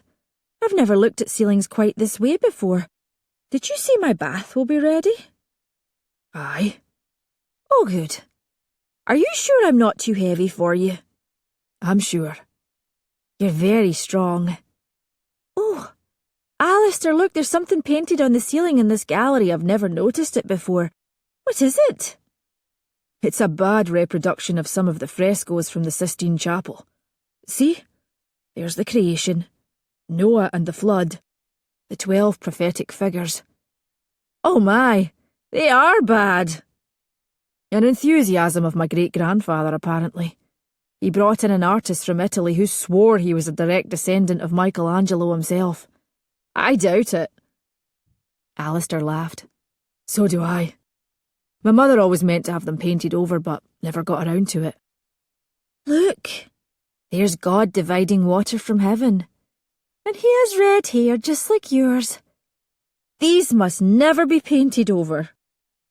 I've never looked at ceilings quite this way before. Did you say my bath will be ready? Aye. Oh, good. Are you sure I'm not too heavy for you? I'm sure. You're very strong. Oh, Alasdair, look, there's something painted on the ceiling in this gallery. I've never noticed it before. What is it? It's a bad reproduction of some of the frescoes from the Sistine Chapel. See? There's the creation, Noah and the flood, the 12 prophetic figures. Oh my, they are bad. An enthusiasm of my great-grandfather, apparently. He brought in an artist from Italy who swore he was a direct descendant of Michelangelo himself. I doubt it. Alasdair laughed. So do I. My mother always meant to have them painted over, but never got around to it. Look, there's God dividing water from heaven. And he has red hair just like yours. These must never be painted over.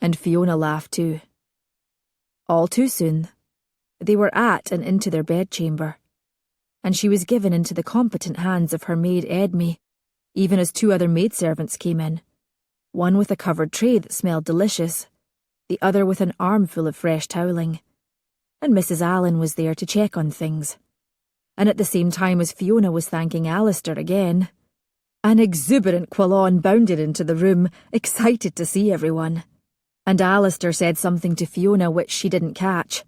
And Fiona laughed too. All too soon, they were at and into their bedchamber, and she was given into the competent hands of her maid Edme, even as 2 other maidservants came in, one with a covered tray that smelled delicious, the other with an armful of fresh toweling, and Mrs. Allen was there to check on things. And at the same time as Fiona was thanking Alasdair again, an exuberant Quillon bounded into the room, excited to see everyone. And Alasdair said something to Fiona which she didn't catch,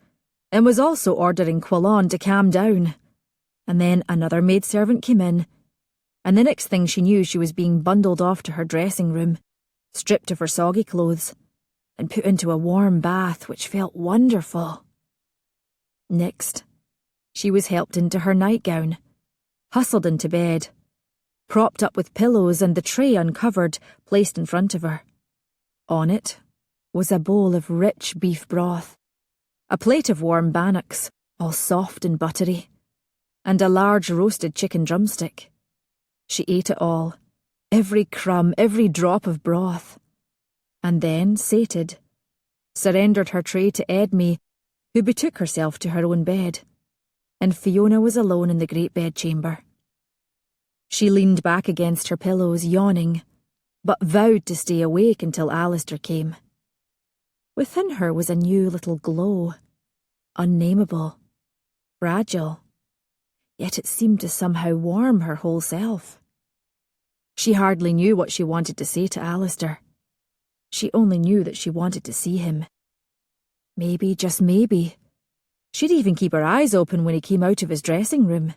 and was also ordering Quillon to calm down. And then another maidservant came in, and the next thing she knew she was being bundled off to her dressing room, stripped of her soggy clothes, and put into a warm bath which felt wonderful. Next, she was helped into her nightgown, hustled into bed, propped up with pillows and the tray uncovered, placed in front of her. On it was a bowl of rich beef broth, a plate of warm bannocks, all soft and buttery, and a large roasted chicken drumstick. She ate it all, every crumb, every drop of broth, and then, sated, surrendered her tray to Edme, who betook herself to her own bed, and Fiona was alone in the great bedchamber. She leaned back against her pillows, yawning, but vowed to stay awake until Alasdair came. Within her was a new little glow, unnameable, fragile, yet it seemed to somehow warm her whole self. She hardly knew what she wanted to say to Alasdair. She only knew that she wanted to see him. Maybe, just maybe, she'd even keep her eyes open when he came out of his dressing room.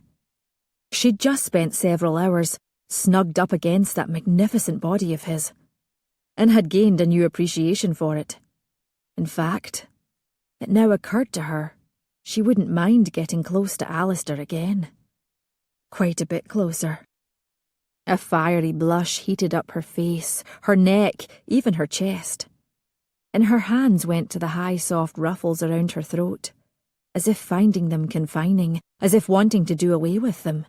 She'd just spent several hours snugged up against that magnificent body of his, and had gained a new appreciation for it. In fact, it now occurred to her she wouldn't mind getting close to Alasdair again. Quite a bit closer. A fiery blush heated up her face, her neck, even her chest, and her hands went to the high soft ruffles around her throat, as if finding them confining, as if wanting to do away with them.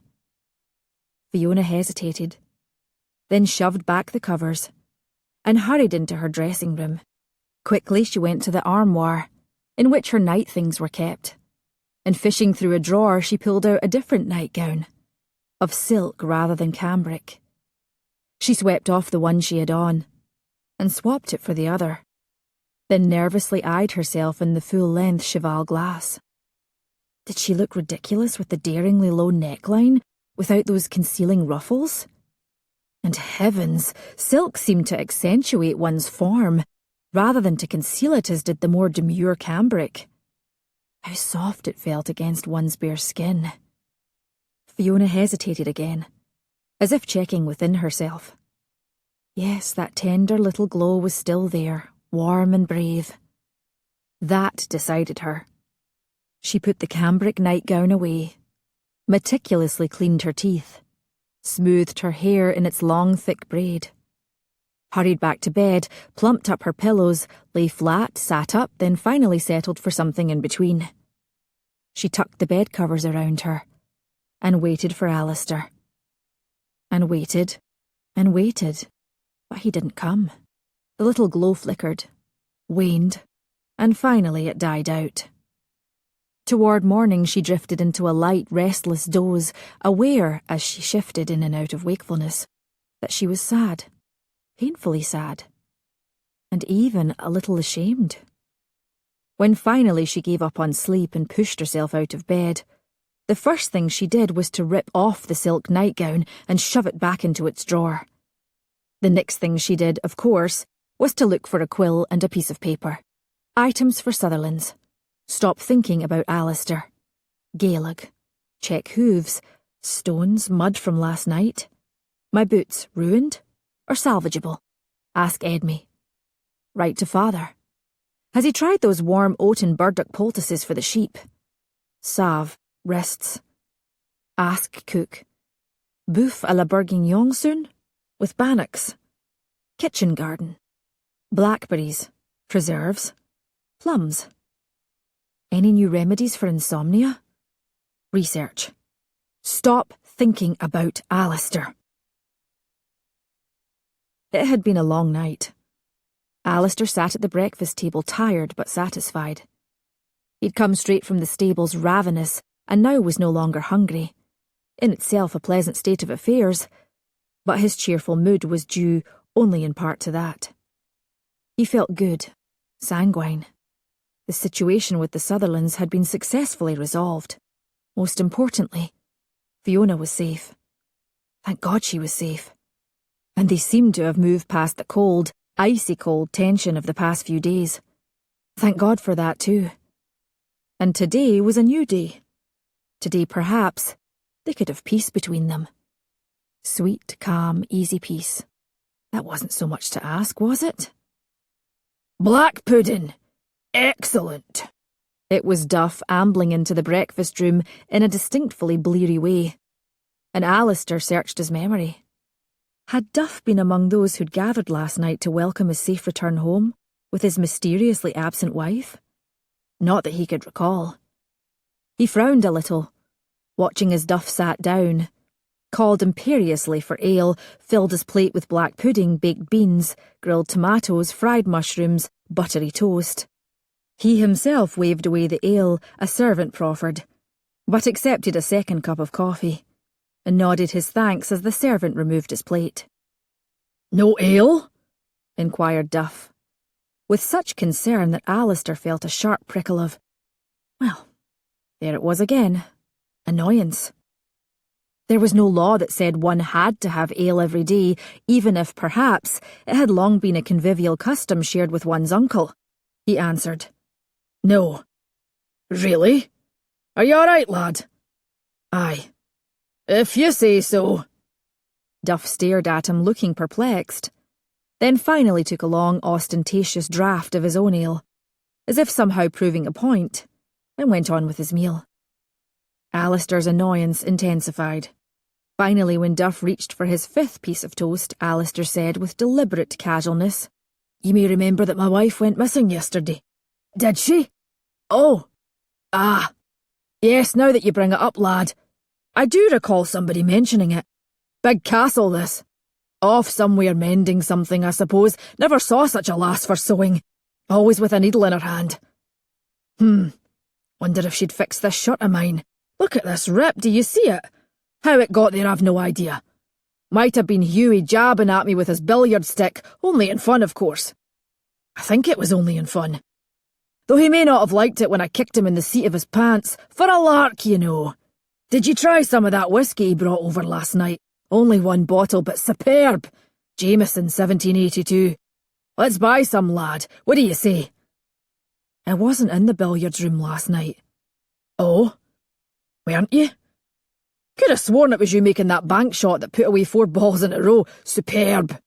Fiona hesitated, then shoved back the covers, and hurried into her dressing room. Quickly she went to the armoire, in which her night things were kept, and fishing through a drawer she pulled out a different nightgown, of silk rather than cambric. She swept off the one she had on, and swapped it for the other, then nervously eyed herself in the full-length cheval glass. Did she look ridiculous with the daringly low neckline, without those concealing ruffles? And heavens, silk seemed to accentuate one's form, rather than to conceal it as did the more demure cambric. How soft it felt against one's bare skin. Fiona hesitated again, as if checking within herself. Yes, that tender little glow was still there, warm and brave. That decided her. She put the cambric nightgown away, meticulously cleaned her teeth, smoothed her hair in its long thick braid, hurried back to bed, plumped up her pillows, lay flat, sat up, then finally settled for something in between. She tucked the bed covers around her, and waited for Alasdair. And waited, but he didn't come. The little glow flickered, waned, and finally it died out. Toward morning she drifted into a light, restless doze, aware, as she shifted in and out of wakefulness, that she was sad, painfully sad, and even a little ashamed. When finally she gave up on sleep and pushed herself out of bed, the first thing she did was to rip off the silk nightgown and shove it back into its drawer. The next thing she did, of course, was to look for a quill and a piece of paper. Items for Sutherlands. Stop thinking about Alasdair. Gaelic. Check hooves. Stones, mud from last night. My boots, ruined or salvageable? Ask Edme. Write to father. Has he tried those warm oat and burdock poultices for the sheep? Salve, wrists. Ask cook. Bouffe à la bourguignon soon? With bannocks. Kitchen garden. Blackberries. Preserves. Plums. Any new remedies for insomnia? Research. Stop thinking about Alasdair. It had been a long night. Alasdair sat at the breakfast table tired but satisfied. He'd come straight from the stables ravenous and now was no longer hungry, in itself a pleasant state of affairs, but his cheerful mood was due only in part to that. He felt good, sanguine. The situation with the Sutherlands had been successfully resolved. Most importantly, Fiona was safe. Thank God she was safe. And they seemed to have moved past the cold, icy cold tension of the past few days. Thank God for that too. And today was a new day. Today, perhaps, they could have peace between them. Sweet, calm, easy peace. That wasn't so much to ask, was it? Black pudding! Excellent! It was Duff ambling into the breakfast room in a distinctly bleary way, and Alasdair searched his memory. Had Duff been among those who'd gathered last night to welcome his safe return home with his mysteriously absent wife? Not that he could recall. He frowned a little, watching as Duff sat down, called imperiously for ale, filled his plate with black pudding, baked beans, grilled tomatoes, fried mushrooms, buttery toast. He himself waved away the ale a servant proffered, but accepted a second cup of coffee, and nodded his thanks as the servant removed his plate. No ale? Inquired Duff, with such concern that Alasdair felt a sharp prickle of, well, there it was again, annoyance. There was no law that said one had to have ale every day, even if, perhaps, it had long been a convivial custom shared with one's uncle. He answered. No. Really? Are you all right, lad? Aye. If you say so. Duff stared at him, looking perplexed, then finally took a long, ostentatious draught of his own ale, as if somehow proving a point, and went on with his meal. Alasdair's annoyance intensified. Finally, when Duff reached for his fifth piece of toast, Alasdair said with deliberate casualness, You may remember that my wife went missing yesterday. Did she? Oh. Ah. Yes, now that you bring it up, lad. I do recall somebody mentioning it. Big castle, this. Off somewhere mending something, I suppose. Never saw such a lass for sewing. Always with a needle in her hand. Wonder if she'd fix this shirt of mine. Look at this rip, do you see it? How it got there, I've no idea. Might have been Hughie jabbing at me with his billiard stick, only in fun, of course. I think it was only in fun. Though he may not have liked it when I kicked him in the seat of his pants, for a lark, you know. Did you try some of that whiskey he brought over last night? Only one bottle, but superb. Jameson, 1782. Let's buy some, lad. What do you say? I wasn't in the billiards room last night. Oh? Weren't you? Could have sworn it was you making that bank shot that put away 4 balls in a row. Superb.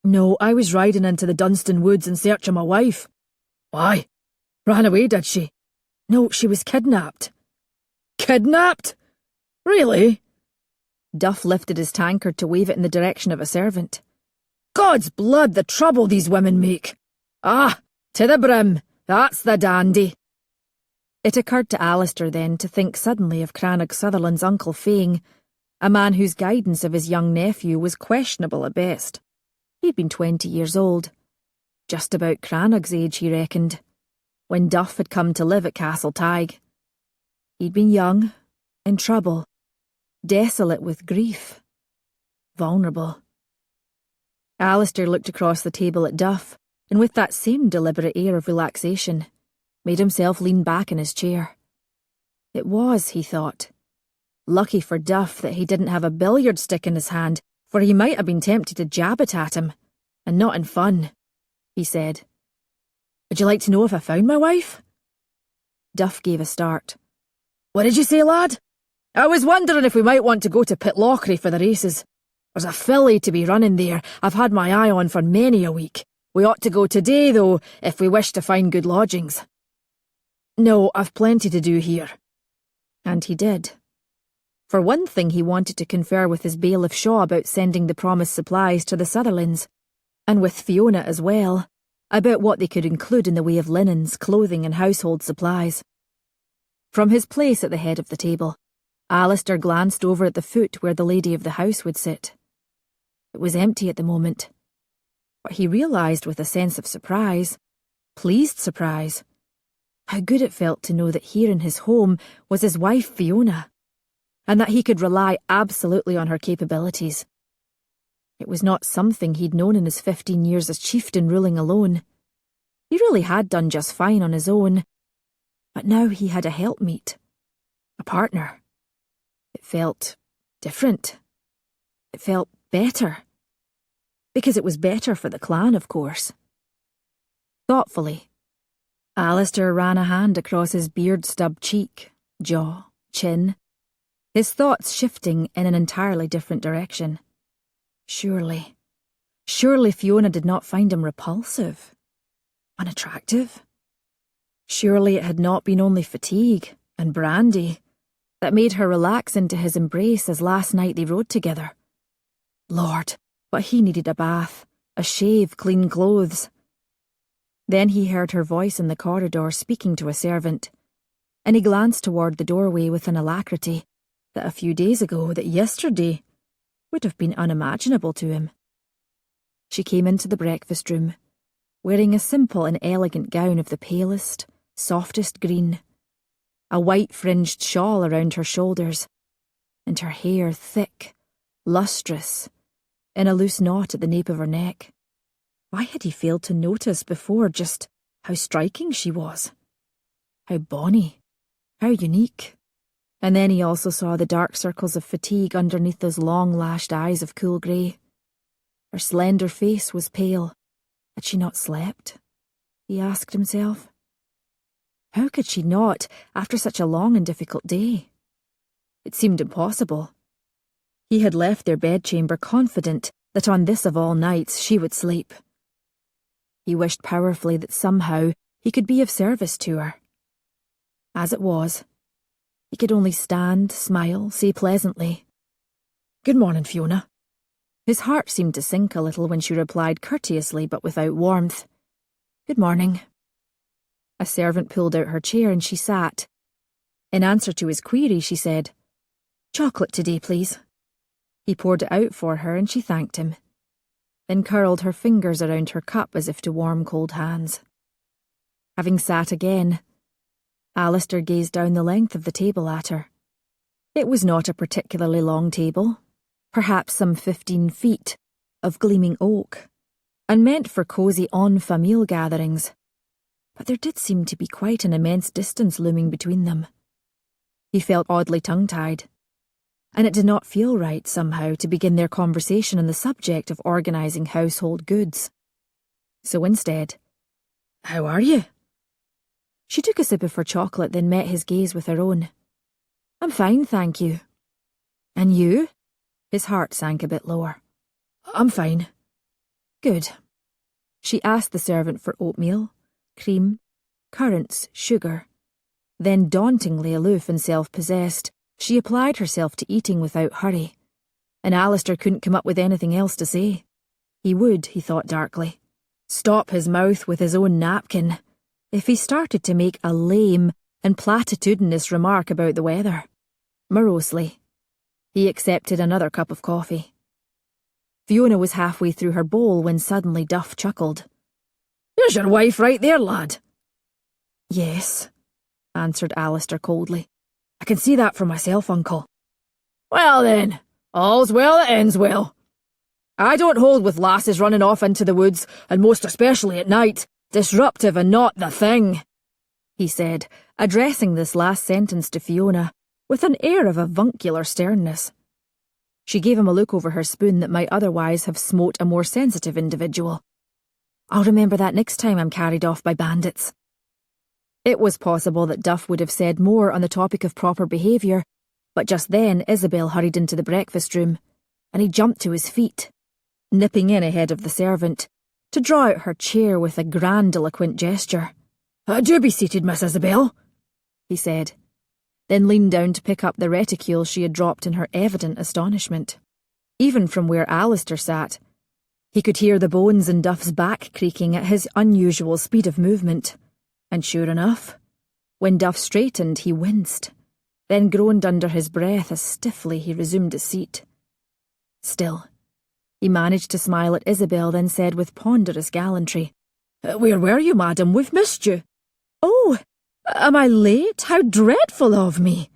No, I was riding into the Dunstan woods in search of my wife. Why? Ran away, did she? No, she was kidnapped. Kidnapped? Really? Duff lifted his tankard to wave it in the direction of a servant. God's blood, the trouble these women make. Ah, to the brim. That's the dandy. It occurred to Alasdair then to think suddenly of Cranach Sutherland's uncle Fang, a man whose guidance of his young nephew was questionable at best. He'd been 20 years old. Just about Crannog's age, he reckoned, when Duff had come to live at Castle Tig. He'd been young, in trouble, desolate with grief, vulnerable. Alasdair looked across the table at Duff, and with that same deliberate air of relaxation, made himself lean back in his chair. It was, he thought, lucky for Duff that he didn't have a billiard stick in his hand, for he might have been tempted to jab it at him, and not in fun, he said. Would you like to know if I found my wife? Duff gave a start. What did you say, lad? I was wondering if we might want to go to Pitlochry for the races. There's a filly to be running there I've had my eye on for many a week. We ought to go today, though, if we wish to find good lodgings. No, I've plenty to do here. And he did. For one thing, he wanted to confer with his bailiff Shaw about sending the promised supplies to the Sutherlands, and with Fiona as well, about what they could include in the way of linens, clothing and household supplies. From his place at the head of the table, Alasdair glanced over at the foot where the lady of the house would sit. It was empty at the moment, but he realised with a sense of surprise, pleased surprise, how good it felt to know that here in his home was his wife Fiona, and that he could rely absolutely on her capabilities. It was not something he'd known in his 15 years as chieftain ruling alone. He really had done just fine on his own, but now he had a helpmeet, a partner. It felt different. It felt better. Because it was better for the clan, of course. Thoughtfully, Alasdair ran a hand across his beard-stubbed cheek, jaw, chin, his thoughts shifting in an entirely different direction. Surely Fiona did not find him repulsive, unattractive. Surely it had not been only fatigue and brandy that made her relax into his embrace as last night they rode together. Lord, but he needed a bath, a shave, clean clothes. Then he heard her voice in the corridor speaking to a servant, and he glanced toward the doorway with an alacrity that a few days ago, that yesterday, would have been unimaginable to him. She came into the breakfast room, wearing a simple and elegant gown of the palest, softest green, a white fringed shawl around her shoulders, and her hair thick, lustrous, in a loose knot at the nape of her neck. Why had he failed to notice before just how striking she was? How bonny, how unique. And then he also saw the dark circles of fatigue underneath those long-lashed eyes of cool grey. Her slender face was pale. Had she not slept? He asked himself. How could she not, after such a long and difficult day? It seemed impossible. He had left their bedchamber confident that on this of all nights she would sleep. He wished powerfully that somehow he could be of service to her. As it was, he could only stand, smile, say pleasantly, "Good morning, Fiona." His heart seemed to sink a little when she replied courteously but without warmth, "Good morning." A servant pulled out her chair and she sat. In answer to his query, she said, "Chocolate today, please." He poured it out for her and she thanked him, then curled her fingers around her cup as if to warm cold hands. Having sat again, Alasdair gazed down the length of the table at her. It was not a particularly long table, perhaps some 15 feet, of gleaming oak, and meant for cosy en famille gatherings, but there did seem to be quite an immense distance looming between them. He felt oddly tongue-tied, and it did not feel right, somehow, to begin their conversation on the subject of organising household goods. So instead, "How are you?" She took a sip of her chocolate, then met his gaze with her own. "I'm fine, thank you." "And you?" His heart sank a bit lower. "I'm fine." "Good." She asked the servant for oatmeal, cream, currants, sugar. Then, dauntingly aloof and self-possessed, she applied herself to eating without hurry, and Alasdair couldn't come up with anything else to say. He would, he thought darkly, stop his mouth with his own napkin if he started to make a lame and platitudinous remark about the weather. Morosely, he accepted another cup of coffee. Fiona was halfway through her bowl when suddenly Duff chuckled. Here's your wife right there, lad. Yes, answered Alasdair coldly. I can see that for myself, uncle. Well then, all's well that ends well. I don't hold with lasses running off into the woods, and most especially at night. Disruptive and not the thing, he said, addressing this last sentence to Fiona, with an air of avuncular sternness. She gave him a look over her spoon that might otherwise have smote a more sensitive individual. I'll remember that next time I'm carried off by bandits. It was possible that Duff would have said more on the topic of proper behaviour, but just then Isabel hurried into the breakfast room, and he jumped to his feet, nipping in ahead of the servant, to draw out her chair with a grandiloquent gesture. Do be seated, Miss Isabel, he said, then leaned down to pick up the reticule she had dropped in her evident astonishment. Even from where Alasdair sat, he could hear the bones in Duff's back creaking at his unusual speed of movement, and sure enough, when Duff straightened he winced, then groaned under his breath as stiffly he resumed his seat. Still, he managed to smile at Isabel, then said with ponderous gallantry, Where were you, madam? We've missed you. Oh, am I late? How dreadful of me!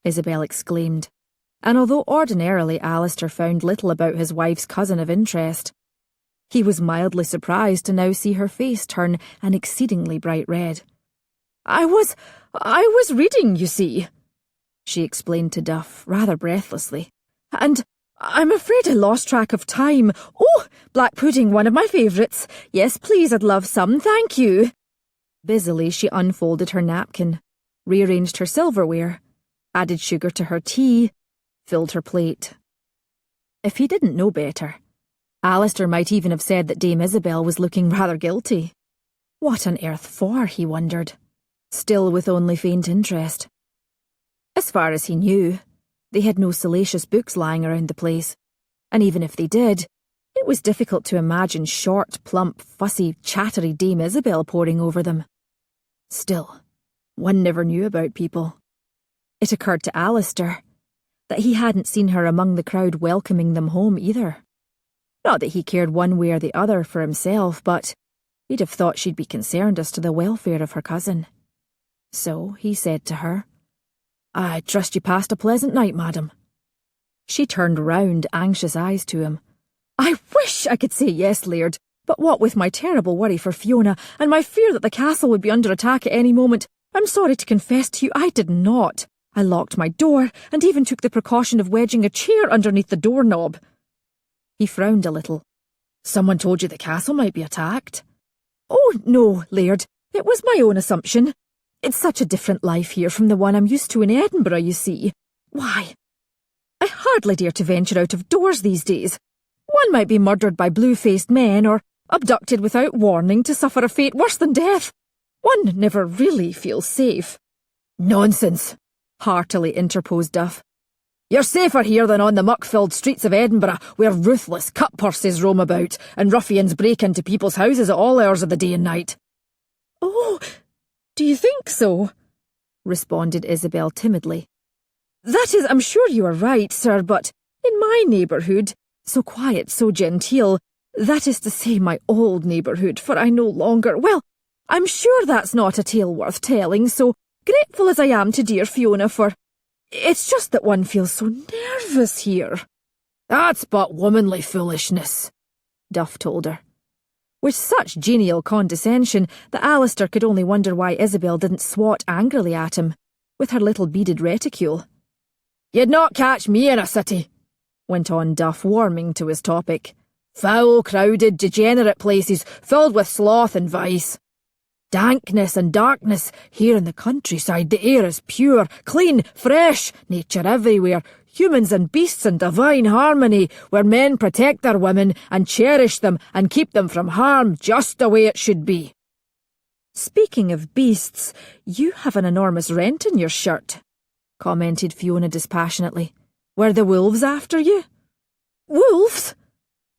Isabel exclaimed, and although ordinarily Alasdair found little about his wife's cousin of interest, he was mildly surprised to now see her face turn an exceedingly bright red. I was reading, you see, she explained to Duff, rather breathlessly, and I'm afraid I lost track of time. Oh, black pudding, one of my favourites. Yes, please, I'd love some, thank you. Busily, she unfolded her napkin, rearranged her silverware, added sugar to her tea, filled her plate. If he didn't know better, Alasdair might even have said that Dame Isabel was looking rather guilty. What on earth for, he wondered, still with only faint interest. As far as he knew, they had no salacious books lying around the place, and even if they did, it was difficult to imagine short, plump, fussy, chattery Dame Isabel poring over them. Still, one never knew about people. It occurred to Alasdair that he hadn't seen her among the crowd welcoming them home either. Not that he cared one way or the other for himself, but he'd have thought she'd be concerned as to the welfare of her cousin. So he said to her, I trust you passed a pleasant night, madam. She turned round, anxious eyes to him. I wish I could say yes, Laird, but what with my terrible worry for Fiona and my fear that the castle would be under attack at any moment, I'm sorry to confess to you I did not. I locked my door and even took the precaution of wedging a chair underneath the doorknob. He frowned a little. Someone told you the castle might be attacked? Oh, no, Laird. It was my own assumption. It's such a different life here from the one I'm used to in Edinburgh, you see. Why, I hardly dare to venture out of doors these days. One might be murdered by blue-faced men or abducted without warning to suffer a fate worse than death. One never really feels safe. Nonsense, heartily interposed Duff. You're safer here than on the muck-filled streets of Edinburgh, where ruthless cut-purses roam about and ruffians break into people's houses at all hours of the day and night. Oh, do you think so? Responded Isabel timidly. That is, I'm sure you are right, sir, but in my neighbourhood, so quiet, so genteel, that is to say my old neighbourhood, for I no longer, well, I'm sure that's not a tale worth telling, so grateful as I am to dear Fiona for... It's just that one feels so nervous here. That's but womanly foolishness, Duff told her, with such genial condescension that Alasdair could only wonder why Isabel didn't swat angrily at him, with her little beaded reticule. You'd not catch me in a city, went on Duff, warming to his topic. Foul, crowded, degenerate places filled with sloth and vice. Dankness and darkness. Here in the countryside the air is pure, clean, fresh, nature everywhere, humans and beasts in divine harmony, where men protect their women and cherish them and keep them from harm just the way it should be. Speaking of beasts, you have an enormous rent in your shirt, commented Fiona dispassionately. Were the wolves after you? Wolves?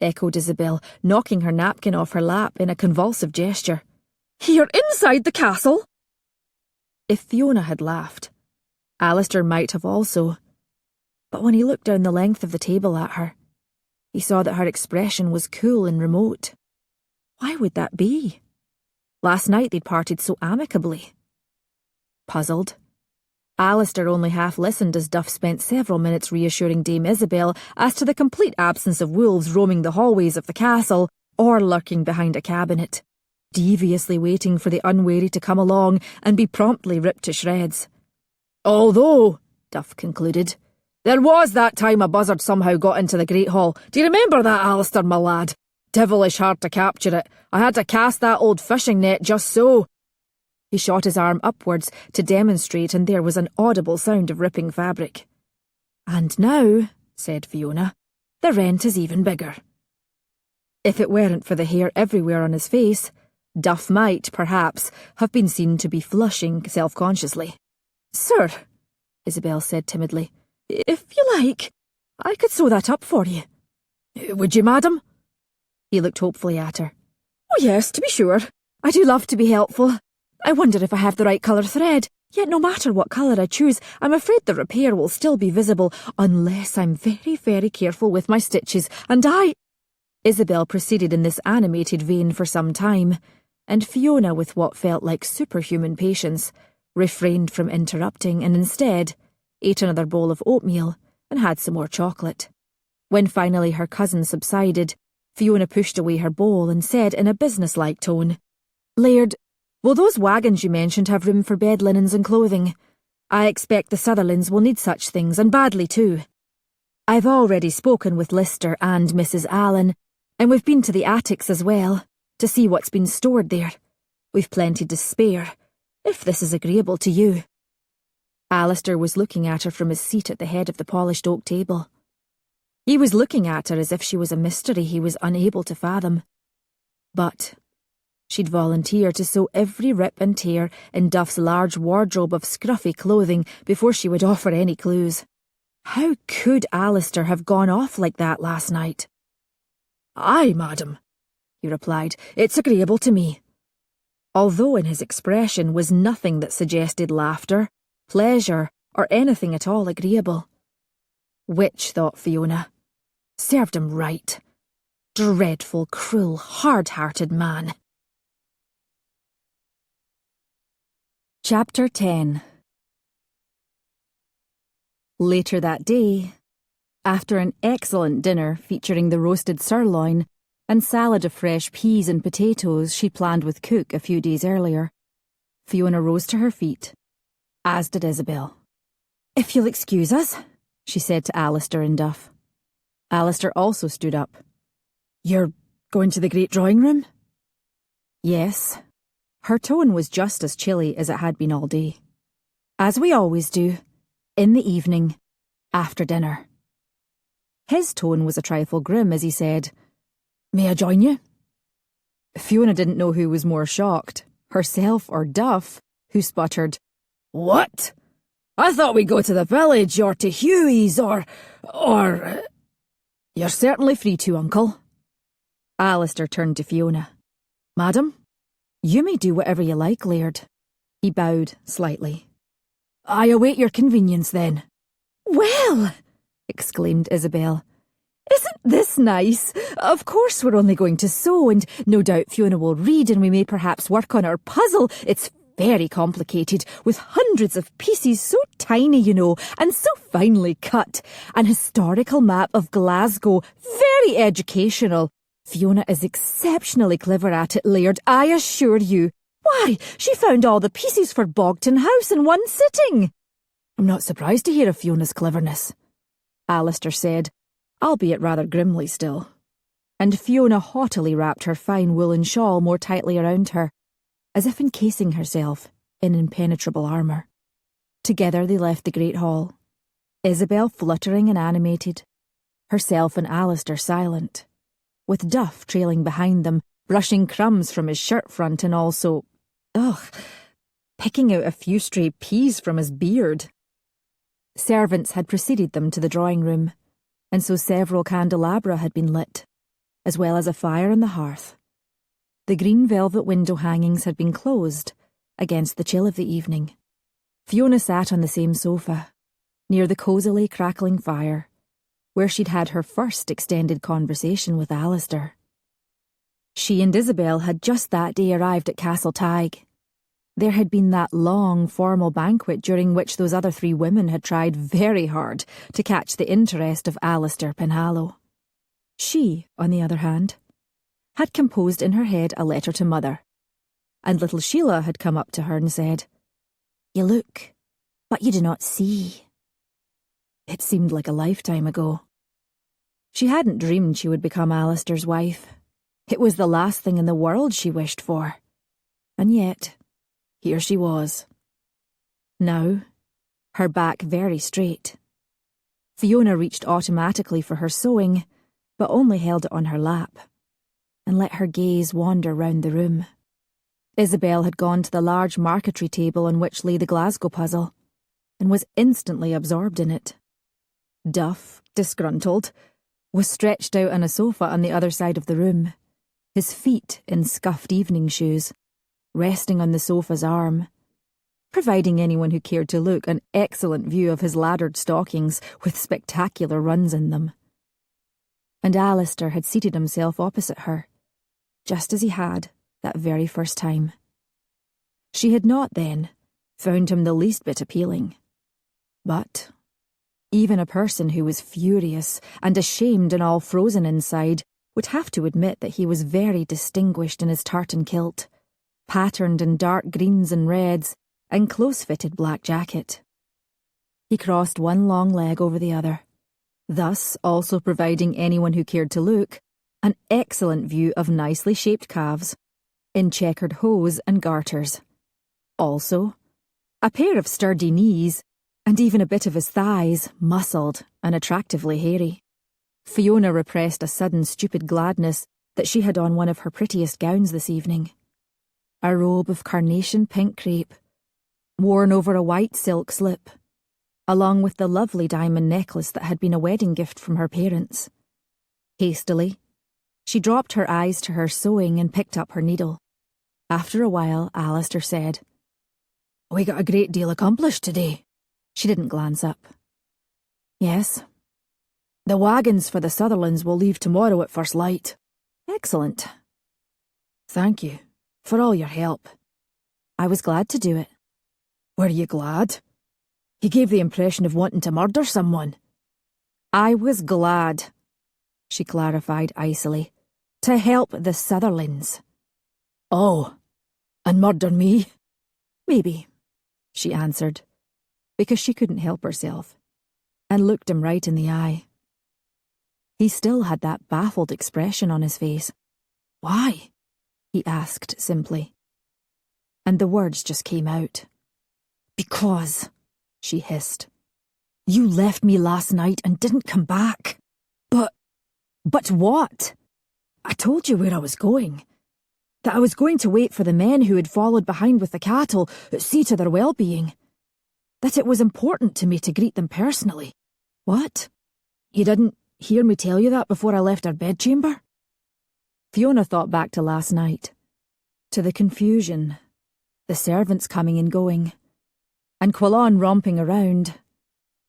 Echoed Isabel, knocking her napkin off her lap in a convulsive gesture. Here inside the castle? If Fiona had laughed, Alasdair might have also, but when he looked down the length of the table at her, he saw that her expression was cool and remote. Why would that be? Last night they'd parted so amicably. Puzzled, Alasdair only half listened as Duff spent several minutes reassuring Dame Isabel as to the complete absence of wolves roaming the hallways of the castle or lurking behind a cabinet, deviously waiting for the unwary to come along and be promptly ripped to shreds. "Although," Duff concluded, "there was that time a buzzard somehow got into the Great Hall. Do you remember that, Alasdair, my lad? Devilish hard to capture it. I had to cast that old fishing net just so." He shot his arm upwards to demonstrate, and there was an audible sound of ripping fabric. "And now," said Fiona, "the rent is even bigger." If it weren't for the hair everywhere on his face, Duff might, perhaps, have been seen to be flushing self-consciously. "Sir," Isabel said timidly, "if you like, I could sew that up for you." "Would you, madam?" He looked hopefully at her. "Oh yes, to be sure. I do love to be helpful. I wonder if I have the right colour thread, yet no matter what colour I choose, I'm afraid the repair will still be visible unless I'm very, very careful with my stitches, and I—" Isabel proceeded in this animated vein for some time, and Fiona, with what felt like superhuman patience, refrained from interrupting and instead ate another bowl of oatmeal and had some more chocolate. When finally her cousin subsided, Fiona pushed away her bowl and said in a businesslike tone, "Laird, will those wagons you mentioned have room for bed linens and clothing? I expect the Sutherlands will need such things, and badly too. I've already spoken with Lister and Mrs. Allen, and we've been to the attics as well, to see what's been stored there. We've plenty to spare, if this is agreeable to you." Alasdair was looking at her from his seat at the head of the polished oak table. He was looking at her as if she was a mystery he was unable to fathom. But she'd volunteered to sew every rip and tear in Duff's large wardrobe of scruffy clothing before she would offer any clues. How could Alasdair have gone off like that last night? "Aye, madam," he replied. "It's agreeable to me." Although in his expression was nothing that suggested laughter, pleasure, or anything at all agreeable. Which, thought Fiona, served him right. Dreadful, cruel, hard-hearted man. Chapter 10. Later that day, after an excellent dinner featuring the roasted sirloin and salad of fresh peas and potatoes she'd planned with Cook a few days earlier, Fiona rose to her feet, as did Isabel. "If you'll excuse us," she said to Alasdair and Duff. Alasdair also stood up. "You're going to the great drawing room?" "Yes." Her tone was just as chilly as it had been all day. "As we always do, in the evening, after dinner." His tone was a trifle grim as he said, "May I join you?" Fiona didn't know who was more shocked, herself or Duff, who sputtered, "What? I thought we'd go to the village or to Hughie's or... "You're certainly free to, Uncle." Alasdair turned to Fiona. "Madam, you may do whatever you like, Laird." He bowed slightly. "I await your convenience, then." "Well," exclaimed Isabel, "isn't this nice? Of course we're only going to sew, and no doubt Fiona will read, and we may perhaps work on our puzzle. It's very complicated, with hundreds of pieces, so tiny, you know, and so finely cut. An historical map of Glasgow, very educational. Fiona is exceptionally clever at it, Laird, I assure you. Why, she found all the pieces for Bogton House in one sitting." "I'm not surprised to hear of Fiona's cleverness," Alasdair said, albeit rather grimly still. And Fiona haughtily wrapped her fine woolen shawl more tightly around her, as if encasing herself in impenetrable armour. Together they left the great hall, Isabel fluttering and animated, herself and Alasdair silent, with Duff trailing behind them, brushing crumbs from his shirt front and also, picking out a few stray peas from his beard. Servants had preceded them to the drawing room, and so several candelabra had been lit, as well as a fire on the hearth. The green velvet window hangings had been closed against the chill of the evening. Fiona sat on the same sofa, near the cosily crackling fire, where she'd had her first extended conversation with Alasdair. She and Isabel had just that day arrived at Castle Tig. There had been that long, formal banquet during which those other 3 women had tried very hard to catch the interest of Alasdair Penhallow. She, on the other hand, had composed in her head a letter to Mother, and little Sheila had come up to her and said, "You look, but you do not see." It seemed like a lifetime ago. She hadn't dreamed she would become Alasdair's wife. It was the last thing in the world she wished for. And yet, here she was. Now, her back very straight. Fiona reached automatically for her sewing, but only held it on her lap, and let her gaze wander round the room. Isabel had gone to the large marquetry table on which lay the Glasgow puzzle, and was instantly absorbed in it. Duff, disgruntled, was stretched out on a sofa on the other side of the room, his feet in scuffed evening shoes, resting on the sofa's arm, providing anyone who cared to look an excellent view of his laddered stockings with spectacular runs in them. And Alasdair had seated himself opposite her, just as he had that very first time. She had not, then, found him the least bit appealing. But even a person who was furious and ashamed and all frozen inside would have to admit that he was very distinguished in his tartan kilt, patterned in dark greens and reds, and close-fitted black jacket. He crossed one long leg over the other, thus also providing anyone who cared to look an excellent view of nicely shaped calves in checkered hose and garters. Also, a pair of sturdy knees, and even a bit of his thighs, muscled and attractively hairy. Fiona repressed a sudden stupid gladness that she had on one of her prettiest gowns this evening. A robe of carnation pink crepe, worn over a white silk slip, along with the lovely diamond necklace that had been a wedding gift from her parents. Hastily, she dropped her eyes to her sewing and picked up her needle. After a while, Alasdair said, "We got a great deal accomplished today." She didn't glance up. "Yes. The wagons for the Sutherlands will leave tomorrow at first light." "Excellent." "Thank you for all your help." "I was glad to do it." "Were you glad? You gave the impression of wanting to murder someone." "I was glad," she clarified icily, "to help the Sutherlands." "Oh, and murder me?" "Maybe," she answered, because she couldn't help herself, and looked him right in the eye. He still had that baffled expression on his face. "Why?" he asked simply. And the words just came out. "Because," she hissed. "you left me last night and didn't come back." But what?" "I told you where I was going. That I was going to wait for the men who had followed behind with the cattle, see to their well-being. That it was important to me to greet them personally." "What? You didn't hear me tell you that before I left our bedchamber?" Fiona thought back to last night, to the confusion, the servants coming and going, and Quillan romping around,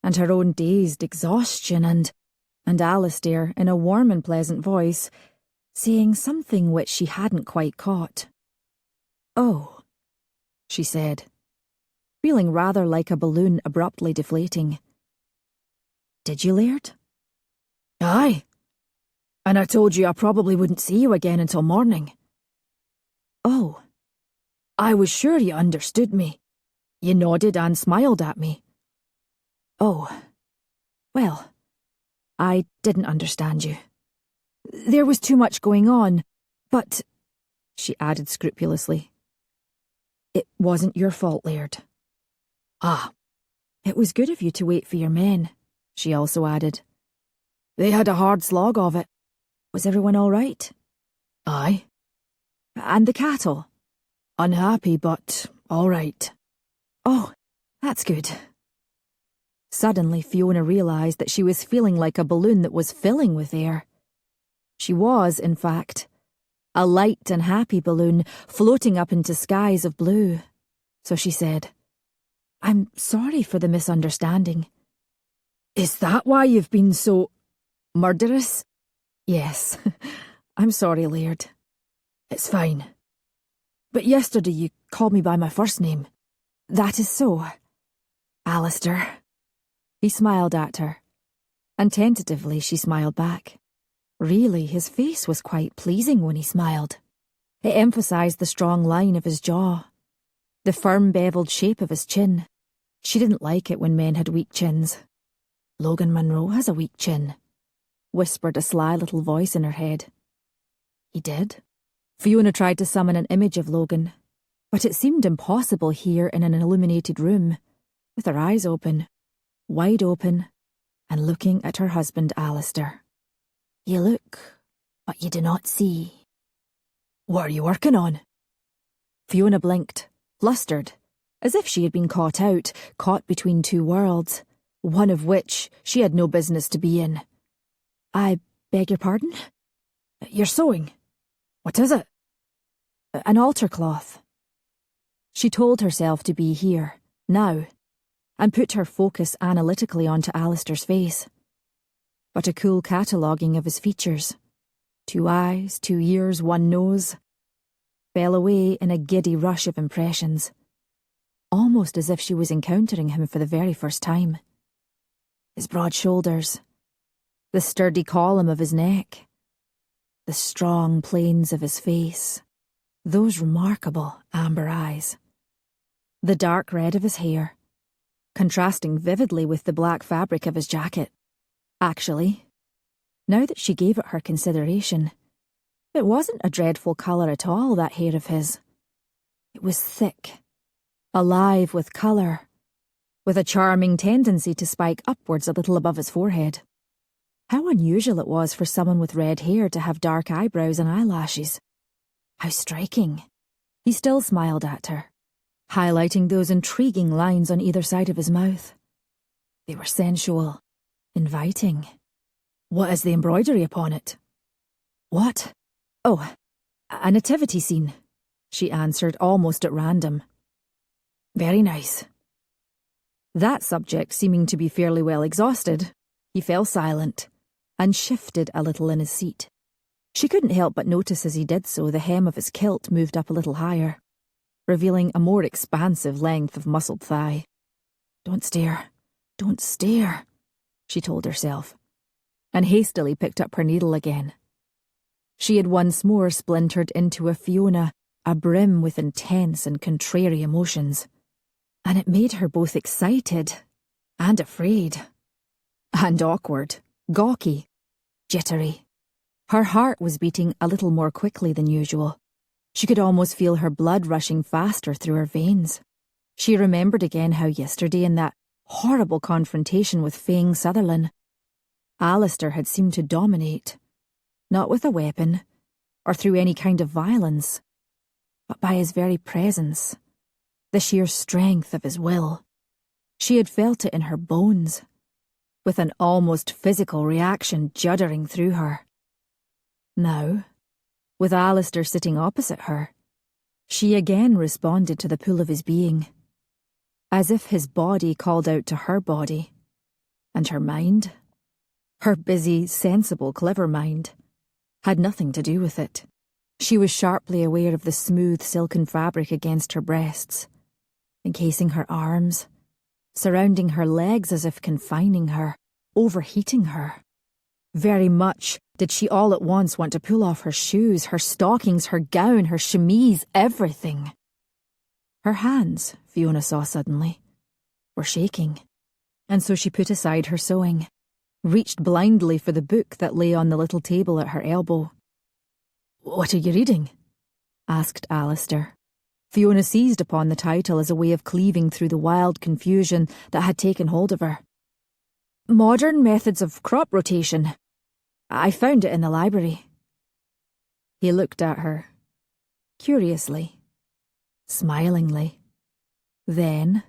and her own dazed exhaustion, and Alasdair, in a warm and pleasant voice, saying something which she hadn't quite caught. "Oh," she said, feeling rather like a balloon abruptly deflating. "Did you, Laird?" "Aye. And I told you I probably wouldn't see you again until morning." "Oh." "I was sure you understood me. You nodded and smiled at me." "Oh. Well, I didn't understand you. There was too much going on, but," she added scrupulously, "it wasn't your fault, Laird." "Ah, it was good of you to wait for your men," she also added. "They had a hard slog of it." "Was everyone all right?" "Aye." "And the cattle?" "Unhappy, but all right." "Oh, that's good." Suddenly, Fiona realised that she was feeling like a balloon that was filling with air. She was, in fact, a light and happy balloon floating up into skies of blue. So she said, "I'm sorry for the misunderstanding." "Is that why you've been so murderous?" "Yes. I'm sorry, Laird." It's fine. But yesterday you called me by my first name. That is so. Alasdair. He smiled at her, and tentatively she smiled back. Really, his face was quite pleasing when he smiled. It emphasised the strong line of his jaw, the firm bevelled shape of his chin. She didn't like it when men had weak chins. Logan Munro has a weak chin, whispered a sly little voice in her head. He did. Fiona tried to summon an image of Logan, but it seemed impossible here in an illuminated room, with her eyes open, wide open, and looking at her husband Alasdair. You look, but you do not see. What are you working on? Fiona blinked, flustered, as if she had been caught between two worlds, one of which she had no business to be in. I beg your pardon? You're sewing. What is it? An altar cloth. She told herself to be here, now, and put her focus analytically onto Alasdair's face. But a cool cataloguing of his features, 2 eyes, 2 ears, 1 nose, fell away in a giddy rush of impressions, almost as if she was encountering him for the very first time. His broad shoulders, the sturdy column of his neck, the strong planes of his face, those remarkable amber eyes, the dark red of his hair, contrasting vividly with the black fabric of his jacket. Actually, now that she gave it her consideration, it wasn't a dreadful colour at all, that hair of his. It was thick, alive with colour, with a charming tendency to spike upwards a little above his forehead. How unusual it was for someone with red hair to have dark eyebrows and eyelashes. How striking. He still smiled at her, highlighting those intriguing lines on either side of his mouth. They were sensual. Inviting. What is the embroidery upon it? What? Oh, a nativity scene, she answered almost at random. Very nice. That subject seeming to be fairly well exhausted, he fell silent and shifted a little in his seat. She couldn't help but notice as he did so the hem of his kilt moved up a little higher, revealing a more expansive length of muscled thigh. Don't stare. Don't stare, she told herself, and hastily picked up her needle again. She had once more splintered into a Fiona abrim with intense and contrary emotions, and it made her both excited and afraid, and awkward, gawky, jittery. Her heart was beating a little more quickly than usual. She could almost feel her blood rushing faster through her veins. She remembered again how yesterday in that horrible confrontation with Fang Sutherland, Alasdair had seemed to dominate, not with a weapon, or through any kind of violence, but by his very presence, the sheer strength of his will. She had felt it in her bones, with an almost physical reaction juddering through her. Now, with Alasdair sitting opposite her, she again responded to the pull of his being, as if his body called out to her body, and her mind, her busy, sensible, clever mind, had nothing to do with it. She was sharply aware of the smooth silken fabric against her breasts, encasing her arms, surrounding her legs as if confining her, overheating her. Very much did she all at once want to pull off her shoes, her stockings, her gown, her chemise, everything. Her hands, Fiona saw suddenly, were shaking, and so she put aside her sewing, reached blindly for the book that lay on the little table at her elbow. What are you reading? asked Alasdair. Fiona seized upon the title as a way of cleaving through the wild confusion that had taken hold of her. Modern Methods of Crop Rotation. I found it in the library. He looked at her, curiously, smilingly. Then,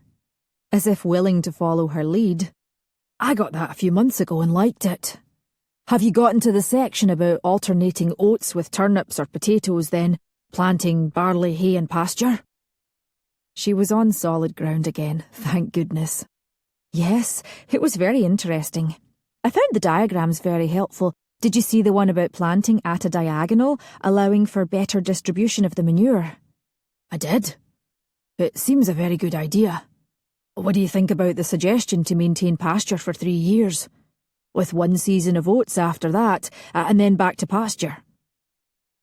as if willing to follow her lead, I got that a few months ago and liked it. Have you gotten to the section about alternating oats with turnips or potatoes, then planting barley, hay and pasture? She was on solid ground again, thank goodness. Yes, it was very interesting. I found the diagrams very helpful, Did you see the one about planting at a diagonal, allowing for better distribution of the manure? I did. It seems a very good idea. What do you think about the suggestion to maintain pasture for 3 years? With 1 season of oats after that, and then back to pasture?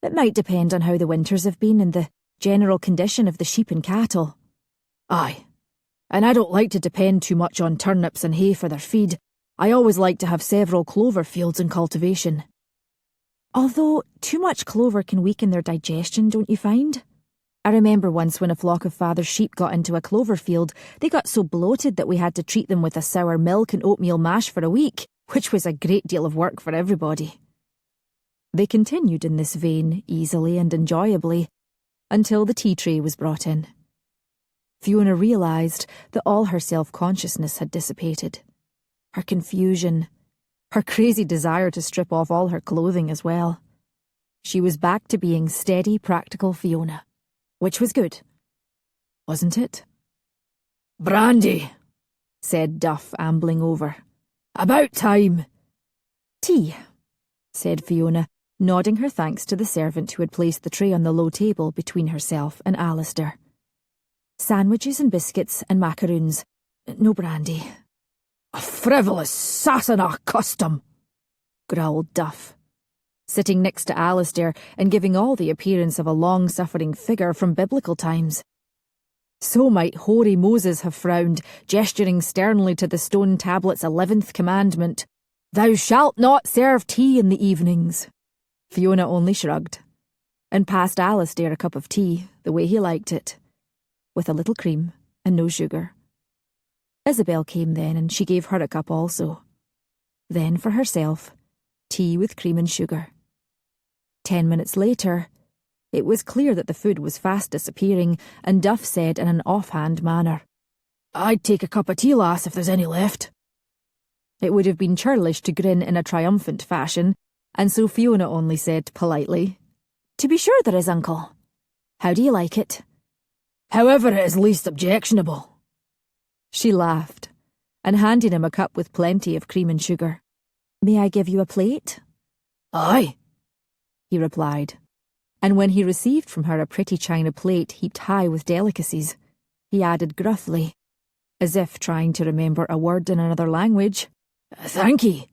It might depend on how the winters have been and the general condition of the sheep and cattle. Aye. And I don't like to depend too much on turnips and hay for their feed. I always like to have several clover fields in cultivation. Although too much clover can weaken their digestion, don't you find? I remember once when a flock of Father's sheep got into a clover field, they got so bloated that we had to treat them with a sour milk and oatmeal mash for a week, which was a great deal of work for everybody. They continued in this vein, easily and enjoyably, until the tea tray was brought in. Fiona realised that all her self-consciousness had dissipated. Her confusion, her crazy desire to strip off all her clothing as well. She was back to being steady, practical Fiona, which was good, wasn't it? "Brandy," said Duff, ambling over. "About time." "Tea," said Fiona, nodding her thanks to the servant who had placed the tray on the low table between herself and Alasdair. "Sandwiches and biscuits and macaroons. No brandy." "A frivolous Sassenach custom," growled Duff, sitting next to Alasdair and giving all the appearance of a long-suffering figure from biblical times. So might hoary Moses have frowned, gesturing sternly to the stone tablet's 11th commandment, "Thou shalt not serve tea in the evenings." Fiona only shrugged, and passed Alasdair a cup of tea, the way he liked it, with a little cream and no sugar. Isabel came then, and she gave her a cup also. Then for herself, tea with cream and sugar. 10 minutes later, it was clear that the food was fast disappearing, and Duff said in an offhand manner, "I'd take a cup of tea, lass, if there's any left." It would have been churlish to grin in a triumphant fashion, and so Fiona only said politely, "To be sure there is, uncle. How do you like it?" "However it is least objectionable." She laughed, and handed him a cup with plenty of cream and sugar. "May I give you a plate?" "Aye," he replied, and when he received from her a pretty china plate heaped high with delicacies, he added gruffly, as if trying to remember a word in another language, "Thank ye."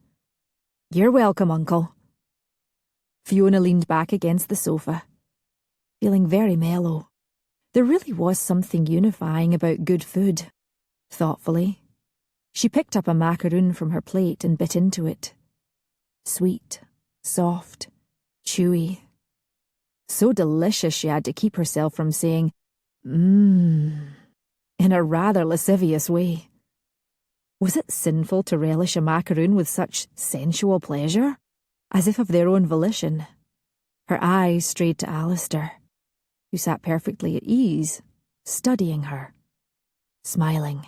"You're welcome, uncle." Fiona leaned back against the sofa, feeling very mellow. There really was something unifying about good food. Thoughtfully, she picked up a macaroon from her plate and bit into it. Sweet, soft, chewy. So delicious she had to keep herself from saying, in a rather lascivious way. Was it sinful to relish a macaroon with such sensual pleasure? As if of their own volition. Her eyes strayed to Alasdair, who sat perfectly at ease, studying her, smiling.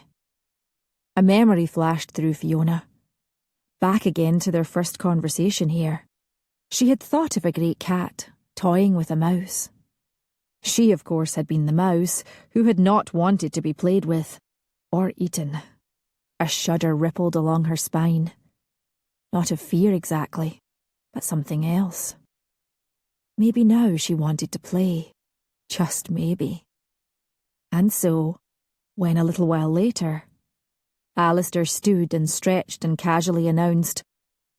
A memory flashed through Fiona. Back again to their first conversation here. She had thought of a great cat, toying with a mouse. She, of course, had been the mouse, who had not wanted to be played with, or eaten. A shudder rippled along her spine. Not of fear exactly, but something else. Maybe now she wanted to play. Just maybe. And so, when a little while later, Alasdair stood and stretched and casually announced,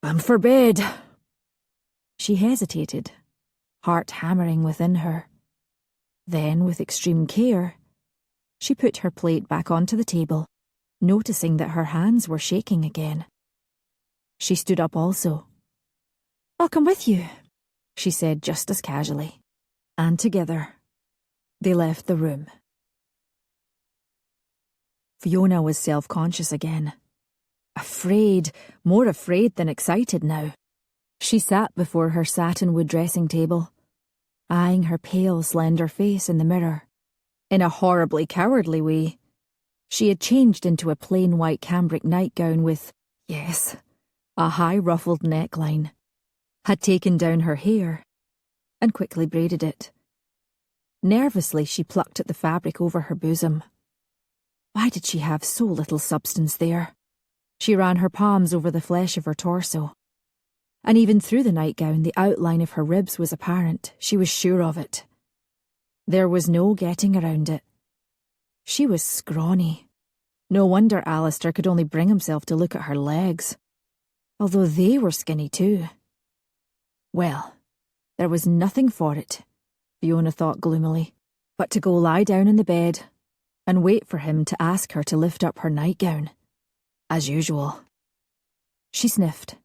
"I'm for bed." She hesitated, heart hammering within her. Then, with extreme care, she put her plate back onto the table, noticing that her hands were shaking again. She stood up also. "I'll come with you," she said just as casually. And together, they left the room. Fiona was self-conscious again. Afraid, more afraid than excited now. She sat before her satinwood dressing table, eyeing her pale, slender face in the mirror. In a horribly cowardly way, she had changed into a plain white cambric nightgown with, yes, a high ruffled neckline, had taken down her hair, and quickly braided it. Nervously she plucked at the fabric over her bosom. Why did she have so little substance there? She ran her palms over the flesh of her torso. and even through the nightgown the outline of her ribs was apparent. She was sure of it. There was no getting around it. She was scrawny. No wonder Alasdair could only bring himself to look at her legs, although they were skinny too. Well, there was nothing for it, Fiona thought gloomily, but to go lie down in the bed and wait for him to ask her to lift up her nightgown, as usual. She sniffed,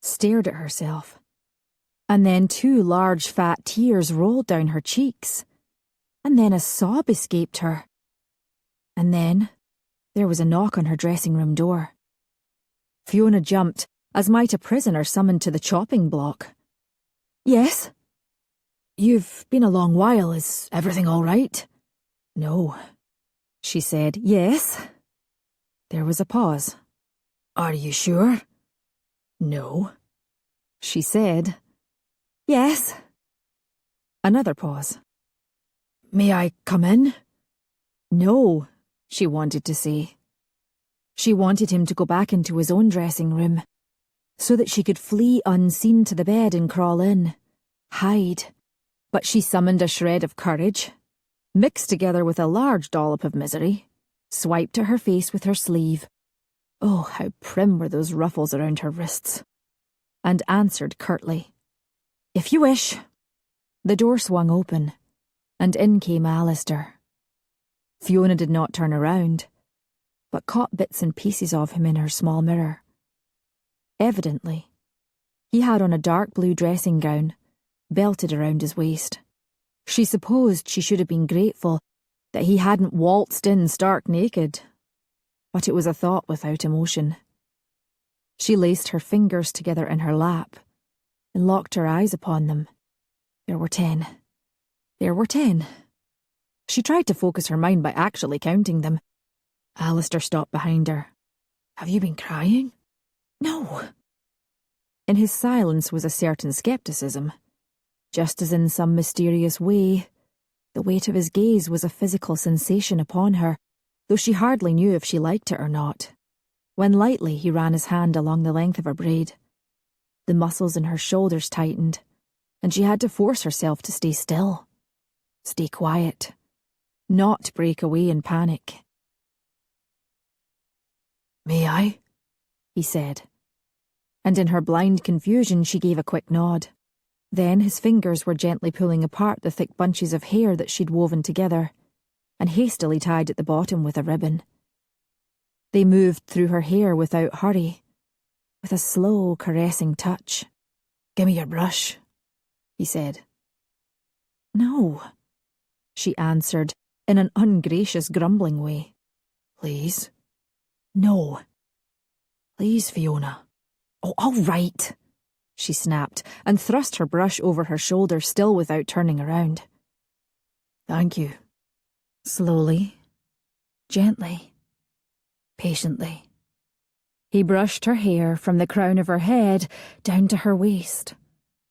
stared at herself, and then 2 large fat tears rolled down her cheeks, and then a sob escaped her. And then there was a knock on her dressing room door. Fiona jumped, as might a prisoner summoned to the chopping block. "Yes?" "You've been a long while. Is everything all right?" "No," she said. "Yes?" There was a pause. "Are you sure?" "No," she said. "Yes." Another pause. "May I come in?" "No," she wanted to say. She wanted him to go back into his own dressing room, so that she could flee unseen to the bed and crawl in, hide. But she summoned a shred of courage, mixed together with a large dollop of misery, swiped at her face with her sleeve. Oh, how prim were those ruffles around her wrists, and answered curtly, "If you wish." The door swung open, and in came Alasdair. Fiona did not turn around, but caught bits and pieces of him in her small mirror. Evidently, he had on a dark blue dressing gown, belted around his waist. She supposed she should have been grateful that he hadn't waltzed in stark naked, but it was a thought without emotion. She laced her fingers together in her lap and locked her eyes upon them. There were 10. There were 10. She tried to focus her mind by actually counting them. Alasdair stopped behind her. "Have you been crying?" "No." In his silence was a certain scepticism, just as in some mysterious way, the weight of his gaze was a physical sensation upon her, though she hardly knew if she liked it or not. When lightly he ran his hand along the length of her braid. The muscles in her shoulders tightened, and she had to force herself to stay still, stay quiet, not break away in panic. "May I?" he said, and in her blind confusion she gave a quick nod. Then his fingers were gently pulling apart the thick bunches of hair that she'd woven together, and hastily tied at the bottom with a ribbon. They moved through her hair without hurry, with a slow, caressing touch. "Give me your brush," he said. "No," she answered in an ungracious, grumbling way. "Please?" "No." "Please, Fiona." "Oh, all right," she snapped, and thrust her brush over her shoulder, still without turning around. "Thank you." Slowly, gently, patiently. He brushed her hair from the crown of her head down to her waist,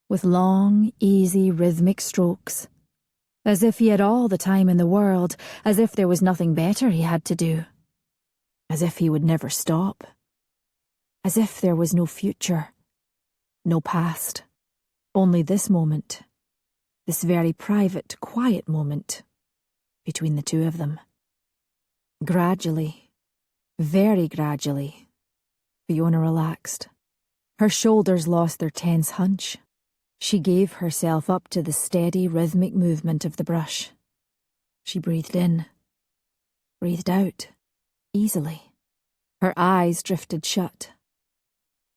with long, easy, rhythmic strokes, as if he had all the time in the world, as if there was nothing better he had to do, as if he would never stop, as if there was no future, no past, only this moment, this very private, quiet moment between the two of them. Gradually, very gradually, Fiona relaxed. Her shoulders lost their tense hunch. She gave herself up to the steady, rhythmic movement of the brush. She breathed in, breathed out, easily. Her eyes drifted shut.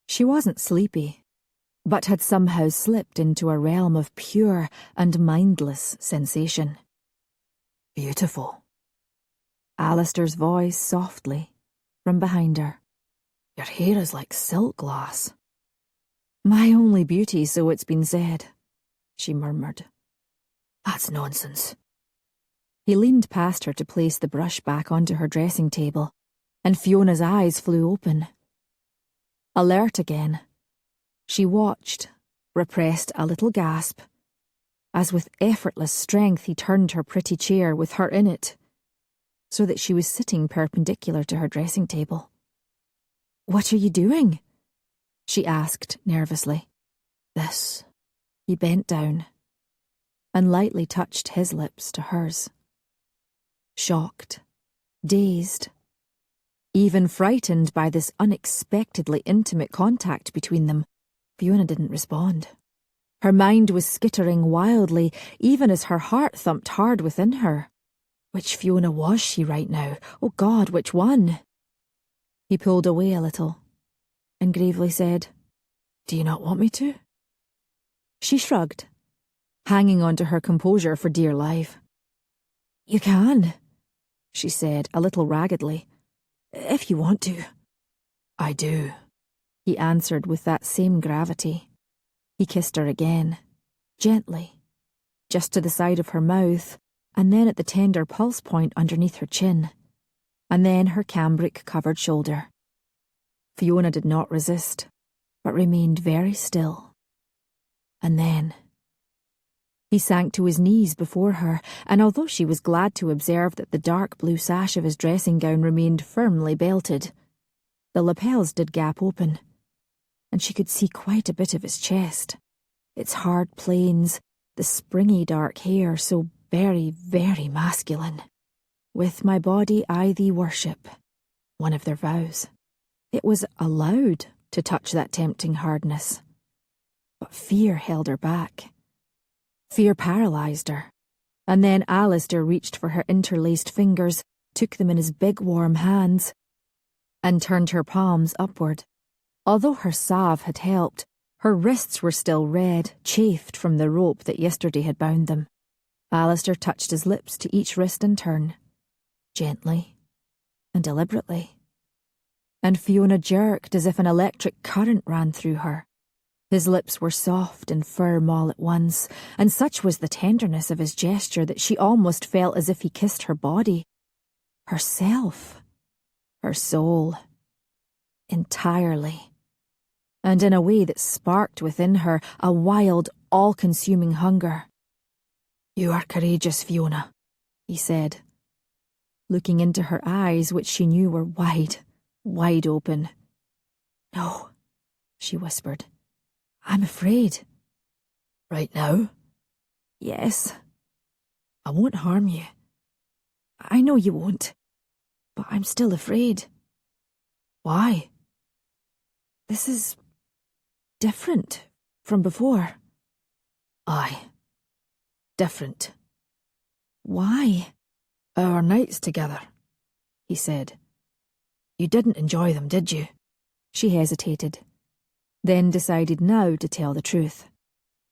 She wasn't sleepy, but had somehow slipped into a realm of pure and mindless sensation. "Beautiful." Alasdair's voice softly from behind her. "Your hair is like silk glass." "My only beauty, so it's been said," she murmured. "That's nonsense." He leaned past her to place the brush back onto her dressing table, and Fiona's eyes flew open. Alert again, she watched, repressed a little gasp, as with effortless strength he turned her pretty chair with her in it, so that she was sitting perpendicular to her dressing table. "What are you doing?" she asked nervously. This. He bent down and lightly touched his lips to hers. Shocked, dazed, even frightened by this unexpectedly intimate contact between them, Fiona didn't respond. Her mind was skittering wildly, even as her heart thumped hard within her. Which Fiona was she right now? Oh God, which one? He pulled away a little and gravely said, "Do you not want me to?" She shrugged, hanging on to her composure for dear life. "You can," she said, a little raggedly, "if you want to." "I do," he answered with that same gravity. He kissed her again, gently, just to the side of her mouth, and then at the tender pulse point underneath her chin, and then her cambric-covered shoulder. Fiona did not resist, but remained very still. And then he sank to his knees before her, and although she was glad to observe that the dark blue sash of his dressing gown remained firmly belted, the lapels did gap open, and she could see quite a bit of his chest, its hard planes, the springy dark hair so very, very masculine. "With my body I thee worship," one of their vows. It was allowed to touch that tempting hardness. But fear held her back. Fear paralysed her. And then Alasdair reached for her interlaced fingers, took them in his big warm hands, and turned her palms upward. Although her salve had helped, her wrists were still red, chafed from the rope that yesterday had bound them. Alasdair touched his lips to each wrist in turn, gently and deliberately. And Fiona jerked as if an electric current ran through her. His lips were soft and firm all at once, and such was the tenderness of his gesture that she almost felt as if he kissed her body, herself, her soul, entirely, and in a way that sparked within her a wild, all-consuming hunger. "You are courageous, Fiona," he said, looking into her eyes, which she knew were wide, wide open. "No," she whispered. "I'm afraid." "Right now?" "Yes." "I won't harm you." "I know you won't, but I'm still afraid." "Why?" "This is different from before." "Aye, different." "Why?" "Our nights together," he said. "You didn't enjoy them, did you?" She hesitated, then decided now to tell the truth.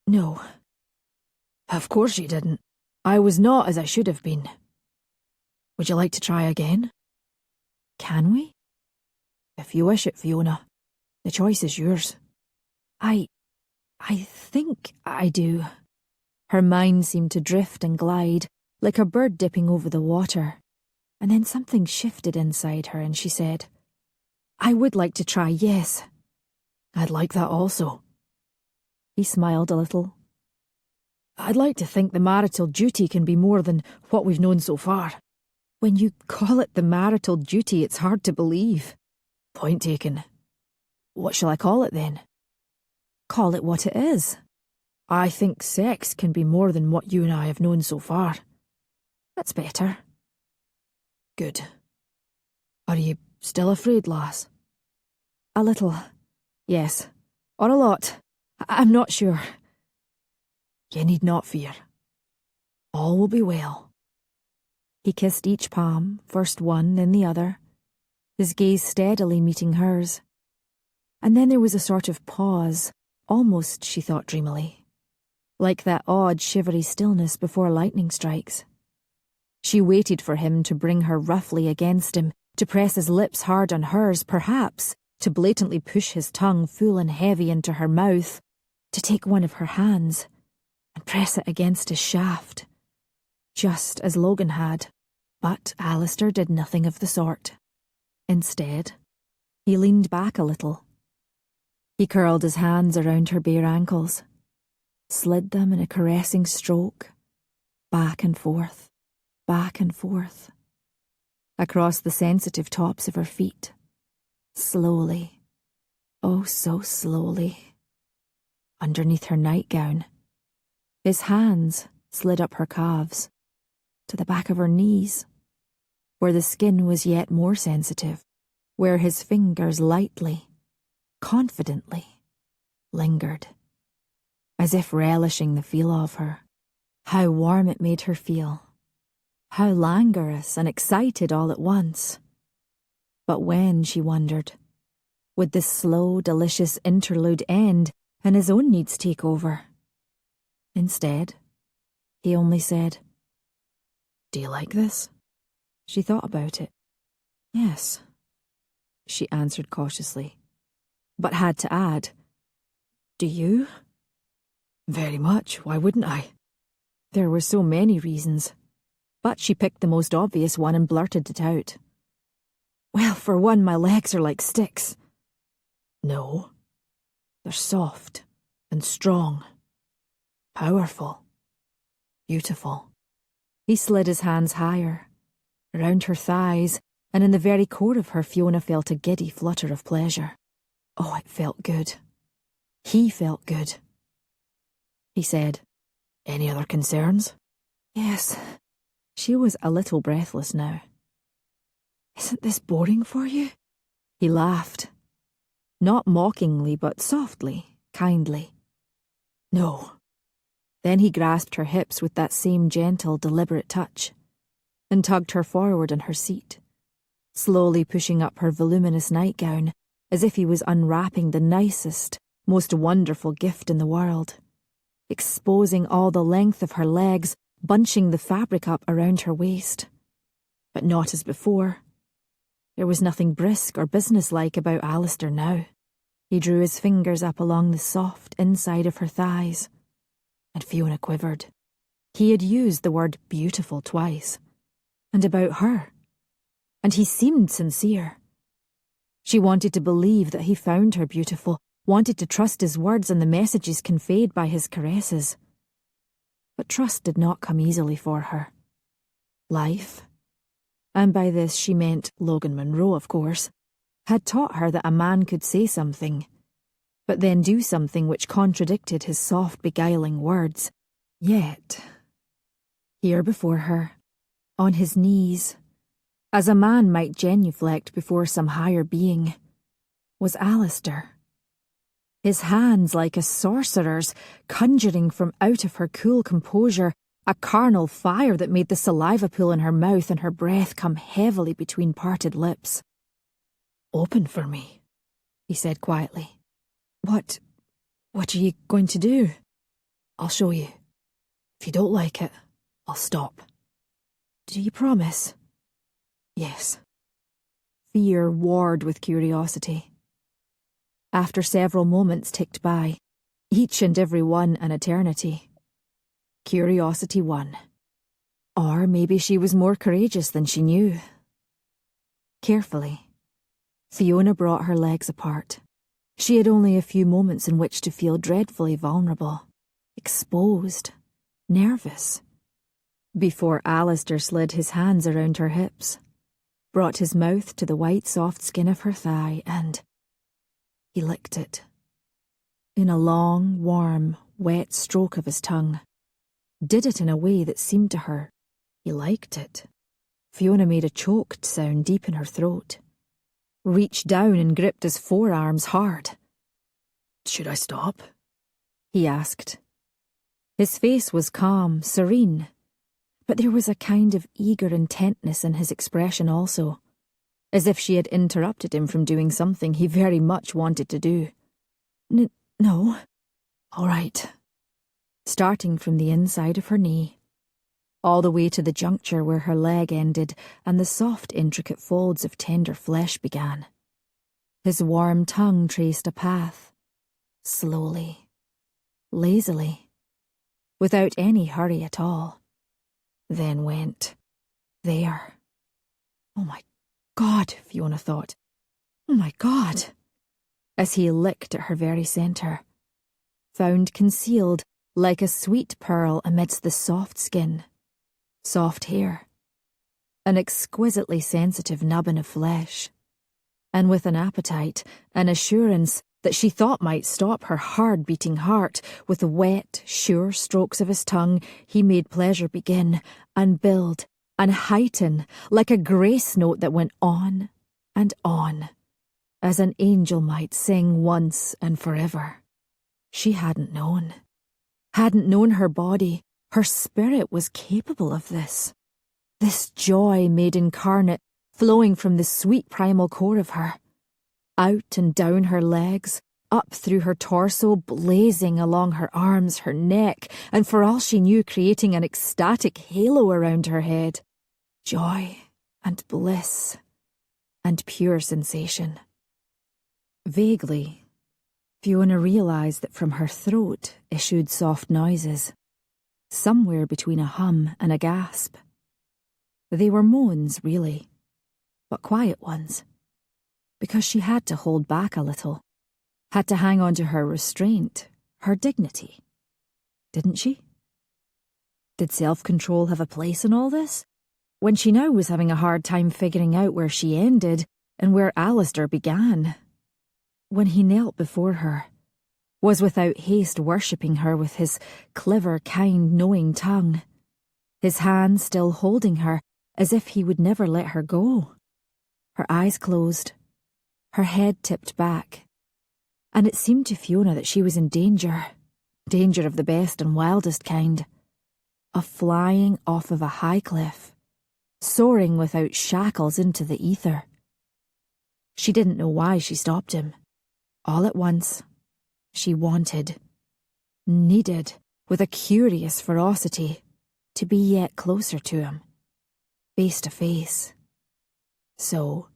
"No." "Of course you didn't. I was not as I should have been. Would you like to try again?" "Can we?" "If you wish it, Fiona. The choice is yours." I think I do." Her mind seemed to drift and glide, like a bird dipping over the water, and then something shifted inside her and she said, "I would like to try, yes." "I'd like that also." He smiled a little. "I'd like to think the marital duty can be more than what we've known so far." "When you call it the marital duty, it's hard to believe." "Point taken. What shall I call it then?" "Call it what it is." "I think sex can be more than what you and I have known so far." "That's better." "Good. Are you still afraid, lass?" "A little, yes. Or a lot. I'm not sure." "You need not fear. All will be well." He kissed each palm, first one, then the other, his gaze steadily meeting hers. And then there was a sort of pause, almost, she thought dreamily, like that odd shivery stillness before lightning strikes. She waited for him to bring her roughly against him, to press his lips hard on hers, perhaps, to blatantly push his tongue full and heavy into her mouth, to take one of her hands and press it against his shaft, just as Logan had. But Alasdair did nothing of the sort. Instead, he leaned back a little. He curled his hands around her bare ankles, slid them in a caressing stroke, back and forth, across the sensitive tops of her feet, slowly, oh so slowly. underneath her nightgown. His hands slid up her calves, to the back of her knees, where the skin was yet more sensitive, where his fingers lightly, confidently, lingered, as if relishing the feel of her. How warm it made her feel, how languorous and excited all at once. But when, she wondered, would this slow, delicious interlude end and his own needs take over? Instead, he only said, "Do you like this?" She thought about it. "Yes," she answered cautiously, but had to add, "Do you?" "Very much, why wouldn't I?" There were so many reasons, but she picked the most obvious one and blurted it out. "Well, for one, my legs are like sticks." "No, they're soft and strong, powerful, beautiful." He slid his hands higher, around her thighs, and in the very core of her Fiona felt a giddy flutter of pleasure. Oh, it felt good. He felt good. He said, "Any other concerns?" "Yes." She was a little breathless now. "Isn't this boring for you?" He laughed. Not mockingly, but softly, kindly. "No." Then he grasped her hips with that same gentle, deliberate touch, and tugged her forward in her seat, slowly pushing up her voluminous nightgown, as if he was unwrapping the nicest, most wonderful gift in the world, exposing all the length of her legs, bunching the fabric up around her waist. But not as before. There was nothing brisk or businesslike about Alasdair now. He drew his fingers up along the soft inside of her thighs, and Fiona quivered. He had used the word beautiful twice, and about her, and he seemed sincere. She wanted to believe that he found her beautiful, wanted to trust his words and the messages conveyed by his caresses. But trust did not come easily for her. Life, and by this she meant Logan Monroe, of course, had taught her that a man could say something, but then do something which contradicted his soft, beguiling words. Yet, here before her, on his knees, as a man might genuflect before some higher being, was Alasdair. His hands like a sorcerer's, conjuring from out of her cool composure a carnal fire that made the saliva pool in her mouth and her breath come heavily between parted lips. "Open for me," he said quietly. What are you going to do?" "I'll show you. If you don't like it, I'll stop." "Do you promise?" "Yes." Fear warred with curiosity. After several moments ticked by, each and every one an eternity, curiosity won. Or maybe she was more courageous than she knew. Carefully, Fiona brought her legs apart. She had only a few moments in which to feel dreadfully vulnerable, exposed, nervous, before Alasdair slid his hands around her hips, brought his mouth to the white soft skin of her thigh, and he licked it. In a long, warm, wet stroke of his tongue, did it in a way that seemed to her he liked it. Fiona made a choked sound deep in her throat, reached down and gripped his forearms hard. "Should I stop?" he asked. His face was calm, serene, but there was a kind of eager intentness in his expression also, as if she had interrupted him from doing something he very much wanted to do. No. All right." Starting from the inside of her knee, all the way to the juncture where her leg ended and the soft, intricate folds of tender flesh began. His warm tongue traced a path, slowly, lazily, without any hurry at all, then went there. Oh my God, Fiona thought. Oh my God. As he licked at her very centre, found concealed like a sweet pearl amidst the soft skin, soft hair, an exquisitely sensitive nubbin of flesh, and with an appetite, an assurance, that she thought might stop her hard-beating heart. With the wet, sure strokes of his tongue, he made pleasure begin and build and heighten like a grace note that went on and on, as an angel might sing once and forever. She hadn't known her body, her spirit was capable of this. This joy made incarnate, flowing from the sweet primal core of her. Out and down her legs, up through her torso, blazing along her arms, her neck, and for all she knew, creating an ecstatic halo around her head. Joy and bliss and pure sensation. Vaguely, Fiona realised that from her throat issued soft noises, somewhere between a hum and a gasp. They were moans, really, but quiet ones, because she had to hold back a little, had to hang on to her restraint, her dignity. Didn't she? Did self-control have a place in all this? When she now was having a hard time figuring out where she ended and where Alasdair began. When he knelt before her, was without haste worshipping her with his clever, kind, knowing tongue, his hand still holding her as if he would never let her go. Her eyes closed, her head tipped back, and it seemed to Fiona that she was in danger of the best and wildest kind, of flying off of a high cliff, soaring without shackles into the ether. She didn't know why she stopped him. All at once, she wanted, needed, with a curious ferocity, to be yet closer to him, face to face. So,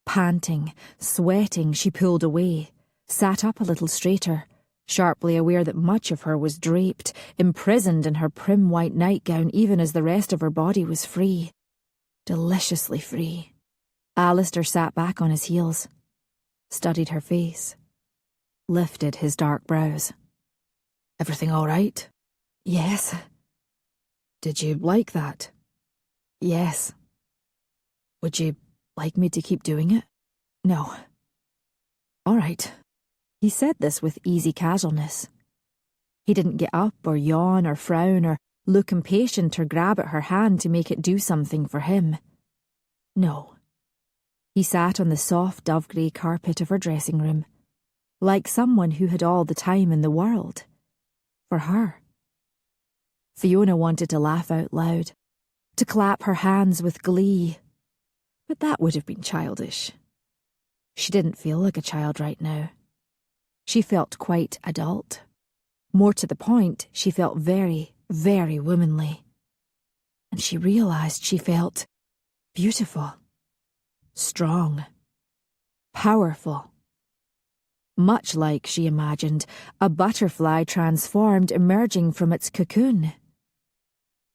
panting, sweating, she pulled away, sat up a little straighter, sharply aware that much of her was draped, imprisoned in her prim white nightgown, even as the rest of her body was free. Deliciously free. Alasdair sat back on his heels, studied her face, lifted his dark brows. "Everything all right?" "Yes." "Did you like that?" "Yes." "Would you like me to keep doing it?" "No." "All right." He said this with easy casualness. He didn't get up or yawn or frown or look impatient or grab at her hand to make it do something for him. No. He sat on the soft dove-grey carpet of her dressing room, like someone who had all the time in the world. For her. Fiona wanted to laugh out loud, to clap her hands with glee, but that would have been childish. She didn't feel like a child right now. She felt quite adult. More to the point, she felt very, very womanly. And she realised she felt beautiful, strong, powerful. Much like, she imagined, a butterfly transformed emerging from its cocoon.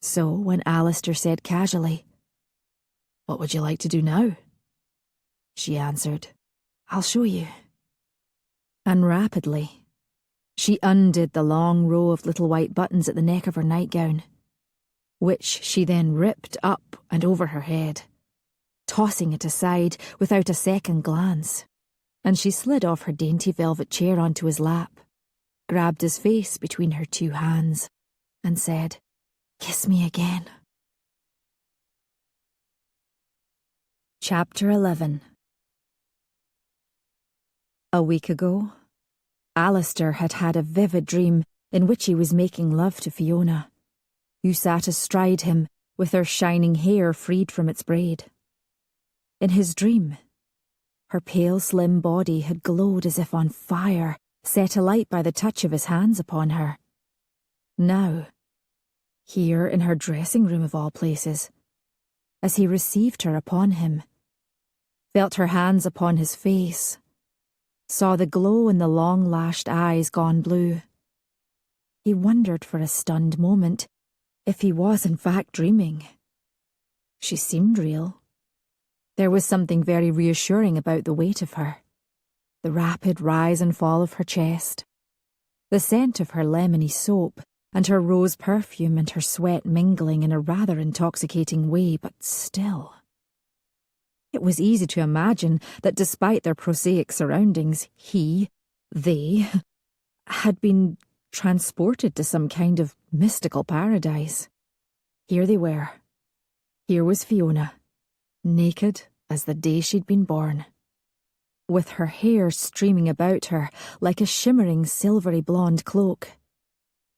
So when Alasdair said casually, "What would you like to do now?" she answered, "I'll show you." And rapidly, she undid the long row of little white buttons at the neck of her nightgown, which she then ripped up and over her head, tossing it aside without a second glance, and she slid off her dainty velvet chair onto his lap, grabbed his face between her two hands, and said, "Kiss me again." Chapter 11. A week ago, Alasdair had had a vivid dream in which he was making love to Fiona, who sat astride him with her shining hair freed from its braid. In his dream, her pale slim body had glowed as if on fire, set alight by the touch of his hands upon her. Now, here in her dressing room of all places, as he received her upon him, felt her hands upon his face, saw the glow in the long-lashed eyes gone blue. He wondered for a stunned moment if he was in fact dreaming. She seemed real. There was something very reassuring about the weight of her, the rapid rise and fall of her chest, the scent of her lemony soap and her rose perfume and her sweat mingling in a rather intoxicating way, but still. It was easy to imagine that despite their prosaic surroundings, he, They had been transported to some kind of mystical paradise. Here they were. Here was Fiona, naked as the day she'd been born, with her hair streaming about her like a shimmering silvery blonde cloak.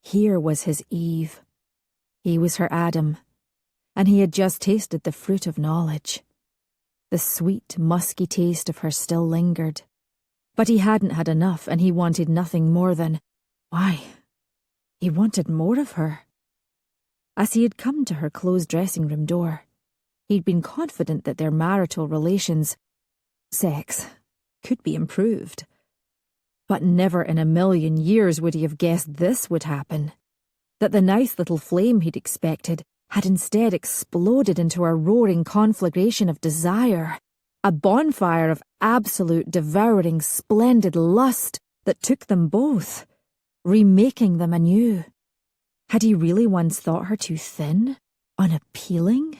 Here was his Eve. He was her Adam, and he had just tasted the fruit of knowledge. The sweet, musky taste of her still lingered. But he hadn't had enough, and he wanted nothing more than... Why? He wanted more of her. As he had come to her closed dressing room door, he'd been confident that their marital relations, sex, could be improved. But never in a million years would he have guessed this would happen. That the nice little flame he'd expected had instead exploded into a roaring conflagration of desire, a bonfire of absolute, devouring, splendid lust that took them both, remaking them anew. Had he really once thought her too thin, unappealing?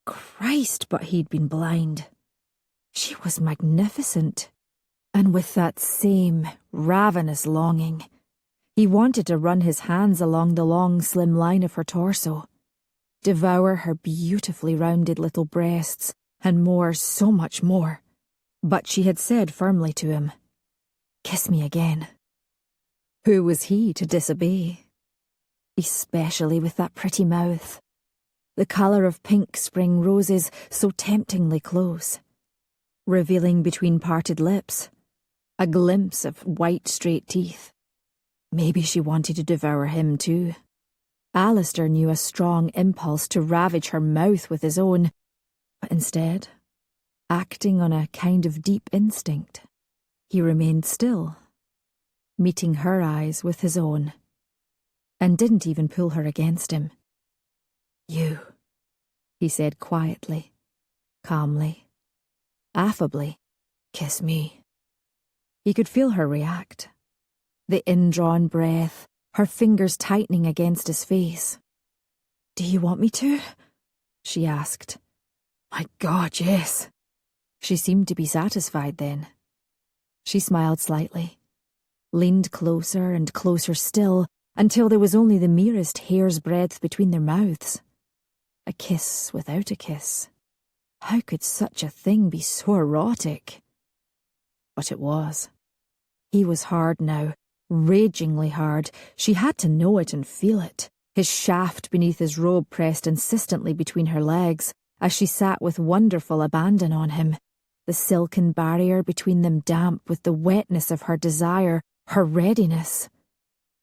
Christ, but he'd been blind. She was magnificent, and with that same ravenous longing, he wanted to run his hands along the long, slim line of her torso, devour her beautifully rounded little breasts, and more, so much more. But she had said firmly to him, "Kiss me again." Who was he to disobey? Especially with that pretty mouth, the colour of pink spring roses so temptingly close, revealing between parted lips a glimpse of white straight teeth. Maybe she wanted to devour him too. Alasdair knew a strong impulse to ravage her mouth with his own, but instead, acting on a kind of deep instinct, he remained still, meeting her eyes with his own, and didn't even pull her against him. "You," he said quietly, calmly, affably, "kiss me." He could feel her react. The indrawn breath, her fingers tightening against his face. "Do you want me to?" she asked. "My God, yes." She seemed to be satisfied then. She smiled slightly, leaned closer and closer still, until there was only the merest hair's breadth between their mouths. A kiss without a kiss. How could such a thing be so erotic? But it was. He was hard now, ragingly hard. She had to know it and feel it, his shaft beneath his robe pressed insistently between her legs, as she sat with wonderful abandon on him, the silken barrier between them damp with the wetness of her desire, her readiness.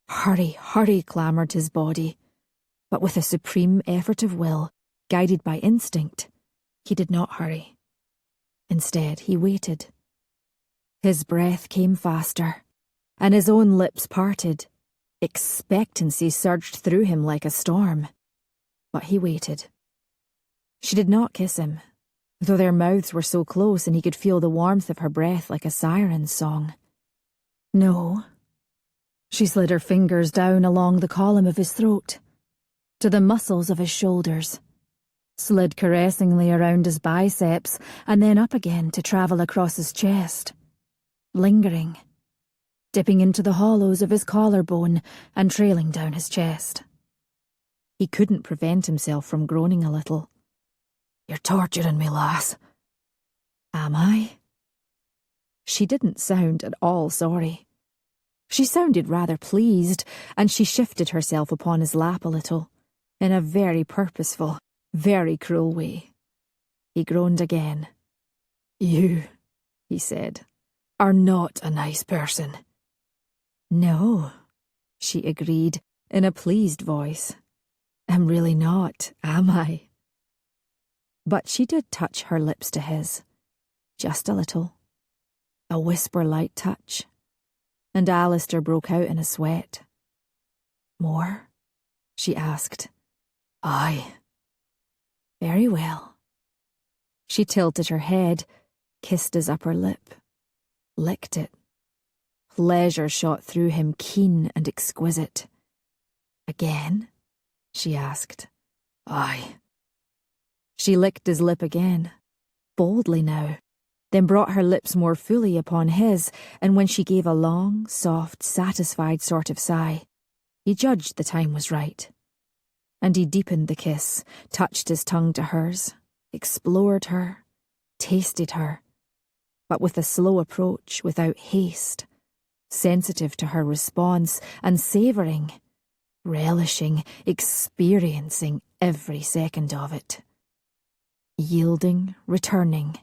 "Hurry, hurry," clamoured his body. But with a supreme effort of will, guided by instinct, he did not hurry. Instead, he waited. His breath came faster, and his own lips parted. Expectancy surged through him like a storm. But he waited. She did not kiss him, though their mouths were so close and he could feel the warmth of her breath like a siren's song. No. She slid her fingers down along the column of his throat, to the muscles of his shoulders, slid caressingly around his biceps, and then up again to travel across his chest, lingering, dipping into the hollows of his collarbone and trailing down his chest. He couldn't prevent himself from groaning a little. "You're torturing me, lass." "Am I?" She didn't sound at all sorry. She sounded rather pleased, and she shifted herself upon his lap a little, in a very purposeful, very cruel way. He groaned again. "You," he said, "are not a nice person." "No," she agreed, in a pleased voice. "I'm really not, am I?" But she did touch her lips to his, just a little, a whisper-like touch, and Alasdair broke out in a sweat. "More?" she asked. "Aye." "Very well." She tilted her head, kissed his upper lip, licked it. Pleasure shot through him, keen and exquisite. "Again?" she asked. "Aye." She licked his lip again, boldly now, then brought her lips more fully upon his, and when she gave a long, soft, satisfied sort of sigh, he judged the time was right. And he deepened the kiss, touched his tongue to hers, explored her, tasted her, but with a slow approach, without haste, sensitive to her response and savouring, relishing, experiencing every second of it. Yielding, returning.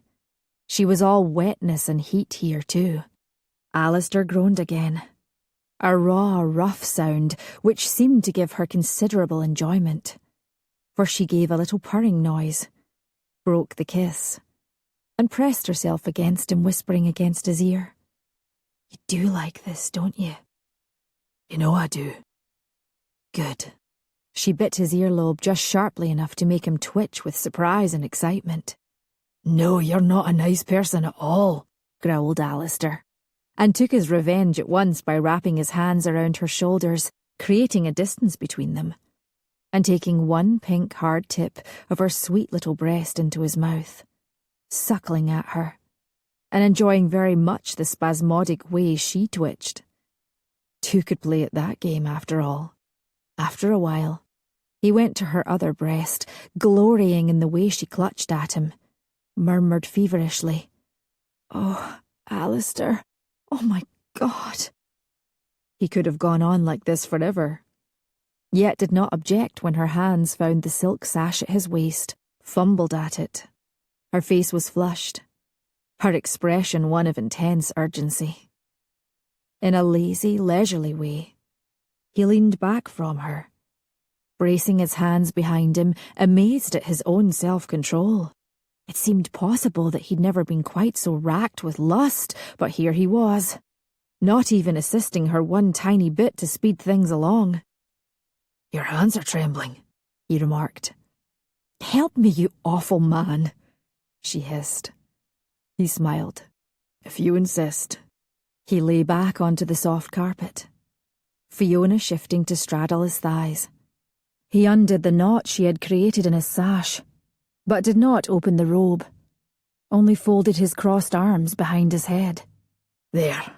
She was all wetness and heat here too. Alasdair groaned again, a raw, rough sound which seemed to give her considerable enjoyment, for she gave a little purring noise, broke the kiss, and pressed herself against him, whispering against his ear, "You do like this, don't you?" "You know I do." "Good." She bit his earlobe just sharply enough to make him twitch with surprise and excitement. "No, you're not a nice person at all," growled Alasdair, and took his revenge at once by wrapping his hands around her shoulders, creating a distance between them, and taking one pink hard tip of her sweet little breast into his mouth, suckling at her, and enjoying very much the spasmodic way she twitched. Two could play at that game after all. After a while, he went to her other breast, glorying in the way she clutched at him, murmured feverishly, "Oh, Alasdair, oh my God." He could have gone on like this forever, yet did not object when her hands found the silk sash at his waist, fumbled at it. Her face was flushed, her expression one of intense urgency. In a lazy, leisurely way, he leaned back from her, bracing his hands behind him, amazed at his own self-control. It seemed possible that he'd never been quite so racked with lust, but here he was, not even assisting her one tiny bit to speed things along. "Your hands are trembling," he remarked. "Help me, you awful man," she hissed. He smiled. "If you insist." He lay back onto the soft carpet, Fiona shifting to straddle his thighs. He undid the knot she had created in his sash, but did not open the robe, only folded his crossed arms behind his head. "There."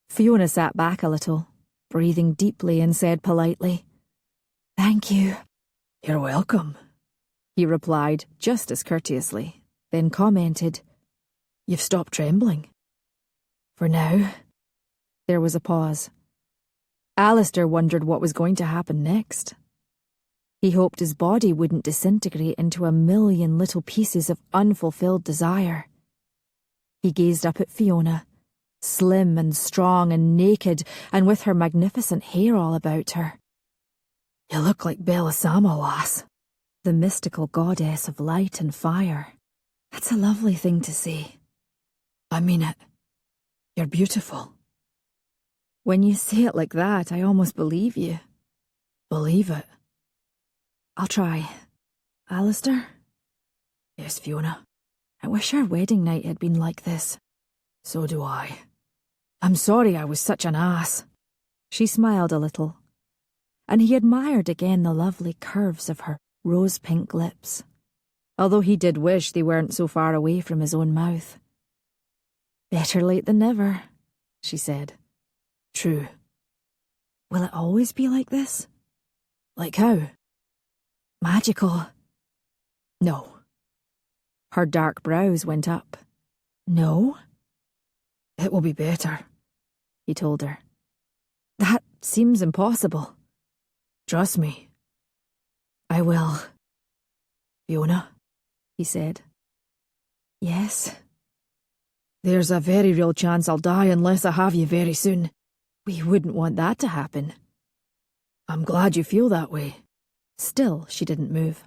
Fiona sat back a little, breathing deeply, and said politely, "Thank you." "You're welcome," he replied just as courteously, then commented, "You've stopped trembling." "For now." There was a pause. Alasdair wondered what was going to happen next. He hoped his body wouldn't disintegrate into a million little pieces of unfulfilled desire. He gazed up at Fiona, slim and strong and naked, and with her magnificent hair all about her. "You look like Belisama, lass," the mystical goddess of light and fire. "That's a lovely thing to say." "I mean it. You're beautiful." "When you say it like that, I almost believe you." "Believe it." "I'll try. Alasdair?" "Yes, Fiona." "I wish our wedding night had been like this." "So do I. I'm sorry I was such an ass." She smiled a little, and he admired again the lovely curves of her rose-pink lips, although he did wish they weren't so far away from his own mouth. "Better late than never," she said. "True." "Will it always be like this?" "Like how?" "Magical." "No." Her dark brows went up. "No?" "It will be better," he told her. "That seems impossible." "Trust me." "I will." "Fiona," he said. "Yes?" "There's a very real chance I'll die unless I have you very soon." "We wouldn't want that to happen." "I'm glad you feel that way." Still, she didn't move.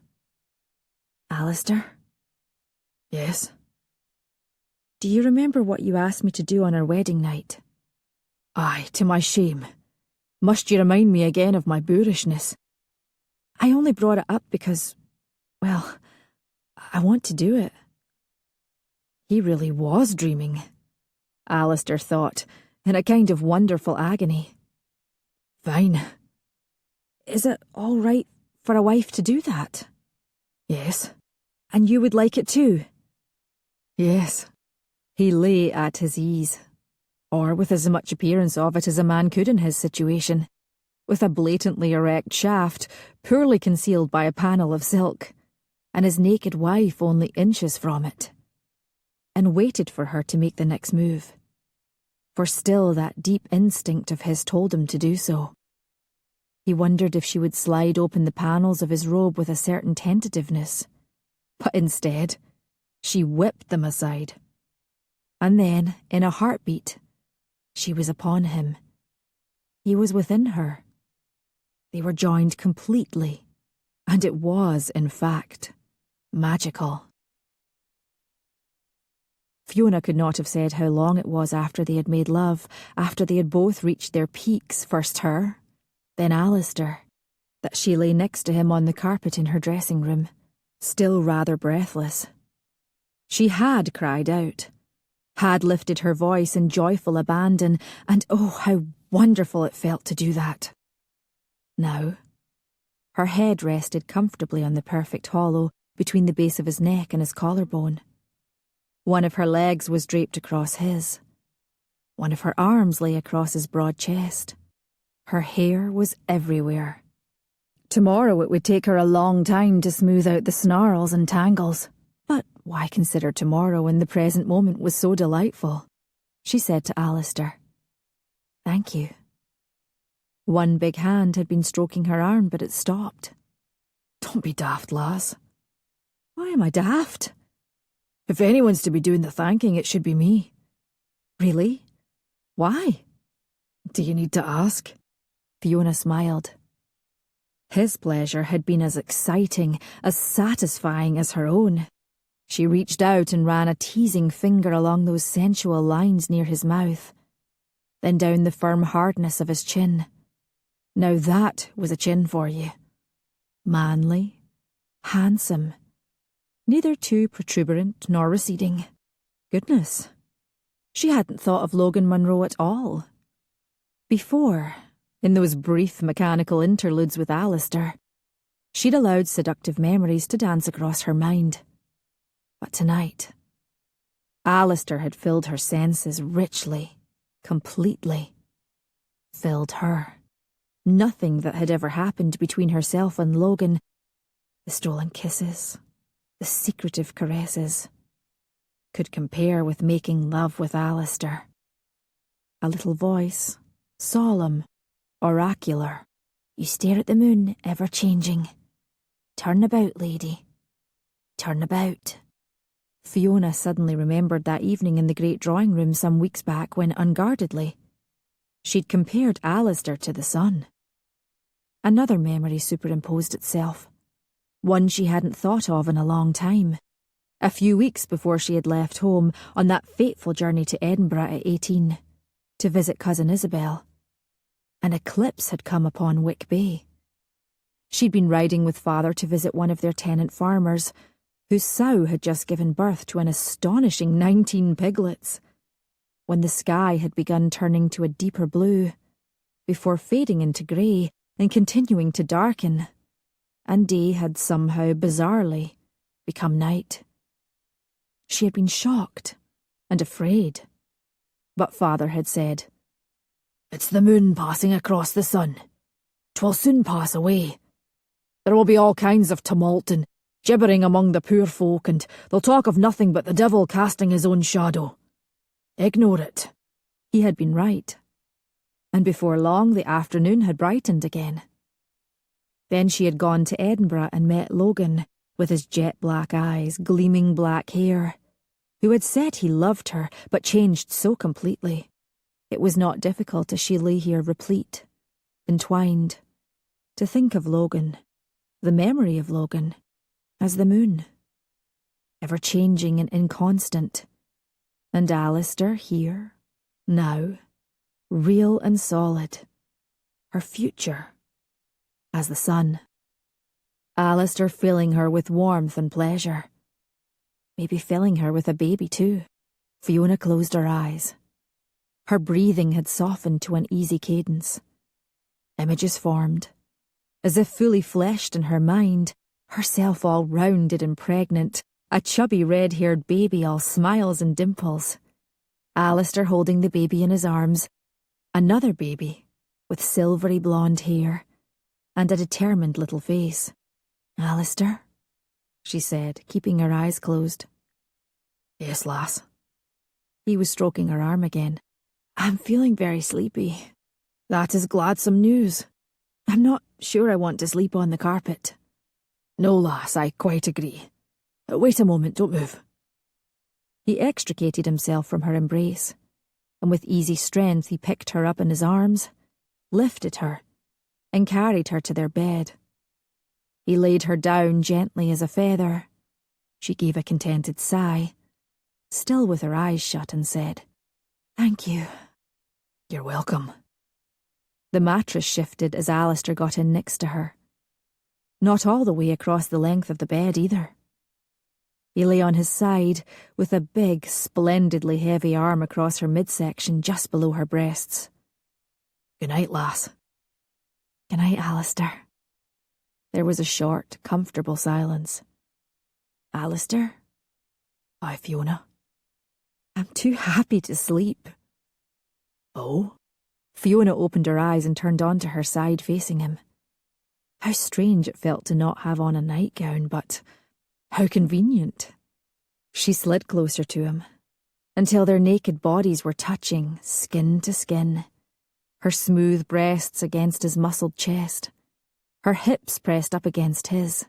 "Alasdair?" "Yes?" "Do you remember what you asked me to do on our wedding night?" "Aye, to my shame. Must you remind me again of my boorishness?" "I only brought it up because, well, I want to do it." He really was dreaming, Alasdair thought, in a kind of wonderful agony. "Fine." "Is it all right for a wife to do that?" "Yes." "And you would like it too?" "Yes." He lay at his ease, or with as much appearance of it as a man could in his situation, with a blatantly erect shaft, poorly concealed by a panel of silk, and his naked wife only inches from it, and waited for her to make the next move, for still that deep instinct of his told him to do so. He wondered if she would slide open the panels of his robe with a certain tentativeness, but instead, she whipped them aside. And then, in a heartbeat, she was upon him. He was within her. They were joined completely, and it was, in fact, magical. Fiona could not have said how long it was after they had made love, after they had both reached their peaks, first her, then Alasdair, that she lay next to him on the carpet in her dressing room, still rather breathless. She had cried out, had lifted her voice in joyful abandon, and oh, how wonderful it felt to do that. Now, her head rested comfortably on the perfect hollow between the base of his neck and his collarbone. One of her legs was draped across his. One of her arms lay across his broad chest. Her hair was everywhere. Tomorrow it would take her a long time to smooth out the snarls and tangles. But why consider tomorrow when the present moment was so delightful? She said to Alasdair, "Thank you." One big hand had been stroking her arm, but it stopped. Don't be daft, lass. Why am I daft? If anyone's to be doing the thanking, it should be me. Really? Why? Do you need to ask? Fiona smiled. His pleasure had been as exciting, as satisfying as her own. She reached out and ran a teasing finger along those sensual lines near his mouth, then down the firm hardness of his chin. Now that was a chin for you. Manly, handsome, neither too protuberant nor receding. Goodness, she hadn't thought of Logan Munro at all. Before, in those brief mechanical interludes with Alasdair, she'd allowed seductive memories to dance across her mind. But tonight, Alasdair had filled her senses richly, completely. Filled her. Nothing that had ever happened between herself and Logan, the stolen kisses, the secretive caresses, could compare with making love with Alasdair. A little voice, solemn, oracular. "You stare at the moon, ever-changing. Turn about, lady. Turn about." Fiona suddenly remembered that evening in the great drawing room some weeks back when, unguardedly, she'd compared Alasdair to the sun. Another memory superimposed itself, one she hadn't thought of in a long time. A few weeks before she had left home on that fateful journey to Edinburgh at 18, to visit cousin Isabel, an eclipse had come upon Wick Bay. She'd been riding with father to visit one of their tenant farmers, whose sow had just given birth to an astonishing 19 piglets, when the sky had begun turning to a deeper blue, before fading into grey and continuing to darken, and day had somehow, bizarrely, become night. She had been shocked and afraid, but father had said, "It's the moon passing across the sun. 'Twill soon pass away. There will be all kinds of tumult and gibbering among the poor folk, and they'll talk of nothing but the devil casting his own shadow. Ignore it." He had been right, and before long the afternoon had brightened again. Then she had gone to Edinburgh and met Logan, with his jet-black eyes, gleaming black hair, who had said he loved her, but changed so completely. It was not difficult as she lay here replete, entwined, to think of Logan, the memory of Logan, as the moon, ever-changing and inconstant, and Alasdair here, now, real and solid, her future, as the sun. Alasdair filling her with warmth and pleasure. Maybe filling her with a baby too. Fiona closed her eyes. Her breathing had softened to an easy cadence. Images formed, as if fully fleshed in her mind, herself all rounded and pregnant, a chubby red-haired baby all smiles and dimples, Alasdair holding the baby in his arms, another baby with silvery blonde hair and a determined little face. "Alasdair?" she said, keeping her eyes closed. "Yes, lass." He was stroking her arm again. "I'm feeling very sleepy." "That is gladsome news." "I'm not sure I want to sleep on the carpet." "No, lass, I quite agree. Wait a moment, don't move." He extricated himself from her embrace, and with easy strength he picked her up in his arms, lifted her, and carried her to their bed. He laid her down gently as a feather. She gave a contented sigh, still with her eyes shut, and said, "Thank you." "You're welcome." The mattress shifted as Alasdair got in next to her. Not all the way across the length of the bed either. He lay on his side, with a big, splendidly heavy arm across her midsection just below her breasts. "Good night, lass." "Good night, Alasdair." There was a short, comfortable silence. "Alasdair?" "Aye, Fiona." "I'm too happy to sleep." "Oh?" Fiona opened her eyes and turned onto her side facing him. How strange it felt to not have on a nightgown, but how convenient. She slid closer to him, until their naked bodies were touching, skin to skin, her smooth breasts against his muscled chest, her hips pressed up against his,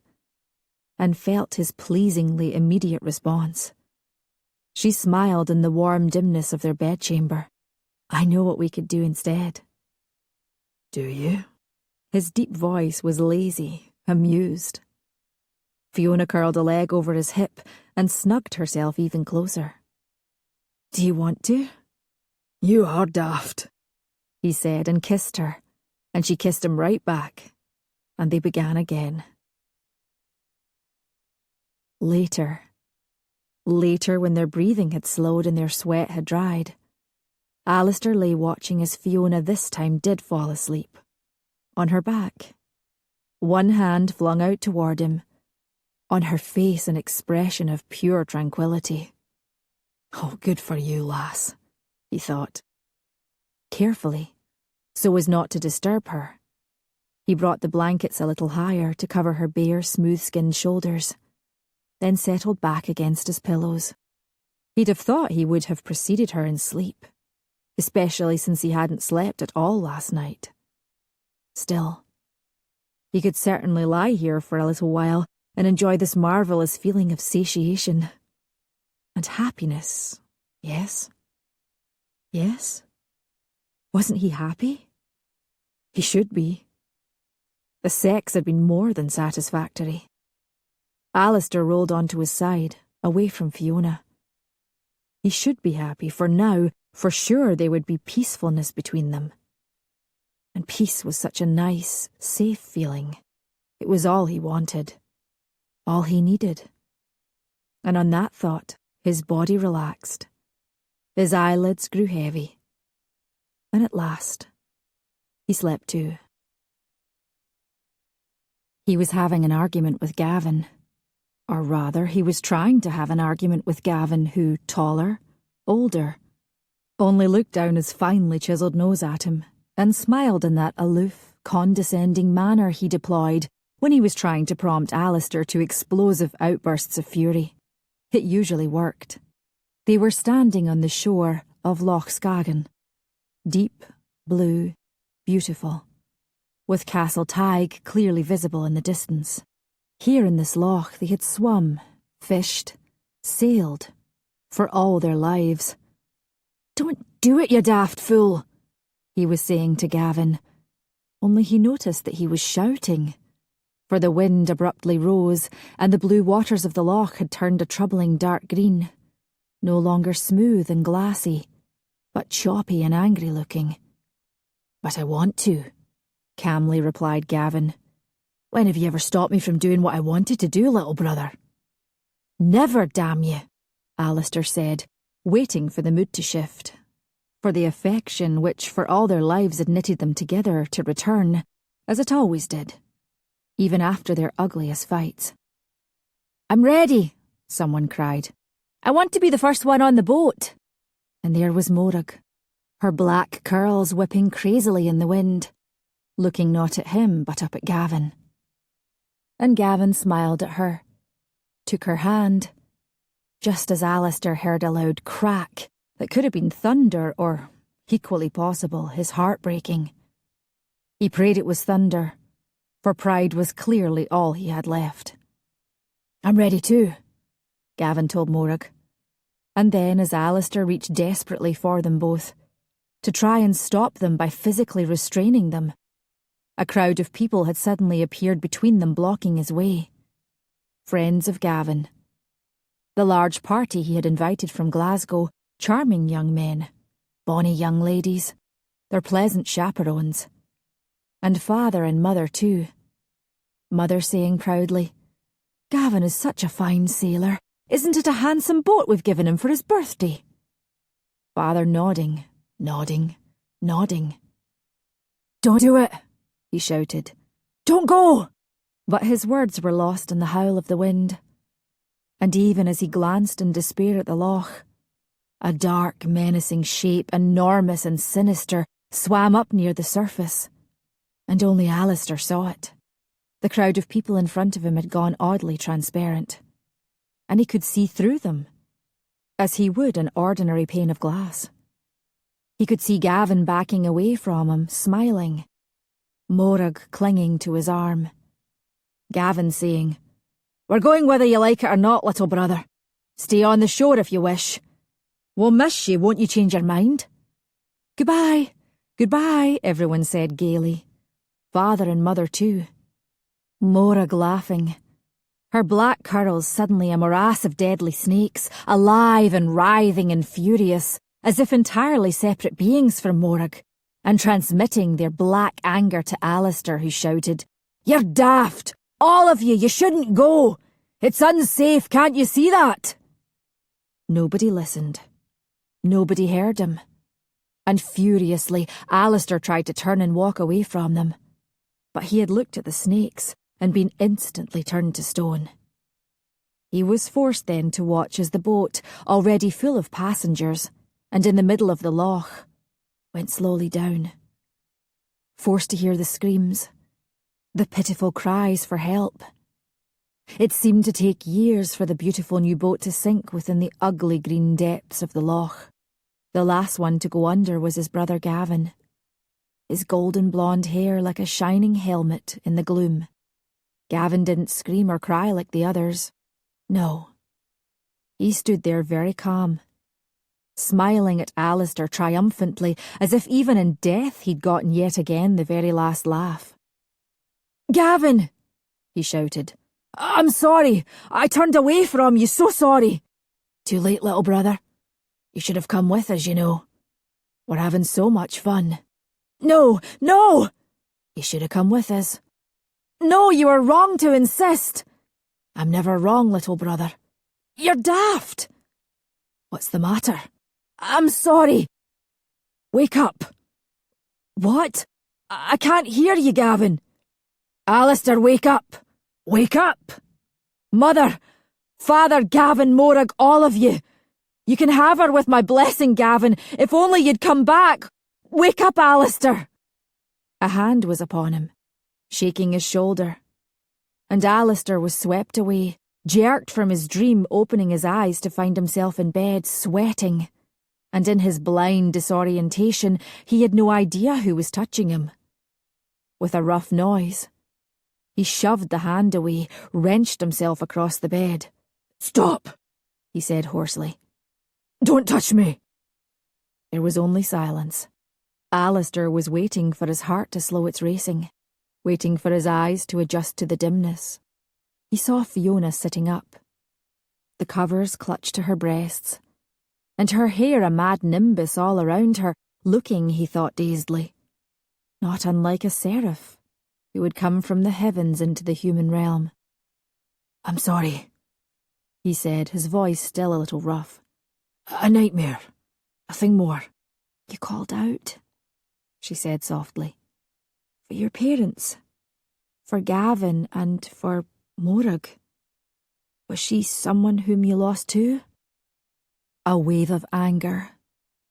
and felt his pleasingly immediate response. She smiled in the warm dimness of their bedchamber. "I know what we could do instead." "Do you?" His deep voice was lazy, amused. Fiona curled a leg over his hip and snugged herself even closer. "Do you want to?" "You are daft," he said, and kissed her, and she kissed him right back, and they began again. Later, when their breathing had slowed and their sweat had dried, Alasdair lay watching as Fiona this time did fall asleep, on her back, one hand flung out toward him, on her face an expression of pure tranquility. "Oh, good for you, lass," he thought. Carefully, so as not to disturb her, he brought the blankets a little higher to cover her bare, smooth-skinned shoulders, then settled back against his pillows. He'd have thought he would have preceded her in sleep, especially since he hadn't slept at all last night. Still, he could certainly lie here for a little while and enjoy this marvellous feeling of satiation. And happiness, yes? Yes? Wasn't he happy? He should be. The sex had been more than satisfactory. Alasdair rolled onto his side, away from Fiona. He should be happy, for now, for sure, there would be peacefulness between them. And peace was such a nice, safe feeling. It was all he wanted. All he needed. And on that thought, his body relaxed. His eyelids grew heavy. And at last, he slept too. He was having an argument with Gavin. Or rather, he was trying to have an argument with Gavin, who, taller, older, only looked down his finely chiselled nose at him and smiled in that aloof, condescending manner he deployed when he was trying to prompt Alasdair to explosive outbursts of fury. It usually worked. They were standing on the shore of Loch Skagen, deep, blue, beautiful, with Castle Tig clearly visible in the distance. Here in this loch they had swum, fished, sailed, for all their lives. "Don't do it, you daft fool," he was saying to Gavin, only he noticed that he was shouting, for the wind abruptly rose and the blue waters of the loch had turned a troubling dark green, no longer smooth and glassy, but choppy and angry-looking. "But I want to," calmly replied Gavin. "When have you ever stopped me from doing what I wanted to do, little brother?" "Never, damn you," Alasdair said, waiting for the mood to shift, for the affection which for all their lives had knitted them together to return, as it always did, even after their ugliest fights. "I'm ready," someone cried. "I want to be the first one on the boat." and there was Morag, her black curls whipping crazily in the wind, looking not at him but up at Gavin. And Gavin smiled at her, took her hand, just as Alasdair heard a loud crack that could have been thunder or, equally possible, his heart breaking. He prayed it was thunder, for pride was clearly all he had left. "I'm ready too," Gavin told Morag. And then, as Alasdair reached desperately for them both, to try and stop them by physically restraining them, a crowd of people had suddenly appeared between them, blocking his way. Friends of Gavin. The large party he had invited from Glasgow, charming young men, bonny young ladies, their pleasant chaperones. And father and mother too. Mother saying proudly, "Gavin is such a fine sailor. Isn't it a handsome boat we've given him for his birthday?" Father nodding, nodding, nodding. "Don't do it," he shouted. "Don't go!" But his words were lost in the howl of the wind. And even as he glanced in despair at the loch, a dark, menacing shape, enormous and sinister, swam up near the surface. And only Alasdair saw it. The crowd of people in front of him had gone oddly transparent, and he could see through them, as he would an ordinary pane of glass. He could see Gavin backing away from him, smiling, Morag clinging to his arm. Gavin saying, "We're going whether you like it or not, little brother. Stay on the shore if you wish. We'll miss you, won't you change your mind?" "Goodbye, goodbye," everyone said gaily. Father and mother too. Morag laughing. Her black curls suddenly a morass of deadly snakes, alive and writhing and furious, as if entirely separate beings from Morag, and transmitting their black anger to Alasdair, who shouted, "You're daft! All of you! You shouldn't go! It's unsafe, can't you see that?" Nobody listened. Nobody heard him. And furiously, Alasdair tried to turn and walk away from them. But he had looked at the snakes and been instantly turned to stone. He was forced then to watch as the boat, already full of passengers, and in the middle of the loch, went slowly down. Forced to hear the screams, the pitiful cries for help. It seemed to take years for the beautiful new boat to sink within the ugly green depths of the loch. The last one to go under was his brother Gavin, his golden blonde hair like a shining helmet in the gloom. Gavin didn't scream or cry like the others. No. He stood there very calm, smiling at Alasdair triumphantly, as if even in death he'd gotten yet again the very last laugh. "Gavin!" he shouted. "I'm sorry. I turned away from you, so sorry." "Too late, little brother. You should have come with us, you know. We're having so much fun." "No, no!" "You should have come with us." "No, you were wrong to insist." "I'm never wrong, little brother." "You're daft." "What's the matter?" "I'm sorry." "Wake up." "What? I can't hear you, Gavin." "Alasdair, wake up. Wake up. Mother, Father, Gavin, Morag, all of you. You can have her with my blessing, Gavin, if only you'd come back. Wake up, Alasdair." A hand was upon him, shaking his shoulder, and Alasdair was swept away, jerked from his dream, opening his eyes to find himself in bed, sweating, and in his blind disorientation he had no idea who was touching him. With a rough noise, he shoved the hand away, wrenched himself across the bed. "Stop," he said hoarsely. "Don't touch me." There was only silence. Alasdair was waiting for his heart to slow its racing, waiting for his eyes to adjust to the dimness. He saw Fiona sitting up, the covers clutched to her breasts, and her hair a mad nimbus all around her, looking, he thought dazedly, not unlike a seraph who would come from the heavens into the human realm. "I'm sorry," he said, his voice still a little rough. "A nightmare. Nothing more." "You called out," she said softly. "For your parents. For Gavin and for Morag. Was she someone whom you lost too?" A wave of anger,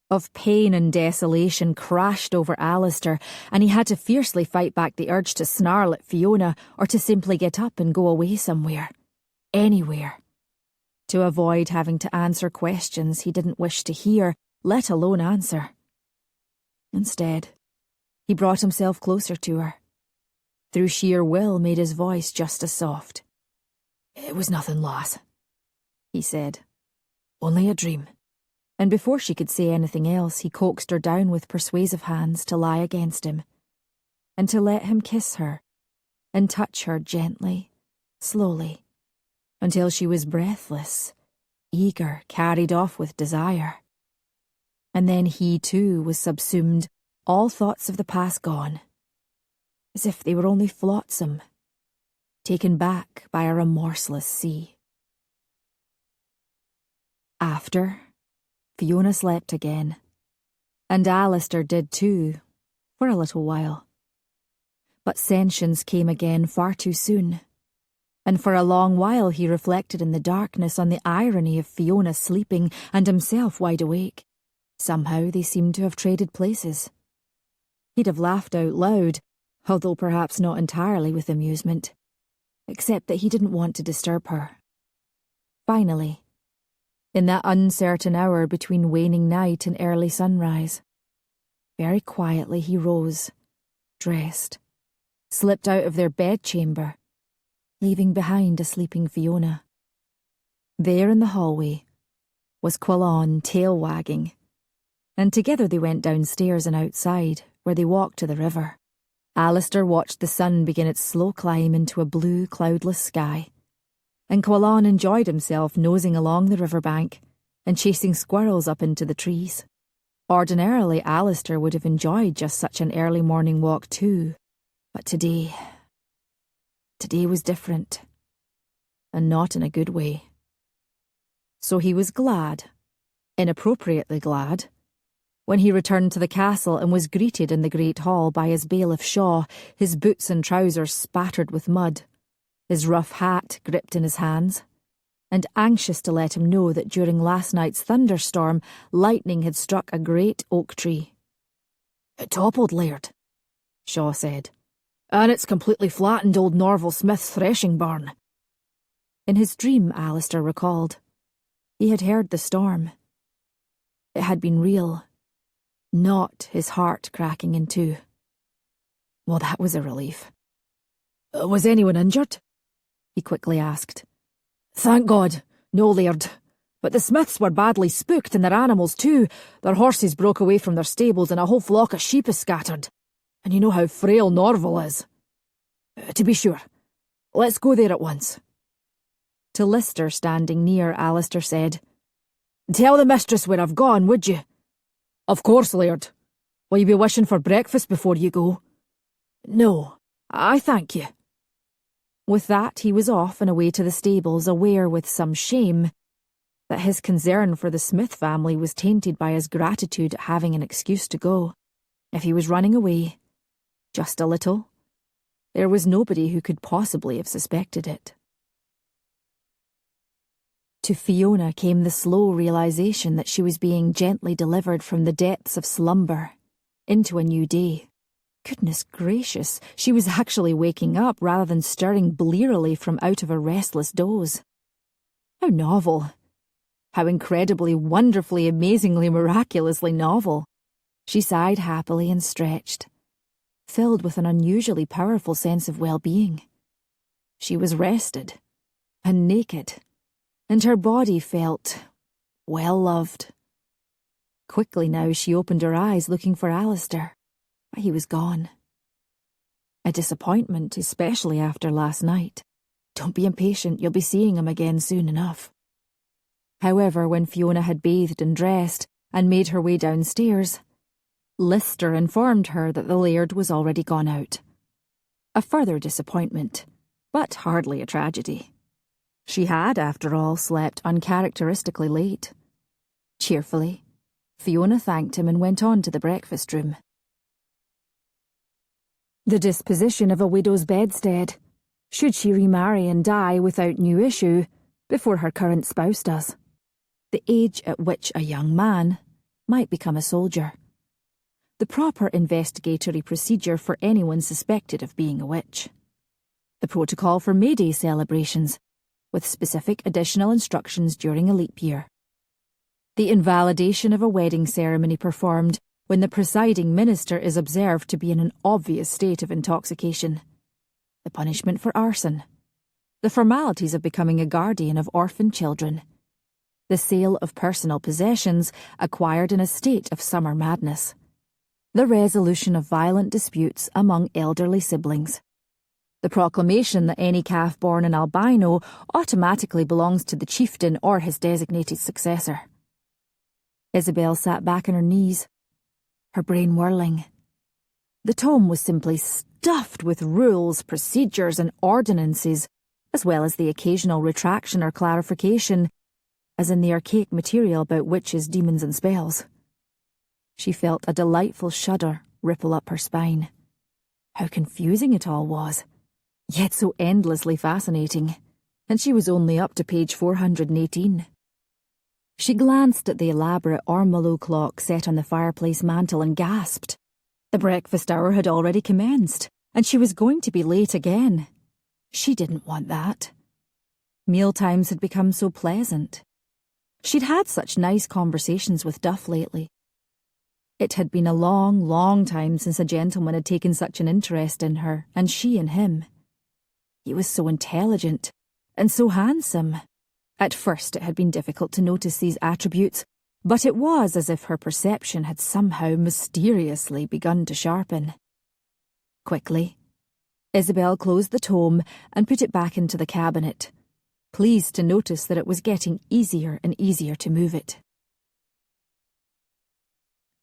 of pain and desolation crashed over Alasdair, and he had to fiercely fight back the urge to snarl at Fiona or to simply get up and go away somewhere. Anywhere. To avoid having to answer questions he didn't wish to hear, let alone answer. Instead, he brought himself closer to her. Through sheer will made his voice just as soft. "It was nothing, lass," he said. "Only a dream." And before she could say anything else, he coaxed her down with persuasive hands to lie against him, and to let him kiss her, and touch her gently, slowly, until she was breathless, eager, carried off with desire. And then he too was subsumed, all thoughts of the past gone, as if they were only flotsam, taken back by a remorseless sea. After, Fiona slept again, and Alasdair did too, for a little while. But sentience came again far too soon, and for a long while he reflected in the darkness on the irony of Fiona sleeping and himself wide awake. Somehow they seemed to have traded places. He'd have laughed out loud, although perhaps not entirely with amusement, except that he didn't want to disturb her. Finally, in that uncertain hour between waning night and early sunrise, very quietly he rose, dressed, slipped out of their bedchamber, leaving behind a sleeping Fiona. There in the hallway was Quillan tail wagging, and together they went downstairs and outside, where they walked to the river. Alasdair watched the sun begin its slow climb into a blue, cloudless sky, and Quillan enjoyed himself nosing along the riverbank and chasing squirrels up into the trees. Ordinarily, Alasdair would have enjoyed just such an early morning walk too, but today was different, and not in a good way. So he was glad, inappropriately glad, when he returned to the castle and was greeted in the great hall by his bailiff Shaw, his boots and trousers spattered with mud, his rough hat gripped in his hands, and anxious to let him know that during last night's thunderstorm, lightning had struck a great oak tree. "It toppled, Laird," Shaw said. "And it's completely flattened old Norval Smith's threshing barn." In his dream, Alasdair recalled, he had heard the storm. It had been real, not his heart cracking in two. Well, that was a relief. "Was anyone injured?" he quickly asked. "Thank God, no, Laird. But the Smiths were badly spooked, and their animals too. Their horses broke away from their stables, and a whole flock of sheep is scattered. And you know how frail Norval is. To be sure, let's go there at once." To Lister, standing near, Alasdair said, "Tell the mistress where I've gone, would you?" "Of course, Laird. Will you be wishing for breakfast before you go?" "No, I thank you." With that, he was off and away to the stables, aware with some shame that his concern for the Smith family was tainted by his gratitude at having an excuse to go. If he was running away, just a little, there was nobody who could possibly have suspected it. To Fiona came the slow realization that she was being gently delivered from the depths of slumber into a new day. Goodness gracious, she was actually waking up rather than stirring blearily from out of a restless doze. How novel. How incredibly, wonderfully, amazingly, miraculously novel. She sighed happily and stretched, filled with an unusually powerful sense of well-being. She was rested and naked, and her body felt well-loved. Quickly now she opened her eyes looking for Alasdair, but he was gone. A disappointment, especially after last night. Don't be impatient, you'll be seeing him again soon enough. However, when Fiona had bathed and dressed and made her way downstairs, Lister informed her that the Laird was already gone out. A further disappointment, but hardly a tragedy. She had, after all, slept uncharacteristically late. Cheerfully, Fiona thanked him and went on to the breakfast room. The disposition of a widow's bedstead, should she remarry and die without new issue, before her current spouse does. The age at which a young man, might become a soldier. The proper investigatory procedure for anyone suspected of being a witch. The protocol for May Day celebrations, with specific additional instructions during a leap year. The invalidation of a wedding ceremony performed when the presiding minister is observed to be in an obvious state of intoxication. The punishment for arson. The formalities of becoming a guardian of orphan children. The sale of personal possessions acquired in a state of summer madness. The resolution of violent disputes among elderly siblings. The proclamation that any calf born an albino automatically belongs to the chieftain or his designated successor. Isabel sat back on her knees, her brain whirling. The tome was simply stuffed with rules, procedures, and ordinances, as well as the occasional retraction or clarification, as in the archaic material about witches, demons, and spells. She felt a delightful shudder ripple up her spine. How confusing it all was, yet so endlessly fascinating, and she was only up to page 418. She glanced at the elaborate ormolu clock set on the fireplace mantel and gasped. The breakfast hour had already commenced, and she was going to be late again. She didn't want that. Mealtimes had become so pleasant. She'd had such nice conversations with Duff lately. It had been a long, long time since a gentleman had taken such an interest in her, and she in him. He was so intelligent, and so handsome. At first it had been difficult to notice these attributes, but it was as if her perception had somehow mysteriously begun to sharpen. Quickly, Isabel closed the tome and put it back into the cabinet, pleased to notice that it was getting easier and easier to move it.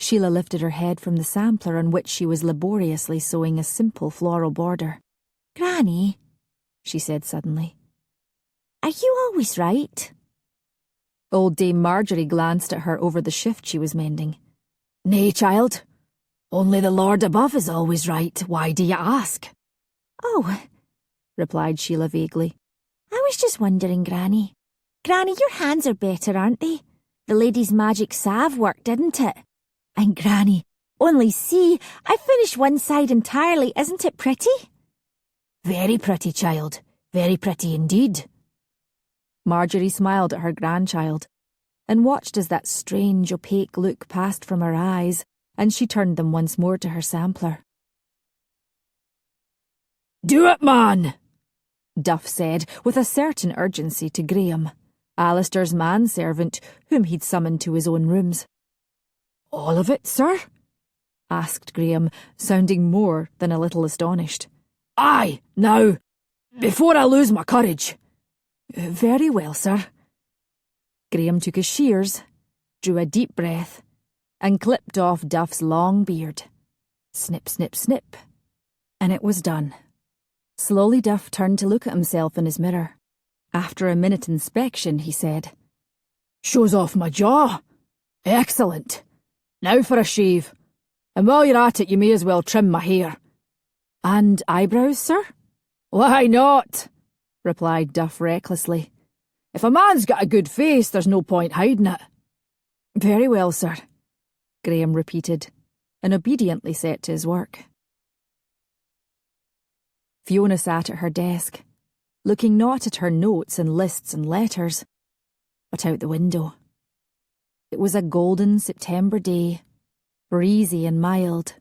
Sheila lifted her head from the sampler on which she was laboriously sewing a simple floral border. Granny, she said suddenly. Are you always right? Old Dame Marjorie glanced at her over the shift she was mending. Nay, child. Only the Lord above is always right. Why do you ask? Oh, replied Sheila vaguely. I was just wondering, Granny. Granny, your hands are better, aren't they? The lady's magic salve worked, didn't it? And Granny, only see, I finished one side entirely. Isn't it pretty? Very pretty, child. Very pretty indeed. Marjorie smiled at her grandchild, and watched as that strange, opaque look passed from her eyes, and she turned them once more to her sampler. Do it, man! Duff said, with a certain urgency to Graham, Alasdair's manservant, whom he'd summoned to his own rooms. All of it, sir? asked Graham, sounding more than a little astonished. Aye, now, before I lose my courage. Very well, sir. Graham took his shears, drew a deep breath, and clipped off Duff's long beard. Snip, snip, snip. And it was done. Slowly Duff turned to look at himself in his mirror. After a minute inspection, he said, Shows off my jaw. Excellent. Now for a shave. And while you're at it, you may as well trim my hair. And eyebrows, sir? Why not? replied Duff recklessly. If a man's got a good face, there's no point hiding it. Very well, sir, Graham repeated, and obediently set to his work. Fiona sat at her desk, looking not at her notes and lists and letters, but out the window. It was a golden September day, breezy and mild,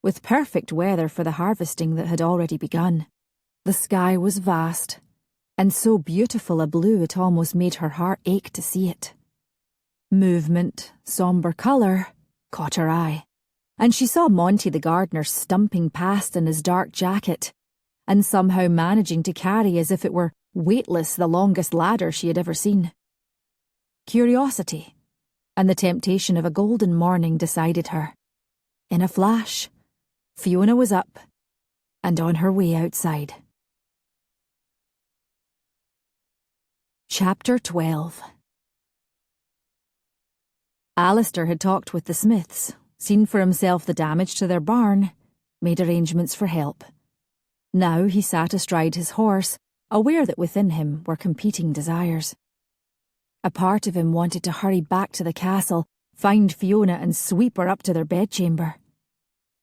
with perfect weather for the harvesting that had already begun. The sky was vast, and so beautiful a blue it almost made her heart ache to see it. Movement, sombre colour, caught her eye, and she saw Monty the gardener stumping past in his dark jacket, and somehow managing to carry as if it were weightless the longest ladder she had ever seen. Curiosity, and the temptation of a golden morning decided her. In a flash, Fiona was up, and on her way outside. Chapter 12. Alasdair had talked with the Smiths, seen for himself the damage to their barn, made arrangements for help. Now he sat astride his horse, aware that within him were competing desires. A part of him wanted to hurry back to the castle, find Fiona and sweep her up to their bedchamber,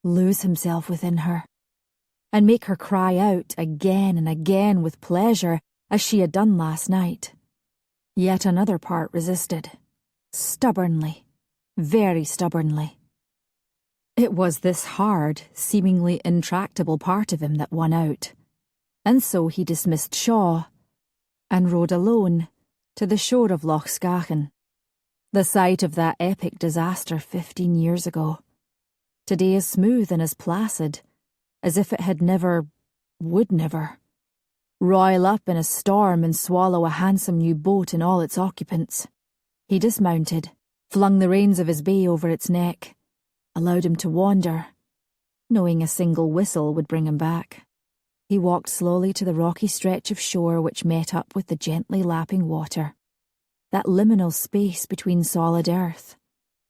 lose himself within her, and make her cry out again and again with pleasure as she had done last night. Yet another part resisted, stubbornly, very stubbornly. It was this hard, seemingly intractable part of him that won out, and so he dismissed Shaw and rode alone to the shore of Loch Scachan, the site of that epic disaster 15 years ago, today as smooth and as placid as if it had never, would never, roil up in a storm and swallow a handsome new boat and all its occupants. He dismounted, flung the reins of his bay over its neck, allowed him to wander, knowing a single whistle would bring him back. He walked slowly to the rocky stretch of shore which met up with the gently lapping water, that liminal space between solid earth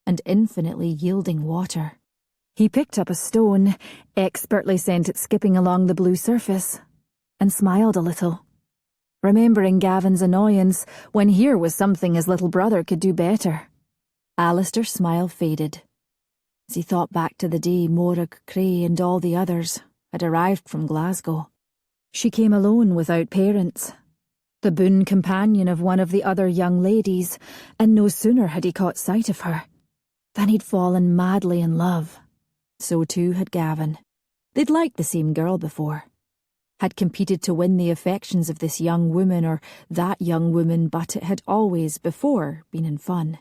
and infinitely yielding water. He picked up a stone, expertly sent it skipping along the blue surface, and smiled a little, remembering Gavin's annoyance when here was something his little brother could do better. Alasdair's smile faded as he thought back to the day Morag, Cray and all the others had arrived from Glasgow. She came alone without parents, the boon companion of one of the other young ladies, and no sooner had he caught sight of her than he'd fallen madly in love. So too had Gavin. They'd liked the same girl before, had competed to win the affections of this young woman or that young woman, but it had always, before, been in fun.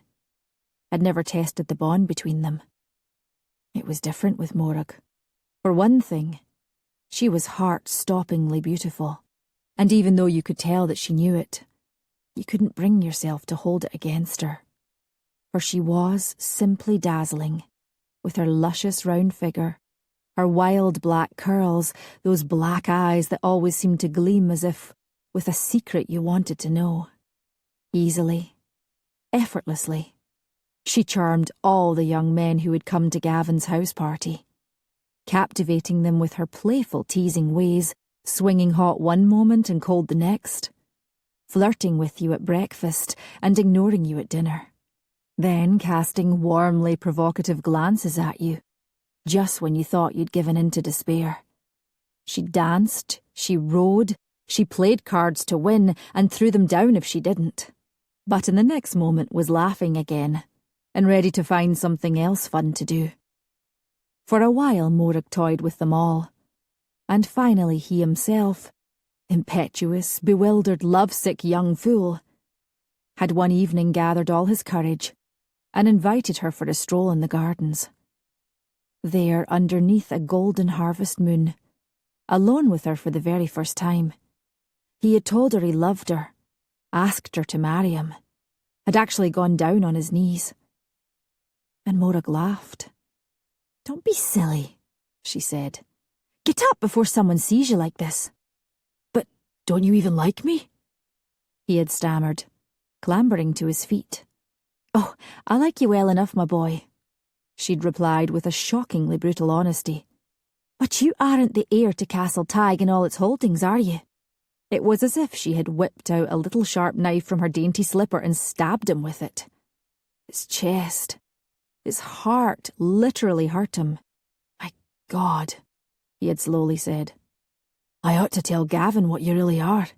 Had never tested the bond between them. It was different with Morag. For one thing, she was heart-stoppingly beautiful, and even though you could tell that she knew it, you couldn't bring yourself to hold it against her. For she was simply dazzling, with her luscious round figure, her wild black curls, those black eyes that always seemed to gleam as if with a secret you wanted to know. Easily, effortlessly, she charmed all the young men who had come to Gavin's house party, captivating them with her playful teasing ways, swinging hot one moment and cold the next, flirting with you at breakfast and ignoring you at dinner, then casting warmly provocative glances at you, just when you thought you'd given in to despair. She danced, she rode, she played cards to win and threw them down if she didn't, but in the next moment was laughing again and ready to find something else fun to do. For a while Morag toyed with them all, and finally he himself, impetuous, bewildered, lovesick young fool, had one evening gathered all his courage and invited her for a stroll in the gardens. There, underneath a golden harvest moon, alone with her for the very first time, he had told her he loved her, asked her to marry him, had actually gone down on his knees. And Morag laughed. "Don't be silly," she said. "Get up before someone sees you like this." "But don't you even like me?" he had stammered, clambering to his feet. "Oh, I like you well enough, my boy," she'd replied with a shockingly brutal honesty. "But you aren't the heir to Castle Tig and all its holdings, are you?" It was as if she had whipped out a little sharp knife from her dainty slipper and stabbed him with it. His chest, his heart literally hurt him. "My God," he had slowly said. "I ought to tell Gavin what you really are."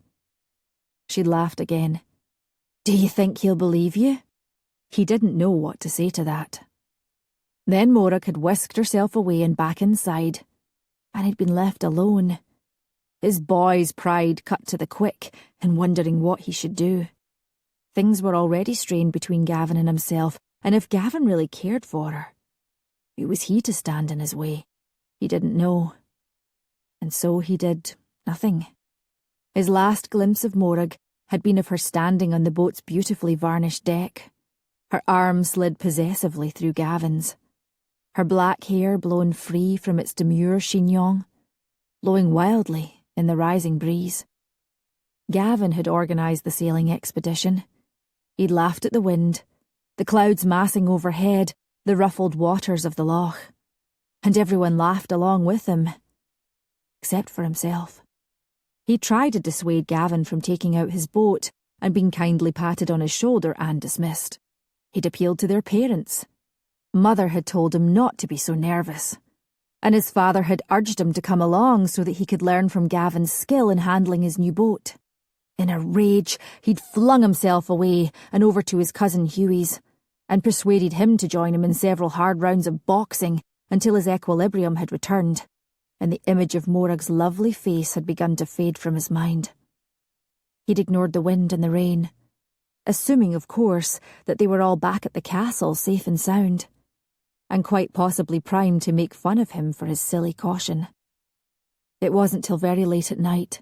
She laughed again. "Do you think he'll believe you?" He didn't know what to say to that. Then Morag had whisked herself away and back inside, and he'd been left alone, his boy's pride cut to the quick and wondering what he should do. Things were already strained between Gavin and himself, and if Gavin really cared for her, who was he to stand in his way? He didn't know. And so he did nothing. His last glimpse of Morag had been of her standing on the boat's beautifully varnished deck. Her arm slid possessively through Gavin's, her black hair blown free from its demure chignon, blowing wildly in the rising breeze. Gavin had organised the sailing expedition. He'd laughed at the wind, the clouds massing overhead, the ruffled waters of the loch, and everyone laughed along with him, except for himself. He tried to dissuade Gavin from taking out his boat and being kindly patted on his shoulder and dismissed. He'd appealed to their parents, Mother had told him not to be so nervous, and his father had urged him to come along so that he could learn from Gavin's skill in handling his new boat. In a rage, he'd flung himself away and over to his cousin Hughie's, and persuaded him to join him in several hard rounds of boxing until his equilibrium had returned, and the image of Morag's lovely face had begun to fade from his mind. He'd ignored the wind and the rain, assuming, of course, that they were all back at the castle safe and sound, and quite possibly primed to make fun of him for his silly caution. It wasn't till very late at night,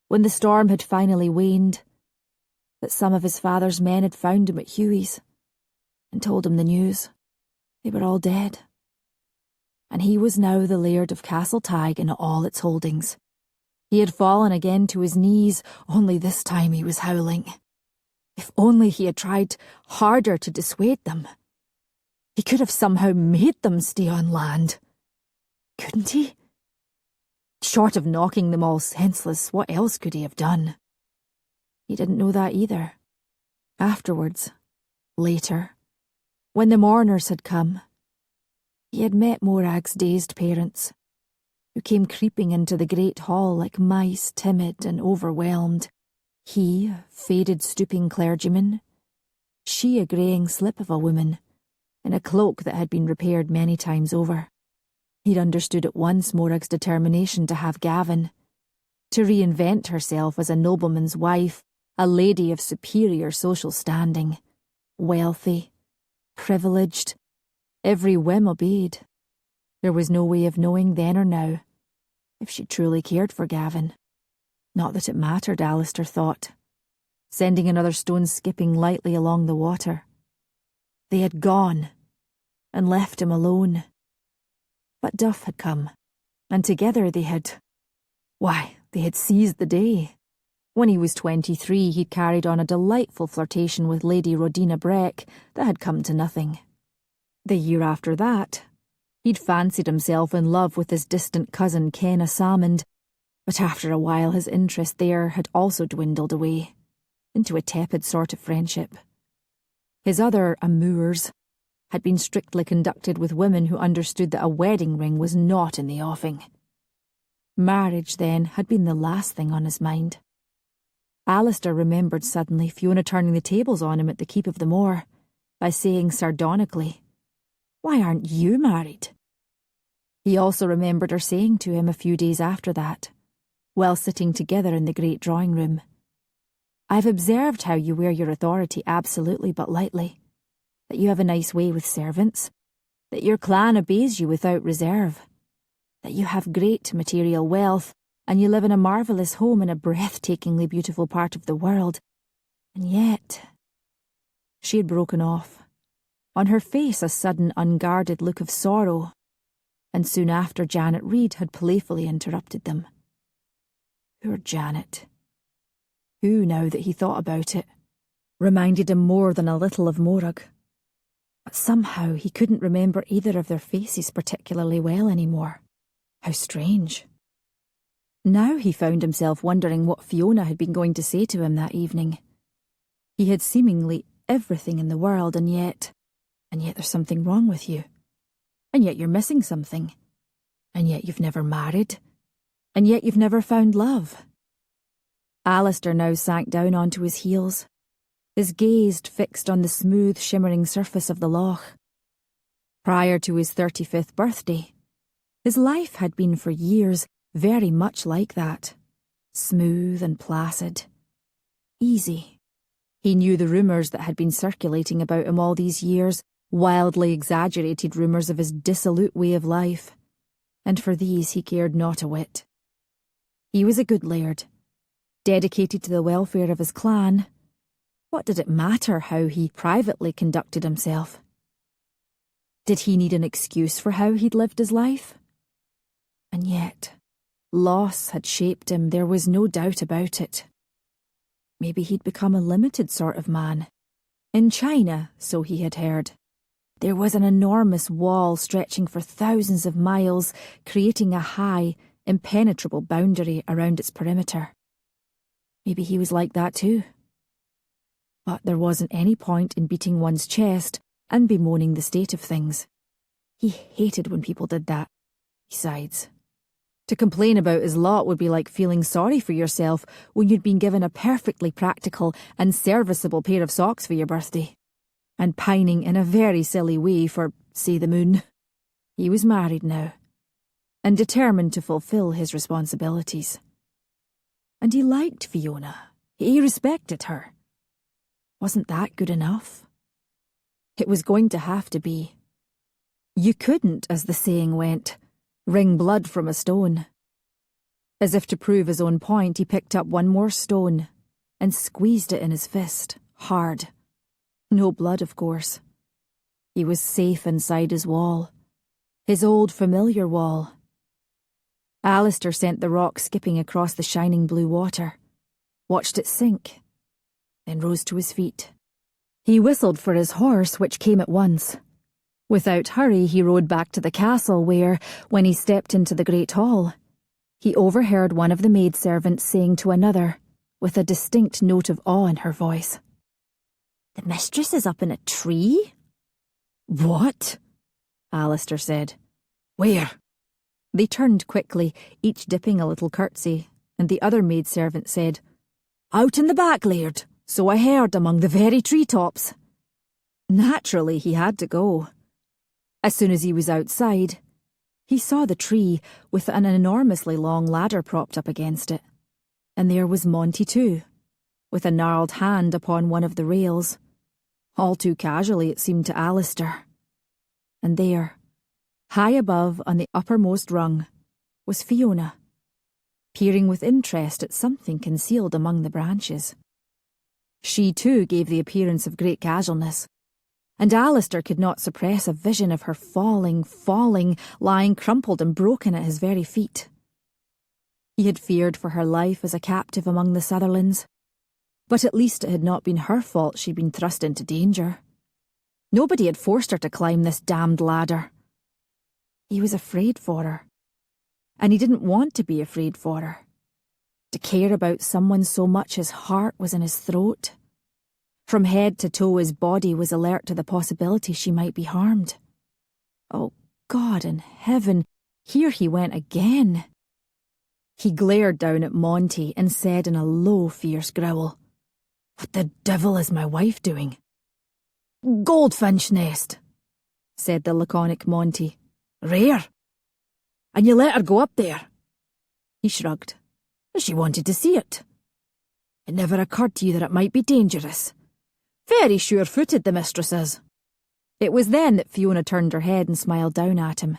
when the storm had finally waned, that some of his father's men had found him at Hughie's and told him the news. They were all dead. And he was now the Laird of Castle Tig in all its holdings. He had fallen again to his knees, only this time he was howling. If only he had tried harder to dissuade them. He could have somehow made them stay on land. Couldn't he? Short of knocking them all senseless, what else could he have done? He didn't know that either. Afterwards, later, when the mourners had come, he had met Morag's dazed parents, who came creeping into the great hall like mice, timid and overwhelmed. He, a faded stooping clergyman, she a greying slip of a woman, in a cloak that had been repaired many times over. He'd understood at once Morag's determination to have Gavin, to reinvent herself as a nobleman's wife, a lady of superior social standing, wealthy, privileged, every whim obeyed. There was no way of knowing then or now if she truly cared for Gavin. Not that it mattered, Alasdair thought, sending another stone skipping lightly along the water. They had gone, and left him alone. But Duff had come, and together they had seized the day. When he was 23, he'd carried on a delightful flirtation with Lady Rodina Breck that had come to nothing. The year after that, he'd fancied himself in love with his distant cousin Kenna Salmond, but after a while his interest there had also dwindled away, into a tepid sort of friendship. His other amours had been strictly conducted with women who understood that a wedding ring was not in the offing. Marriage, then, had been the last thing on his mind. Alasdair remembered suddenly Fiona turning the tables on him at the Keep of the Moor, by saying sardonically, "Why aren't you married?" He also remembered her saying to him a few days after that, while sitting together in the great drawing-room, "I've observed how you wear your authority absolutely but lightly, that you have a nice way with servants, that your clan obeys you without reserve, that you have great material wealth, and you live in a marvellous home in a breathtakingly beautiful part of the world, and yet—" She had broken off, on her face a sudden unguarded look of sorrow, and soon after Janet Reed had playfully interrupted them. Poor Janet, who, now that he thought about it, reminded him more than a little of Morag. But somehow he couldn't remember either of their faces particularly well anymore. How strange. Now he found himself wondering what Fiona had been going to say to him that evening. He had seemingly everything in the world, and yet there's something wrong with you. And yet you're missing something. And yet you've never married. And yet you've never found love. Alasdair now sank down onto his heels, his gaze fixed on the smooth, shimmering surface of the loch. Prior to his 35th birthday, his life had been for years very much like that, smooth and placid, easy. He knew the rumours that had been circulating about him all these years, wildly exaggerated rumours of his dissolute way of life, and for these he cared not a whit. He was a good laird, dedicated to the welfare of his clan. What did it matter how he privately conducted himself? Did he need an excuse for how he'd lived his life? And yet, loss had shaped him, there was no doubt about it. Maybe he'd become a limited sort of man. In China, so he had heard, there was an enormous wall stretching for thousands of miles, creating a high, impenetrable boundary around its perimeter. Maybe he was like that too. But there wasn't any point in beating one's chest and bemoaning the state of things. He hated when people did that. Besides, to complain about his lot would be like feeling sorry for yourself when you'd been given a perfectly practical and serviceable pair of socks for your birthday, and pining in a very silly way for, say, the moon. He was married now, and determined to fulfill his responsibilities. And he liked Fiona. He respected her. Wasn't that good enough? It was going to have to be. You couldn't, as the saying went, wring blood from a stone. As if to prove his own point, he picked up one more stone and squeezed it in his fist, hard. No blood, of course. He was safe inside his wall. His old familiar wall. Alasdair sent the rock skipping across the shining blue water, watched it sink, then rose to his feet. He whistled for his horse, which came at once. Without hurry, he rode back to the castle where, when he stepped into the great hall, he overheard one of the maidservants saying to another, with a distinct note of awe in her voice, "The mistress is up in a tree?" "What?" Alasdair said. "Where?" They turned quickly, each dipping a little curtsy, and the other maidservant said, "Out in the back, Laird, so I heard among the very treetops." Naturally, he had to go. As soon as he was outside, he saw the tree with an enormously long ladder propped up against it, and there was Monty too, with a gnarled hand upon one of the rails. All too casually, it seemed to Alasdair. And there, high above on the uppermost rung, was Fiona, peering with interest at something concealed among the branches. She too gave the appearance of great casualness, and Alasdair could not suppress a vision of her falling, lying crumpled and broken at his very feet. He had feared for her life as a captive among the Sutherlands, but at least it had not been her fault she'd been thrust into danger. Nobody had forced her to climb this damned ladder. He was afraid for her, and he didn't want to be afraid for her. To care about someone so much his heart was in his throat. From head to toe his body was alert to the possibility she might be harmed. Oh, God in heaven, here he went again. He glared down at Monty and said in a low, fierce growl, "What the devil is my wife doing?" "Goldfinch nest," said the laconic Monty. "Rare. And you let her go up there?" He shrugged. "She wanted to see it. It never occurred to you that it might be dangerous. Very sure-footed, the mistress is." It was then that Fiona turned her head and smiled down at him,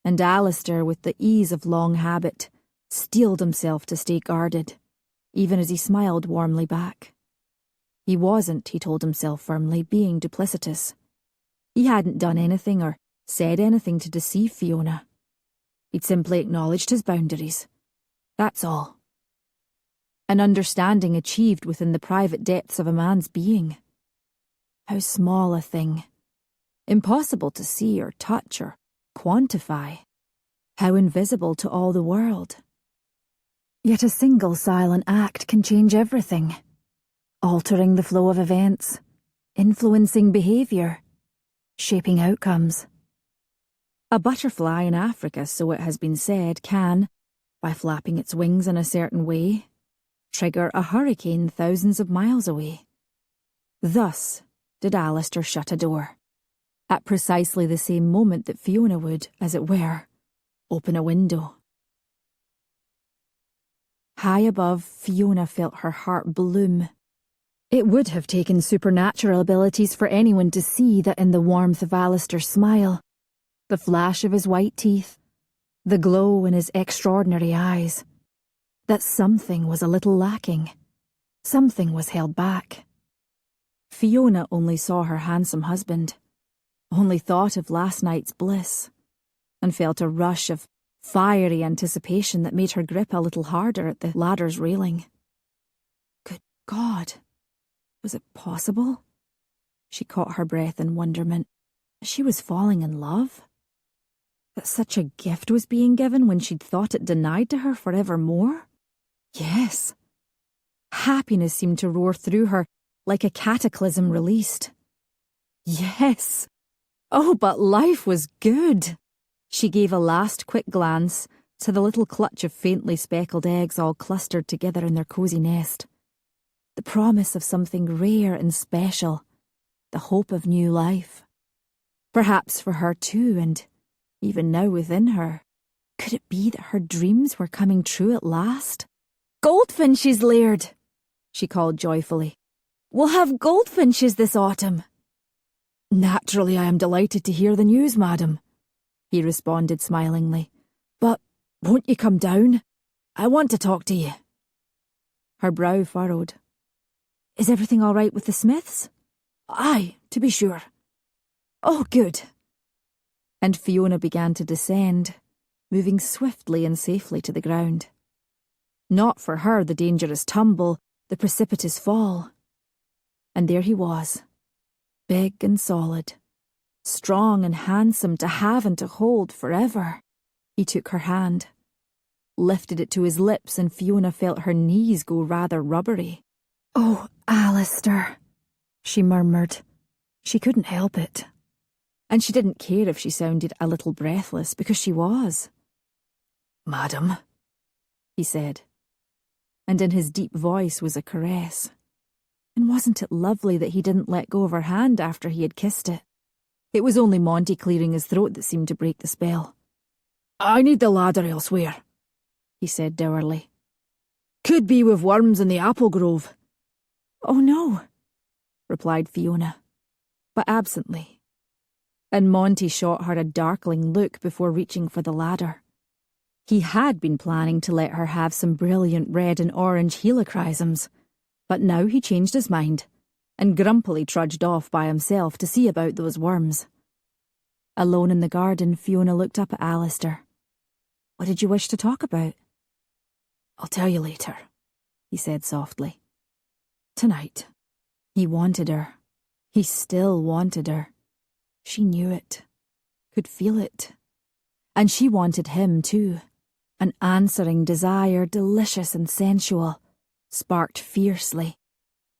and Alasdair, with the ease of long habit, steeled himself to stay guarded, even as he smiled warmly back. He wasn't, he told himself firmly, being duplicitous. He hadn't done anything or said anything to deceive Fiona. He'd simply acknowledged his boundaries. That's all. An understanding achieved within the private depths of a man's being. How small a thing. Impossible to see or touch or quantify. How invisible to all the world. Yet a single silent act can change everything, altering the flow of events, influencing behaviour, shaping outcomes. A butterfly in Africa, so it has been said, can, by flapping its wings in a certain way, trigger a hurricane thousands of miles away. Thus did Alasdair shut a door, at precisely the same moment that Fiona would, as it were, open a window. High above, Fiona felt her heart bloom. It would have taken supernatural abilities for anyone to see that in the warmth of Alasdair's smile, the flash of his white teeth, the glow in his extraordinary eyes, that something was a little lacking, something was held back. Fiona only saw her handsome husband, only thought of last night's bliss, and felt a rush of fiery anticipation that made her grip a little harder at the ladder's railing. Good God, was it possible? She caught her breath in wonderment. She was falling in love? That such a gift was being given when she'd thought it denied to her forevermore? Yes. Happiness seemed to roar through her like a cataclysm released. Yes. Oh, but life was good. She gave a last quick glance to the little clutch of faintly speckled eggs all clustered together in their cosy nest. The promise of something rare and special. The hope of new life. Perhaps for her too, and even now within her. Could it be that her dreams were coming true at last? Goldfinches, Laird, she called joyfully. We'll have goldfinches this autumn. Naturally, I am delighted to hear the news, madam, he responded smilingly. But won't you come down? I want to talk to you. Her brow furrowed. Is everything all right with the Smiths? Aye, to be sure. Oh, good. And Fiona began to descend, moving swiftly and safely to the ground. Not for her the dangerous tumble, the precipitous fall. And there he was, big and solid, strong and handsome to have and to hold forever. He took her hand, lifted it to his lips, and Fiona felt her knees go rather rubbery. Oh, Alasdair, she murmured. She couldn't help it. And she didn't care if she sounded a little breathless, because she was. Madam, he said, and in his deep voice was a caress. And wasn't it lovely that he didn't let go of her hand after he had kissed it? It was only Monty clearing his throat that seemed to break the spell. I need the ladder elsewhere, he said dourly. Could be with worms in the apple grove. Oh no, replied Fiona, but absently. And Monty shot her a darkling look before reaching for the ladder. He had been planning to let her have some brilliant red and orange helichrysums, but now he changed his mind and grumpily trudged off by himself to see about those worms. Alone in the garden, Fiona looked up at Alasdair. What did you wish to talk about? I'll tell you later, he said softly. Tonight. He wanted her. He still wanted her. She knew it, could feel it. And she wanted him too. An answering desire, delicious and sensual, sparked fiercely,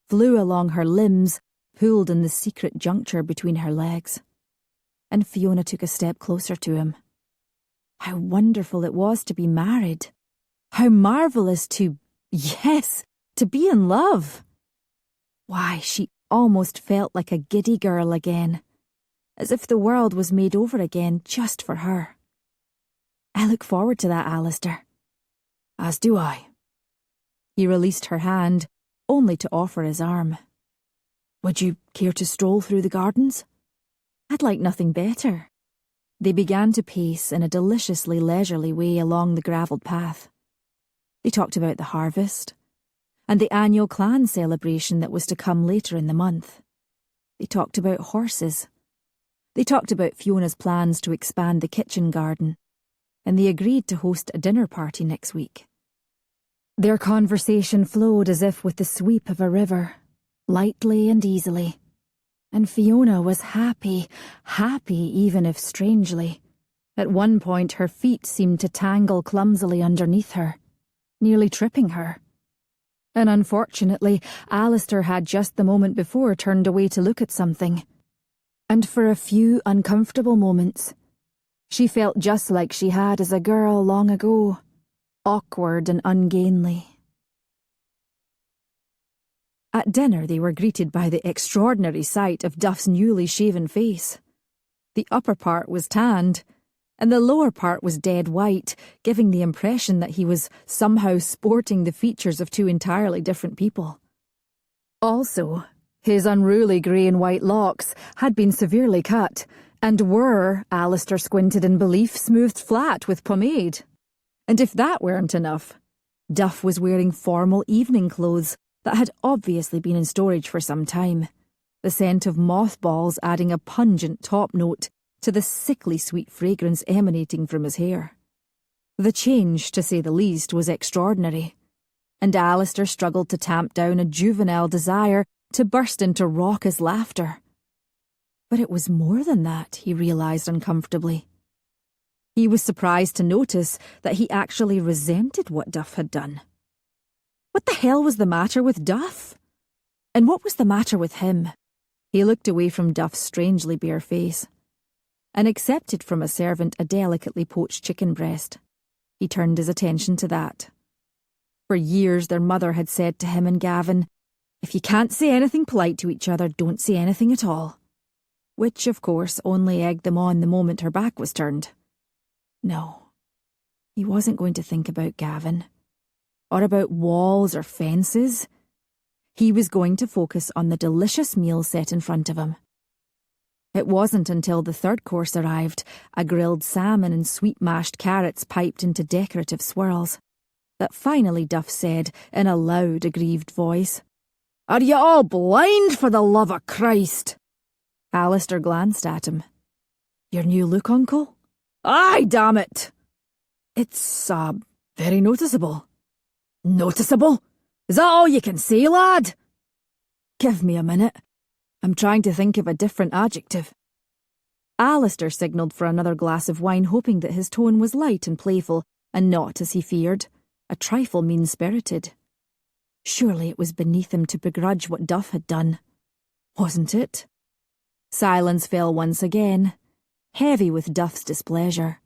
flew along her limbs, pulled in the secret juncture between her legs. And Fiona took a step closer to him. How wonderful it was to be married. How marvellous to be in love. Why, she almost felt like a giddy girl again, as if the world was made over again just for her. I look forward to that, Alasdair. As do I. He released her hand, only to offer his arm. Would you care to stroll through the gardens? I'd like nothing better. They began to pace in a deliciously leisurely way along the gravelled path. They talked about the harvest, and the annual clan celebration that was to come later in the month. They talked about horses. They talked about Fiona's plans to expand the kitchen garden, and they agreed to host a dinner party next week. Their conversation flowed as if with the sweep of a river, lightly and easily, and Fiona was happy even if strangely. At one point her feet seemed to tangle clumsily underneath her, nearly tripping her. And unfortunately, Alasdair had just the moment before turned away to look at something. And for a few uncomfortable moments, she felt just like she had as a girl long ago, awkward and ungainly. At dinner they were greeted by the extraordinary sight of Duff's newly shaven face. The upper part was tanned, and the lower part was dead white, giving the impression that he was somehow sporting the features of two entirely different people. Also, his unruly grey and white locks had been severely cut, and were, Alasdair squinted in belief, smoothed flat with pomade. And if that weren't enough, Duff was wearing formal evening clothes that had obviously been in storage for some time, the scent of mothballs adding a pungent top note to the sickly sweet fragrance emanating from his hair. The change, to say the least, was extraordinary, and Alasdair struggled to tamp down a juvenile desire to burst into raucous laughter. But it was more than that, he realised uncomfortably. He was surprised to notice that he actually resented what Duff had done. What the hell was the matter with Duff? And what was the matter with him? He looked away from Duff's strangely bare face, and accepted from a servant a delicately poached chicken breast. He turned his attention to that. For years their mother had said to him and Gavin, "If you can't say anything polite to each other, don't say anything at all." Which, of course, only egged them on the moment her back was turned. No, he wasn't going to think about Gavin, or about walls or fences. He was going to focus on the delicious meal set in front of him. It wasn't until the third course arrived, a grilled salmon and sweet mashed carrots piped into decorative swirls, that finally Duff said in a loud, aggrieved voice, "Are you all blind, for the love of Christ?" Alasdair glanced at him. "Your new look, Uncle?" "Aye, damn it!" "It's, very noticeable." "Noticeable? Is that all you can say, lad?" "Give me a minute. I'm trying to think of a different adjective." Alasdair signalled for another glass of wine, hoping that his tone was light and playful, and not, as he feared, a trifle mean-spirited. Surely it was beneath him to begrudge what Duff had done. Wasn't it? Silence fell once again, heavy with Duff's displeasure.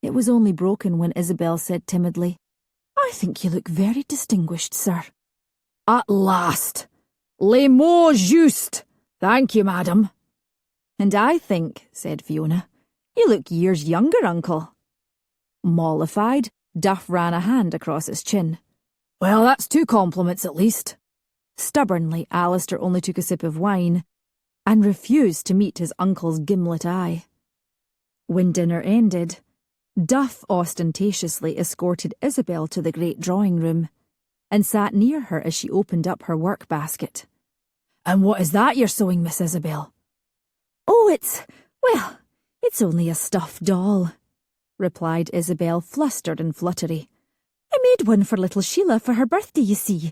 It was only broken when Isabel said timidly, "I think you look very distinguished, sir." "At last! Les mots justes! Thank you, madam." "And I think," said Fiona, "you look years younger, Uncle." Mollified, Duff ran a hand across his chin. "Well, that's 2 compliments at least." Stubbornly, Alasdair only took a sip of wine, and refused to meet his uncle's gimlet eye. When dinner ended, Duff ostentatiously escorted Isabel to the great drawing room, and sat near her as she opened up her work basket. "And what is that you're sewing, Miss Isabel?" "Oh, it's only a stuffed doll," replied Isabel, flustered and fluttery. "I made one for little Sheila for her birthday, you see,"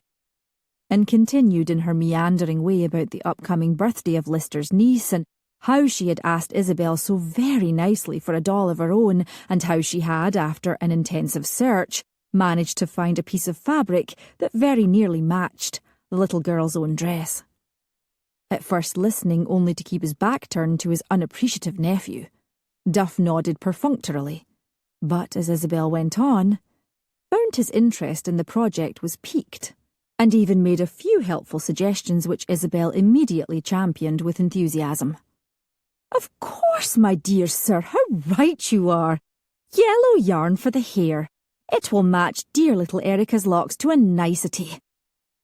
and continued in her meandering way about the upcoming birthday of Lister's niece, and how she had asked Isabel so very nicely for a doll of her own, and how she had, after an intensive search, managed to find a piece of fabric that very nearly matched the little girl's own dress. At first listening only to keep his back turned to his unappreciative nephew, Duff nodded perfunctorily, but as Isabel went on, found his interest in the project was piqued, and even made a few helpful suggestions which Isabel immediately championed with enthusiasm. "Of course, my dear sir, how right you are! Yellow yarn for the hair. It will match dear little Erica's locks to a nicety.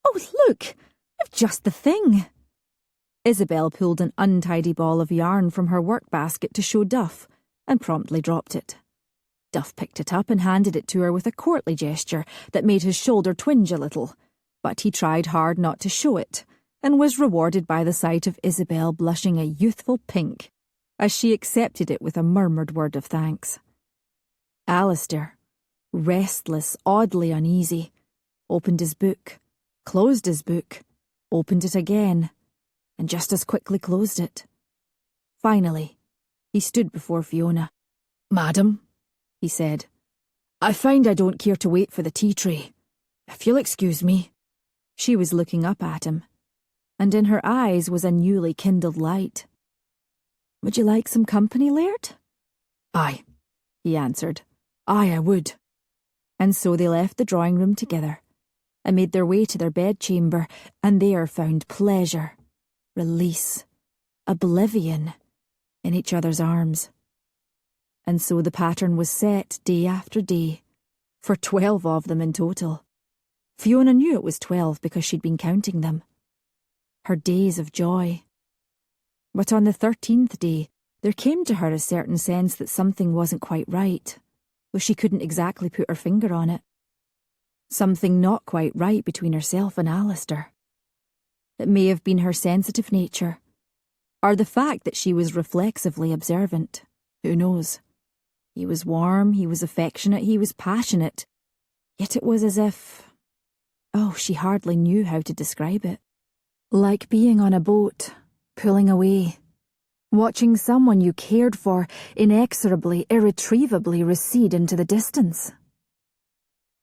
Oh, look, I've just the thing." Isabel pulled an untidy ball of yarn from her work basket to show Duff, and promptly dropped it. Duff picked it up and handed it to her with a courtly gesture that made his shoulder twinge a little, but he tried hard not to show it, and was rewarded by the sight of Isabel blushing a youthful pink as she accepted it with a murmured word of thanks. Alasdair, restless, oddly uneasy, opened his book, closed his book, opened it again, and just as quickly closed it. Finally, he stood before Fiona. "Madam," he said, "I find I don't care to wait for the tea tray. If you'll excuse me." She was looking up at him, and in her eyes was a newly kindled light. "Would you like some company, Laird?" "Aye," he answered. "Aye, I would." And so they left the drawing room together, and made their way to their bedchamber, and there found pleasure, release, oblivion in each other's arms. And so the pattern was set day after day, for 12 of them in total. Fiona knew it was 12 because she'd been counting them. Her days of joy. But on the 13th day, there came to her a certain sense that something wasn't quite right, though she couldn't exactly put her finger on it. Something not quite right between herself and Alasdair. It may have been her sensitive nature, or the fact that she was reflexively observant. Who knows? He was warm, he was affectionate, he was passionate, yet it was as if... Oh, she hardly knew how to describe it. Like being on a boat, pulling away, watching someone you cared for inexorably, irretrievably recede into the distance.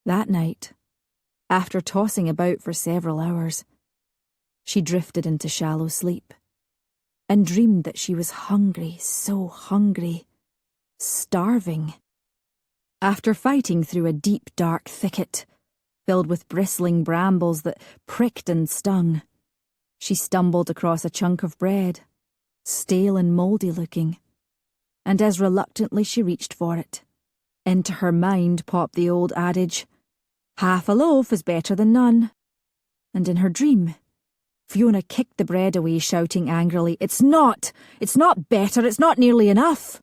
That night, after tossing about for several hours, she drifted into shallow sleep, and dreamed that she was hungry, so hungry, starving. After fighting through a deep, dark thicket, filled with bristling brambles that pricked and stung, she stumbled across a chunk of bread, stale and mouldy looking, and as reluctantly she reached for it, into her mind popped the old adage, "Half a loaf is better than none." And in her dream, Fiona kicked the bread away, shouting angrily, It's not better, it's not nearly enough."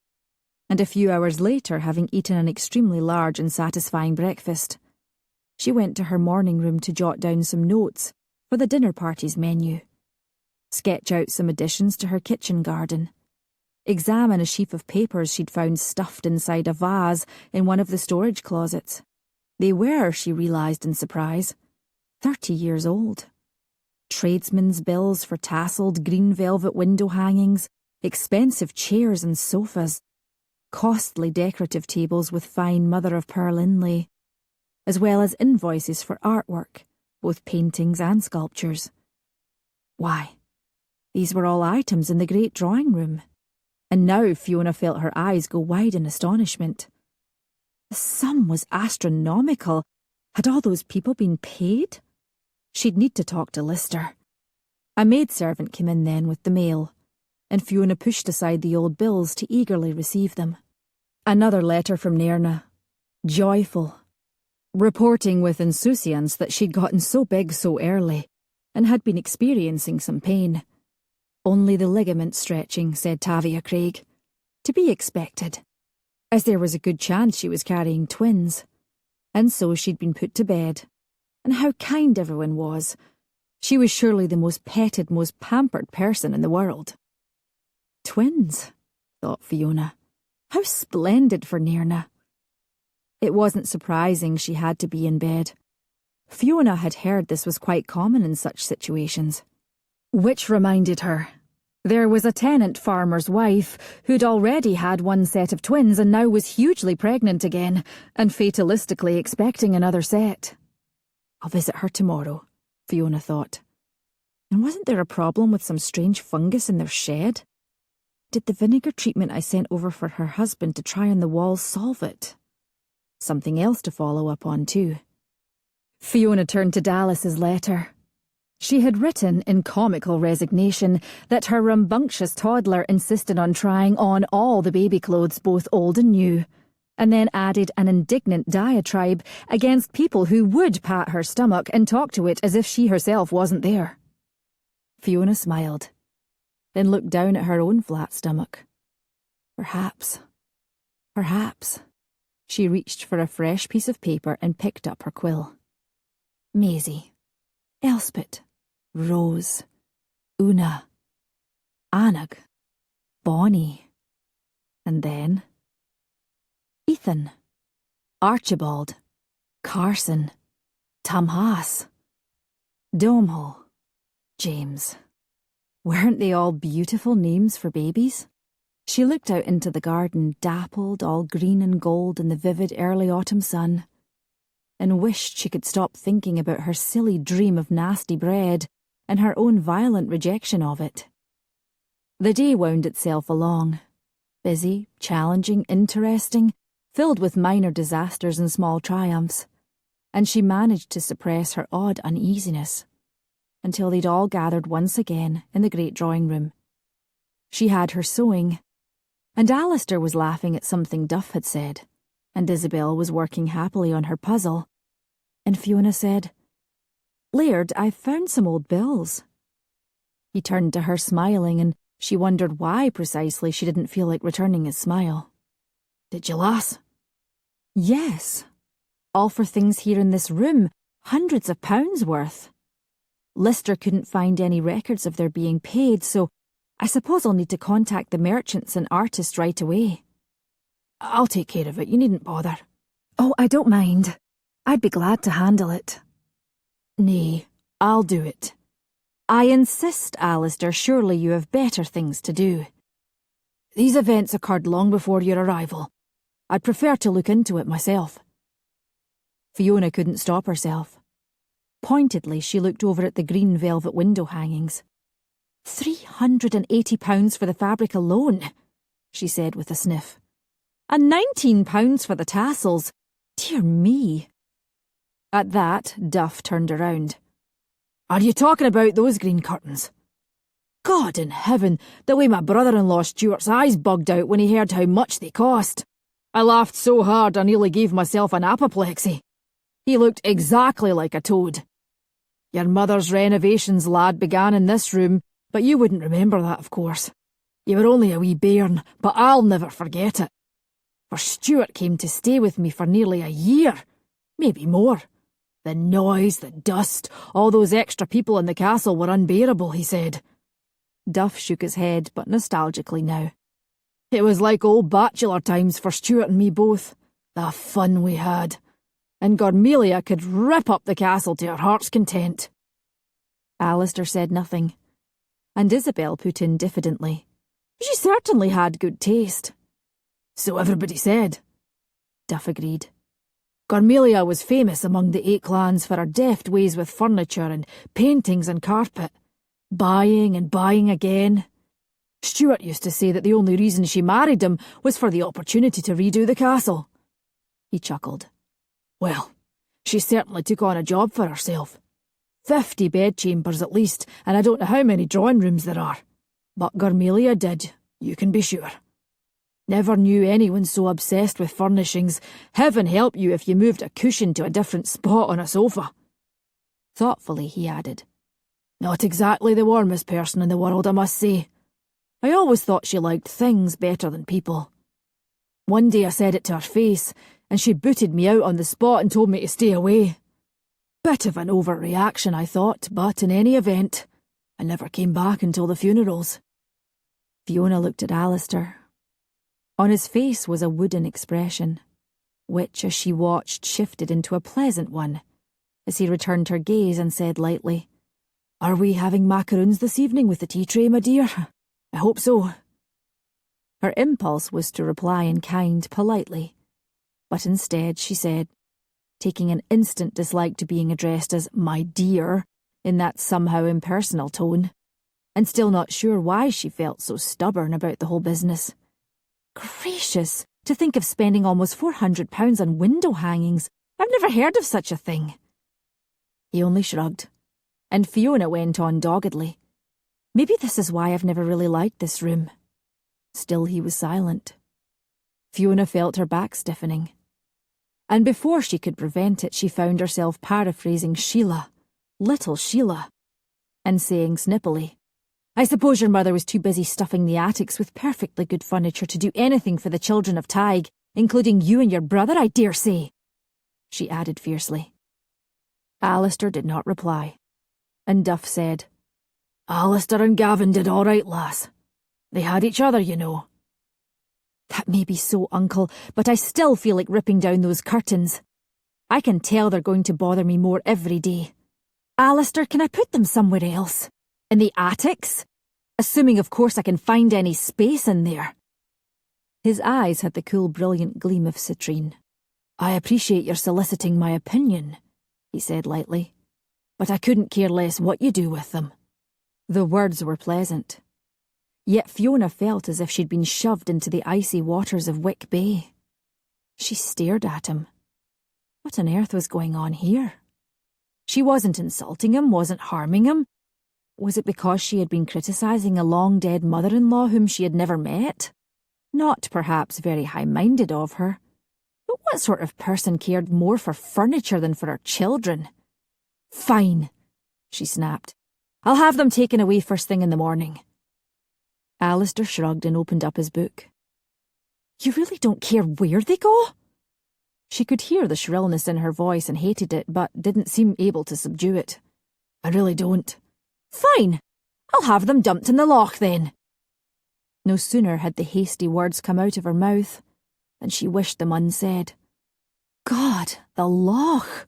And a few hours later, having eaten an extremely large and satisfying breakfast, she went to her morning room to jot down some notes for the dinner party's menu, sketch out some additions to her kitchen garden, examine a sheaf of papers she'd found stuffed inside a vase in one of the storage closets. They were, she realised in surprise, 30 years old. Tradesmen's bills for tasselled green velvet window hangings, expensive chairs and sofas, costly decorative tables with fine mother-of-pearl inlay, as well as invoices for artwork, both paintings and sculptures. Why, these were all items in the great drawing room, and now Fiona felt her eyes go wide in astonishment. The sum was astronomical. Had all those people been paid? She'd need to talk to Lister. A maidservant came in then with the mail, and Fiona pushed aside the old bills to eagerly receive them. Another letter from Nairna, joyful, reporting with insouciance that she'd gotten so big so early, and had been experiencing some pain. Only the ligament stretching, said Tavia Craig. To be expected, as there was a good chance she was carrying twins, and so she'd been put to bed. And how kind everyone was. She was surely the most petted, most pampered person in the world. Twins, thought Fiona. How splendid for Nairna. It wasn't surprising she had to be in bed. Fiona had heard this was quite common in such situations. Which reminded her, there was a tenant farmer's wife who'd already had one set of twins and now was hugely pregnant again, and fatalistically expecting another set. I'll visit her tomorrow, Fiona thought. And wasn't there a problem with some strange fungus in their shed? Did the vinegar treatment I sent over for her husband to try on the walls solve it? Something else to follow up on, too. Fiona turned to Dallas's letter. She had written, in comical resignation, that her rambunctious toddler insisted on trying on all the baby clothes, both old and new, and then added an indignant diatribe against people who would pat her stomach and talk to it as if she herself wasn't there. Fiona smiled, then looked down at her own flat stomach. Perhaps. She reached for a fresh piece of paper and picked up her quill. Maisie, Elspeth, Rose, Una, Anag, Bonnie, and then Ethan, Archibald, Carson, Tamhas, Domhnall, James. Weren't they all beautiful names for babies? She looked out into the garden, dappled, all green and gold in the vivid early autumn sun, and wished she could stop thinking about her silly dream of nasty bread and her own violent rejection of it. The day wound itself along, busy, challenging, interesting, filled with minor disasters and small triumphs, and she managed to suppress her odd uneasiness until they'd all gathered once again in the great drawing room. She had her sewing, and Alasdair was laughing at something Duff had said, and Isabel was working happily on her puzzle, and Fiona said, Laird, I've found some old bills. He turned to her smiling, and she wondered why precisely she didn't feel like returning his smile. Did you, lass? Yes. All for things here in this room, hundreds of pounds worth. Lister couldn't find any records of their being paid, so I suppose I'll need to contact the merchants and artists right away. I'll take care of it, you needn't bother. Oh, I don't mind. I'd be glad to handle it. Nay, I'll do it. I insist, Alasdair, surely you have better things to do. These events occurred long before your arrival. I'd prefer to look into it myself. Fiona couldn't stop herself. Pointedly, she looked over at the green velvet window hangings. £380 for the fabric alone, she said with a sniff. And £19 for the tassels. Dear me. At that, Duff turned around. Are you talking about those green curtains? God in heaven, the way my brother-in-law Stuart's eyes bugged out when he heard how much they cost. I laughed so hard I nearly gave myself an apoplexy. He looked exactly like a toad. Your mother's renovations, lad, began in this room, but you wouldn't remember that, of course. You were only a wee bairn, but I'll never forget it. For Stuart came to stay with me for nearly a year, maybe more. The noise, the dust, all those extra people in the castle were unbearable, he said. Duff shook his head, but nostalgically now. It was like old bachelor times for Stuart and me both. The fun we had. And Gormelia could rip up the castle to her heart's content. Alasdair said nothing, and Isabel put in diffidently. She certainly had good taste. So everybody said. Duff agreed. Gormelia was famous among the 8 clans for her deft ways with furniture and paintings and carpet. Buying and buying again. Stuart used to say that the only reason she married him was for the opportunity to redo the castle. He chuckled. Well, she certainly took on a job for herself. 50 bedchambers at least, and I don't know how many drawing rooms there are. But Gormelia did, you can be sure. Never knew anyone so obsessed with furnishings. Heaven help you if you moved a cushion to a different spot on a sofa. Thoughtfully, he added. Not exactly the warmest person in the world, I must say. I always thought she liked things better than people. One day I said it to her face, and she booted me out on the spot and told me to stay away. Bit of an overreaction, I thought, but in any event, I never came back until the funerals. Fiona looked at Alasdair. On his face was a wooden expression, which, as she watched, shifted into a pleasant one, as he returned her gaze and said lightly, Are we having macaroons this evening with the tea tray, my dear? I hope so. Her impulse was to reply in kind, politely, but instead she said, taking an instant dislike to being addressed as my dear in that somehow impersonal tone, and still not sure why she felt so stubborn about the whole business. Gracious, to think of spending almost £400 on window hangings. I've never heard of such a thing. He only shrugged, and Fiona went on doggedly. Maybe this is why I've never really liked this room. Still he was silent. Fiona felt her back stiffening. And before she could prevent it, she found herself paraphrasing Sheila, little Sheila, and saying snippily, I suppose your mother was too busy stuffing the attics with perfectly good furniture to do anything for the children of Tig, including you and your brother, I dare say, she added fiercely. Alasdair did not reply, and Duff said, Alasdair and Gavin did all right, lass. They had each other, you know. That may be so, Uncle, but I still feel like ripping down those curtains. I can tell they're going to bother me more every day. Alasdair, can I put them somewhere else? In the attics? Assuming, of course, I can find any space in there. His eyes had the cool, brilliant gleam of citrine. I appreciate your soliciting my opinion, he said lightly, but I couldn't care less what you do with them. The words were pleasant. Yet Fiona felt as if she'd been shoved into the icy waters of Wick Bay. She stared at him. What on earth was going on here? She wasn't insulting him, wasn't harming him. Was it because she had been criticising a long-dead mother-in-law whom she had never met? Not perhaps very high-minded of her. But what sort of person cared more for furniture than for her children? Fine, she snapped. I'll have them taken away first thing in the morning. Alasdair shrugged and opened up his book. You really don't care where they go? She could hear the shrillness in her voice and hated it, but didn't seem able to subdue it. I really don't. Fine. I'll have them dumped in the loch then. No sooner had the hasty words come out of her mouth than she wished them unsaid. God, the loch!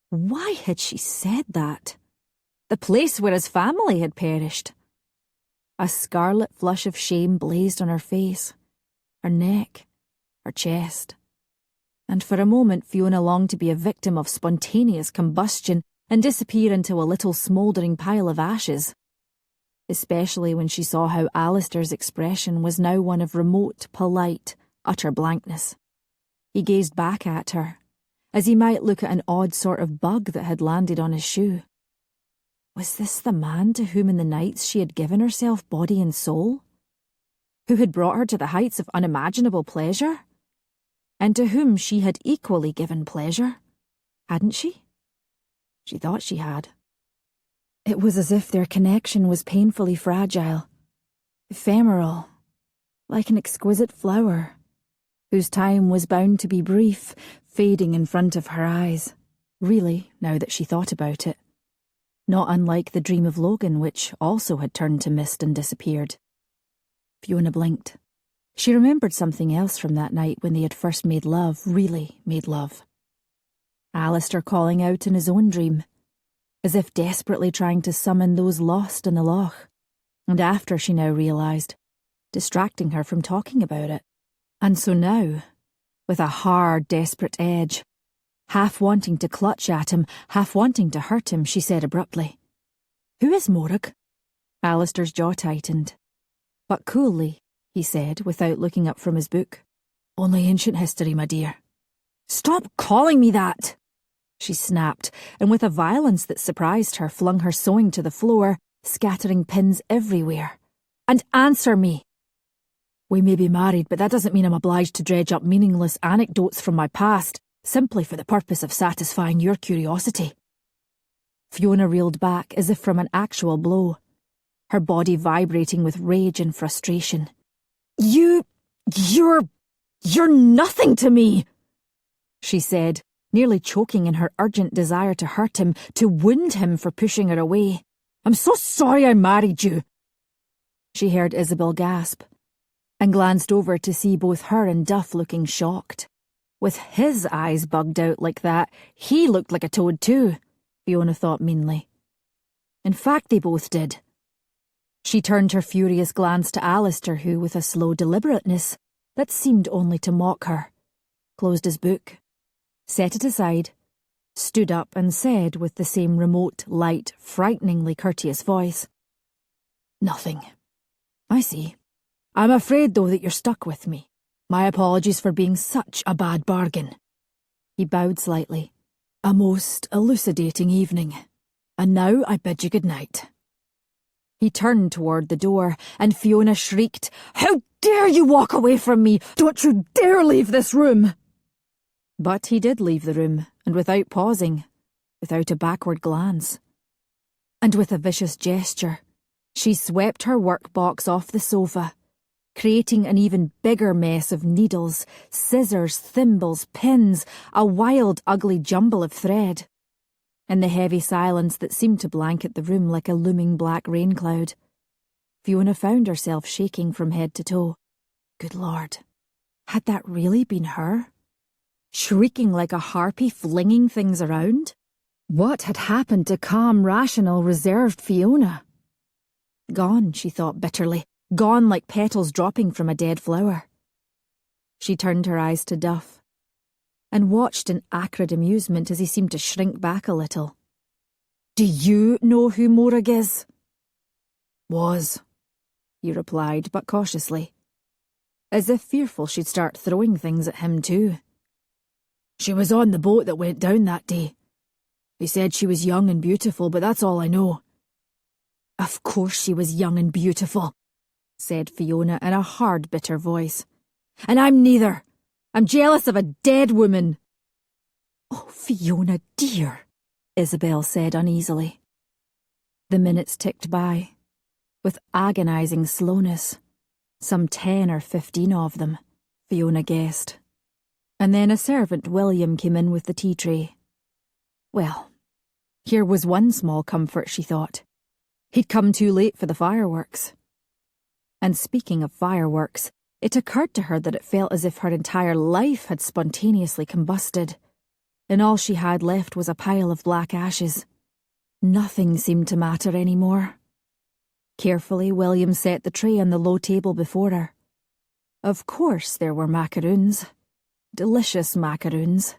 Why had she said that? The place where his family had perished. A scarlet flush of shame blazed on her face, her neck, her chest. And for a moment Fiona longed to be a victim of spontaneous combustion and disappear into a little smouldering pile of ashes. especially when she saw how Alasdair's expression was now one of remote, polite, utter blankness. He gazed back at her, as he might look at an odd sort of bug that had landed on his shoe. Was this the man to whom in the nights she had given herself body and soul? Who had brought her to the heights of unimaginable pleasure? And to whom she had equally given pleasure, hadn't she? She thought she had. It was as if their connection was painfully fragile, ephemeral, like an exquisite flower, whose time was bound to be brief, fading in front of her eyes, really, now that she thought about it. Not unlike the dream of Logan, which also had turned to mist and disappeared. Fiona blinked. She remembered something else from that night when they had first made love, really made love. Alasdair calling out in his own dream, as if desperately trying to summon those lost in the loch, and after, she now realised, distracting her from talking about it. And so now, with a hard, desperate edge, half wanting to clutch at him, half wanting to hurt him, she said abruptly, "Who is Morag?" Alasdair's jaw tightened. But coolly, he said, without looking up from his book, "Only ancient history, my dear." "Stop calling me that!" she snapped, and with a violence that surprised her, flung her sewing to the floor, scattering pins everywhere. "And answer me!" "We may be married, but that doesn't mean I'm obliged to dredge up meaningless anecdotes from my past, simply for the purpose of satisfying your curiosity." Fiona reeled back as if from an actual blow, her body vibrating with rage and frustration. You're nothing to me," she said, nearly choking in her urgent desire to hurt him, to wound him for pushing her away. "I'm so sorry I married you." She heard Isabel gasp, and glanced over to see both her and Duff looking shocked. With his eyes bugged out like that, he looked like a toad too, Fiona thought meanly. In fact, they both did. She turned her furious glance to Alasdair, who, with a slow deliberateness that seemed only to mock her, closed his book, set it aside, stood up and said with the same remote, light, frighteningly courteous voice, "Nothing. I see. I'm afraid, though, that you're stuck with me. My apologies for being such a bad bargain." He bowed slightly. "A most elucidating evening. And now I bid you good night." He turned toward the door, and Fiona shrieked, "How dare you walk away from me! Don't you dare leave this room!" But he did leave the room, and without pausing, without a backward glance. And with a vicious gesture, she swept her workbox off the sofa, creating an even bigger mess of needles, scissors, thimbles, pins, a wild, ugly jumble of thread. In the heavy silence that seemed to blanket the room like a looming black rain cloud, Fiona found herself shaking from head to toe. Good Lord, had that really been her? Shrieking like a harpy, flinging things around? What had happened to calm, rational, reserved Fiona? Gone, she thought bitterly, gone like petals dropping from a dead flower. She turned her eyes to Duff, and watched in acrid amusement as he seemed to shrink back a little. "Do you know who Morag is?" "Was," he replied, but cautiously, as if fearful she'd start throwing things at him too. "She was on the boat that went down that day. They said she was young and beautiful, but that's all I know." "Of course she was young and beautiful," said Fiona in a hard, bitter voice. "And I'm neither. I'm jealous of a dead woman." "Oh, Fiona, dear," Isabel said uneasily. The minutes ticked by, with agonising slowness, some 10 or 15 of them, Fiona guessed. And then a servant, William, came in with the tea tray. Well, here was one small comfort, she thought. He'd come too late for the fireworks. And speaking of fireworks, it occurred to her that it felt as if her entire life had spontaneously combusted, and all she had left was a pile of black ashes. Nothing seemed to matter any more. Carefully, William set the tray on the low table before her. Of course there were macaroons. Delicious macaroons.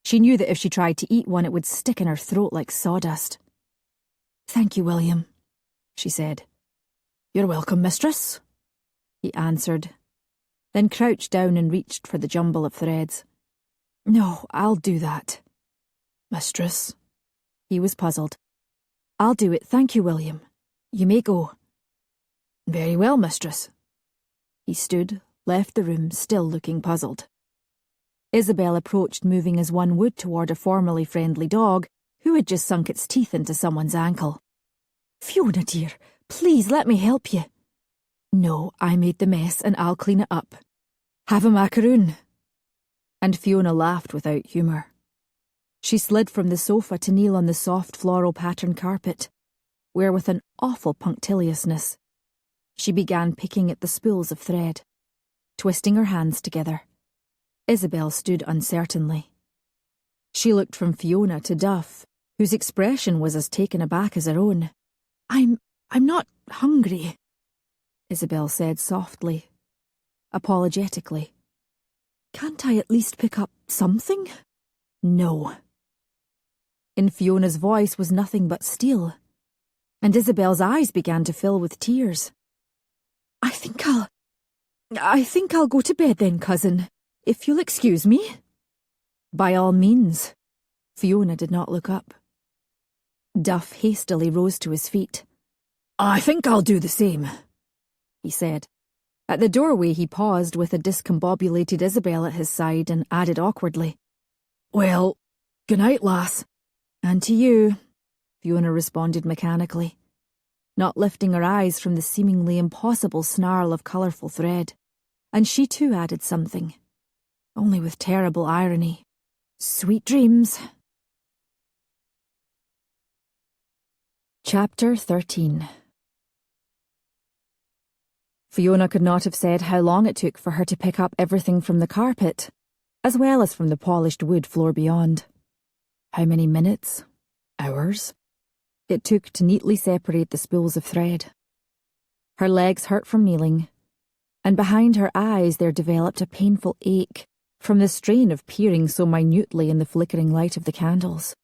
She knew that if she tried to eat one, it would stick in her throat like sawdust. "Thank you, William," she said. You're welcome, mistress, he answered, then crouched down and reached for the jumble of threads. No, I'll do that. Mistress? He was puzzled. I'll do it, thank you, William. You may go. Very well, mistress. He stood, left the room, still looking puzzled. Isabel approached, moving as one would toward a formerly friendly dog who had just sunk its teeth into someone's ankle. Fiona, dear, please let me help you. No, I made the mess and I'll clean it up. Have a macaroon. And Fiona laughed without humour. She slid from the sofa to kneel on the soft floral patterned carpet, where with an awful punctiliousness, she began picking at the spools of thread, twisting her hands together. Isabel stood uncertainly. She looked from Fiona to Duff, whose expression was as taken aback as her own. I'm not hungry, Isabel said softly, apologetically. Can't I at least pick up something? No. In Fiona's voice was nothing but steel, and Isabel's eyes began to fill with tears. I think I'll go to bed then, cousin, if you'll excuse me. By all means. Fiona did not look up. Duff hastily rose to his feet. I think I'll do the same, he said. At the doorway he paused with a discombobulated Isabel at his side and added awkwardly, Well, good night, lass. And to you, Fiona responded mechanically, not lifting her eyes from the seemingly impossible snarl of colourful thread. And she too added something, only with terrible irony. Sweet dreams. Chapter 13. Fiona could not have said how long it took for her to pick up everything from the carpet, as well as from the polished wood floor beyond. How many minutes, hours, it took to neatly separate the spools of thread. Her legs hurt from kneeling, and behind her eyes there developed a painful ache from the strain of peering so minutely in the flickering light of the candles.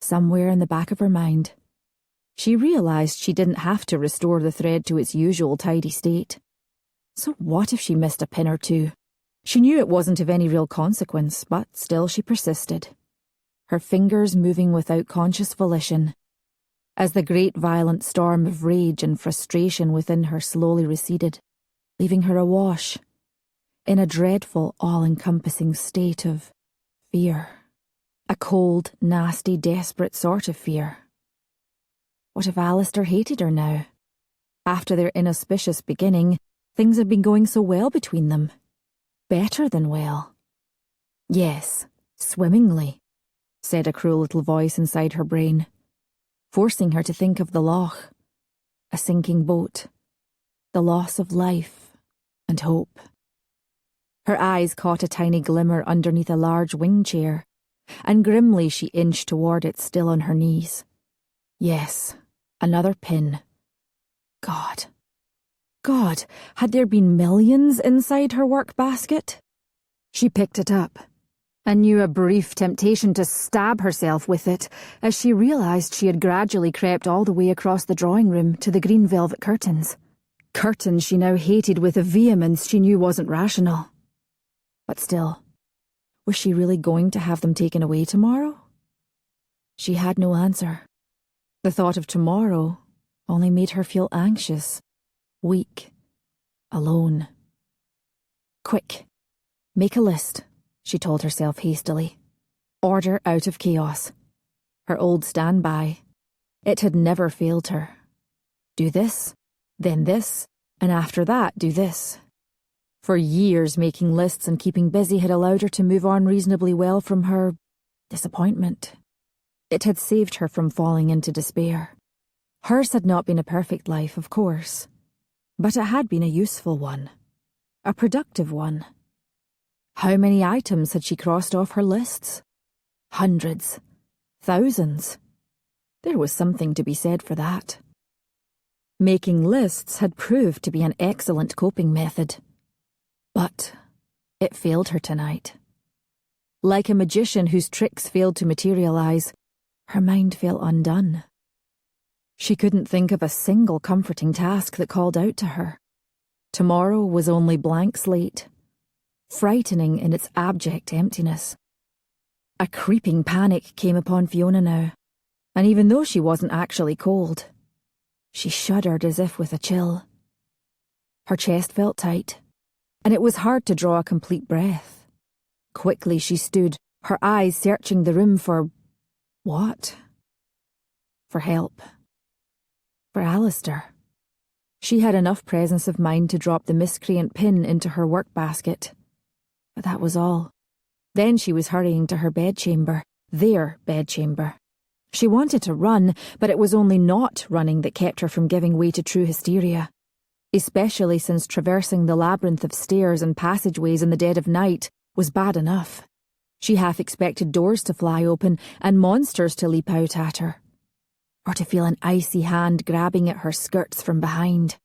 Somewhere in the back of her mind, she realised she didn't have to restore the thread to its usual tidy state. So what if she missed a pin or two? She knew it wasn't of any real consequence, but still she persisted, her fingers moving without conscious volition, as the great violent storm of rage and frustration within her slowly receded, leaving her awash in a dreadful, all-encompassing state of fear. A cold, nasty, desperate sort of fear. What if Alasdair hated her now? After their inauspicious beginning, things had been going so well between them. Better than well. Yes, swimmingly, said a cruel little voice inside her brain, forcing her to think of the loch, a sinking boat, the loss of life and hope. Her eyes caught a tiny glimmer underneath a large wing chair, and grimly she inched toward it, still on her knees. Yes, another pin. God, had there been millions inside her work basket? She picked it up, and knew a brief temptation to stab herself with it as she realised she had gradually crept all the way across the drawing room to the green velvet curtains. Curtains she now hated with a vehemence she knew wasn't rational. But still, was she really going to have them taken away tomorrow? She had no answer. The thought of tomorrow only made her feel anxious, weak, alone. Quick, make a list, she told herself hastily. Order out of chaos. Her old standby. It had never failed her. Do this, then this, and after that do this. For years, making lists and keeping busy had allowed her to move on reasonably well from her disappointment. It had saved her from falling into despair. Hers had not been a perfect life, of course, but it had been a useful one, a productive one. How many items had she crossed off her lists? Hundreds, thousands. There was something to be said for that. Making lists had proved to be an excellent coping method. But it failed her tonight. Like a magician whose tricks failed to materialise, her mind felt undone. She couldn't think of a single comforting task that called out to her. Tomorrow was only blank slate, frightening in its abject emptiness. A creeping panic came upon Fiona now, and even though she wasn't actually cold, she shuddered as if with a chill. Her chest felt tight, and it was hard to draw a complete breath. Quickly she stood, her eyes searching the room for... what? For help. For Alasdair. She had enough presence of mind to drop the miscreant pin into her work basket. But that was all. Then she was hurrying to her bedchamber, their bedchamber. She wanted to run, but it was only not running that kept her from giving way to true hysteria. Especially since traversing the labyrinth of stairs and passageways in the dead of night was bad enough. She half expected doors to fly open and monsters to leap out at her, or to feel an icy hand grabbing at her skirts from behind.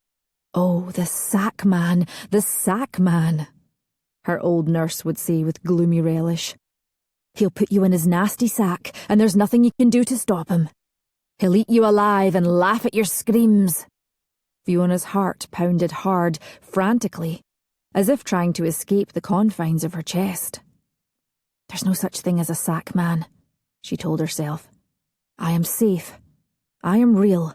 Oh, the sack man, the sack man, her old nurse would say with gloomy relish. He'll put you in his nasty sack, and there's nothing you can do to stop him. He'll eat you alive and laugh at your screams. Fiona's heart pounded hard, frantically, as if trying to escape the confines of her chest. There's no such thing as a sack man, she told herself. I am safe. I am real.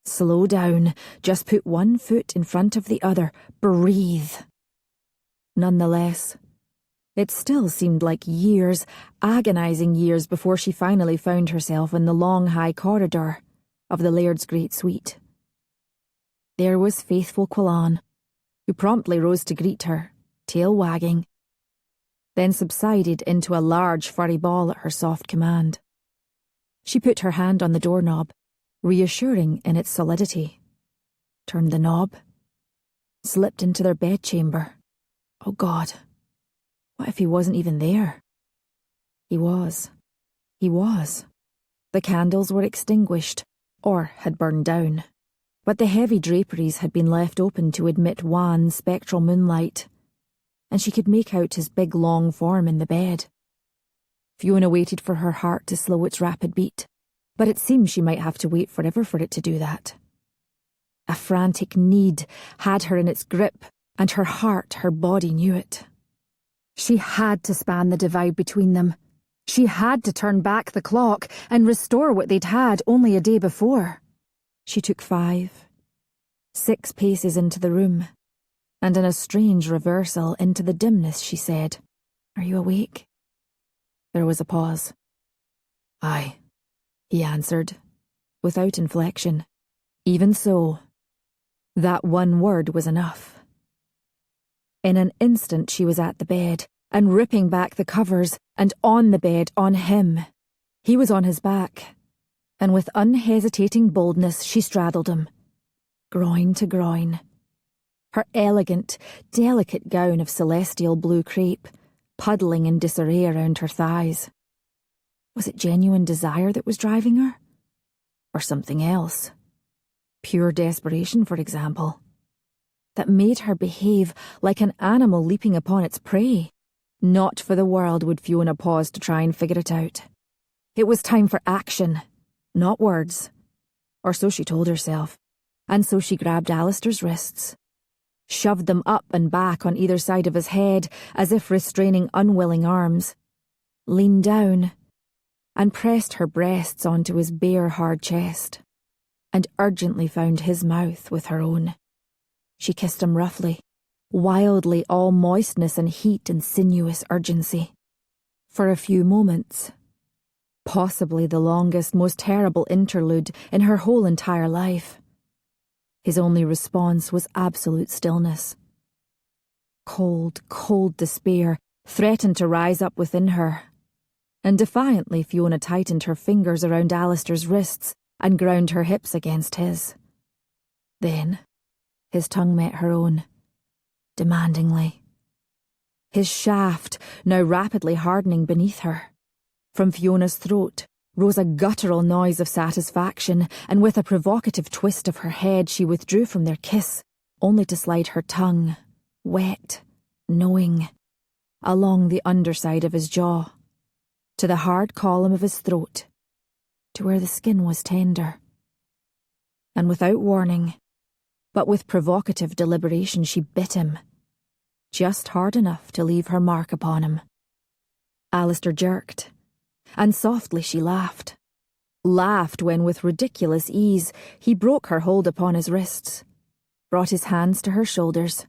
Slow down. Just put one foot in front of the other. Breathe. Nonetheless, it still seemed like years, agonizing years before she finally found herself in the long high corridor of the Laird's great suite. There was faithful Quillan, who promptly rose to greet her, tail wagging, then subsided into a large furry ball at her soft command. She put her hand on the doorknob, reassuring in its solidity, turned the knob, slipped into their bedchamber. Oh God, what if he wasn't even there? He was. He was. The candles were extinguished, or had burned down, but the heavy draperies had been left open to admit wan, spectral moonlight, and she could make out his big long form in the bed. Fiona waited for her heart to slow its rapid beat, but it seemed she might have to wait forever for it to do that. A frantic need had her in its grip, and her heart, her body knew it. She had to span the divide between them. She had to turn back the clock and restore what they'd had only a day before. She took 5, 6 paces into the room, and in a strange reversal into the dimness she said, "Are you awake?" There was a pause. "Aye," he answered, without inflection. Even so, that one word was enough. In an instant she was at the bed, and ripping back the covers, and on the bed, on him. He was on his back, and with unhesitating boldness she straddled him, groin to groin. Her elegant, delicate gown of celestial blue crepe puddling in disarray around her thighs. Was it genuine desire that was driving her? Or something else? Pure desperation, for example, that made her behave like an animal leaping upon its prey. Not for the world would Fiona pause to try and figure it out. It was time for action, not words. Or so she told herself, and so she grabbed Alasdair's wrists, shoved them up and back on either side of his head as if restraining unwilling arms, leaned down, and pressed her breasts onto his bare, hard chest, and urgently found his mouth with her own. She kissed him roughly, wildly, all moistness and heat and sinuous urgency. For a few moments, possibly the longest, most terrible interlude in her whole entire life, his only response was absolute stillness. Cold, cold despair threatened to rise up within her, and defiantly Fiona tightened her fingers around Alasdair's wrists and ground her hips against his. Then his tongue met her own, demandingly. His shaft now rapidly hardening beneath her. From Fiona's throat rose a guttural noise of satisfaction, and with a provocative twist of her head she withdrew from their kiss, only to slide her tongue, wet, knowing, along the underside of his jaw, to the hard column of his throat, to where the skin was tender, and without warning, but with provocative deliberation, she bit him, just hard enough to leave her mark upon him. Alasdair jerked, and softly she laughed. Laughed when, with ridiculous ease, he broke her hold upon his wrists, brought his hands to her shoulders,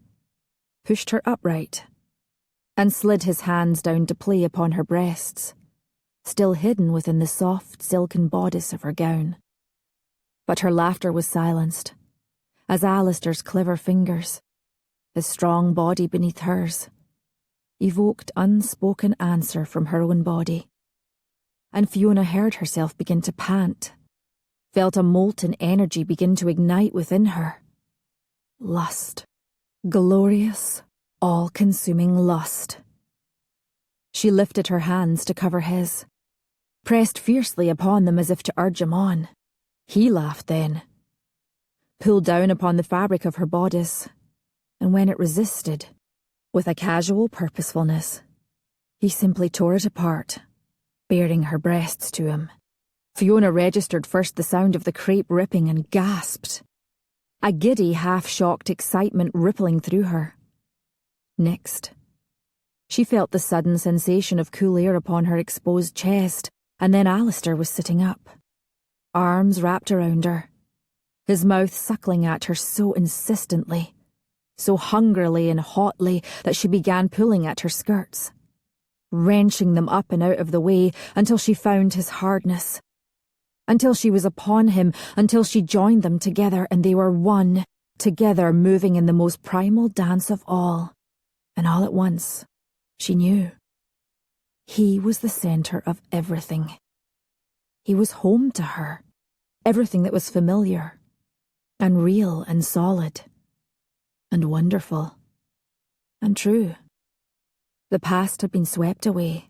pushed her upright, and slid his hands down to play upon her breasts, still hidden within the soft, silken bodice of her gown. But her laughter was silenced, as Alasdair's clever fingers, his strong body beneath hers, evoked unspoken answer from her own body. And Fiona heard herself begin to pant, felt a molten energy begin to ignite within her. Lust. Glorious, all-consuming lust. She lifted her hands to cover his, pressed fiercely upon them as if to urge him on. He laughed then, pulled down upon the fabric of her bodice, and when it resisted, with a casual purposefulness, he simply tore it apart, baring her breasts to him. Fiona registered first the sound of the crepe ripping and gasped, a giddy, half-shocked excitement rippling through her. Next, she felt the sudden sensation of cool air upon her exposed chest, and then Alasdair was sitting up, arms wrapped around her, his mouth suckling at her so insistently, so hungrily and hotly that she began pulling at her skirts, wrenching them up and out of the way until she found his hardness, until she was upon him, until she joined them together and they were one, together moving in the most primal dance of all. And all at once, she knew. He was the centre of everything. He was home to her, everything that was familiar, and real and solid, and wonderful, and true. The past had been swept away.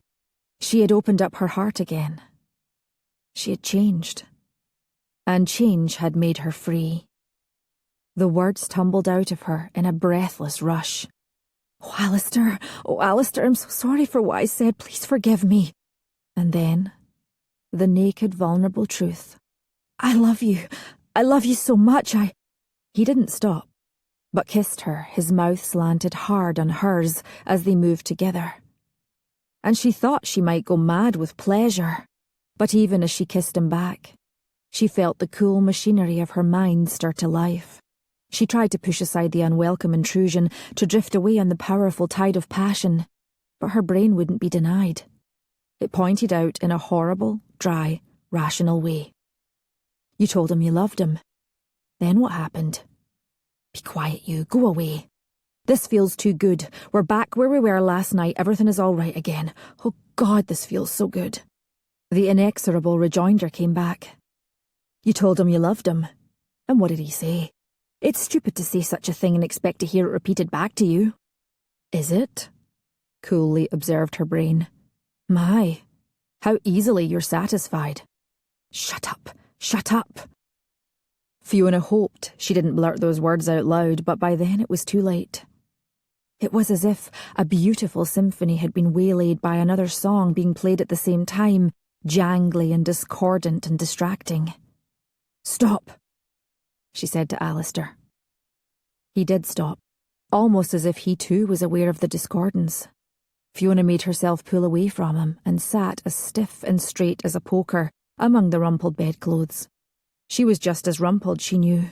She had opened up her heart again. She had changed, and change had made her free. The words tumbled out of her in a breathless rush. Oh, Alasdair, I'm so sorry for what I said. Please forgive me. And then, the naked, vulnerable truth. I love you. I love you so much. He didn't stop, but kissed her, his mouth slanted hard on hers as they moved together. And she thought she might go mad with pleasure, but even as she kissed him back, she felt the cool machinery of her mind stir to life. She tried to push aside the unwelcome intrusion, to drift away on the powerful tide of passion, but her brain wouldn't be denied. It pointed out in a horrible, dry, rational way. You told him you loved him. Then what happened? Be quiet, you. Go away. This feels too good. We're back where we were last night. Everything is all right again. Oh God, this feels so good. The inexorable rejoinder came back. You told him you loved him. And what did he say? It's stupid to say such a thing and expect to hear it repeated back to you. Is it? Coolly observed her brain. My, how easily you're satisfied. Shut up, shut up. Fiona hoped she didn't blurt those words out loud, but by then it was too late. It was as if a beautiful symphony had been waylaid by another song being played at the same time, jangly and discordant and distracting. Stop, she said to Alasdair. He did stop, almost as if he too was aware of the discordance. Fiona made herself pull away from him and sat as stiff and straight as a poker among the rumpled bedclothes. She was just as rumpled, she knew,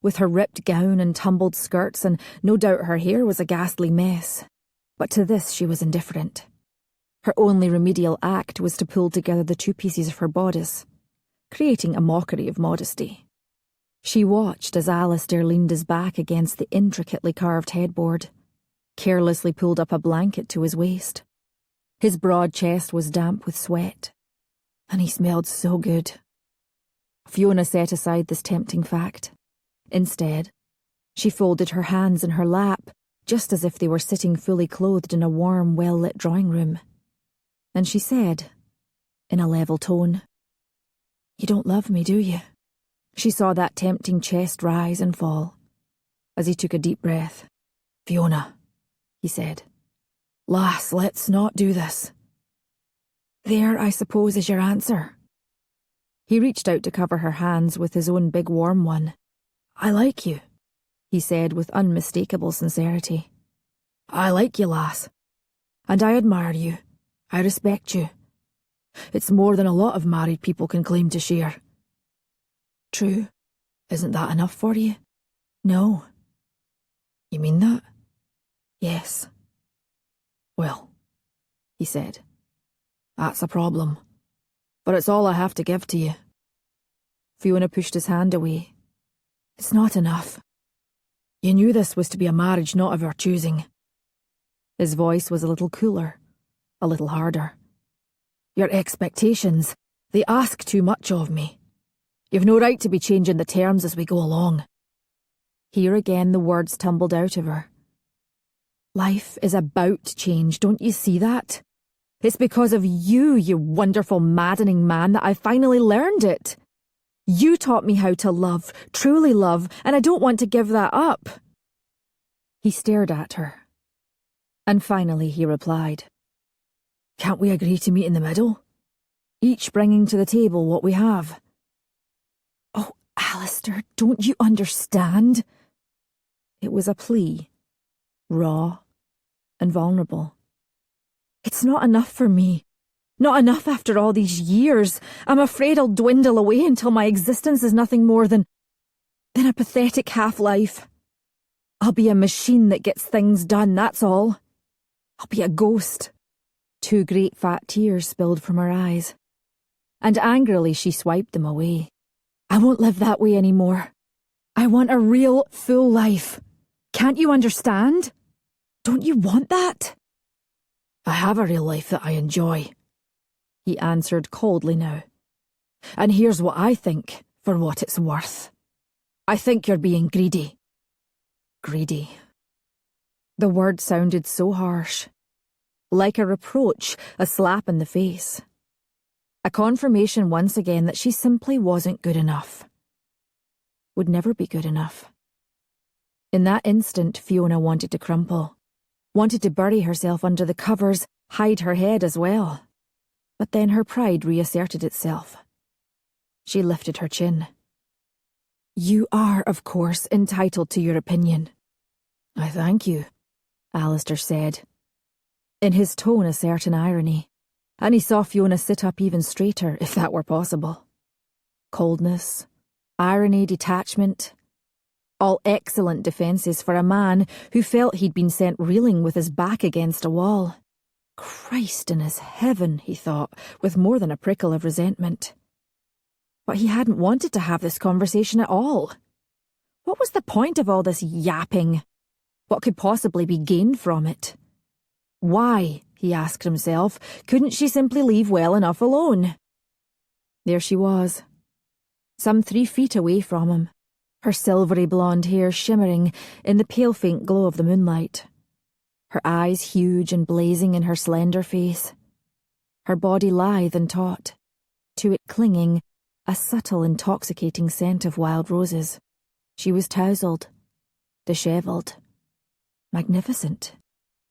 with her ripped gown and tumbled skirts, and no doubt her hair was a ghastly mess. But to this she was indifferent. Her only remedial act was to pull together the two pieces of her bodice, creating a mockery of modesty. She watched as Alasdair leaned his back against the intricately carved headboard, carelessly pulled up a blanket to his waist. His broad chest was damp with sweat, and he smelled so good. Fiona set aside this tempting fact. Instead, she folded her hands in her lap, just as if they were sitting fully clothed in a warm, well-lit drawing room. And she said, in a level tone, You don't love me, do you? She saw that tempting chest rise and fall. As he took a deep breath, Fiona, he said, Lass, let's not do this. There, I suppose, is your answer. He reached out to cover her hands with his own big warm one. I like you, he said with unmistakable sincerity. I like you, lass. And I admire you. I respect you. It's more than a lot of married people can claim to share. True. Isn't that enough for you? No. You mean that? Yes. Well, he said, that's a problem. But it's all I have to give to you. Fiona pushed his hand away. It's not enough. You knew this was to be a marriage not of our choosing. His voice was a little cooler, a little harder. Your expectations, they ask too much of me. You've no right to be changing the terms as we go along. Here again the words tumbled out of her. Life is about change, don't you see that? It's because of you, you wonderful, maddening man, that I finally learned it. You taught me how to love, truly love, and I don't want to give that up. He stared at her. And finally he replied. Can't we agree to meet in the middle? Each bringing to the table what we have. Oh, Alasdair, don't you understand? It was a plea, raw and vulnerable. It's not enough for me. Not enough after all these years. I'm afraid I'll dwindle away until my existence is nothing more than a pathetic half-life. I'll be a machine that gets things done, that's all. I'll be a ghost. 2 great fat tears spilled from her eyes. And angrily she swiped them away. I won't live that way anymore. I want a real, full life. Can't you understand? Don't you want that? I have a real life that I enjoy, he answered coldly now. And here's what I think, for what it's worth. I think you're being greedy. Greedy. The word sounded so harsh. Like a reproach, a slap in the face. A confirmation once again that she simply wasn't good enough. Would never be good enough. In that instant, Fiona wanted to crumple. Wanted to bury herself under the covers, hide her head as well. But then her pride reasserted itself. She lifted her chin. You are, of course, entitled to your opinion. I thank you, Alasdair said. In his tone a certain irony, and he saw Fiona sit up even straighter, if that were possible. Coldness, irony, detachment, all excellent defences for a man who felt he'd been sent reeling with his back against a wall. Christ in his heaven, he thought, with more than a prickle of resentment. But he hadn't wanted to have this conversation at all. What was the point of all this yapping? What could possibly be gained from it? Why, he asked himself, couldn't she simply leave well enough alone? There she was, some 3 feet away from him, her silvery blonde hair shimmering in the pale faint glow of the moonlight, her eyes huge and blazing in her slender face, her body lithe and taut, to it clinging a subtle, intoxicating scent of wild roses. She was tousled, dishevelled, magnificent.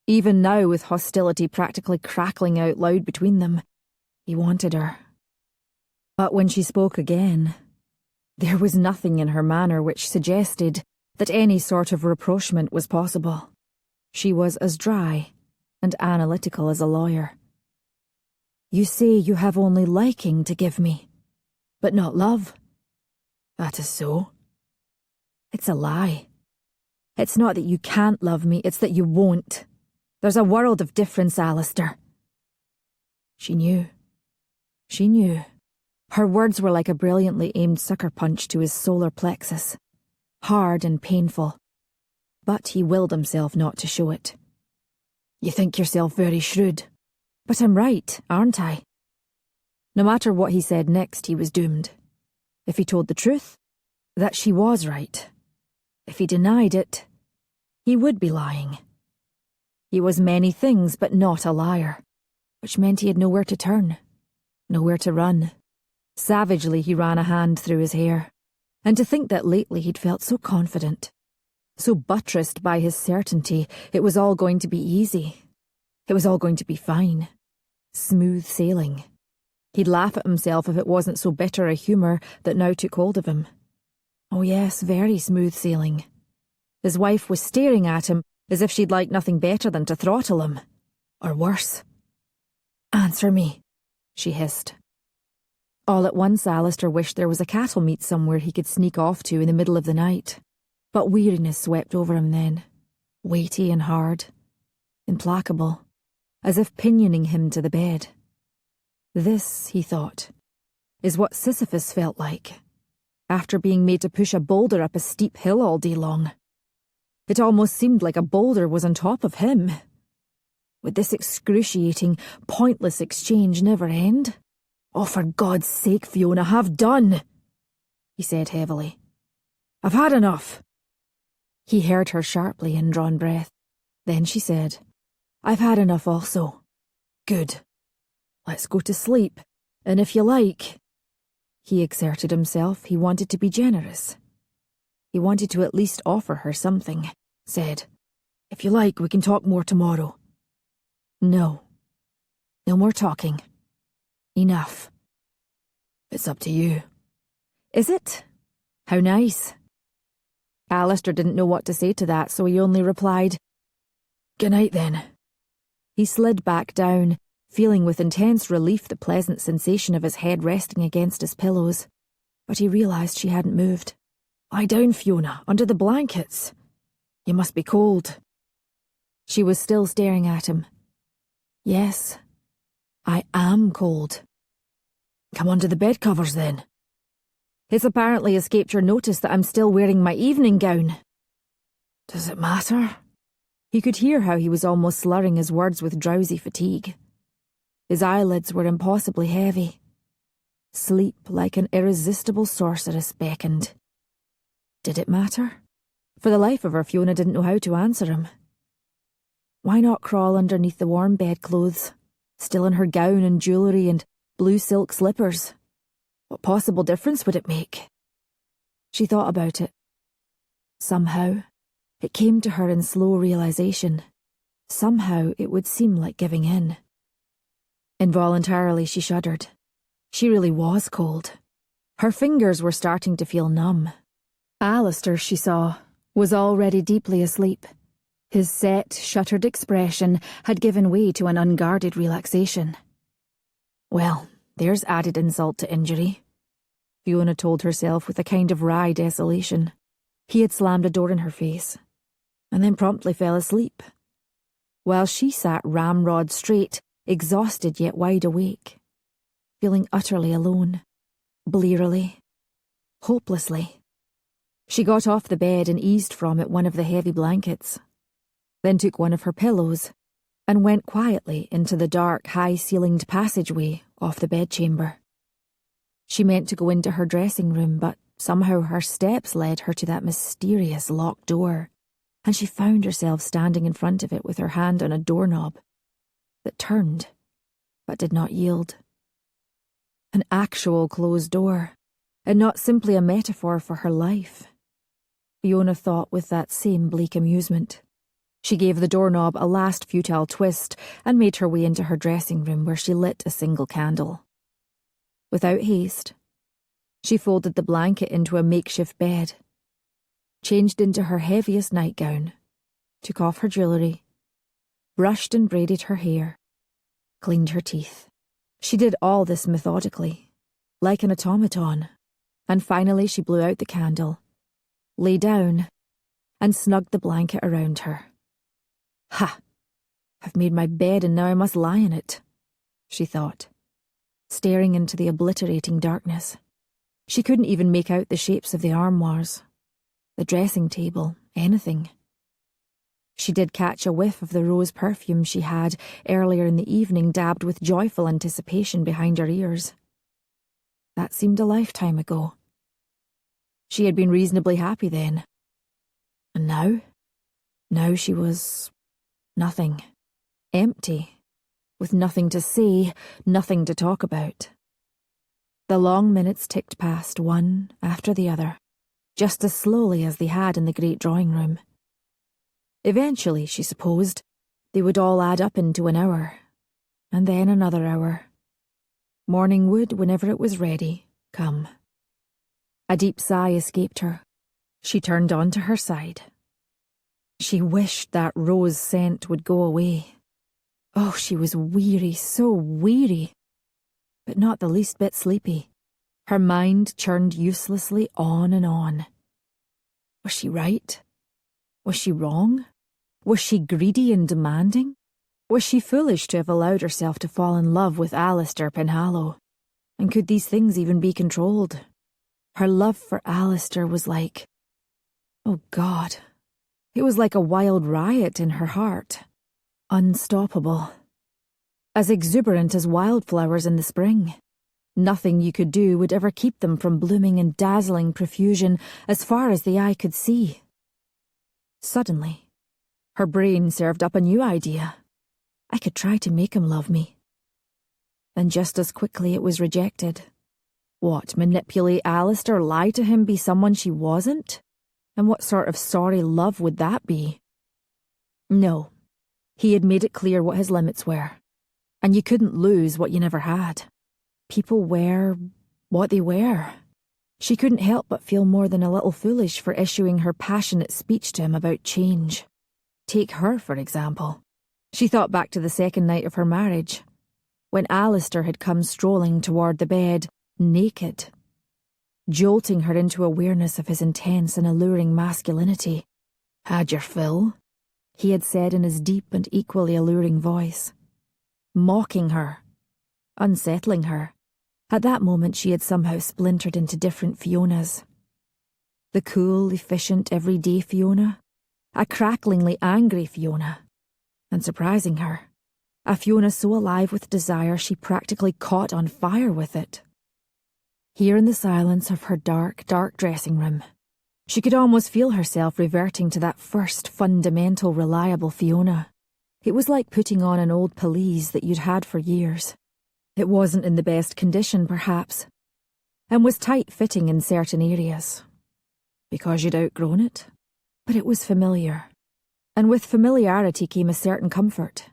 Even now, with hostility practically crackling out loud between them, he wanted her. But when she spoke again, there was nothing in her manner which suggested that any sort of rapprochement was possible. She was as dry and analytical as a lawyer. You say you have only liking to give me, but not love. That is so. It's a lie. It's not that you can't love me, it's that you won't. There's a world of difference, Alasdair. She knew. She knew. Her words were like a brilliantly aimed sucker punch to his solar plexus. Hard and painful. But he willed himself not to show it. You think yourself very shrewd. But I'm right, aren't I? No matter what he said next, he was doomed. If he told the truth, that she was right. If he denied it, he would be lying. He was many things, but not a liar, which meant he had nowhere to turn, nowhere to run. Savagely he ran a hand through his hair, and to think that lately he'd felt so confident, so buttressed by his certainty it was all going to be easy. It was all going to be fine. Smooth sailing. He'd laugh at himself if it wasn't so bitter a humour that now took hold of him. Oh yes, very smooth sailing. His wife was staring at him as if she'd like nothing better than to throttle him. Or worse. "Answer me," she hissed. All at once Alasdair wished there was a cattle meet somewhere he could sneak off to in the middle of the night. But weariness swept over him then, weighty and hard, implacable, as if pinioning him to the bed. This, he thought, is what Sisyphus felt like, after being made to push a boulder up a steep hill all day long. It almost seemed like a boulder was on top of him. Would this excruciating, pointless exchange never end? "Oh, for God's sake, Fiona, have done," he said heavily. "I've had enough." He heard her sharply in drawn breath. Then she said, "I've had enough also." "Good. Let's go to sleep, and if you like—" He exerted himself. He wanted to be generous. He wanted to at least offer her something. Said, "If you like, we can talk more tomorrow." "No. No more talking. Enough." "It's up to you." "Is it? How nice." Alasdair didn't know what to say to that, so he only replied, "Good night, then." He slid back down, feeling with intense relief the pleasant sensation of his head resting against his pillows. But he realised she hadn't moved. "Lie down, Fiona, under the blankets. You must be cold." She was still staring at him. "Yes, I am cold." "Come under the bed covers, then." "It's apparently escaped your notice that I'm still wearing my evening gown." "Does it matter?" He could hear how he was almost slurring his words with drowsy fatigue. His eyelids were impossibly heavy. Sleep, like an irresistible sorceress, beckoned. Did it matter? For the life of her, Fiona didn't know how to answer him. Why not crawl underneath the warm bedclothes, still in her gown and jewellery and blue silk slippers? What possible difference would it make? She thought about it. Somehow, it came to her in slow realisation. Somehow it would seem like giving in. Involuntarily she shuddered. She really was cold. Her fingers were starting to feel numb. Alasdair, she saw, was already deeply asleep. His set, shuttered expression had given way to an unguarded relaxation. Well, there's added insult to injury, Fiona told herself with a kind of wry desolation. He had slammed a door in her face, and then promptly fell asleep, while she sat ramrod straight, exhausted yet wide awake, feeling utterly alone, blearily, hopelessly. She got off the bed and eased from it one of the heavy blankets, then took one of her pillows and went quietly into the dark, high-ceilinged passageway off the bedchamber. She meant to go into her dressing room, but somehow her steps led her to that mysterious locked door, and she found herself standing in front of it with her hand on a doorknob that turned but did not yield. An actual closed door, and not simply a metaphor for her life, Fiona thought with that same bleak amusement. She gave the doorknob a last futile twist and made her way into her dressing room, where she lit a single candle. Without haste, she folded the blanket into a makeshift bed, changed into her heaviest nightgown, took off her jewellery, brushed and braided her hair, cleaned her teeth. She did all this methodically, like an automaton, and finally she blew out the candle, lay down, and snugged the blanket around her. "Ha! I've made my bed and now I must lie in it," she thought, staring into the obliterating darkness. She couldn't even make out the shapes of the armoires, the dressing table, anything. She did catch a whiff of the rose perfume she had earlier in the evening, dabbed with joyful anticipation behind her ears. That seemed a lifetime ago. She had been reasonably happy then. And now? Now she was nothing. Empty. With nothing to say, nothing to talk about. The long minutes ticked past, one after the other, just as slowly as they had in the great drawing room. Eventually, she supposed, they would all add up into an hour, and then another hour. Morning would, whenever it was ready, come. A deep sigh escaped her. She turned onto her side. She wished that rose scent would go away. Oh, she was weary, so weary, but not the least bit sleepy. Her mind churned uselessly on and on. Was she right? Was she wrong? Was she greedy and demanding? Was she foolish to have allowed herself to fall in love with Alasdair Penhallow? And could these things even be controlled? Her love for Alasdair was like... oh God. It was like a wild riot in her heart. Unstoppable. As exuberant as wildflowers in the spring. Nothing you could do would ever keep them from blooming in dazzling profusion as far as the eye could see. Suddenly, her brain served up a new idea. I could try to make him love me. And just as quickly it was rejected. What, manipulate Alasdair, lie to him, be someone she wasn't? And what sort of sorry love would that be? No, he had made it clear what his limits were. And you couldn't lose what you never had. People were what they were. She couldn't help but feel more than a little foolish for issuing her passionate speech to him about change. Take her, for example. She thought back to the second night of her marriage, when Alasdair had come strolling toward the bed, naked, jolting her into awareness of his intense and alluring masculinity. "Had your fill?" he had said in his deep and equally alluring voice. Mocking her, unsettling her. At that moment she had somehow splintered into different Fionas. The cool, efficient, everyday Fiona, a cracklingly angry Fiona, and surprising her, a Fiona so alive with desire she practically caught on fire with it. Here in the silence of her dark, dark dressing room, she could almost feel herself reverting to that first fundamental, reliable Fiona. It was like putting on an old pelisse that you'd had for years. It wasn't in the best condition, perhaps, and was tight-fitting in certain areas, because you'd outgrown it. But it was familiar, and with familiarity came a certain comfort,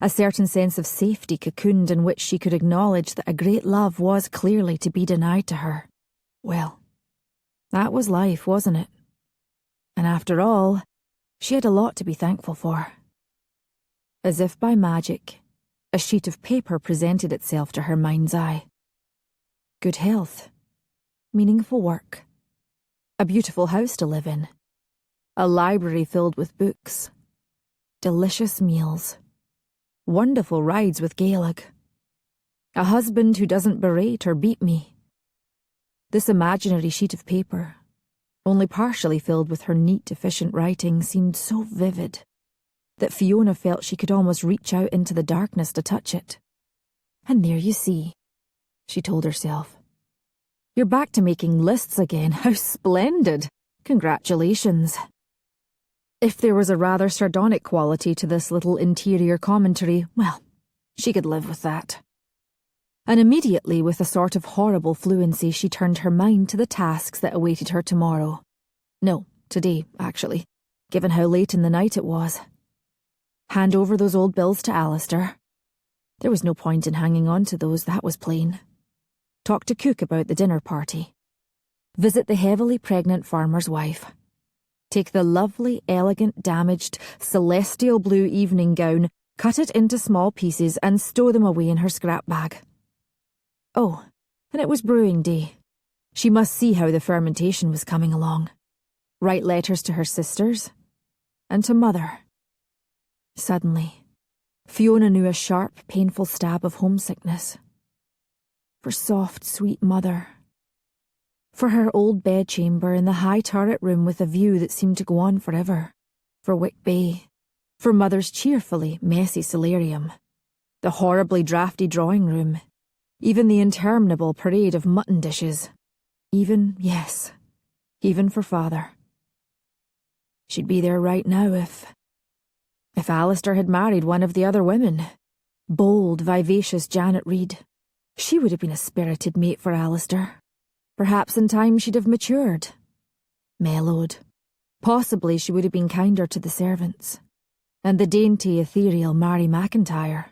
a certain sense of safety cocooned in which she could acknowledge that a great love was clearly to be denied to her. Well, that was life, wasn't it? And after all, she had a lot to be thankful for. As if by magic, a sheet of paper presented itself to her mind's eye. Good health, meaningful work, a beautiful house to live in, a library filled with books, delicious meals, wonderful rides with Gaelic, a husband who doesn't berate or beat me. This imaginary sheet of paper, only partially filled with her neat, efficient writing, seemed so vivid that Fiona felt she could almost reach out into the darkness to touch it. "And there you see," she told herself. "You're back to making lists again. How splendid! Congratulations." If there was a rather sardonic quality to this little interior commentary, well, she could live with that. And immediately, with a sort of horrible fluency, she turned her mind to the tasks that awaited her tomorrow. No, today, actually, given how late in the night it was. Hand over those old bills to Alasdair. There was no point in hanging on to those, that was plain. Talk to Cook about the dinner party. Visit the heavily pregnant farmer's wife. Take the lovely, elegant, damaged, celestial blue evening gown, cut it into small pieces and stow them away in her scrap bag. Oh, and it was brewing day. She must see how the fermentation was coming along. Write letters to her sisters and to Mother. Suddenly, Fiona knew a sharp, painful stab of homesickness. For soft, sweet Mother. For her old bedchamber in the high turret room with a view that seemed to go on forever. For Wick Bay. For Mother's cheerfully messy solarium. The horribly draughty drawing room. Even the interminable parade of mutton dishes. Even, yes, even for Father. She'd be there right now if Alasdair had married one of the other women. Bold, vivacious Janet Reed. She would have been a spirited mate for Alasdair. Perhaps in time she'd have matured. Mellowed. Possibly she would have been kinder to the servants. And the dainty, ethereal Mary McIntyre.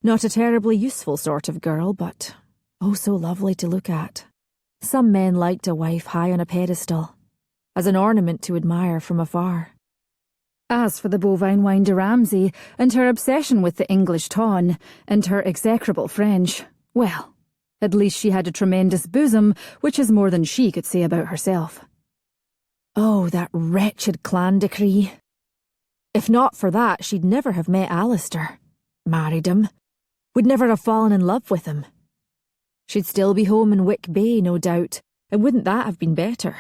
Not a terribly useful sort of girl, but oh so lovely to look at. Some men liked a wife high on a pedestal, as an ornament to admire from afar. As for the bovine wine de Ramsay, and her obsession with the English ton, and her execrable French, well, at least she had a tremendous bosom, which is more than she could say about herself. Oh, that wretched clan decree. If not for that, she'd never have met Alasdair, married him, would never have fallen in love with him. She'd still be home in Wick Bay, no doubt, and wouldn't that have been better?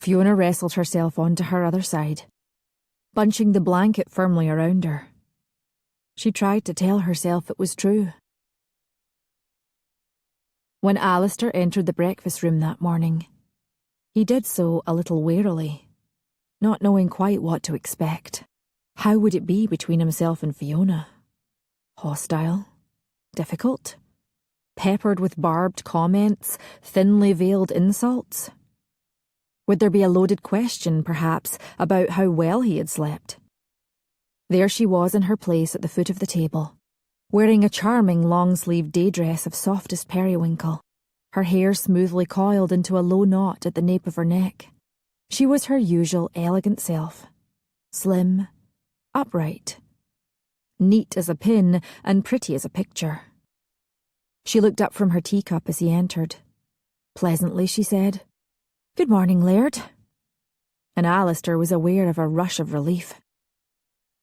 Fiona wrestled herself onto her other side, bunching the blanket firmly around her. She tried to tell herself it was true. When Alasdair entered the breakfast room that morning, he did so a little warily, not knowing quite what to expect. How would it be between himself and Fiona? Hostile? Difficult? Peppered with barbed comments, thinly veiled insults? Would there be a loaded question, perhaps, about how well he had slept? There she was in her place at the foot of the table, wearing a charming long-sleeved day dress of softest periwinkle, her hair smoothly coiled into a low knot at the nape of her neck. She was her usual elegant self, slim, upright, neat as a pin and pretty as a picture. She looked up from her teacup as he entered. Pleasantly, she said, "Good morning, Laird." And Alasdair was aware of a rush of relief.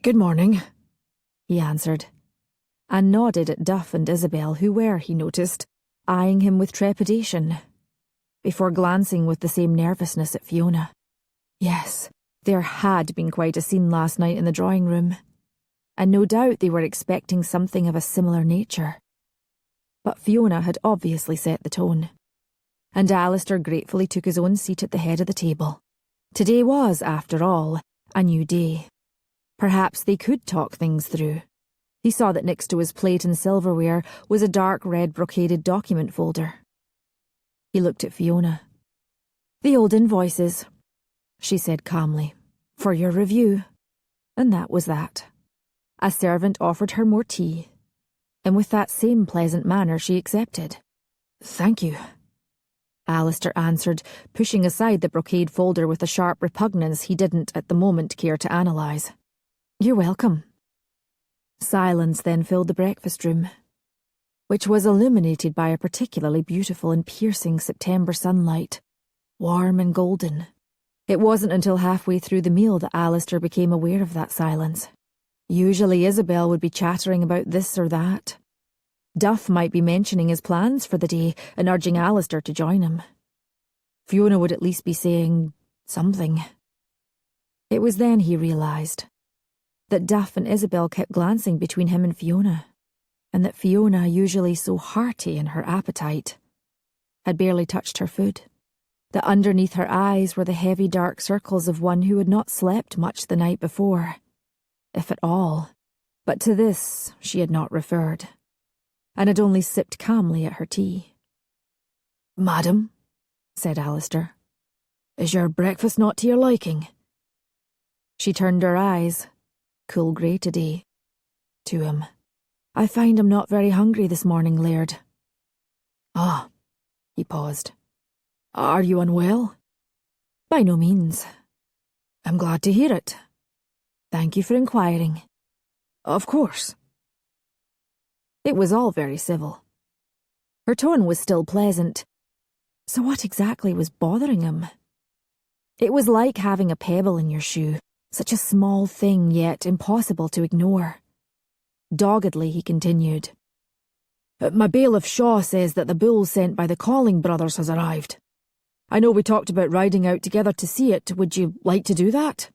"Good morning," he answered, and nodded at Duff and Isabel, who were, he noticed, eyeing him with trepidation, before glancing with the same nervousness at Fiona. Yes, there had been quite a scene last night in the drawing room, and no doubt they were expecting something of a similar nature. But Fiona had obviously set the tone, and Alasdair gratefully took his own seat at the head of the table. Today was, after all, a new day. Perhaps they could talk things through. He saw that next to his plate and silverware was a dark red brocaded document folder. He looked at Fiona. "The old invoices," she said calmly, "for your review." And that was that. A servant offered her more tea, and with that same pleasant manner she accepted. "Thank you," Alasdair answered, pushing aside the brocade folder with a sharp repugnance he didn't at the moment care to analyse. "You're welcome." Silence then filled the breakfast room, which was illuminated by a particularly beautiful and piercing September sunlight, warm and golden. It wasn't until halfway through the meal that Alasdair became aware of that silence. Usually Isabel would be chattering about this or that. Duff might be mentioning his plans for the day and urging Alasdair to join him. Fiona would at least be saying something. It was then he realised that Duff and Isabel kept glancing between him and Fiona, and that Fiona, usually so hearty in her appetite, had barely touched her food. That underneath her eyes were the heavy dark circles of one who had not slept much the night before, if at all, but to this she had not referred, and had only sipped calmly at her tea. "Madam," said Alasdair, "is your breakfast not to your liking?" She turned her eyes, cool grey today, to him. "I find I'm not very hungry this morning, Laird." "Ah," he paused. "Are you unwell?" "By no means." "I'm glad to hear it." "Thank you for inquiring." "Of course." It was all very civil. Her tone was still pleasant. So what exactly was bothering him? It was like having a pebble in your shoe, such a small thing yet impossible to ignore. Doggedly he continued. "My bailiff Shaw says that the bull sent by the Calling brothers has arrived. I know we talked about riding out together to see it. Would you like to do that?"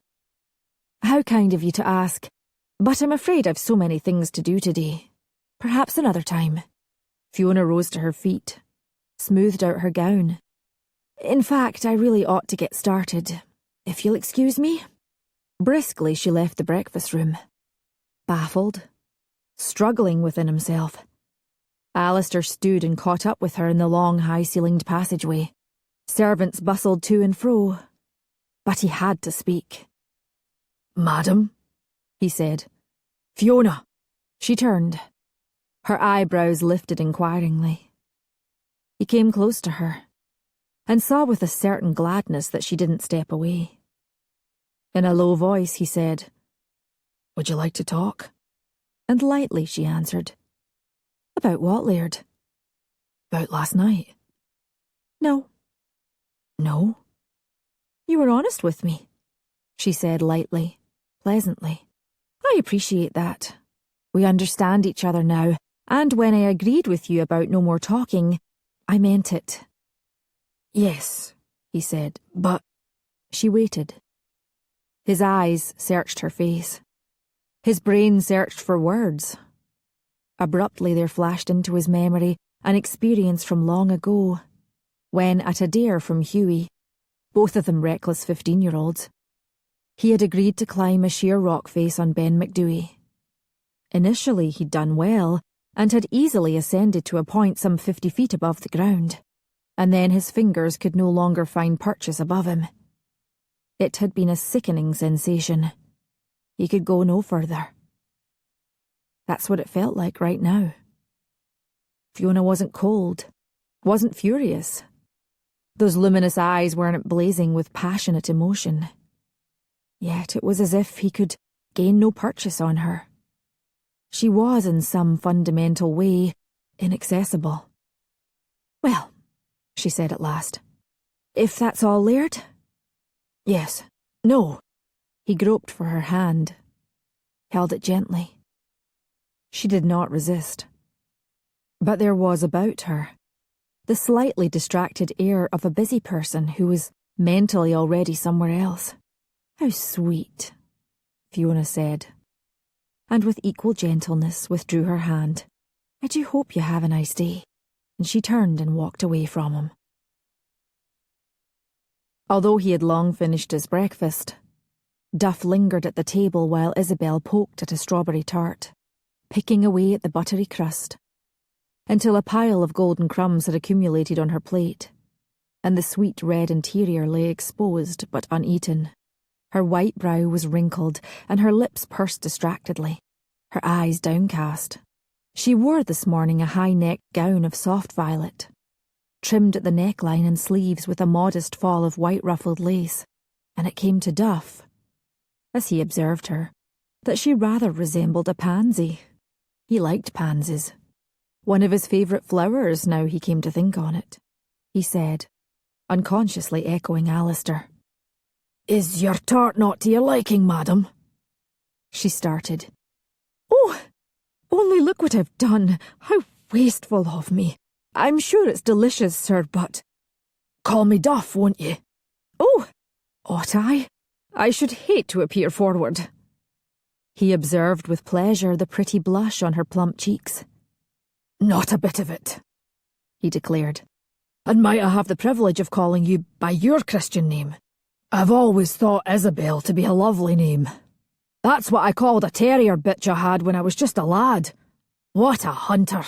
"How kind of you to ask, but I'm afraid I've so many things to do today. Perhaps another time." Fiona rose to her feet, smoothed out her gown. "In fact, I really ought to get started, if you'll excuse me." Briskly she left the breakfast room, baffled, struggling within himself. Alasdair stood and caught up with her in the long, high-ceilinged passageway. Servants bustled to and fro, but he had to speak. "Madam," he said. "Fiona." She turned, Her eyebrows lifted inquiringly. He came close to her, and saw with a certain gladness that she didn't step away. In a low voice he said, "Would you like to talk?" And lightly she answered, "About what, Laird?" "About last night." "No." "No?" "You were honest with me," she said lightly, pleasantly. "I appreciate that. We understand each other now, and when I agreed with you about no more talking, I meant it." "Yes," he said, "but—" She waited. His eyes searched her face. His brain searched for words. Abruptly there flashed into his memory an experience from long ago, when at a dare from Hughie, both of them reckless 15-year-olds, he had agreed to climb a sheer rock face on Ben Macdooey. Initially he'd done well, and had easily ascended to a point some 50 feet above the ground, and then his fingers could no longer find purchase above him. It had been a sickening sensation. He could go no further. That's what it felt like right now. Fiona wasn't cold, wasn't furious. Those luminous eyes weren't blazing with passionate emotion. Yet it was as if he could gain no purchase on her. She was, in some fundamental way, inaccessible. "Well," she said at last, "if that's all, Laird?" "Yes. No." He groped for her hand, held it gently. She did not resist. But there was about her the slightly distracted air of a busy person who was mentally already somewhere else. "How sweet," Fiona said, and with equal gentleness withdrew her hand. "I do hope you have a nice day," and she turned and walked away from him. Although he had long finished his breakfast, Duff lingered at the table while Isabel poked at a strawberry tart, picking away at the buttery crust, until a pile of golden crumbs had accumulated on her plate, and the sweet red interior lay exposed but uneaten. Her white brow was wrinkled, and her lips pursed distractedly, her eyes downcast. She wore this morning a high-necked gown of soft violet, trimmed at the neckline and sleeves with a modest fall of white-ruffled lace, and it came to Duff, as he observed her, that she rather resembled a pansy. He liked pansies. One of his favourite flowers, now he came to think on it, he said, unconsciously echoing Alasdair. "Is your tart not to your liking, madam?" She started. "Oh, only look what I've done. How wasteful of me. I'm sure it's delicious, sir, but—" "Call me Duff, won't you?" "Oh, ought I? I should hate to appear forward." He observed with pleasure the pretty blush on her plump cheeks. "Not a bit of it," he declared. "And might I have the privilege of calling you by your Christian name? I've always thought Isabel to be a lovely name. That's what I called a terrier bitch I had when I was just a lad. What a hunter!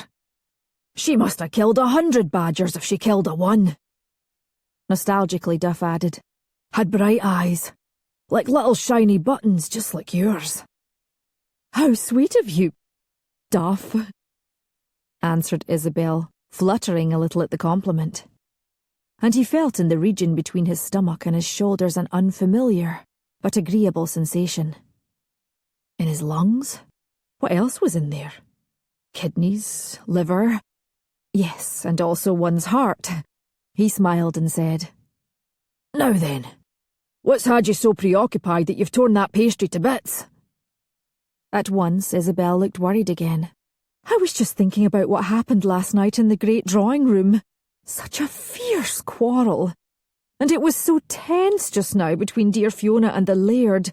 She must have killed 100 badgers if she killed a one." Nostalgically, Duff added, "Had bright eyes, like little shiny buttons just like yours." "How sweet of you, Duff," answered Isabel, fluttering a little at the compliment. And he felt in the region between his stomach and his shoulders an unfamiliar but agreeable sensation. In his lungs? What else was in there? Kidneys, liver? Yes, and also one's heart. He smiled and said, "Now then, what's had you so preoccupied that you've torn that pastry to bits?" At once Isabel looked worried again. "I was just thinking about what happened last night in the great drawing room. Such a fierce quarrel. And it was so tense just now between dear Fiona and the Laird.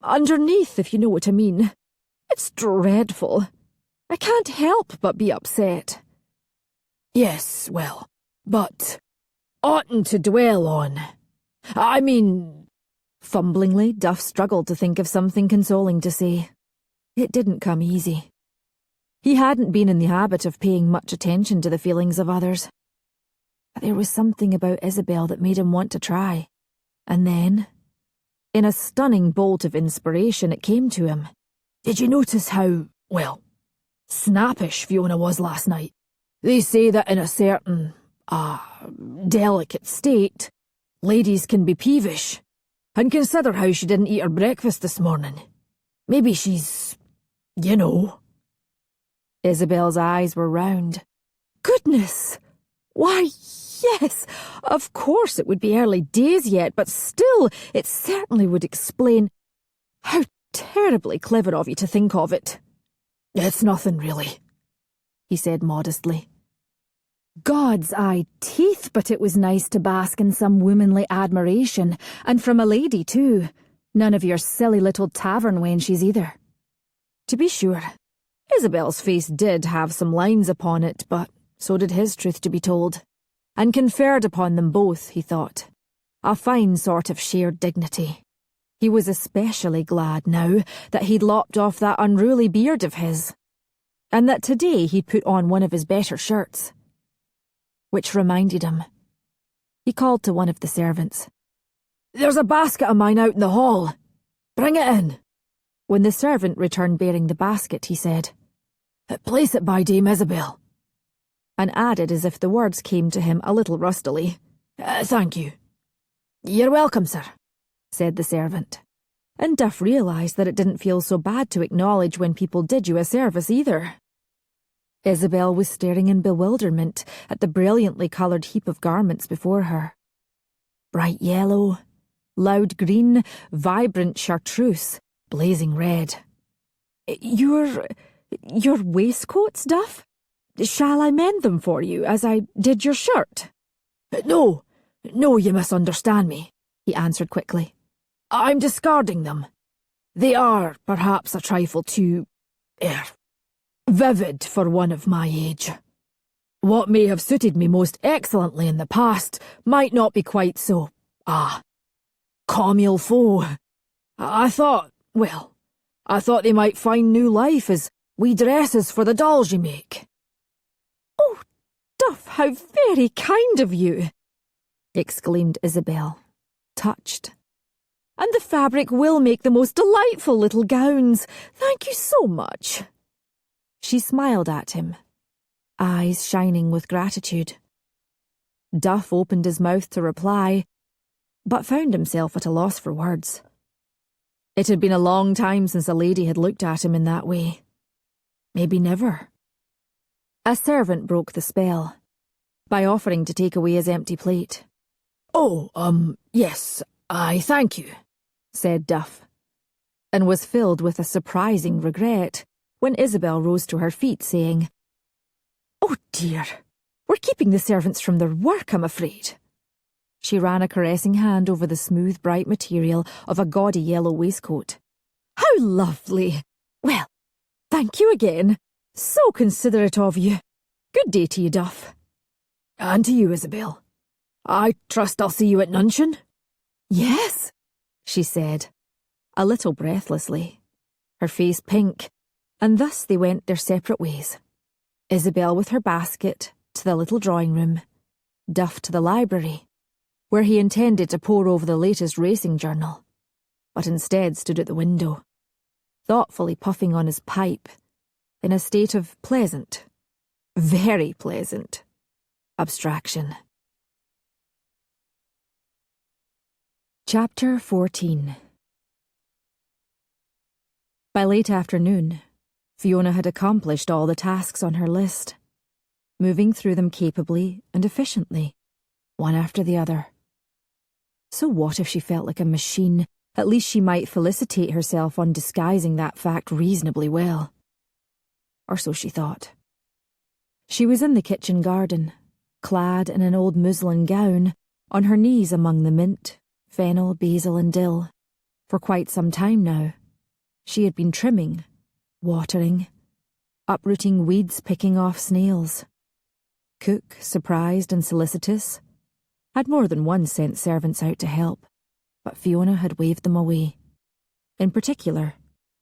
Underneath, if you know what I mean. It's dreadful. I can't help but be upset." "Yes, well, but oughtn't to dwell on. I mean—" Fumblingly, Duff struggled to think of something consoling to say. It didn't come easy. He hadn't been in the habit of paying much attention to the feelings of others. But there was something about Isabel that made him want to try. And then, in a stunning bolt of inspiration, it came to him. "Did you notice how, well, Snappish Fiona was last night. They say that in a certain, delicate state, ladies can be peevish. And consider how she didn't eat her breakfast this morning. Maybe she's, you know. Isabel's eyes were round. Goodness! Why, yes, of course it would be early days yet, but still, it certainly would explain. How terribly clever of you to think of it. It's nothing, really, he said modestly. God's eye teeth, but it was nice to bask in some womanly admiration, and from a lady, too. None of your silly little tavern wenches either. To be sure, Isabel's face did have some lines upon it, but so did his, truth to be told, and conferred upon them both, he thought, a fine sort of shared dignity. He was especially glad now that he'd lopped off that unruly beard of his, and that today he'd put on one of his better shirts. Which reminded him. He called to one of the servants. There's a basket of mine out in the hall. Bring it in. When the servant returned bearing the basket, he said, Place it by Dame Isabel. And added as if the words came to him a little rustily, Thank you. You're welcome, sir, said the servant. And Duff realised that it didn't feel so bad to acknowledge when people did you a service either. Isabel was staring in bewilderment at the brilliantly coloured heap of garments before her. Bright yellow, loud green, vibrant chartreuse, blazing red. Your waistcoats, Duff? Shall I mend them for you, as I did your shirt? No, you misunderstand me, he answered quickly. I'm discarding them. They are, perhaps, a trifle too, vivid for one of my age. What may have suited me most excellently in the past might not be quite so, comme il faut. I thought they might find new life as wee dresses for the dolls you make. Oh, Duff, how very kind of you, exclaimed Isabel, touched. And the fabric will make the most delightful little gowns. Thank you so much. She smiled at him, eyes shining with gratitude. Duff opened his mouth to reply, but found himself at a loss for words. It had been a long time since a lady had looked at him in that way. Maybe never. A servant broke the spell by offering to take away his empty plate. Oh, yes, I thank you, said Duff, and was filled with a surprising regret when Isabel rose to her feet, saying, Oh dear, we're keeping the servants from their work, I'm afraid. She ran a caressing hand over the smooth, bright material of a gaudy yellow waistcoat. How lovely! Well, thank you again. So considerate of you. Good day to you, Duff. And to you, Isabel. I trust I'll see you at luncheon? Yes, she said, a little breathlessly, her face pink, and thus they went their separate ways. Isabel with her basket to the little drawing room, Duff to the library, where he intended to pore over the latest racing journal, but instead stood at the window, thoughtfully puffing on his pipe, in a state of pleasant, very pleasant, abstraction. Chapter 14. By late afternoon, Fiona had accomplished all the tasks on her list, moving through them capably and efficiently, one after the other. So what if she felt like a machine? At least she might felicitate herself on disguising that fact reasonably well. Or so she thought. She was in the kitchen garden, clad in an old muslin gown, on her knees among the mint, fennel, basil and dill. For quite some time now, she had been trimming, watering, uprooting weeds, picking off snails. Cook, surprised and solicitous, had more than once sent servants out to help, but Fiona had waved them away. In particular,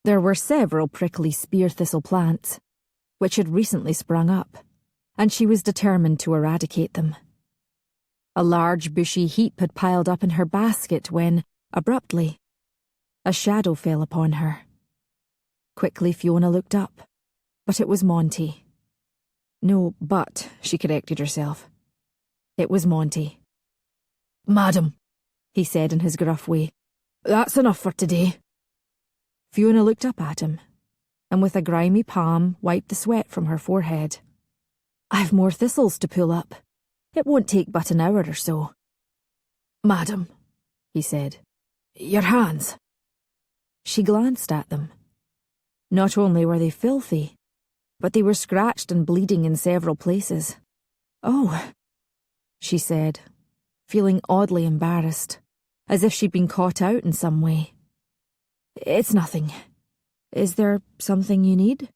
there were several prickly spear thistle plants, which had recently sprung up, and she was determined to eradicate them. A large bushy heap had piled up in her basket when, abruptly, a shadow fell upon her. Quickly Fiona looked up, But it was Monty. No, but, she corrected herself. It was Monty. Madam, He said in his gruff way. that's enough for today. Fiona looked up at him, and with a grimy palm wiped the sweat from her forehead. I've more thistles to pull up. It won't take but an hour or so. Madam, He said. your hands. She glanced at them. Not only were they filthy, but they were scratched and bleeding in several places. Oh, she said, feeling oddly embarrassed, as if she'd been caught out in some way. It's nothing. Is there something you need?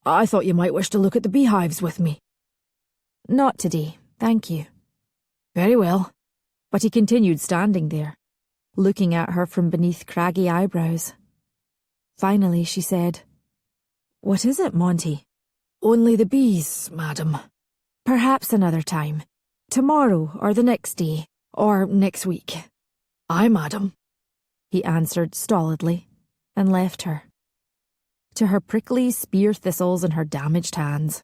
I thought you might wish to look at the beehives with me. Not today, thank you. Very well. But he continued standing there, looking at her from beneath craggy eyebrows. Finally, she said, What is it, Monty? Only the bees, madam. Perhaps another time. Tomorrow, or the next day, or next week. Aye, madam, he answered stolidly, and left her. To her prickly spear thistles in her damaged hands.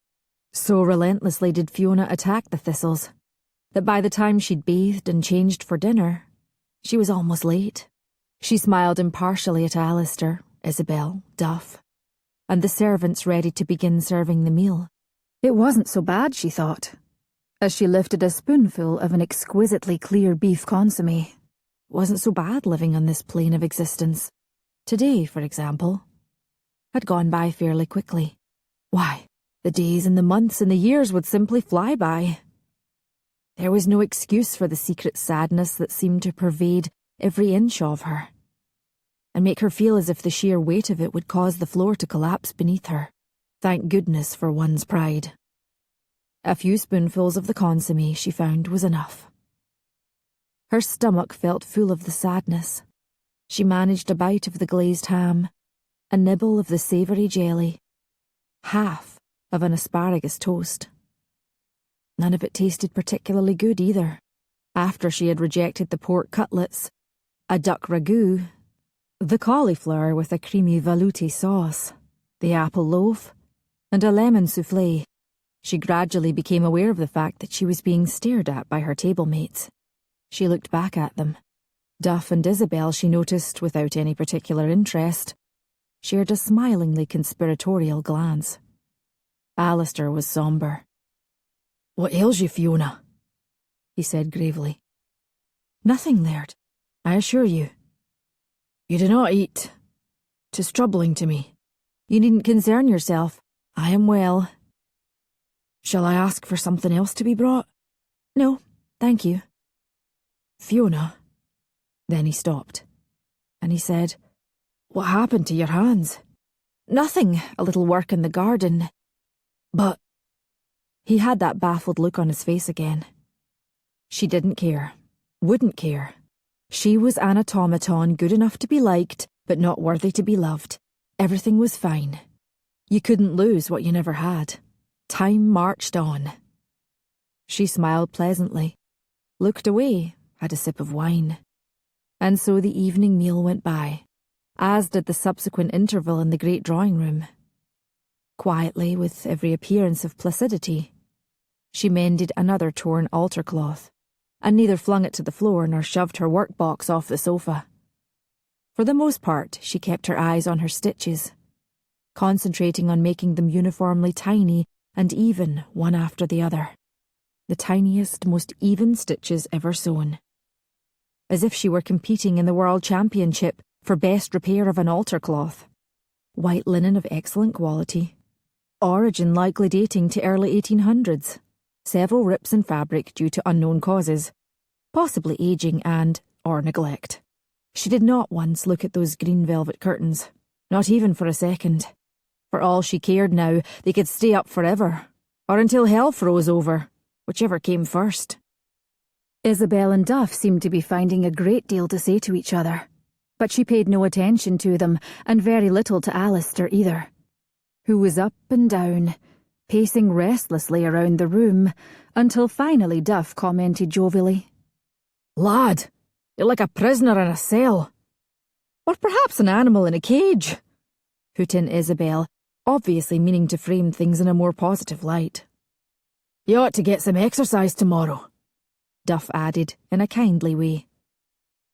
So relentlessly did Fiona attack the thistles, that by the time she'd bathed and changed for dinner, she was almost late. She smiled impartially at Alasdair, Isabel, Duff, and the servants ready to begin serving the meal. It wasn't so bad, she thought, as she lifted a spoonful of an exquisitely clear beef consommé. It wasn't so bad living on this plane of existence. Today, for example, had gone by fairly quickly. Why, the days and the months and the years would simply fly by. There was no excuse for the secret sadness that seemed to pervade every inch of her, and make her feel as if the sheer weight of it would cause the floor to collapse beneath her. Thank goodness for one's pride. A few spoonfuls of the consommé, she found, was enough. Her stomach felt full of the sadness. She managed a bite of the glazed ham, a nibble of the savoury jelly, half of an asparagus toast. None of it tasted particularly good either. After she had rejected the pork cutlets, a duck ragout, the cauliflower with a creamy velouté sauce, the apple loaf, and a lemon soufflé, she gradually became aware of the fact that she was being stared at by her table mates. She looked back at them. Duff and Isabel, she noticed without any particular interest, shared a smilingly conspiratorial glance. Alasdair was sombre. What ails you, Fiona? He said gravely. Nothing, Laird, I assure you. You do not eat. 'Tis troubling to me. You needn't concern yourself. I am well. Shall I ask for something else to be brought? No, thank you. Fiona. Then he stopped, and he said, What happened to your hands? Nothing, a little work in the garden. But... He had that baffled look on his face again. She didn't care, wouldn't care. She was an automaton good enough to be liked, but not worthy to be loved. Everything was fine. You couldn't lose what you never had. Time marched on. She smiled pleasantly, looked away, had a sip of wine. And so the evening meal went by, as did the subsequent interval in the great drawing room. Quietly, with every appearance of placidity, she mended another torn altar cloth, and neither flung it to the floor nor shoved her workbox off the sofa. For the most part, she kept her eyes on her stitches, concentrating on making them uniformly tiny and even one after the other. The tiniest, most even stitches ever sewn. As if she were competing in the World Championship for best repair of an altar cloth. White linen of excellent quality. Origin likely dating to early 1800s. Several rips in fabric due to unknown causes. Possibly aging or neglect. She did not once look at those green velvet curtains. Not even for a second. For all she cared now, they could stay up forever. Or until hell froze over. Whichever came first. Isabel and Duff seemed to be finding a great deal to say to each other. But she paid no attention to them, and very little to Alasdair either, who was up and down, pacing restlessly around the room, until finally Duff commented jovially, Lad, you're like a prisoner in a cell. Or perhaps an animal in a cage, put in Isabel, obviously meaning to frame things in a more positive light. You ought to get some exercise tomorrow, Duff added in a kindly way.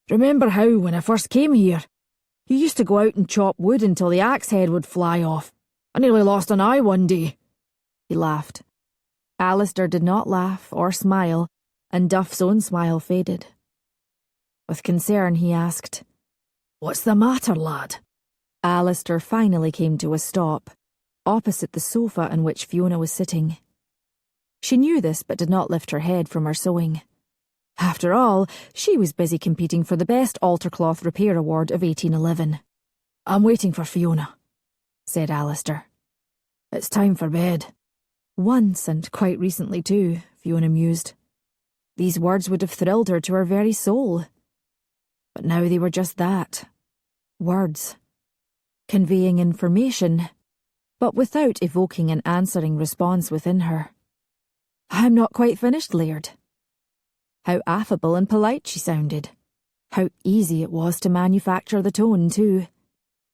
Remember how, when I first came here, you used to go out and chop wood until the axe head would fly off? I nearly lost an eye one day. He laughed. Alasdair did not laugh or smile, and Duff's own smile faded. With concern he asked, What's the matter, lad? Alasdair finally came to a stop, opposite the sofa on which Fiona was sitting. She knew this but did not lift her head from her sewing. After all, she was busy competing for the best altarcloth repair award of 1811. I'm waiting for Fiona, said Alasdair. It's time for bed. Once, and quite recently too, Fiona mused. These words would have thrilled her to her very soul. But now they were just that. Words. Conveying information, but without evoking an answering response within her. I'm not quite finished, Laird. How affable and polite she sounded. How easy it was to manufacture the tone, too.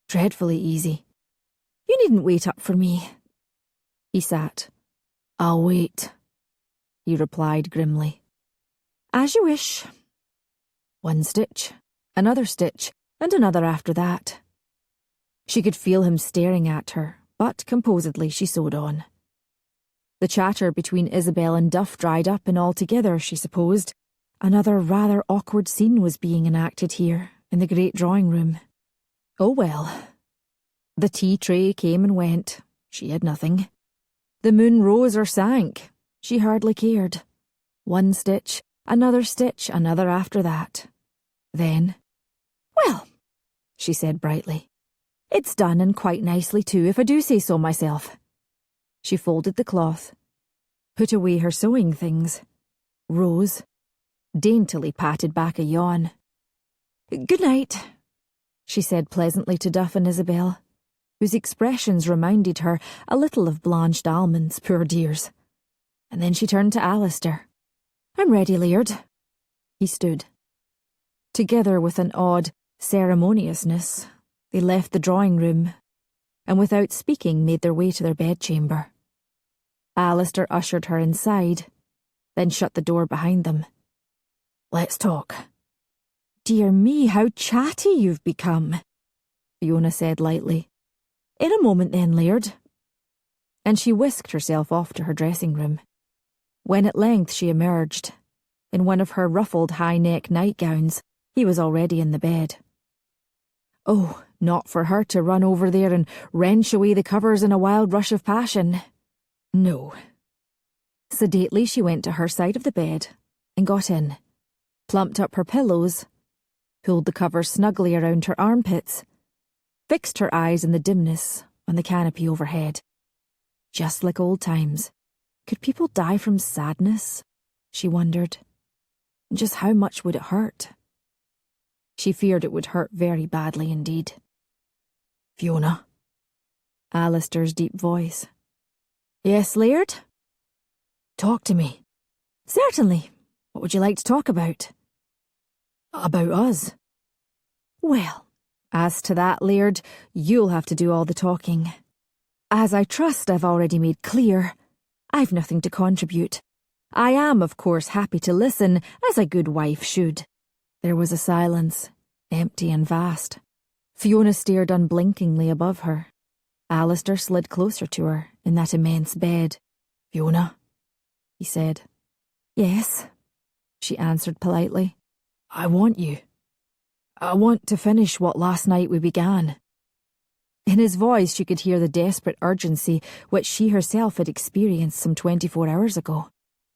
Dreadfully easy. You needn't wait up for me. He sat. I'll wait, he replied grimly. As you wish. One stitch, another stitch, and another after that. She could feel him staring at her, but composedly she sewed on. The chatter between Isabel and Duff dried up, and altogether, she supposed, another rather awkward scene was being enacted here, in the great drawing-room. Oh well. The tea tray came and went. She had nothing. The moon rose or sank. She hardly cared. One stitch, another after that. Then, well, she said brightly. It's done, and quite nicely too, if I do say so myself. She folded the cloth, put away her sewing things, rose, daintily patted back a yawn. Good night, she said pleasantly to Duff and Isabel, whose expressions reminded her a little of blanched almonds, poor dears. And then she turned to Alasdair. I'm ready, Laird. He stood. Together with an odd ceremoniousness, they left the drawing-room, and without speaking made their way to their bedchamber. Alasdair ushered her inside, then shut the door behind them. Let's talk. Dear me, how chatty you've become, Fiona said lightly. In a moment then, Laird. And she whisked herself off to her dressing-room. When at length she emerged, in one of her ruffled high-neck nightgowns, he was already in the bed. Oh, not for her to run over there and wrench away the covers in a wild rush of passion. No. Sedately she went to her side of the bed and got in, plumped up her pillows, pulled the covers snugly around her armpits, fixed her eyes in the dimness on the canopy overhead. Just like old times. Could people die from sadness? She wondered. Just how much would it hurt? She feared it would hurt very badly indeed. Fiona? Alasdair's deep voice. Yes, Laird? Talk to me. Certainly. What would you like to talk about? About us. Well, as to that, Laird, you'll have to do all the talking. As I trust I've already made clear, I've nothing to contribute. I am, of course, happy to listen, as a good wife should. There was a silence, empty and vast. Fiona stared unblinkingly above her. Alasdair slid closer to her, in that immense bed. Fiona, he said. Yes, she answered politely. I want you. I want to finish what last night we began. In his voice she could hear the desperate urgency which she herself had experienced some 24 hours ago.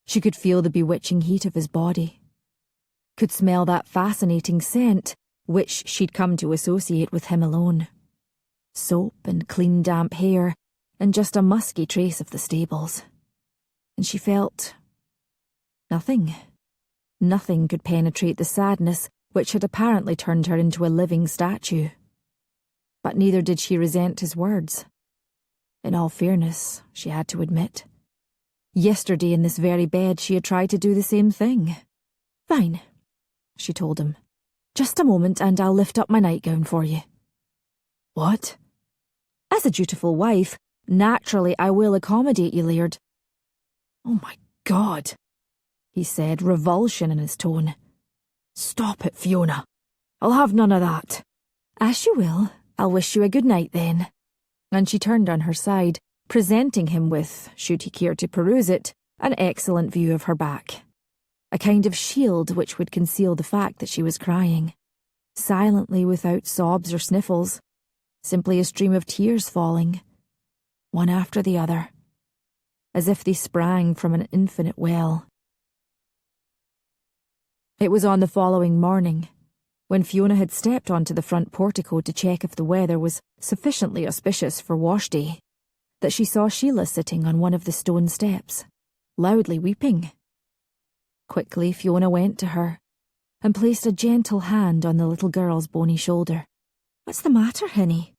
She could feel the bewitching heat of his body. Could smell that fascinating scent which she'd come to associate with him alone. Soap and clean damp hair, and just a musky trace of the stables. And she felt nothing. Nothing could penetrate the sadness which had apparently turned her into a living statue. But neither did she resent his words. In all fairness, she had to admit. Yesterday in this very bed she had tried to do the same thing. Fine, she told him. Just a moment and I'll lift up my nightgown for you. What? As a dutiful wife, Naturally, I will accommodate you, Laird. Oh my God, he said, revulsion in his tone. Stop it, Fiona. I'll have none of that. As you will. I'll wish you a good night then. And she turned on her side, presenting him with, should he care to peruse it, an excellent view of her back. A kind of shield which would conceal the fact that she was crying. Silently, without sobs or sniffles. Simply a stream of tears falling, one after the other, as if they sprang from an infinite well. It was on the following morning, when Fiona had stepped onto the front portico to check if the weather was sufficiently auspicious for wash day, that she saw Sheila sitting on one of the stone steps, loudly weeping. Quickly Fiona went to her, and placed a gentle hand on the little girl's bony shoulder. "What's the matter, Hinny?"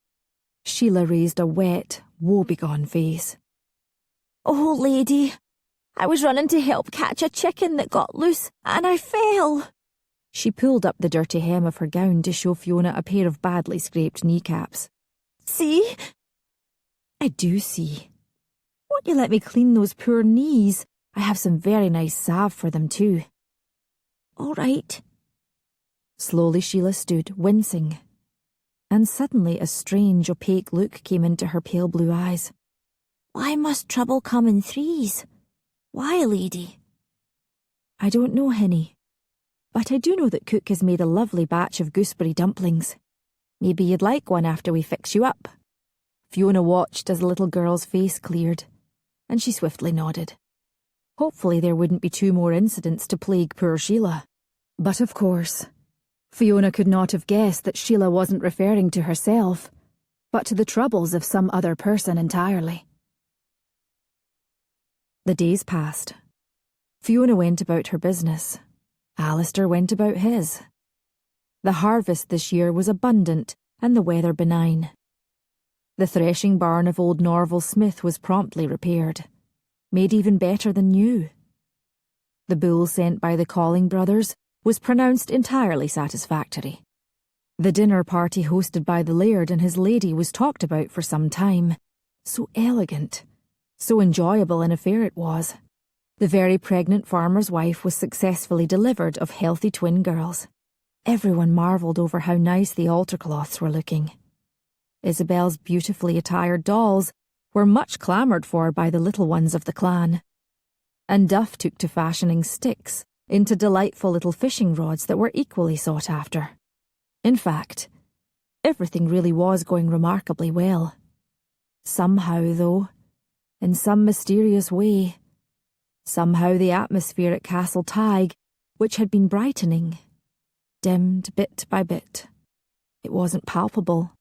Sheila raised a wet, woebegone face. "Oh, lady, I was running to help catch a chicken that got loose, and I fell." She pulled up the dirty hem of her gown to show Fiona a pair of badly scraped kneecaps. "See?" "I do see. Won't you let me clean those poor knees? I have some very nice salve for them too." "All right." Slowly Sheila stood, wincing. And suddenly a strange, opaque look came into her pale blue eyes. "Why must trouble come in threes? Why, lady?" "I don't know, Hinny. But I do know that cook has made a lovely batch of gooseberry dumplings. Maybe you'd like one after we fix you up." Fiona watched as the little girl's face cleared, and she swiftly nodded. Hopefully there wouldn't be 2 more incidents to plague poor Sheila. But of course, Fiona could not have guessed that Sheila wasn't referring to herself, but to the troubles of some other person entirely. The days passed. Fiona went about her business. Alasdair went about his. The harvest this year was abundant and the weather benign. The threshing barn of old Norval Smith was promptly repaired, made even better than new. The bull sent by the Calling brothers was pronounced entirely satisfactory. The dinner party hosted by the Laird and his lady was talked about for some time. So elegant, so enjoyable an affair it was. The very pregnant farmer's wife was successfully delivered of healthy twin girls. Everyone marvelled over how nice the altar cloths were looking. Isabel's beautifully attired dolls were much clamoured for by the little ones of the clan. And Duff took to fashioning sticks into delightful little fishing rods that were equally sought after. In fact, everything really was going remarkably well. Somehow, though, in some mysterious way, somehow the atmosphere at Castle Tig, which had been brightening, dimmed bit by bit. It wasn't palpable.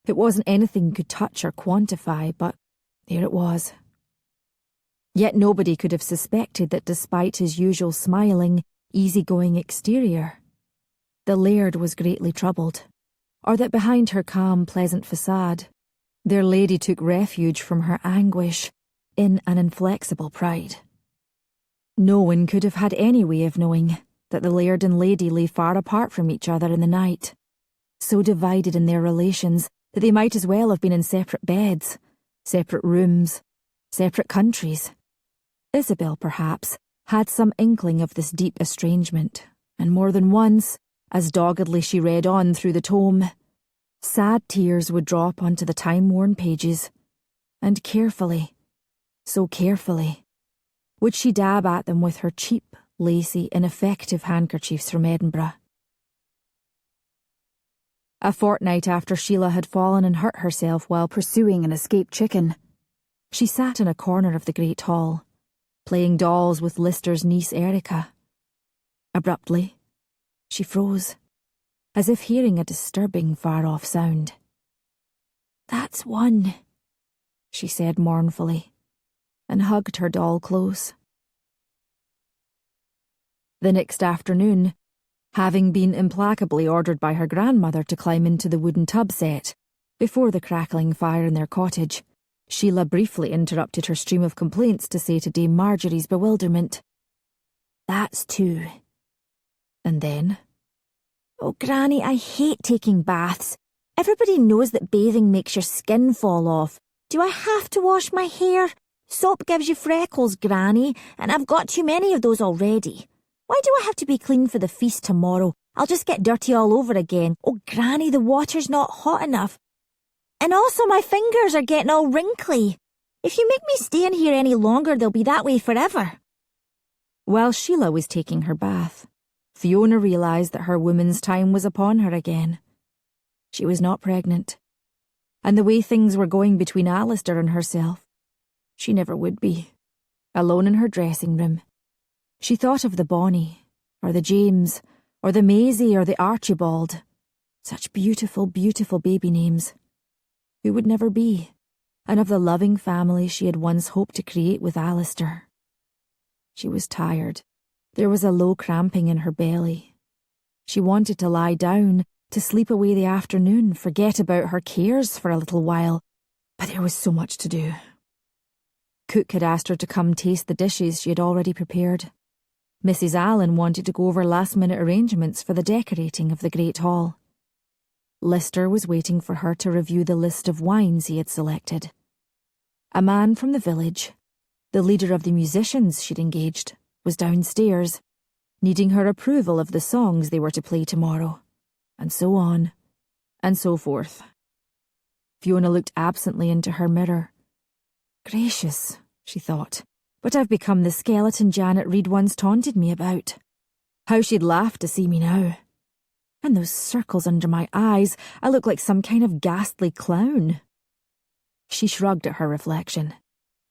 It wasn't anything you could touch or quantify, but there it was. Yet nobody could have suspected that despite his usual smiling, easygoing exterior, the Laird was greatly troubled, or that behind her calm, pleasant facade, their lady took refuge from her anguish in an inflexible pride. No one could have had any way of knowing that the Laird and lady lay far apart from each other in the night, so divided in their relations that they might as well have been in separate beds, separate rooms, separate countries. Isabel, perhaps, had some inkling of this deep estrangement, and more than once, as doggedly she read on through the tome, sad tears would drop onto the time-worn pages, and carefully, so carefully, would she dab at them with her cheap, lacy, ineffective handkerchiefs from Edinburgh. A fortnight after Sheila had fallen and hurt herself while pursuing an escaped chicken, she sat in a corner of the great hall, playing dolls with Lister's niece Erica. Abruptly, she froze, as if hearing a disturbing far-off sound. "That's one," she said mournfully, and hugged her doll close. The next afternoon, having been implacably ordered by her grandmother to climb into the wooden tub set before the crackling fire in their cottage, Sheila briefly interrupted her stream of complaints to say to Dame Marjorie's bewilderment, "That's 2. And then, "Oh, Granny, I hate taking baths. Everybody knows that bathing makes your skin fall off. Do I have to wash my hair? Soap gives you freckles, Granny, and I've got too many of those already. Why do I have to be clean for the feast tomorrow? I'll just get dirty all over again. Oh, Granny, the water's not hot enough. And also my fingers are getting all wrinkly. If you make me stay in here any longer, they'll be that way forever. While Sheila was taking her bath, Fiona realised that her woman's time was upon her again. She was not pregnant. And the way things were going between Alasdair and herself, she never would be. Alone in her dressing room, she thought of the Bonnie, or the James, or the Maisie, or the Archibald. Such beautiful, beautiful baby names. Who would never be, and of the loving family she had once hoped to create with Alasdair. She was tired. There was a low cramping in her belly. She wanted to lie down, to sleep away the afternoon, forget about her cares for a little while, but there was so much to do. Cook had asked her to come taste the dishes she had already prepared. Mrs. Allen wanted to go over last-minute arrangements for the decorating of the Great Hall. Lister was waiting for her to review the list of wines he had selected. A man from the village, the leader of the musicians she'd engaged, was downstairs, needing her approval of the songs they were to play tomorrow, and so on, and so forth. Fiona looked absently into her mirror. Gracious, she thought, but I've become the skeleton Janet Reid once taunted me about. How she'd laugh to see me now. And those circles under my eyes, I look like some kind of ghastly clown. She shrugged at her reflection.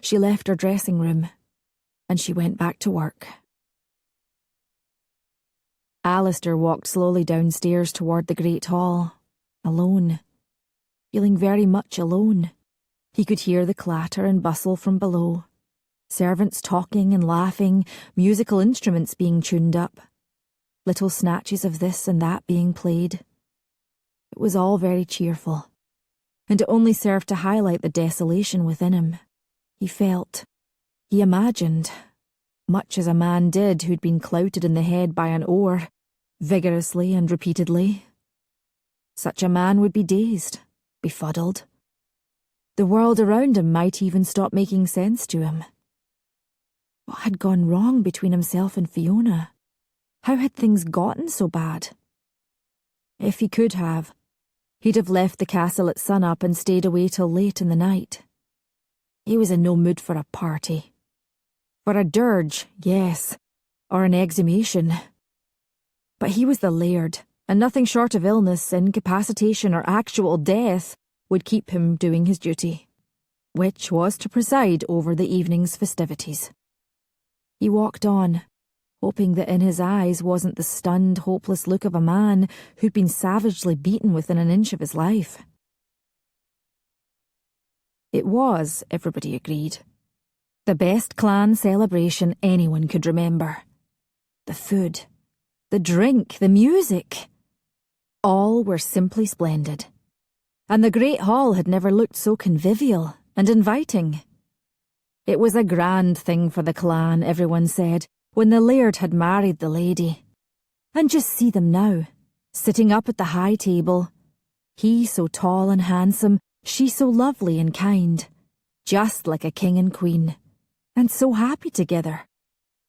She left her dressing room, and she went back to work. Alasdair walked slowly downstairs toward the Great Hall, alone, feeling very much alone. He could hear the clatter and bustle from below, servants talking and laughing, musical instruments being tuned up, little snatches of this and that being played. It was all very cheerful, and it only served to highlight the desolation within him. He felt, he imagined, much as a man did who'd been clouted in the head by an oar, vigorously and repeatedly. Such a man would be dazed, befuddled. The world around him might even stop making sense to him. What had gone wrong between himself and Fiona? How had things gotten so bad? If he could have, he'd have left the castle at sunup and stayed away till late in the night. He was in no mood for a party. For a dirge, yes, or an exhumation. But he was the Laird, and nothing short of illness, incapacitation, or actual death would keep him doing his duty, which was to preside over the evening's festivities. He walked on, hoping that in his eyes wasn't the stunned, hopeless look of a man who'd been savagely beaten within an inch of his life. It was, everybody agreed, the best clan celebration anyone could remember. The food, the drink, the music, all were simply splendid. And the Great Hall had never looked so convivial and inviting. It was a grand thing for the clan, everyone said, when the Laird had married the lady. And just see them now, sitting up at the high table. He so tall and handsome, she so lovely and kind, just like a king and queen, and so happy together.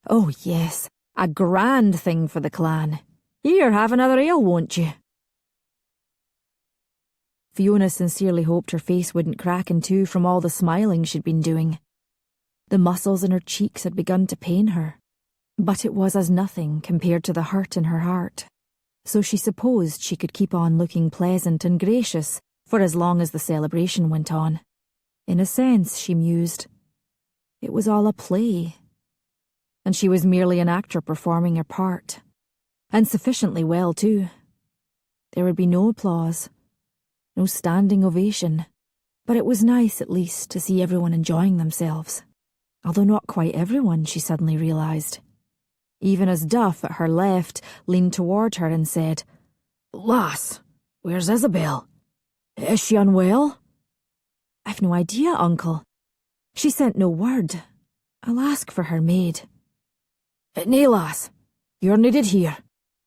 Oh yes, a grand thing for the clan. Here, have another ale, won't you? Fiona sincerely hoped her face wouldn't crack in two from all the smiling she'd been doing. The muscles in her cheeks had begun to pain her, but it was as nothing compared to the hurt in her heart, so she supposed she could keep on looking pleasant and gracious for as long as the celebration went on. In a sense, she mused, it was all a play, and she was merely an actor performing her part, and sufficiently well too. There would be no applause, no standing ovation, but it was nice at least to see everyone enjoying themselves. Although not quite everyone, she suddenly realised. Even as Duff, at her left, leaned toward her and said, "Lass, where's Isabel? Is she unwell?" "I've no idea, uncle. She sent no word. I'll ask for her maid." "Nay, lass, you're needed here,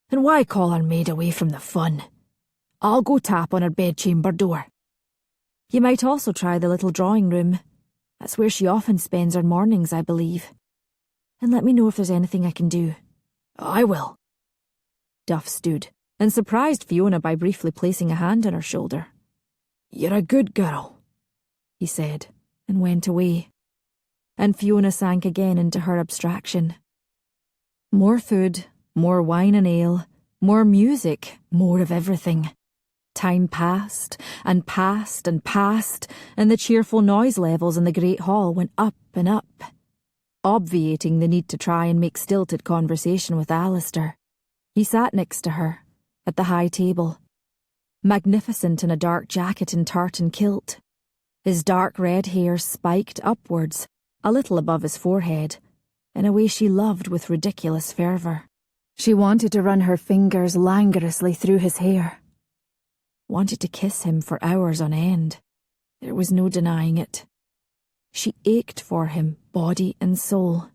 and why call our maid away from the fun? I'll go tap on her bedchamber door." You might also try the little drawing room. That's where she often spends her mornings, I believe. And let me know if there's anything I can do." "I will." Duff stood and surprised Fiona by briefly placing a hand on her shoulder. "You're a good girl," he said, and went away. And Fiona sank again into her abstraction. More food, more wine and ale, more music, more of everything. Time passed, and passed, and passed, and the cheerful noise levels in the great hall went up and up, obviating the need to try and make stilted conversation with Alasdair. He sat next to her, at the high table, magnificent in a dark jacket and tartan kilt, his dark red hair spiked upwards, a little above his forehead, in a way she loved with ridiculous fervour. She wanted to run her fingers languorously through his hair. Wanted to kiss him for hours on end. There was no denying it. She ached for him, body and soul.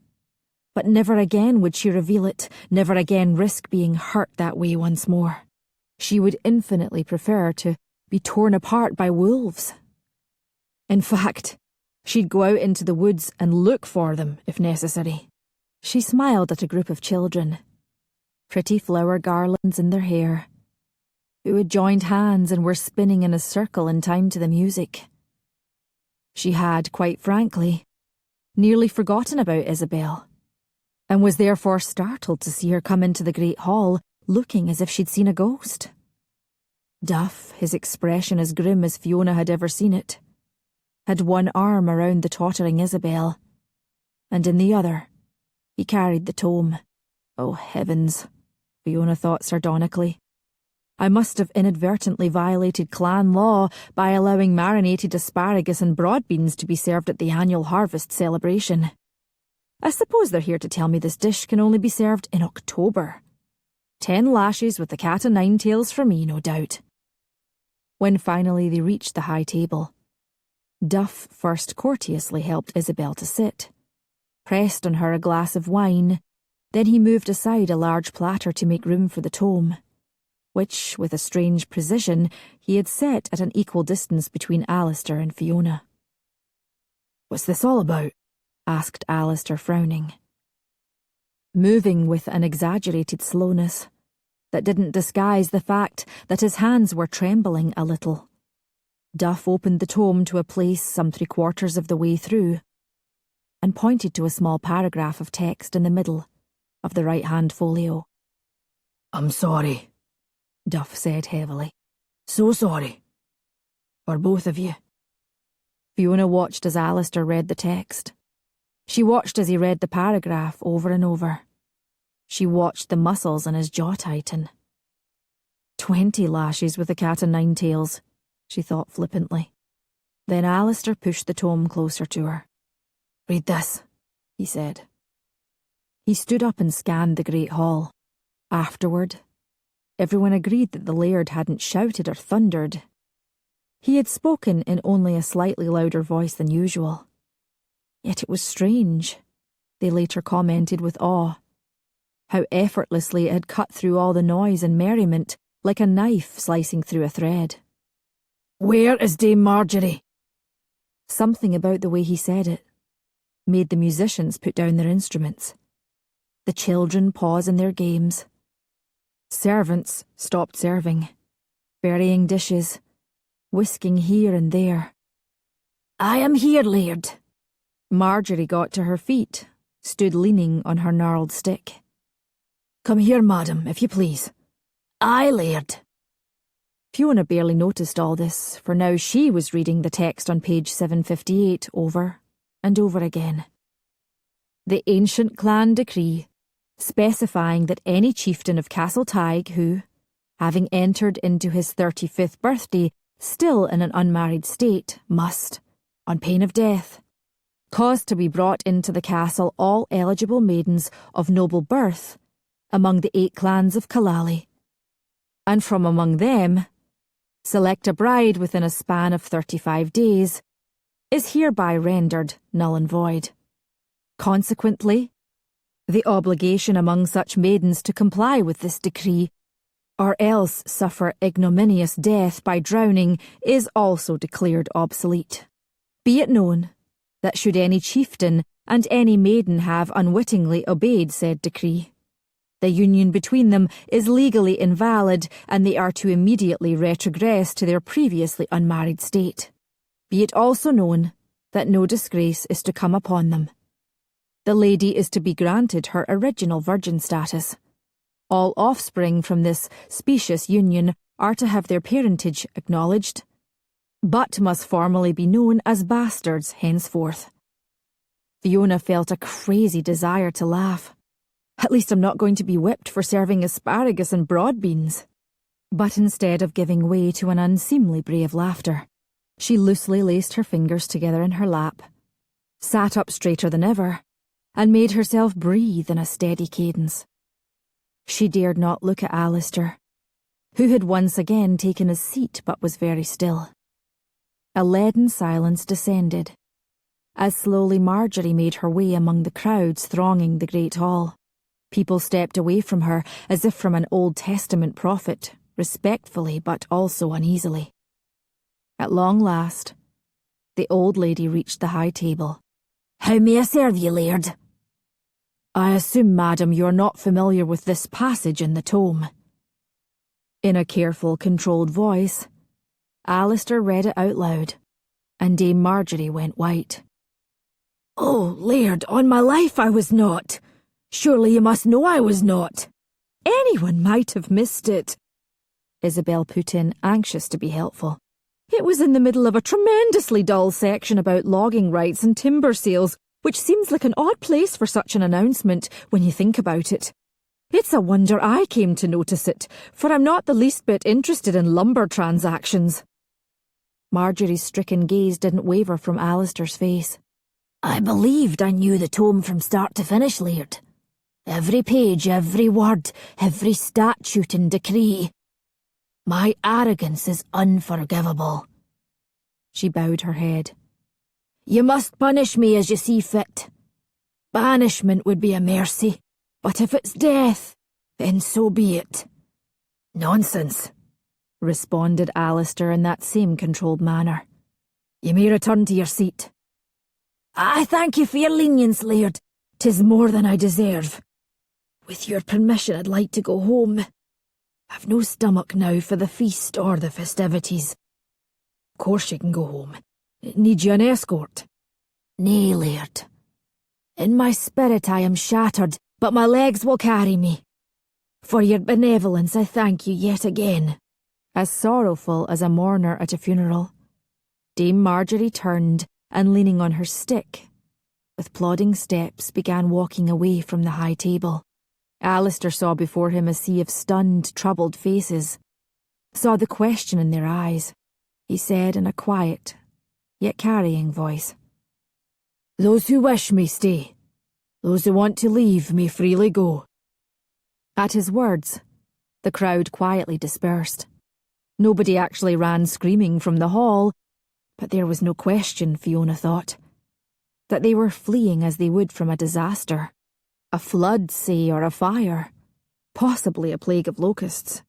But never again would she reveal it, never again risk being hurt that way once more. She would infinitely prefer to be torn apart by wolves. In fact, she'd go out into the woods and look for them if necessary. She smiled at a group of children, pretty flower garlands in their hair, who had joined hands and were spinning in a circle in time to the music. She had, quite frankly, nearly forgotten about Isabel, and was therefore startled to see her come into the great hall looking as if she'd seen a ghost. Duff, his expression as grim as Fiona had ever seen it, had one arm around the tottering Isabel, and in the other he carried the tome. Oh heavens, Fiona thought sardonically. I must have inadvertently violated clan law by allowing marinated asparagus and broad beans to be served at the annual harvest celebration. I suppose they're here to tell me this dish can only be served in October. 10 lashes with the cat o' nine tails for me, no doubt. When finally they reached the high table, Duff first courteously helped Isabel to sit, pressed on her a glass of wine, then he moved aside a large platter to make room for the tome, which, with a strange precision, he had set at an equal distance between Alasdair and Fiona. "What's this all about?" asked Alasdair, frowning. Moving with an exaggerated slowness that didn't disguise the fact that his hands were trembling a little, Duff opened the tome to a place some 3/4 of the way through, and pointed to a small paragraph of text in the middle of the right-hand folio. "I'm sorry," Duff said heavily. "So sorry. For both of you." Fiona watched as Alasdair read the text. She watched as he read the paragraph over and over. She watched the muscles on his jaw tighten. 20 lashes with a cat o' nine tails, she thought flippantly. Then Alasdair pushed the tome closer to her. "Read this," he said. He stood up and scanned the great hall. Afterward, everyone agreed that the Laird hadn't shouted or thundered. He had spoken in only a slightly louder voice than usual. Yet it was strange, they later commented with awe, how effortlessly it had cut through all the noise and merriment like a knife slicing through a thread. "Where is Dame Marjorie?" Something about the way he said it made the musicians put down their instruments, the children pause in their games. Servants stopped serving, burying dishes, whisking here and there. "I am here, Laird." Marjorie got to her feet, stood leaning on her gnarled stick. "Come here, madam, if you please." "Aye, Laird." Fiona barely noticed all this, for now she was reading the text on page 758 over and over again. The ancient clan decree, specifying that any chieftain of Castle Tig who, having entered into his 35th birthday still in an unmarried state, must, on pain of death, cause to be brought into the castle all eligible maidens of noble birth among the 8 clans of Killally, and from among them select a bride within a span of 35 days, is hereby rendered null and void. Consequently, the obligation among such maidens to comply with this decree or else suffer ignominious death by drowning is also declared obsolete. Be it known that should any chieftain and any maiden have unwittingly obeyed said decree, the union between them is legally invalid and they are to immediately retrogress to their previously unmarried state. Be it also known that no disgrace is to come upon them. The lady is to be granted her original virgin status. All offspring from this specious union are to have their parentage acknowledged, but must formally be known as bastards henceforth. Fiona felt a crazy desire to laugh. At least I'm not going to be whipped for serving asparagus and broad beans. But instead of giving way to an unseemly brave laughter, she loosely laced her fingers together in her lap, sat up straighter than ever, and made herself breathe in a steady cadence. She dared not look at Alasdair, who had once again taken his seat but was very still. A leaden silence descended, as slowly Marjorie made her way among the crowds thronging the great hall. People stepped away from her as if from an Old Testament prophet, respectfully but also uneasily. At long last, the old lady reached the high table. "How may I serve you, Laird?" "I assume, madam, you are not familiar with this passage in the tome." In a careful, controlled voice, Alasdair read it out loud, and Dame Marjorie went white. "Oh, Laird, on my life I was not. Surely you must know I was not." "Anyone might have missed it," Isabel put in, anxious to be helpful. "It was in the middle of a tremendously dull section about logging rights and timber sales, which seems like an odd place for such an announcement when you think about it. It's a wonder I came to notice it, for I'm not the least bit interested in lumber transactions." Marjorie's stricken gaze didn't waver from Alasdair's face. "I believed I knew the tome from start to finish, Laird. Every page, every word, every statute and decree. My arrogance is unforgivable." She bowed her head. "You must punish me as you see fit. Banishment would be a mercy, but if it's death, then so be it." "Nonsense," responded Alasdair in that same controlled manner. "You may return to your seat." "I thank you for your lenience, Laird. 'Tis more than I deserve. With your permission, I'd like to go home. I've no stomach now for the feast or the festivities." "Of course you can go home. Need you an escort?" "Nay, Laird. In my spirit I am shattered, but my legs will carry me. For your benevolence I thank you yet again." As sorrowful as a mourner at a funeral, Dame Marjorie turned and, leaning on her stick, with plodding steps began walking away from the high table. Alasdair saw before him a sea of stunned, troubled faces, saw the question in their eyes. He said in a quiet, yet carrying voice, "Those who wish may stay. Those who want to leave may freely go." At his words, the crowd quietly dispersed. Nobody actually ran screaming from the hall, but there was no question, Fiona thought, that they were fleeing as they would from a disaster. A flood, say, or a fire, possibly a plague of locusts.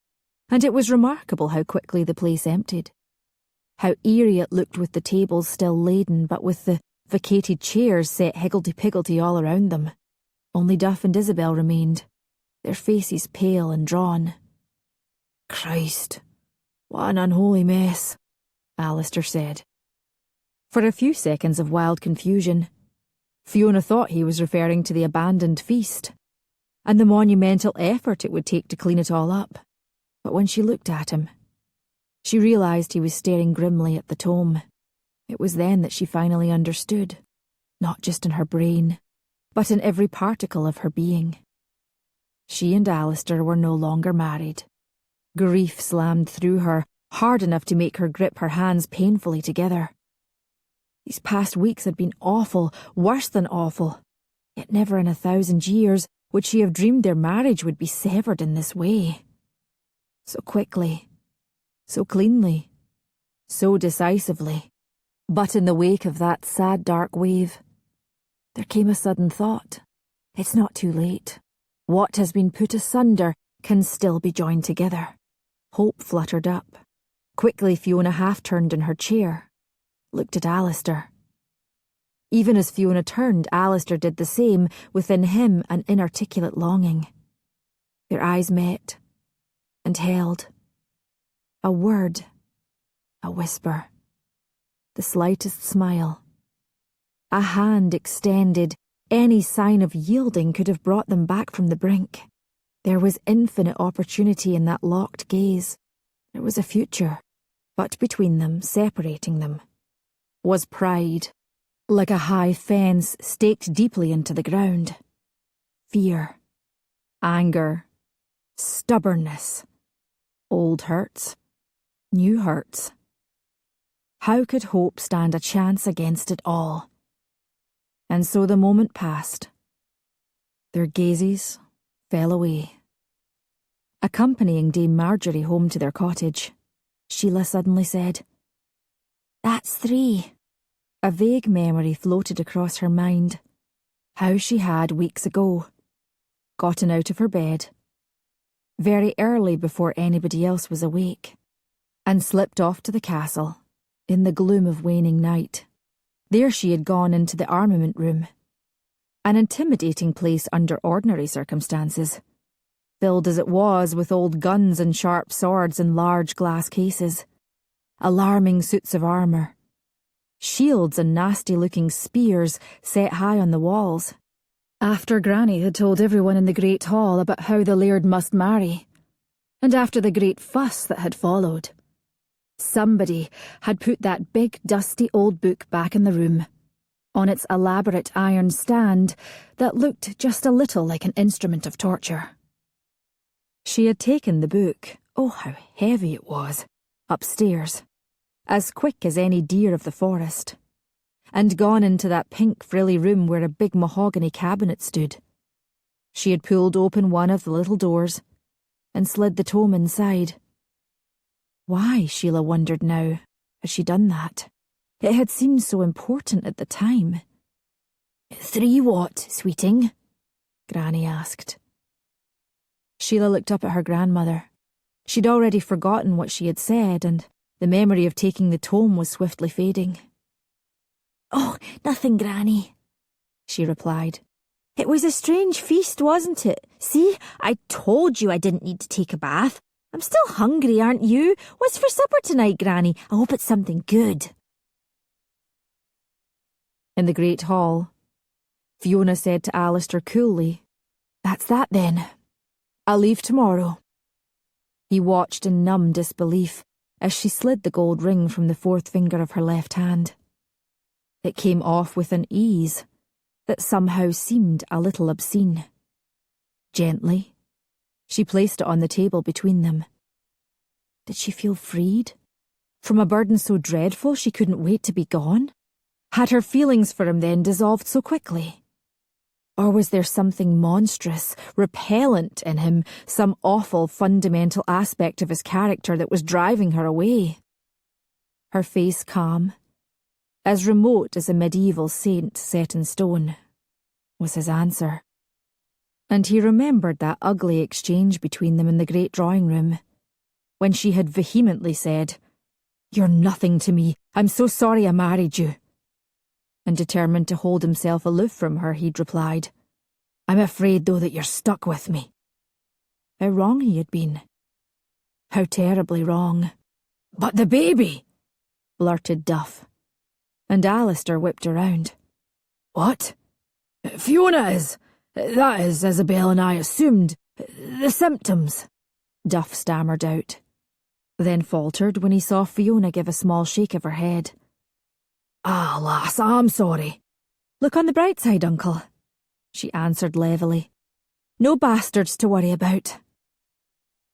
And it was remarkable how quickly the place emptied. How eerie it looked with the tables still laden, but with the vacated chairs set higgledy-piggledy all around them. Only Duff and Isabel remained, their faces pale and drawn. "Christ, what an unholy mess," Alasdair said. For a few seconds of wild confusion, Fiona thought he was referring to the abandoned feast, and the monumental effort it would take to clean it all up. But when she looked at him, she realised he was staring grimly at the tome. It was then that she finally understood, not just in her brain, but in every particle of her being. She and Alasdair were no longer married. Grief slammed through her, hard enough to make her grip her hands painfully together. These past weeks had been awful, worse than awful, yet never in 1,000 years would she have dreamed their marriage would be severed in this way. So quickly, so cleanly, so decisively. But in the wake of that sad dark wave, there came a sudden thought. It's not too late. What has been put asunder can still be joined together. Hope fluttered up. Quickly Fiona half-turned in her chair, looked at Alasdair. Even as Fiona turned, Alasdair did the same, within him an inarticulate longing. Their eyes met, and held. A word, a whisper, the slightest smile. A hand extended, any sign of yielding could have brought them back from the brink. There was infinite opportunity in that locked gaze. There was a future, but between them, separating them, was pride, like a high fence staked deeply into the ground. Fear, anger, stubbornness, old hurts, new hurts. How could hope stand a chance against it all? And so the moment passed. Their gazes fell away. Accompanying Dame Marjorie home to their cottage, Sheila suddenly said, "That's 3. A vague memory floated across her mind. How she had, weeks ago, gotten out of her bed, very early before anybody else was awake, and slipped off to the castle, in the gloom of waning night. There she had gone into the armament room, an intimidating place under ordinary circumstances, filled as it was with old guns and sharp swords in large glass cases, alarming suits of armour, shields and nasty-looking spears set high on the walls. After Granny had told everyone in the great hall about how the Laird must marry, and after the great fuss that had followed, somebody had put that big dusty old book back in the room, on its elaborate iron stand that looked just a little like an instrument of torture. She had taken the book, oh how heavy it was, upstairs, as quick as any deer of the forest, and gone into that pink frilly room where a big mahogany cabinet stood. She had pulled open one of the little doors and slid the tome inside. Why, Sheila wondered now, had she done that? It had seemed so important at the time. 3 what, sweeting? Granny asked. Sheila looked up at her grandmother. She'd already forgotten what she had said, and the memory of taking the tome was swiftly fading. "Oh, nothing, Granny," she replied. "It was a strange feast, wasn't it? See, I told you I didn't need to take a bath. I'm still hungry, aren't you? What's for supper tonight, Granny? I hope it's something good." In the great hall, Fiona said to Alasdair coolly, "That's that then. I'll leave tomorrow." He watched in numb disbelief as she slid the gold ring from the 4th finger of her left hand. It came off with an ease that somehow seemed a little obscene. Gently, she placed it on the table between them. Did she feel freed? From a burden so dreadful she couldn't wait to be gone? Had her feelings for him then dissolved so quickly? Or was there something monstrous, repellent in him, some awful fundamental aspect of his character that was driving her away? Her face calm, as remote as a medieval saint set in stone, was his answer. And he remembered that ugly exchange between them in the great drawing-room, when she had vehemently said, "You're nothing to me, I'm so sorry I married you." And determined to hold himself aloof from her, he'd replied, "I'm afraid, though, that you're stuck with me." How wrong he had been. How terribly wrong. "But the baby!" blurted Duff. And Alasdair whipped around. "What? Fiona is... That is, Isabel and I assumed... The symptoms," Duff stammered out, then faltered when he saw Fiona give a small shake of her head. "Ah, lass, I'm sorry." "Look on the bright side, Uncle," she answered levelly. "No bastards to worry about."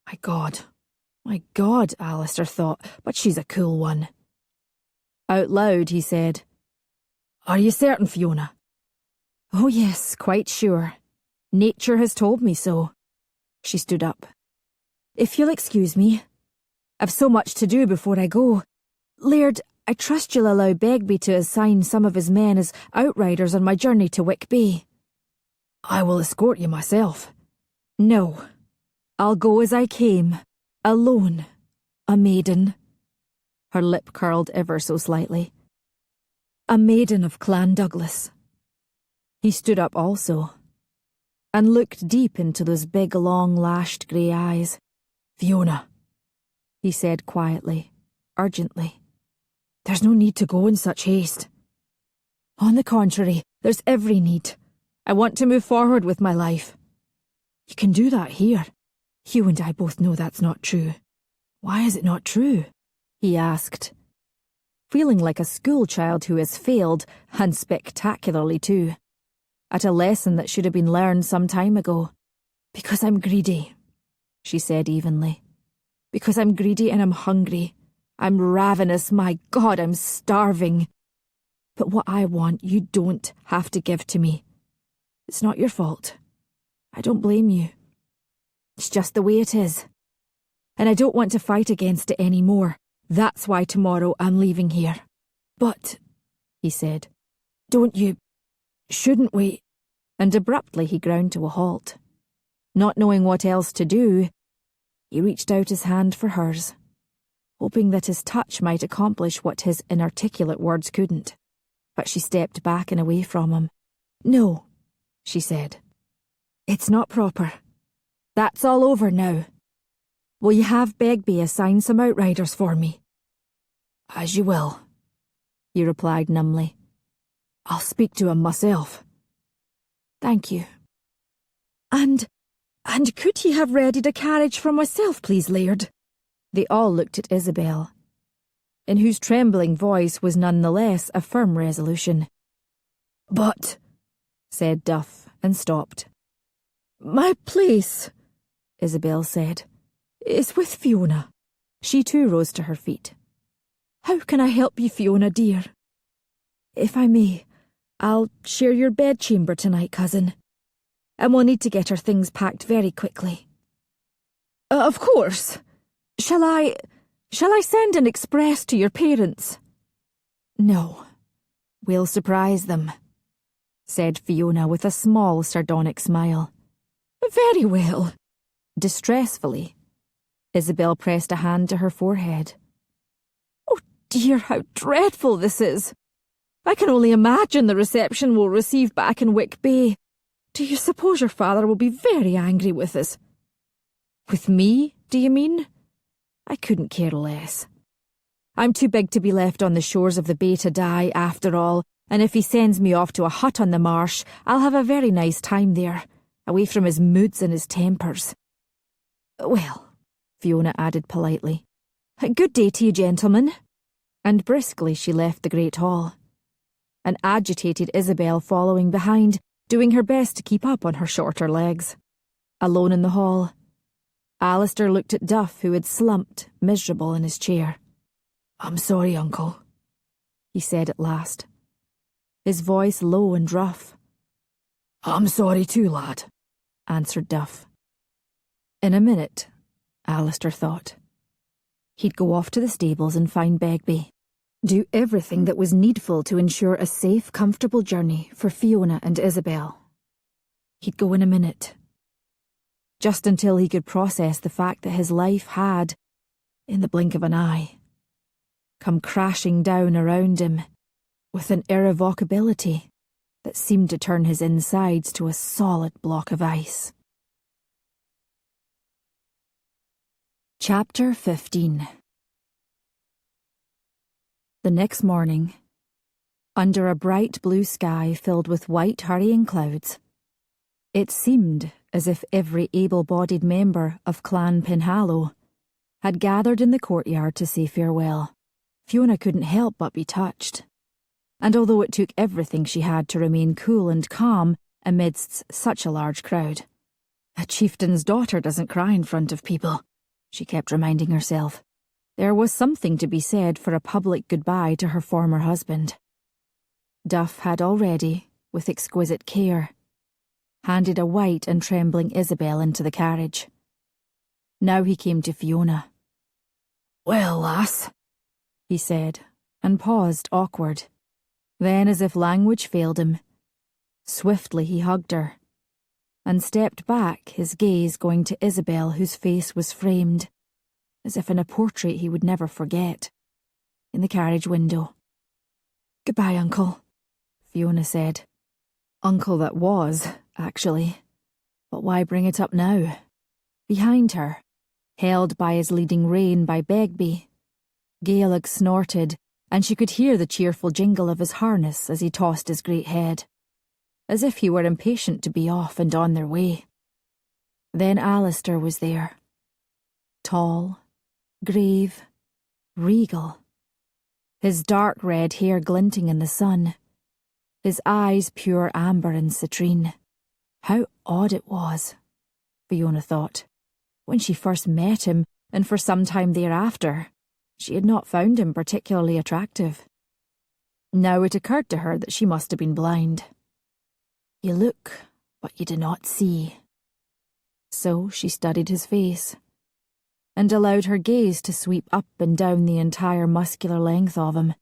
My God, Alasdair thought, but she's a cool one. Out loud, he said, "Are you certain, Fiona?" "Oh yes, quite sure. Nature has told me so." She stood up. "If you'll excuse me, I've so much to do before I go. Laird, I trust you'll allow Begbie to assign some of his men as outriders on my journey to Wick Bay." "I will escort you myself." "No. I'll go as I came, alone, a maiden. Her lip curled ever so slightly. A maiden of Clan Douglas. He stood up also, and looked deep into those big, long-lashed grey eyes. Fiona, he said quietly, urgently. There's no need to go in such haste. On the contrary, there's every need. I want to move forward with my life. You can do that here. You and I both know that's not true. Why is it not true? He asked, feeling like a schoolchild who has failed, and spectacularly too, at a lesson that should have been learned some time ago. Because I'm greedy, she said evenly. Because I'm greedy and I'm hungry. I'm ravenous, my God, I'm starving. But what I want, you don't have to give to me. It's not your fault. I don't blame you. It's just the way it is. And I don't want to fight against it anymore. That's why tomorrow I'm leaving here. But, he said, shouldn't we? And abruptly he ground to a halt. Not knowing what else to do, he reached out his hand for hers, hoping that his touch might accomplish what his inarticulate words couldn't. But she stepped back and away from him. No, she said. It's not proper. That's all over now. Will you have Begbie assign some outriders for me? As you will, he replied numbly. I'll speak to him myself. Thank you. And could ye have readied a carriage for myself, please, Laird? They all looked at Isabel, in whose trembling voice was none the less a firm resolution. But, said Duff, and stopped. My place, Isabel said, is with Fiona. She too rose to her feet. How can I help you, Fiona, dear? If I may, I'll share your bedchamber tonight, cousin. And we'll need to get our things packed very quickly. Of course. Shall I send an express to your parents? No. We'll surprise them, said Fiona with a small sardonic smile. Very well. Distressfully, Isabel pressed a hand to her forehead. Oh dear, how dreadful this is. I can only imagine the reception we'll receive back in Wick Bay. Do you suppose your father will be very angry with us? With me, do you mean? I couldn't care less. I'm too big to be left on the shores of the bay to die, after all, and if he sends me off to a hut on the marsh, I'll have a very nice time there, away from his moods and his tempers. Well, Fiona added politely, good day to you, gentlemen. And briskly she left the great hall, an agitated Isabel following behind, doing her best to keep up on her shorter legs. Alone in the hall, Alasdair looked at Duff, who had slumped, miserable, in his chair. I'm sorry, Uncle, he said at last, his voice low and rough. I'm sorry too, lad, answered Duff. In a minute, Alasdair thought. He'd go off to the stables and find Begbie, do everything that was needful to ensure a safe, comfortable journey for Fiona and Isabel. He'd go in a minute, just until he could process the fact that his life had, in the blink of an eye, come crashing down around him with an irrevocability that seemed to turn his insides to a solid block of ice. Chapter 15. The next morning, under a bright blue sky filled with white hurrying clouds, it seemed as if every able-bodied member of Clan Penhallow had gathered in the courtyard to say farewell. Fiona couldn't help but be touched, and although it took everything she had to remain cool and calm amidst such a large crowd, a chieftain's daughter doesn't cry in front of people, she kept reminding herself. There was something to be said for a public goodbye to her former husband. Duff had already, with exquisite care, handed a white and trembling Isabel into the carriage. Now he came to Fiona. Well, lass, he said, and paused, awkward. Then, as if language failed him, swiftly he hugged her, and stepped back, his gaze going to Isabel, whose face was framed, as if in a portrait he would never forget, in the carriage window. "Goodbye, Uncle," Fiona said. Uncle that was, actually. But why bring it up now? Behind her, held by his leading rein by Begbie, Gaelic snorted, and she could hear the cheerful jingle of his harness as he tossed his great head, as if he were impatient to be off and on their way. Then Alasdair was there. Tall, grave, regal, his dark red hair glinting in the sun, his eyes pure amber and citrine. How odd it was, Fiona thought, when she first met him, and for some time thereafter, she had not found him particularly attractive. Now it occurred to her that she must have been blind. You look, but you do not see. So she studied his face, and allowed her gaze to sweep up and down the entire muscular length of him,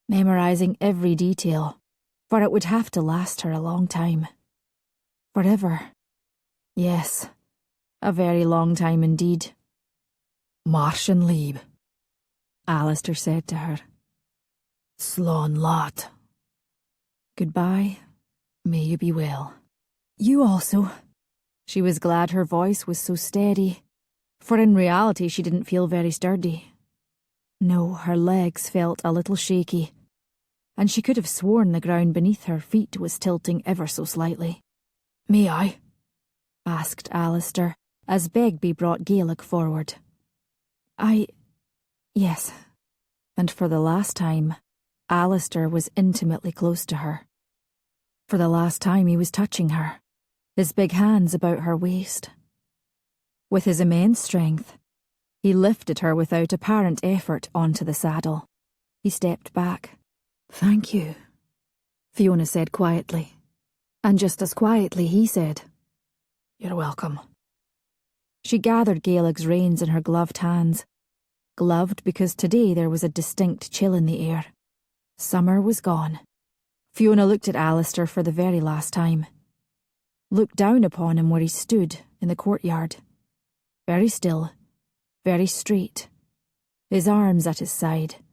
memorizing every detail, for it would have to last her a long time. Forever. Yes, a very long time indeed. "Martian Lieb," Alasdair said to her. "Slán lot." Goodbye. May you be well. "You also." She was glad her voice was so steady, for in reality she didn't feel very sturdy. No, her legs felt a little shaky, and she could have sworn the ground beneath her feet was tilting ever so slightly. "May I?" asked Alasdair, as Begbie brought Gaelic forward. Yes. And for the last time, Alasdair was intimately close to her. For the last time he was touching her, his big hands about her waist. With his immense strength, he lifted her without apparent effort onto the saddle. He stepped back. "Thank you," Fiona said quietly. And just as quietly he said, "You're welcome." She gathered Gaelic's reins in her gloved hands. Gloved because today there was a distinct chill in the air. Summer was gone. Fiona looked at Alasdair for the very last time. Looked down upon him where he stood in the courtyard. Very still, very straight, his arms at his side.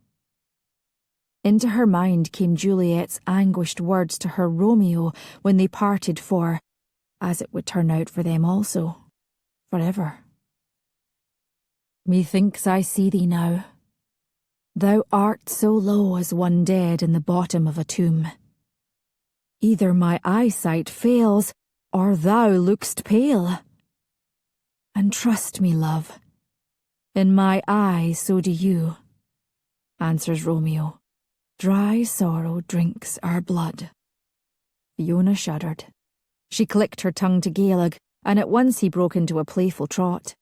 Into her mind came Juliet's anguished words to her Romeo when they parted for, as it would turn out for them also, forever. "Methinks I see thee now. Thou art so low as one dead in the bottom of a tomb. Either my eyesight fails, or thou look'st pale. And trust me, love, in my eyes so do you," answers Romeo. "Dry sorrow drinks our blood." Fiona shuddered. She clicked her tongue to Gaelic, and at once he broke into a playful trot.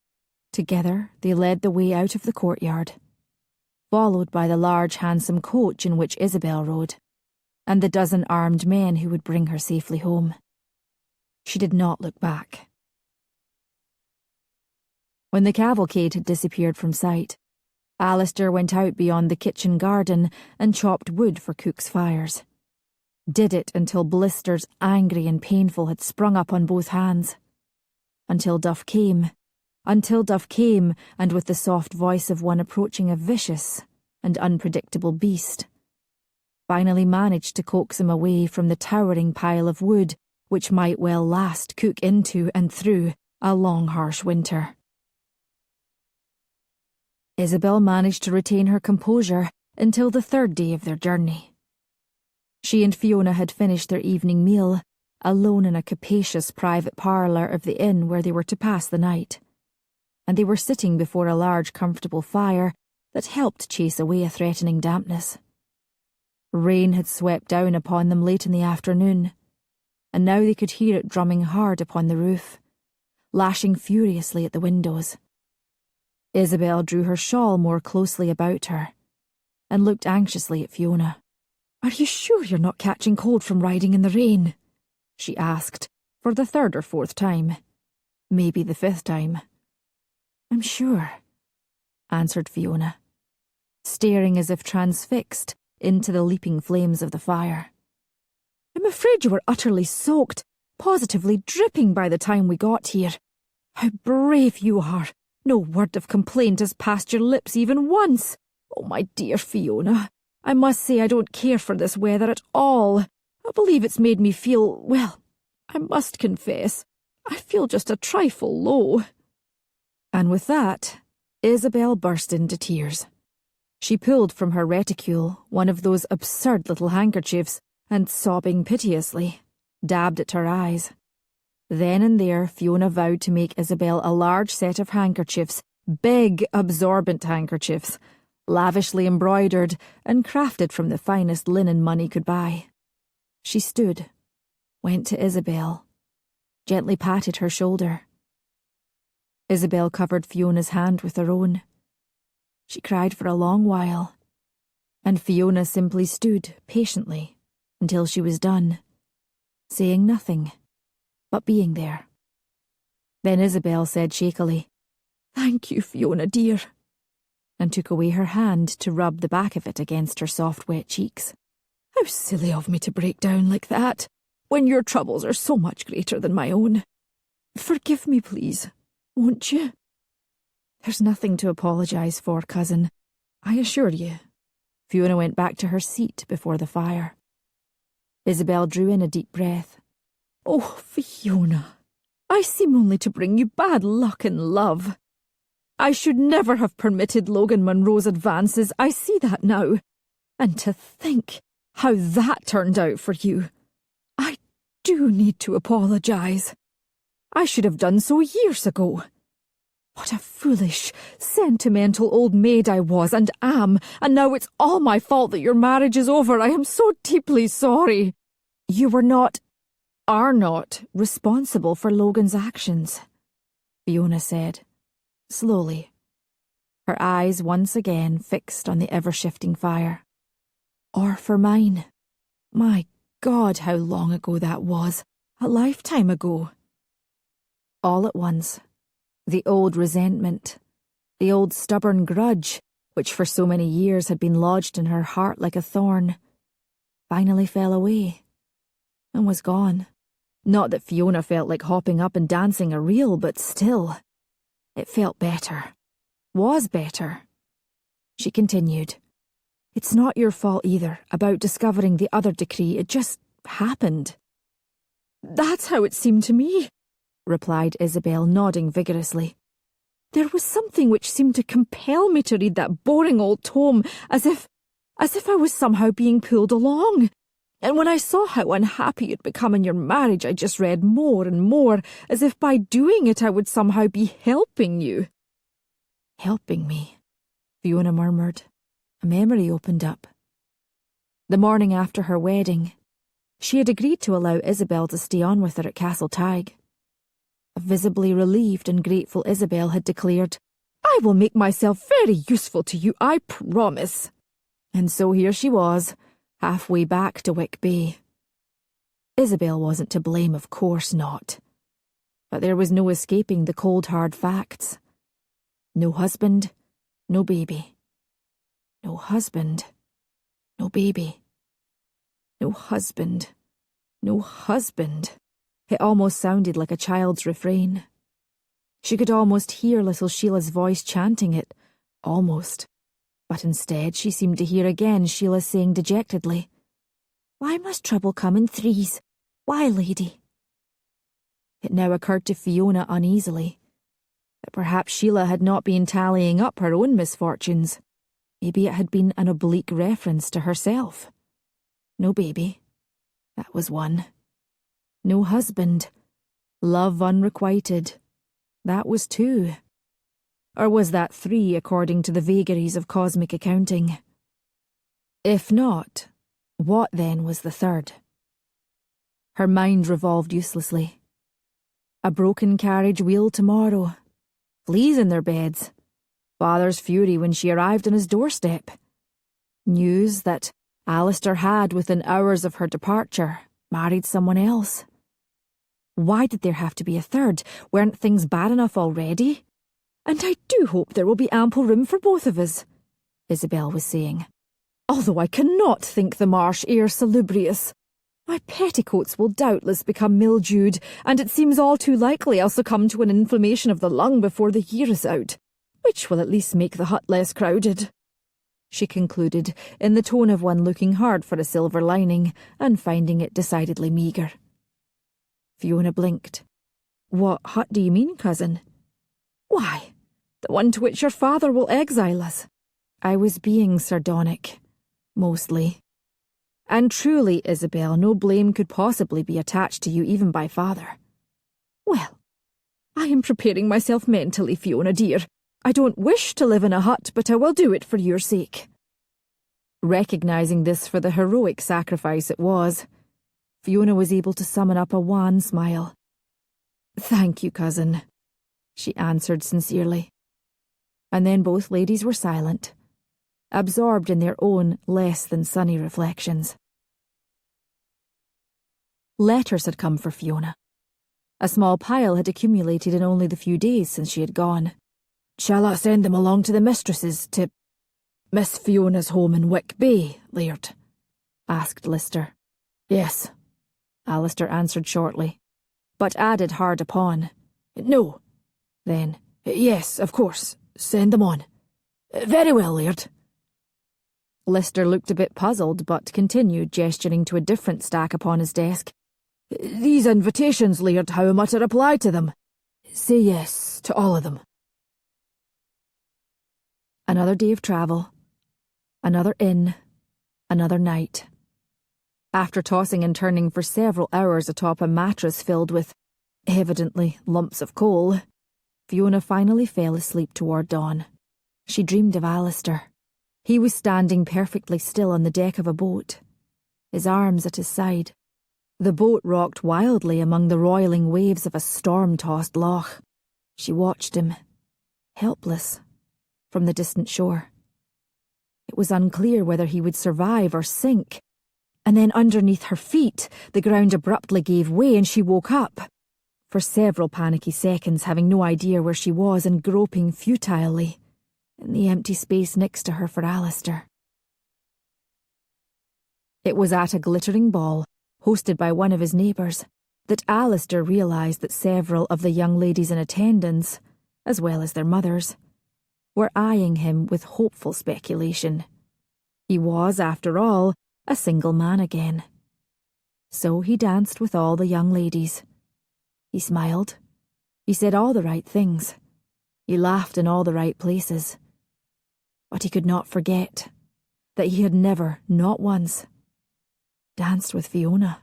Together they led the way out of the courtyard, followed by the large handsome coach in which Isabel rode, and the dozen armed men who would bring her safely home. She did not look back. When the cavalcade had disappeared from sight, Alasdair went out beyond the kitchen garden and chopped wood for Cook's fires. Did it until blisters angry and painful had sprung up on both hands. Until Duff came, and with the soft voice of one approaching a vicious and unpredictable beast, finally managed to coax him away from the towering pile of wood which might well last Cook into and through a long harsh winter. Isabel managed to retain her composure until the third day of their journey. She and Fiona had finished their evening meal, alone in a capacious private parlour of the inn where they were to pass the night, and they were sitting before a large comfortable fire that helped chase away a threatening dampness. Rain had swept down upon them late in the afternoon, and now they could hear it drumming hard upon the roof, lashing furiously at the windows. Isabel drew her shawl more closely about her, and looked anxiously at Fiona. "Are you sure you're not catching cold from riding in the rain?" she asked, for the third or fourth time. Maybe the fifth time. "I'm sure," answered Fiona, staring as if transfixed into the leaping flames of the fire. "I'm afraid you were utterly soaked, positively dripping by the time we got here. How brave you are! No word of complaint has passed your lips even once. Oh, my dear Fiona, I must say I don't care for this weather at all. I believe it's made me feel, well, I must confess, I feel just a trifle low." And with that, Isabel burst into tears. She pulled from her reticule one of those absurd little handkerchiefs and, sobbing piteously, dabbed at her eyes. Then and there Fiona vowed to make Isabel a large set of handkerchiefs, big, absorbent handkerchiefs, lavishly embroidered and crafted from the finest linen money could buy. She stood, went to Isabel, gently patted her shoulder. Isabel covered Fiona's hand with her own. She cried for a long while, and Fiona simply stood patiently until she was done, saying nothing, but being there. Then Isabel said shakily, "Thank you, Fiona dear," and took away her hand to rub the back of it against her soft wet cheeks. "How silly of me to break down like that, when your troubles are so much greater than my own. Forgive me, please, won't you?" "There's nothing to apologise for, cousin, I assure you." Fiona went back to her seat before the fire. Isabel drew in a deep breath. "Oh, Fiona, I seem only to bring you bad luck in love. I should never have permitted Logan Munro's advances, I see that now. And to think how that turned out for you. I do need to apologise. I should have done so years ago. What a foolish, sentimental old maid I was and am, and now it's all my fault that your marriage is over. I am so deeply sorry. You are not responsible for Logan's actions," Fiona said, slowly, her eyes once again fixed on the ever-shifting fire. "Or for mine. My God, how long ago that was. A lifetime ago." All at once, the old resentment, the old stubborn grudge, which for so many years had been lodged in her heart like a thorn, finally fell away and was gone. Not that Fiona felt like hopping up and dancing a reel, but still, it felt better, was better. She continued, "It's not your fault either about discovering the other decree, it just happened." "That's how it seemed to me," replied Isabel, nodding vigorously. "There was something which seemed to compel me to read that boring old tome, as if I was somehow being pulled along. And when I saw how unhappy you'd become in your marriage, I just read more and more, as if by doing it I would somehow be helping you." "Helping me," Fiona murmured. A memory opened up. The morning after her wedding, she had agreed to allow Isabel to stay on with her at Castle Tig. A visibly relieved and grateful Isabel had declared, "I will make myself very useful to you, I promise." And so here she was, halfway back to Wick Bay. Isabel wasn't to blame, of course not. But there was no escaping the cold hard facts. No husband, no baby. No husband, no baby. No husband, no husband. It almost sounded like a child's refrain. She could almost hear little Sheila's voice chanting it, almost. But instead she seemed to hear again Sheila saying dejectedly, "Why must trouble come in threes? Why, lady?" It now occurred to Fiona uneasily that perhaps Sheila had not been tallying up her own misfortunes. Maybe it had been an oblique reference to herself. No baby. That was one. No husband. Love unrequited. That was two. Or was that three, according to the vagaries of cosmic accounting? If not, what then was the third? Her mind revolved uselessly. A broken carriage wheel tomorrow. Fleas in their beds. Father's fury when she arrived on his doorstep. News that Alasdair had, within hours of her departure, married someone else. Why did there have to be a third? Weren't things bad enough already? "And I do hope there will be ample room for both of us," Isabel was saying. "Although I cannot think the marsh air salubrious. My petticoats will doubtless become mildewed, and it seems all too likely I'll succumb to an inflammation of the lung before the year is out, which will at least make the hut less crowded," she concluded, in the tone of one looking hard for a silver lining and finding it decidedly meagre. Fiona blinked. "What hut do you mean, cousin?" "Why, the one to which your father will exile us." I was being sardonic, mostly. And truly, Isabel, no blame could possibly be attached to you even by father. "Well, I am preparing myself mentally, Fiona dear. I don't wish to live in a hut, but I will do it for your sake." Recognising this for the heroic sacrifice it was, Fiona was able to summon up a wan smile. "Thank you, cousin," she answered sincerely. And then both ladies were silent, absorbed in their own less than sunny reflections. Letters had come for Fiona. A small pile had accumulated in only the few days since she had gone. "Shall I send them along to the mistresses, to Miss Fiona's home in Wick Bay, Laird?" asked Lister. "Yes," Alasdair answered shortly, but added hard upon, "No." Then, "Yes, of course, send them on." "Very well, Laird." Lister looked a bit puzzled, but continued, gesturing to a different stack upon his desk. "These invitations, Laird, how am I to reply to them?" "Say yes to all of them." Another day of travel, another inn, another night. After tossing and turning for several hours atop a mattress filled with, evidently, lumps of coal, Fiona finally fell asleep toward dawn. She dreamed of Alasdair. He was standing perfectly still on the deck of a boat, his arms at his side. The boat rocked wildly among the roiling waves of a storm-tossed loch. She watched him, helpless, from the distant shore. It was unclear whether he would survive or sink, and then underneath her feet the ground abruptly gave way and she woke up, for several panicky seconds having no idea where she was and groping futilely in the empty space next to her for Alasdair. It was at a glittering ball, hosted by one of his neighbours, that Alasdair realised that several of the young ladies in attendance, as well as their mothers, were eyeing him with hopeful speculation. He was, after all, a single man again. So he danced with all the young ladies. He smiled. He said all the right things. He laughed in all the right places. But he could not forget that he had never, not once, danced with Fiona.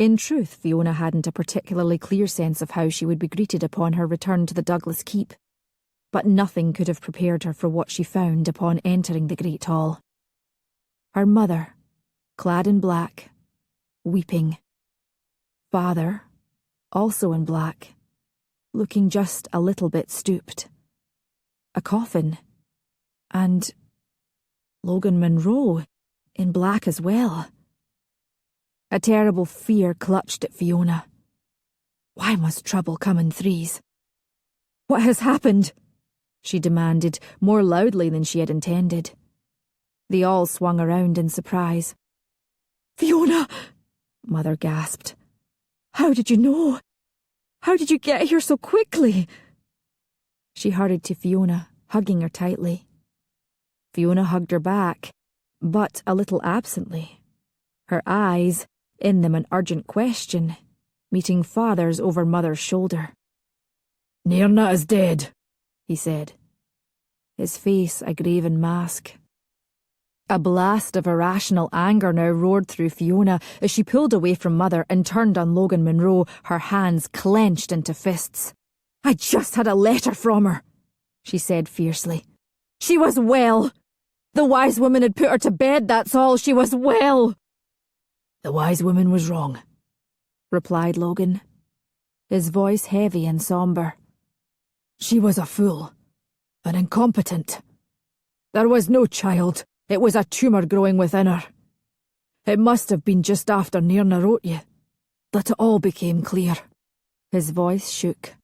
In truth, Fiona hadn't a particularly clear sense of how she would be greeted upon her return to the Douglas Keep, but nothing could have prepared her for what she found upon entering the great hall. Her mother, clad in black, weeping. Father, also in black, looking just a little bit stooped. A coffin, and Logan Munro, in black as well. A terrible fear clutched at Fiona. Why must trouble come in threes? "What has happened?" she demanded, more loudly than she had intended. They all swung around in surprise. "Fiona!" Mother gasped. "How did you know? How did you get here so quickly?" She hurried to Fiona, hugging her tightly. Fiona hugged her back, but a little absently, her eyes, in them an urgent question, meeting Father's over Mother's shoulder. "Nairna is dead," he said, his face a graven mask. A blast of irrational anger now roared through Fiona as she pulled away from Mother and turned on Logan Munro, her hands clenched into fists. "I just had a letter from her," she said fiercely. "She was well. The wise woman had put her to bed, that's all. She was well." "The wise woman was wrong," replied Logan, his voice heavy and sombre. "She was a fool, an incompetent. There was no child. It was a tumour growing within her. It must have been just after Nairna wrote you that it all became clear." His voice shook.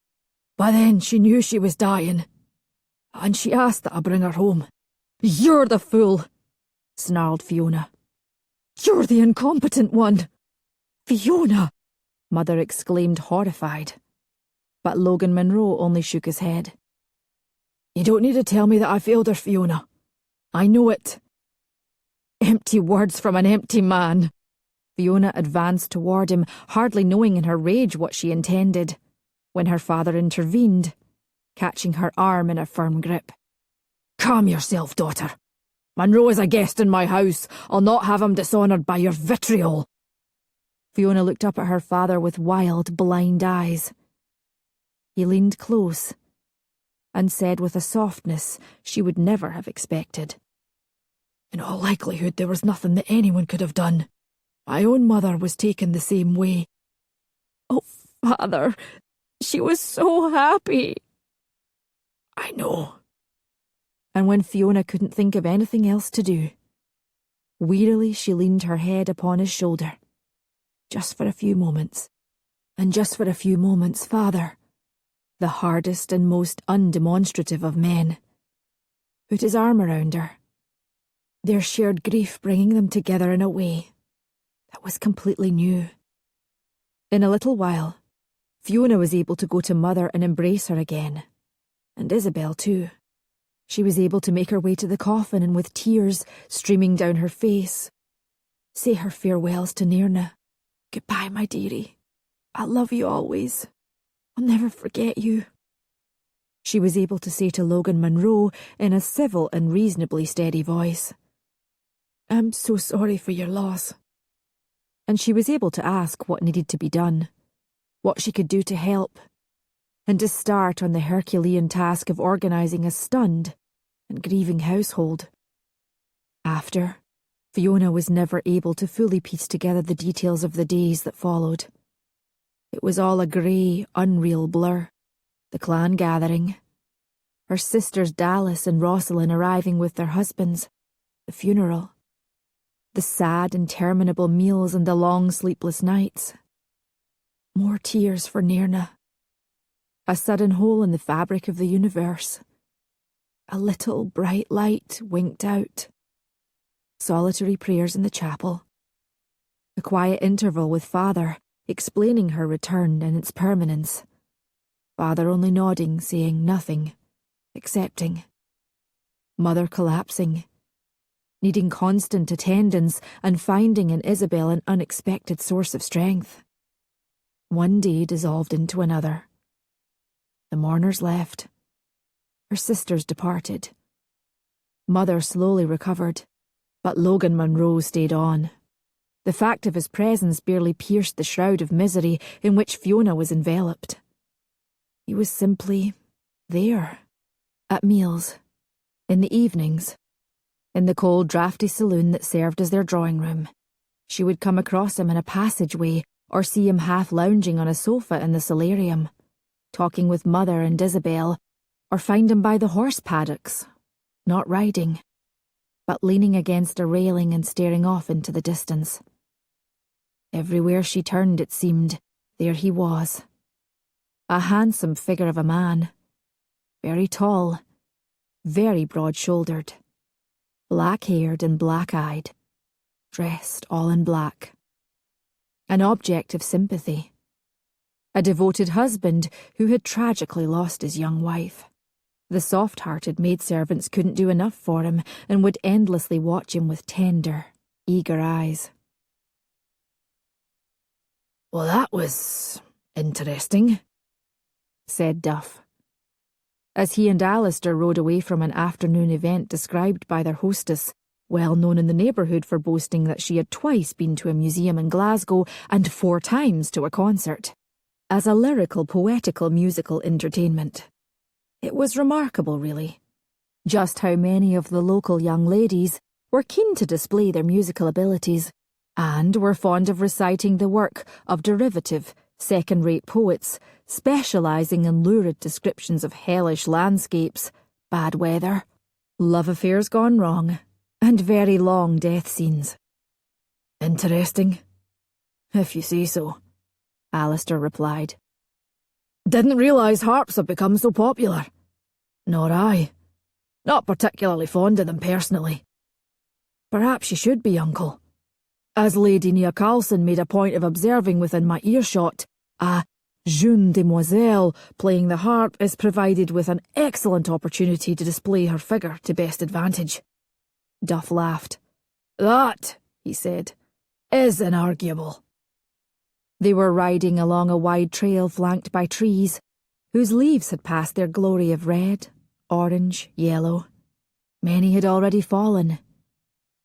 "By then she knew she was dying, and she asked that I bring her home." "You're the fool," snarled Fiona. You're the incompetent one! Fiona! Mother exclaimed, horrified. But Logan Munro only shook his head. You don't need to tell me that I failed her, Fiona. I know it. Empty words from an empty man. Fiona advanced toward him, hardly knowing in her rage what she intended, when her father intervened, catching her arm in a firm grip. Calm yourself, daughter. Munro is a guest in my house. I'll not have him dishonoured by your vitriol. Fiona looked up at her father with wild, blind eyes. He leaned close and said with a softness she would never have expected. In all likelihood, there was nothing that anyone could have done. My own mother was taken the same way. Oh, Father, she was so happy. I know. And when Fiona couldn't think of anything else to do, wearily she leaned her head upon his shoulder. Just for a few moments. And just for a few moments, Father, the hardest and most undemonstrative of men, put his arm around her, their shared grief bringing them together in a way that was completely new. In a little while, Fiona was able to go to Mother and embrace her again, and Isabel too. She was able to make her way to the coffin and with tears streaming down her face, say her farewells to Nairna. Goodbye, my dearie. I'll love you always. I'll never forget you. She was able to say to Logan Munro in a civil and reasonably steady voice, I'm so sorry for your loss. And she was able to ask what needed to be done, what she could do to help, and to start on the Herculean task of organising a stunned and grieving household. After, Fiona was never able to fully piece together the details of the days that followed. It was all a grey, unreal blur. The clan gathering, her sisters Dallas and Rosalind arriving with their husbands, the funeral, the sad, interminable meals and the long, sleepless nights. More tears for Nairna. A sudden hole in the fabric of the universe. A little bright light winked out. Solitary prayers in the chapel. A quiet interval with Father, explaining her return and its permanence. Father only nodding, saying nothing, accepting. Mother collapsing, needing constant attendance and finding in Isabel an unexpected source of strength. One day dissolved into another. The mourners left. Her sisters departed. Mother slowly recovered, but Logan Munro stayed on. The fact of his presence barely pierced the shroud of misery in which Fiona was enveloped. He was simply there, at meals, in the evenings, in the cold, draughty saloon that served as their drawing room. She would come across him in a passageway or see him half lounging on a sofa in the solarium, talking with Mother and Isabel, or find him by the horse paddocks, not riding, but leaning against a railing and staring off into the distance. Everywhere she turned, it seemed, there he was. A handsome figure of a man, very tall, very broad-shouldered, black-haired and black-eyed, dressed all in black. An object of sympathy. A devoted husband who had tragically lost his young wife. The soft-hearted maidservants couldn't do enough for him and would endlessly watch him with tender, eager eyes. Well, that was interesting, said Duff, as he and Alasdair rode away from an afternoon event described by their hostess, well known in the neighbourhood for boasting that she had twice been to a museum in Glasgow and 4 times to a concert, as a lyrical, poetical, musical entertainment. It was remarkable, really, just how many of the local young ladies were keen to display their musical abilities and were fond of reciting the work of derivative, second-rate poets, specialising in lurid descriptions of hellish landscapes, bad weather, love affairs gone wrong, and very long death scenes. Interesting, if you say so, Alasdair replied. Didn't realise harps have become so popular. Nor I. Not particularly fond of them personally. Perhaps you should be, Uncle. As Lady Nia Carlson made a point of observing within my earshot, a jeune demoiselle playing the harp is provided with an excellent opportunity to display her figure to best advantage. Duff laughed. That, he said, is inarguable. They were riding along a wide trail flanked by trees, whose leaves had passed their glory of red, orange, yellow. Many had already fallen,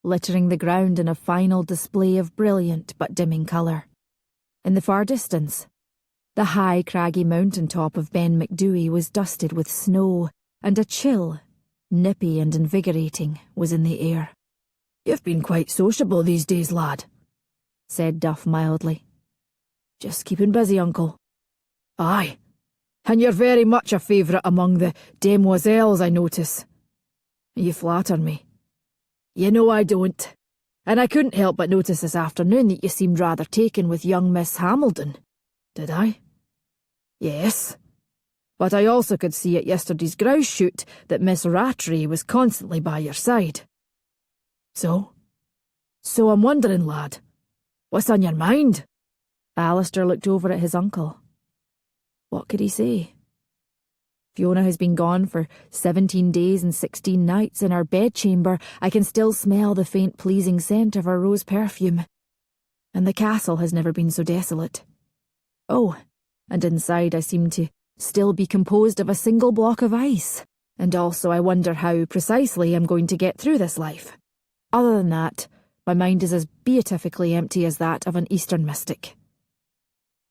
littering the ground in a final display of brilliant but dimming colour. In the far distance, the high, craggy mountain top of Ben Macdui was dusted with snow, and a chill, nippy and invigorating, was in the air. "You've been quite sociable these days, lad," said Duff mildly. "Just keeping busy, uncle." "Aye, and you're very much a favourite among the demoiselles, I notice." "You flatter me." "You know I don't. And I couldn't help but notice this afternoon that you seemed rather taken with young Miss Hamilton." "Did I?" "Yes. But I also could see at yesterday's grouse shoot that Miss Rattray was constantly by your side." "So I'm wondering, lad, what's on your mind?" Alasdair looked over at his uncle. What could he say? Fiona has been gone for 17 days and 16 nights. In her bedchamber, I can still smell the faint pleasing scent of her rose perfume. And the castle has never been so desolate. Oh, and inside I seem to still be composed of a single block of ice. And also I wonder how precisely I'm going to get through this life. Other than that, my mind is as beatifically empty as that of an Eastern mystic.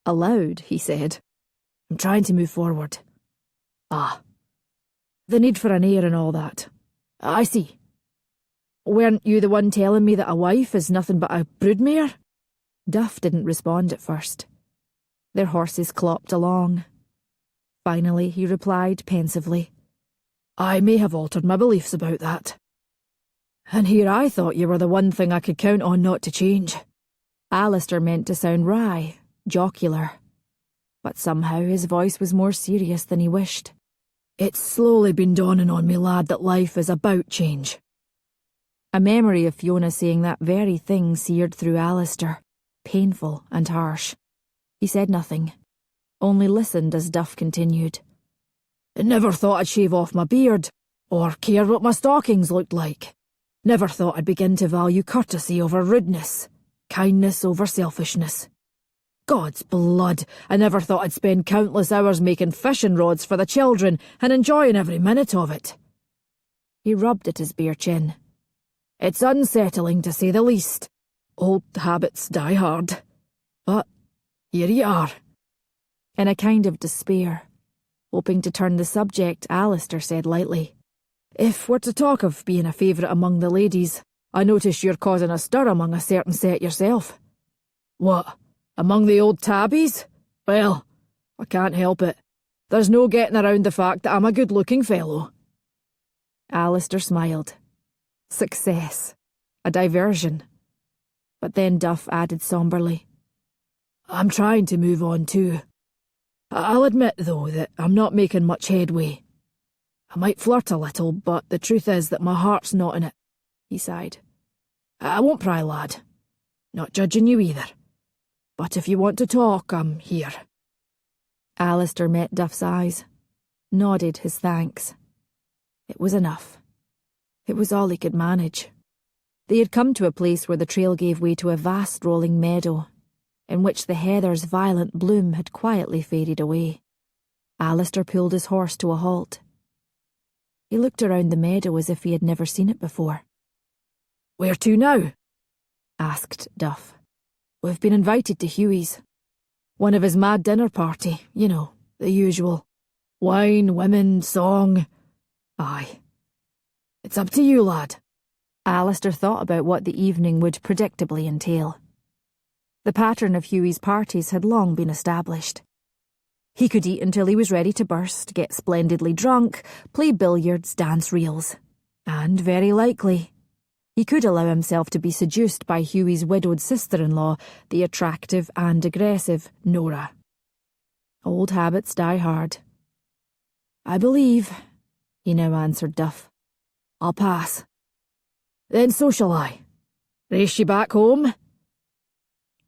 Aloud, he said, "I'm trying to move forward." "Ah, the need for an heir and all that. I see. Weren't you the one telling me that a wife is nothing but a broodmare?" Duff didn't respond at first. Their horses clopped along. Finally he replied pensively, "I may have altered my beliefs about that. And here I thought you were the one thing I could count on not to change." Alasdair meant to sound wry, jocular, but somehow his voice was more serious than he wished. "It's slowly been dawning on me, lad, that life is about change." A memory of Fiona saying that very thing seared through Alasdair, painful and harsh. He said nothing, only listened as Duff continued. "I never thought I'd shave off my beard, or care what my stockings looked like. Never thought I'd begin to value courtesy over rudeness, kindness over selfishness. God's blood, I never thought I'd spend countless hours making fishing rods for the children and enjoying every minute of it." He rubbed at his bare chin. "It's unsettling, to say the least. Old habits die hard. But here you are." In a kind of despair, hoping to turn the subject, Alasdair said lightly, "If we're to talk of being a favourite among the ladies, I notice you're causing a stir among a certain set yourself." "What? Among the old tabbies? Well, I can't help it. There's no getting around the fact that I'm a good-looking fellow." Alasdair smiled. Success. A diversion. But then Duff added somberly, "I'm trying to move on too. I'll admit, though, that I'm not making much headway. I might flirt a little, but the truth is that my heart's not in it," he sighed. "I won't pry, lad. Not judging you either. But if you want to talk, I'm here." Alasdair met Duff's eyes, nodded his thanks. It was enough. It was all he could manage. They had come to a place where the trail gave way to a vast rolling meadow, in which the heather's violent bloom had quietly faded away. Alasdair pulled his horse to a halt. He looked around the meadow as if he had never seen it before. "Where to now?" asked Duff. "We've been invited to Hughie's. One of his mad dinner party, you know, the usual. Wine, women, song. Aye. It's up to you, lad." Alasdair thought about what the evening would predictably entail. The pattern of Hughie's parties had long been established. He could eat until he was ready to burst, get splendidly drunk, play billiards, dance reels. And, very likely, he could allow himself to be seduced by Hughie's widowed sister-in-law, the attractive and aggressive Nora. Old habits die hard. "I believe," he now answered Duff. "I'll pass." "Then so shall I. Race you back home?"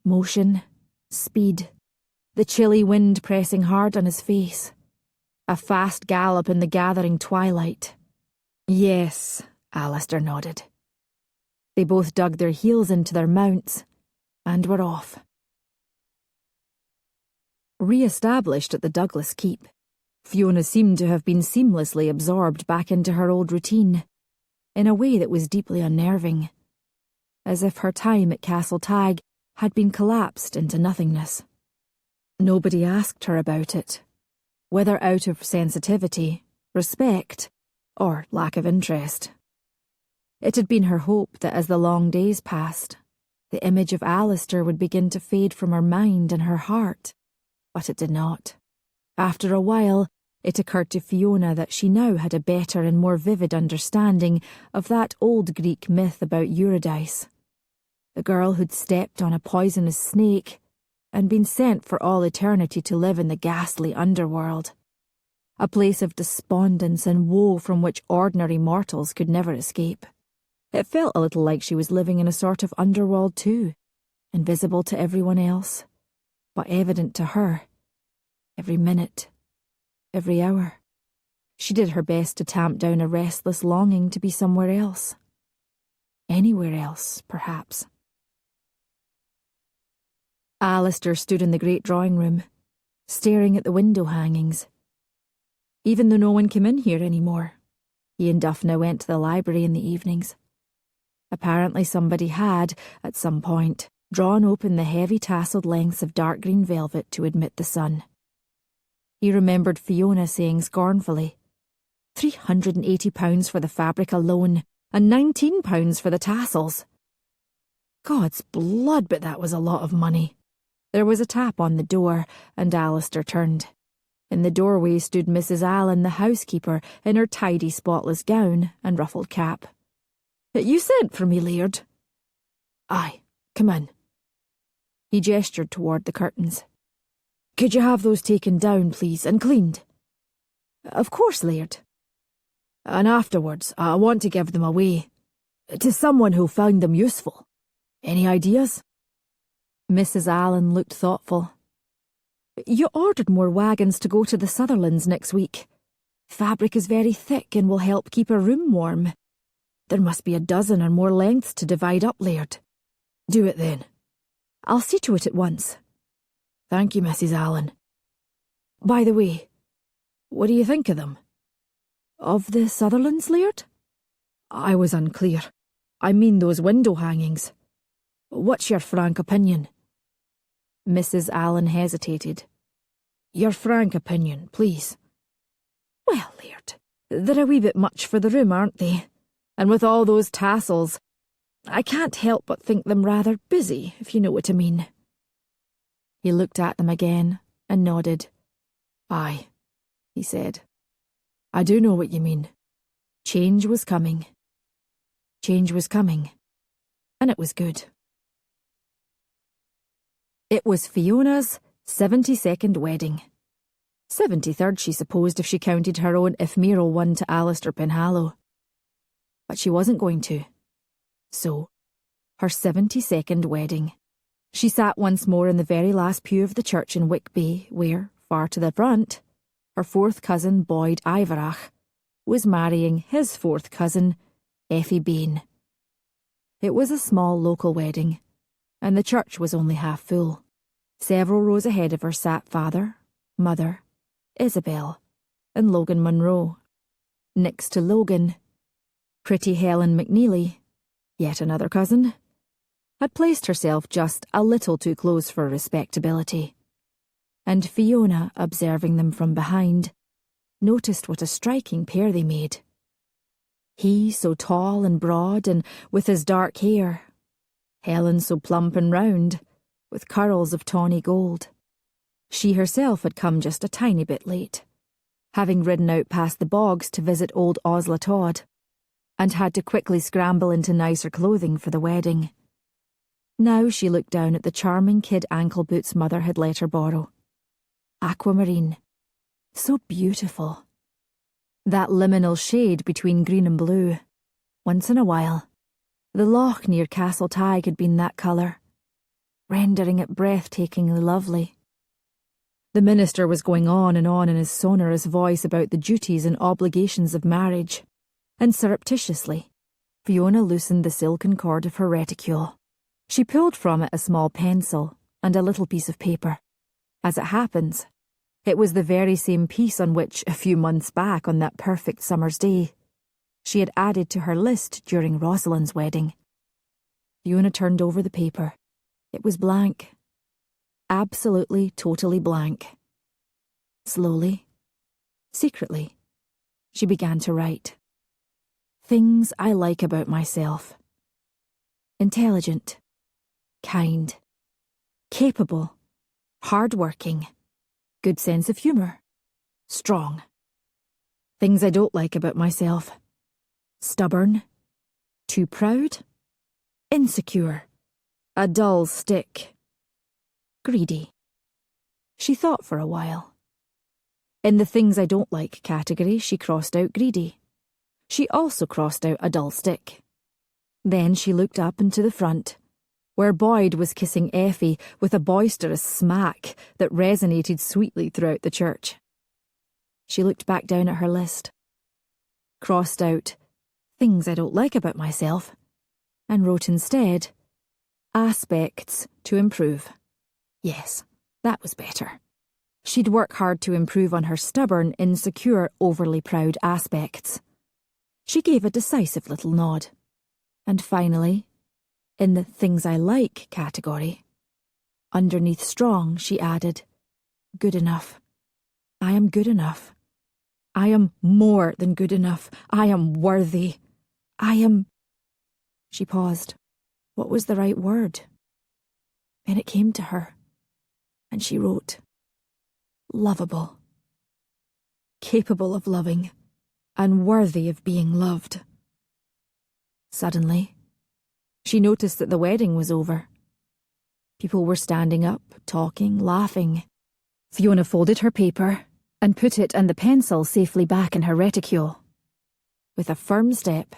Motion, speed, the chilly wind pressing hard on his face. A fast gallop in the gathering twilight. Yes, Alasdair nodded. They both dug their heels into their mounts and were off. Re-established at the Douglas Keep, Fiona seemed to have been seamlessly absorbed back into her old routine, in a way that was deeply unnerving, as if her time at Castle Tag had been collapsed into nothingness. Nobody asked her about it, whether out of sensitivity, respect, or lack of interest. It had been her hope that as the long days passed, the image of Alasdair would begin to fade from her mind and her heart, but it did not. After a while, it occurred to Fiona that she now had a better and more vivid understanding of that old Greek myth about Eurydice, the girl who'd stepped on a poisonous snake and been sent for all eternity to live in the ghastly underworld, a place of despondence and woe from which ordinary mortals could never escape. It felt a little like she was living in a sort of underworld too, invisible to everyone else, but evident to her, every minute, every hour. She did her best to tamp down a restless longing to be somewhere else. Anywhere else, perhaps. Alasdair stood in the great drawing room, staring at the window hangings. Even though no one came in here anymore, he and Duff now went to the library in the evenings. Apparently somebody had, at some point, drawn open the heavy tasselled lengths of dark green velvet to admit the sun. He remembered Fiona saying scornfully, £380 for the fabric alone, and £19 for the tassels. God's blood, but that was a lot of money. There was a tap on the door, and Alasdair turned. In the doorway stood Mrs. Allen, the housekeeper, in her tidy, spotless gown and ruffled cap. "You sent for me, Laird?" "Aye, come in." He gestured toward the curtains. "Could you have those taken down, please, and cleaned?" "Of course, Laird." "And afterwards, I want to give them away. To someone who'll find them useful. Any ideas?" Mrs. Allen looked thoughtful. "You ordered more wagons to go to the Sutherlands next week. Fabric is very thick and will help keep a room warm. There must be a dozen or more lengths to divide up, Laird." "Do it then." "I'll see to it at once." "Thank you, Mrs. Allen. By the way, what do you think of them?" "Of the Sutherlands, Laird?" "I was unclear. I mean those window hangings. What's your frank opinion?" Mrs. Allen hesitated. "Your frank opinion, please." "Well, Laird, they're a wee bit much for the room, aren't they? And with all those tassels, I can't help but think them rather busy, if you know what I mean." He looked at them again and nodded. "Aye," he said. "I do know what you mean. Change was coming. Change was coming. And it was good." It was Fiona's 72nd wedding. 73rd, she supposed, if she counted her own ephemeral one to Alasdair Penhallow. But she wasn't going to. So, her 72nd wedding. She sat once more in the very last pew of the church in Whitby, where, far to the front, her fourth cousin Boyd Iverach was marrying his fourth cousin, Effie Berne. It was a small local wedding, and the church was only half full. Several rows ahead of her sat father, mother, Isabel, and Logan Munro. Next to Logan, pretty Helen McNeely, yet another cousin, had placed herself just a little too close for respectability. And Fiona, observing them from behind, noticed what a striking pair they made. He so tall and broad and with his dark hair, Helen so plump and round, with curls of tawny gold. She herself had come just a tiny bit late, having ridden out past the bogs to visit old Osla Todd, and had to quickly scramble into nicer clothing for the wedding. Now she looked down at the charming kid ankle boots mother had let her borrow. Aquamarine. So beautiful. That liminal shade between green and blue. Once in a while. The loch near Castle Tag had been that colour. rendering it breathtakingly lovely. The minister was going on in his sonorous voice about the duties and obligations of marriage, and surreptitiously, Fiona loosened the silken cord of her reticule. She pulled from it a small pencil and a little piece of paper. As it happens, it was the very same piece on which, a few months back on that perfect summer's day, she had added to her list during Rosalind's wedding. Fiona turned over the paper. It was blank. Absolutely, totally blank. Slowly, secretly, she began to write. Things I like about myself. Intelligent, kind, capable, hard-working, good sense of humour, strong. Things I don't like about myself. Stubborn, too proud, insecure, a dull stick, greedy. She thought for a while. In the things I don't like category, she crossed out greedy. She also crossed out a dull stick. Then she looked up and to the front, where Boyd was kissing Effie with a boisterous smack that resonated sweetly throughout the church. She looked back down at her list, crossed out things I don't like about myself, and wrote instead, aspects to improve. Yes, that was better. She'd work hard to improve on her stubborn, insecure, overly proud aspects. She gave a decisive little nod. And finally, in the things I like category, underneath strong, she added, good enough. I am good enough. I am more than good enough. I am worthy. I am... She paused. What was the right word? Then it came to her, and she wrote, lovable. Capable of loving, and worthy of being loved. Suddenly, she noticed that the wedding was over. People were standing up, talking, laughing. Fiona folded her paper and put it and the pencil safely back in her reticule. With a firm step,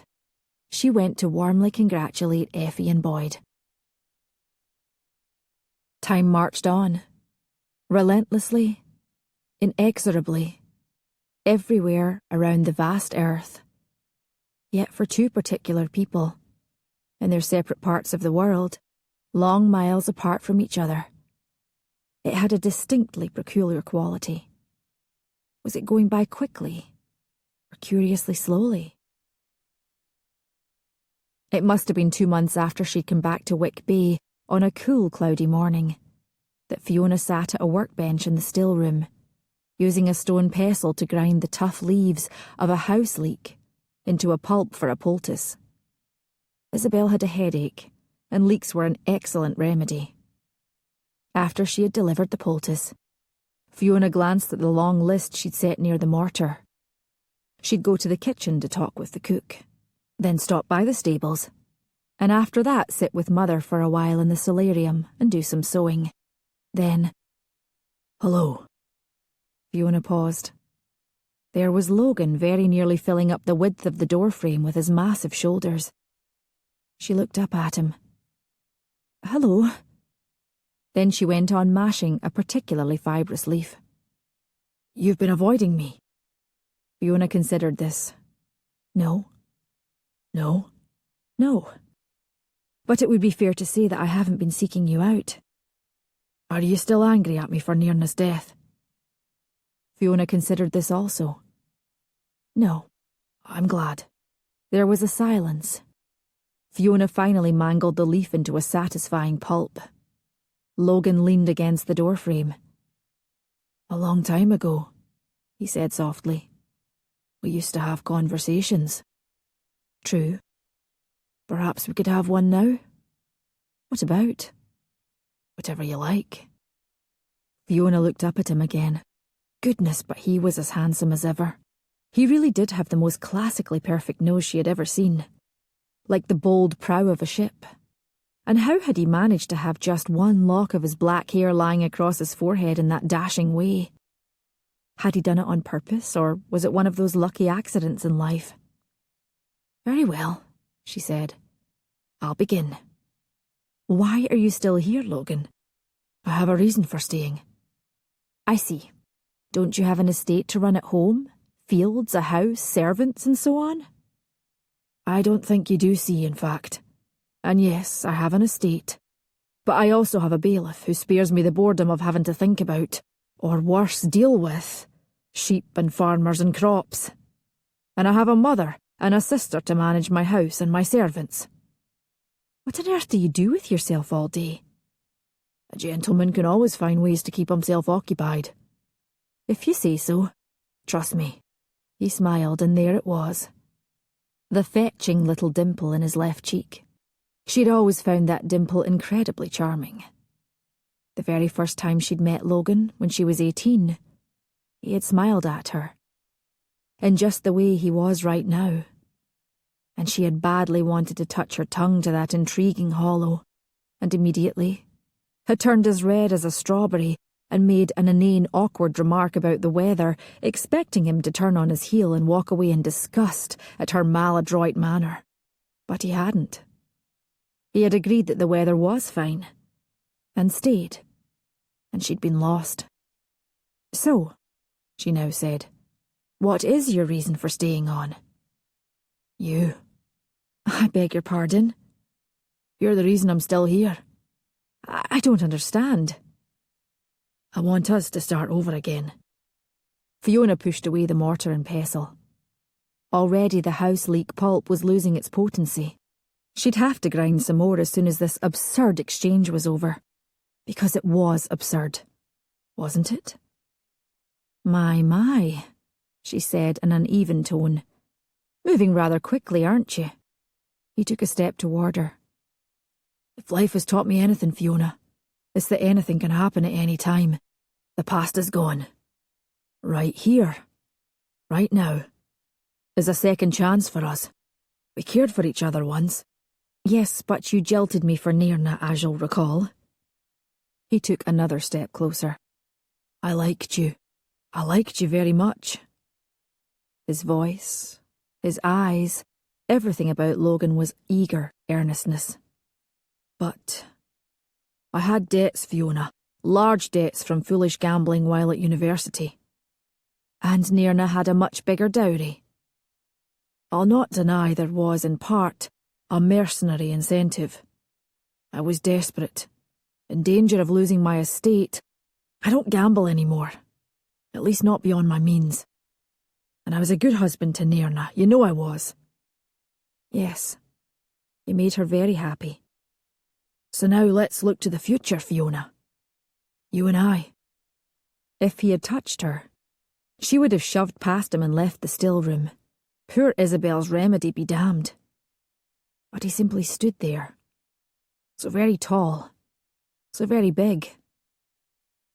she went to warmly congratulate Effie and Boyd. Time marched on, relentlessly, inexorably, everywhere around the vast earth. Yet for two particular people, in their separate parts of the world, long miles apart from each other, it had a distinctly peculiar quality. Was it going by quickly, or curiously slowly? It must have been 2 months after she'd come back to Wick Bay on a cool, cloudy morning that Fiona sat at a workbench in the still room, using a stone pestle to grind the tough leaves of a house leek into a pulp for a poultice. Isabel had a headache, and leeks were an excellent remedy. After she had delivered the poultice, Fiona glanced at the long list she'd set near the mortar. She'd go to the kitchen to talk with the cook, then stop by the stables, and after that sit with Mother for a while in the solarium and do some sewing. Then, hello. Fiona paused. There was Logan very nearly filling up the width of the doorframe with his massive shoulders. She looked up at him. Hello. Then she went on mashing a particularly fibrous leaf. You've been avoiding me. Fiona considered this. No. No. No. But it would be fair to say that I haven't been seeking you out. Are you still angry at me for Nirna's death? Fiona considered this also. No, I'm glad. There was a silence. Fiona finally mangled the leaf into a satisfying pulp. Logan leaned against the doorframe. A long time ago, he said softly. We used to have conversations. True. Perhaps we could have one now? What about? Whatever you like. Fiona looked up at him again. Goodness, but he was as handsome as ever. He really did have the most classically perfect nose she had ever seen. Like the bold prow of a ship. And how had he managed to have just one lock of his black hair lying across his forehead in that dashing way? Had he done it on purpose, or was it one of those lucky accidents in life? Very well, she said. I'll begin. Why are you still here, Logan? I have a reason for staying. I see. Don't you have an estate to run at home? Fields, a house, servants, and so on? I don't think you do see, in fact. And yes, I have an estate. But I also have a bailiff who spares me the boredom of having to think about, or worse, deal with, sheep and farmers and crops. And I have a mother and a sister to manage my house and my servants. What on earth do you do with yourself all day? A gentleman can always find ways to keep himself occupied. If you say so. Trust me. He smiled, and there it was. The fetching little dimple in his left cheek. She'd always found that dimple incredibly charming. The very first time she'd met Logan, when she was 18, he had smiled at her. In just the way he was right now. And she had badly wanted to touch her tongue to that intriguing hollow, and immediately had turned as red as a strawberry and made an inane, awkward remark about the weather, expecting him to turn on his heel and walk away in disgust at her maladroit manner. But he hadn't. He had agreed that the weather was fine, and stayed, and she'd been lost. So, she now said, what is your reason for staying on? You. I beg your pardon? You're the reason I'm still here. I don't understand. I want us to start over again. Fiona pushed away the mortar and pestle. Already the house leek pulp was losing its potency. She'd have to grind some more as soon as this absurd exchange was over. Because it was absurd, wasn't it? My, she said in an even tone. Moving rather quickly, aren't you? He took a step toward her. If life has taught me anything, Fiona, it's that anything can happen at any time. The past is gone. Right here, right now, is a second chance for us. We cared for each other once. Yes, but you jilted me for Nairna, as you'll recall. He took another step closer. I liked you. I liked you very much. His voice, his eyes, everything about Logan was eager earnestness. But I had debts, Fiona, large debts from foolish gambling while at university. And Nairna had a much bigger dowry. I'll not deny there was, in part, a mercenary incentive. I was desperate, in danger of losing my estate. I don't gamble anymore, at least not beyond my means. And I was a good husband to Nairna, you know I was. Yes, you made her very happy. So now let's look to the future, Fiona. You and I. If he had touched her, she would have shoved past him and left the still room. Poor Isabel's remedy be damned. But he simply stood there, so very tall, so very big.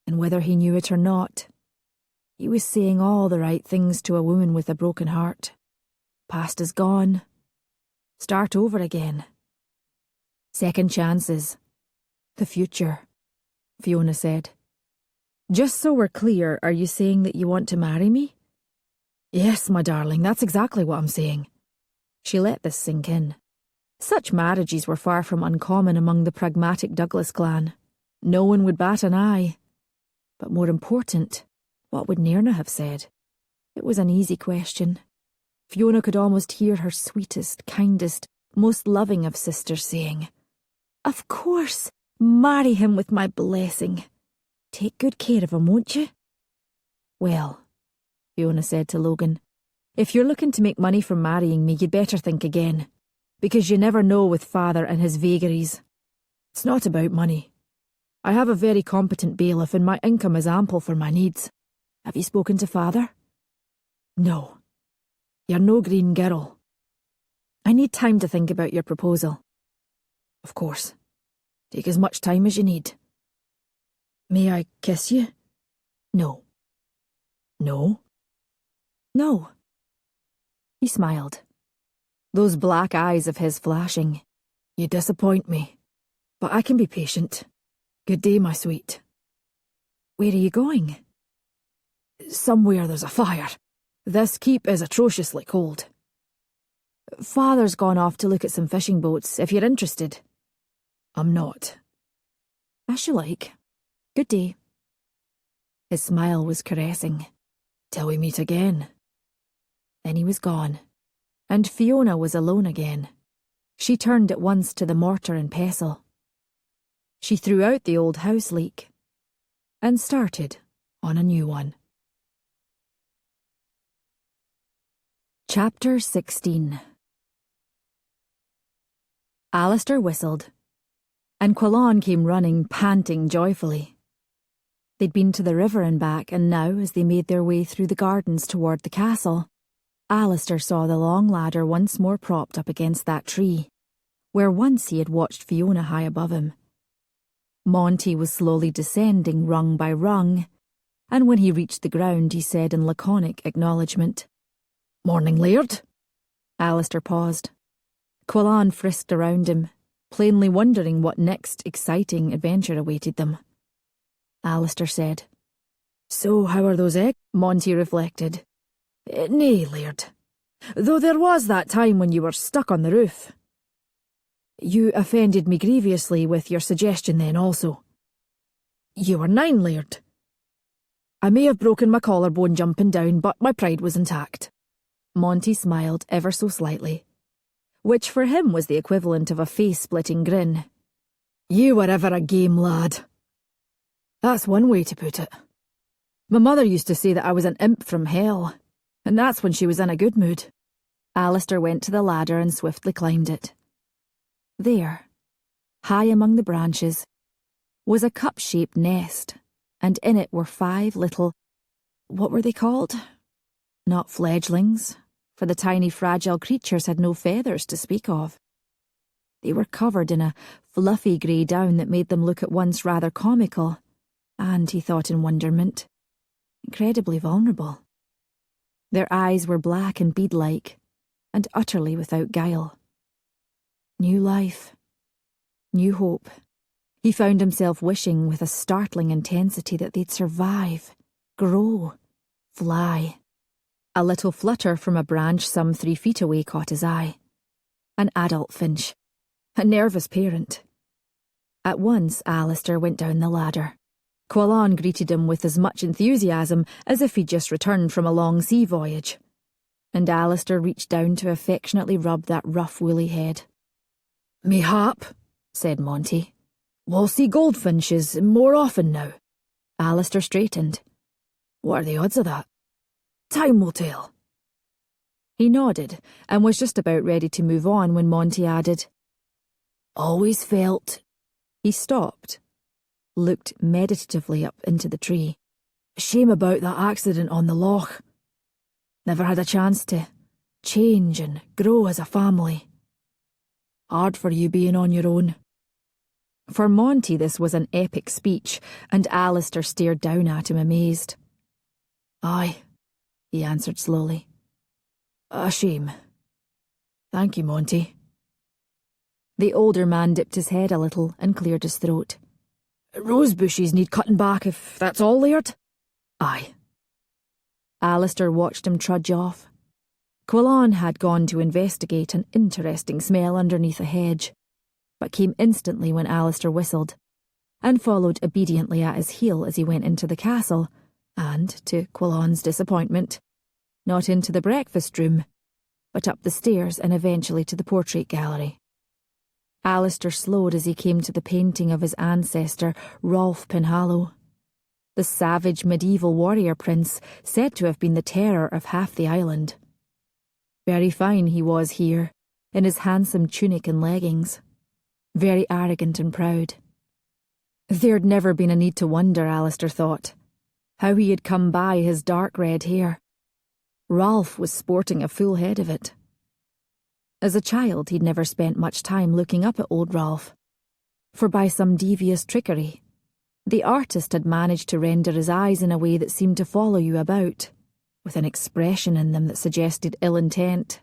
And whether he knew it or not, he was saying all the right things to a woman with a broken heart. Past is gone. Start over again. Second chances. The future, Fiona said. Just so we're clear, are you saying that you want to marry me? Yes, my darling, that's exactly what I'm saying. She let this sink in. Such marriages were far from uncommon among the pragmatic Douglas clan. No one would bat an eye. But more important, what would Nairna have said? It was an easy question. Fiona could almost hear her sweetest, kindest, most loving of sisters saying, "Of course, marry him with my blessing. Take good care of him, won't you?" "Well," Fiona said to Logan, "if you're looking to make money from marrying me, you'd better think again. Because you never know with father and his vagaries." "It's not about money. I have a very competent bailiff and my income is ample for my needs. Have you spoken to father?" "No. You're no green girl." "I need time to think about your proposal." "Of course. Take as much time as you need." "May I kiss you?" "No." "No?" "No." He smiled. Those black eyes of his flashing. "You disappoint me. But I can be patient. Good day, my sweet." "Where are you going?" "Somewhere there's a fire. This keep is atrociously cold." "Father's gone off to look at some fishing boats, if you're interested." I'm not. As you like. Good day. His smile was caressing. Till we meet again. Then he was gone, and Fiona was alone again. She turned at once to the mortar and pestle. She threw out the old house leek and started on a new one. Chapter 16. Alasdair whistled, and Quillan came running, panting joyfully. They'd been to the river and back, and now, as they made their way through the gardens toward the castle, Alasdair saw the long ladder once more propped up against that tree, where once he had watched Fiona high above him. Monty was slowly descending rung by rung, and when he reached the ground he said in laconic acknowledgement, Morning, Laird. Alasdair paused. Quillan frisked around him, plainly wondering what next exciting adventure awaited them. Alasdair said, So how are those eggs? Monty reflected. Nay, Laird. Though there was that time when you were stuck on the roof. You offended me grievously with your suggestion then also. You were 9, Laird. I may have broken my collarbone jumping down, but my pride was intact. Monty smiled ever so slightly, which for him was the equivalent of a face-splitting grin. You were ever a game lad. That's one way to put it. My mother used to say that I was an imp from hell, and that's when she was in a good mood. Alasdair went to the ladder and swiftly climbed it. There, high among the branches, was a cup-shaped nest, and in it were 5 little... what were they called? Not fledglings, for the tiny fragile creatures had no feathers to speak of. They were covered in a fluffy grey down that made them look at once rather comical, and, he thought in wonderment, incredibly vulnerable. Their eyes were black and bead-like, and utterly without guile. New life, new hope. He found himself wishing with a startling intensity that they'd survive, grow, fly. A little flutter from a branch some 3 feet away caught his eye. An adult finch. A nervous parent. At once Alasdair went down the ladder. Quillan greeted him with as much enthusiasm as if he'd just returned from a long sea voyage. And Alasdair reached down to affectionately rub that rough woolly head. Mayhap, said Monty, we'll see goldfinches more often now. Alasdair straightened. What are the odds of that? Time will tell. He nodded and was just about ready to move on when Monty added, Always felt... He stopped, looked meditatively up into the tree. Shame about that accident on the loch. Never had a chance to change and grow as a family. Hard for you being on your own. For Monty this was an epic speech, and Alasdair stared down at him amazed. Aye, he answered slowly. A shame. Thank you, Monty. The older man dipped his head a little and cleared his throat. Rose bushes need cutting back if that's all, Laird? Aye. Alasdair watched him trudge off. Quillan had gone to investigate an interesting smell underneath a hedge, but came instantly when Alasdair whistled, and followed obediently at his heel as he went into the castle, and, to Quillan's disappointment, not into the breakfast room, but up the stairs and eventually to the portrait gallery. Alasdair slowed as he came to the painting of his ancestor, Rolf Penhallow, the savage medieval warrior prince said to have been the terror of half the island. Very fine he was here, in his handsome tunic and leggings, very arrogant and proud. There'd never been a need to wonder, Alasdair thought, how he had come by his dark red hair. Rolf was sporting a full head of it. As a child he'd never spent much time looking up at old Rolf, for by some devious trickery, the artist had managed to render his eyes in a way that seemed to follow you about, with an expression in them that suggested ill intent.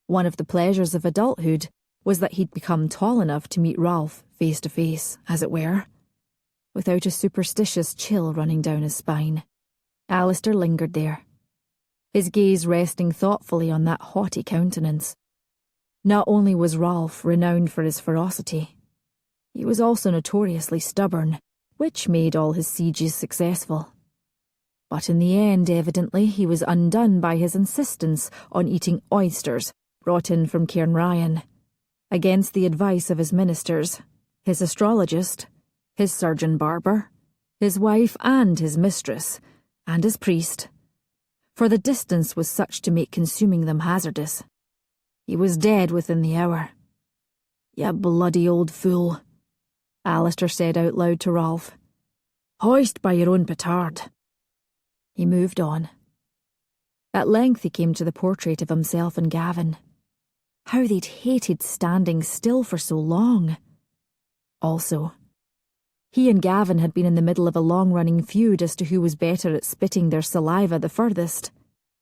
One of the pleasures of adulthood was that he'd become tall enough to meet Rolf face to face, as it were, without a superstitious chill running down his spine. Alasdair lingered there, his gaze resting thoughtfully on that haughty countenance. Not only was Rolf renowned for his ferocity, He was also notoriously stubborn, which made all his sieges successful. But in the end, evidently, he was undone by his insistence on eating oysters brought in from Cairnryan, against the advice of his ministers, his astrologist, his surgeon-barber, his wife and his mistress, and his priest, for the distance was such to make consuming them hazardous. He was dead within the hour. "You bloody old fool," Alasdair said out loud to Rolf. "Hoist by your own petard." He moved on. At length he came to the portrait of himself and Gavin. How they'd hated standing still for so long. Also, he and Gavin had been in the middle of a long-running feud as to who was better at spitting their saliva the furthest,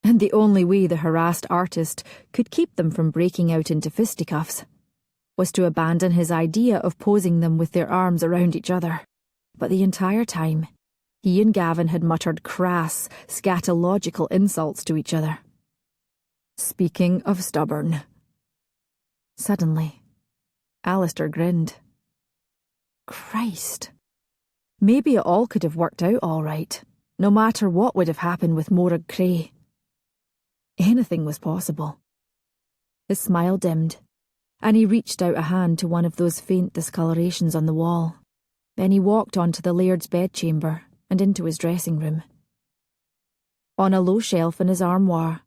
and the only way the harassed artist could keep them from breaking out into fisticuffs was to abandon his idea of posing them with their arms around each other. But the entire time, he and Gavin had muttered crass, scatological insults to each other. Speaking of stubborn. Suddenly, Alasdair grinned. Christ. Maybe it all could have worked out all right, no matter what would have happened with Morag Cray. Anything was possible. His smile dimmed, and he reached out a hand to one of those faint discolorations on the wall. Then he walked on to the Laird's bedchamber and into his dressing room. On a low shelf in his armoire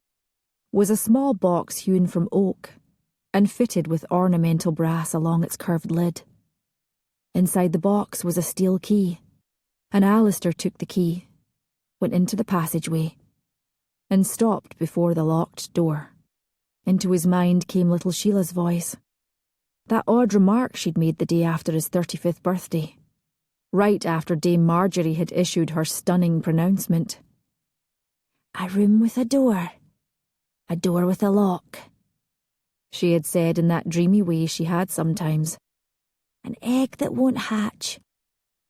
was a small box hewn from oak and fitted with ornamental brass along its curved lid. Inside the box was a steel key, and Alasdair took the key, went into the passageway, and stopped before the locked door. Into his mind came little Sheila's voice. That odd remark she'd made the day after his 35th birthday, right after Dame Marjorie had issued her stunning pronouncement. "A room with a door with a lock," she had said in that dreamy way she had sometimes. "An egg that won't hatch,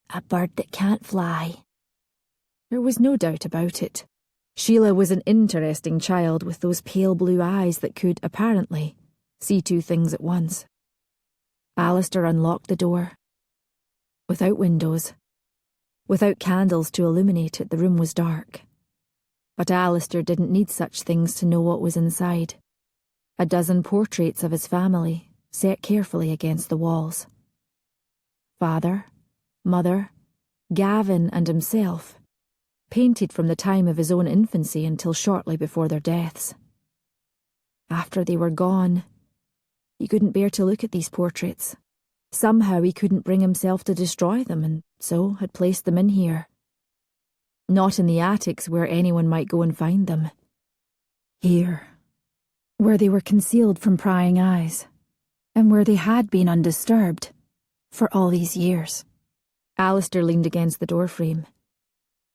a bird that can't fly." There was no doubt about it. Sheila was an interesting child with those pale blue eyes that could, apparently, see two things at once. Alasdair unlocked the door. Without windows, without candles to illuminate it, the room was dark. But Alasdair didn't need such things to know what was inside. A dozen portraits of his family, set carefully against the walls. Father, mother, Gavin and himself, painted from the time of his own infancy until shortly before their deaths. After they were gone, he couldn't bear to look at these portraits. Somehow he couldn't bring himself to destroy them, and so had placed them in here. Not in the attics where anyone might go and find them. Here, where they were concealed from prying eyes, and where they had been undisturbed for all these years. Alasdair leaned against the doorframe,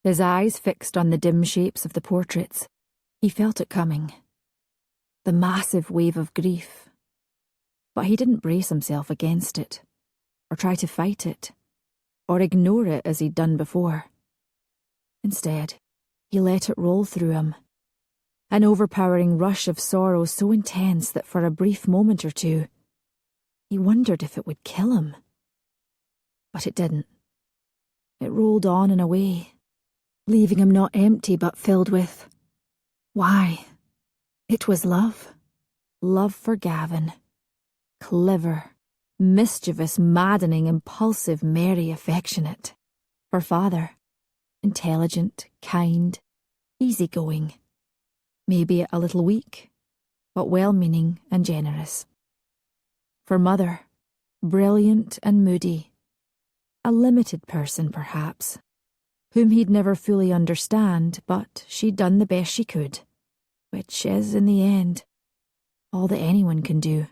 his eyes fixed on the dim shapes of the portraits. He felt it coming. The massive wave of grief. But he didn't brace himself against it, or try to fight it, or ignore it as he'd done before. Instead, he let it roll through him, an overpowering rush of sorrow so intense that for a brief moment or two, he wondered if it would kill him. But it didn't. It rolled on and away, leaving him not empty but filled with... why? It was love. Love for Gavin. Clever, mischievous, maddening, impulsive, merry, affectionate. For father. Intelligent, kind, easygoing. Maybe a little weak, but well-meaning and generous. For mother. Brilliant and moody. A limited person, perhaps, whom he'd never fully understand, but she'd done the best she could, which is, in the end, all that anyone can do.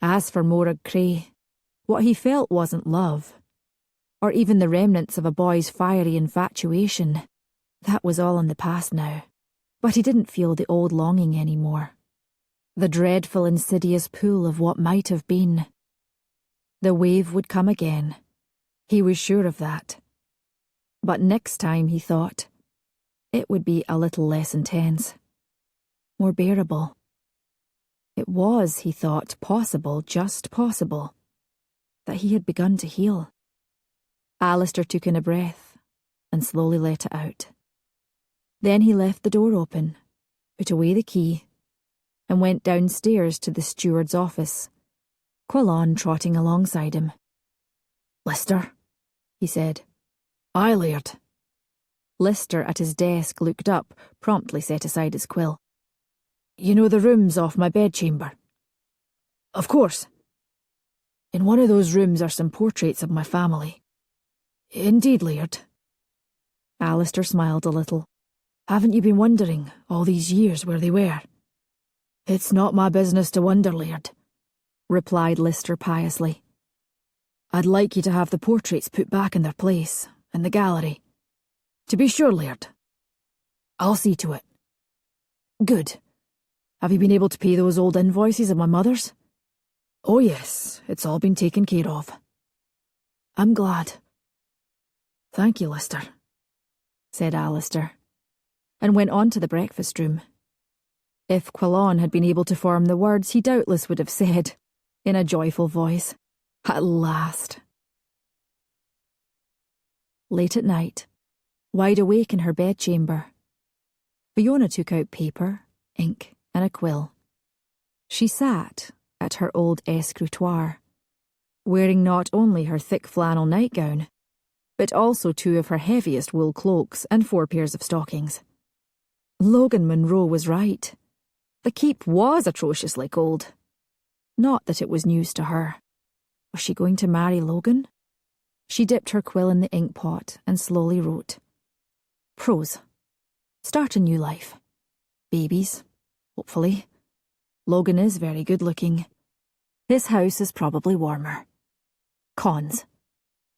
As for Morag Cray, what he felt wasn't love, or even the remnants of a boy's fiery infatuation. That was all in the past now, but he didn't feel the old longing anymore. The dreadful, insidious pull of what might have been. The wave would come again. He was sure of that. But next time, he thought, it would be a little less intense, more bearable. It was, he thought, possible, just possible, that he had begun to heal. Alasdair took in a breath and slowly let it out. Then he left the door open, put away the key, and went downstairs to the steward's office, Quillan trotting alongside him. "Lister?" he said. "Aye, Laird." Lister at his desk looked up, promptly set aside his quill. "You know the rooms off my bedchamber?" "Of course." "In one of those rooms are some portraits of my family." "Indeed, Laird." Alasdair smiled a little. "Haven't you been wondering all these years where they were?" "It's not my business to wonder, Laird," replied Lister piously. "I'd like you to have the portraits put back in their place, in the gallery." "To be sure, Laird. I'll see to it." "Good. Have you been able to pay those old invoices of my mother's?" "Oh yes, it's all been taken care of." "I'm glad." "Thank you, Lister," said Alasdair, and went on to the breakfast room. If Quillan had been able to form the words, he doubtless would have said, in a joyful voice, "At last." Late at night, wide awake in her bedchamber, Fiona took out paper, ink, and a quill. She sat at her old escritoire, wearing not only her thick flannel nightgown, but also 2 of her heaviest wool cloaks and 4 pairs of stockings. Logan Munro was right. The keep was atrociously cold. Not that it was news to her. Was she going to marry Logan? She dipped her quill in the ink pot and slowly wrote. Prose. Start a new life. Babies, hopefully. Logan is very good looking. His house is probably warmer. Cons.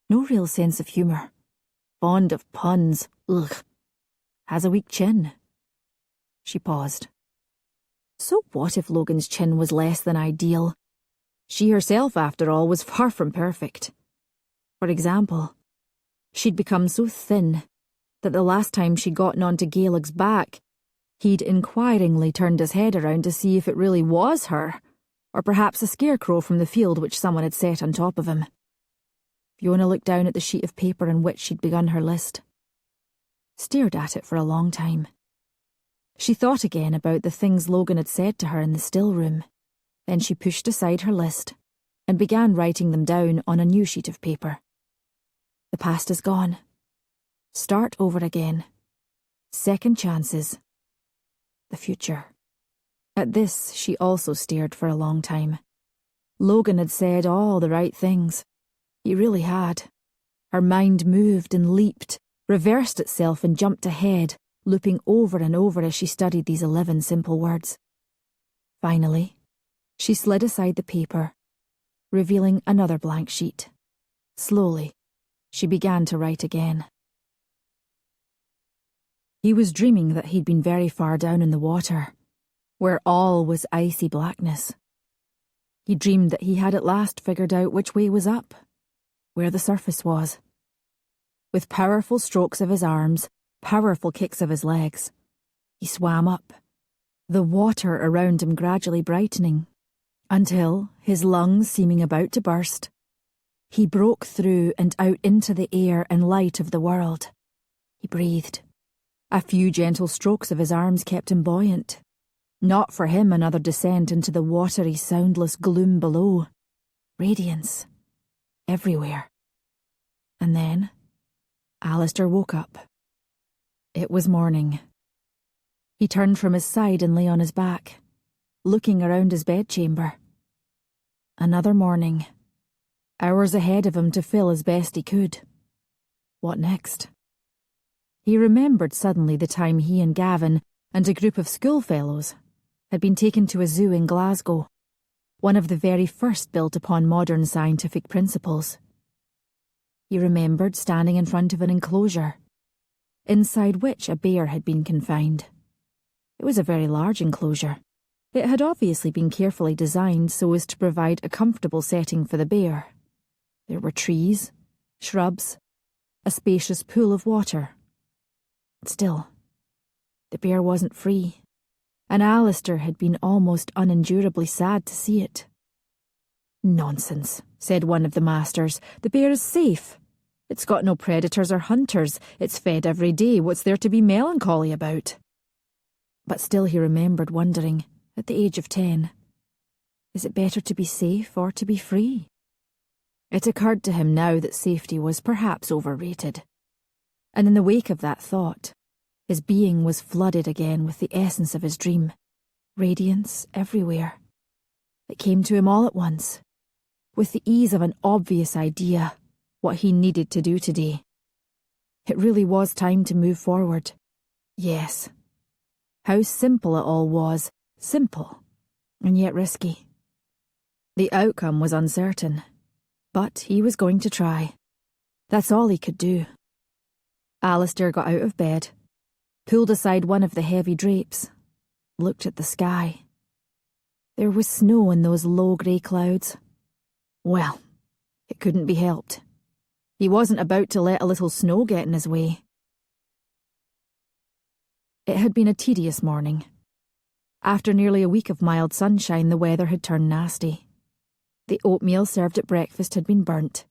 No real sense of humour. Fond of puns. Ugh. Has a weak chin. She paused. So what if Logan's chin was less than ideal? She herself, after all, was far from perfect. For example, she'd become so thin that the last time she'd gotten onto Gaeleg's back, he'd inquiringly turned his head around to see if it really was her, or perhaps a scarecrow from the field which someone had set on top of him. Fiona looked down at the sheet of paper on which she'd begun her list. Stared at it for a long time. She thought again about the things Logan had said to her in the still room. Then she pushed aside her list and began writing them down on a new sheet of paper. The past is gone. Start over again. Second chances. The future. At this, she also stared for a long time. Logan had said all the right things. He really had. Her mind moved and leaped, reversed itself and jumped ahead, looping over and over as she studied these 11 simple words. Finally, she slid aside the paper, revealing another blank sheet. Slowly, she began to write again. He was dreaming that he'd been very far down in the water, where all was icy blackness. He dreamed that he had at last figured out which way was up, where the surface was. With powerful strokes of his arms, powerful kicks of his legs, he swam up, the water around him gradually brightening, until, his lungs seeming about to burst, he broke through and out into the air and light of the world. He breathed. A few gentle strokes of his arms kept him buoyant. Not for him another descent into the watery, soundless gloom below. Radiance. Everywhere. And then, Alasdair woke up. It was morning. He turned from his side and lay on his back, looking around his bedchamber. Another morning. Hours ahead of him to fill as best he could. What next? He remembered suddenly the time he and Gavin and a group of schoolfellows had been taken to a zoo in Glasgow, one of the very first built upon modern scientific principles. He remembered standing in front of an enclosure, inside which a bear had been confined. It was a very large enclosure. It had obviously been carefully designed so as to provide a comfortable setting for the bear. There were trees, shrubs, a spacious pool of water. Still, the bear wasn't free, and Alasdair had been almost unendurably sad to see it. Nonsense, said one of the masters. The bear is safe. It's got no predators or hunters. It's fed every day. What's there to be melancholy about? But still he remembered wondering, at the age of 10, is it better to be safe or to be free? It occurred to him now that safety was perhaps overrated. And in the wake of that thought, his being was flooded again with the essence of his dream, radiance everywhere. It came to him all at once, with the ease of an obvious idea, what he needed to do today. It really was time to move forward. Yes. How simple it all was, simple, and yet risky. The outcome was uncertain, but he was going to try. That's all he could do. Alasdair got out of bed, pulled aside one of the heavy drapes, looked at the sky. There was snow in those low grey clouds. Well, it couldn't be helped. He wasn't about to let a little snow get in his way. It had been a tedious morning. After nearly a week of mild sunshine, the weather had turned nasty. The oatmeal served at breakfast had been burnt.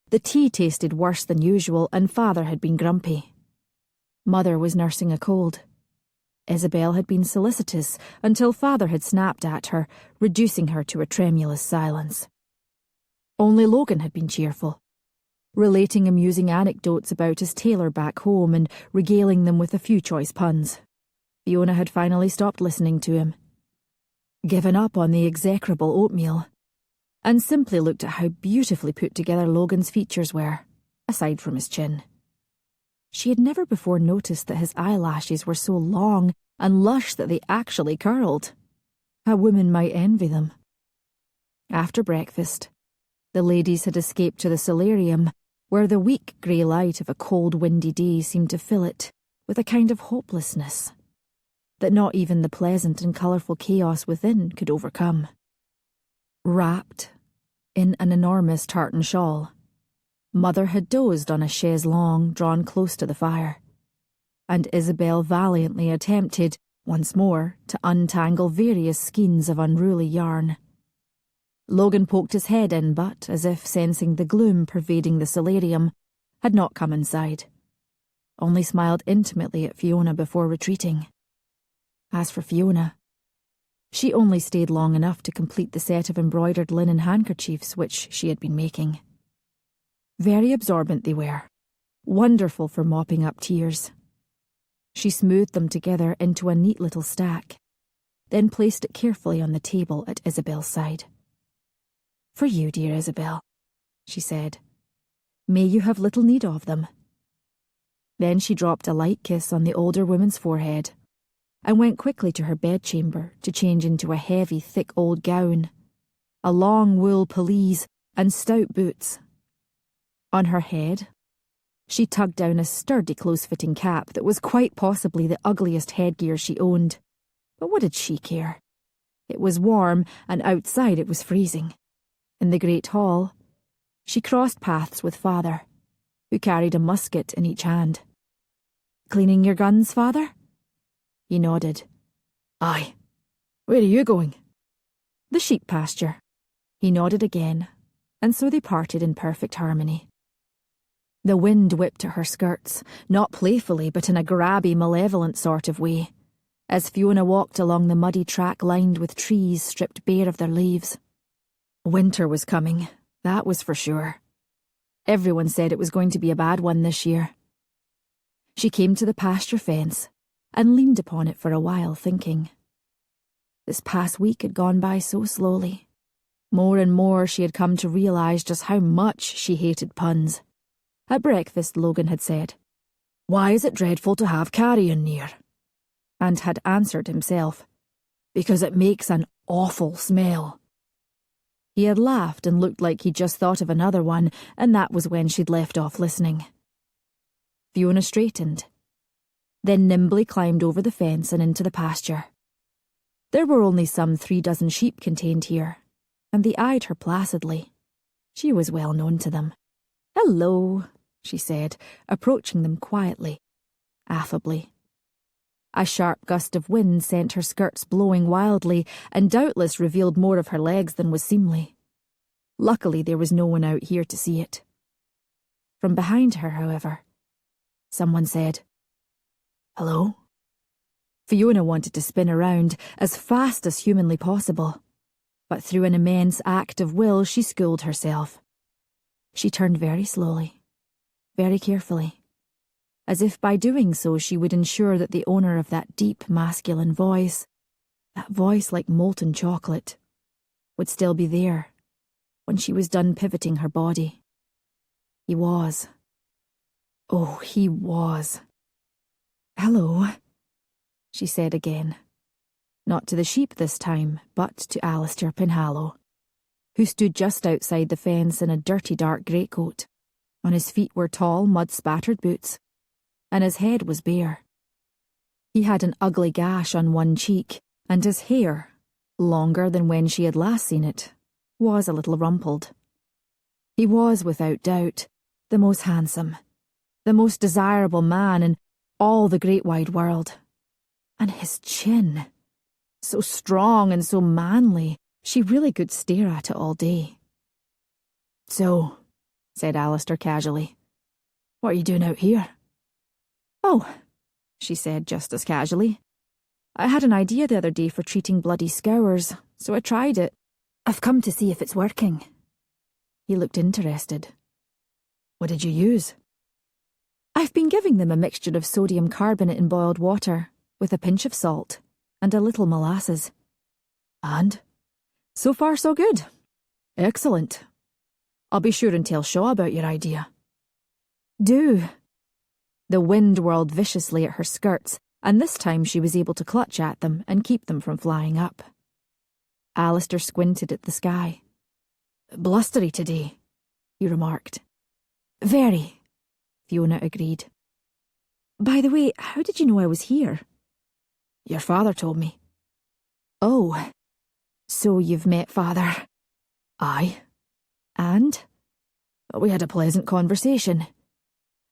The tea tasted worse than usual, and Father had been grumpy. Mother was nursing a cold. Isabel had been solicitous until Father had snapped at her, reducing her to a tremulous silence. Only Logan had been cheerful, relating amusing anecdotes about his tailor back home and regaling them with a few choice puns. Fiona had finally stopped listening to him, given up on the execrable oatmeal, and simply looked at how beautifully put together Logan's features were, aside from his chin. She had never before noticed that his eyelashes were so long and lush that they actually curled. A woman might envy them. After breakfast, the ladies had escaped to the solarium, where the weak grey light of a cold, windy day seemed to fill it with a kind of hopelessness that not even the pleasant and colourful chaos within could overcome. Wrapped in an enormous tartan shawl, Mother had dozed on a chaise longue drawn close to the fire, and Isabel valiantly attempted, once more, to untangle various skeins of unruly yarn. Logan poked his head in, but, as if sensing the gloom pervading the solarium, had not come inside, only smiled intimately at Fiona before retreating. As for Fiona, she only stayed long enough to complete the set of embroidered linen handkerchiefs which she had been making. Very absorbent they were, wonderful for mopping up tears. She smoothed them together into a neat little stack, then placed it carefully on the table at Isabel's side. "For you, dear Isabel," she said. "May you have little need of them." Then she dropped a light kiss on the older woman's forehead and went quickly to her bedchamber to change into a heavy, thick old gown, a long wool pelisse, and stout boots. On her head, she tugged down a sturdy, close-fitting cap that was quite possibly the ugliest headgear she owned. But what did she care? It was warm, and outside it was freezing. In the great hall, she crossed paths with Father, who carried a musket in each hand. "Cleaning your guns, Father?" He nodded. "Aye. Where are you going?" "The sheep pasture." He nodded again, and so they parted in perfect harmony. The wind whipped at her skirts, not playfully but in a grabby, malevolent sort of way, as Fiona walked along the muddy track lined with trees stripped bare of their leaves. Winter was coming, that was for sure. Everyone said it was going to be a bad one this year. She came to the pasture fence and leaned upon it for a while, thinking. This past week had gone by so slowly. More and more she had come to realise just how much she hated puns. At breakfast, Logan had said, "Why is it dreadful to have carrion near?" And had answered himself, "Because it makes an awful smell." He had laughed and looked like he'd just thought of another one, and that was when she'd left off listening. Fiona straightened, then nimbly climbed over the fence and into the pasture. There were only some 3 dozen sheep contained here, and they eyed her placidly. She was well known to them. "Hello," she said, approaching them quietly, affably. A sharp gust of wind sent her skirts blowing wildly and doubtless revealed more of her legs than was seemly. Luckily, there was no one out here to see it. From behind her, however, someone said, "Hello?" Fiona wanted to spin around as fast as humanly possible, but through an immense act of will, she schooled herself. She turned very slowly, very carefully, as if by doing so she would ensure that the owner of that deep masculine voice, that voice like molten chocolate, would still be there when she was done pivoting her body. He was. Oh, he was. "Hello," she said again. Not to the sheep this time, but to Alasdair Penhallow, who stood just outside the fence in a dirty dark greatcoat. On his feet were tall, mud-spattered boots, and his head was bare. He had an ugly gash on one cheek, and his hair, longer than when she had last seen it, was a little rumpled. He was, without doubt, the most handsome, the most desirable man in all the great wide world. And his chin, so strong and so manly, she really could stare at it all day. "So," said Alasdair casually, "what are you doing out here?" "Oh," she said just as casually, "I had an idea the other day for treating bloody scours, so I tried it. I've come to see if it's working." He looked interested. "What did you use?" "I've been giving them a mixture of sodium carbonate in boiled water, with a pinch of salt, and a little molasses." "And?" "So far so good." "Excellent. I'll be sure and tell Shaw about your idea." "Do." The wind whirled viciously at her skirts, and this time she was able to clutch at them and keep them from flying up. Alasdair squinted at the sky. "Blustery today," he remarked. "Very," Fiona agreed. "By the way, how did you know I was here?" "Your father told me." "Oh, so you've met Father?" "Aye." "And?" "We had a pleasant conversation.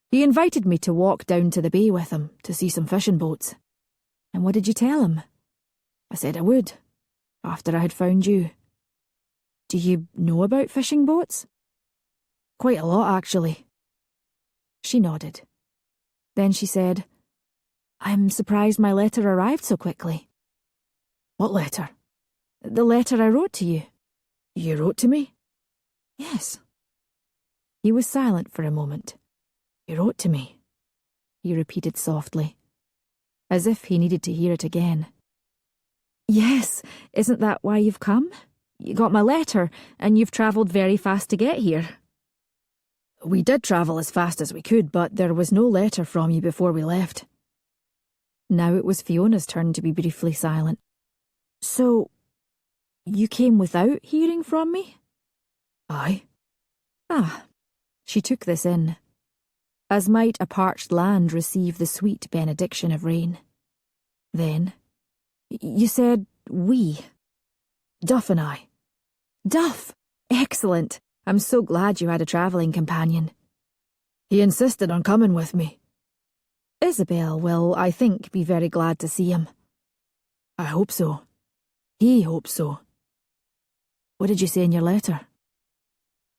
He invited me to walk down to the bay with him to see some fishing boats." "And what did you tell him?" "I said I would, after I had found you." "Do you know about fishing boats?" "Quite a lot, actually." She nodded. Then she said, "I'm surprised my letter arrived so quickly." "What letter?" "The letter I wrote to you." "You wrote to me?" "Yes." He was silent for a moment. "You wrote to me," he repeated softly, as if he needed to hear it again. "Yes, isn't that why you've come? You got my letter, and you've travelled very fast to get here." "We did travel as fast as we could, but there was no letter from you before we left." Now it was Fiona's turn to be briefly silent. "So, you came without hearing from me?" "Aye." Ah, she took this in, as might a parched land receive the sweet benediction of rain. Then, "You said we." "Duff and I." "Duff! Excellent! I'm so glad you had a travelling companion." "He insisted on coming with me." "Isabel will, I think, be very glad to see him." "I hope so. He hopes so." "What did you say in your letter?"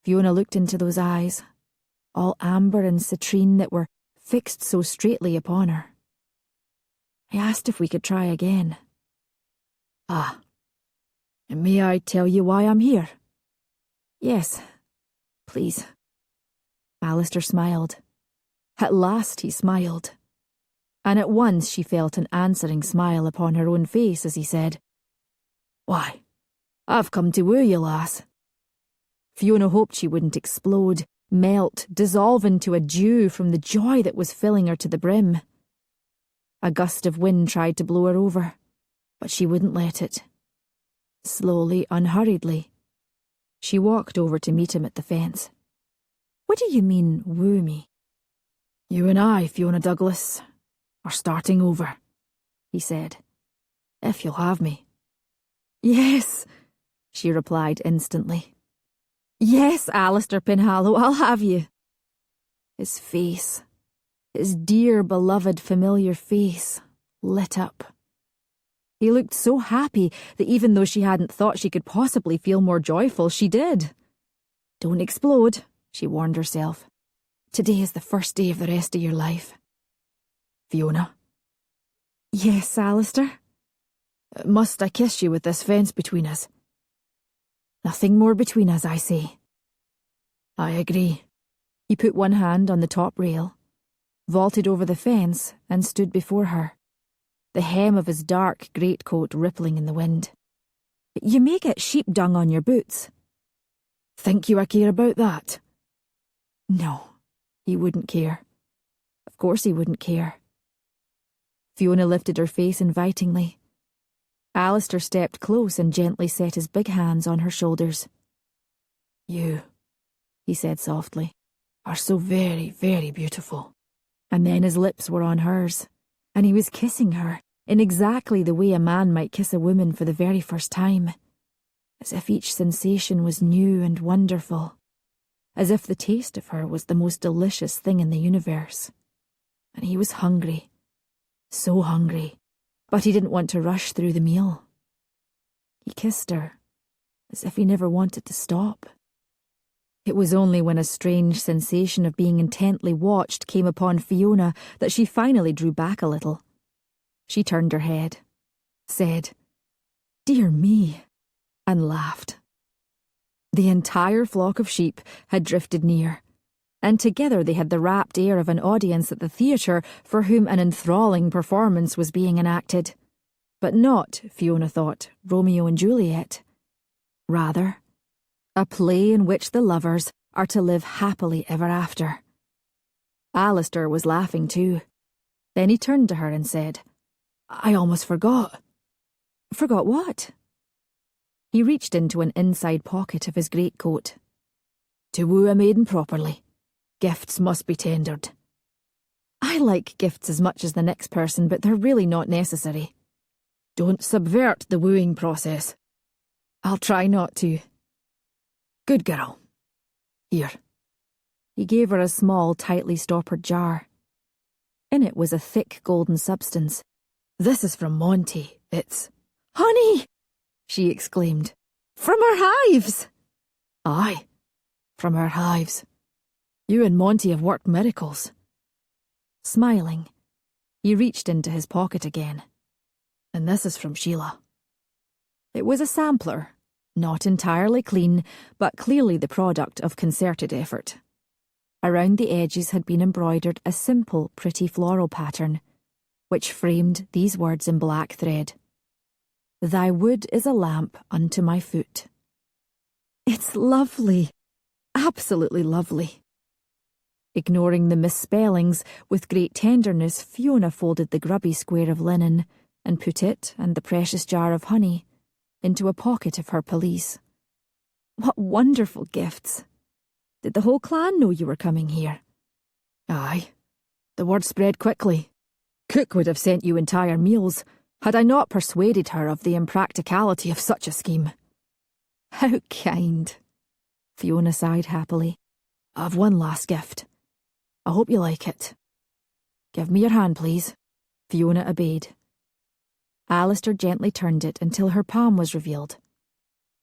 Fiona looked into those eyes, all amber and citrine, that were fixed so straightly upon her. "I asked if we could try again." "Ah. And may I tell you why I'm here?" "Yes, please." Alasdair smiled. At last he smiled. And at once she felt an answering smile upon her own face as he said, "Why, I've come to woo you, lass." Fiona hoped she wouldn't explode, melt, dissolve into a dew from the joy that was filling her to the brim. A gust of wind tried to blow her over, but she wouldn't let it. Slowly, unhurriedly, she walked over to meet him at the fence. "What do you mean, woo me?" "You and I, Fiona Douglas, are starting over," he said, "if you'll have me." "Yes," she replied instantly. "Yes, Alasdair Penhallow, I'll have you." His face, his dear, beloved, familiar face, lit up. He looked so happy that even though she hadn't thought she could possibly feel more joyful, she did. Don't explode, she warned herself. Today is the first day of the rest of your life. Fiona? Yes, Alasdair? Must I kiss you with this fence between us? Nothing more between us, I say. I agree. He put one hand on the top rail, vaulted over the fence, and stood before her, the hem of his dark greatcoat rippling in the wind. You may get sheep dung on your boots. Think you I care about that? No, he wouldn't care. Of course he wouldn't care. Fiona lifted her face invitingly. Alasdair stepped close and gently set his big hands on her shoulders. You, he said softly, are so very, very beautiful. And then his lips were on hers, and he was kissing her in exactly the way a man might kiss a woman for the very first time, as if each sensation was new and wonderful, as if the taste of her was the most delicious thing in the universe. And he was hungry, so hungry, but he didn't want to rush through the meal. He kissed her, as if he never wanted to stop. It was only when a strange sensation of being intently watched came upon Fiona that she finally drew back a little. She turned her head, said, "Dear me," and laughed. The entire flock of sheep had drifted near, and together they had the rapt air of an audience at the theatre for whom an enthralling performance was being enacted. But not, Fiona thought, Romeo and Juliet. Rather, a play in which the lovers are to live happily ever after. Alasdair was laughing too. Then he turned to her and said, I almost forgot. Forgot what? He reached into an inside pocket of his greatcoat. To woo a maiden properly, gifts must be tendered. I like gifts as much as the next person, but they're really not necessary. Don't subvert the wooing process. I'll try not to. Good girl. Here. He gave her a small, tightly stoppered jar. In it was a thick golden substance. This is from Monty. It's... Honey! She exclaimed. From our hives! Aye, from our hives. You and Monty have worked miracles. Smiling, he reached into his pocket again. And this is from Sheila. It was a sampler, not entirely clean, but clearly the product of concerted effort. Around the edges had been embroidered a simple, pretty floral pattern, which framed these words in black thread. Thy wood is a lamp unto my foot. It's lovely. Absolutely lovely. Ignoring the misspellings, with great tenderness, Fiona folded the grubby square of linen and put it and the precious jar of honey into a pocket of her pelisse. What wonderful gifts! Did the whole clan know you were coming here? Aye. The word spread quickly. Cook would have sent you entire meals, had I not persuaded her of the impracticality of such a scheme. How kind. Fiona sighed happily. I've one last gift. I hope you like it. Give me your hand, please. Fiona obeyed. Alasdair gently turned it until her palm was revealed,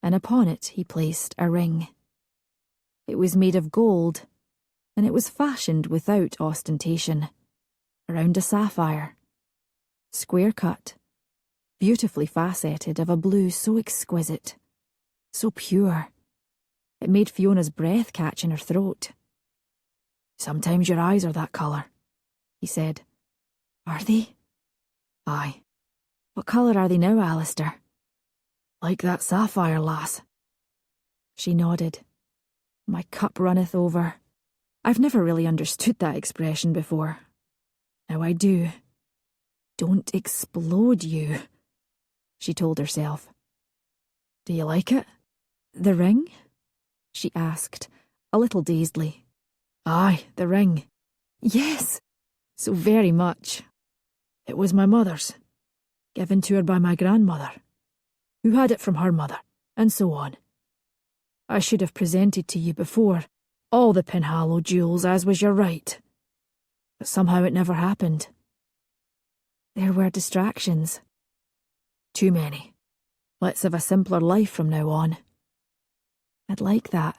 and upon it he placed a ring. It was made of gold, and it was fashioned without ostentation, around a sapphire, square cut, beautifully faceted of a blue so exquisite, so pure, it made Fiona's breath catch in her throat. Sometimes your eyes are that colour, he said. Are they? Aye. What colour are they now, Alasdair? Like that sapphire, lass. She nodded. My cup runneth over. I've never really understood that expression before. Now I do. Don't explode, you, she told herself. Do you like it? The ring? She asked, a little dazedly. Aye, the ring. Yes, so very much. It was my mother's, given to her by my grandmother, who had it from her mother, and so on. I should have presented to you before all the Penhallow jewels, as was your right. But somehow it never happened. There were distractions. Too many. Let's have a simpler life from now on. I'd like that.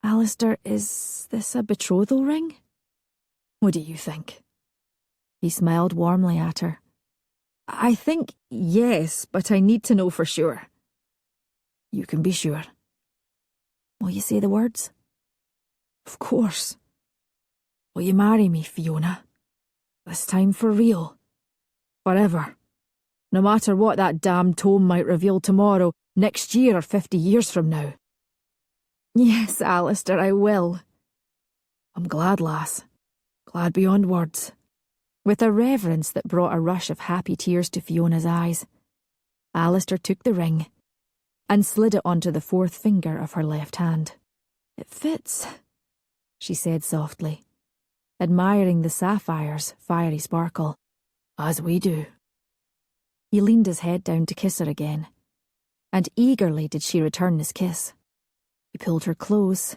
Alasdair, is this a betrothal ring? What do you think? He smiled warmly at her. I think yes, but I need to know for sure. You can be sure. Will you say the words? Of course. Will you marry me, Fiona? This time for real. Forever. No matter what that damned tome might reveal tomorrow, next year or 50 years from now. Yes, Alasdair, I will. I'm glad, lass. Glad beyond words. With a reverence that brought a rush of happy tears to Fiona's eyes, Alasdair took the ring and slid it onto the fourth finger of her left hand. It fits, she said softly, admiring the sapphire's fiery sparkle. As we do. He leaned his head down to kiss her again, and eagerly did she return his kiss. He pulled her close,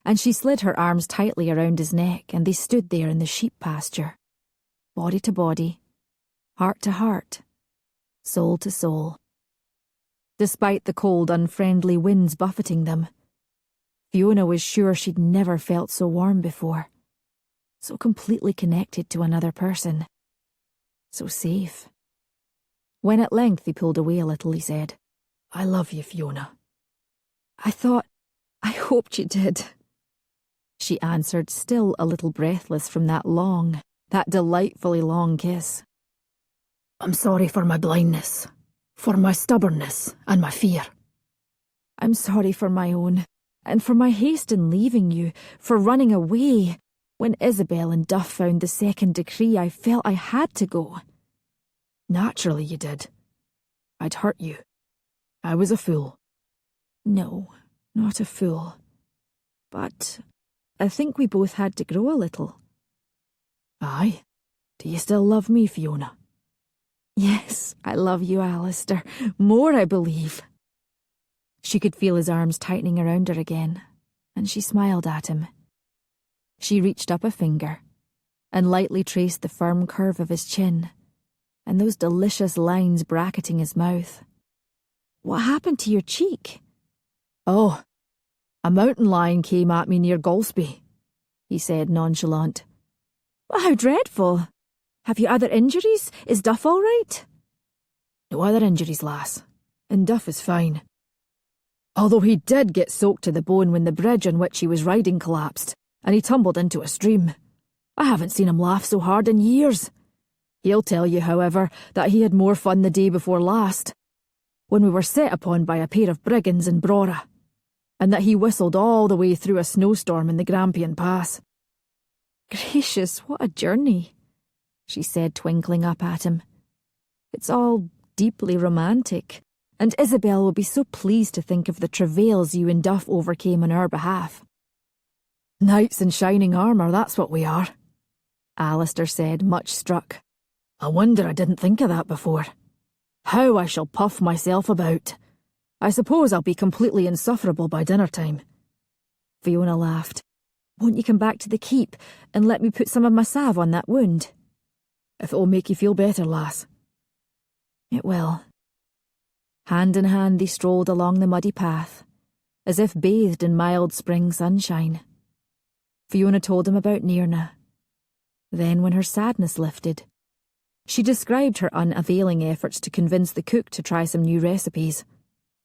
and she slid her arms tightly around his neck, and they stood there in the sheep pasture, body to body, heart to heart, soul to soul. Despite the cold, unfriendly winds buffeting them, Fiona was sure she'd never felt so warm before, so completely connected to another person, so safe. When at length he pulled away a little, he said, I love you, Fiona. I hoped you did, she answered, still a little breathless from that delightfully long kiss. I'm sorry for my blindness, for my stubbornness and my fear. I'm sorry for my own, and for my haste in leaving you, for running away. When Isabel and Duff found the second decree, I felt I had to go. Naturally you did. I'd hurt you. I was a fool. No, not a fool. But I think we both had to grow a little. Aye. Do you still love me, Fiona? Yes, I love you, Alasdair. More, I believe. She could feel his arms tightening around her again, and she smiled at him. She reached up a finger and lightly traced the firm curve of his chin and those delicious lines bracketing his mouth. What happened to your cheek? Oh, a mountain lion came at me near Golspie, he said, nonchalant. Well, how dreadful. Have you other injuries? Is Duff all right? No other injuries, lass, and Duff is fine. Although he did get soaked to the bone when the bridge on which he was riding collapsed, and he tumbled into a stream. I haven't seen him laugh so hard in years. He'll tell you, however, that he had more fun the day before last, when we were set upon by a pair of brigands in Brora, and that he whistled all the way through a snowstorm in the Grampian Pass. Gracious, what a journey, she said, twinkling up at him. It's all deeply romantic, and Isabel will be so pleased to think of the travails you and Duff overcame on our behalf. Knights in shining armour, that's what we are, Alasdair said, much struck. I wonder I didn't think of that before. How I shall puff myself about. I suppose I'll be completely insufferable by dinner time. Fiona laughed. Won't you come back to the keep and let me put some of my salve on that wound? If it'll make you feel better, lass. It will. Hand in hand they strolled along the muddy path, as if bathed in mild spring sunshine. Fiona told him about Nirna. Then, when her sadness lifted, she described her unavailing efforts to convince the cook to try some new recipes,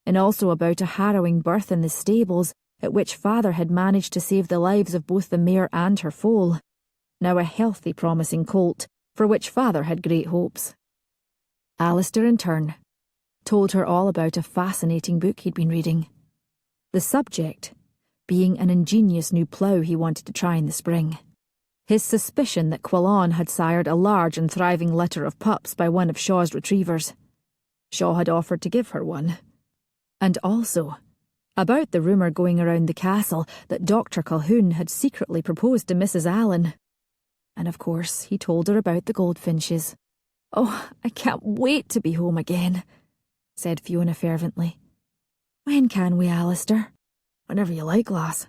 and also about a harrowing birth in the stables at which Father had managed to save the lives of both the mare and her foal, now a healthy, promising colt, for which Father had great hopes. Alasdair, in turn, told her all about a fascinating book he'd been reading. The subject being an ingenious new plough he wanted to try in the spring. His suspicion that Quillan had sired a large and thriving litter of pups by one of Shaw's retrievers. Shaw had offered to give her one. And also about the rumour going around the castle that Dr. Colquhoun had secretly proposed to Mrs. Allen. And of course he told her about the goldfinches. Oh, I can't wait to be home again, said Fiona fervently. When can we, Alasdair? Whenever you like, lass.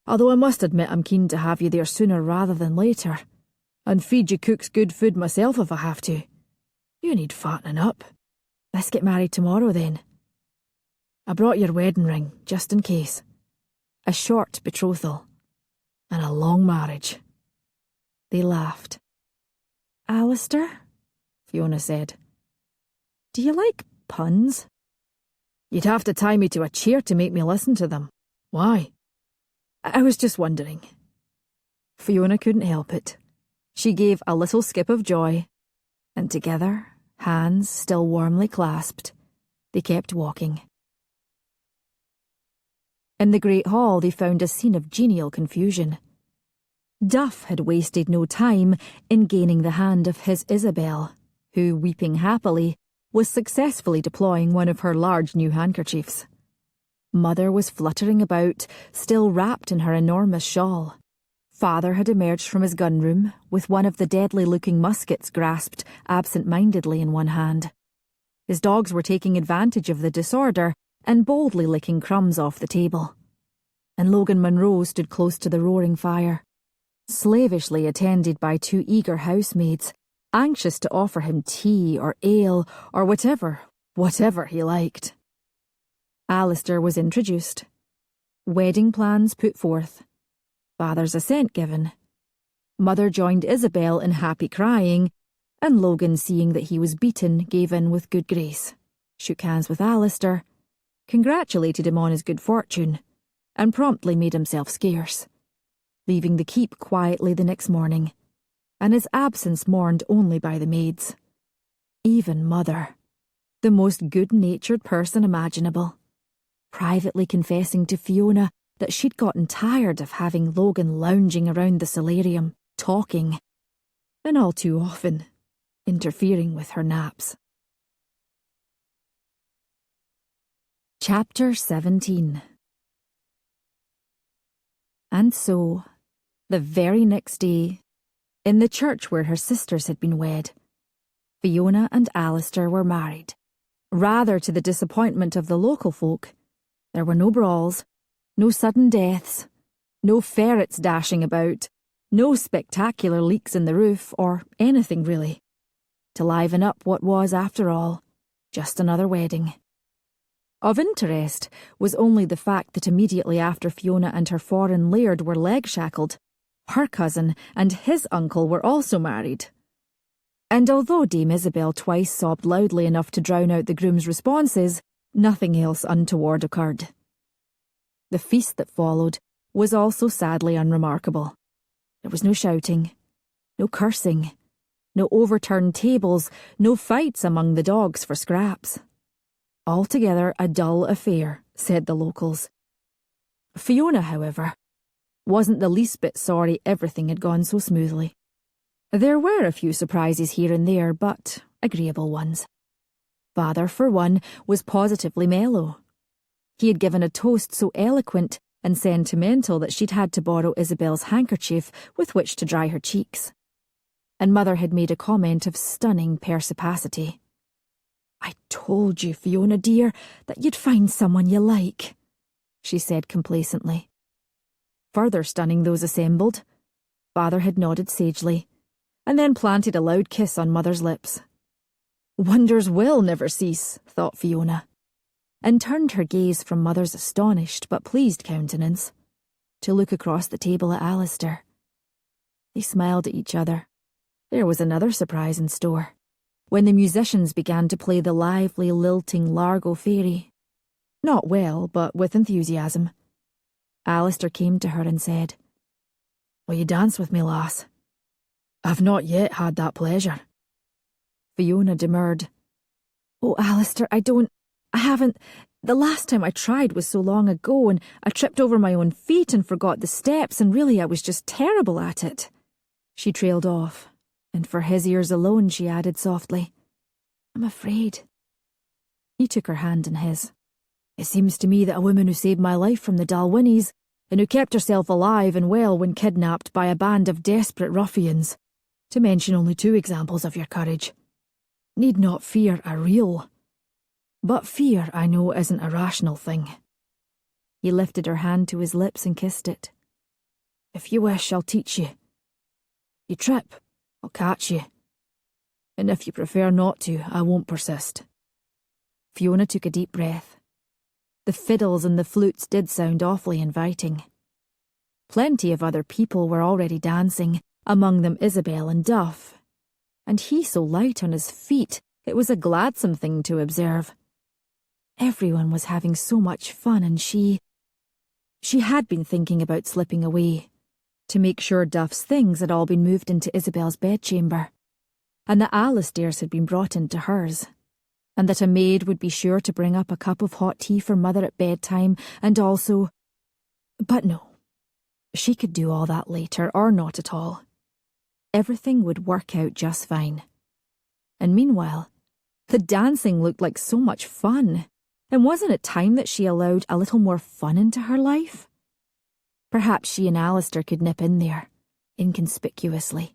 Although I must admit I'm keen to have you there sooner rather than later, and feed you cooks good food myself if I have to. You need fattening up. Let's get married tomorrow then. I brought your wedding ring, just in case. a short betrothal, and a long marriage. They laughed. "Alasdair," Fiona said, "do you like puns?" "You'd have to tie me to a chair to make me listen to them. Why?" "I was just wondering." Fiona couldn't help it. She gave a little skip of joy, and together, hands still warmly clasped, they kept walking. In the great hall they found a scene of genial confusion. Duff had wasted no time in gaining the hand of his Isabel, who, weeping happily, was successfully deploying one of her large new handkerchiefs. Mother was fluttering about, still wrapped in her enormous shawl. Father had emerged from his gun-room, with one of the deadly-looking muskets grasped absent-mindedly in one hand. His dogs were taking advantage of the disorder and boldly licking crumbs off the table. And Logan Munro stood close to the roaring fire, slavishly attended by 2 eager housemaids, anxious to offer him tea or ale or whatever he liked. Alasdair was introduced. Wedding plans put forth. Father's assent given. Mother joined Isabel in happy crying, and Logan, seeing that he was beaten, gave in with good grace, shook hands with Alasdair, congratulated him on his good fortune, and promptly made himself scarce, leaving the keep quietly the next morning, and his absence mourned only by the maids. Even Mother, the most good-natured person imaginable, privately confessing to Fiona that she'd gotten tired of having Logan lounging around the solarium, talking, and all too often interfering with her naps. Chapter 17. And so, the very next day, in the church where her sisters had been wed, Fiona and Alasdair were married. Rather to the disappointment of the local folk, there were no brawls, no sudden deaths, no ferrets dashing about, no spectacular leaks in the roof, or anything really, to liven up what was, after all, just another wedding. Of interest was only the fact that immediately after Fiona and her foreign Laird were leg-shackled, her cousin and his uncle were also married. And although Dame Isabel twice sobbed loudly enough to drown out the groom's responses, nothing else untoward occurred. The feast that followed was also sadly unremarkable. There was no shouting, no cursing, no overturned tables, no fights among the dogs for scraps. Altogether a dull affair, said the locals. Fiona, however, wasn't the least bit sorry everything had gone so smoothly. There were a few surprises here and there, but agreeable ones. Father, for one, was positively mellow. He had given a toast so eloquent and sentimental that she'd had to borrow Isabel's handkerchief with which to dry her cheeks. And Mother had made a comment of stunning perspicacity. "I told you, Fiona dear, that you'd find someone you like," she said complacently. Further stunning those assembled, Father had nodded sagely, and then planted a loud kiss on Mother's lips. Wonders will never cease, thought Fiona, and turned her gaze from Mother's astonished but pleased countenance to look across the table at Alasdair. They smiled at each other. There was another surprise in store, when the musicians began to play the lively, lilting Largo Fairy. Not well, but with enthusiasm. Alasdair came to her and said, "Will you dance with me, lass? I've not yet had that pleasure." Fiona demurred. "Oh, Alasdair, I haven't. The last time I tried was so long ago, and I tripped over my own feet and forgot the steps, and really I was just terrible at it." She trailed off, and for his ears alone she added softly, "I'm afraid." He took her hand in his. "It seems to me that a woman who saved my life from the Dalwhinnies, and who kept herself alive and well when kidnapped by a band of desperate ruffians, to mention only 2 examples of your courage, need not fear a real. But fear, I know, isn't a rational thing." He lifted her hand to his lips and kissed it. "If you wish, I'll teach you. If you trip, I'll catch you. And if you prefer not to, I won't persist." Fiona took a deep breath. The fiddles and the flutes did sound awfully inviting. Plenty of other people were already dancing, among them Isabel and Duff, and he so light on his feet it was a gladsome thing to observe. Everyone was having so much fun, and she had been thinking about slipping away, to make sure Duff's things had all been moved into Isabel's bedchamber, and that Alasdairs had been brought into hers, and that a maid would be sure to bring up a cup of hot tea for Mother at bedtime, and also... But no, she could do all that later, or not at all. Everything would work out just fine. And meanwhile, the dancing looked like so much fun, and wasn't it time that she allowed a little more fun into her life? Perhaps she and Alasdair could nip in there, inconspicuously.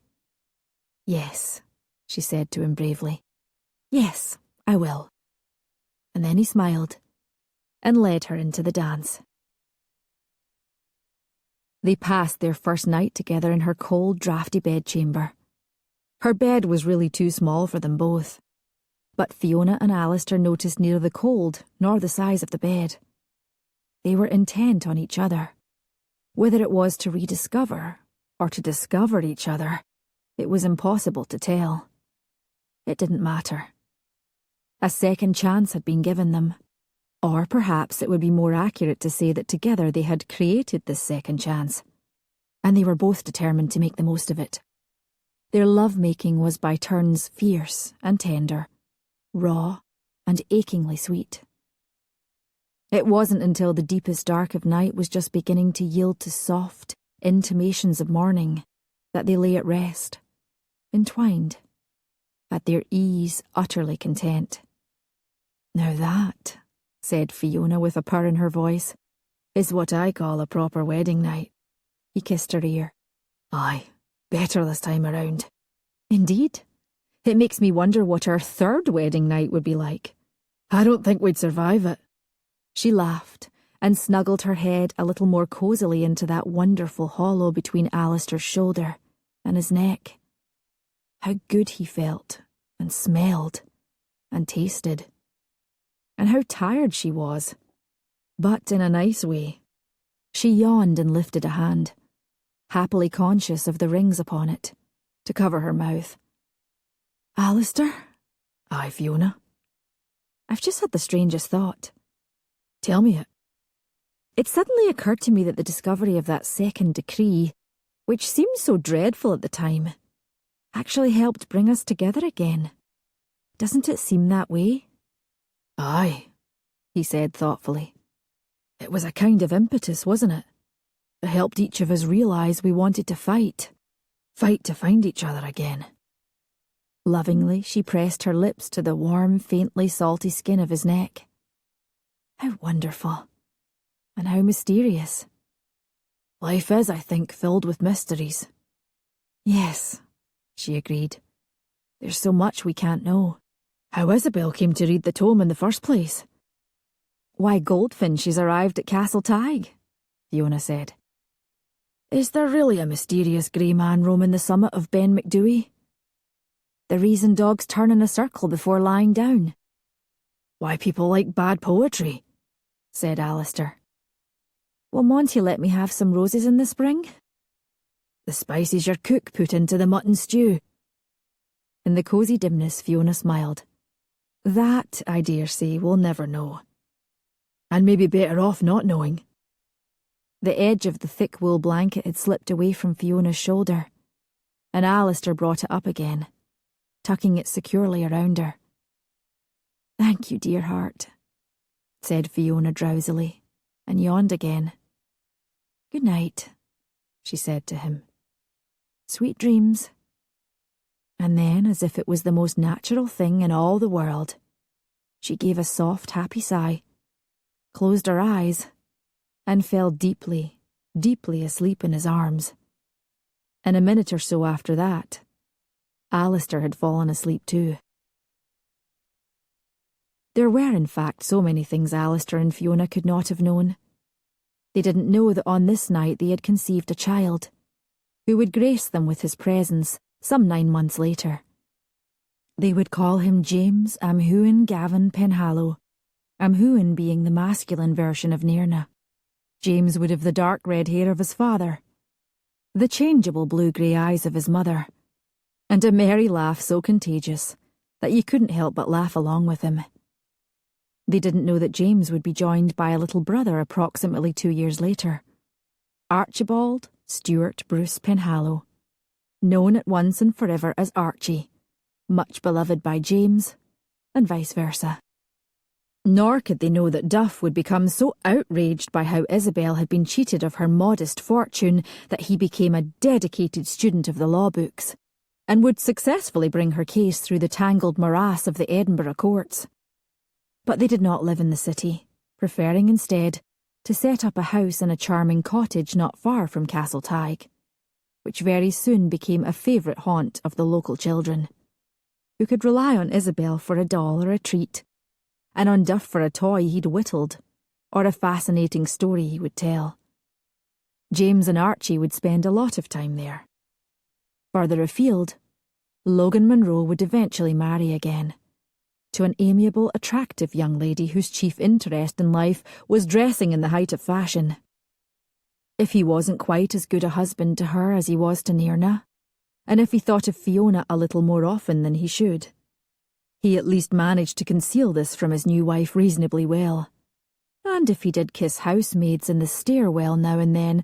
"Yes," she said to him bravely. "Yes, I will." And then he smiled and led her into the dance. They passed their first night together in her cold, draughty bedchamber. Her bed was really too small for them both, but Fiona and Alasdair noticed neither the cold nor the size of the bed. They were intent on each other. Whether it was to rediscover or to discover each other, it was impossible to tell. It didn't matter. A second chance had been given them, or perhaps it would be more accurate to say that together they had created this second chance, and they were both determined to make the most of it. Their love-making was by turns fierce and tender, raw and achingly sweet. It wasn't until the deepest dark of night was just beginning to yield to soft intimations of morning that they lay at rest, entwined, at their ease, utterly content. "Now that," said Fiona with a purr in her voice, "is what I call a proper wedding night." He kissed her ear. "Aye, better this time around." "Indeed? It makes me wonder what our third wedding night would be like." "I don't think we'd survive it." She laughed and snuggled her head a little more cosily into that wonderful hollow between Alasdair's shoulder and his neck. How good he felt, and smelled, and tasted. And how tired she was, but in a nice way. She yawned and lifted a hand, happily conscious of the rings upon it, to cover her mouth. "Alasdair?" "Aye, Fiona?" "I've just had the strangest thought." "Tell me it." It suddenly occurred to me that the discovery of that second decree, which seemed so dreadful at the time, actually helped bring us together again. Doesn't it seem that way? "Aye," he said thoughtfully. "It was a kind of impetus, wasn't it? It helped each of us realise we wanted to fight to find each other again." Lovingly, she pressed her lips to the warm, faintly salty skin of his neck. How wonderful, and how mysterious. "Life is, I think, filled with mysteries." "Yes," she agreed. "There's so much we can't know." "How Isabel came to read the tome in the first place." "Why Goldfinches arrived at Castle Tig," Fiona said. "Is there really a mysterious grey man roaming the summit of Ben Macdooey?" "The reason dogs turn in a circle before lying down." "Why people like bad poetry," said Alasdair. "Will Monty let me have some roses in the spring?" "The spices your cook put into the mutton stew." In the cosy dimness, Fiona smiled. "That, I dare say, we'll never know. And maybe better off not knowing." The edge of the thick wool blanket had slipped away from Fiona's shoulder, and Alasdair brought it up again, tucking it securely around her. "Thank you, dear heart," said Fiona drowsily, and yawned again. "Good night," she said to him. "Sweet dreams." And then, as if it was the most natural thing in all the world, she gave a soft, happy sigh, closed her eyes, and fell deeply, deeply asleep in his arms. And a minute or so after that, Alasdair had fallen asleep too. There were, in fact, so many things Alasdair and Fiona could not have known. They didn't know that on this night they had conceived a child, who would grace them with his presence some 9 months later. They would call him James Amhuan Gavin Penhallow, Amhuan being the masculine version of Nairna. James would have the dark red hair of his father, the changeable blue-grey eyes of his mother, and a merry laugh so contagious that you couldn't help but laugh along with him. They didn't know that James would be joined by a little brother approximately 2 years later, Archibald Stuart Bruce Penhallow, known at once and forever as Archie, much beloved by James, and vice versa. Nor could they know that Duff would become so outraged by how Isabel had been cheated of her modest fortune that he became a dedicated student of the law books, and would successfully bring her case through the tangled morass of the Edinburgh courts. But they did not live in the city, preferring instead to set up a house in a charming cottage not far from Castle Tig, which very soon became a favourite haunt of the local children, who could rely on Isabel for a doll or a treat, and on Duff for a toy he'd whittled, or a fascinating story he would tell. James and Archie would spend a lot of time there. Further afield, Logan Munro would eventually marry again, to an amiable, attractive young lady whose chief interest in life was dressing in the height of fashion. If he wasn't quite as good a husband to her as he was to Nairna, and if he thought of Fiona a little more often than he should, he at least managed to conceal this from his new wife reasonably well. And if he did kiss housemaids in the stairwell now and then,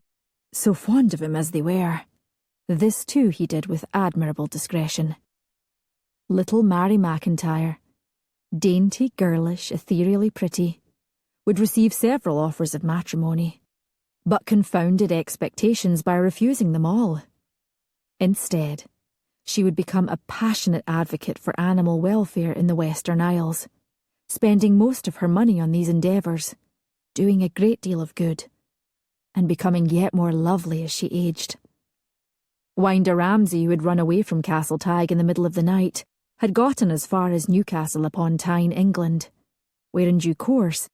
so fond of him as they were, this too he did with admirable discretion. Little Mary McIntyre, dainty, girlish, ethereally pretty, would receive several offers of matrimony, but confounded expectations by refusing them all. Instead, she would become a passionate advocate for animal welfare in the Western Isles, spending most of her money on these endeavours, doing a great deal of good, and becoming yet more lovely as she aged. Winder Ramsay, who had run away from Castle Tig in the middle of the night, had gotten as far as Newcastle upon Tyne, England, where in due course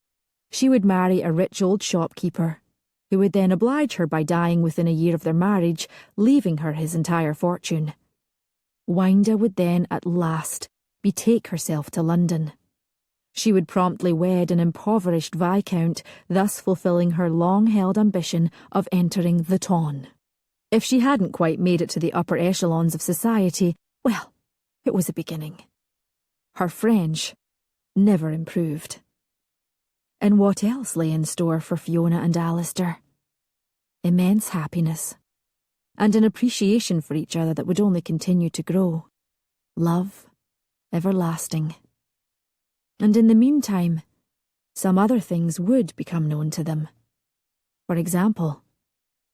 she would marry a rich old shopkeeper, who would then oblige her by dying within a year of their marriage, leaving her his entire fortune. Winder would then at last betake herself to London. She would promptly wed an impoverished viscount, thus fulfilling her long-held ambition of entering the ton. If she hadn't quite made it to the upper echelons of society, well, it was a beginning. Her French never improved. And what else lay in store for Fiona and Alasdair? Immense happiness, and an appreciation for each other that would only continue to grow. Love, everlasting. And in the meantime, some other things would become known to them. For example,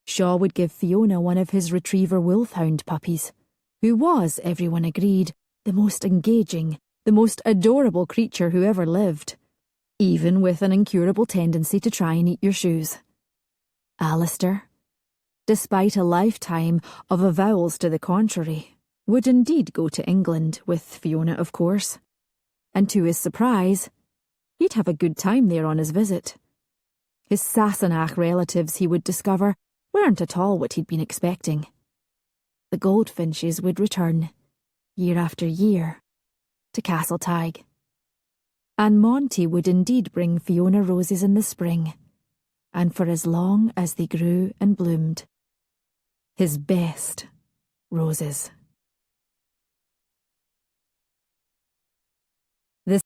Shaw would give Fiona one of his retriever wolfhound puppies, who was, everyone agreed, the most engaging, the most adorable creature who ever lived, even with an incurable tendency to try and eat your shoes. Alasdair, despite a lifetime of avowals to the contrary, would indeed go to England, with Fiona of course, and to his surprise, he'd have a good time there on his visit. His Sassenach relatives, he would discover, weren't at all what he'd been expecting. The goldfinches would return, year after year, to Castle Tig. And Monty would indeed bring Fiona roses in the spring, and for as long as they grew and bloomed. His best roses.